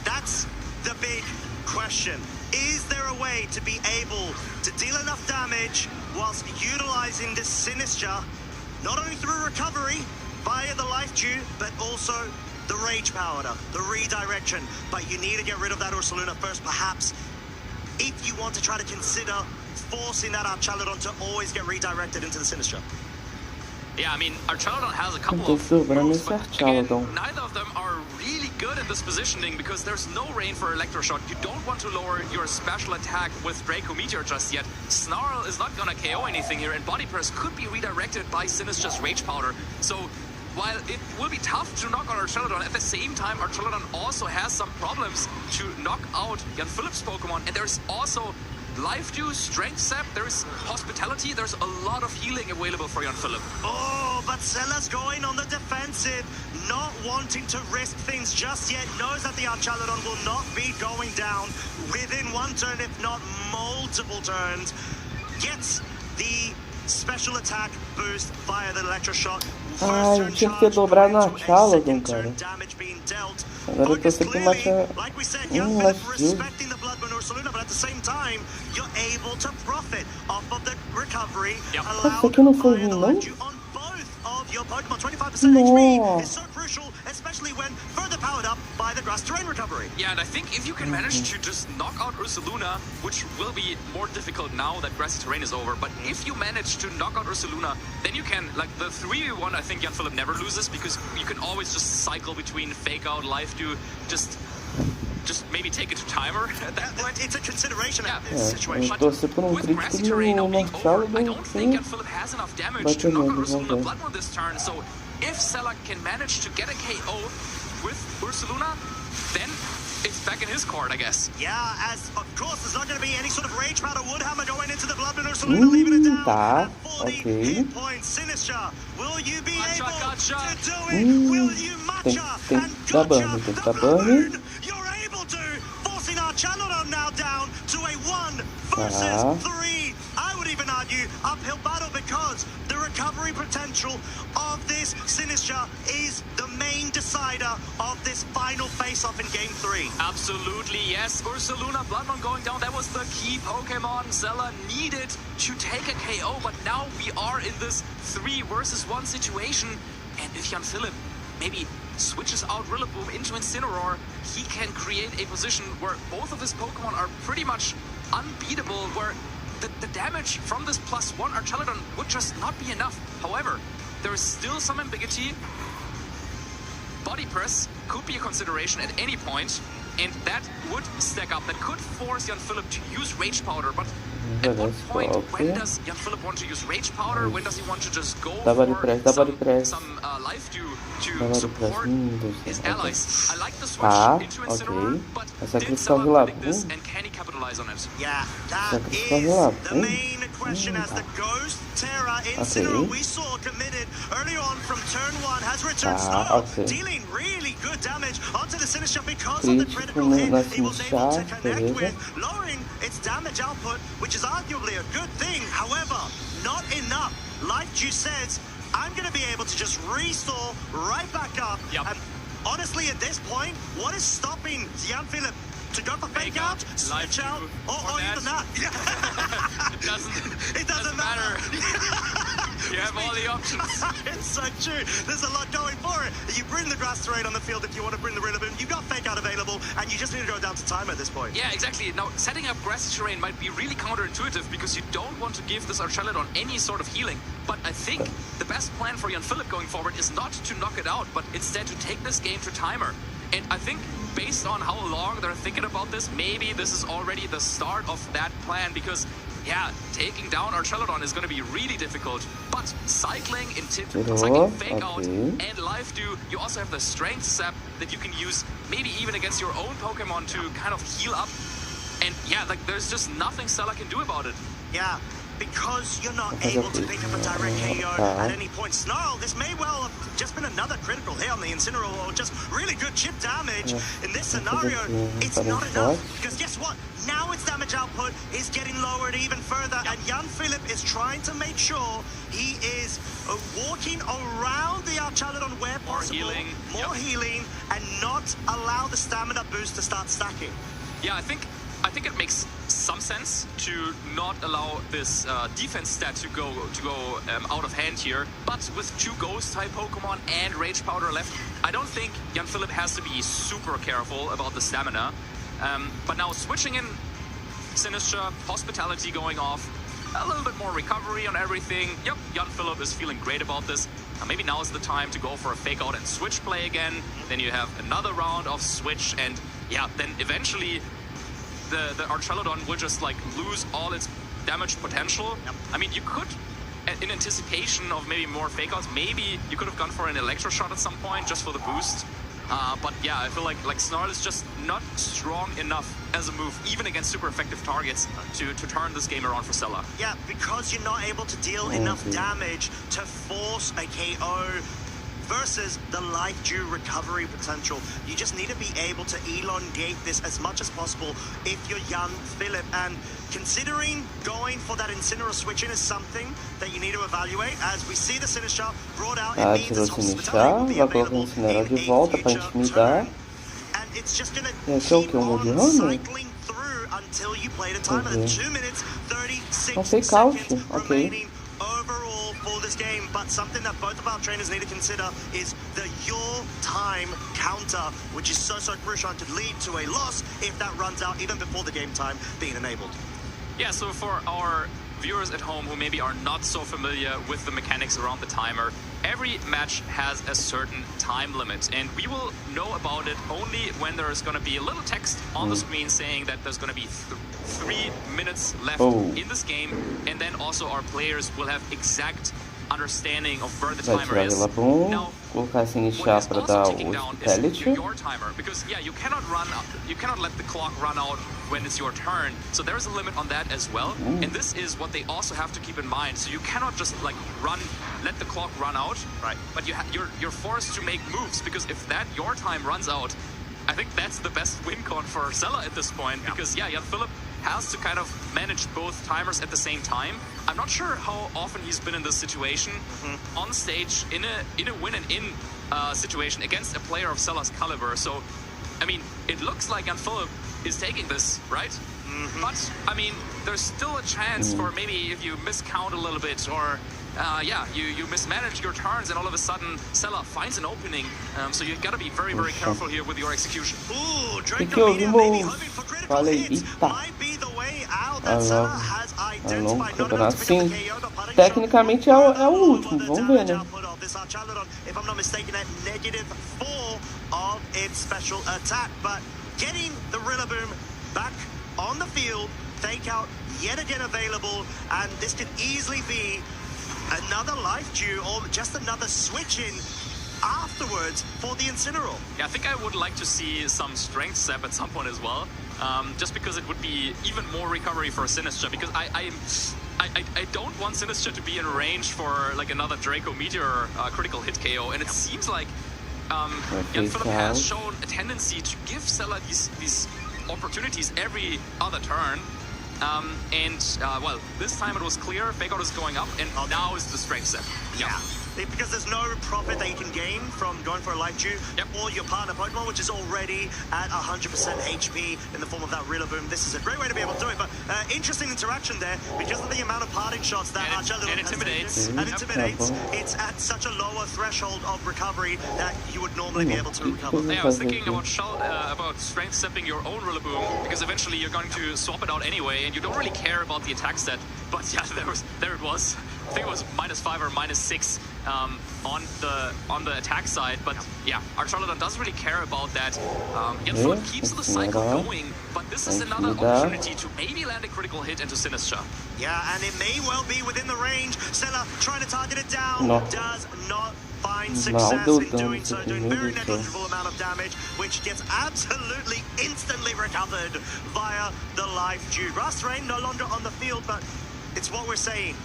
That's the big question. Is there a way to be able to deal enough damage whilst utilizing this Sinistra, not only through recovery via the Life Dew, but also the Rage Powder, the redirection? But you need to get rid of that Ursaluna first, perhaps, if you want to try to consider forcing that Archaludon to always get redirected into the Sinistra. Yeah, I mean, Archaludon has a couple of moves, but again, neither of them are really good in this positioning because there's no rain for Electroshock. You don't want to lower your special attack with Draco Meteor just yet. Snarl is not gonna KO anything here, and Body Press could be redirected by Sinistra's Rage Powder. So while it will be tough to knock out Archaludon, at the same time, Archaludon also has some problems to knock out Jan Philipp's Pokemon, and there's also Life Dew, Strength Sap, there's Hospitality, there's a lot of healing available for Jan Philipp. Oh, but Sela's going on the defensive, not wanting to risk things just yet, knows that the Archaludon will not be going down within one turn, if not multiple turns. Gets the special attack boost via the Electroshock. Ai, tinha que ter dobrado na Archaludon, cara. Agora eu tô sempre matando Life Dew. But at the same time, you're able to profit off of the recovery. Isso aqui não foi ruim, não? Your Pokemon 25% HP is so crucial, especially when further powered up by by the grass terrain recovery. Yeah, and I think if you can manage to just knock out Ursaluna, which will be more difficult now that grassy terrain is over, but if you manage to knock out Ursaluna, then you can, like the 3v1, I think Jan Philipp never loses, because you can always just cycle between fake out, live do, just maybe take it to timer at that point. It's a consideration in this situation. With grassy terrain now being over, I don't think Jan sim. Philipp has enough damage to knock out Ursaluna Blood Moon this turn, so if Sela can manage to get a KO with Ursaluna, then it's back in his court, I guess. Yeah, as of course there's not going to be any sort of Rage Powder Woodhammer going into the Blood Moon Ursaluna, leaving it down Tá, at 40 ok. hit points. Sinister, will you be able to do it? Tem Will you matcha and que dar burn, tem que dar burn. You're able to, forcing our Chalodon now down to a 1 versus Tá. 3. I would even argue uphill battle, because the recovery potential of this Sinister is the main decider of this final face-off in Game 3. Absolutely, yes. Ursaluna Bloodmoon going down, that was the key Pokemon Sela needed to take a KO, but now we are in this 3 versus 1 situation, and if Jan Philipp maybe switches out Rillaboom into Incineroar, he can create a position where both of his Pokemon are pretty much unbeatable, where the damage from this +1 Archelodon would just not be enough. However, there is still some ambiguity. Body Press could be a consideration at any point, and that would stack up. That could force Jan Philipp to use Rage Powder, but at what point, when does Jan Philipp want to use Rage Powder? When does he want to just go for some life to support his allies? I like the switch into Incineroar, but did Sela predict this, and can he capitalize on it? Yeah, that is the main question, as the Ghost Terra Incineroar we saw committed earlier on from turn 1 has returned slow, dealing really good damage onto the Sinister because of the critical hit he was able to connect with, lowering its damage output, which is arguably a good thing. However, not enough. Like Juice says, I'm going to be able to just restore right back up. And honestly, at this point, what is stopping Jan Philipp to go for fake out, switch out, or even that? It doesn't matter. You have all the options. It's so true. There's a lot going for it. You bring the grass terrain on the field if you want to bring the Rillaboom. You've got fake out available, and you just need to go down to time at this point. Yeah, exactly. Now, setting up grassy terrain might be really counterintuitive, because you don't want to give this Archelodon any sort of healing. But I think the best plan for Jan Philipp going forward is not to knock it out, but instead to take this game to timer. And I think based on how long they're thinking about this, maybe this is already the start of that plan, because yeah, taking down Archelodon is going to be really difficult, but cycling fake out and live do, you also have the strength sap that you can use maybe even against your own Pokemon to kind of heal up. And yeah, like there's just nothing Sela can do about it. Yeah, because you're not able to pick up a direct KO at any point. Snarl, this may well have just been another critical hit on the Incineroar, or just really good chip damage. In this scenario, it's not enough, because guess what? Now its damage output is getting lowered even further, and Jan Philipp is trying to make sure he is walking around the Archelodon where possible, more healing, and not allow the stamina boost to start stacking. Yeah, I think it makes some sense to not allow this defense stat to go out of hand here. But with 2 Ghost-type Pokemon and Rage Powder left, I don't think Jan Philipp has to be super careful about the stamina. But now switching in Sinister, Hospitality going off, a little bit more recovery on everything. Yep, Jan Philipp is feeling great about this. Maybe now is the time to go for a fake out and switch play again. Then you have another round of switch, and yeah, then eventually the Archelodon will just like lose all its damage potential. I mean, you could, in anticipation of maybe more fake outs, maybe you could have gone for an Electro Shot at some point just for the boost. But yeah, I feel like Snarl is just not strong enough as a move, even against super effective targets, to turn this game around for Sela. Yeah, because you're not able to deal enough damage to force a KO versus the life due recovery potential. You just need to be able to elongate this as much as possible if you're Jan Philipp. And considering going for that Incineroar switch in is something that you need to evaluate, as we see the Sinister brought out. It means its hospitality will be available in a future turn. And it's just going to keep on cycling through until you play the timer. 2 minutes, 36 seconds remaining overall for this game, but something that both of our trainers need to consider is the your time counter, which is so crucial and could lead to a loss if that runs out even before the game time being enabled. Yeah, so for our viewers at home who maybe are not so familiar with the mechanics around the timer, every match has a certain time limit, and we will know about it only when there is going to be a little text on the screen saying that there's going to be 3 minutes left in this game, and then also our players will have exact understanding of where the timer is. Now, colocar essa iniciar para dar o pellet. Your timer, because yeah, you cannot let the clock run out when it's your turn. So there's a limit on that as well. And this is what they also have to keep in mind. So you cannot just like let the clock run out, right? But you're forced to make moves, because if your time runs out, I think that's the best win con for Sela at this point, because yeah, Jan-Philipp has to kind of manage both timers at the same time. I'm not sure how often he's been in this situation on stage in a win and in situation against a player of Sela's caliber. So, I mean, it looks like Jan-Philipp is taking this, right? But, I mean, there's still a chance for maybe if you miscount a little bit, or yeah, you mismanage your turns and all of a sudden Sela finds an opening. So you've got to be very, very careful here with your execution. Ooh, Draco Media maybe hoping for critical hit. Might be the way out that Sela has identified. Not able to pick up the KO, but putting Tecnicamente é o último, vamos ver, né? This Archaludon, if I'm not mistaken, at -4 of its special attack, but getting the Rillaboom back on the field, fake out yet again available, and this could easily be another life due or just another switch in afterwards for the Incineroar. Yeah, I think I would like to see some strength step at some point as well, just because it would be even more recovery for Sinistra, because I don't want Sinistra to be in range for like another Draco Meteor critical hit KO, and it seems like Jan-Philipp has shown a tendency to give Sela these opportunities every other turn. Well, this time it was clear, fake out is going up, and now is the strength step. Yeah. Because there's no profit that you can gain from going for a life dew or your partner Pokemon, which is already at 100% HP in the form of that Rillaboom. This is a great way to be able to do it, but interesting interaction there because of the amount of parting shots that Archaludon intimidates. And intimidates. It's at such a lower threshold of recovery that you would normally be able to recover. Yeah, I was thinking about strength stepping your own Rillaboom, because eventually you're going to swap it out anyway, and you don't really care about the attack stat. But yeah, there it was. I think it was -5 or -6 on the attack side, but yeah, Archaludon doesn't really care about that. Jan-Philipp keeps the cycle going, but this is another opportunity to maybe land a critical hit into Sinistra. Yeah, and it may well be within the range. Sela trying to target it down, does not find success in doing so, doing very negligible amount of damage, which gets absolutely instantly recovered via the life dew. Rust Rain no longer on the field, but it's what we're saying.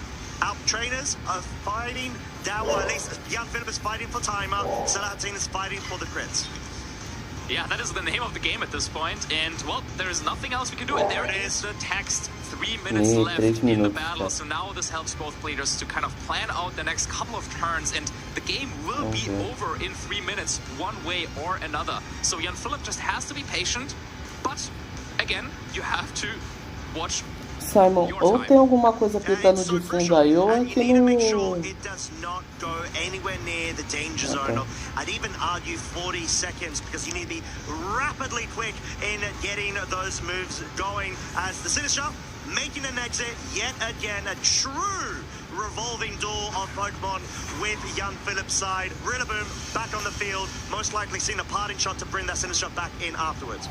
Our trainers are fighting down, or at least Jan-Philipp is fighting for timer, Sela is fighting for the crits. Yeah, that is the name of the game at this point, and well, there is nothing else we can do, and there it is, the text, 3 minutes left in the battle, so now this helps both players to kind of plan out the next couple of turns, and the game will be over in 3 minutes, one way or another. So Jan-Philipp just has to be patient, but again, you have to watch. Simon, ou tem alguma coisa pitando de fundo aí, ou é que não... It does not go anywhere near the danger zone. I'd even argue 40 seconds, because you need to be rapidly quick in getting those moves going, as the Sinistra making an exit yet again, a true revolving door of Pokemon with Jan-Philipp's side. Rillaboom back on the field, most likely seeing a parting shot to bring that Sinistra back in afterwards.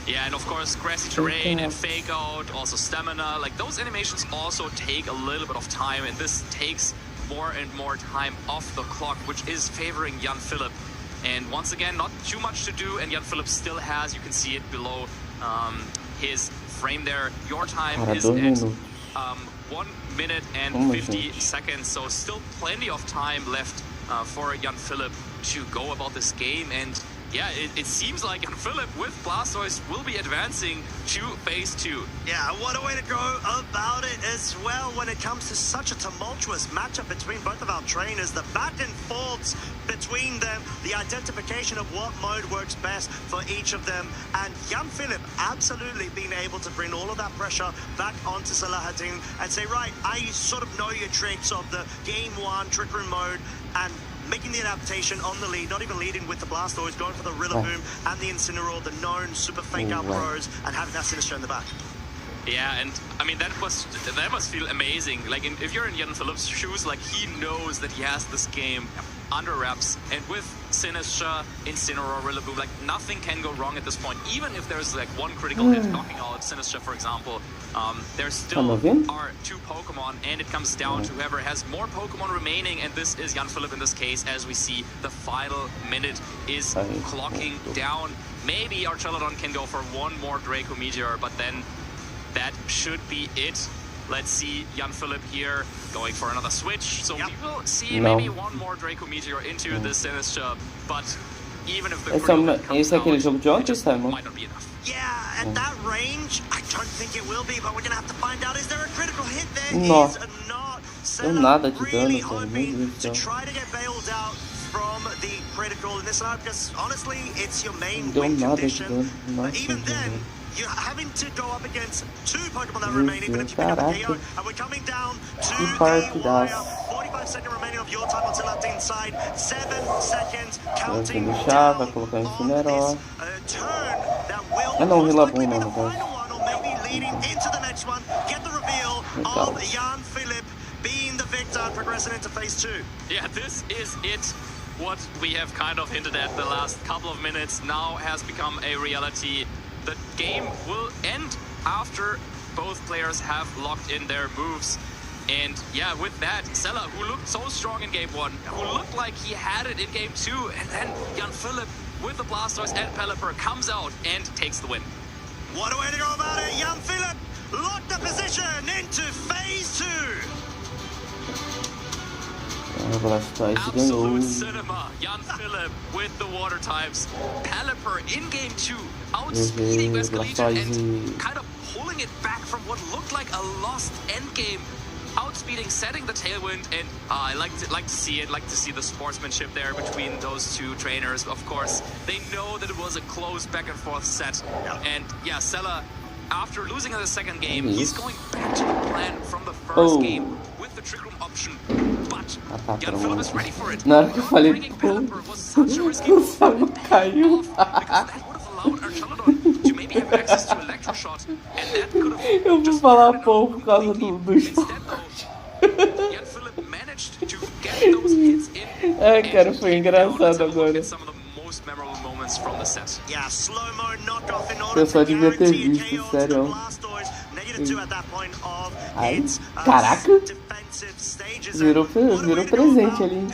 Yeah, and of course, grassy terrain and fake out, also stamina, like those animations also take a little bit of time, and this takes more and more time off the clock, which is favoring Jan-Philipp. And once again, not too much to do, and Jan-Philipp still has, you can see it below his frame there. Your time is at 1 minute and 50 seconds, so still plenty of time left for Jan-Philipp to go about this game. And yeah, it seems like Philip with Blastoise will be advancing to phase 2. Yeah, what a way to go about it as well when it comes to such a tumultuous matchup between both of our trainers. The back and forths between them, the identification of what mode works best for each of them, and Jan Philip absolutely being able to bring all of that pressure back onto Salahatin and say, right, I sort of know your tricks of the game 1 Trick Room mode, and making the adaptation on the lead, not even leading with the Blastoise, going for the Rillaboom and the Incineroar, the known super fake out pros, and having that Sinistcha in the back. Yeah, and I mean, that must feel amazing. Like, if you're in Jan Philip's shoes, like, he knows that he has this game under wraps, and with Sinistcha, Incineroar, Rillaboom, like, nothing can go wrong at this point. Even if there's like one critical hit knocking out Sinistcha, for example, there still are 2 Pokemon, and it comes down to whoever has more Pokemon remaining, and this is Jan Philip in this case. As we see, the final minute is clocking down. Maybe Archelodon can go for one more Draco Meteor, but then that should be it. Let's see Jan Philip here going for another switch. So we will see maybe one more Draco Meteor into the Sinistcha, but even if the critical comes out, it just might not be enough. Yeah, at that range, I don't think it will be, but we're going to have to find out. Is there a critical hit? There is not. Nada de really dano, cara. hoping to try to get bailed out from the critical in this scenario, because honestly, it's your main win condition. But even then, you're having to go up against 2 Pokemon that remain, even if you pick up a KO. And we're coming down to the wire. 45 seconds remaining of your time on Salatin's side. 7 seconds counting down on this turn that will most likely be the final one, or maybe leading into the next one. Get the reveal of Jan Philip being the victor and progressing into phase 2. Yeah, this is it. What we have kind of hinted at the last couple of minutes now has become a reality. The game will end after both players have locked in their moves. And yeah, with that, Sela, who looked so strong in game 1, who looked like he had it in game 2, and then Jan Philip with the Blastoise and Pelipper comes out and takes the win. What a way to go about it! Jan Philip locked the position into phase 2. Absolute cinema. Jan Philip with the water types. Pelipper in game 2, outspeeding Vescalegion and kind of pulling it back from what looked like a lost endgame. Outspeeding, setting the tailwind, and I like to see it, like to see the sportsmanship there between those 2 trainers. Of course, they know that it was a close back and forth set. And yeah, Sela, after losing in the second game, he's going back to the plan from the first game with the Trick Room option. But Jan Philip is ready for it. Na hora que eu falei, o Samu caiu. Eu vou falar pouco por causa do esporte. Ai, cara, foi engraçado agora. O pessoal devia ter visto, sério. Ai, caraca! Virou presente ali.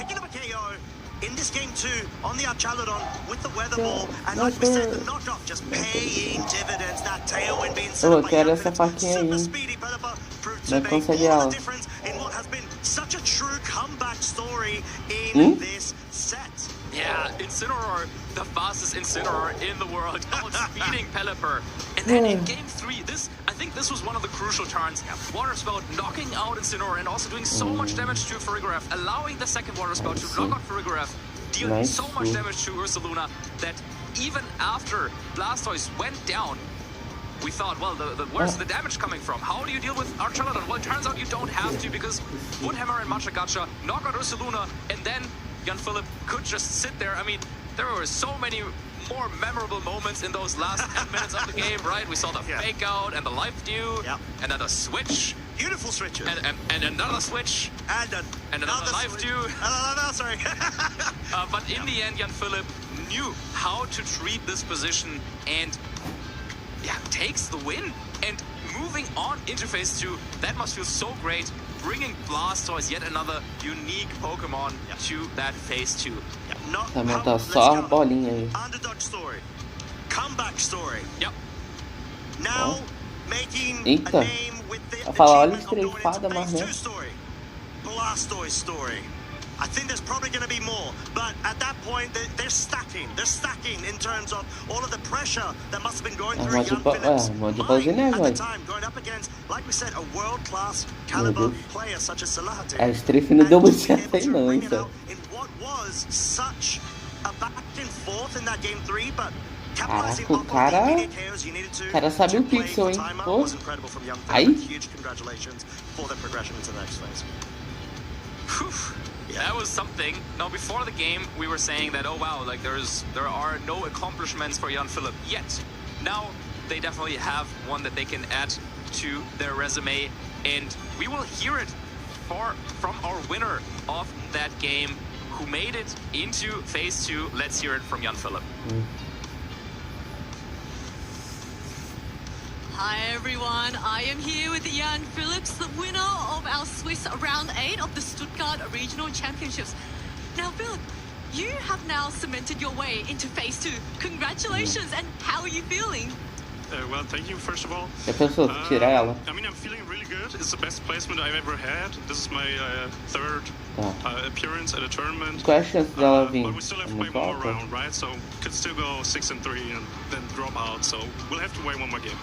In this game 2, on the Archelodon with the Weather Ball, and like we said, the knockoff just paying dividends, that tailwind being set up by Jan Philip. Super speedy Pelipper proved to make all the difference in what has been such a true comeback story in this set. Yeah, Incineroar, the fastest Incineroar in the world, outspeeding Pelipper. And then in game 3, I think this was one of the crucial turns. Water Spout knocking out Incineroar and also doing so much damage to Farigiraf, allowing the second Water Spout to knock out Farigiraf, dealing so much damage to Ursaluna that even after Blastoise went down, we thought, well, where's the damage coming from? How do you deal with Archelodon? Well, it turns out you don't have to, because Woodhammer and Machagacha knock out Ursaluna, and then Jan Philip could just sit there. I mean, there were so many more memorable moments in those last 10 minutes of the game, right? We saw the fake out and the life dew, and then a switch. Beautiful switches. And another switch. And another life dew. No, sorry. But in the end, Jan Philip knew how to treat this position and takes the win. And moving on into phase 2, that must feel so great. Bringing Blastoise, yet another unique Pokemon, to that phase 2. Vai montar só a bolinha aí. Underdog story. Comeback story. Yep. Now making Eita. a name with the Vai falar, olha achievement of going estreifada, into mas phase né? 2 story. Blastoise story. I think there's probably going to be more, but at that point, they're stacking. They're stacking in terms of all of the pressure that must have been going through Jan Phillips' mind at the time, going up against, like we said, a world-class caliber player such as Salahatin. A Strafe não deu muito certo aí não, hein, só. In what was such a back and forth in that game 3, but Caraca, o cara sabe o pixel, hein? Pô. Aí. That was something. Now, before the game, we were saying that, oh wow, like there are no accomplishments for Jan Philipp yet. Now, they definitely have one that they can add to their resume, and we will hear it from our winner of that game, who made it into phase 2. Let's hear it from Jan Philipp. Hi everyone, I am here with Jan Phillips, the winner of our Swiss round 8 of the Stuttgart Regional Championships. Now Philip, you have now cemented your way into phase 2. Congratulations, and how are you feeling? Well, thank you, first of all. I mean, I'm feeling really good. It's the best placement I've ever had. This is my third appearance at a tournament. But we still have to play one more round, right? So could still go 6-3 and then drop out. So we'll have to wait one more game.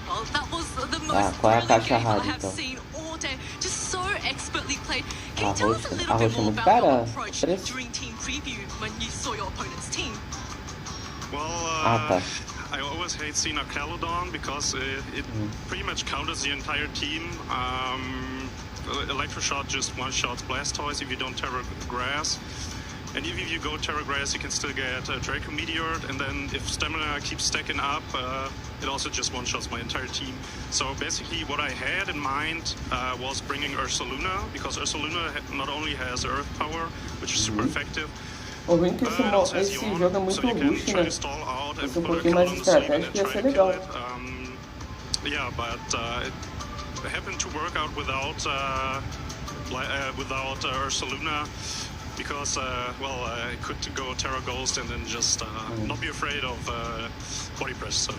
Well, that was the most brilliant game I have seen all day. Just so expertly played. Can you tell us a little bit more about your approach during team preview when you saw your opponent's team? Well, I always hate seeing a Caledon because it pretty much counters the entire team. Electroshot just one-shots Blastoise if you don't Terra Grass. And even if you go Terra Grass, you can still get Draco Meteored, and then if Stamina keeps stacking up, it also just one-shots my entire team. So basically what I had in mind was bringing Ursaluna, because Ursaluna not only has Earth Power, which is super effective, O ruim que esse jogo é muito rush, né? Se fosse um pouquinho mais estratégico, ia ser legal. Yeah, but it happened to work out without Ursaluna, because well, I could go Terra Ghost and then just not be afraid of body press. So.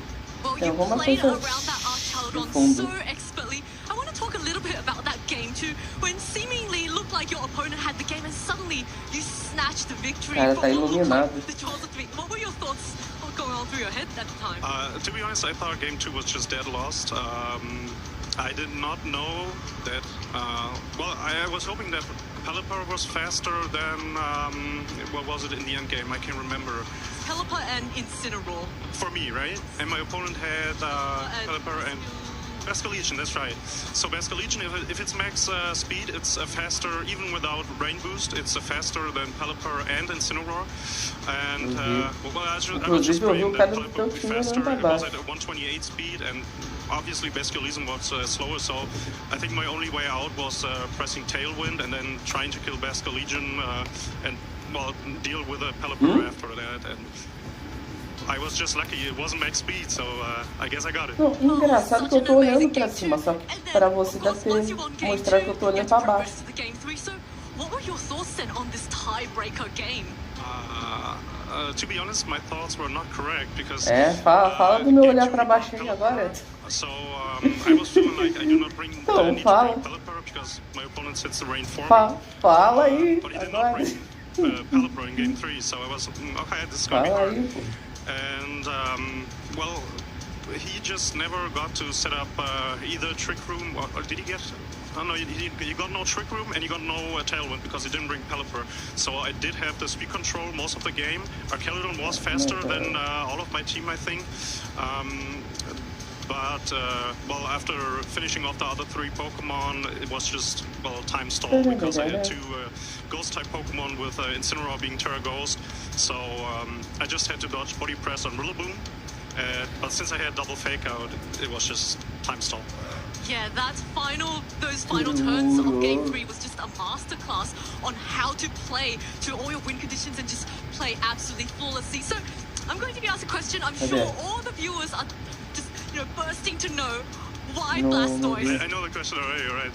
Well, you played around that Archaladon so expertly. I want to talk a little bit about that game too, when seemingly looked like your opponent had the game and suddenly you snatched the victory. What were your thoughts going on through your head at the time? To be honest, I thought game 2 was just dead lost. I did not know that, well, I was hoping that Pelipper was faster than, what was it in the end game? I can't remember. Pelipper and Incineroar. For me, right? And my opponent had Pelipper and Basculegion, that's right. So Basculegion, if it's max speed, it's faster, even without Rain Boost, it's faster than Pelipper and Incineroar. And, well, I was just praying that Pelipper would be faster. It was at 128 speed, and obviously Basculegion was slower, so I think my only way out was pressing Tailwind and then trying to kill Basculegion and, well, deal with a Pelipper after that. And I was just lucky, it wasn't max speed, so I guess I got it. Não, engraçado que eu tô olhando pra cima, só que pra você deve ter mostrado que eu tô olhando pra baixo. What were your thoughts then on this tiebreaker game? To be honest, my thoughts were not correct because. Fala do meu olhar pra baixo aí agora. So I was feeling like I do not bring the need to bring Pelipper because my opponent sets the rain for me. Fala aí but he did not bring Pelipper in game 3, so I was okay. This is gonna be hard. And well, he just never got to set up either Trick Room or did he get? Oh no, he got no Trick Room and he got no Tailwind because he didn't bring Pelipper. So I did have the speed control most of the game. Archaladon was faster than all of my team, I think. But, well, after finishing off the other 3 Pokemon, it was just, well, time stall because I had 2 Ghost-type Pokemon with Incineroar being Terra Ghost. So I just had to dodge Body Press on Rillaboom. But since I had double Fake Out, it was just time stall. Yeah, those final turns of Game 3 was just a masterclass on how to play to all your win conditions and just play absolutely flawlessly. So I'm going to be asked a question. I'm sure all the viewers are just, bursting to know why Blastoise. I know the question already, right?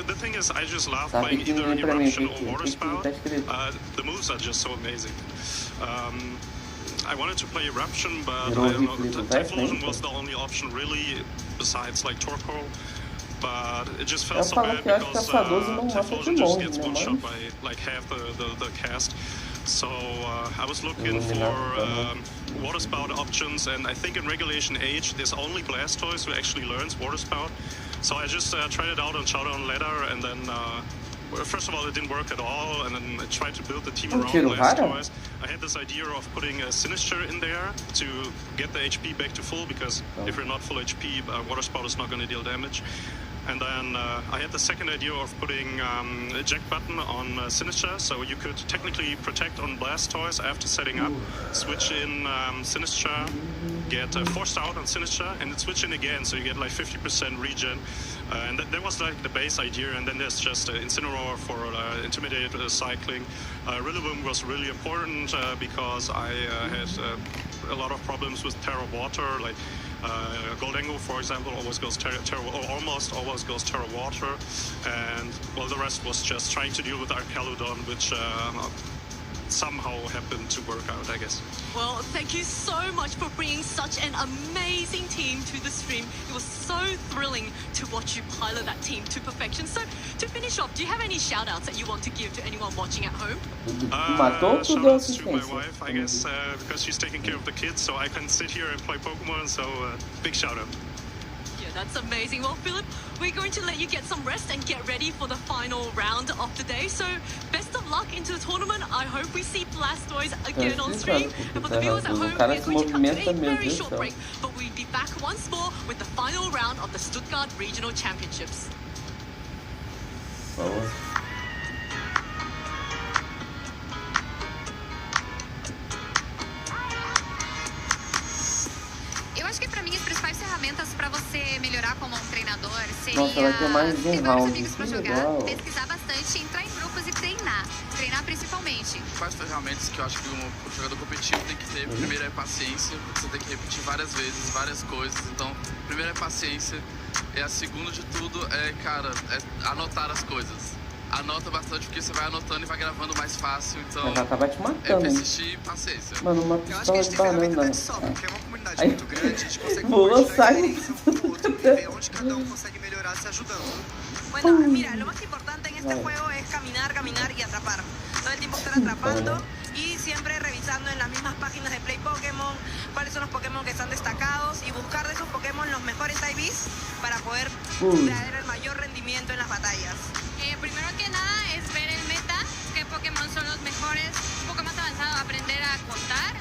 The thing is, I just love playing either Eruption or Water Spout. The moves are just so amazing. I wanted to play Eruption, but I don't know, Typhlosion was the only option really, besides like Torkoal. but it just felt so bad because Typhlosion just gets one shot by like half the cast. So I was looking for water spout options, and I think in Regulation H there's only Blastoise who actually learns water spout. So I just tried it out on Showdown Ladder, and then first of all it didn't work at all, and then I tried to build the team around Blastoise. I had this idea of putting a Sinister in there to get the HP back to full, because if you're not full HP, water spout is not going to deal damage. And then I had the second idea of putting a Jack button on Sinister, so you could technically protect on Blastoise after setting up, switch in Sinister, get forced out on Sinister, and then switch in again, so you get like 50% regen. And that was like the base idea, and then there's just Incineroar for Intimidate cycling. Rillaboom was really important because I had a lot of problems with Terra Water, like Goldengo, for example, always goes almost always goes Terra Water, and well, the rest was just trying to deal with Archaludon, which somehow happened to work out, I guess. Well, thank you so much for bringing such an amazing team to the stream. It was so thrilling to watch you pilot that team to perfection. So, to finish off, do you have any shout-outs that you want to give to anyone watching at home? Shout-outs to my wife, I guess, because she's taking care of the kids, so I can sit here and play Pokemon, so big shout-out. That's amazing. Well, Philip, we're going to let you get some rest and get ready for the final round of the day. So, best of luck into the tournament. I hope we see Blastoise again on stream. And for the viewers at home, we're going to come to a very short break. But we'll be back once more with the final round of the Stuttgart Regional Championships. Ferramentas para você melhorar como um treinador seria Nossa, vai ter mais um round. Amigos para jogar, pesquisar bastante, entrar em grupos e treinar principalmente. Quais ferramentas que eu acho que um jogador competitivo tem que ter? Primeiro é paciência, você tem que repetir várias vezes, várias coisas. Então, primeiro é paciência, e a segunda de tudo é, cara, é anotar as coisas. Anota bastante, porque você vai anotando e vai gravando mais fácil, então já tava te matando, é persistir e paciência. Mano, uma pistola de banana. Porque é uma comunidade muito grande, a gente consegue ver onde cada consegue melhorar se ajudando. Bueno, mira, lo más importante en este juego es caminar y atrapar. Todo el tiempo estar atrapando y siempre revisando en las mismas páginas de Play Pokémon cuáles son los Pokémon que están destacados y buscar de esos Pokémon los mejores IVs para poder traer el mayor rendimiento en las batallas. Primero que nada es ver el meta, qué Pokémon son los mejores, un poco más avanzado, aprender a contar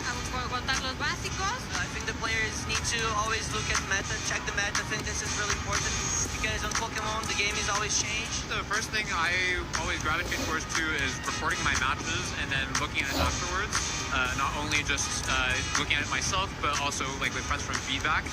los básicos. I think the players need to always look at meta, check the meta. I think this is really important because on Pokemon the game is always changed. The first thing I always gravitate towards too is recording my matches and then looking at it afterwards. Not only just looking at it myself, but also like with friends from feedback.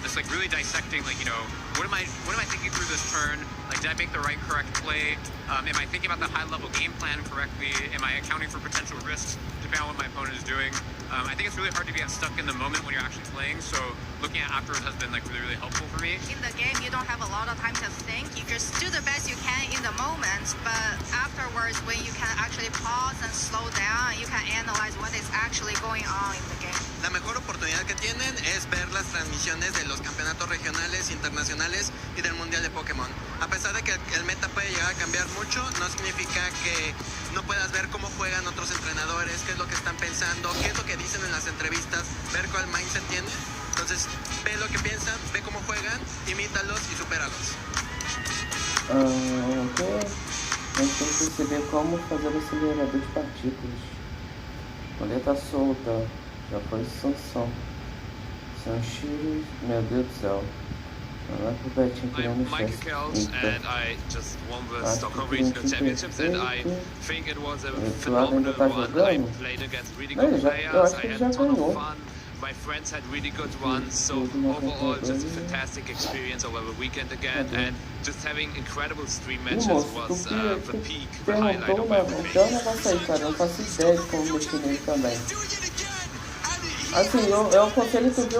Just like really dissecting, like, you know, what am I thinking through this turn? Like, did I make the correct play? Am I thinking about the high-level game plan correctly? Am I accounting for potential risks depending on what my opponent is doing? I think it's really hard to get stuck in the moment when you're actually playing, so looking at afterwards has been like really helpful for me. In the game, you don't have a lot of time to think. You just do the best you can in the moment, but afterwards, when you can actually pause and slow down, you can analyze what is actually going on in the game. La mejor oportunidad que tienen es ver las transmisiones de los campeonatos regionales, internacionales y del Mundial de Pokémon. A pesar de que el meta puede llegar a cambiar mucho, no significa que no puedas ver cómo juegan otros entrenadores, qué es lo que están pensando, qué es lo que dicen en las entrevistas, ver cuál mindset tienen. Entonces, ve lo que piensan, ve cómo juegan, imítalos y supéralos. A gente tem que perceber como fazer o acelerador de partículas. Coleta solta, já foi sanção. Sanshiro, meu Deus do céu. I'm Mike Kels, and I just won the Stockholm Regional Championships, and I think it was a phenomenal one. I played against really good players, I had a ton of fun, my friends had really good runs, so overall just a fantastic experience over the weekend again, and just having incredible stream matches was the peak, the highlight of everything. Eu não faço ideia de como mexer nele também. Assim, eu aconselho tu ver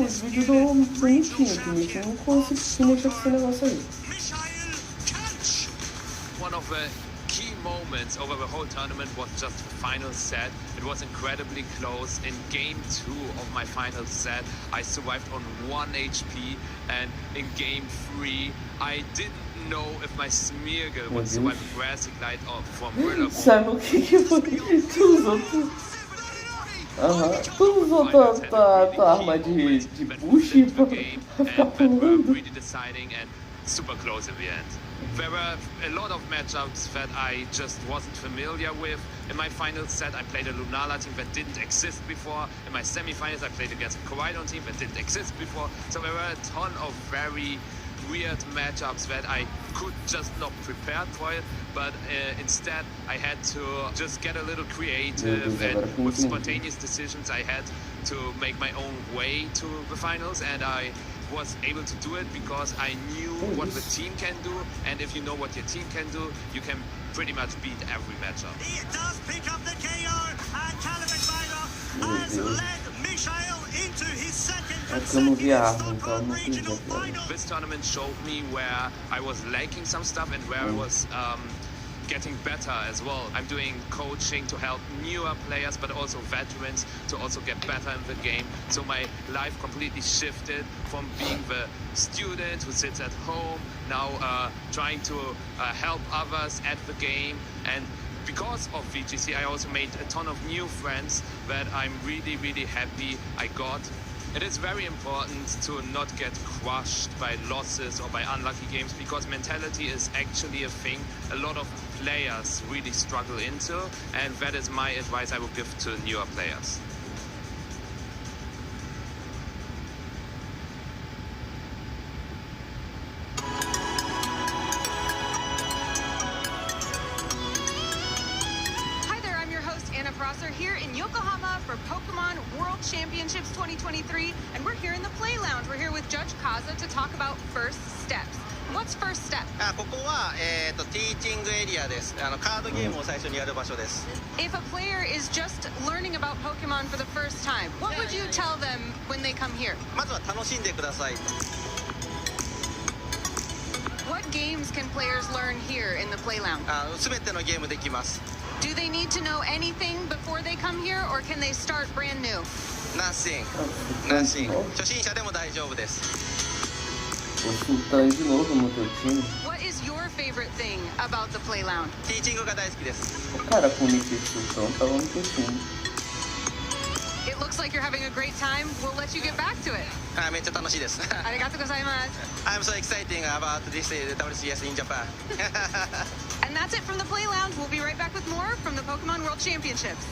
os vídeos do Nitinho, que o Nitinho não consegue mexer com esse negócio aí. One of the key moments over the whole tournament was just the final set. It was incredibly close. In game 2 of my final set, I survived on 1 HP, and in game 3, I didn't know if my Smeargle would survive the Grassy Glide from Rillaboom. Sabe o que foi? Todos os outros. Todos os outros tua arma de push pra ficar pulando. Really deciding and super close in the end. There were a lot of matchups that I just wasn't familiar with. In my final set, I played a Lunala team that didn't exist before. In my semifinals, I played against a Koraidon team that didn't exist before. So there were a ton of very weird matchups that I could just not prepare for it, but instead I had to just get a little creative, and with spontaneous decisions I had to make my own way to the finals, and I was able to do it because I knew what the team can do, and if you know what your team can do, you can pretty much beat every matchup. He does pick up the KO, and Kalimann has led Michael into his second consecutive Stockholm regional final. This tournament showed me where I was lacking some stuff and where I was getting better as well. I'm doing coaching to help newer players, but also veterans to also get better in the game. So my life completely shifted from being the student who sits at home, now trying to help others at the game. And because of VGC, I also made a ton of new friends that I'm really, really happy I got. It is very important to not get crushed by losses or by unlucky games, because mentality is actually a thing a lot of players really struggle into, and that is my advice I would give to newer players. Here in Yokohama for Pokemon World Championships 2023, and we're here in the Play Lounge. We're here with Judge Kaza to talk about first steps. What's first step? ここはティーチングエリアです。カードゲームを最初にやる場所です。If a player is just learning about Pokemon for the first time, what would you tell them when they come here? まずは楽しんでください。What games can players learn here in the Play Lounge? すべてのゲームできます。Do they need to know anything before they come here, or can they start brand new? Nothing. 初心者でも大丈夫です。Consultando de novo no teu time. What is your favorite thing about the Play Lounge? ティーチングが大好きです。O cara com esse sultão tava no teu time. It looks like you're having a great time. We'll let you get back to it. めっちゃ楽しいです。ありがとうございます。I'm so excited about this WCS in Japan. And that's it from the Play Lounge. We'll be right back with more from the Pokemon World Championships.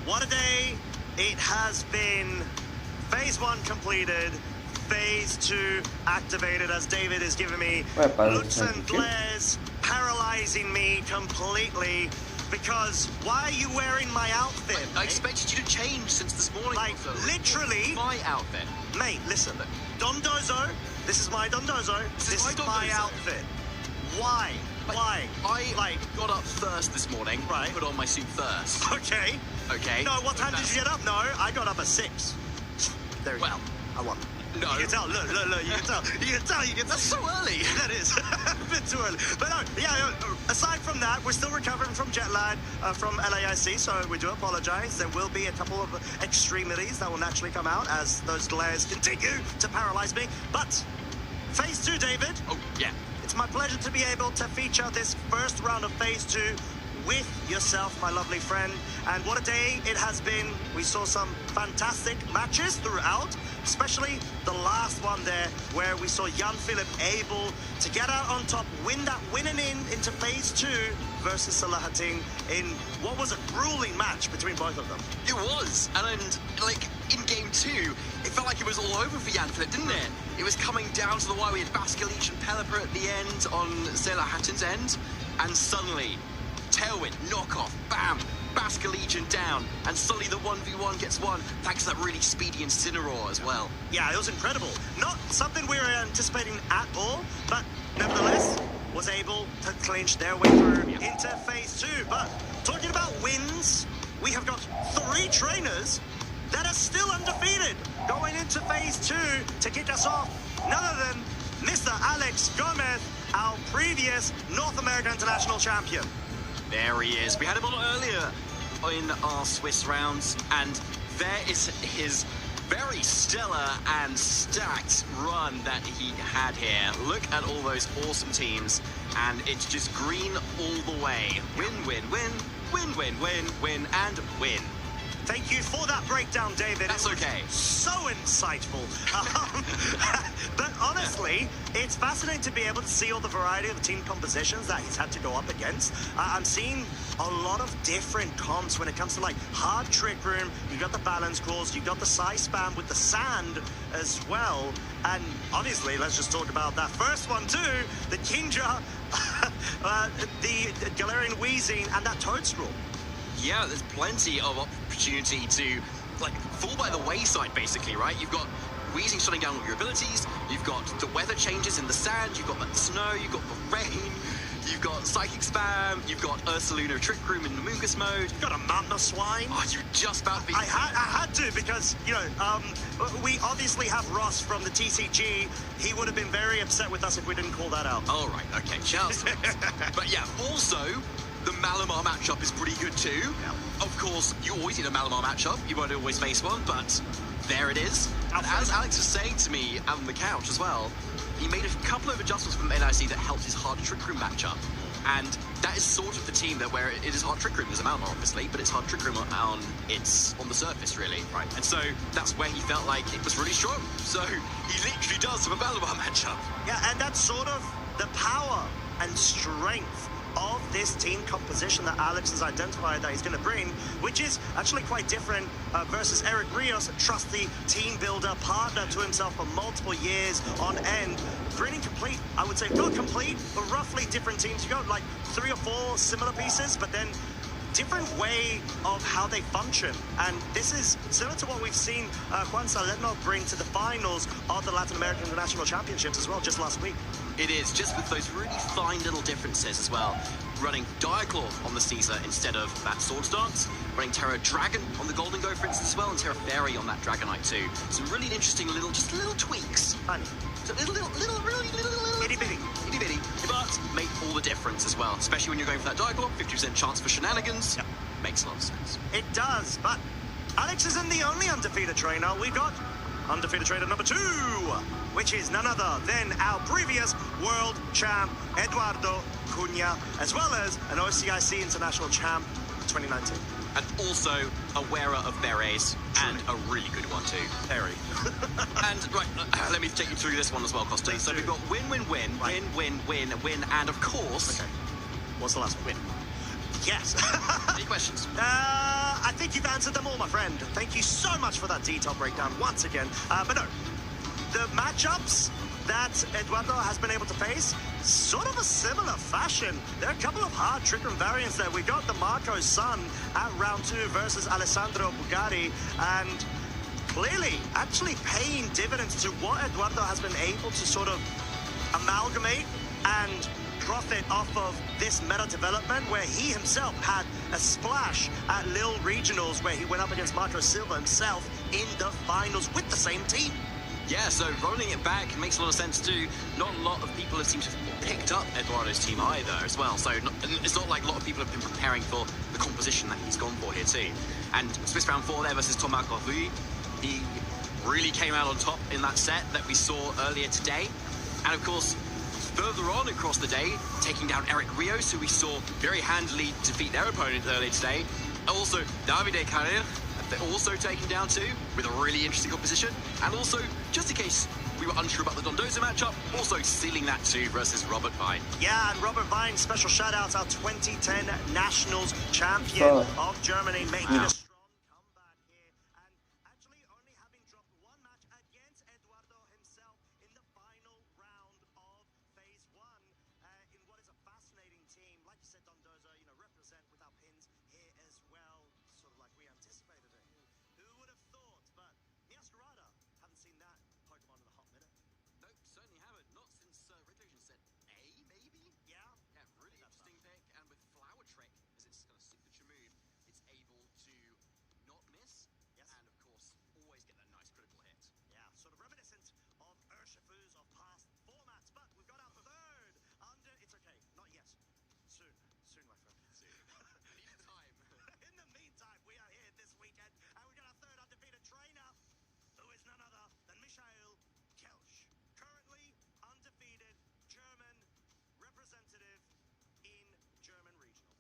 What a day it has been. Phase 1 completed, Phase 2 activated, as David is giving me looks and glares, paralyzing me completely. Because why are you wearing my outfit? I expected you to change since this morning. Like, literally. My outfit. Mate, listen. Dondozo, this is my Dondozo. This is my outfit. Why? Why? I got up first this morning. Right. Put on my suit first. Okay. Okay. No, what time did you get up? No, I got up at 6. There well, I won. No. You can tell, look, you can tell. You can tell. That's so early. That is a bit too early. But no, yeah, aside from that, we're still recovering from jet lag from LAIC, so we do apologize. There will be a couple of extremities that will naturally come out as those glares continue to paralyze me. But Phase 2, David. Oh, yeah. It's my pleasure to be able to feature this first round of Phase 2 with yourself, my lovely friend. And what a day it has been. We saw some fantastic matches throughout, especially the last one there, where we saw Jan Philipp able to get out on top, winning into Phase 2 versus Salahatin in what was a grueling match between both of them. It was, and like in Game 2, it felt like it was all over for Jan Philipp, didn't it? It was coming down to the wire. We had Baskelich and Pelipper at the end on Salahatin's end, and suddenly Tailwind, knockoff, bam! Basker Legion down, and Sully the 1v1 gets one, thanks to that really speedy Incineroar as well. Yeah, it was incredible. Not something we were anticipating at all, but nevertheless, was able to clinch their way through into phase 2. But talking about wins, we have got 3 trainers that are still undefeated going into phase 2 to kick us off. None other than Mr. Alex Gomez, our previous North American International Champion. There he is. We had him on earlier in our Swiss rounds, and there is his very stellar and stacked run that he had here. Look at all those awesome teams, and it's just green all the way. Win, win, win, win, win, win, win, and win. Thank you for that breakdown, David. That's okay. So insightful. But honestly, it's fascinating to be able to see all the variety of the team compositions that he's had to go up against. I'm seeing a lot of different comps when it comes to like hard trick room. You got the balance calls, you got the size spam with the sand as well. And obviously, let's just talk about that first one too. The Kingja, the Galarian Wheezing, and that Toadstool. Yeah, there's plenty of opportunity to like fall by the wayside, basically, right? You've got Wheezing shutting down all your abilities, you've got the weather changes in the sand, you've got the snow, you've got the rain, you've got Psychic Spam, you've got Ursaluna Trick Room in the Mungus mode. You've got a Manta Swine. Oh, you're just about to be... I had to, because, you know, we obviously have Ross from the TCG. He would have been very upset with us if we didn't call that out. All right, okay, Charles. But yeah, also... the Malamar matchup is pretty good too. Yeah. Of course, you always need a Malamar matchup. You won't always face one, but there it is. And as Alex was saying to me on the couch as well, he made a couple of adjustments from NIC that helped his hard trick room matchup. And that is sort of the team that where it is hard trick room. There's a Malamar, obviously, but it's hard trick room on the surface, really. Right. And so that's where he felt like it was really strong. So he literally does have a Malamar matchup. Yeah, and that's sort of the power and strength of this team composition that Alex has identified that he's going to bring, which is actually quite different versus Eric Rios, a trusty team builder, partner to himself for multiple years on end. Bringing complete, I would say not complete, but roughly different teams. You got like 3 or 4 similar pieces, but then different way of how they function. And this is similar to what we've seen Juan Salerno bring to the finals of the Latin American International Championships as well, just last week. It is, just with those really fine little differences as well. Running Diaclaw on the Caesar instead of that Swords Dance. Running Terra Dragon on the Golden Go, for instance, as well, and Terra Fairy on that Dragonite too. Some really interesting little tweaks. Funny. So really itty bitty. Itty bitty. But make all the difference as well, especially when you're going for that Diaclaw. 50% chance for shenanigans. Yep. Makes a lot of sense. It does, but Alex isn't the only undefeated trainer. We've got undefeated trainer number 2, which is none other than our previous world champ, Eduardo Cunha, as well as an OCIC international champ 2019. And also a wearer of berets, and a really good one too. Very. And right, let me take you through this one as well, Costa. So we've got win, win, win, right. win, and of course... Okay. What's the last one? Win. Yes. Any questions? I think you've answered them all, my friend. Thank you so much for that detailed breakdown once again. But no, the matchups that Eduardo has been able to face, sort of a similar fashion. There are a couple of hard trick room variants there. We got the Marco's son at round 2 versus Alessandro Bugatti, and clearly actually paying dividends to what Eduardo has been able to sort of amalgamate and profit off of this meta development, where he himself had a splash at Lille Regionals where he went up against Marco Silva himself in the finals with the same team. Yeah, so rolling it back makes a lot of sense too. Not a lot of people have seemed to have picked up Eduardo's team either as well, so it's not like a lot of people have been preparing for the composition that he's gone for here too. And Swiss round 4 there versus Thomas Corvu, he really came out on top in that set that we saw earlier today. And of course, further on across the day, taking down Eric Rios, who we saw very handily defeat their opponent earlier today. Also, Davide Carrera, they're also taken down too, with a really interesting composition. And also, just in case we were unsure about the Dondoza matchup, also sealing that too versus Robert Vine. Yeah, and Robert Vine, special shout out, our 2010 Nationals champion of Germany, making a strong comeback here. And actually only having dropped 1 match against Eduardo himself in the final round of phase 1 in what is a fascinating team. Like you said, Dondozo, you know, represent with our pins here as well, sort of like we anticipated it. Who would have thought? But Miascarada, haven't seen that Pokemon in a hot minute. Nope, certainly haven't. Not since Regulation Set A, maybe? Yeah. Yeah, really interesting pick. And with Flower Trick, as its kind of signature move, it's able to not miss. Yes. And, of course, always get that nice critical hit. Yeah, sort of reminiscent of Urshifu's of past formats. But we've got our third under... It's okay, not yet. Soon, my friend. Soon. I need time. In the meantime, we are here this weekend, and we've got our third undefeated trainer, who is none other than Michael Kelsch. Currently undefeated German representative in German Regional.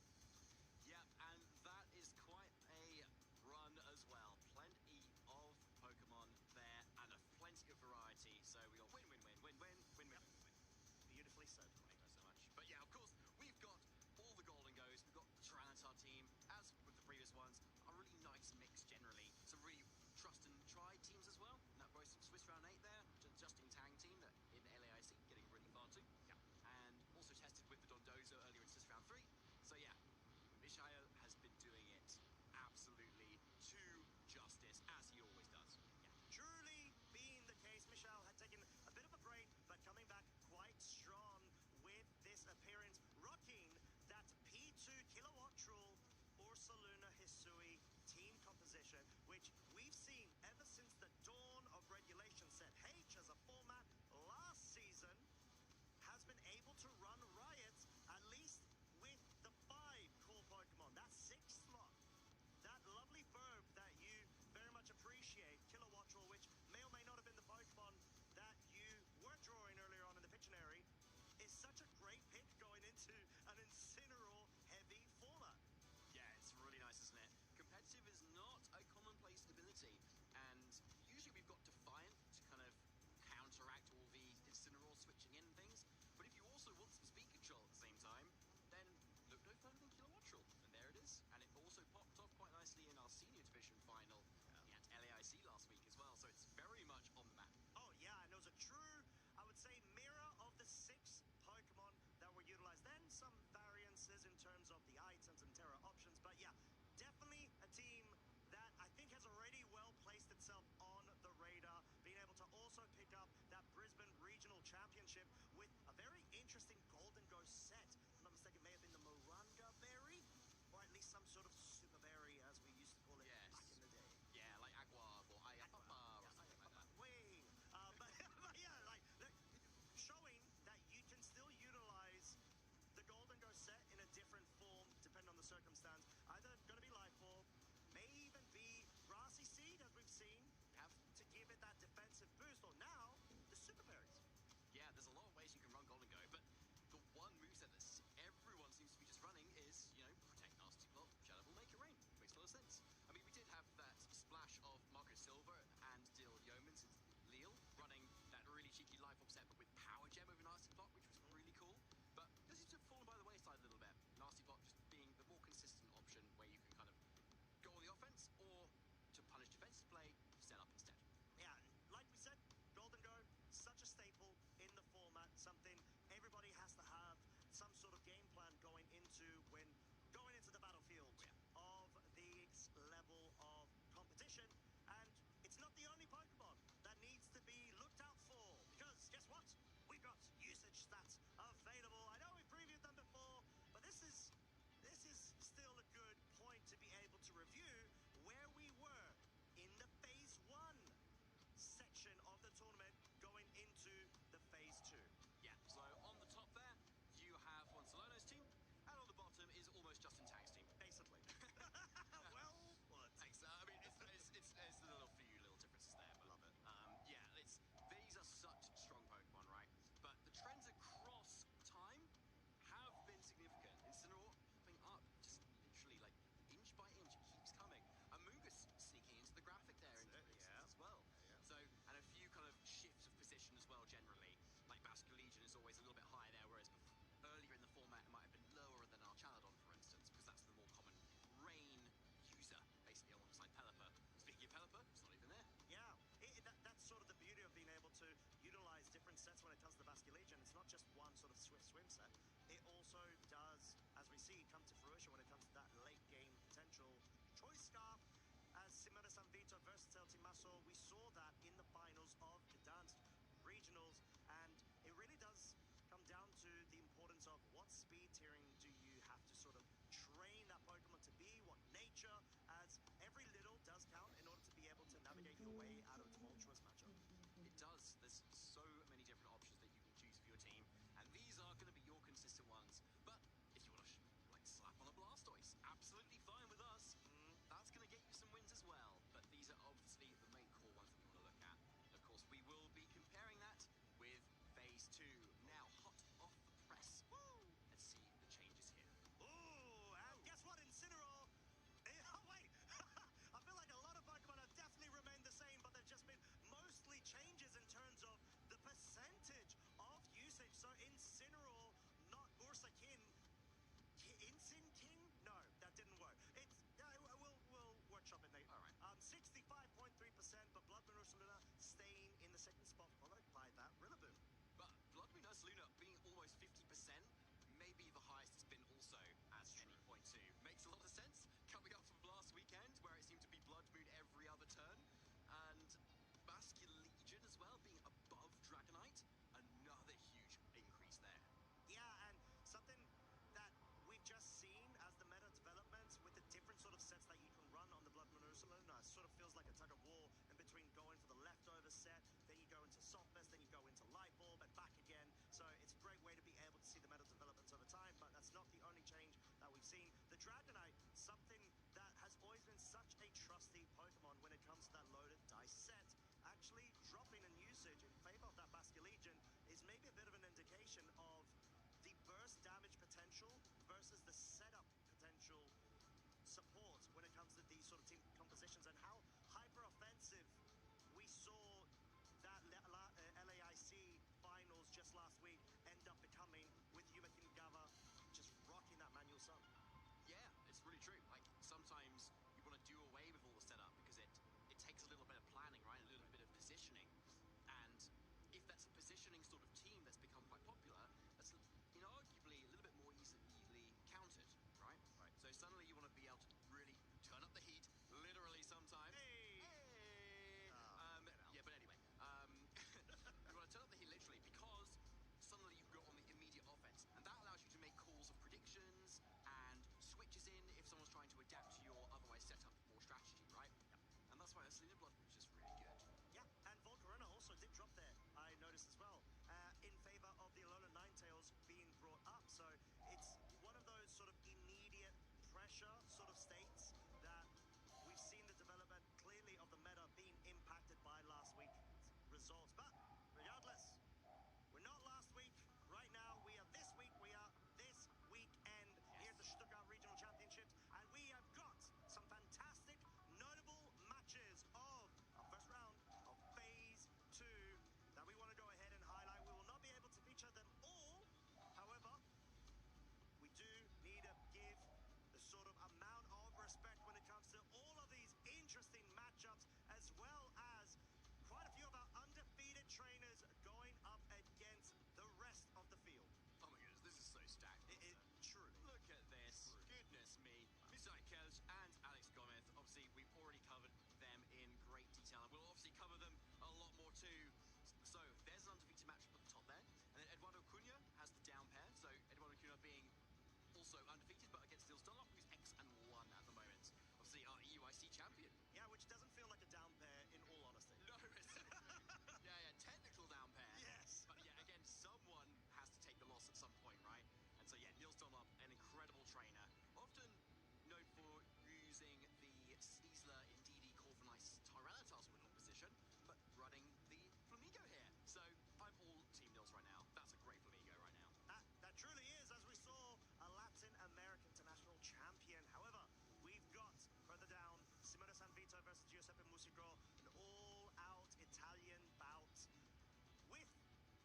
Yep, and that is quite a run as well. Plenty of Pokemon there and a plenty of variety. So we got win, win, win, win, win, win, win, win, win. Beautifully said. Thank you so much. But yeah, of course, we've got all the Golden Goes. We've got the Tyranitar team, as with the previous ones, a really nice mix generally. Some really trust and try teams as well. And that both Swiss Round 8 there, just in Tang team that in LAIC, getting really far too. Yeah. And also tested with the Dondozo earlier in Swiss Round 3. So yeah, Michael has been doing it absolutely to justice, as he always does. Yeah. Truly being the case, Michelle had taken a bit of a break, but coming back quite strong with this appearance, rocking that P2 Kilowatt Troll Ursaluna Hisui team composition, which we've seen ever since the dawn of Regulation Set H as a format last season, has been able to run riot, at least with the 5 core Pokemon. That 6th slot. That lovely verb that you very much appreciate, Kilowatt Troll, which may or may not have been the Pokemon that you were drawing earlier on in the Pictionary, is such a great pick going into an Incineroar-heavy format. Yeah, it's really nice, isn't it? Competitive is not a commonplace ability, and usually we've got Defiant to kind of counteract all the Incineroar switching in things, but if you also want some speed control at the same time, then look no further than Kilowatt Troll, and there it is. And it also popped off quite nicely in our senior division final at LAIC last week as well, so it's very much on the map. Oh yeah, and it was a true, I would say, mirror of the 6 Pokemon that were utilized. Then some variances in terms of the items and Terra options, but yeah, definitely a team that I think has already well placed itself on the radar, being able to also pick up that Brisbane Regional Championship with a very interesting Golden Ghost set. If I'm not mistaken, it may have been the Moringa Berry, or at least some sort of super berry, as we used to call it back in the day. Yeah, like Agua or Ayapapa or something like that. But yeah, like showing that you can still utilize the Golden Ghost set in a different form, depending on the circumstance. Either going to be Life Orb, may even be Grassy Seed, as we've seen, to give it that defensive boost. Or now, the Super Berries. Yeah, there's a lot of ways you can run Golden Go, but the one moveset that everyone seems to be just running is, you know, Protect, Nasty Plot, Shadow Ball, Make It Rain. Makes a lot of sense. I mean, we did have that splash of Marco Silva and Dill Yeomans, Leal, running that really cheeky Life Orb set, but with Power Gem over Nasty Plot, which was really cool. But this seems to have fallen by the wayside a little bit. Nasty Plot just being the more consistent option where you can kind of go on the offense, or to punish defensive play, set up instead. Yeah, like we said, Golden Go, such a staple in the format, something everybody has to have some sort of game plan going into when going into the battlefield of this level of competition. And it's not the only Pokemon that needs to be looked out for, because guess what? We've got usage stats available. I know we've previewed them before, but this is still a good point to be able to review where we were in the Phase 1 section of the tournament going into the Phase 2. Yeah, so on the top there, you have Juan Solono's team, and on the bottom is almost Justin Tang's team. Basically. Well, what? Thanks. I mean, it's a little few little differences there, but love it. Yeah, these are such strong Pokemon, right? But the trends across scarf as Simona Sanvito versus Team Muscle. We saw that in the finals of Gdansk regionals, and it really does come down to the importance of what speed tiering do you have to sort of train that Pokemon to be, what nature, as every little does count in order to be able to navigate your way out of a tumultuous matchup. It does. There's so many different options that you can choose for your team, and these are going to be your consistent ones. But if you want to slap on a Blastoise, absolutely fine with us. That's going to get you some wins as well. But these are obviously the main core ones that we want to look at. Of course, we will be comparing that with Phase 2. Now, hot off the press. Woo! Let's see the changes here. Ooh, and guess what? Incineroar. Oh, wait! I feel like a lot of Pokemon have definitely remained the same, but they've just been mostly changes in terms of the percentage of usage. So Incineroar, not Ursakin. Incin King? No, that didn't work. It's we'll workshop it, Nate. All right. 65.3%, but Blood Moon Ursaluna staying in the second spot, followed by that Rillaboom. But Blood Moon Ursaluna being almost 50%, maybe the highest it's been also at any point too. Makes a lot of sense coming up from last weekend where it seemed to be Blood Moon every other turn, and Basculin Legion as well being above Dragonite. Another huge increase there. Yeah, and something that we've just seen as the meta developments with the different sort of sets that you can run on the Blood Moon Ursaluna, sort of feels like a tug of war in between going for the leftover set, then you go into Softness, then you go into Light Bulb and back again. So it's a great way to be able to see the meta developments over time, but that's not the only change that we've seen. The Dragonite, something that has always been such a trusty Pokemon when it comes to that loaded dice set, actually dropping in usage in favor of that Basculin Legion is maybe a bit of an indication of the burst damage potential versus the setup potential support when it comes to these sort of team compositions, and how hyper offensive we saw that LAIC finals just last week end up becoming with Yuma Kingava just rocking that Manual Sun. Yeah, it's really true. Like, sometimes you want to do away with all the setup because it takes a little bit of planning, right? A little bit of positioning. And if that's a positioning sort of team that's become quite popular, that's, arguably a little bit more easily countered, right? Right. So suddenly you want to be able to really turn up the heat, literally sometimes. Hey! Yeah, but anyway, you want to turn up the heat literally because suddenly you've got on the immediate offense, and that allows you to make calls of predictions and switches in if someone's trying to adapt to your otherwise setup or strategy, right? Yep. And that's why Ursaluna Blood Moon is just really good. Yeah, and Volcarona also did drop there, I noticed as well, in favor of the Alola Ninetales being brought up. So it's one of those sort of immediate pressure sort of states that we've seen the development clearly of the meta being impacted by last week's results. But regardless, we're not last week. Right now, we are this week. We are this weekend here at the Stuttgart Regional Championships. And we have got some fantastic, notable matches of our first round of Phase 2 that we want to go ahead and highlight. We will not be able to feature them all. However, we do need to give the sort of amount of respect when it comes to all of these interesting matchups, as well as quite a few of our undefeated trainers going up against the rest of the field. Oh my goodness, this is so stacked. It truly. Look at this. Truly. Goodness me. Mizai Kelch and Alex Gomez. Obviously, we've already covered them in great detail, and we'll obviously cover them a lot more too. So there's an undefeated matchup at the top there. And then Eduardo Cunha has the down pair. So Eduardo Cunha being also undefeated, but against Steel's Dunlop, who's X and 1 at the moment. Obviously, our EUIC champion. Yeah, which doesn't feel like a down pair, in all honesty. No, it's yeah, technical down pair. Yes. But yeah, again, someone has to take the loss at some point, right? And so yeah, Niels Dunlop, an incredible trainer, often known for using the Sneasler Indeedee Corviknight Tyranitar's winning position, but running the Flamigo here. So I'm all Team Niels right now. That's a great Flamigo right now. That truly is, as we saw, a Latin American international champion. However, we've got further down Simona Sanvito versus Giuseppe Musicro, an all-out Italian bout with,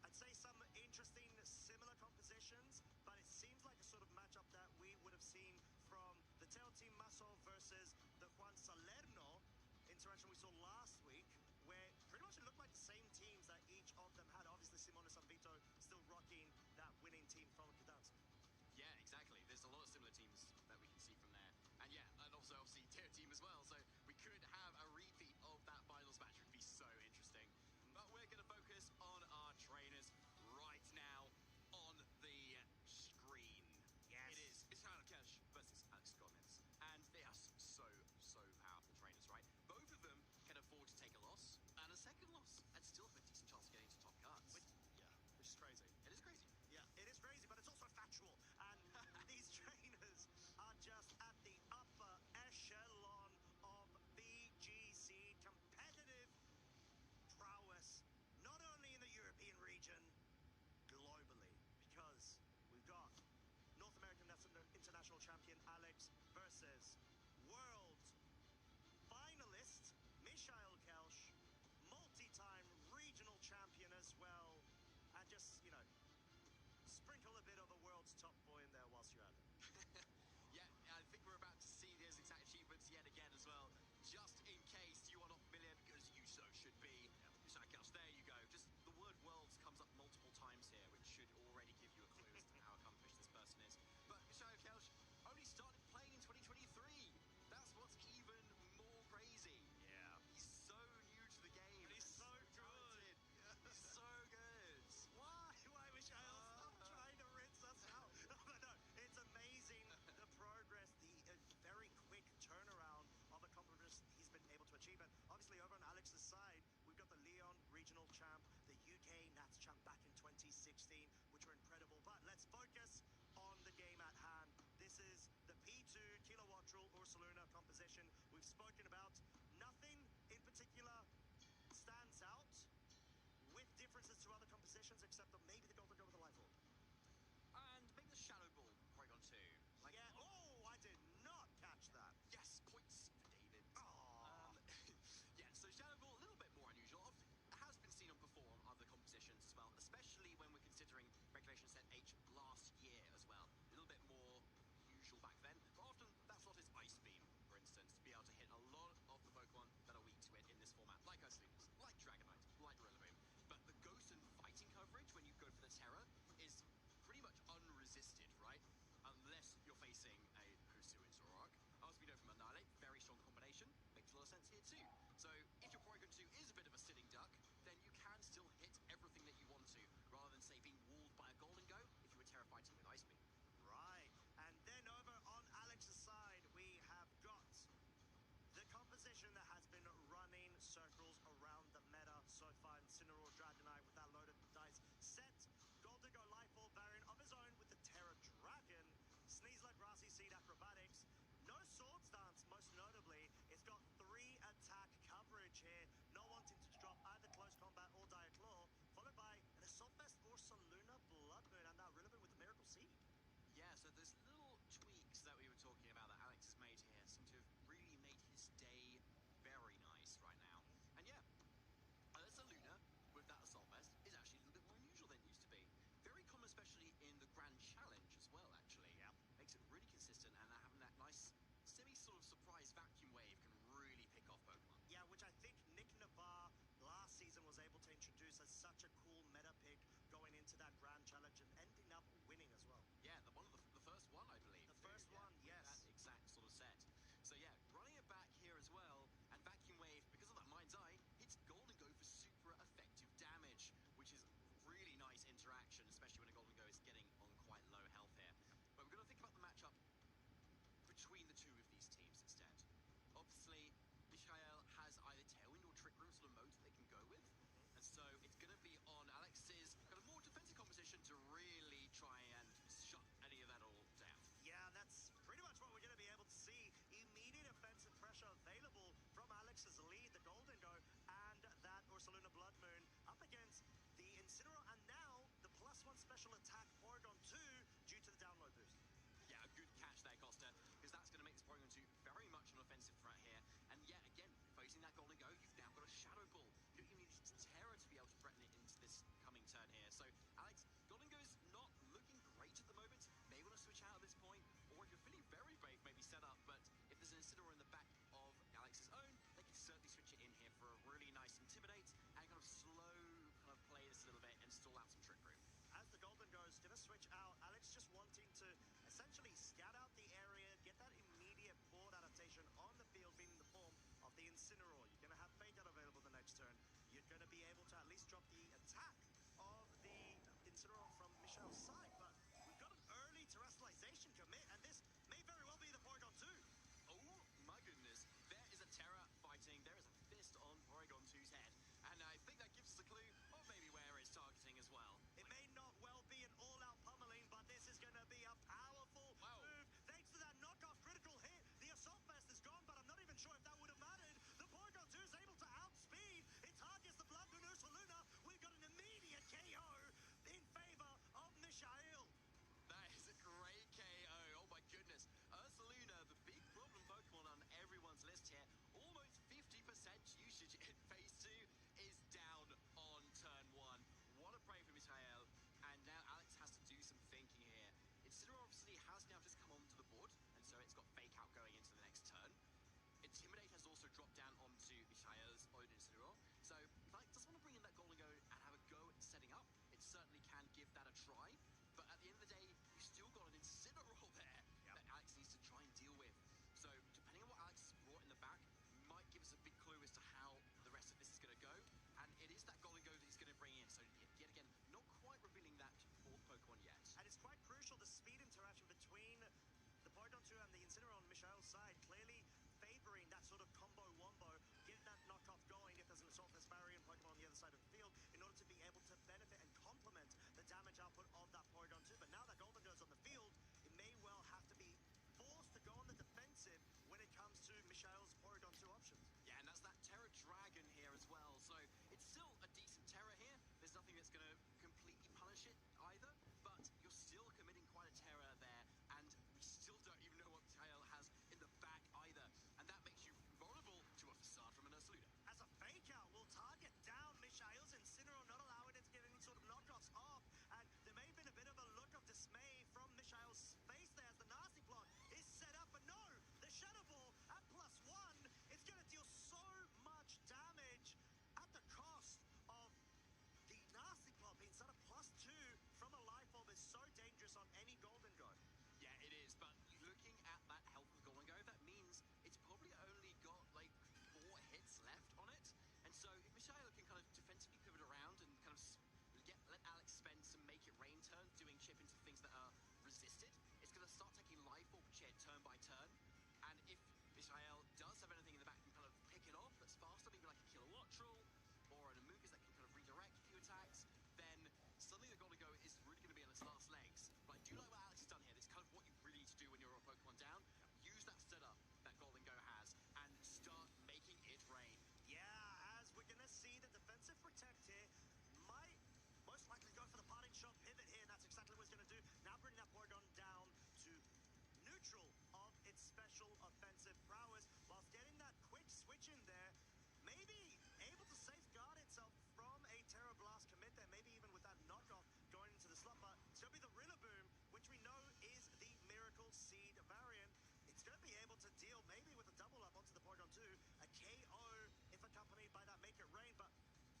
I'd say, some interesting similar compositions, but it seems like a sort of matchup that we would have seen from the Team Maso versus the Juan Salerno interaction we saw last week, where pretty much it looked like the same teams that each of them had. Obviously, Simona Sanvito still rocking that winning team from Gdansk. Yeah, exactly. There's a lot of similar teams that we can see from there. And yeah, and also obviously Team as well. crazy. It is crazy. Yeah, it is crazy, but it's also factual. And these trainers are just at the upper echelon of BGC competitive prowess, not only in the European region, globally. Because we've got North American International Champion Alex versus world finalist Michael Kelsch, multi-time regional champion as well, and just, you know, sprinkle a bit of the world's top boy in there whilst you're at it. Yeah, I think we're about to see those exact achievements yet again as well. Just in case you are not familiar, because you so should be. Michael, there you go. Just the word worlds comes up multiple times here, which should already give you a clue as to how accomplished this person is. But Michael Kelsch only started playing in 2023. That's what's even more crazy. Yeah. He's so new to the game. But he's so good. He's so good. Why, Michael? Stop trying to rinse us out. But no, it's amazing the progress, the very quick turnaround of accomplishments he's been able to achieve. And obviously over on Alex's side, we've got the Leon regional champ, the UK Nats champ back in 2016, which were incredible. But let's focus on the game at hand. This is the P2 Kilowatt-Rule Ursaluna composition we've spoken about. Nothing in particular stands out with differences to other compositions, except that maybe the Golden Go with the Life Orb. And maybe the Shadow Ball, Porygon 2. Like, yeah, I did not catch that. Yes, points for David. Yeah, so Shadow Ball, a little bit more unusual. It has been seen before on other compositions as well, especially when we're considering Regulation Set H last year as well. A little bit more usual back then, but often that slot is Ice Beam, for instance, to be able to hit a lot of the Pokemon that are weak to it in this format, like Ursalunas, like Dragonite, like Rillaboom. But the Ghost and Fighting coverage when you go for the Terra is pretty much unresisted, right? Unless you're facing a Husu into Zoroark. As we know from Annihilate, very strong combination. Makes a lot of sense here too. So if your Porygon 2 is a bit of a sitting duck, then you can still hit everything that you want to, rather than, say, being walled by a Golden Go if you were Terra fighting with Ice Beam. Right, and then over on Alex's side, we have got the composition that has been running circles around the meta so far. Incineroar Dragonite with that loaded dice set. Golden Go Life Orb variant of his own with the Terra Dragon. Sneasler Grassy Seed Acrobatics. No Swords Dance, most notably. It's got 3 attack coverage here. Not wanting to drop either Close Combat or Dire Claw. Followed by an Assault Vest or Ursaluna Blood Moon. And now Rillaboom with the Miracle Seed. Yeah, so those little tweaks that we were talking about that Alex has made here seem to have really made his day very nice right now. And yeah, Ursaluna with that Assault Vest is actually a little bit more unusual than it used to be. Very common, especially in the Grand Challenge as well, actually. Yeah. Makes it really consistent, and having that nice sort of surprise vacuum wave can really pick off Pokemon. Yeah, which I think Nick Navarre last season was able to introduce as such a cool meta pick going into that Grand Challenge and ending up winning as well. Yeah, the first one, I believe. The first one, yes. That exact sort of set. So yeah, running it back here as well, and Vacuum Wave, because of that Mind's Eye, hits Golden Go for super effective damage, which is really nice interaction, especially when a Golden Go is getting on quite low health here. But we're going to think about the matchup between the two of these teams instead. Obviously, Michael has either Tailwind or Trick Room sort of modes that they can go with. And so it's going to be on Alex's kind of more defensive composition to really try and shut any of that all down. Yeah, that's pretty much what we're going to be able to see. Immediate offensive pressure available from Alex's lead, the Golden Go, and that Ursaluna Blood Moon up against the Incineroar, and now the +1 special attack Porygon 2 due to the download boost. Yeah, a good catch there, Costa, because that's going to make this Porygon 2 very much an offensive threat here. And yet again, facing that Golden Go, you've now got a Shadow Ball. You don't even need Terra to be able to threaten it into this coming turn here. So, Alex, Golden Go's not looking great at the moment. May want to switch out at this point, or if you're feeling very brave, maybe set up. But if there's an Incineroar in the back of Alex's own, they can certainly switch it in here for a really nice Intimidate and kind of slow kind of play this a little bit and stall out some Trick Room. As the Golden Go is going to switch out, Alex just wanting to essentially scout out the area, get that immediate board adaptation on the field, being in the form of the Incineroar. You're going to have Fake Out available the next turn. You're going to be able to at least drop the attack of the Incineroar from Michelle's side, but we've got an early terrestrialization commit, and this may very well be the Porygon 2. Oh my goodness, there is a Terra fighting, there is a fist on Porygon 2's head, and I think that gives us a clue of maybe where it's targeting as well. It may certainly can give that a try. But at the end of the day, you still got an Incineroar there that Alex needs to try and deal with. So depending on what Alex has brought in the back, might give us a big clue as to how the rest of this is going to go. And it is that Golden Go that he's going to bring in. So yet again, not quite revealing that fourth Pokemon yet. And it's quite crucial, the speed interaction between the Porygon 2 and the Incineroar on Michael's side, clearly favoring that sort of combo wombo, getting that knockoff going if there's an Assault Vesparian Pokemon on the other side of the field in order to be able to benefit and complement the damage output of that Porygon 2. But now that Golden Go's on the field, it may well have to be forced to go on the defensive when it comes to Michael's Porygon 2 options. Yeah, and that's that Terra Dragon here as well. So it's still a decent Terra here. There's nothing that's going to completely punish it either, but you're still committing quite a Terra there, and we still don't even know what Michael has in the back either. And that makes you vulnerable to a Facade from an Ursaluda. As a fake out, will target down Michael's Incineroar, not allowing it to get any sort of knockoffs off. And there may have been a bit of a look of dismay from Michael's face there as the Nasty Plot is set up, but no, the Shadow Ball at +1, it's going to deal so much damage at the cost of the Nasty Plot being set up +2 from a Life Orb is so dangerous on any Golden Go. Yeah, it is, but looking at that health of Golden Go, that means it's probably only got like 4 hits left on it. And so if Michael can kind of defensively pivot around and kind of let Alex spend some Make It Rain turn doing chip into things that are resisted, it's going to start taking Life Orb chip turn by turn. And if Michael does have anything in the back and kind of pick it off that's faster, maybe like a Kilowattrel or an Amoonguss that can kind of redirect a few attacks, then suddenly the Golden Go is really going to be on its last legs. But I do like what Alex has done here. It's kind of what you really need to do when you're a Pokemon down. Use that setup that Golden Go has and start making it rain. Yeah, as we're going to see the defensive protect here might most likely go for the parting shot pivot here, and that's exactly what it's going to do. Now bring that Porygon down to neutral of its special offensive prowess, whilst getting that quick switch in there. Maybe able to safeguard itself from a Terra Blast commit there, maybe even with that knockoff going into the slot, but it's going to be the Rillaboom, which we know is the Miracle Seed variant. It's going to be able to deal maybe with a double up onto the Porygon 2, a KO if accompanied by that Make It Rain, but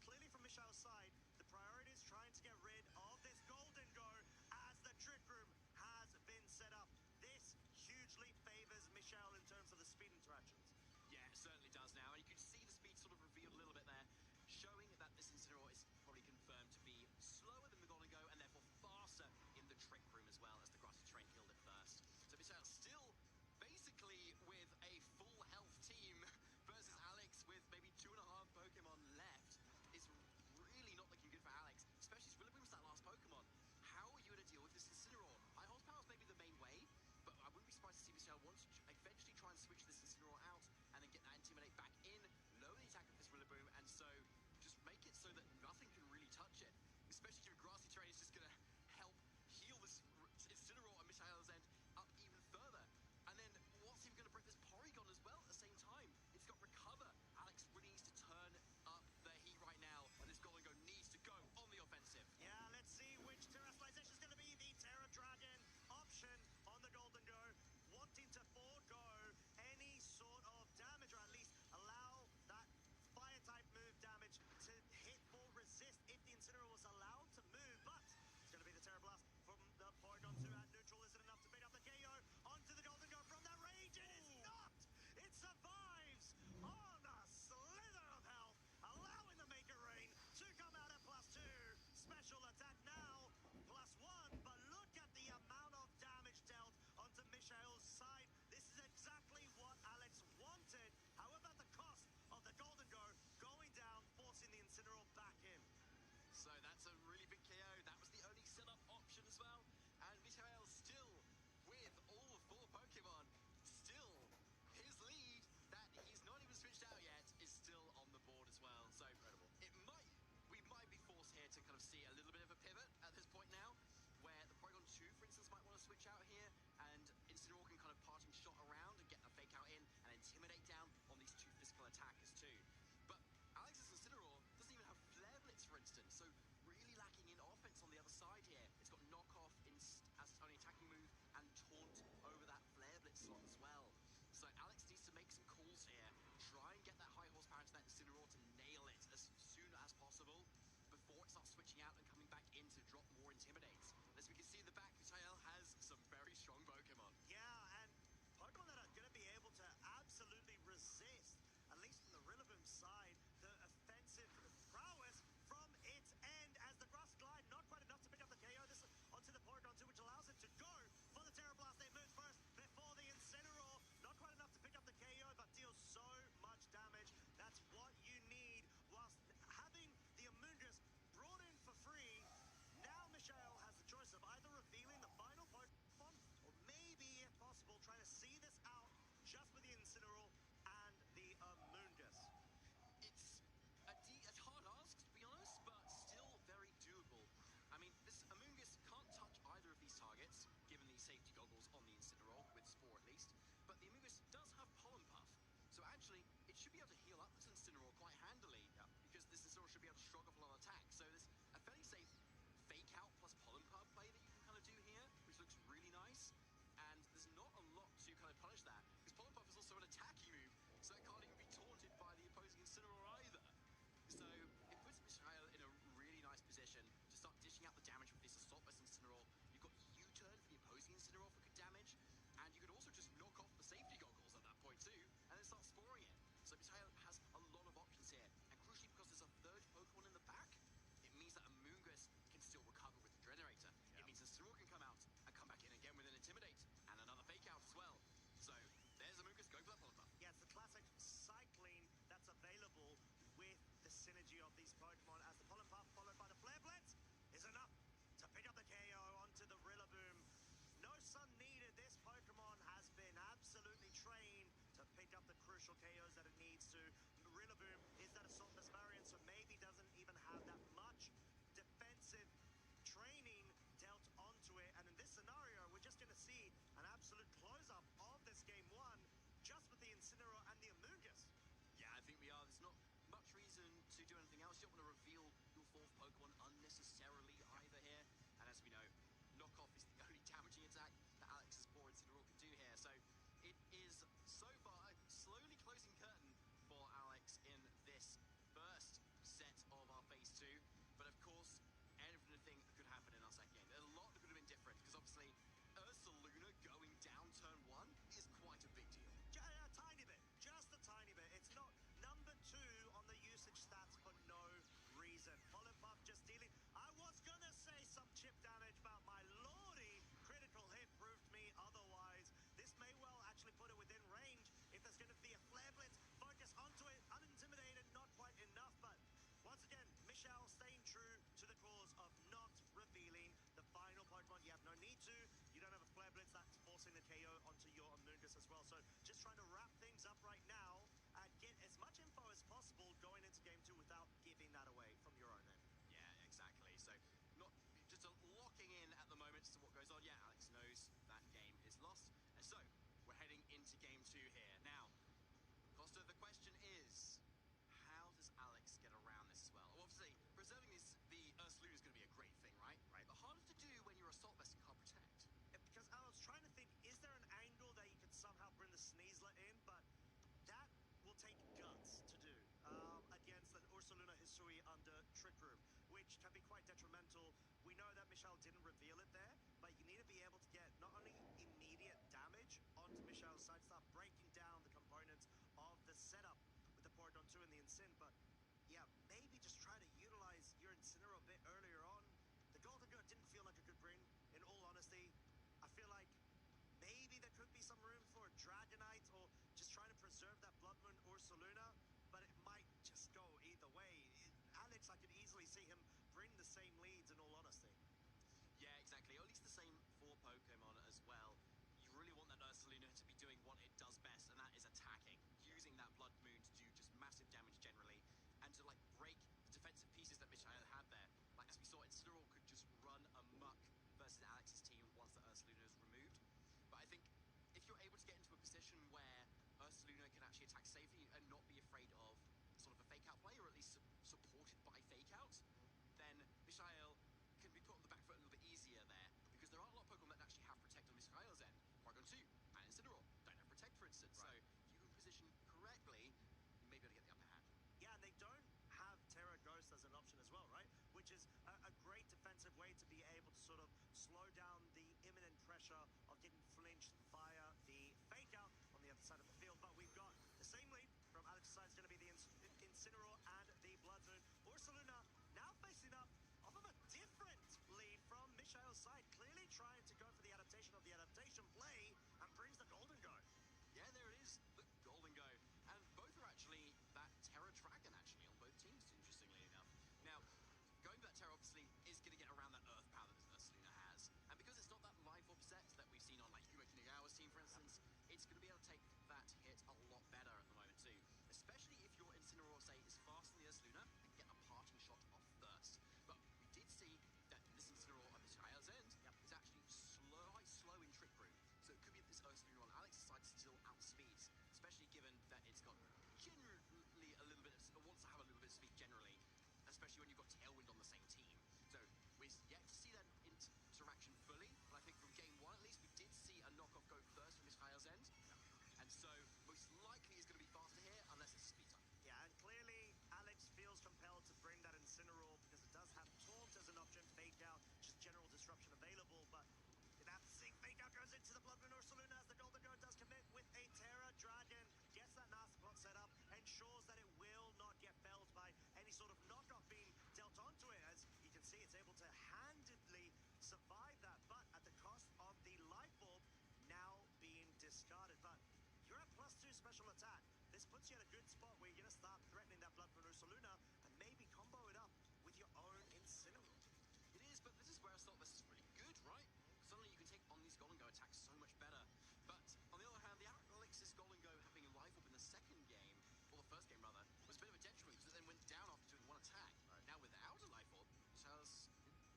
clearly from Michael's side, the priority is trying to get rid of this Golden Go as the Trick Room has been set up. This hugely favors Michael in terms of the speed interactions. Yeah, it certainly does now. And you can see the speed sort of revealed a little bit there, showing that this Incineroar is probably confirmed to be slower than the Golden Go and therefore faster in the Trick Room as well, as the Grassy Terrain killed it first. So Michael still basically with a full health team versus Alex with maybe 2.5 Pokemon left is really not looking good for Alex, especially as Rillaboom's that last Pokemon. How are you going to deal with this Incineroar? High horsepower is maybe the main way, but I wouldn't be surprised to see Michael want to eventually try and switch this Incineroar out and then get that Intimidate back in, lower the attack of this Rillaboom, and so just make it so that nothing can really touch it. Especially if Grassy Terrain is just going to help heal this Incineroar on Michael's end up even further. And then what's even going to break this Porygon as well at the same time? It's got Recover. Alex really needs to turn up the heat right now, and this Golden Go needs to go on the offensive. Yeah, let's see which Terrestrialization is going to be the Terra Dragon option on the Golden Go, wanting to forego any sort of damage, or at least allow that Fire-type move damage to hit full resist if the Incineroar was allowed to move, but it's going to be the Terra Blast from the Porygon 2 at neutral. Is it enough to beat up the KO onto the Golden Go from that range? It is not! It survives on a slither of health, allowing the Make It Rain to come out at +2. Special attack now, +1, but look at the amount of damage dealt onto Michael's side. This is exactly what Alex wanted, however at the cost of the Golden Go going down, forcing the Incineroar back in. So that's a really big KO. That was the only setup option as well. And Michael still, with all 4 Pokemon, still his lead that he's not even switched out yet is still on the board as well. So incredible. We might be forced here to kind of see a little bit of a pivot at this point now, where the Porygon 2, for instance, might want to switch out here, and Incineroar can kind of parting shot around and get a fake out in and intimidate down on these 2 physical attackers too. But Alex's Incineroar doesn't even have Flare Blitz, for instance, so really lacking in offense on the other side here. It's got Knockoff as its only attacking move and Taunt over that Flare Blitz slot as well. So Alex needs to make some calls here, try and get that high horsepower into that Incineroar to nail it as soon as possible before it starts switching out and coming back into should be able to heal up this Incineroar quite handily, because this Incineroar should be able to shrug off a lot of attacks. So there's a fairly safe fake out plus pollen pub play that you can kind of do here, which looks really nice. And there's not a lot to kind of punish that, because pollen puff is also an attacky move, so it can't even be taunted by the opposing Incineroar either. So it puts Mishael in a really nice position to start dishing out the damage with this Assault Vest Incineroar. You've got U-turn for the opposing Incineroar for good damage, and you could also just knock off the safety goggles at that point too, and then start sporing it. So Mishael has a lot of options here, and crucially because there's a third Pokemon in the pack, it means that Amoonguss can still recover with the Generator. It means Incineroar can come out and come back in again with an Intimidate and another Fake Out as well. So there's Amoonguss going for that Pollen Puff. Yeah, it's the classic cycling that's available with the synergy of these Pokemon, as the Pollen Puff followed by the Flare Blitz is enough to pick up the KO onto the Rillaboom. No sun needed. This Pokemon has been absolutely trained to pick up the crucial KOs that it needs to. Rillaboom is that Assault Vest variant, so maybe doesn't even have that much defensive training dealt onto it. And in this scenario, we're just going to see an absolute close-up of this game one, just with the Incineroar and the Amoonguss. Yeah, I think we are. There's not much reason to do anything else. You don't want to reveal your fourth Pokemon unnecessarily either here. And as we know, knockoff is the only damaging attack that Alex's poor Incineroar can do here. So it is so far slowly closing curtain for Alex in this first set of our phase two. But of course, everything could happen in our second game. A lot that could have been different, because obviously Ursaluna going down turn one is quite a big deal. A tiny bit, just a tiny bit. It's not number 2 on the usage stats for no reason. Pollen Puff just dealing. I was gonna say some chip damage, but my lordy, critical hit proved me otherwise. This may well actually put it within range if there's gonna be a Flare Blitz. Focus onto it, unintimidated, not quite enough, but once again, Michelle staying true to the cause of not revealing the final Pokemon. You have no need to. You don't have a Flare Blitz that's forcing the KO onto your Amoonguss as well. So just trying to wrap things up right now and get as much info as possible going into game 2 without giving that away from your own end. Yeah, exactly. So not just locking in at the moment as to what goes on. Yeah, Alex knows that game is lost. And so we're heading into game 2 here. Now, Costa, the question is, how does Alex get around this as well? Obviously, preserving the Ursaluna is going to be a great thing, right? Right. But harder to do when you're Assault Vest and can't protect. Because I was trying to think, is there an angle that you could somehow bring the Sneasler in? But that will take guts to do against an Ursaluna Hisui under Trick Room, which can be quite detrimental. We know that Michelle didn't reveal it there, but you need to be able to get not only immediate damage onto Michelle's side, start breaking down the components of the setup with the Porygon 2 and the Incin, but yeah, maybe just try to utilize your Incineroar a bit earlier on. The Golden Goat didn't feel like a good bring, in all honesty. I feel like maybe there could be some room for a Dragonite or just trying to preserve that Blood Moon Ursaluna, but it might just go either way. Alex, I could easily see him bring the same leads, in all honesty. Yeah, exactly. Or at least the same 4 Pokemon as well. You really want that Ursaluna to be doing what it does best, and that is attacking, using that Blood Moon to do just massive damage generally, and to like break the defensive pieces that Michael had there. Like as we saw, Incineroar could just run amok versus Alex's team once the Ursaluna is removed. But I think if you're able to get into a position where Ursaluna can actually attack safely and not be afraid of sort of a fake out play, or at least supported by fake outs, then Michael can be put on the back foot a little bit easier there, because there aren't a lot of Pokemon that actually have Protect on Michael's end. Porygon 2 and Incineroar don't have Protect, for instance. Right. So if you can position correctly, you may be able to get the upper hand. Yeah, and they don't have Terra Ghost as an option as well, right? Which is a great defensive way to be able to sort of slow down the imminent pressure of getting flinched via the fake out on the other side of the field. But we've got the same lead from Alex's side. It's going to be the Incineroar and the Blood Moon. Ursaluna now facing up off of a different lead from Michael's side, clearly trying to go for the adaptation of the adaptation play, and brings the Golden Goat. Yeah, there it is, the Golden Go. And both are actually that Terra Dragon, actually, on both teams, interestingly enough. Now, going for that Terra, obviously, is going to get around that Earth power that this Ursaluna has. And because it's not that life orb set that we've seen on, like, Yuma Kinigawa's team, for instance, it's going to be able to take that hit a lot better at the moment, too. Especially if your Incineroar, say, is faster than the Ursaluna and get a parting shot off first. But we did see that this Incineroar on Michael's end especially when you've got Tailwind on the same team. So we're yet to see that interaction fully, but I think from game one at least, we did see a knockoff go first from Israel's end. And so most likely he's going to be faster here, unless it's a speed time. Yeah, and clearly Alex feels compelled to bring that Incineroar because it does have Taunt as an option, Fake Out, just general disruption available, but that Fake Out goes into the Blood Moon Ursaluna as the Golden Goat does commit with a Terra Dragon, gets that nasty plot set up, ensures that it will not get felled by any sort of knockoff being dealt onto it. As you can see, it's able to handedly survive that, but at the cost of the Life Orb now being discarded. But you're at +2 special attack. This puts you in a good spot where you're going to start threatening that Blood Moon Ursaluna and maybe combo it up with your own Incineroar. It is, but this is where Assault Vest is really good, right? Suddenly you can take on these Golden Go attacks so much better. But on the other hand, the Alex's Golden Go having a Life Orb in the second game, or the first game rather, was a bit of a detriment because it then went down after doing one attack. Right. Now without a Life Orb, Michelle's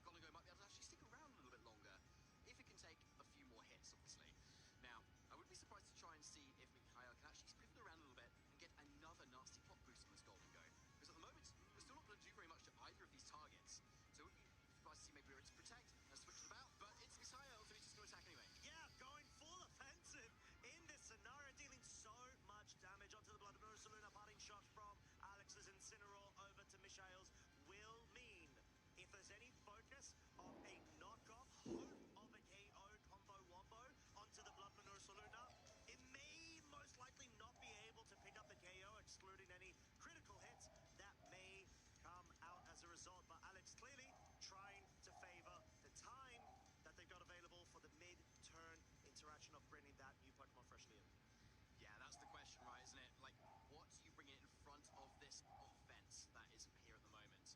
Golden Go might be able to actually stick around a little bit longer, if it can take a few more hits, obviously. Now, I would be surprised to try and see if Mikhail can actually pivot around a little bit and get another nasty plot boost on this Golden Go. Because at the moment, we're still not going to do very much to either of these targets. So it would be surprised to see maybe we're to protect and switch it about, but it's Mikhail, so he's just going to attack anyway. Yeah, going full offensive in this scenario, dealing so much damage onto the Blood Moon Ursaluna. Parting shot from Alex's Incineroar over to Mikhail's will mean if there's any focus of a knockoff, hope of a KO combo wombo onto the Blood Moon Ursaluna, it may most likely not be able to pick up the KO, excluding any critical hits that may come out as a result. But Alex clearly trying to favor the time that they've got available for the mid-turn interaction of bringing that new Pokemon freshly in. Yeah, that's the question, right, isn't it? Like, what do you bring in front of this offense that is here at the moment?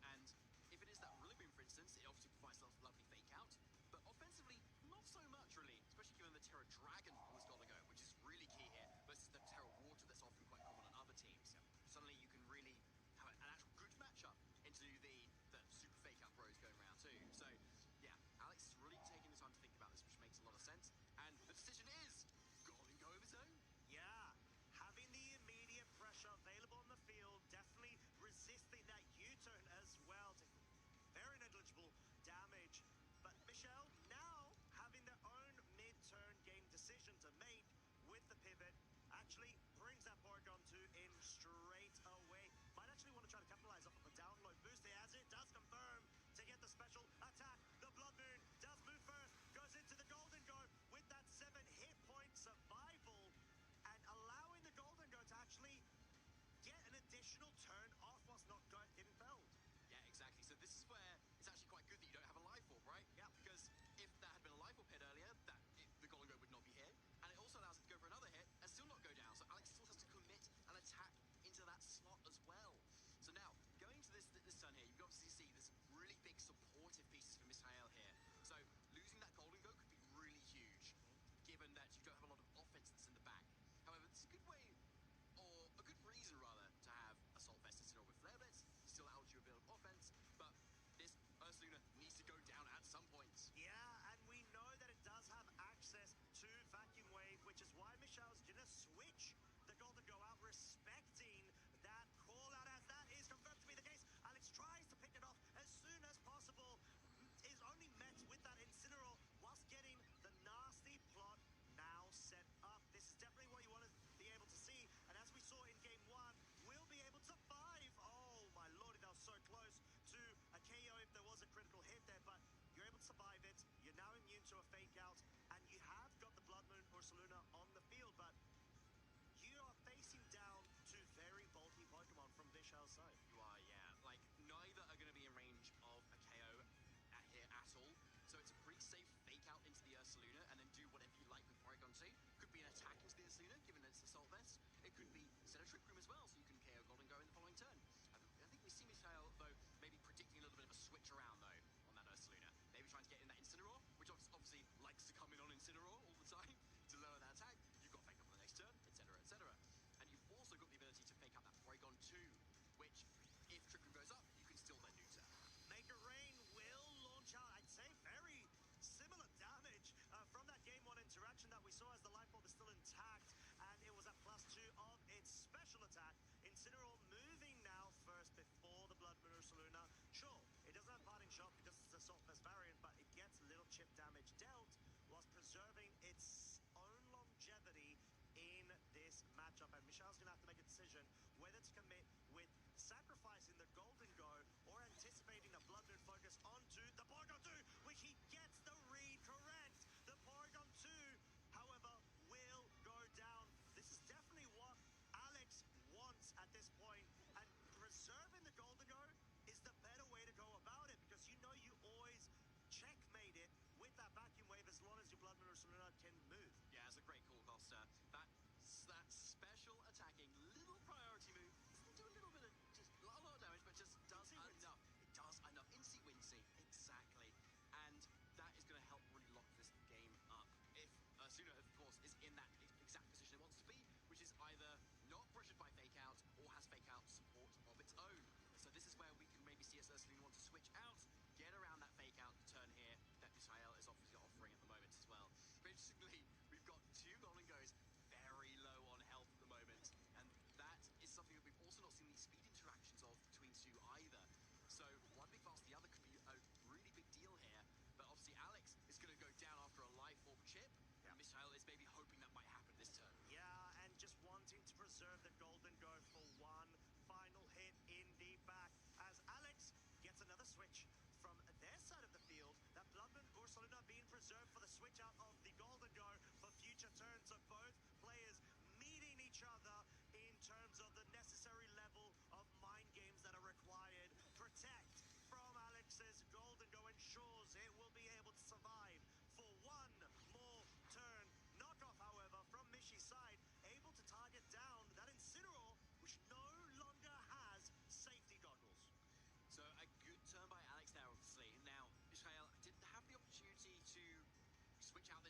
And if it is that Rillaboom, for instance, it obviously provides a lovely Fake Out, but offensively, not so much, really, especially given the Terra Dragon on this Golden Go, which is really key here, versus the Terra Water that's often quite common on other teams. Suddenly, you can really have an actual good matchup into the super Fake Out bros going around, too. So, yeah, Alex is really taking the time to think about this, which makes a lot of sense. And the decision is Golden Go of his own. Yeah, having the immediate pressure available on the field, definitely resisting that U-turn as well. Very negligible damage. But Michelle now having their own mid-turn game decision to make with the pivot, actually brings that Porygon 2 in straight away. Might actually want to try to capitalize off of a download boost there, as it does confirm to get the special attack. The Blood Moon does move first, goes into the Golden Go with that 7 hit point survival, and allowing the Golden Go to actually get an additional turn off whilst not getting felled. Yeah, exactly. So this is where it's actually quite good that you don't have a Life Orb, right? Yeah. Because if that had been a Life Orb hit earlier, the Golden Go would not be hit. And it also allows it to go for another hit and still not go down. So Alex still has to commit an attack into that slot as well. So now, going to this turn here, you can obviously see there's really big supportive pieces for Mishael here. So losing that Golden Go could be really huge, given that you don't have a lot of offense that's in the back. However, this is a good way, or a good reason rather, to have Assault Vest instead of with Flare Blitz. Still allows you a bit of offense, but this Ursaluna needs to go down at some point. Yeah, and we know that it does have access to Vacuum Wave, which is why Michelle's gonna switch the Golden Go out, respecting that call out, as that is confirmed to be the case. Alex tries to pick it off as soon as possible, is only met with that Incineroar whilst getting the nasty plot now set up. This is definitely what you want to be able to see, and as we saw in game one, will be able to survive. Oh my lordy, that was so close to a KO if there was a critical hit there, but you're able to survive it. You're now immune to a Fake Out, and you have got the Blood Moon Ursaluna on the field, but you are facing down two very bulky Pokemon from Vishal's side. You are, yeah. Like, neither are going to be in range of a KO here at all. So it's a pretty safe Fake Out into the Ursaluna and then do whatever you like with Porygon 2. Could be an attack into the Ursaluna, given that it's Assault Vest. It could be set a Trick Room as well, so you can KO Golden Go in the following turn. I think we see Michael, though, maybe predicting a little bit of a switch around, though, on that Ursaluna. Maybe trying to get in that Incineroar, which obviously likes to come in on Incineroar all the time to lower that attack. You've got Fake Out on the next turn, etc., etc. And you've also got the ability to Fake Out that Porygon 2, which, if Trick Room goes up, you can still then neuter. Make It Rain will launch out, I'd say, very similar damage from that game one interaction that we saw, as the Life Orb is still intact, and it was at +2 of its special attack. preserving its own longevity in this matchup, and Michelle's gonna have to make a decision whether to commit with sacrificing the Golden Go or anticipating a Blood Moon focus onto the Porygon 2, which he gets the read correct. The Porygon 2, however, will go down. This is definitely what Alex wants at this point, and preserving the Golden Go is the better way to go about it, because you know you always checkmate it with that vacuum wave as long as your Blood Moon or Soluna can move. Yeah, it's a great call, Costa. That special attacking little priority move doesn't do a little bit of, just a lot of damage, but just does enough. It does enough. Incy-wincy, exactly. And that is going to help really lock this game up. If Suna, of course, is in that exact position it wants to be, which is either not pressured by Fake Out or has Fake Out support of its own. So this is where we can maybe see Ursulina want to switch out, get around that Fake Out turn here that Misael is obviously offering at the moment as well. But interestingly, we've got two Golden Goes very low on health at the moment, and that is something that we've also not seen these speed interactions of between two either. So one big fast, the other could be a really big deal here. But obviously Alex is going to go down after a life orb chip. Yeah. Misael is maybe hoping that might happen this turn. Yeah, and just wanting to preserve the Golden Go for one final hit in the back as Alex gets another switch from their side of the field. That Blood Moon or Soluna being preserved for the switch out of the Golden Go for future turns of both players meeting each other in terms of the necessary level of mind games that are required. Protect from Alex's Golden Go ensures it will be able to survive for one more turn. Knockoff, however, from Mishi's side, able to target down that Incineroar, which no longer has safety goggles. So a good turn by Alex there, obviously. Now, Misael didn't have the opportunity to switch out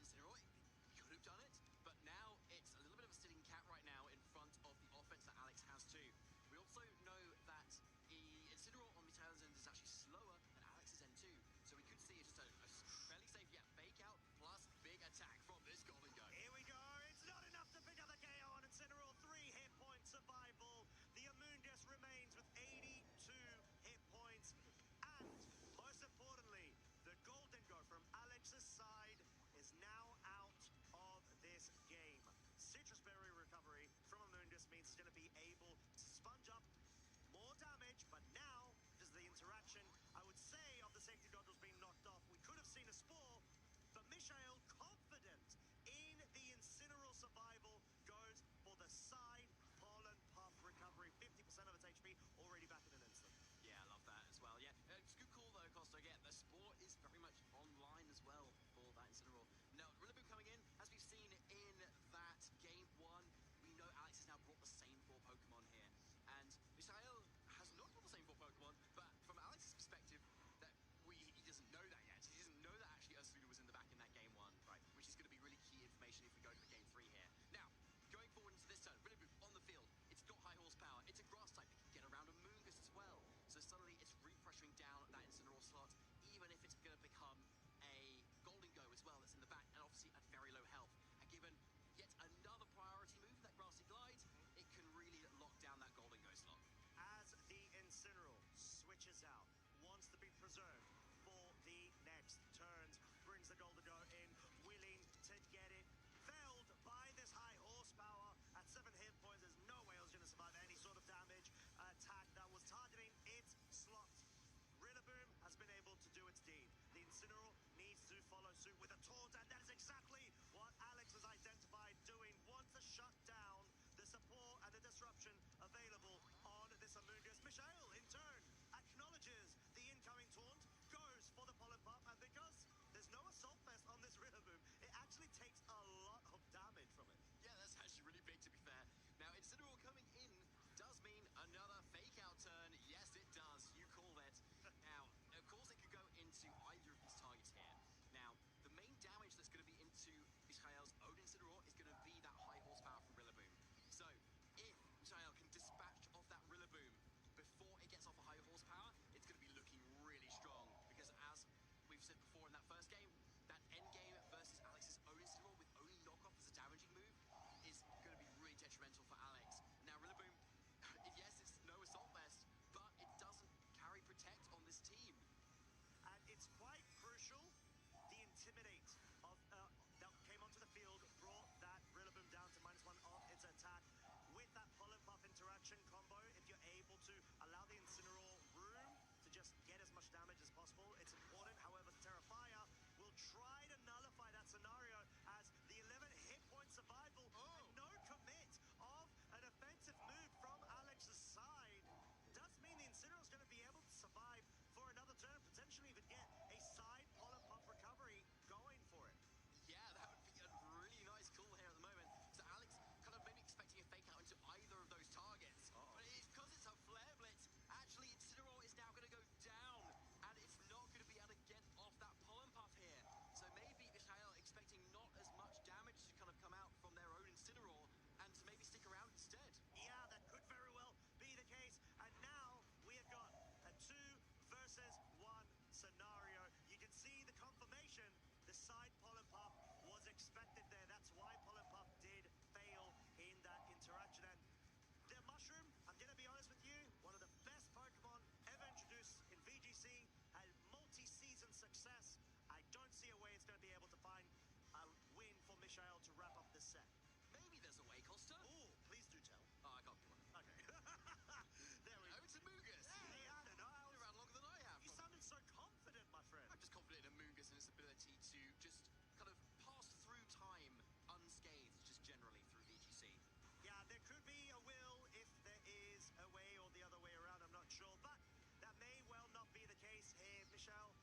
Michelle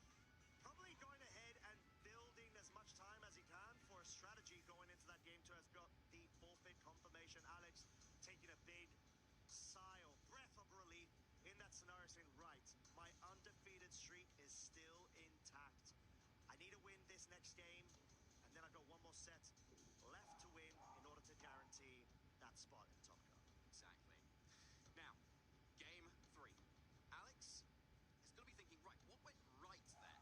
probably going ahead and building as much time as he can for a strategy going into that game 2. Has got the forfeit confirmation. Alex taking a big sigh or breath of relief in that scenario, saying, right, my undefeated streak is still intact. I need to win this next game, and then I've got one more set left to win in order to guarantee that spot in Top Cup. Exactly. Now, game 3. Alex is going to be thinking, right, what went right there?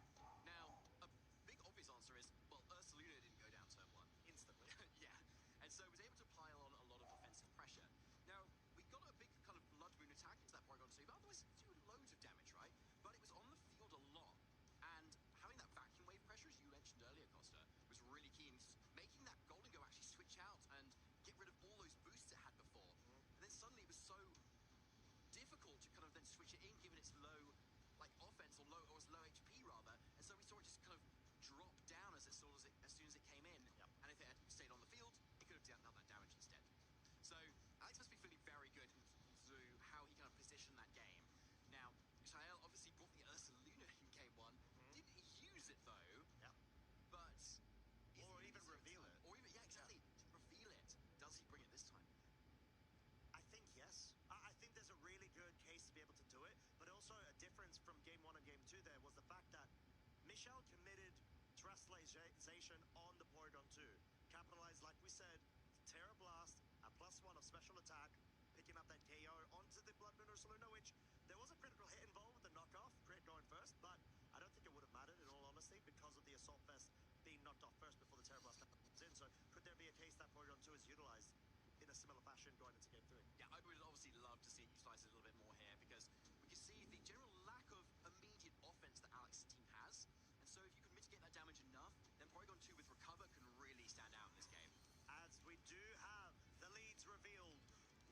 Now, a big obvious answer is, well, Ursaluna didn't go down turn 1 instantly. Yeah. And so was able to pile on a lot of offensive pressure. Now, we got a big kind of blood moon attack into that Porygon 2, but otherwise it did loads of damage, right? But it was on the field a lot. And having that vacuum wave pressure, as you mentioned earlier, Costa, was really key in making that Golden Go actually switch out and get rid of all those boosts it had before. And then suddenly it was so difficult to kind of then switch it in, given its low offense or its low HP rather, and so we saw it just kind of drop down as soon as it came in. Yep. And if it had stayed on the field, it could have done that damage instead. So Alex must be feeling very good through how he kind of positioned that game. Now, Shael obviously brought the Ursaluna in game 1, didn't use it though. Yep. But or even reveal it. Or even exactly. Reveal it. Does he bring it this time? I think yes. I think there's a really good case to be able to do it, but also a difference from game 1 and game 2 there was the fact that Michelle committed terrestrialization on the Porygon 2. Capitalized, like we said, Terra Blast, a +1 of special attack, picking up that KO onto the Blood Moon Ursaluna, which there was a critical hit involved with the knockoff, Crit going first, but I don't think it would have mattered in all honesty because of the Assault Vest being knocked off first before the Terra Blast comes in. So could there be a case that Porygon 2 is utilized in a similar fashion going into game 3? Yeah, I would obviously love to see it utilised a little bit more here, because we can see the general lack of immediate offense that Alex's team has, and so if you can mitigate that damage enough, then Porygon 2 with Recover can really stand out in this game. As we do have the leads revealed,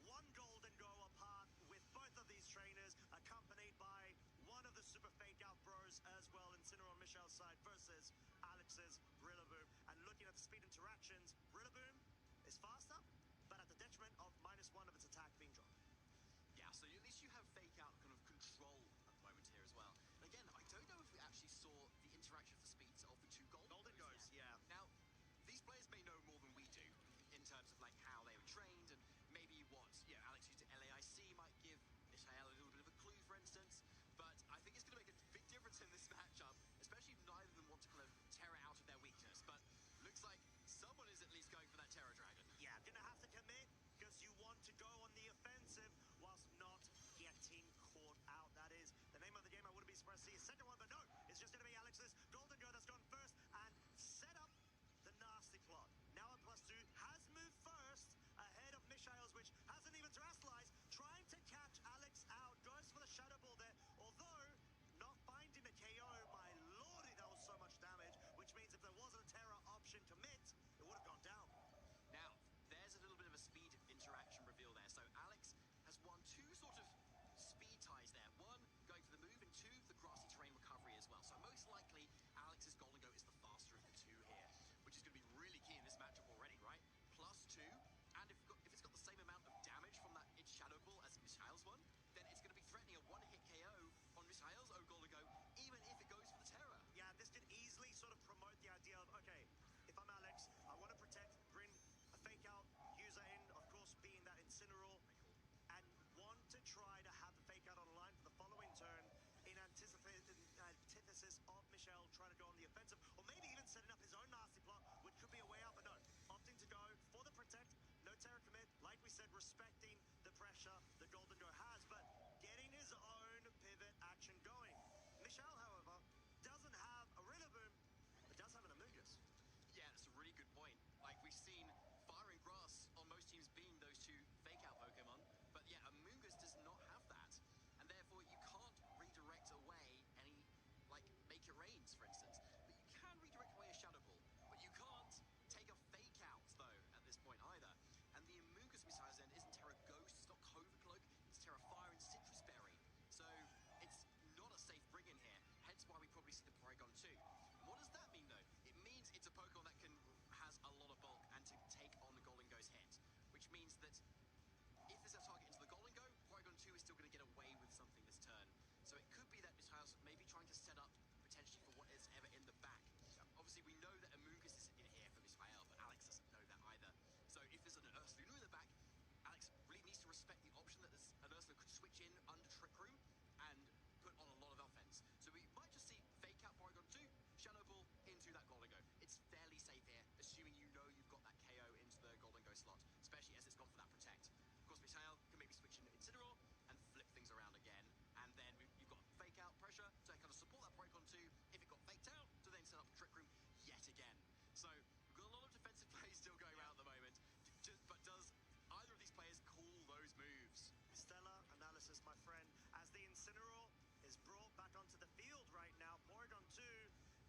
one Golden Go apart with both of these trainers, accompanied by one of the Super Fake Out bros as well, Incineroar on Michelle's side versus Alex's Rillaboom. And looking at the speed interactions, Rillaboom is faster, but at the detriment of -1 of its attack being dropped. Yeah, so at least you have Fake Out kind of control at the moment here as well. And again, I don't know if we actually saw the interaction for speeds of the 2 Golden Goes. Yeah. Now, these players may know more than we do in terms of like how they were trained, and maybe what Alex used at LAIC might give Ishael a little bit of a clue, for instance. But I think it's going to make a big difference in this matchup, especially if neither of them want to kind of tear it out of their weakness. But looks like someone is at least going for that Terra Dragon. Yeah, gonna have to commit, because you want to go on the offensive whilst not getting caught out. That is the name of the game. I wouldn't be surprised to see a second one, but no, it's just gonna be Alex's Golden Go that's gone first and set up the nasty plot. Now at +2, has moved first ahead of Michael's, which hasn't even terrestrialized, trying to catch Alex out, goes for the Shadow Ball there, although not finding a KO. My lordy, that was so much damage, which means if there wasn't a Terra option commit, it would have gone down. Now, there's a little bit of a speed interaction reveal there. So Alex has won 2 sort of speed ties there. 1, going for the move, and 2, the grassy terrain recovery as well. So most likely, Alex's Golden Go is the faster of the 2 here, which is going to be really key in this matchup already, right? +2, and if it's got the same amount of damage from that its Shadow Ball as Michael's one, then it's going to be threatening a one-hit KO on Michael's Golden Go, even if it goes for the Terra. Yeah, this could easily sort of promote the idea of, okay, if I'm Alex, I want to protect, bring a Fake Out user in, of course, being that Incineroar, and want to try to have the Fake Out online for the following turn in antithesis of Michelle trying to go on the offensive, or maybe even setting up his own nasty plot, which could be a way out, but no, opting to go for the protect, no Terra commit, like we said, respecting the pressure the Golden Go has, but getting his own pivot action going. Michelle, however, doesn't have a Rillaboom, but does have an Amoonguss. Yeah, that's a really good point. Like, we've seen Fire and Grass on most teams being those 2 Fake-Out Pokemon, but yeah, Amoonguss does not have that, and therefore you can't redirect away any, like, Make It Rains, for instance, but you can redirect away a Shadow Ball, but you can't take a Fake-Out, though, at this point either. And the Amoonguss Missile's end isn't Terra Ghost, it's not Clover Cloak, it's Terra Fire and Citrus Berry, so it's not a safe bring-in here. obviously we know that Amoongus is in here for Mishael, but Alex doesn't know that either. So if there's an Ursaluna in the back, Alex really needs to respect the option that an Ursula could switch in under Trick Room and put on a lot of offense. So we might just see fake out Porygon 2, Shadow Ball into that Golden Go. It's fairly safe here, assuming you know you've got that KO into the Golden Go slot, especially as it's gone for that Protect. Of course, Mishael can maybe switch into Incineroar and flip things around again, and then you've got fake out pressure to kind of support that Porygon 2 if it got faked out, to then set up Trick Room yet again. So we've got a lot of defensive plays still going around at the moment, but does either of these players call those moves? Stellar analysis, my friend, as the Incineroar is brought back onto the field right now. Porygon 2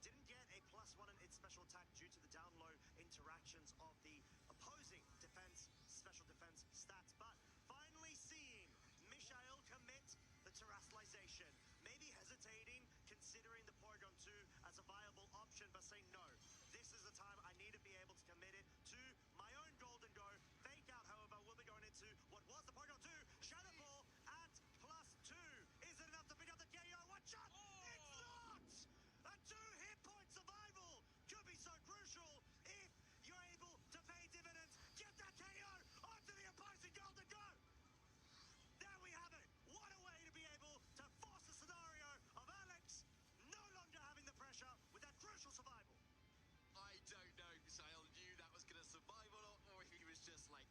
didn't get a +1 in its special attack due to the down low interactions of the opposing defense, special defense stats, but finally seeing Mishael commit the terrestrialization, maybe hesitating, considering the Porygon 2 as a viable option, but saying no, this is the time I need to be able to commit it to my own Golden Go. Fake out, however, will be going into what was the Porygon 2 Shadow Ball at +2. Is it enough to pick up the KO? One shot! Oh! It's not! A 2-hit point survival could be so crucial if you're able to pay dividends. Get that KO onto the opposing Golden Go! There we have it. What a way to be able to force the scenario of Alex no longer having the pressure with that crucial survival. I don't know if Mishael knew that was going to survive or not, or if he was just like,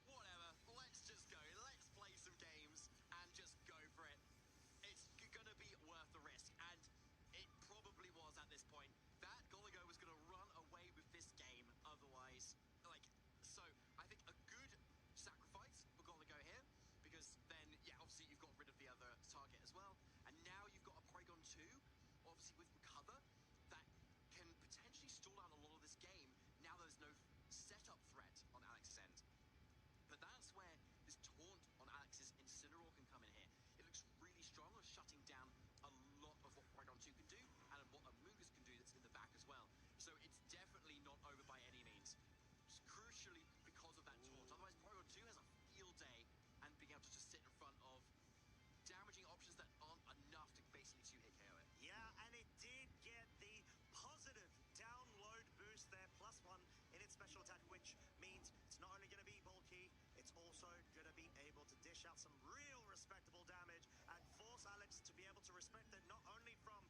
whatever, let's just go, let's play some games and just go for it. It's going to be worth the risk, and it probably was at this point. That Golden Go was going to run away with this game otherwise. So I think a good sacrifice for Golden Go here, because then, yeah, obviously you've got rid of the other target as well, and now you've got a Porygon 2, obviously with Recover, that can potentially stall out a lot of this game. Now there's no setup threat on Alex's end. But that's where this taunt on Alex's Incineroar can come in here. It looks really strong at shutting down a lot of what Porygon 2 can do, and what Amoongus can do that's in the back as well. So it's definitely not over by any means. Just crucially because of that taunt. Otherwise, Porygon 2 has a field day, and being able to just sit in front of damaging options that aren't enough to basically 2-hit KO it. Yeah, and it did get the positive download boost there, +1 in its special attack, which means it's not only going to be bulky, it's also going to be able to dish out some real respectable damage and force Alex to be able to respect it, not only from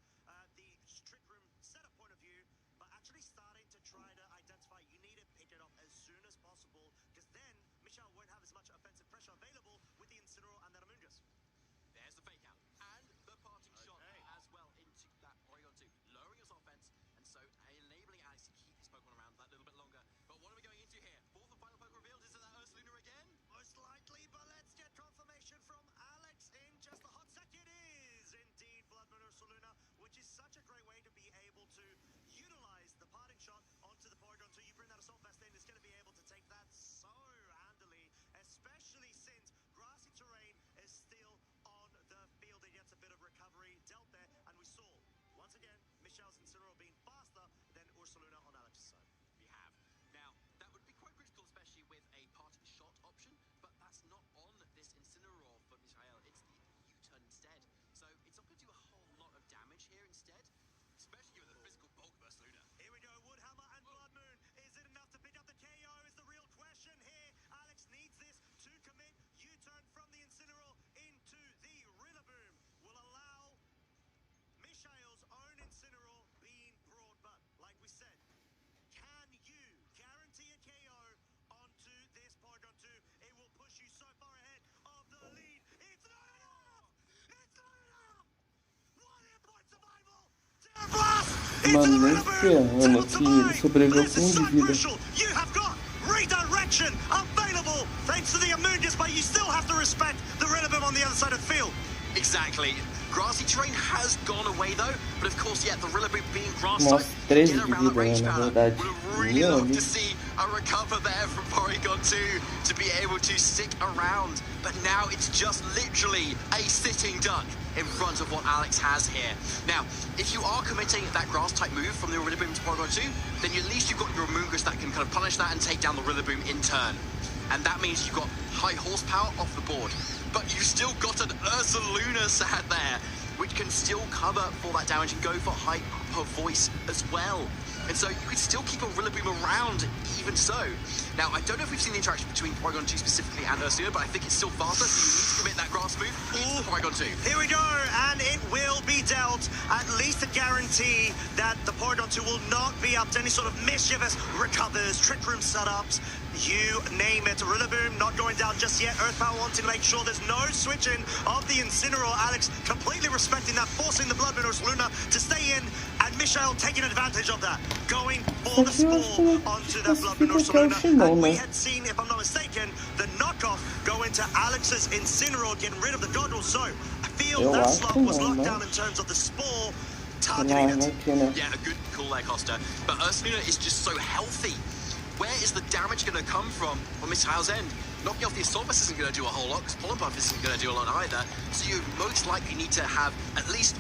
the Trick Room setup point of view, but actually starting to try to identify you need to pick it up as soon as possible, because then Mishael won't have as much offensive pressure available with the Incineroar and that Amoongus. There's the fake out, and the parting shot as well into that Porygon 2, lowering his offense, and so enabling Alex to keep his Pokemon around that little bit longer. But what are we going into here? Fourth and final Pokemon revealed, is it that Ursaluna again? Most likely, but let's get confirmation from Alex in just a hot second. It is indeed Blood Moon Ursaluna, which is such a great way to be able to utilize the parting shot onto the Porygon 2. You bring that Assault Vest in, it's going to be able to take that so handily, especially since grassy terrain is still on the field. It gets a bit of recovery dealt there, and we saw, once again, Mishael's Incineroar being faster than Ursaluna on Alex's side. We have. Now, that would be quite critical, especially with a parting shot option, but that's not on this Incineroar for Mishael. It's the U-turn instead. So it's not going to do a whole lot of damage here instead, especially given the physical bulk of Ursaluna. Here we go, Woodhammer and Blood Moon. Is it enough to pick up the KO is the real question here. Alex needs this to commit. U-turn from the Incineroar into the Rillaboom will allow Mishael's own Incineroar being brought, but like we said, can you guarantee a KO onto this Porygon 2? It will push you so far ahead of the lead. It's not enough! It's not enough! 1-hit point survival! Mano, nem ferrando que ele sobreviveu com 1 de vida. You have got redirection available thanks to the Amoongus, but you still have to respect the Rillaboom on the other side of the field. Exactly. Grassy terrain has gone away though, but of course, yeah, the Rillaboom being grass type, get around the range power. Would have really loved to see a recover there from Porygon 2 to be able to stick around, but now it's just literally a sitting duck in front of what Alex has here. Now, if you are committing that grass type move from the Rillaboom to Porygon 2, then at least you've got your Amoongus that can kind of punish that and take down the Rillaboom in turn. And that means you've got high horsepower off the board. But you've still got an Ursaluna sat there, which can still cover for that damage and go for high upper voice as well. And so you could still keep a Rillaboom around even so. Now, I don't know if we've seen the interaction between Porygon 2 specifically and Ursula, but I think it's still faster, so you need to commit that grass move into Porygon 2. Here we go, and it will be dealt. At least a guarantee that the Porygon 2 will not be up to any sort of mischievous recovers, trick room setups, you name it. Rillaboom not going down just yet. Earth Power wanting to make sure there's no switching of the Incineroar. Alex completely respecting that, forcing the Blood Moon Luna to stay in, and Michelle taking advantage of that, going for the spore onto that Blood Moon Luna. And we had seen, if I'm not mistaken, the knockoff go into Alex's Incineroar, getting rid of the goggles. So I feel that slot was locked down in terms of the spore targeting it. Yeah, a good call there, Costa. But Ursaluna is just so healthy. Where is the damage going to come from on Misael's end? Knocking off the Assault Vest isn't going to do a whole lot, because Pollen Puff isn't going to do a lot either. So you most likely need to have at least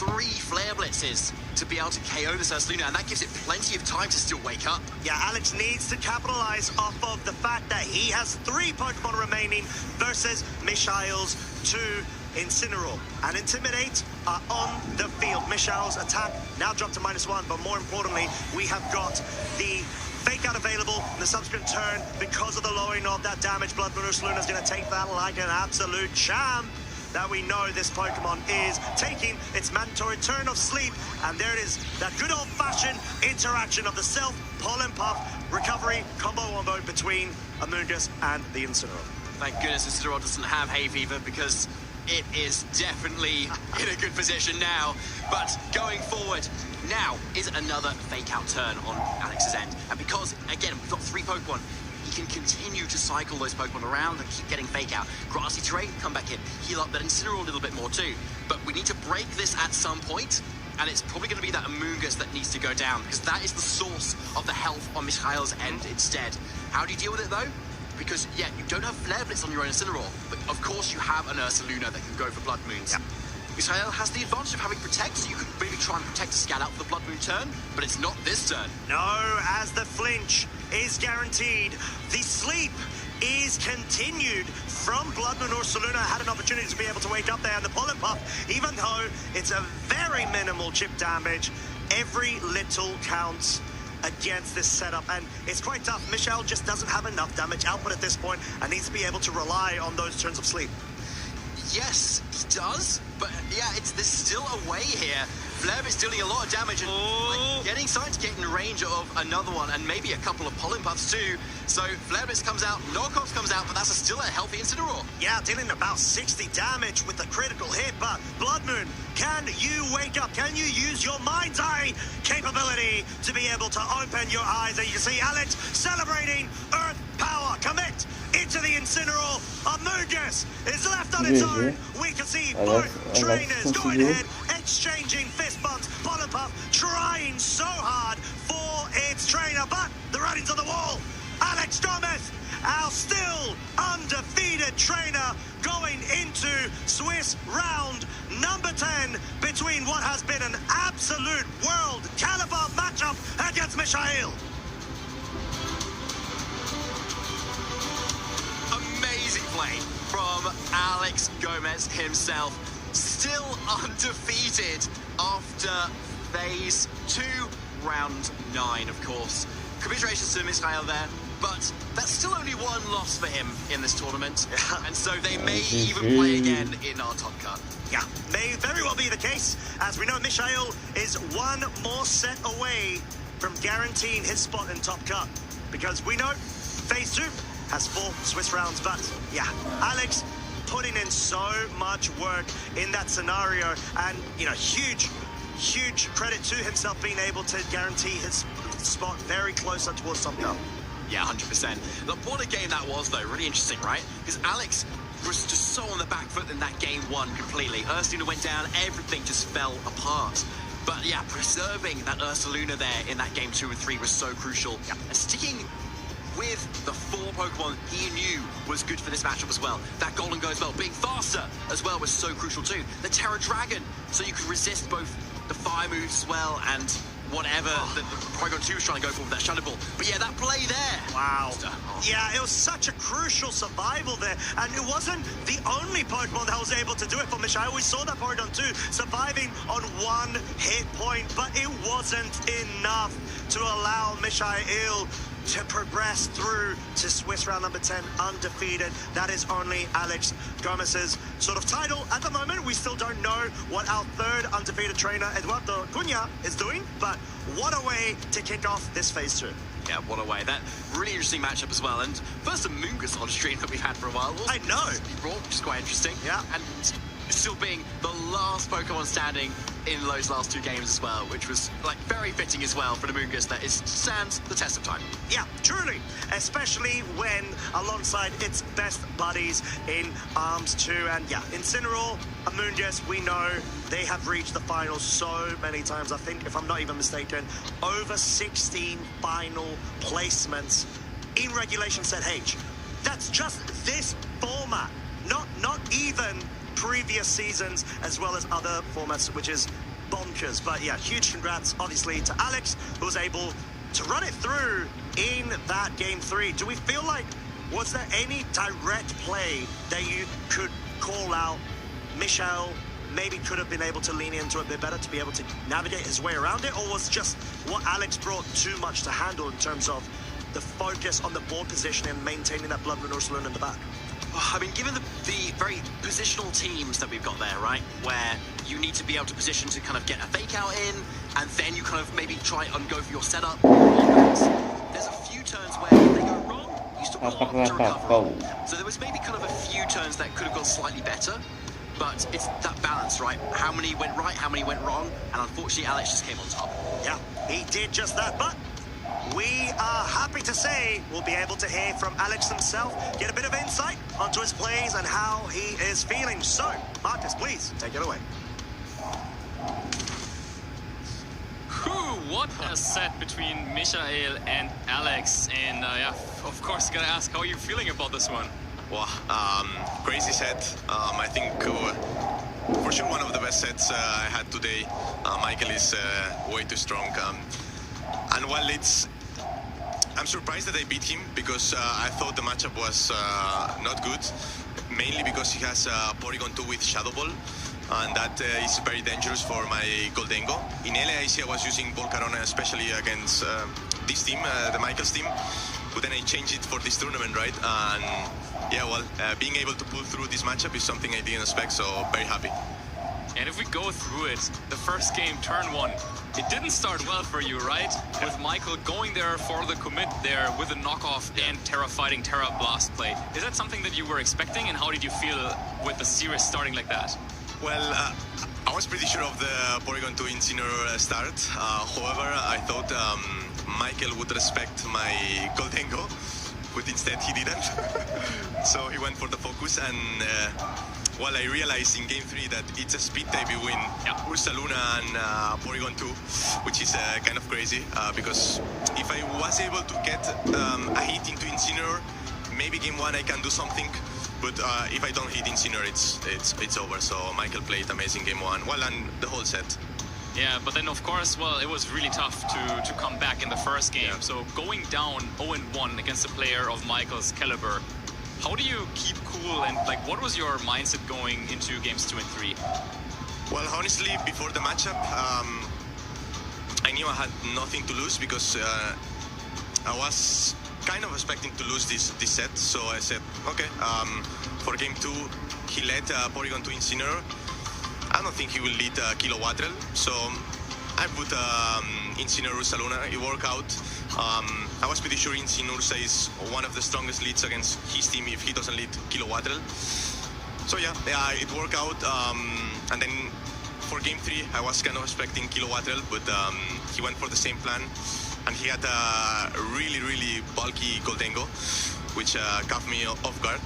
3 Flare Blitzes to be able to KO this Ursaluna, and that gives it plenty of time to still wake up. Yeah, Alex needs to capitalize off of the fact that he has 3 Pokemon remaining versus Misael's 2 Incineroar. And Intimidate are on the field. Misael's attack now dropped to -1, but more importantly, we have got the Fake Out available in the subsequent turn because of the lowering of that damage. Blood Moon Luna is going to take that like an absolute champ. That we know this Pokemon is taking its mandatory turn of sleep, and there it is, that good old-fashioned interaction of the Self, Pollen Puff, recovery, combo wombo between Amoonguss and the Incineroar. Thank goodness Incineroar doesn't have Hay Fever, because it is definitely in a good position now. But going forward, now is another Fake Out turn on Alex's end. And because, again, we've got 3 Pokemon, he can continue to cycle those Pokemon around and keep getting Fake Out. Grassy terrain, come back in, heal up that Incineroar a little bit more too. But we need to break this at some point, and it's probably going to be that Amoonguss that needs to go down, because that is the source of the health on Misael's end instead. How do you deal with it, though? Because, yeah, you don't have Flare Blitz on your own Incineroar, but of course you have an Ursaluna that can go for Blood Moons. Yeah. Misael has the advantage of having Protect, so you could maybe try and Protect to scan out for the Blood Moon turn, but it's not this turn. No, as the flinch is guaranteed, the sleep is continued from Blood Moon Ursaluna. Had an opportunity to be able to wake up there, and the Pollen Puff, even though it's a very minimal chip damage, every little counts against this setup, and it's quite tough. Misael just doesn't have enough damage output at this point and needs to be able to rely on those turns of sleep. Yes, he does, but yeah, there's still a way here. Flare is dealing a lot of damage and starting to get in range of another one, and maybe a couple of Pollen Puffs too. So Flare Blitz comes out, Knockoff comes out, but that's still a healthy Incineroar. Yeah, dealing about 60 damage with a critical hit, but Blood Moon, can you wake up? Can you use your mind's eye capability to be able to open your eyes? And you can see Alex celebrating Earth Power. Commit into the Incineroar. Amoonguss is left on its own. We can see both trainers going ahead, exchanging fist bumps. Pollen Puff trying so hard for its trainer, but the writing's on the wall. Alex Gomez, our still undefeated trainer, going into Swiss round number 10 between what has been an absolute world caliber matchup against Misael. Amazing play from Alex Gomez himself. Still undefeated after phase 2, round 9, of course. Commiserations to Misael there, but that's still only 1 loss for him in this tournament. And so they may even play again in our top cut. Yeah, may very well be the case. As we know, Misael is 1 more set away from guaranteeing his spot in top cut. Because we know phase 2 has 4 Swiss rounds, but yeah, Alex putting in so much work in that scenario, and you know, huge credit to himself being able to guarantee his spot very close up towards top cut. Yeah, 100%. Look, what a game that was, though. Really interesting, right? Because Alex was just so on the back foot in that game 1 completely. Ursaluna went down, everything just fell apart. But yeah, preserving that Ursaluna there in that game 2 and 3 was so crucial. Yeah. And sticking with the 4 Pokemon he knew was good for this matchup as well. That Golden Goes Well, being faster as well, was so crucial too. The Terra Dragon, so you could resist both the fire moves as well, and whatever the Porygon 2 was trying to go for with that Shadow Ball. But yeah, that play there. Wow. Yeah, it was such a crucial survival there. And it wasn't the only Pokemon that was able to do it for Mishael. We saw that Porygon 2 surviving on 1 hit point, but it wasn't enough to allow Mishael to progress through to Swiss round number 10 undefeated. That is only Alex Gomez's sort of title. At the moment, we still don't know what our third undefeated trainer, Eduardo Cunha, is doing, but what a way to kick off this phase 2. Yeah, what a way. That really interesting matchup as well. And first a Moongus on stream that we've had for a while. Also, I know. Which is quite interesting. Yeah. And still being the last Pokemon standing in those last 2 games as well, which was like very fitting as well for the Moongus that stands the test of time. Yeah, truly, especially when alongside its best buddies in Arms 2. And yeah, Incineroar, Amoonguss, we know they have reached the finals so many times. I think, if I'm not even mistaken, over 16 final placements in Regulation Set H. That's just this format, not even previous seasons as well as other formats, which is bonkers. But yeah, huge congrats obviously to Alex, who was able to run it through in that game 3. Do we feel like, was there any direct play that you could call out Michel maybe could have been able to lean into a bit better to be able to navigate his way around it, or was just what Alex brought too much to handle in terms of the focus on the board position and maintaining that Blood Moon Ursaluna in the back? I mean, given the very positional teams that we've got there, right, where you need to be able to position to kind of get a fake out in, and then you kind of maybe try and go for your setup. There's a few turns where if they go wrong, you still got to recover. So there was maybe kind of a few turns that could have gone slightly better, but it's that balance, right? How many went right, how many went wrong, and unfortunately Alex just came on top. Yeah, he did just that, but we are happy to say we'll be able to hear from Alex himself, get a bit of insight onto his plays and how he is feeling. So, Marcus, please, take it away. What a set between Mishael and Alex. And yeah, of course, gotta ask, how are you feeling about this one? Well, crazy set. I think for sure one of the best sets I had today. Michael is way too strong. And while I'm surprised that I beat him, because I thought the matchup was not good, mainly because he has Porygon 2 with Shadow Ball, and that is very dangerous for my Goldengo. In LAIC I was using Volcarona especially against this team, the Michael's team, but then I changed it for this tournament, right? And yeah, well, being able to pull through this matchup is something I didn't expect, so very happy. And if we go through it, the first game, turn 1, it didn't start well for you, right? Yeah. With Michael going there for the commit there with a knockoff and Terra fighting Terra Blast play. Is that something that you were expecting, and how did you feel with the series starting like that? Well, I was pretty sure of the Porygon 2 Incineroar start. However, I thought Michael would respect my Goldengo, but instead he didn't. So he went for the focus, and well, I realized in game 3 that it's a speed type win, Ursaluna and Porygon 2, which is kind of crazy, because if I was able to get a hit into Incineroar, maybe game 1 I can do something, but if I don't hit Incineroar, it's over. So Michael played amazing game 1, well, and the whole set. Yeah, but then of course, well, it was really tough to come back in the first game. Yeah. So going down 0-1 against a player of Michael's caliber, how do you keep cool, and like, what was your mindset going into games 2 and 3? Well, honestly, before the matchup, I knew I had nothing to lose, because I was kind of expecting to lose this set. So I said, okay, for game 2, he led Porygon to Incineroar. I don't think he will lead Kilowattrel, so I put Incineroar Ursaluna. It worked out. I was pretty sure Incineroar is one of the strongest leads against his team if he doesn't lead Kilowattrel. So yeah, it worked out. And then for game 3, I was kind of expecting Kilowattrel, but he went for the same plan, and he had a really, really bulky Goldengo, which caught me off guard,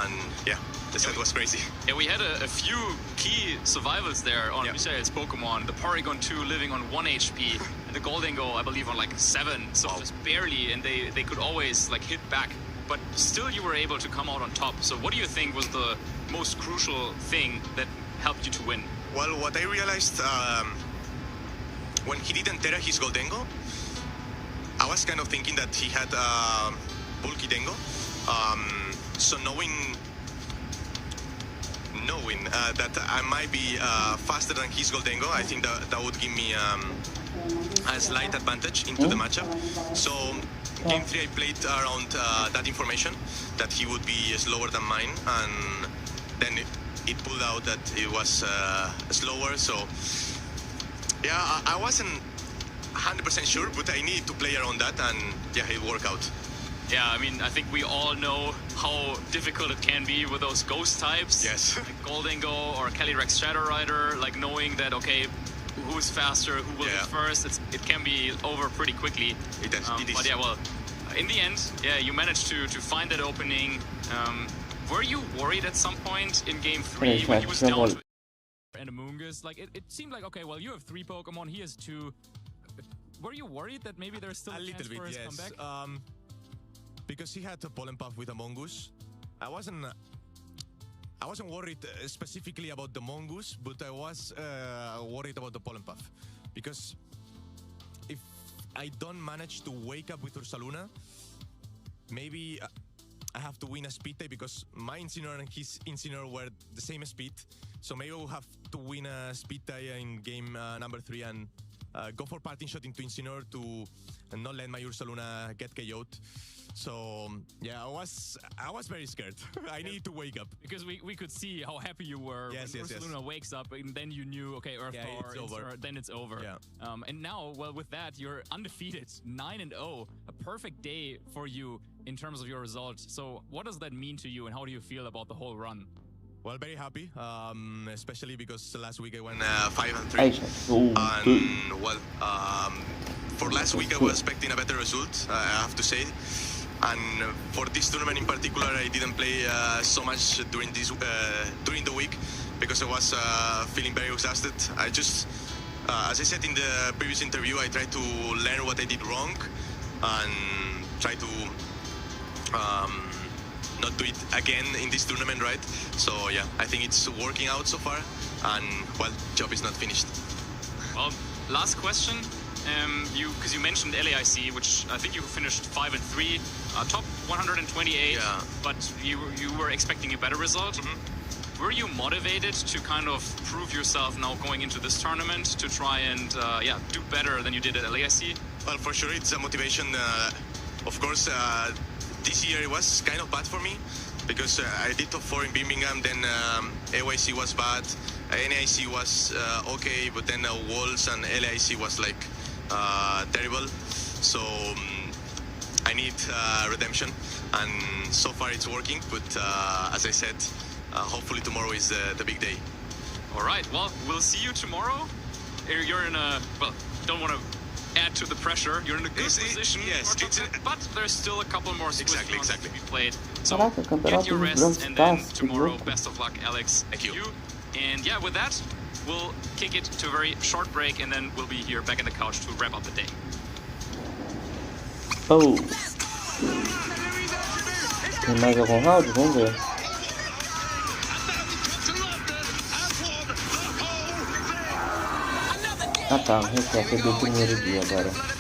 and yeah. The set was crazy. Yeah, we had a few key survivals there on Michael's Pokemon. The Porygon 2 living on 1 HP, and the Goldengo, I believe, on like 7, so just barely, and they could always like hit back. But still, you were able to come out on top. So what do you think was the most crucial thing that helped you to win? Well, what I realized when he didn't Terra his Goldengo, I was kind of thinking that he had bulky Dengo. So knowing that I might be faster than his Goldengo, I think that would give me a slight advantage into the matchup. So game 3 I played around that information, that he would be slower than mine, and then it pulled out that it was slower. So yeah, I wasn't 100% sure, but I needed to play around that, and yeah, it worked out. Yeah, I mean, I think we all know how difficult it can be with those ghost types. Yes. Like Goldengo or Calyrex Shadow Rider, like knowing that, okay, who's faster, who will hit first, it can be over pretty quickly. It is. But yeah, well, in the end, yeah, you managed to find that opening. Were you worried at some point in game 3 when he was down to... And Amoongus, like, it seemed like, okay, well, you have 3 Pokemon, he has 2. Were you worried that maybe there's still a chance for his comeback? Because he had a Pollen Puff with a Mongoose. I wasn't worried specifically about the Mongoose, but I was worried about the Pollen Puff. Because if I don't manage to wake up with Ursaluna, maybe I have to win a speed tie, because my Incineroar and his Incineroar were the same speed. So maybe we'll have to win a speed tie in game number 3 and go for Parting Shot into Incineroar to not let my Ursaluna get KO'd. So yeah, I was very scared. I needed to wake up. Because we could see how happy you were when Ursaluna wakes up, and then you knew, okay, Earth Power, it's over. Then it's over. Yeah. And now, well, with that, you're undefeated, 9-0, a perfect day for you in terms of your results. So what does that mean to you, and how do you feel about the whole run? Well, very happy, especially because last week I went 5-3. And well, for last week I was expecting a better result, I have to say. And for this tournament in particular, I didn't play so much during the week, because I was feeling very exhausted. I just, as I said in the previous interview, I tried to learn what I did wrong and try to not do it again in this tournament, right? So yeah, I think it's working out so far, and well, job is not finished. Well, last question. Because you mentioned LAIC, which I think you finished 5-3, top 128, but you were expecting a better result. Were you motivated to kind of prove yourself now going into this tournament to try and do better than you did at LAIC? Well, for sure, it's a motivation. Of course, this year it was kind of bad for me, because I did top 4 in Birmingham, then AYC was bad, NAIC was okay, but then Worlds and LAIC was like terrible. So I need redemption, and so far it's working, but as I said, hopefully tomorrow is the big day. All right, well, we'll see you tomorrow. You're in a, well, don't want to add to the pressure. You're in a good position, but there's still a couple more Swiss rounds to be played. So get your rest, and then tomorrow, best of luck, Alex. Thank you. And yeah, with that, we'll kick it to a very short break, and then we'll be here back in the couch to wrap up the day. Oh. Tem mais algum round? Vamos ver. Ah tá, reset do primeiro dia agora.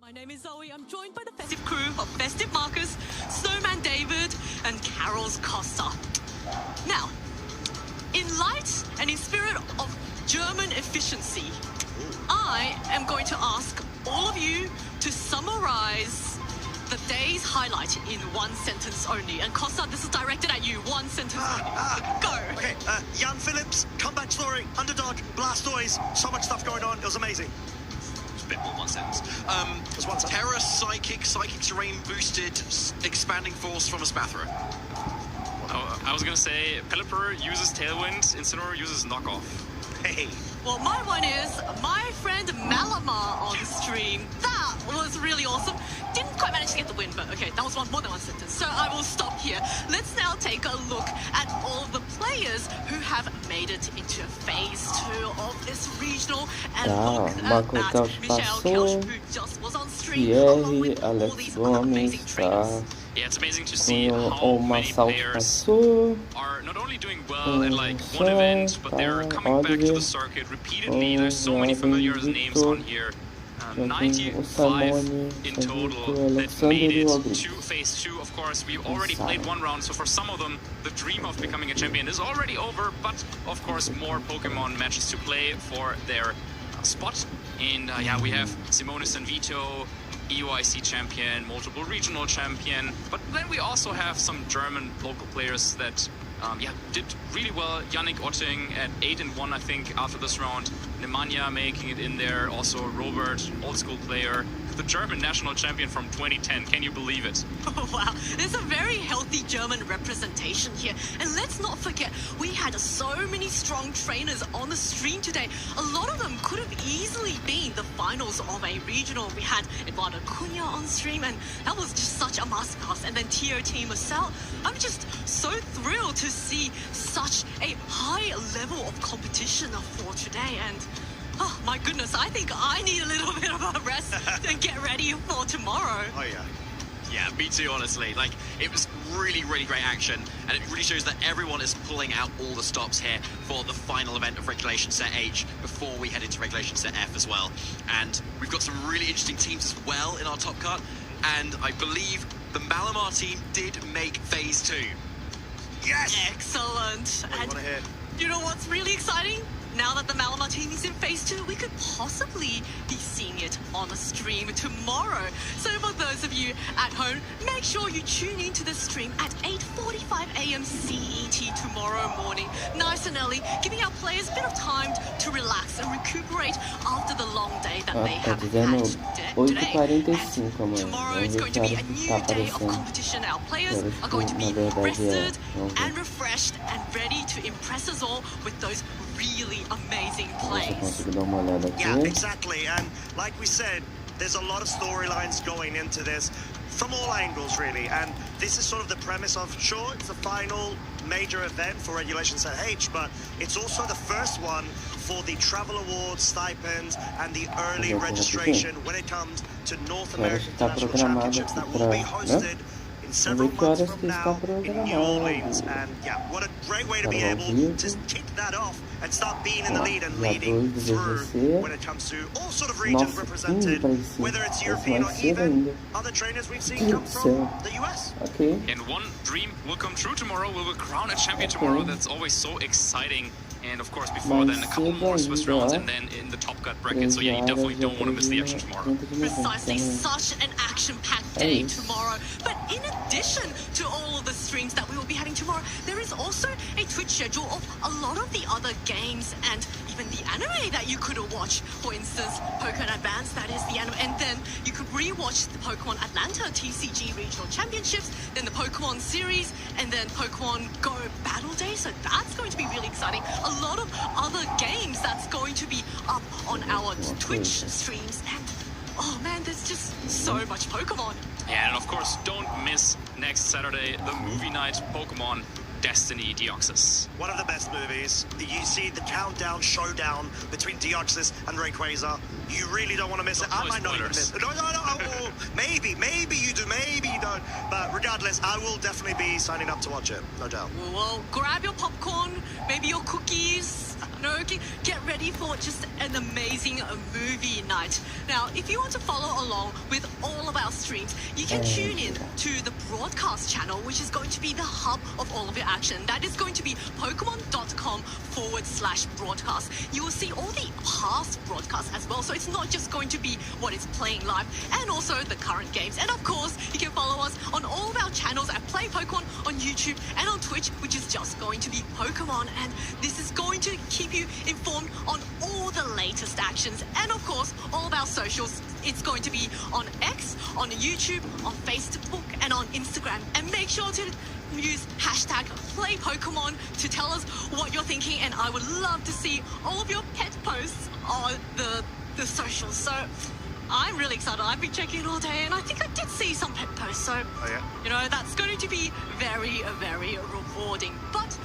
My name is Zoe. I'm joined by the festive crew of Festive Marcus, Snowman David, and Carol's Costa. Now, in light and in spirit of German efficiency, I am going to ask all of you to summarize the day's highlight in one sentence only. And Costa, this is directed at you. One sentence only. Go. Okay, Jan Phillips, comeback story, underdog, Blastoise, so much stuff going on. It was amazing. It's a bit more one sentence. Terra, Psychic Terrain boosted, expanding force from a Spathra. I was gonna say Pelipper uses Tailwind, Incineroar uses Knockoff. Hey. Well, my one is my friend Malamar on stream. That was really awesome. Didn't quite manage to get the win, but okay, that was more than one sentence. So I will stop here. Let's now take a look at all of the players who have made it into phase 2 of this regional. And look at that. Michelle Kelch, who just was on stream, along with all these other amazing trainers. Yeah, it's amazing to see how many players are not only doing well in like one event, but they're coming back to the circuit repeatedly. There's so many familiar names on here. 95 in total that made it to phase 2. Of course, we already played one round, so for some of them, the dream of becoming a champion is already over. But of course, more Pokemon matches to play for their spot. And yeah, we have Simonis and Vito, EUIC champion, multiple regional champion, but then we also have some German local players that did really well. Yannick Otting at 8-1, I think, after this round. Nemanja making it in there. Also Robert, old school player. The German national champion from 2010. Can you believe it? Oh, wow. There's a very healthy German representation here. And let's not forget, we had so many strong trainers on the stream today. A lot of them could have easily been the finals of a regional. We had Eduardo Cunha on stream, and that was just such a masterclass. And then TOT Marcel. I'm just so thrilled to see such a high level of competition for today. And oh my goodness, I think I need a little bit of a rest and get ready for tomorrow. Oh yeah. Yeah, me too, honestly. Like, it was really, really great action, and it really shows that everyone is pulling out all the stops here for the final event of Regulation Set H before we head into Regulation Set F as well. And we've got some really interesting teams as well in our top cut, and I believe the Malamar team did make phase 2. Yes! Excellent. And you know what's really exciting? Now that the Malamar team is in phase 2, we could possibly be seeing it on a stream tomorrow. So for those of you at home, make sure you tune into the stream at 8:45 a.m. CET tomorrow morning. Nice and early, giving our players a bit of time to relax and recuperate after the long day that they have had today. And tomorrow it's going to be a new day of competition. Our players are going to be rested and refreshed and ready to impress us all with those really amazing plays. Yeah, exactly. And like we said, there's a lot of storylines going into this from all angles, really. And this is sort of the premise of, sure, it's the final major event for Regulation Set H, but it's also the first one for the travel awards, stipends, and the early registration when it comes to North American International Championships that will be hosted in several months from now in New Orleans. And yeah, what a great way to be able to kick that off and start being in the lead and leading through when it comes to all sort of regions represented, whether it's European or even other trainers we've seen come from the US. And one dream will come true tomorrow. We will crown a champion tomorrow. That's always so exciting. And of course, before then, a couple more Swiss rounds and then in the top cut bracket. So yeah, you definitely don't want to miss the action tomorrow. Precisely, such an action-packed day tomorrow. But in addition to all of the streams that we will be having tomorrow, there is also a Twitch schedule of a lot of the other games and even the anime that you could watch. For instance, Pokemon Advance, that is the anime. And then you could rewatch the Pokemon Atlanta TCG Regional Championships, then the Pokemon series, and then Pokemon Go Battle Day. So that's going to be really exciting. A lot of other games that's going to be up on our Twitch streams. And oh man, there's just so much Pokemon. Yeah, and of course, don't miss next Saturday, the movie night Pokemon. Destiny Deoxys. One of the best movies. You see the countdown showdown between Deoxys and Rayquaza. You really don't want to miss it. I might not even miss it. No. Oh, maybe you do, maybe you don't. But regardless, I will definitely be signing up to watch it, no doubt. Well, grab your popcorn, maybe your cookies. No, get ready for just an amazing movie night. Now, if you want to follow along with all of our streams, you can tune in to the broadcast channel, which is going to be the hub of all of your action. That is going to be Pokemon.com/broadcast. You will see all the past broadcasts as well, so it's not just going to be what is playing live, and also the current games. And of course, you can follow us on all of our channels at Play Pokemon on YouTube and on Twitch, which is just going to be Pokemon. And this is going to keep you informed on all the latest actions, and of course all of our socials. It's going to be on X, on YouTube, on Facebook, and on Instagram. And make sure to use hashtag #PlayPokemon to tell us what you're thinking, and I would love to see all of your pet posts on the socials. So I'm really excited. I've been checking all day, and I think I did see some pet posts. So, you know, that's going to be very, very rewarding. But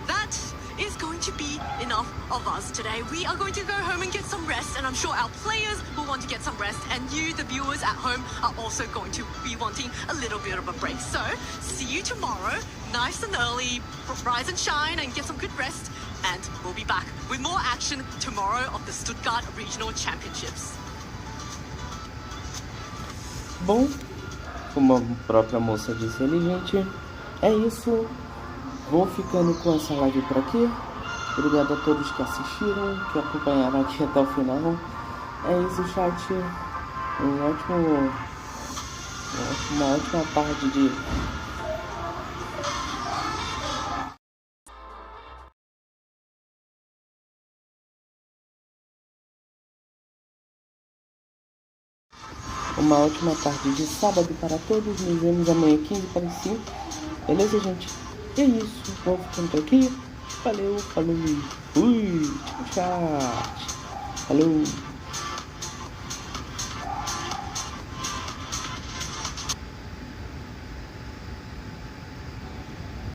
that is going to be enough of us today. We are going to go home and get some rest, and I'm sure our players will want to get some rest, and you, the viewers at home, are also going to be wanting a little bit of a break. So, see you tomorrow, nice and early, rise and shine, and get some good rest, and we'll be back with more action tomorrow of the Stuttgart Regional Championships. Bom, como a própria moça disse ali, gente, é isso. Vou ficando com essa live por aqui. Obrigado a todos que assistiram, que acompanharam aqui até o final. É isso, chat. Uma ótima tarde de... Uma ótima tarde de sábado para todos. Nos vemos amanhã 15 para as 5. Beleza, gente? É isso, vou ficando por aqui. Valeu, falou, fui, tchau, tchau. Falou.